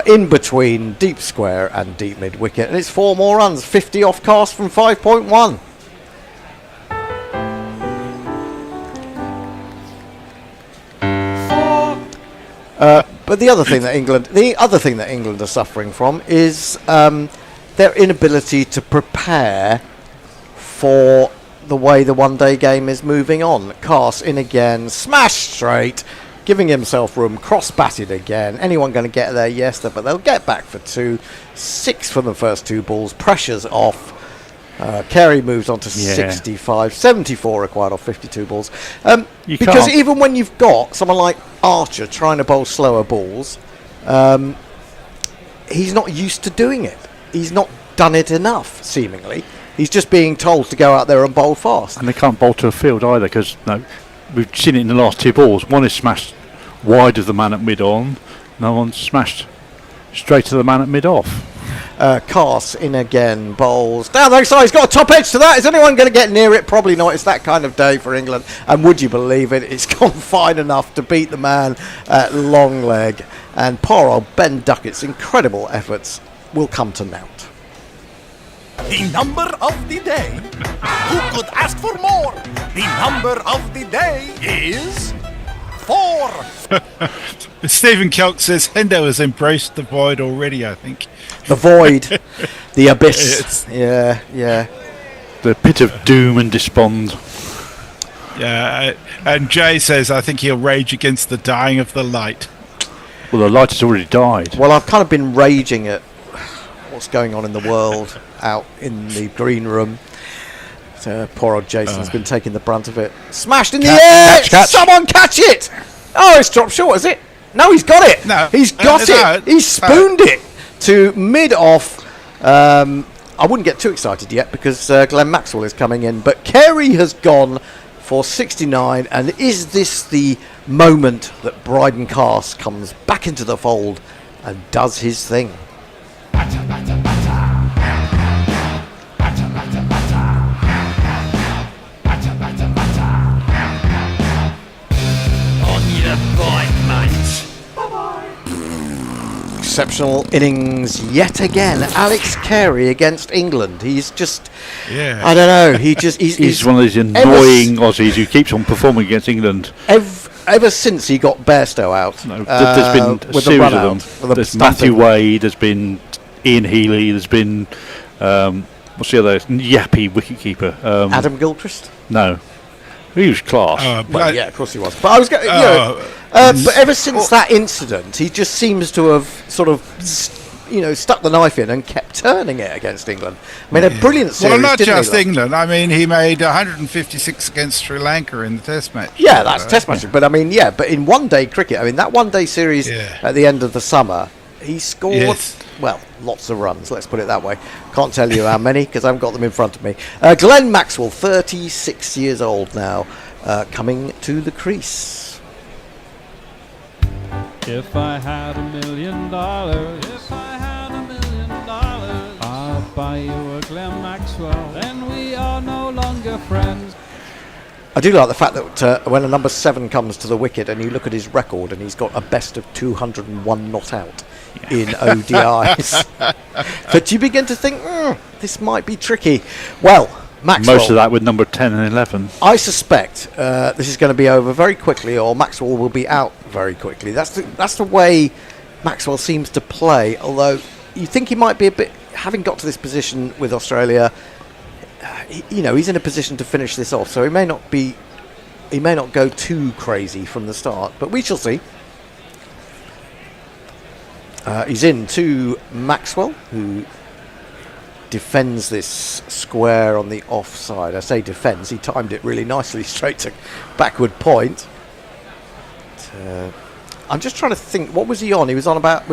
Speaker 15: in between deep square and deep mid wicket, and it's 4 more runs, 50 off Carse from 5.1. But the other thing that England are suffering from is their inability to prepare for the way the one-day game is moving on. Carse in again, smashed straight, giving himself room, cross-batted again. Anyone going to get there? Yes, but they'll get back for 2. 6 from the first 2 balls. Pressure's off. Carey moves on to 65. 74 required off 52 balls. Because even when you've got someone like Archer trying to bowl slower balls, he's not used to doing it. He's not done it enough, seemingly. He's just being told to go out there and bowl fast.
Speaker 16: And they can't bowl to a field either, because we've seen it in the last 2 balls. One is smashed wide of the man at mid-on. No one's smashed straight to the man at mid-off.
Speaker 15: Carse in again, bowls down the side. He's got a top edge to that. Is anyone going to get near it? Probably not. It's that kind of day for England, and would you believe it, it's gone fine enough to beat the man at long leg, and poor old Ben Duckett's incredible efforts will come to naught.
Speaker 17: The number of the day. Who could ask for more? The number of the day is 4.
Speaker 2: Stephen Kelk says Hendo has embraced the void already, I think.
Speaker 15: The void, the abyss. Yeah.
Speaker 16: The pit of doom and despond.
Speaker 2: Yeah, and Jay says, I think he'll rage against the dying of the light.
Speaker 16: Well, the light has already died.
Speaker 15: Well, I've kind of been raging at what's going on in the world out in the green room. So poor old Jason's been taking the brunt of it. Smashed in the air!
Speaker 16: Catch.
Speaker 15: Someone catch it! Oh, it's dropped short, is it? No, he's got it!
Speaker 2: No,
Speaker 15: he's got it! He's spooned it to mid-off. I wouldn't get too excited yet because Glenn Maxwell is coming in, but Carey has gone for 69. And is this the moment that Bryden Cast comes back into the fold and does his thing? Exceptional innings yet again. Alex Carey against England. He's just, I don't know. He's
Speaker 16: one of those annoying Aussies who keeps on performing against England.
Speaker 15: Ever since he got Bairstow out,
Speaker 16: there's been a series of them. There's Matthew Wade. There's been Ian Healy. There's been what's the other yappy wicketkeeper?
Speaker 15: Adam Gilchrist.
Speaker 16: No, he was class.
Speaker 15: Well, yeah, of course he was. But I was going. But ever since that incident, he just seems to have sort of, stuck the knife in and kept turning it against England. I mean, a brilliant series.
Speaker 2: Well, not just England. I mean, he made 156 against Sri Lanka in the Test match.
Speaker 15: Yeah, that's Test match. But I mean, but in one-day cricket, I mean, that one-day series at the end of the summer, he scored, well, lots of runs, let's put it that way. Can't tell you how many, because I haven't got them in front of me. Glenn Maxwell, 36 years old now, coming to the crease.
Speaker 1: If I had $1 million, I'll buy you a Glenn Maxwell, then we are no longer friends.
Speaker 15: I do like the fact that when a number 7 comes to the wicket and you look at his record and he's got a best of 201 not out in ODIs. But you begin to think, this might be tricky. Well, Maxwell,
Speaker 16: most of that with number 10 and 11.
Speaker 15: I suspect this is going to be over very quickly, or Maxwell will be out very quickly. That's the way Maxwell seems to play. Although you think he might be a bit, having got to this position with Australia, he's in a position to finish this off. So he may not go too crazy from the start, but we shall see. He's in to Maxwell, who defends this square on the offside. I say defends, he timed it really nicely straight to backward point. I'm just trying to think, what was he on? Was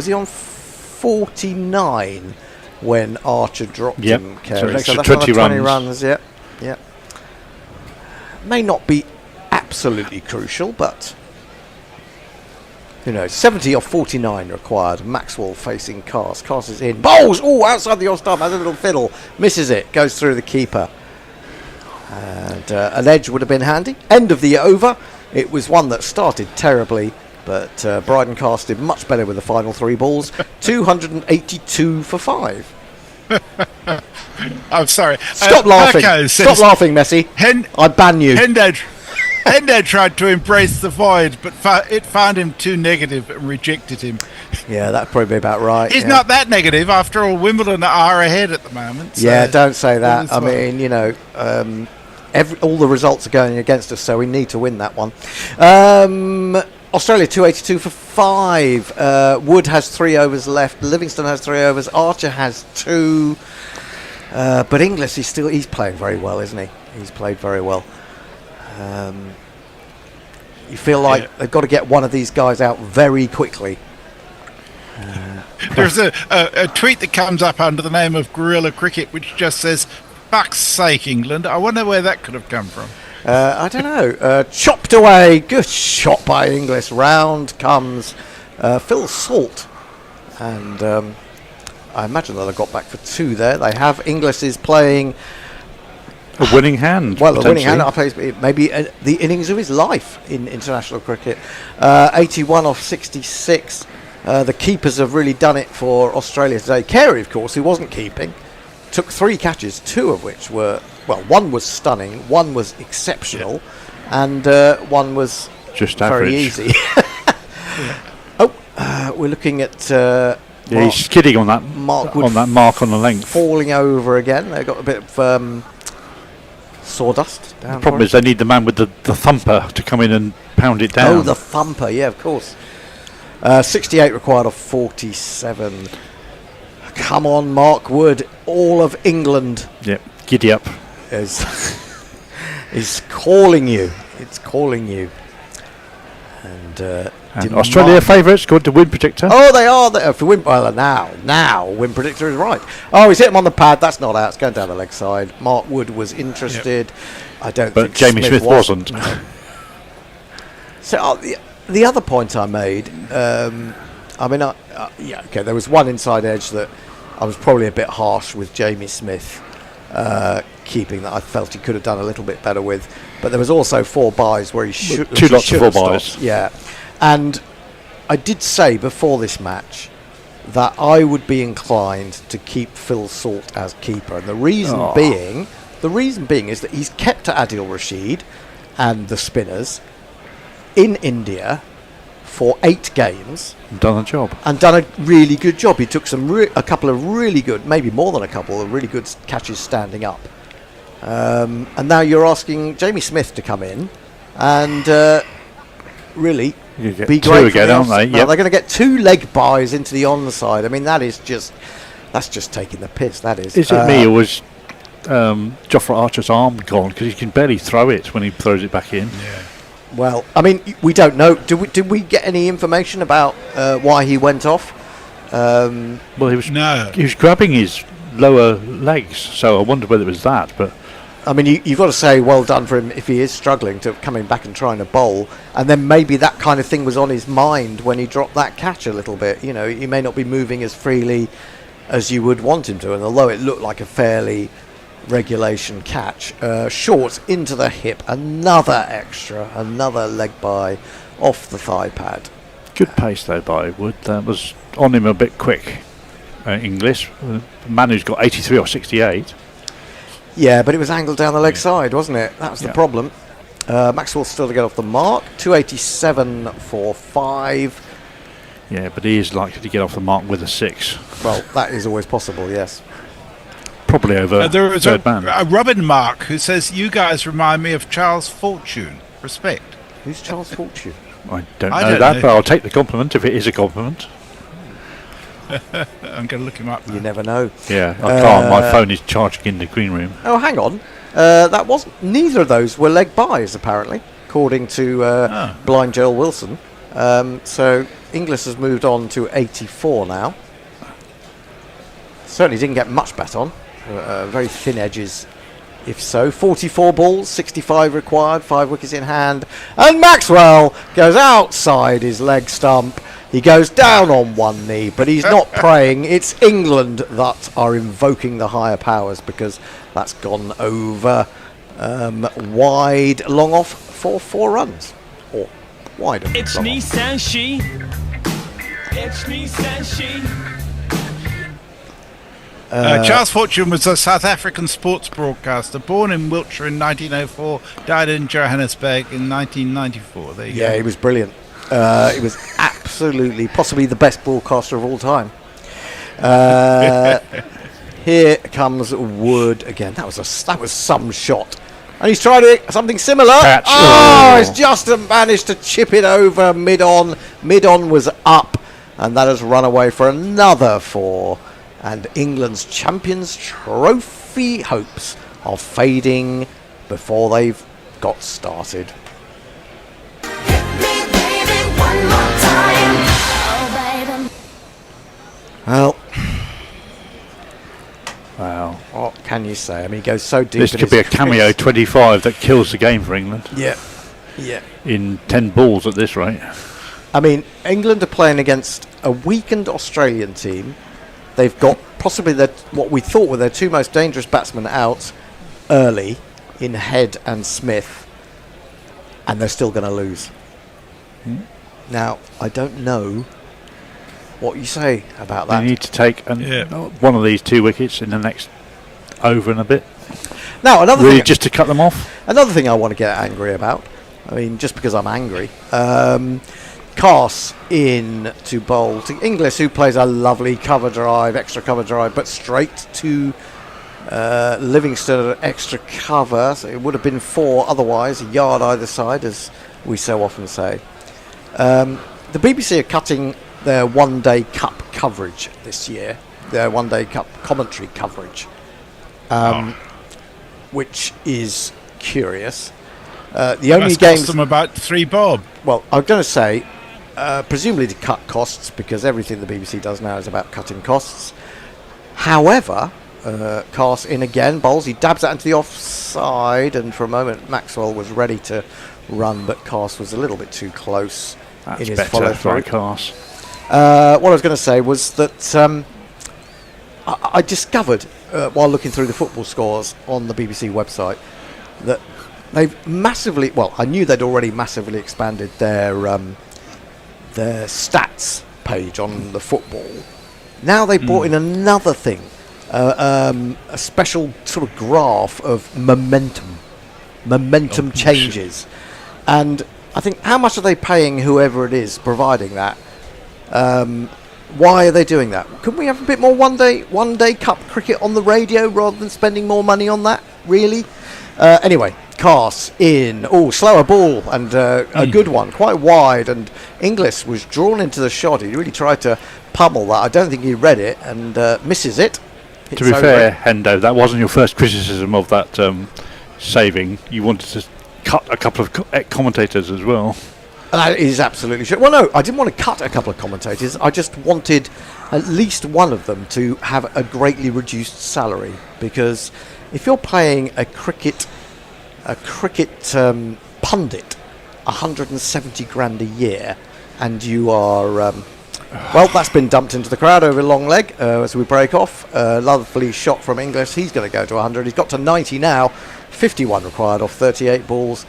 Speaker 15: he on 49 when Archer dropped him?
Speaker 16: So
Speaker 15: that's
Speaker 16: 20
Speaker 15: runs. Yeah. May not be absolutely crucial, but 70 or 49 required. Maxwell facing Cast. Cast is in. Bowls! Oh, outside the off stump. Has a little fiddle. Misses it. Goes through the keeper. And an edge would have been handy. End of the over. It was one that started terribly, but Bryden Cast did much better with the final 3 balls. 282 for 5.
Speaker 2: I'm sorry.
Speaker 15: Stop laughing. Stop laughing, Messi. I ban you.
Speaker 2: Hendo tried to embrace the void, but it found him too negative and rejected him.
Speaker 15: Yeah, that'd probably be about right.
Speaker 2: He's not that negative. After all, Wimbledon are ahead at the moment. So
Speaker 15: yeah, don't say that. I mean, all the results are going against us, so we need to win that one. Australia 282 for 5. Wood has 3 overs left. Livingston has 3 overs. Archer has 2. But Inglis, he's playing very well, isn't he? He's played very well. You feel like they've got to get one of these guys out very quickly.
Speaker 2: There's a tweet that comes up under the name of Guerrilla Cricket, which just says, "Fuck's sake, England." I wonder where that could have come from.
Speaker 15: I don't know. Chopped away. Good shot by Inglis. Round comes Phil Salt. And I imagine that I got back for 2 there. They have. Inglis is playing
Speaker 16: a winning hand.
Speaker 15: Well, a winning hand. Maybe the innings of his life in international cricket. 81 off 66. The keepers have really done it for Australia today. Carey, of course, who wasn't keeping, took 3 catches, 2 of which were, well, one was stunning, one was exceptional, and one was
Speaker 16: just
Speaker 15: very easy. We're looking at
Speaker 16: he's skidding on that
Speaker 15: mark
Speaker 16: on the length,
Speaker 15: falling over again. They've got a bit of sawdust down.
Speaker 16: The problem is they need the man with the thumper to come in and pound it down.
Speaker 15: Oh, the thumper, yeah, of course. 68 required of 47. Come on, Mark Wood. All of England.
Speaker 16: Yep, giddy up.
Speaker 15: Is calling you. It's calling you. And
Speaker 16: Australia favourites, good to win predictor.
Speaker 15: Oh, they are. For win, well, now win predictor is right. Oh, he's hit him on the pad. That's not out. It's going down the leg side. Mark Wood was interested. I don't
Speaker 16: But
Speaker 15: think
Speaker 16: Jamie Smith wasn't.
Speaker 15: So the other point I made, there was one inside edge that I was probably a bit harsh with Jamie Smith keeping, that I felt he could have done a little bit better with. But there was also 4 buys where he should
Speaker 16: Two lots of 4
Speaker 15: have stopped.
Speaker 16: buys.
Speaker 15: Yeah, and I did say before this match that I would be inclined to keep Phil Salt as keeper, and the reason being is that he's kept Adil Rashid and the spinners in India for 8 games.
Speaker 16: Done a job.
Speaker 15: And done a really good job. He took a couple of really good, maybe more than a couple of really good catches standing up. And now you're asking Jamie Smith to come in and really be great
Speaker 16: again, aren't they?
Speaker 15: Well, they're going to get 2 leg buys into the onside. I mean, that's just taking the piss. That is.
Speaker 16: Is it me or was Jofra Archer's arm gone? Because he can barely throw it when he throws it back in.
Speaker 2: Yeah.
Speaker 15: Well, I mean, we don't know. Did we get any information about why he went off?
Speaker 16: Well, he was grabbing his lower legs, so I wonder whether it was that. But
Speaker 15: I mean, you've got to say well done for him if he is struggling to coming back and trying to bowl, and then maybe that kind of thing was on his mind when he dropped that catch a little bit. You know, he may not be moving as freely as you would want him to, and although it looked like a fairly regulation catch, short into the hip, another leg by off the thigh pad.
Speaker 16: Good pace though by Wood. That was on him a bit quick. English man who's got 83 or 68.
Speaker 15: Yeah, but it was angled down the leg side, wasn't it? That was the problem. Maxwell still to get off the mark. 287 for 5.
Speaker 16: Yeah, but he is likely to get off the mark with a 6.
Speaker 15: Well, that is always possible, yes.
Speaker 16: Probably over
Speaker 2: there is
Speaker 16: third man.
Speaker 2: a Robin Mark who says, you guys remind me of Charles Fortune. Respect.
Speaker 15: Who's Charles Fortune?
Speaker 16: I don't know that, but I'll take the compliment if it is a compliment.
Speaker 2: I'm going to look him up now.
Speaker 15: You never know.
Speaker 16: Yeah, I can't. My phone is charging in the green room.
Speaker 15: Oh, hang on. That wasn't. Neither of those were leg buys, apparently, according to Blind Joel Wilson. So Inglis has moved on to 84 now. Certainly didn't get much bat on. Very thin edges, if so. 44 balls, 65 required, 5 wickets in hand. And Maxwell goes outside his leg stump. He goes down on one knee, but he's not praying. It's England that are invoking the higher powers, because that's gone over wide, long off for 4 runs. Or wide.
Speaker 3: It's me, Sanshi. It's me, Sanshi.
Speaker 2: Charles Fortune was a South African sports broadcaster, born in Wiltshire in 1904, died in Johannesburg in 1994. There you go.
Speaker 15: He was brilliant. He was absolutely, possibly the best broadcaster of all time. Here comes Wood again. That was some shot, and he's tried something similar.
Speaker 16: Catch.
Speaker 15: It's just managed to chip it over mid-on. Mid-on was up, and that has run away for another 4. And England's Champions Trophy hopes are fading before they've got started. Well,
Speaker 16: wow.
Speaker 15: What can you say? I mean, he goes so deep.
Speaker 16: This could be a cameo 25 that kills the game for England.
Speaker 15: Yeah.
Speaker 16: In 10 balls at this rate.
Speaker 15: I mean, England are playing against a weakened Australian team. They've got possibly what we thought were their 2 most dangerous batsmen out early in Head and Smith, and they're still going to lose. Now, I don't know what you say about that.
Speaker 16: They need to take one of these 2 wickets in the next over and a bit.
Speaker 15: Now, another
Speaker 16: really
Speaker 15: thing,
Speaker 16: just to cut them off.
Speaker 15: Another thing I want to get angry about. I mean, just because I'm angry. Carse in to bowl to Inglis, who plays a lovely cover drive, extra cover drive, but straight to Livingston at extra cover. So it would have been 4 otherwise, a yard either side, as we so often say. The BBC are cutting their one-day cup coverage this year, their one-day cup commentary coverage, which is curious. The only
Speaker 2: must
Speaker 15: games
Speaker 2: cost them about $3 bob.
Speaker 15: Well, I'm going to say, presumably to cut costs, because everything the BBC does now is about cutting costs. However, Cars in again, bowls. He dabs that into the offside, and for a moment Maxwell was ready to run, but Cars was a little bit too close in his follow through.
Speaker 16: Cars.
Speaker 15: What I was going to say was that I discovered while looking through the football scores on the BBC website that they've massively, well, I knew they'd already massively expanded their stats page on the football. Now they brought in another thing, a special sort of graph of momentum changes. And I think, how much are they paying whoever it is providing that? Why are they doing that? Couldn't we have a bit more one day cup cricket on the radio rather than spending more money on that? Really? Anyway, Cars in. Oh, slower ball and a good one, quite wide. And Inglis was drawn into the shot. He really tried to pummel that. I don't think he read it and misses it.
Speaker 16: To be fair, Hendo, that wasn't your first criticism of that saving. You wanted to cut a couple of commentators as well.
Speaker 15: That is absolutely true. Well, no, I didn't want to cut a couple of commentators. I just wanted at least one of them to have a greatly reduced salary, because if you're paying a cricket pundit 170 grand a year, and you are well, that's been dumped into the crowd over long leg as we break off. Lovely shot from Inglis. He's going to go to 100. He's got to 90 now. 51 required off 38 balls.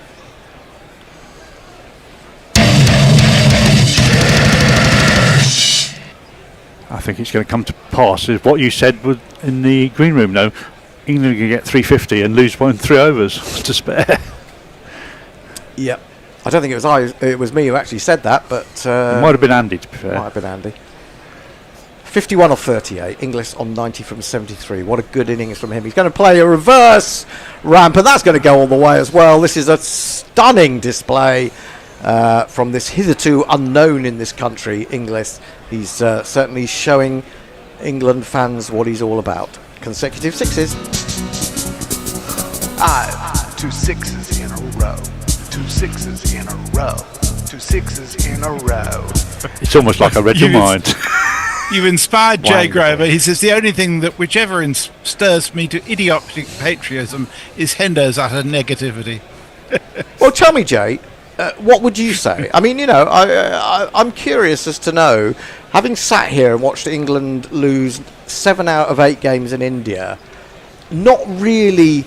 Speaker 16: I think it's going to come to pass is what you said in the green room. No, England can get 350 and lose 3 overs to spare.
Speaker 15: Yep. I don't think it was me who actually said that, but
Speaker 16: it might have been Andy, to be fair.
Speaker 15: Might have been Andy. 51 off 38. Inglis on 90 from 73. What a good innings from him. He's going to play a reverse ramp, and that's going to go all the way as well. This is a stunning display from this hitherto unknown in this country, Inglis. He's certainly showing England fans what he's all about. Consecutive sixes.
Speaker 11: 2 sixes in a row. 2 sixes in a row. 2 sixes in a row.
Speaker 16: It's almost like I read your mind.
Speaker 2: You've inspired Jay Grover. He says the only thing that whichever stirs me to idiotic patriotism is Hendo's utter negativity.
Speaker 15: Well, tell me, Jay, what would you say? I mean, I'm curious as to know, having sat here and watched England lose 7 out of 8 games in India, not really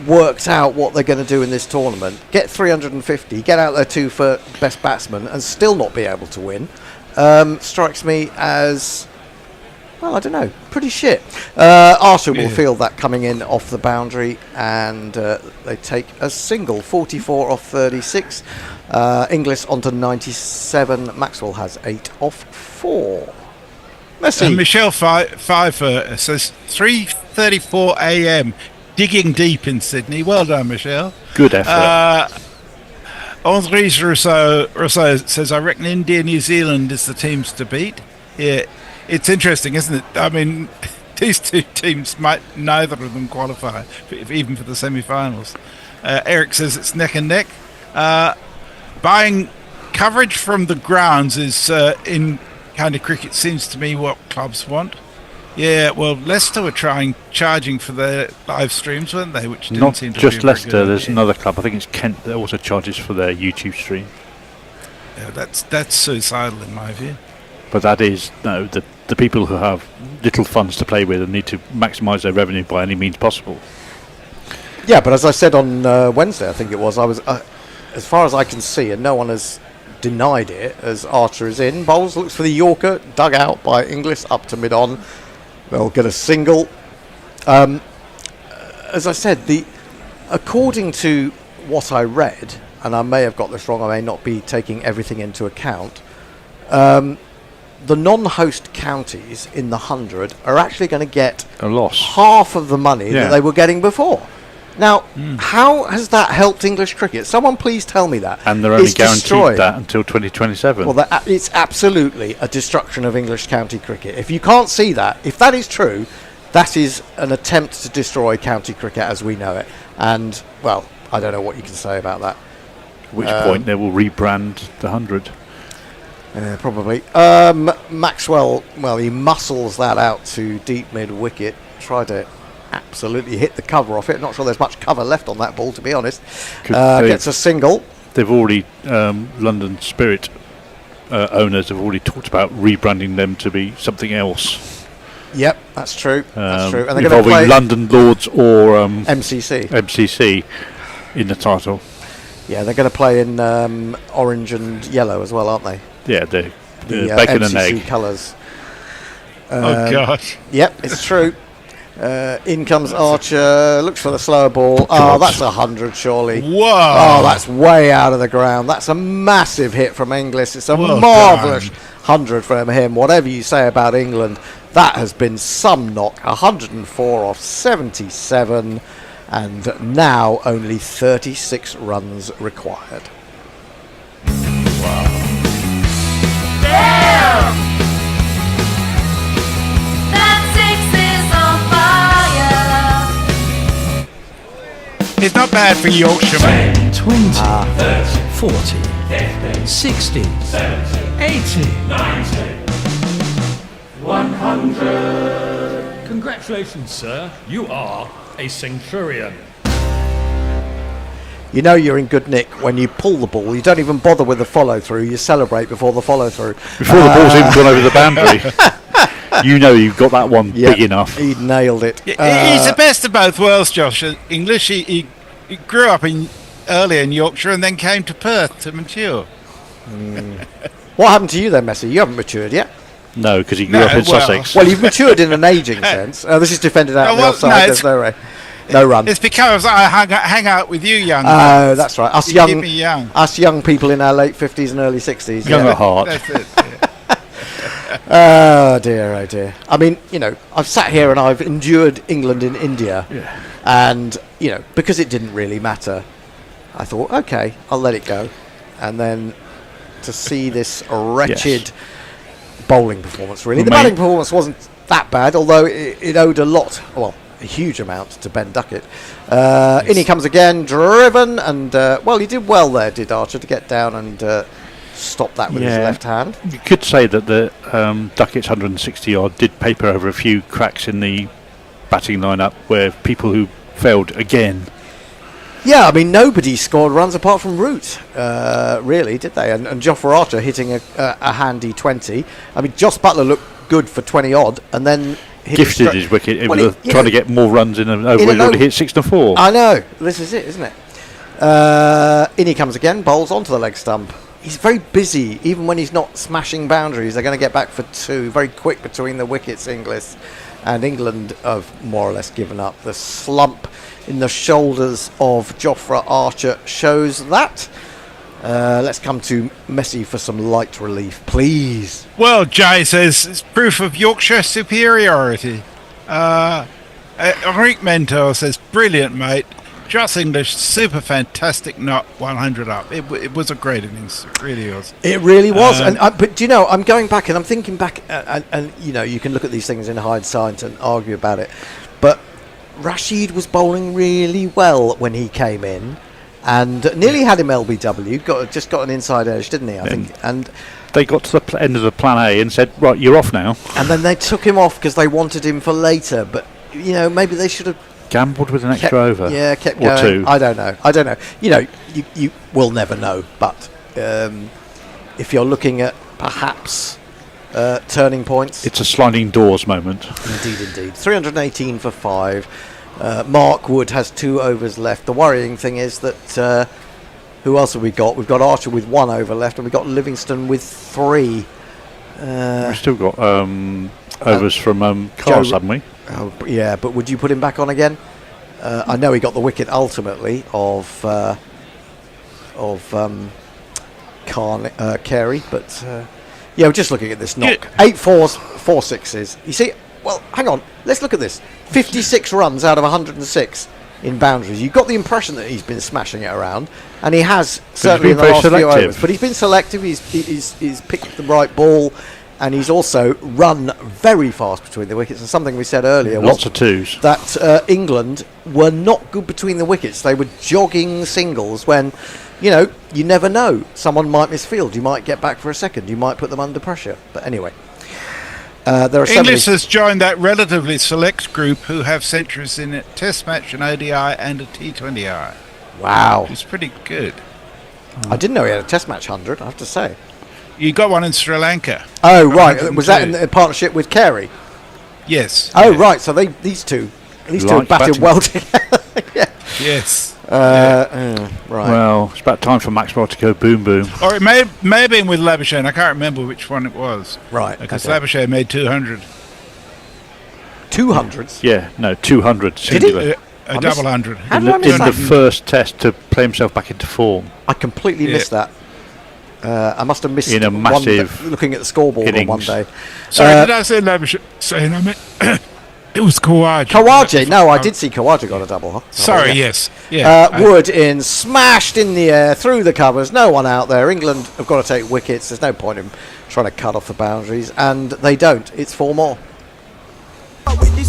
Speaker 15: worked out what they're going to do in this tournament, get 350, get out their 2 for best batsmen and still not be able to win, strikes me as, well, I don't know, pretty shit. Archer will feel that coming in off the boundary, and they take a single, 44 off 36. Inglis onto 97. Maxwell has 8 off 4. Messi.
Speaker 2: Michelle Pfeiffer says 3:34 a.m. digging deep in Sydney. Well done, Michelle.
Speaker 16: Good effort.
Speaker 2: André Rousseau says, I reckon India, New Zealand is the teams to beat. Yeah, it's interesting, isn't it? I mean, these two teams might neither of them qualify, even for the semi-finals. Eric says it's neck and neck. Buying coverage from the grounds is, in county cricket, seems to me what clubs want. Yeah, well, Leicester were charging for their live streams, weren't they? Which didn't seem to
Speaker 16: just
Speaker 2: be
Speaker 16: Leicester. There's another club. I think it's Kent that also charges for their YouTube stream.
Speaker 2: Yeah, that's suicidal in my view.
Speaker 16: But that is the people who have little funds to play with and need to maximise their revenue by any means possible.
Speaker 15: Yeah, but as I said on Wednesday, I think it was, I was as far as I can see, and no one has denied it, as Archer is in. Bowles looks for the Yorker, dug out by Inglis up to mid-on. They'll get a single. As I said, according to what I read, and I may have got this wrong, I may not be taking everything into account, the non-host counties in the 100 are actually going to get
Speaker 16: a loss,
Speaker 15: half of the money that they were getting before. Now, how has that helped English cricket? Someone please tell me that.
Speaker 16: And they're only guaranteed that until 2027.
Speaker 15: Well, it's absolutely a destruction of English county cricket. If you can't see that, if that is true, that is an attempt to destroy county cricket as we know it. And, well, I don't know what you can say about that.
Speaker 16: At which point they will rebrand the 100.
Speaker 15: Probably. Maxwell, well, he muscles that out to deep mid wicket. Tried to absolutely hit the cover off it. Not sure there's much cover left on that ball, to be honest. Gets a single.
Speaker 16: They've already, London Spirit owners have already talked about rebranding them to be something else.
Speaker 15: Yep, that's true. That's true. And they're
Speaker 16: involving
Speaker 15: play
Speaker 16: London Lords or
Speaker 15: MCC
Speaker 16: in the title.
Speaker 15: Yeah, they're going to play in orange and yellow as well, aren't they?
Speaker 16: Yeah, the
Speaker 15: MCC
Speaker 16: bacon and egg
Speaker 15: colours.
Speaker 2: Oh gosh.
Speaker 15: Yep, it's true. In comes Archer, looks for the slower ball. Oh, that's 100 surely.
Speaker 2: Whoa!
Speaker 15: Oh, that's way out of the ground. That's a massive hit from Inglis. It's a
Speaker 2: Well
Speaker 15: marvellous
Speaker 2: done.
Speaker 15: 100 from him. Whatever you say about England, that has been some knock. 104 off 77, and now only 36 runs required.
Speaker 2: It's not bad for Yorkshire, mate.
Speaker 18: 20, 40, 60, 80,
Speaker 3: 100. Congratulations, sir. You are a centurion.
Speaker 15: You know you're in good nick when you pull the ball. You don't even bother with the follow-through. You celebrate before the follow-through.
Speaker 16: Before the ball's even gone over the boundary. You know you've got that one big enough.
Speaker 15: He nailed it.
Speaker 2: He's the best of both worlds, Josh. English, he grew up early in Yorkshire and then came to Perth to mature.
Speaker 15: What happened to you then, Messi? You haven't matured yet.
Speaker 16: No, because he grew up in Sussex.
Speaker 15: Well, you've matured in an ageing sense. This is defended out on the offside. There's no way. No run.
Speaker 2: It's because I hang out with you young.
Speaker 15: Oh, that's right. Us
Speaker 2: You
Speaker 15: young,
Speaker 2: keep me young.
Speaker 15: us young people in our late 50s and early 60s.
Speaker 16: Young at heart.
Speaker 2: That's it.
Speaker 15: Oh dear, oh dear. I mean, you know, I've sat here and I've endured England in India, and you know, because it didn't really matter, I thought, okay, I'll let it go, and then to see this wretched bowling performance, really, the batting performance wasn't that bad, although it owed a lot, well, a huge amount to Ben Duckett. In he comes again, driven, and well, he did well there, did Archer, to get down and stop that with his left hand.
Speaker 16: You could say that the Duckett's 160 odd did paper over a few cracks in the batting lineup where people who failed again.
Speaker 15: Yeah, I mean, nobody scored runs apart from Root, really, did they? And Jofra Archer hitting a handy 20. I mean, Joss Butler looked good for 20 odd, and then
Speaker 16: gifted his wicket trying to get more runs in an over. He'd already hit 6 to 4.
Speaker 15: I know, this is it, isn't it? In he comes again, bowls onto the leg stump. He's very busy, even when he's not smashing boundaries. They're going to get back for 2. Very quick between the wickets, Inglis. And England have more or less given up. The slump in the shoulders of Jofra Archer shows that. Let's come to Messi for some light relief, please.
Speaker 2: Well, Jay says it's proof of Yorkshire superiority. Enrique Mentor says, brilliant, mate. Joss English, super fantastic, not 100 up. It was a great innings. It really was.
Speaker 15: It really was. But do you know, I'm going back and I'm thinking back, and you know, you can look at these things in hindsight and argue about it. But Rashid was bowling really well when he came in, and nearly had him LBW. Just got an inside edge, didn't he? I think. And
Speaker 16: they got to the end of the plan A and said, right, you're off now.
Speaker 15: And then they took him off because they wanted him for later. But you know, maybe they should have
Speaker 16: gambled with an extra over.
Speaker 15: Yeah, kept
Speaker 16: or
Speaker 15: going.
Speaker 16: 2.
Speaker 15: I don't know. You know, you will never know. But if you're looking at perhaps turning points,
Speaker 16: it's a sliding doors moment.
Speaker 15: Indeed. 318 for 5. Mark Wood has 2 overs left. The worrying thing is that who else have we got? We've got Archer with 1 over left, and we've got Livingston with 3.
Speaker 16: We've still got overs from Cars, haven't we?
Speaker 15: Oh, yeah, but would you put him back on again? I know he got the wicket ultimately of Carey, but yeah, we're just looking at this knock. 8 4s, 4 6s. You see, well, hang on, let's look at this. 56 runs out of 106 in boundaries. You got the impression that he's been smashing it around, and he has certainly in the last few overs. But he's been selective. He's picked the right ball. and he's also run very fast between the wickets. And something we said earlier
Speaker 16: Lots of twos.
Speaker 15: That England were not good between the wickets. They were jogging singles when, you know, you never know. Someone might misfield. You might get back for a second. You might put them under pressure. But anyway, there are
Speaker 2: English has joined that relatively select group who have centuries in a Test match, an ODI, and a T20I.
Speaker 15: Wow,
Speaker 2: it's pretty good.
Speaker 15: I didn't know he had a Test match 100. I have to say.
Speaker 2: You got one in Sri Lanka.
Speaker 15: Oh right, was that in partnership with Carey?
Speaker 2: Yes.
Speaker 15: Oh right, so these two have batted well together. Yeah.
Speaker 2: Yes.
Speaker 15: Right.
Speaker 16: Well, it's about time for Maxwell to go boom boom.
Speaker 2: Or it may have been with Labuschagne. I can't remember which one it was.
Speaker 15: Right.
Speaker 2: Because
Speaker 15: okay.
Speaker 2: Labuschagne made 200.
Speaker 15: 200s?
Speaker 16: Yeah, no, 200
Speaker 15: Did
Speaker 16: singular.
Speaker 15: he?
Speaker 2: A double 100.
Speaker 15: How did I miss
Speaker 16: in
Speaker 15: that?
Speaker 16: the first test to play himself back into form.
Speaker 15: I completely missed that. I must have missed
Speaker 16: In a massive
Speaker 15: looking at the scoreboard on one day.
Speaker 2: Sorry, did I say Labuschagne? I meant it was Khawaja.
Speaker 15: Khawaja, no, I did see Khawaja got a double.
Speaker 2: Sorry, yes. Yeah.
Speaker 15: Wood in, smashed in the air, through the covers, no one out there. England have got to take wickets. There's no point in trying to cut off the boundaries, and they don't. It's 4 more.
Speaker 16: Definitely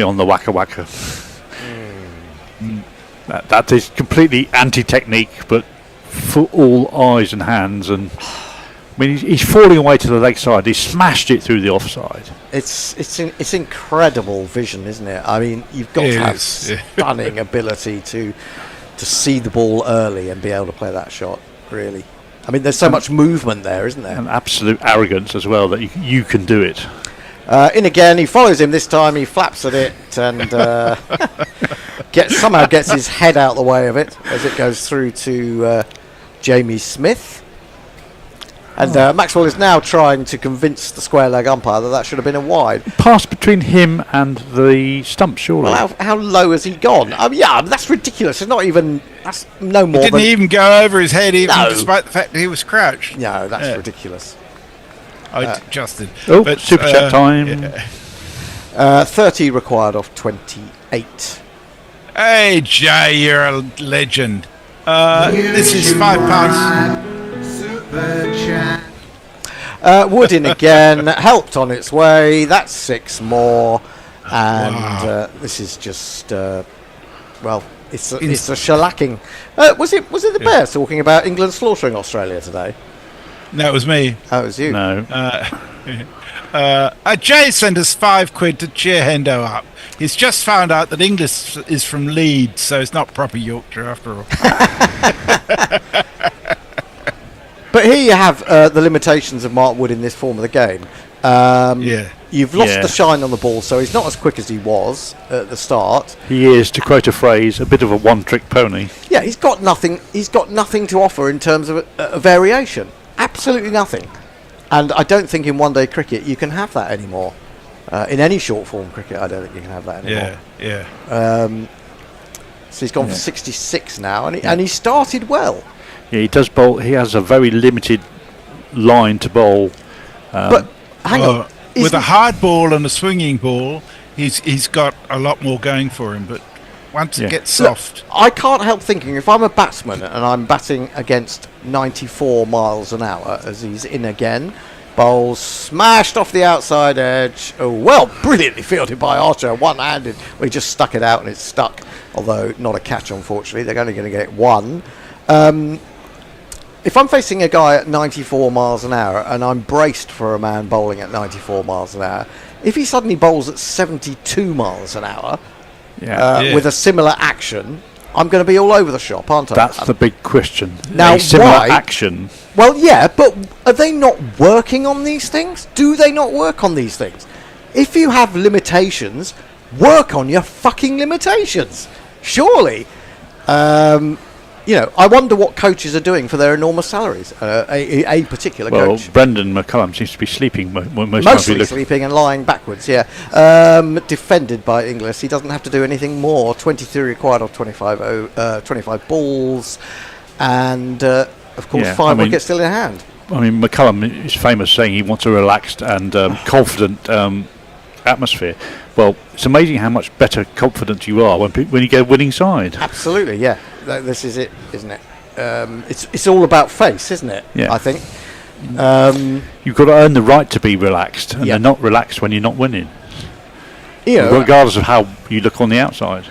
Speaker 16: on the wacka wacka. That is completely anti-technique, but for all eyes and hands. And I mean, he's falling away to the leg side. He smashed it through the offside.
Speaker 15: It's incredible vision, isn't it? I mean, you've got to have stunning ability to see the ball early and be able to play that shot. Really, I mean, there's so much movement there, isn't there?
Speaker 16: And absolute arrogance as well that you can do it.
Speaker 15: In again, he follows him this time. He flaps at it and somehow gets his head out the way of it as it goes through to Jamie Smith. And Maxwell is now trying to convince the square leg umpire that should have been a wide.
Speaker 16: Pass between him and the stump, surely.
Speaker 15: Well, how low has he gone? That's ridiculous. It's not even. That's no more.
Speaker 2: It didn't even go over his head, even
Speaker 15: No.
Speaker 2: despite the fact that he was crouched.
Speaker 15: No, that's ridiculous.
Speaker 2: I adjusted.
Speaker 16: But super chat time.
Speaker 15: 30 required off 28.
Speaker 2: Hey, Jay, you're a legend. This is £5.
Speaker 15: Wood in again, helped on its way. That's 6 more, and this is just it's a shellacking. Was it the Bears talking about England slaughtering Australia today?
Speaker 2: No, it was me.
Speaker 15: Oh, it was you.
Speaker 16: No.
Speaker 2: Jay sent us £5 to cheer Hendo up. He's just found out that English is from Leeds, so it's not proper Yorkshire after all.
Speaker 15: But here you have the limitations of Mark Wood in this form of the game. You've lost the shine on the ball, so he's not as quick as he was at the start.
Speaker 16: He is, to quote a phrase, a bit of a one-trick pony.
Speaker 15: Yeah, he's got nothing. He's got nothing to offer in terms of a variation. Absolutely nothing. And I don't think in one-day cricket you can have that anymore. In any short-form cricket, I don't think you can have that anymore. So he's gone for 66 now, and he started well.
Speaker 16: Yeah, he does bowl. He has a very limited line to bowl.
Speaker 15: But hang on,
Speaker 2: with a hard ball and a swinging ball, he's got a lot more going for him. But once it gets soft,
Speaker 15: look, I can't help thinking if I'm a batsman and I'm batting against 94 miles an hour as he's in again, bowls smashed off the outside edge. Oh, well, brilliantly fielded by Archer, one-handed. Well, he just stuck it out and it's stuck. Although not a catch, unfortunately. They're only going to get one. If I'm facing a guy at 94 miles an hour and I'm braced for a man bowling at 94 miles an hour, if he suddenly bowls at 72 miles an hour with a similar action, I'm going to be all over the shop, aren't I?
Speaker 16: That's the big question.
Speaker 15: Now,
Speaker 16: a similar
Speaker 15: why?
Speaker 16: action.
Speaker 15: Well, yeah, but are they not working on these things? Do they not work on these things? If you have limitations, work on your fucking limitations. Surely. I wonder what coaches are doing for their enormous salaries. A particular coach.
Speaker 16: Well, Brendan McCullum seems to be sleeping
Speaker 15: mostly sleeping and lying backwards. Yeah, defended by Inglis. He doesn't have to do anything more. 23 required of 25 balls, and of course 5 wickets still in hand.
Speaker 16: I mean, McCullum is famous saying he wants a relaxed and confident atmosphere. Well, it's amazing how much better confident you are when you get a winning side.
Speaker 15: Absolutely, yeah. This is it, isn't it? It's all about face, isn't it?
Speaker 16: Yeah.
Speaker 15: I think.
Speaker 16: You've got to earn the right to be relaxed, and they're not relaxed when you're not winning. Regardless of how you look on the outside.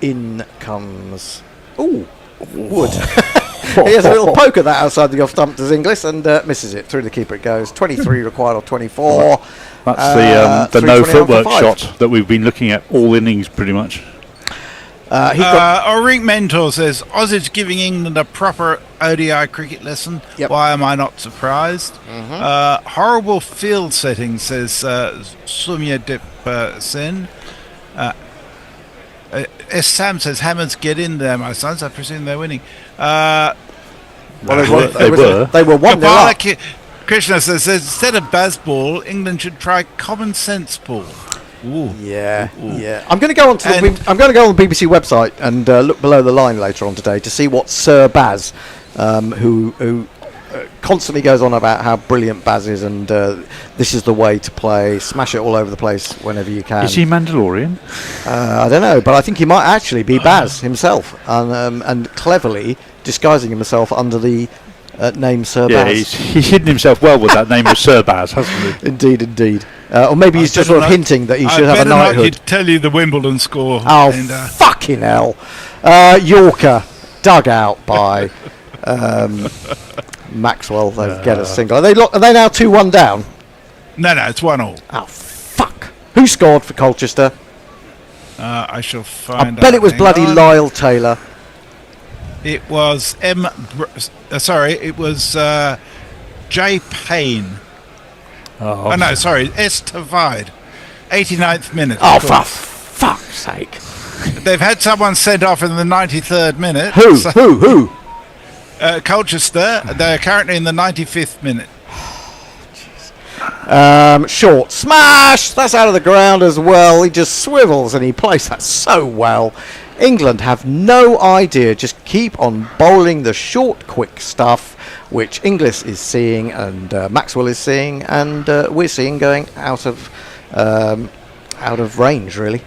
Speaker 15: In comes... Ooh, Wood. He has a little poke at that outside the off stump, does Inglis, and misses it. Through the keeper it goes. 23 required or 24.
Speaker 16: That's the no footwork shot that we've been looking at all innings, pretty much.
Speaker 2: Auric Mentor says, Aussies giving England a proper ODI cricket lesson. Why am I not surprised? Horrible field setting, says Sumya Dip Sen. S. Sam says, Hammonds, get in there, my sons. I presume they're winning.
Speaker 15: They were 1-0 up.
Speaker 2: Krishna says, instead of Bazball, England should try common sense ball. Ooh.
Speaker 15: Yeah. I'm going to go on to the BBC website and look below the line later on today to see what Sir Baz, who constantly goes on about how brilliant Baz is, and this is the way to play, smash it all over the place whenever you can.
Speaker 16: Is he Mandalorian?
Speaker 15: I don't know, but I think he might actually be Baz himself, and cleverly disguising himself under the name Sir Baz.
Speaker 16: He's hidden himself well with that name of Sir Baz, hasn't he?
Speaker 15: Indeed. Or maybe he's just sort of hinting that he should have a knighthood.
Speaker 2: I'd tell you the Wimbledon score.
Speaker 15: Oh, fucking hell. Yorker, dug out by Maxwell. They get a single. Are they now 2-1 down?
Speaker 2: No, it's 1-1.
Speaker 15: Oh, fuck. Who scored for Colchester?
Speaker 2: I shall find out.
Speaker 15: I bet it was bloody Lyle Taylor.
Speaker 2: It was it was J. Payne. Oh no, sorry, S. Tavide. 89th minute.
Speaker 15: Oh, for fuck's sake.
Speaker 2: They've had someone sent off in the 93rd minute.
Speaker 15: Who?
Speaker 2: Colchester. They're currently in the 95th minute.
Speaker 15: Short smash. That's out of the ground as well. He just swivels and he plays that so well. England have no idea. Just keep on bowling the short, quick stuff, which Inglis is seeing and Maxwell is seeing, and we're seeing going out of range, really.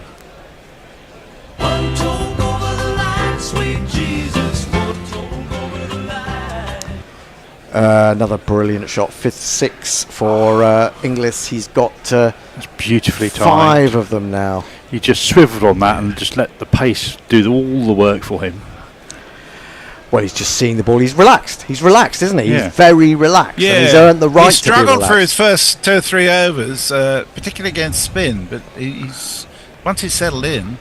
Speaker 15: Another brilliant shot, 5th 6 for Inglis. He's got
Speaker 16: that's beautifully timed.
Speaker 15: 5 of them now.
Speaker 16: He just swiveled on that and just let the pace do all the work for him.
Speaker 15: Well, he's just seeing the ball. He's relaxed, isn't he?
Speaker 16: Yeah.
Speaker 15: He's very relaxed.
Speaker 2: Yeah.
Speaker 15: And he's earned the right
Speaker 2: he struggled
Speaker 15: to be relaxed.
Speaker 2: for his first 2 or 3 overs, particularly against spin, but once he's settled in.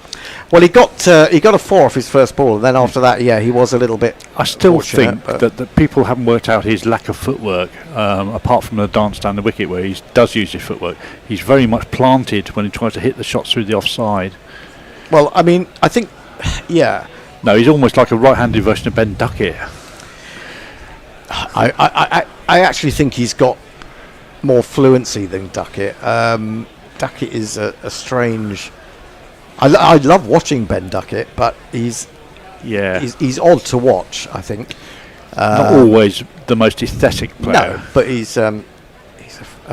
Speaker 15: Well, he got a 4 off his first ball, and then after that, he was a little bit.
Speaker 16: I still think that people haven't worked out his lack of footwork, apart from the dance down the wicket where he does use his footwork. He's very much planted when he tries to hit the shots through the offside.
Speaker 15: Well, I mean, I think,
Speaker 16: No, he's almost like a right-handed version of Ben Duckett.
Speaker 15: I actually think he's got more fluency than Duckett. Duckett is a strange. I love watching Ben Duckett, but he's odd to watch, I think.
Speaker 16: Not always the most aesthetic player.
Speaker 15: No, but he's a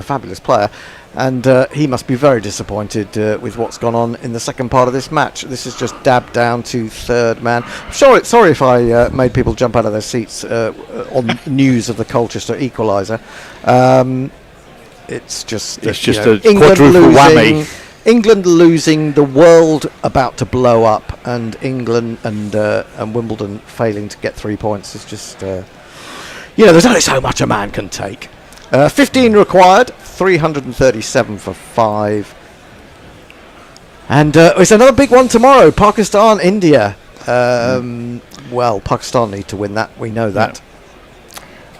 Speaker 15: fabulous player, and he must be very disappointed with what's gone on in the second part of this match. This is just dabbed down to third man. Sorry if I made people jump out of their seats on news of the Colchester equaliser. It's just
Speaker 16: a quadruple whammy.
Speaker 15: England losing, the world about to blow up, and England and Wimbledon failing to get 3 points is just, there's only so much a man can take. 15 required, 337 for 5. And it's another big one tomorrow, Pakistan, India. Well, Pakistan need to win that, we know that.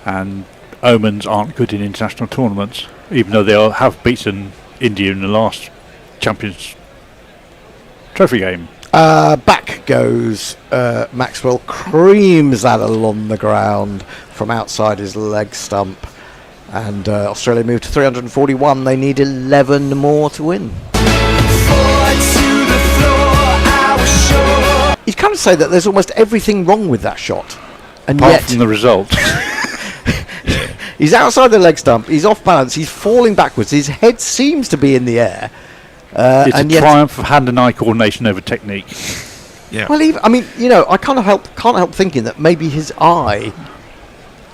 Speaker 16: Yeah. And omens aren't good in international tournaments, even though they have beaten India in the last Champions Trophy game.
Speaker 15: Back goes Maxwell, creams that along the ground from outside his leg stump, and Australia move to 341. They need 11 more to win. You'd kind of say that there's almost everything wrong with that shot, and
Speaker 16: apart
Speaker 15: yet
Speaker 16: from the result.
Speaker 15: He's outside the leg stump. He's off balance. He's falling backwards. His head seems to be in the air.
Speaker 16: It's
Speaker 15: and
Speaker 16: a triumph of hand and eye coordination over technique.
Speaker 2: Yeah.
Speaker 15: Well, I can't help thinking that maybe his eye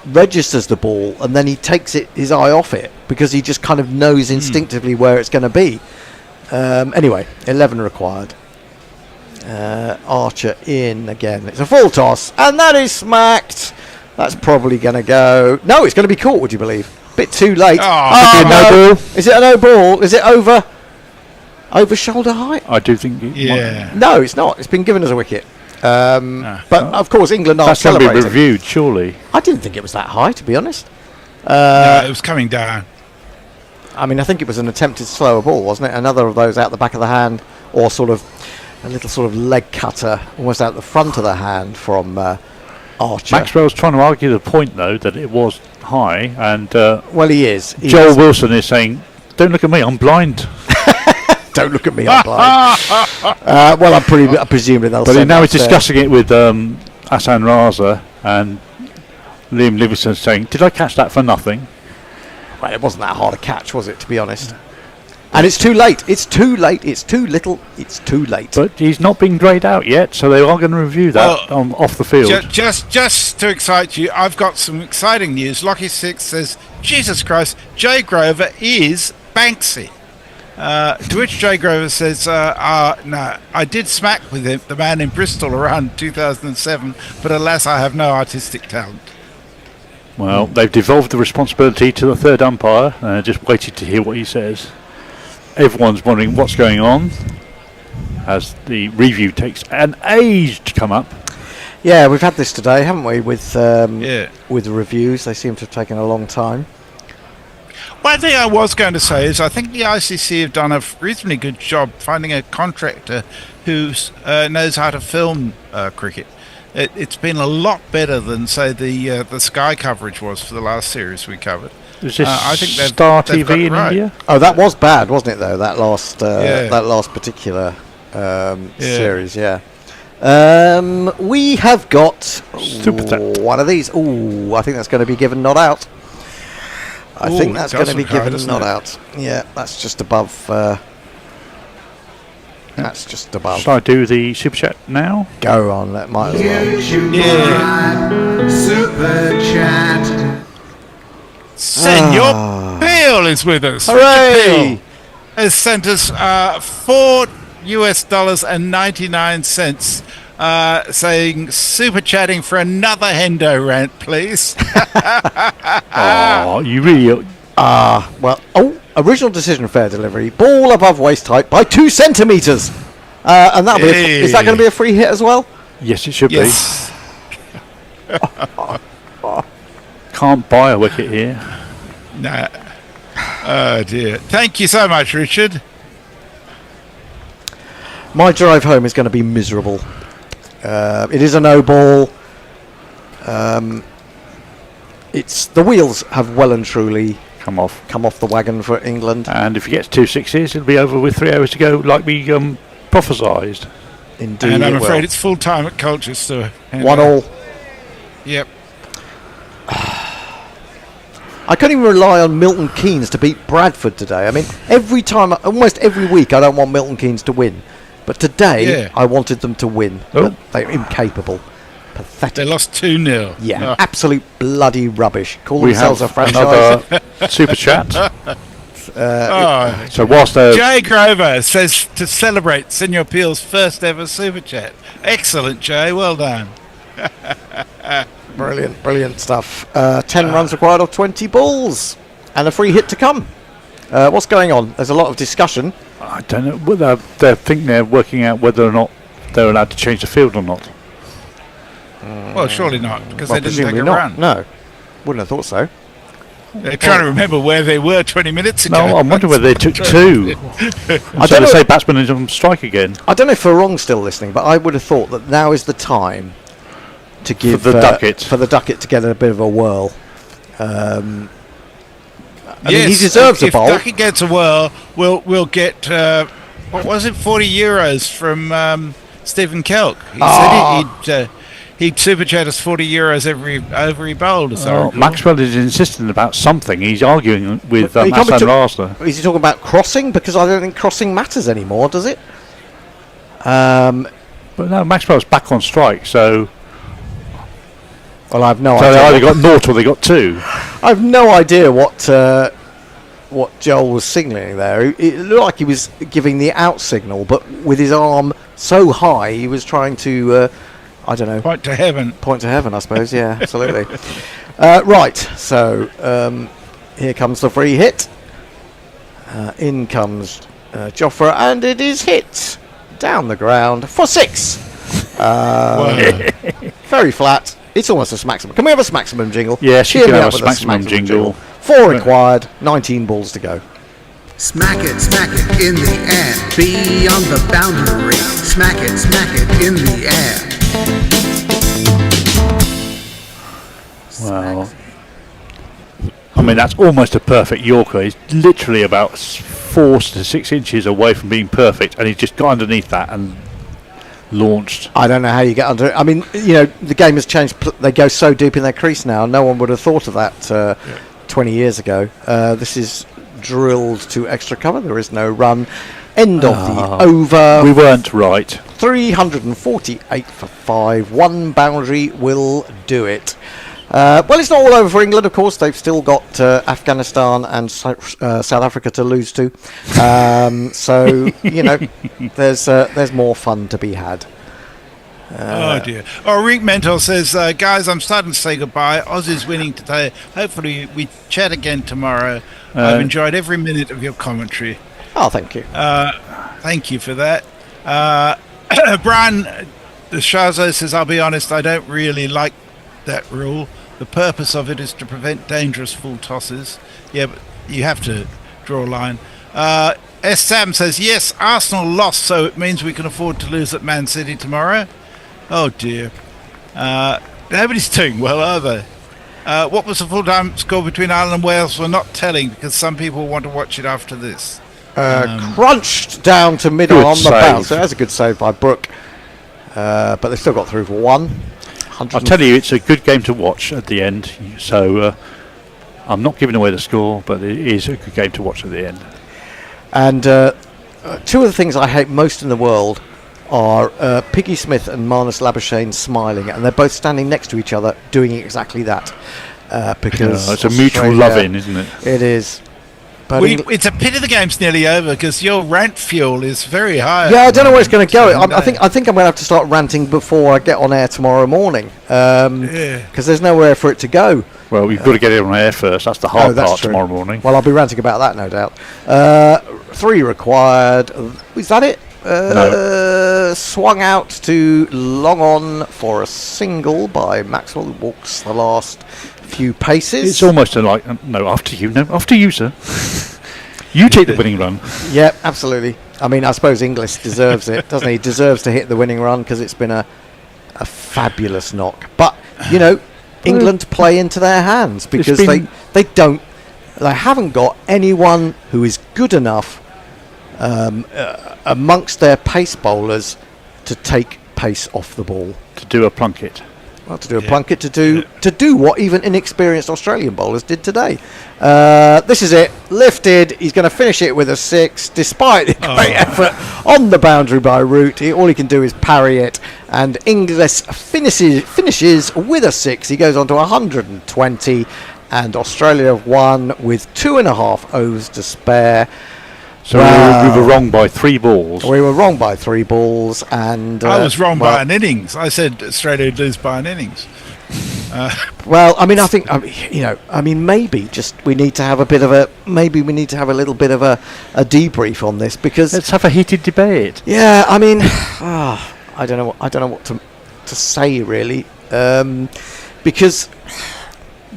Speaker 15: registers the ball and then he takes his eye off it because he just kind of knows instinctively where it's going to be. Anyway, 11 required. Archer in again. It's a full toss, and that is smacked. That's probably going to go. No, it's going to be caught. Would you believe? Bit too late.
Speaker 16: No ball.
Speaker 15: Is it a no ball? Is it over shoulder height?
Speaker 16: I do think.
Speaker 15: No, it's not. It's been given as a wicket. But of course, England are
Speaker 16: That's going to be
Speaker 15: celebrating.
Speaker 16: reviewed, surely.
Speaker 15: I didn't think it was that high, to be honest.
Speaker 2: No, it was coming down.
Speaker 15: I mean, I think it was an attempted slower ball, wasn't it? Another of those out the back of the hand, or sort of a little sort of leg cutter, almost out the front of the hand from Archer.
Speaker 16: Maxwell's trying to argue the point, though, that it was high, and
Speaker 15: well, he is.
Speaker 16: Joel Wilson is saying, "Don't look at me, I'm blind."
Speaker 15: Don't look at me, I'm blind. Well, I'm presuming they'll.
Speaker 16: But now he's discussing it with Hassan Raza and Liam Livingston, saying, "Did I catch that for nothing?"
Speaker 15: Well, it wasn't that hard a catch, was it? To be honest. And it's too late. It's too late. It's too little. It's too late.
Speaker 16: But he's not been greyed out yet, so they are going to review that off the field.
Speaker 2: Just to excite you, I've got some exciting news. Lockie Six says, "Jesus Christ, Jay Grover is Banksy." To which Jay Grover says, "No, I did smack with him, the man in Bristol around 2007, but alas, I have no artistic talent."
Speaker 16: Well, they've devolved the responsibility to the third umpire, and just waited to hear what he says. Everyone's wondering what's going on as the review takes an age to come up.
Speaker 15: Yeah, we've had this today, haven't we? With the reviews, they seem to have taken a long time.
Speaker 2: One thing I was going to say is I think the ICC have done a reasonably good job finding a contractor who knows how to film cricket. It's been a lot better than, say, the Sky coverage was for the last series we covered.
Speaker 16: Is this
Speaker 2: I think
Speaker 16: Star
Speaker 2: they've got
Speaker 16: TV
Speaker 2: it
Speaker 16: in
Speaker 2: right.
Speaker 16: India?
Speaker 15: Oh, that was bad, wasn't it? Though that last particular series, yeah. We have got one of these. Ooh, I think that's going to be given not out. I think that's going to be given not out. Yeah, that's just above. That's just above.
Speaker 16: Shall I do the super chat now?
Speaker 15: Go on, that might as well.
Speaker 11: Yeah. Super chat.
Speaker 2: Senor Peel is with us.
Speaker 15: Hooray!
Speaker 2: Has sent us $4.99, saying super chatting for another Hendo rant, please.
Speaker 16: Oh, you really.
Speaker 15: Original decision, fair delivery. Ball above waist height by 2 centimetres. And that'll be. Is that going to be a free hit as well?
Speaker 16: Yes, it should
Speaker 2: be.
Speaker 16: Can't buy a wicket here.
Speaker 2: Nah. Oh dear. Thank you so much, Richard.
Speaker 15: My drive home is going to be miserable. It is a no ball. It's the wheels have well and truly come off the wagon for England.
Speaker 16: And if he gets 2 sixes, it'll be over with 3 hours to go, like we prophesied.
Speaker 15: Indeed,
Speaker 2: and I'm afraid it's full time at Colchester.
Speaker 15: 1-1.
Speaker 2: Yep.
Speaker 15: I couldn't even rely on Milton Keynes to beat Bradford today. I mean, almost every week, I don't want Milton Keynes to win, but today I wanted them to win. But they're incapable. Pathetic.
Speaker 2: They lost 2-0.
Speaker 15: Yeah, absolute bloody rubbish. Call
Speaker 16: We
Speaker 15: themselves a
Speaker 16: have
Speaker 15: franchise.
Speaker 16: another super chat.
Speaker 2: So
Speaker 16: whilst they're
Speaker 2: Jay Grover says to celebrate Senor Peel's first ever super chat. Excellent, Jay. Well done.
Speaker 15: Brilliant stuff. 10 runs required of 20 balls, and a free hit to come. What's going on? There's a lot of discussion.
Speaker 16: I don't know whether they think they're working out whether or not they're allowed to change the field or not.
Speaker 2: Well, surely not, because they didn't take
Speaker 15: presumably
Speaker 2: a
Speaker 15: not.
Speaker 2: run.
Speaker 15: No, wouldn't have thought so.
Speaker 2: They're trying to remember where they were 20 minutes ago.
Speaker 16: No, I'm wondering whether they took 2. I don't say batsman is on strike again.
Speaker 15: I don't know if Farong's still listening, but I would have thought that now is the time to give
Speaker 16: For the Duckett.
Speaker 15: for the Duckett to get a bit of a whirl. I mean,
Speaker 2: Yes,
Speaker 15: he deserves a
Speaker 2: if
Speaker 15: bowl.
Speaker 2: Duckett gets a whirl, we'll get what was it, €40 from Stephen Kelk. He said he'd super chat us €40 every over he bowled.
Speaker 16: Oh, Maxwell is insisting about something. He's arguing with
Speaker 15: He can't be
Speaker 16: Hassan Rasler.
Speaker 15: Is he talking about crossing? Because I don't think crossing matters anymore, does it?
Speaker 16: But no, Maxwell's back on strike, so.
Speaker 15: Well, I have no
Speaker 16: so
Speaker 15: idea.
Speaker 16: they either got 0 or they got 2.
Speaker 15: I have no idea what Joel was signalling there. It looked like he was giving the out signal, but with his arm so high, he was trying to, I don't know.
Speaker 2: Point to heaven.
Speaker 15: Point to heaven, I suppose, yeah, absolutely. Right, so here comes the free hit. In comes Jofra, and it is hit down the ground for 6. Very flat. It's almost a maximum. Can we have a maximum jingle?
Speaker 16: Yes, you
Speaker 15: Cheer
Speaker 16: can
Speaker 15: me
Speaker 16: have
Speaker 15: up
Speaker 16: a
Speaker 15: with
Speaker 16: maximum jingle.
Speaker 15: 4 required, 19 balls to go.
Speaker 11: Smack it in the air, beyond the boundary. Smack it in the air.
Speaker 16: Well, I mean, that's almost a perfect Yorker. He's literally about 4 to 6 inches away from being perfect, and he just got underneath that and launched.
Speaker 15: I don't know how you get under it. I mean, the game has changed. They go so deep in their crease now. No one would have thought of that 20 years ago. This is drilled to extra cover. There is no run. End of the over.
Speaker 16: We weren't right.
Speaker 15: 348 for 5. 1 boundary will do it. Well, it's not all over for England, of course. They've still got Afghanistan and South Africa to lose to. So, there's more fun to be had.
Speaker 2: Oh dear. Rick Mentor says, guys, I'm starting to say goodbye. Aussie's winning today. Hopefully we chat again tomorrow. I've enjoyed every minute of your commentary.
Speaker 15: Oh, thank you.
Speaker 2: Thank you for that. Brian Shazo says, I'll be honest, I don't really like that rule. The purpose of it is to prevent dangerous full tosses. Yeah, but you have to draw a line. S. Sam says, yes, Arsenal lost, so it means we can afford to lose at Man City tomorrow. Oh dear. Nobody's doing well, are they? What was the full-time score between Ireland and Wales? We're not telling because some people want to watch it after this.
Speaker 15: Crunched down to middle on the bounce. So that's a good save by Brooke. But they still got through for 1.
Speaker 16: I'll tell you, it's a good game to watch at the end. So I'm not giving away the score, but it is a good game to watch at the end.
Speaker 15: And 2 of the things I hate most in the world are Piggy Smith and Marnus Labuschagne smiling, and they're both standing next to each other doing exactly that. Because
Speaker 16: it's a mutual loving, isn't it?
Speaker 15: It is. But
Speaker 2: it's a pity the game's nearly over because your rant fuel is very high.
Speaker 15: Yeah, I don't know where it's going to go. I think I'm going to have to start ranting before I get on air tomorrow morning. Because there's nowhere for it to go.
Speaker 16: Well, we've got to get it on air first. That's the hard part tomorrow morning.
Speaker 15: Well, I'll be ranting about that, no doubt. 3 required. Is that it?
Speaker 16: No.
Speaker 15: Swung out to long on for a single by Maxwell, who walks the last few paces.
Speaker 16: It's almost like, after you, sir. You take the winning run.
Speaker 15: Yeah, absolutely. I mean, I suppose Inglis deserves it, doesn't he? He deserves to hit the winning run because it's been a fabulous knock. But, England play into their hands because they haven't got anyone who is good enough amongst their pace bowlers to take pace off the ball.
Speaker 16: To do a Plunkett.
Speaker 15: Well, to do a Plunkett, to do what even inexperienced Australian bowlers did today. This is it, lifted. He's going to finish it with a 6, despite the great effort on the boundary by Root. All he can do is parry it, and Inglis finishes with a 6. He goes on to 120, and Australia have won with 2.5 overs to spare.
Speaker 16: So we were wrong by 3 balls.
Speaker 15: We were wrong by 3 balls, and
Speaker 2: I was wrong by an innings. I said Australia would lose by an innings.
Speaker 15: Well, I mean, I think maybe we need to have a little bit of a debrief on this because
Speaker 16: let's have a heated debate.
Speaker 15: Yeah, I mean, I don't know what to say really, because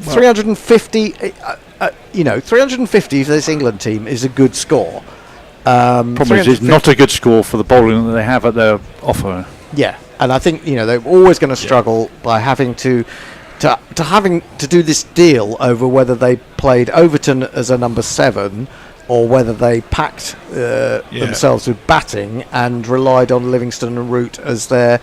Speaker 15: 350, 350 for this England team is a good score.
Speaker 16: Problem is, it's not a good score for the bowling that they have at their offer.
Speaker 15: Yeah, and I think they're always going to struggle by having to do this deal over whether they played Overton as a number 7 or whether they packed themselves with batting and relied on Livingston and Root as their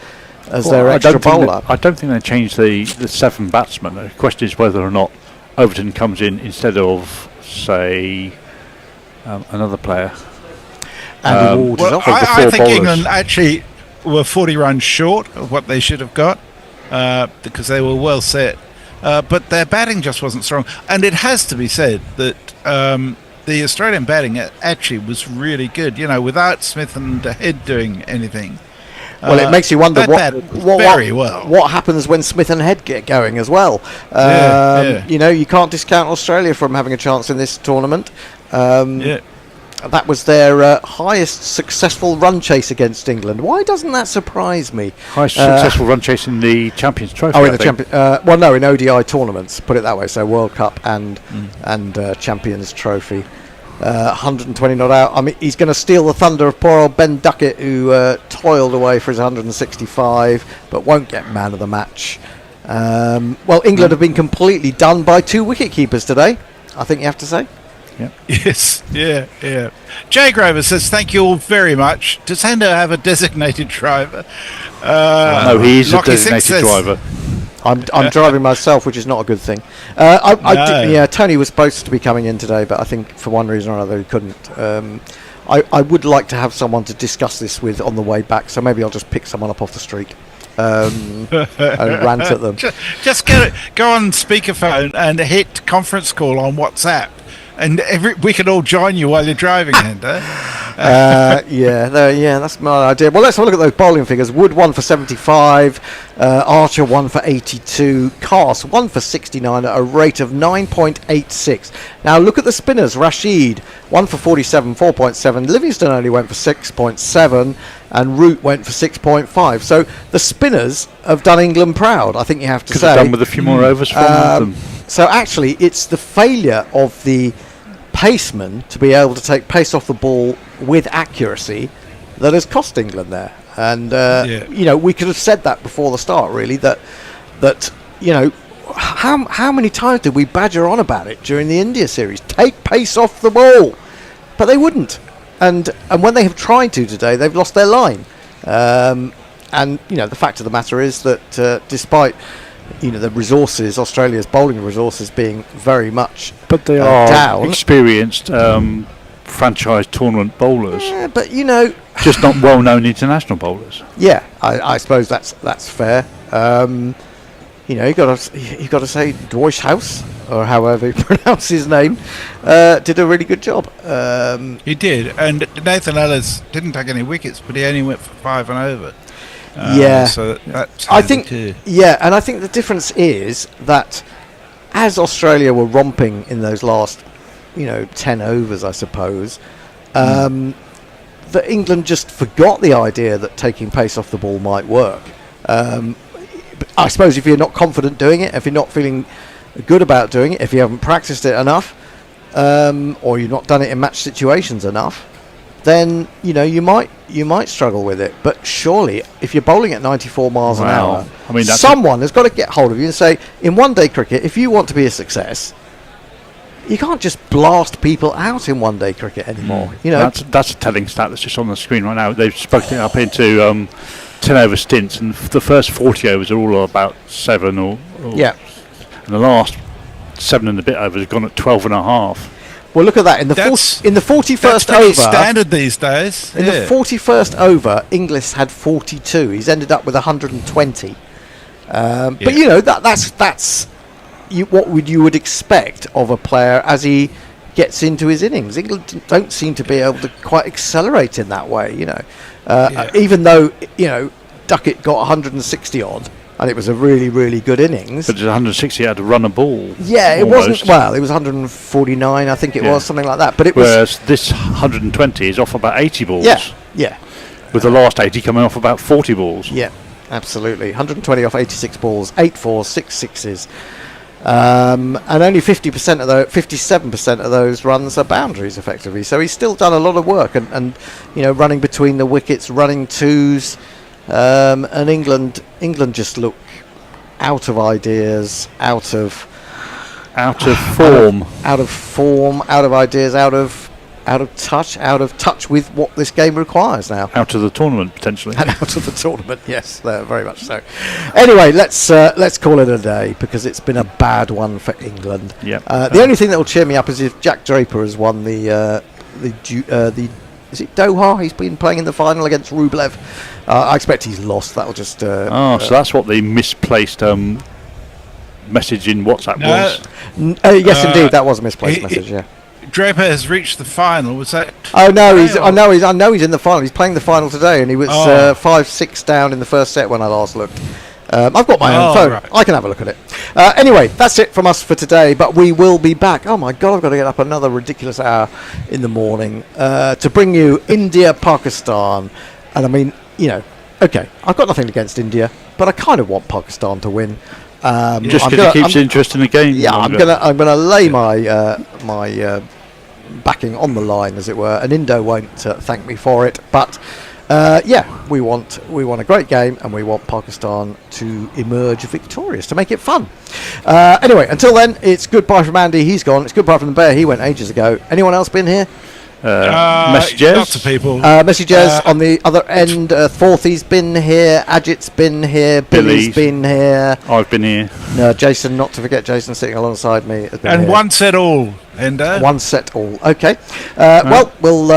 Speaker 13: as their extra bowler.
Speaker 16: I don't think they changed the 7 batsmen. The question is whether or not Overton comes in instead of, say, another player.
Speaker 2: I think
Speaker 16: bowlers.
Speaker 2: England actually were 40 runs short of what they should have got because they were well set. But their batting just wasn't strong. And it has to be said that the Australian batting actually was really good, without Smith and Head doing anything.
Speaker 15: Well, it makes you wonder what happens when Smith and Head get going as well. You can't discount Australia from having a chance in this tournament. That was their highest successful run chase against England. Why doesn't that surprise me?
Speaker 16: Highest successful run chase in the Champions Trophy.
Speaker 15: Oh, in the Champions. No, in ODI tournaments. Put it that way. So World Cup and Champions Trophy. 120 not out. I mean, he's going to steal the thunder of poor old Ben Duckett, who toiled away for his 165, but won't get man of the match. England have been completely done by 2 wicket keepers today, I think you have to say.
Speaker 2: Yep. Yes, yeah. Jay Grover says, thank you all very much. Does Hendo have a designated driver?
Speaker 16: No, he is
Speaker 2: Lockie
Speaker 16: a designated driver.
Speaker 15: I'm driving myself, which is not a good thing. Tony was supposed to be coming in today, but I think for one reason or another he couldn't. I would like to have someone to discuss this with on the way back, so maybe I'll just pick someone up off the street and rant at them.
Speaker 2: Just go on speakerphone and hit conference call on WhatsApp. And we can all join you while you're driving, Hendo.
Speaker 15: That's my idea. Well, let's have a look at those bowling figures. Wood 1 for 75, Archer 1 for 82, Cast 1 for 69 at a rate of 9.86. Now look at the spinners. Rashid 1 for 47, 4.7. Livingston only went for 6.7, and Root went for 6.5. So the spinners have done England proud, I think you have to say.
Speaker 16: Could have done with a few more overs from them.
Speaker 15: So actually, it's the failure of the paceman to be able to take pace off the ball with accuracy that has cost England there. And we could have said that before the start, really. That how many times did we badger on about it during the India series? Take pace off the ball, but they wouldn't. And when they have tried to today, they've lost their line. And the fact of the matter is that despite the resources, Australia's bowling resources being very much
Speaker 16: but they are
Speaker 15: down.
Speaker 16: Experienced franchise tournament bowlers.
Speaker 15: But
Speaker 16: just not well-known international bowlers.
Speaker 15: Yeah, I suppose that's fair. You got to say Dwayne House, or however you pronounce his name, did a really good job.
Speaker 2: He did, and Nathan Ellis didn't take any wickets, but he only went for 5 and over.
Speaker 15: So
Speaker 2: that's
Speaker 15: I think and I think the difference is that as Australia were romping in those last 10 overs, I suppose, that England just forgot the idea that taking pace off the ball might work. I suppose if you're not confident doing it, if you're not feeling good about doing it, if you haven't practiced it enough, or you've not done it in match situations enough, then you might struggle with it. But surely, if you're bowling at 94 miles an hour, someone has got to get hold of you and say, in one-day cricket, if you want to be a success, you can't just blast people out in one-day cricket anymore.
Speaker 16: That's a telling stat that's just on the screen right now. They've spoken it up into 10-over stints, and the first 40 overs are all about 7 or and the last 7 and a bit overs have gone at 12 and a half.
Speaker 15: Well, look at that. In the 41st over,
Speaker 2: standard these days.
Speaker 15: In the 41st over, Inglis had 42. He's ended up with 120. But that's what you would expect of a player as he gets into his innings. England don't seem to be able to quite accelerate in that way. Even though Duckett got 160 odd. And it was a really, really good innings.
Speaker 16: But 160 had to run a ball.
Speaker 15: Yeah, it wasn't. Well, it was 149, I think it was, something like that. But it
Speaker 16: whereas this 120 is off about 80 balls.
Speaker 15: Yeah.
Speaker 16: With the last 80 coming off about 40 balls.
Speaker 15: Yeah, absolutely. 120 off 86 balls, 8 fours, 6 sixes, and only 57% of those runs are boundaries, effectively. So he's still done a lot of work, and running between the wickets, running twos. And England just look out of ideas, out of
Speaker 16: form,
Speaker 15: out of ideas, out of out of touch with what this game requires now.
Speaker 16: Out of the tournament, potentially.
Speaker 15: And out of the tournament, yes, very much so. Anyway, let's call it a day, because it's been a bad one for England. The only thing that will cheer me up is if Jack Draper has won the is it Doha? He's been playing in the final against Rublev. I expect he's lost. That'll just.
Speaker 16: So that's what the misplaced message in WhatsApp was.
Speaker 15: Yes, indeed, that was a misplaced message. Yeah.
Speaker 2: Draper has reached the final. Was that?
Speaker 15: Oh no, I know he's in the final. He's playing the final today, and he was 5-6 down in the first set when I last looked. I've got my own phone. Right. I can have a look at it. Anyway, that's it from us for today, but we will be back. Oh my God, I've got to get up another ridiculous hour in the morning to bring you India-Pakistan. And I mean, okay, I've got nothing against India, but I kind of want Pakistan to win.
Speaker 16: Just because it keeps interest in the game.
Speaker 15: Yeah, I'm gonna lay my backing on the line, as it were, and Indo won't thank me for it, but we want a great game, and we want Pakistan to emerge victorious, to make it fun. Anyway, until then, it's goodbye from Andy. He's gone. It's goodbye from the Bear. He went ages ago. Anyone else been here?
Speaker 16: Messages.
Speaker 2: Lots of people.
Speaker 15: Messages on the other end. Forthy's been here. Ajit's been here. Billy's been here.
Speaker 16: I've been here.
Speaker 15: No, Jason, not to forget Jason sitting alongside me. Has been
Speaker 2: and
Speaker 15: here.
Speaker 2: one set all, Endo.
Speaker 15: One set all. Okay. Well, we'll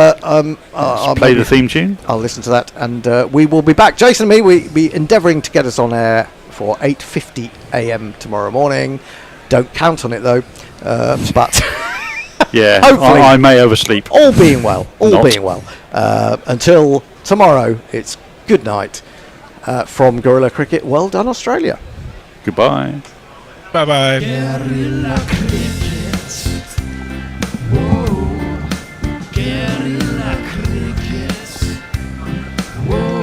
Speaker 16: I'll play the theme tune.
Speaker 15: I'll listen to that, and we will be back. Jason and me, we'll be endeavouring to get us on air for 8:50 a.m. tomorrow morning. Don't count on it though, but.
Speaker 16: Yeah,
Speaker 15: hopefully,
Speaker 16: I may oversleep.
Speaker 15: All being well. Until tomorrow, it's good night from Gorilla Cricket. Well done, Australia.
Speaker 16: Goodbye.
Speaker 2: Bye-bye.
Speaker 1: Guerrilla cricket. Whoa. Guerrilla cricket. Whoa.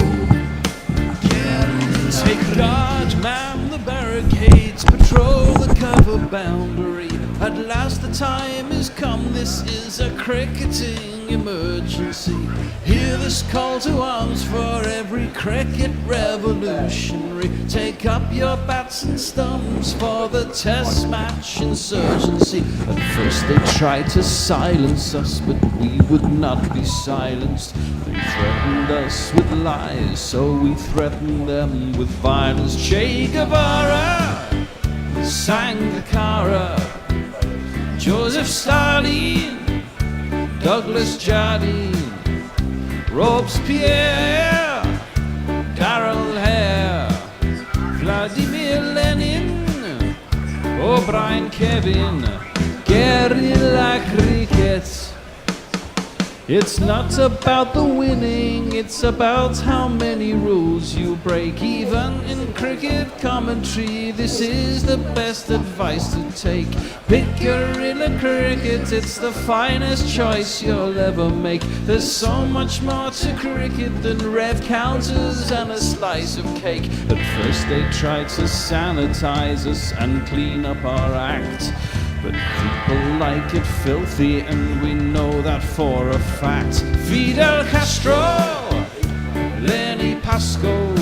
Speaker 1: Guerrilla. Take guard, man the barricades, patrol the cover boundary. At last the time is come, this is a cricketing emergency. Hear this call to arms for every cricket revolutionary. Take up your bats and stumps for the test match insurgency. At first they tried to silence us, but we would not be silenced. They threatened us with lies, so we threatened them with violence. Che Guevara, Sangakkara, Joseph Stalin, Douglas Jardine, Robespierre, Darrell Hare, Vladimir Lenin, O'Brien Kevin, guerrilla cricket. It's not about the winning, it's about how many rules you break. Even in cricket commentary, this is the best advice to take. Pick guerrilla cricket, it's the finest choice you'll ever make. There's so much more to cricket than rev counters and a slice of cake. At first they tried to sanitize us and clean up our act, but people like it filthy, and we know that for a fact. Fidel Castro, Lenny Pascoe,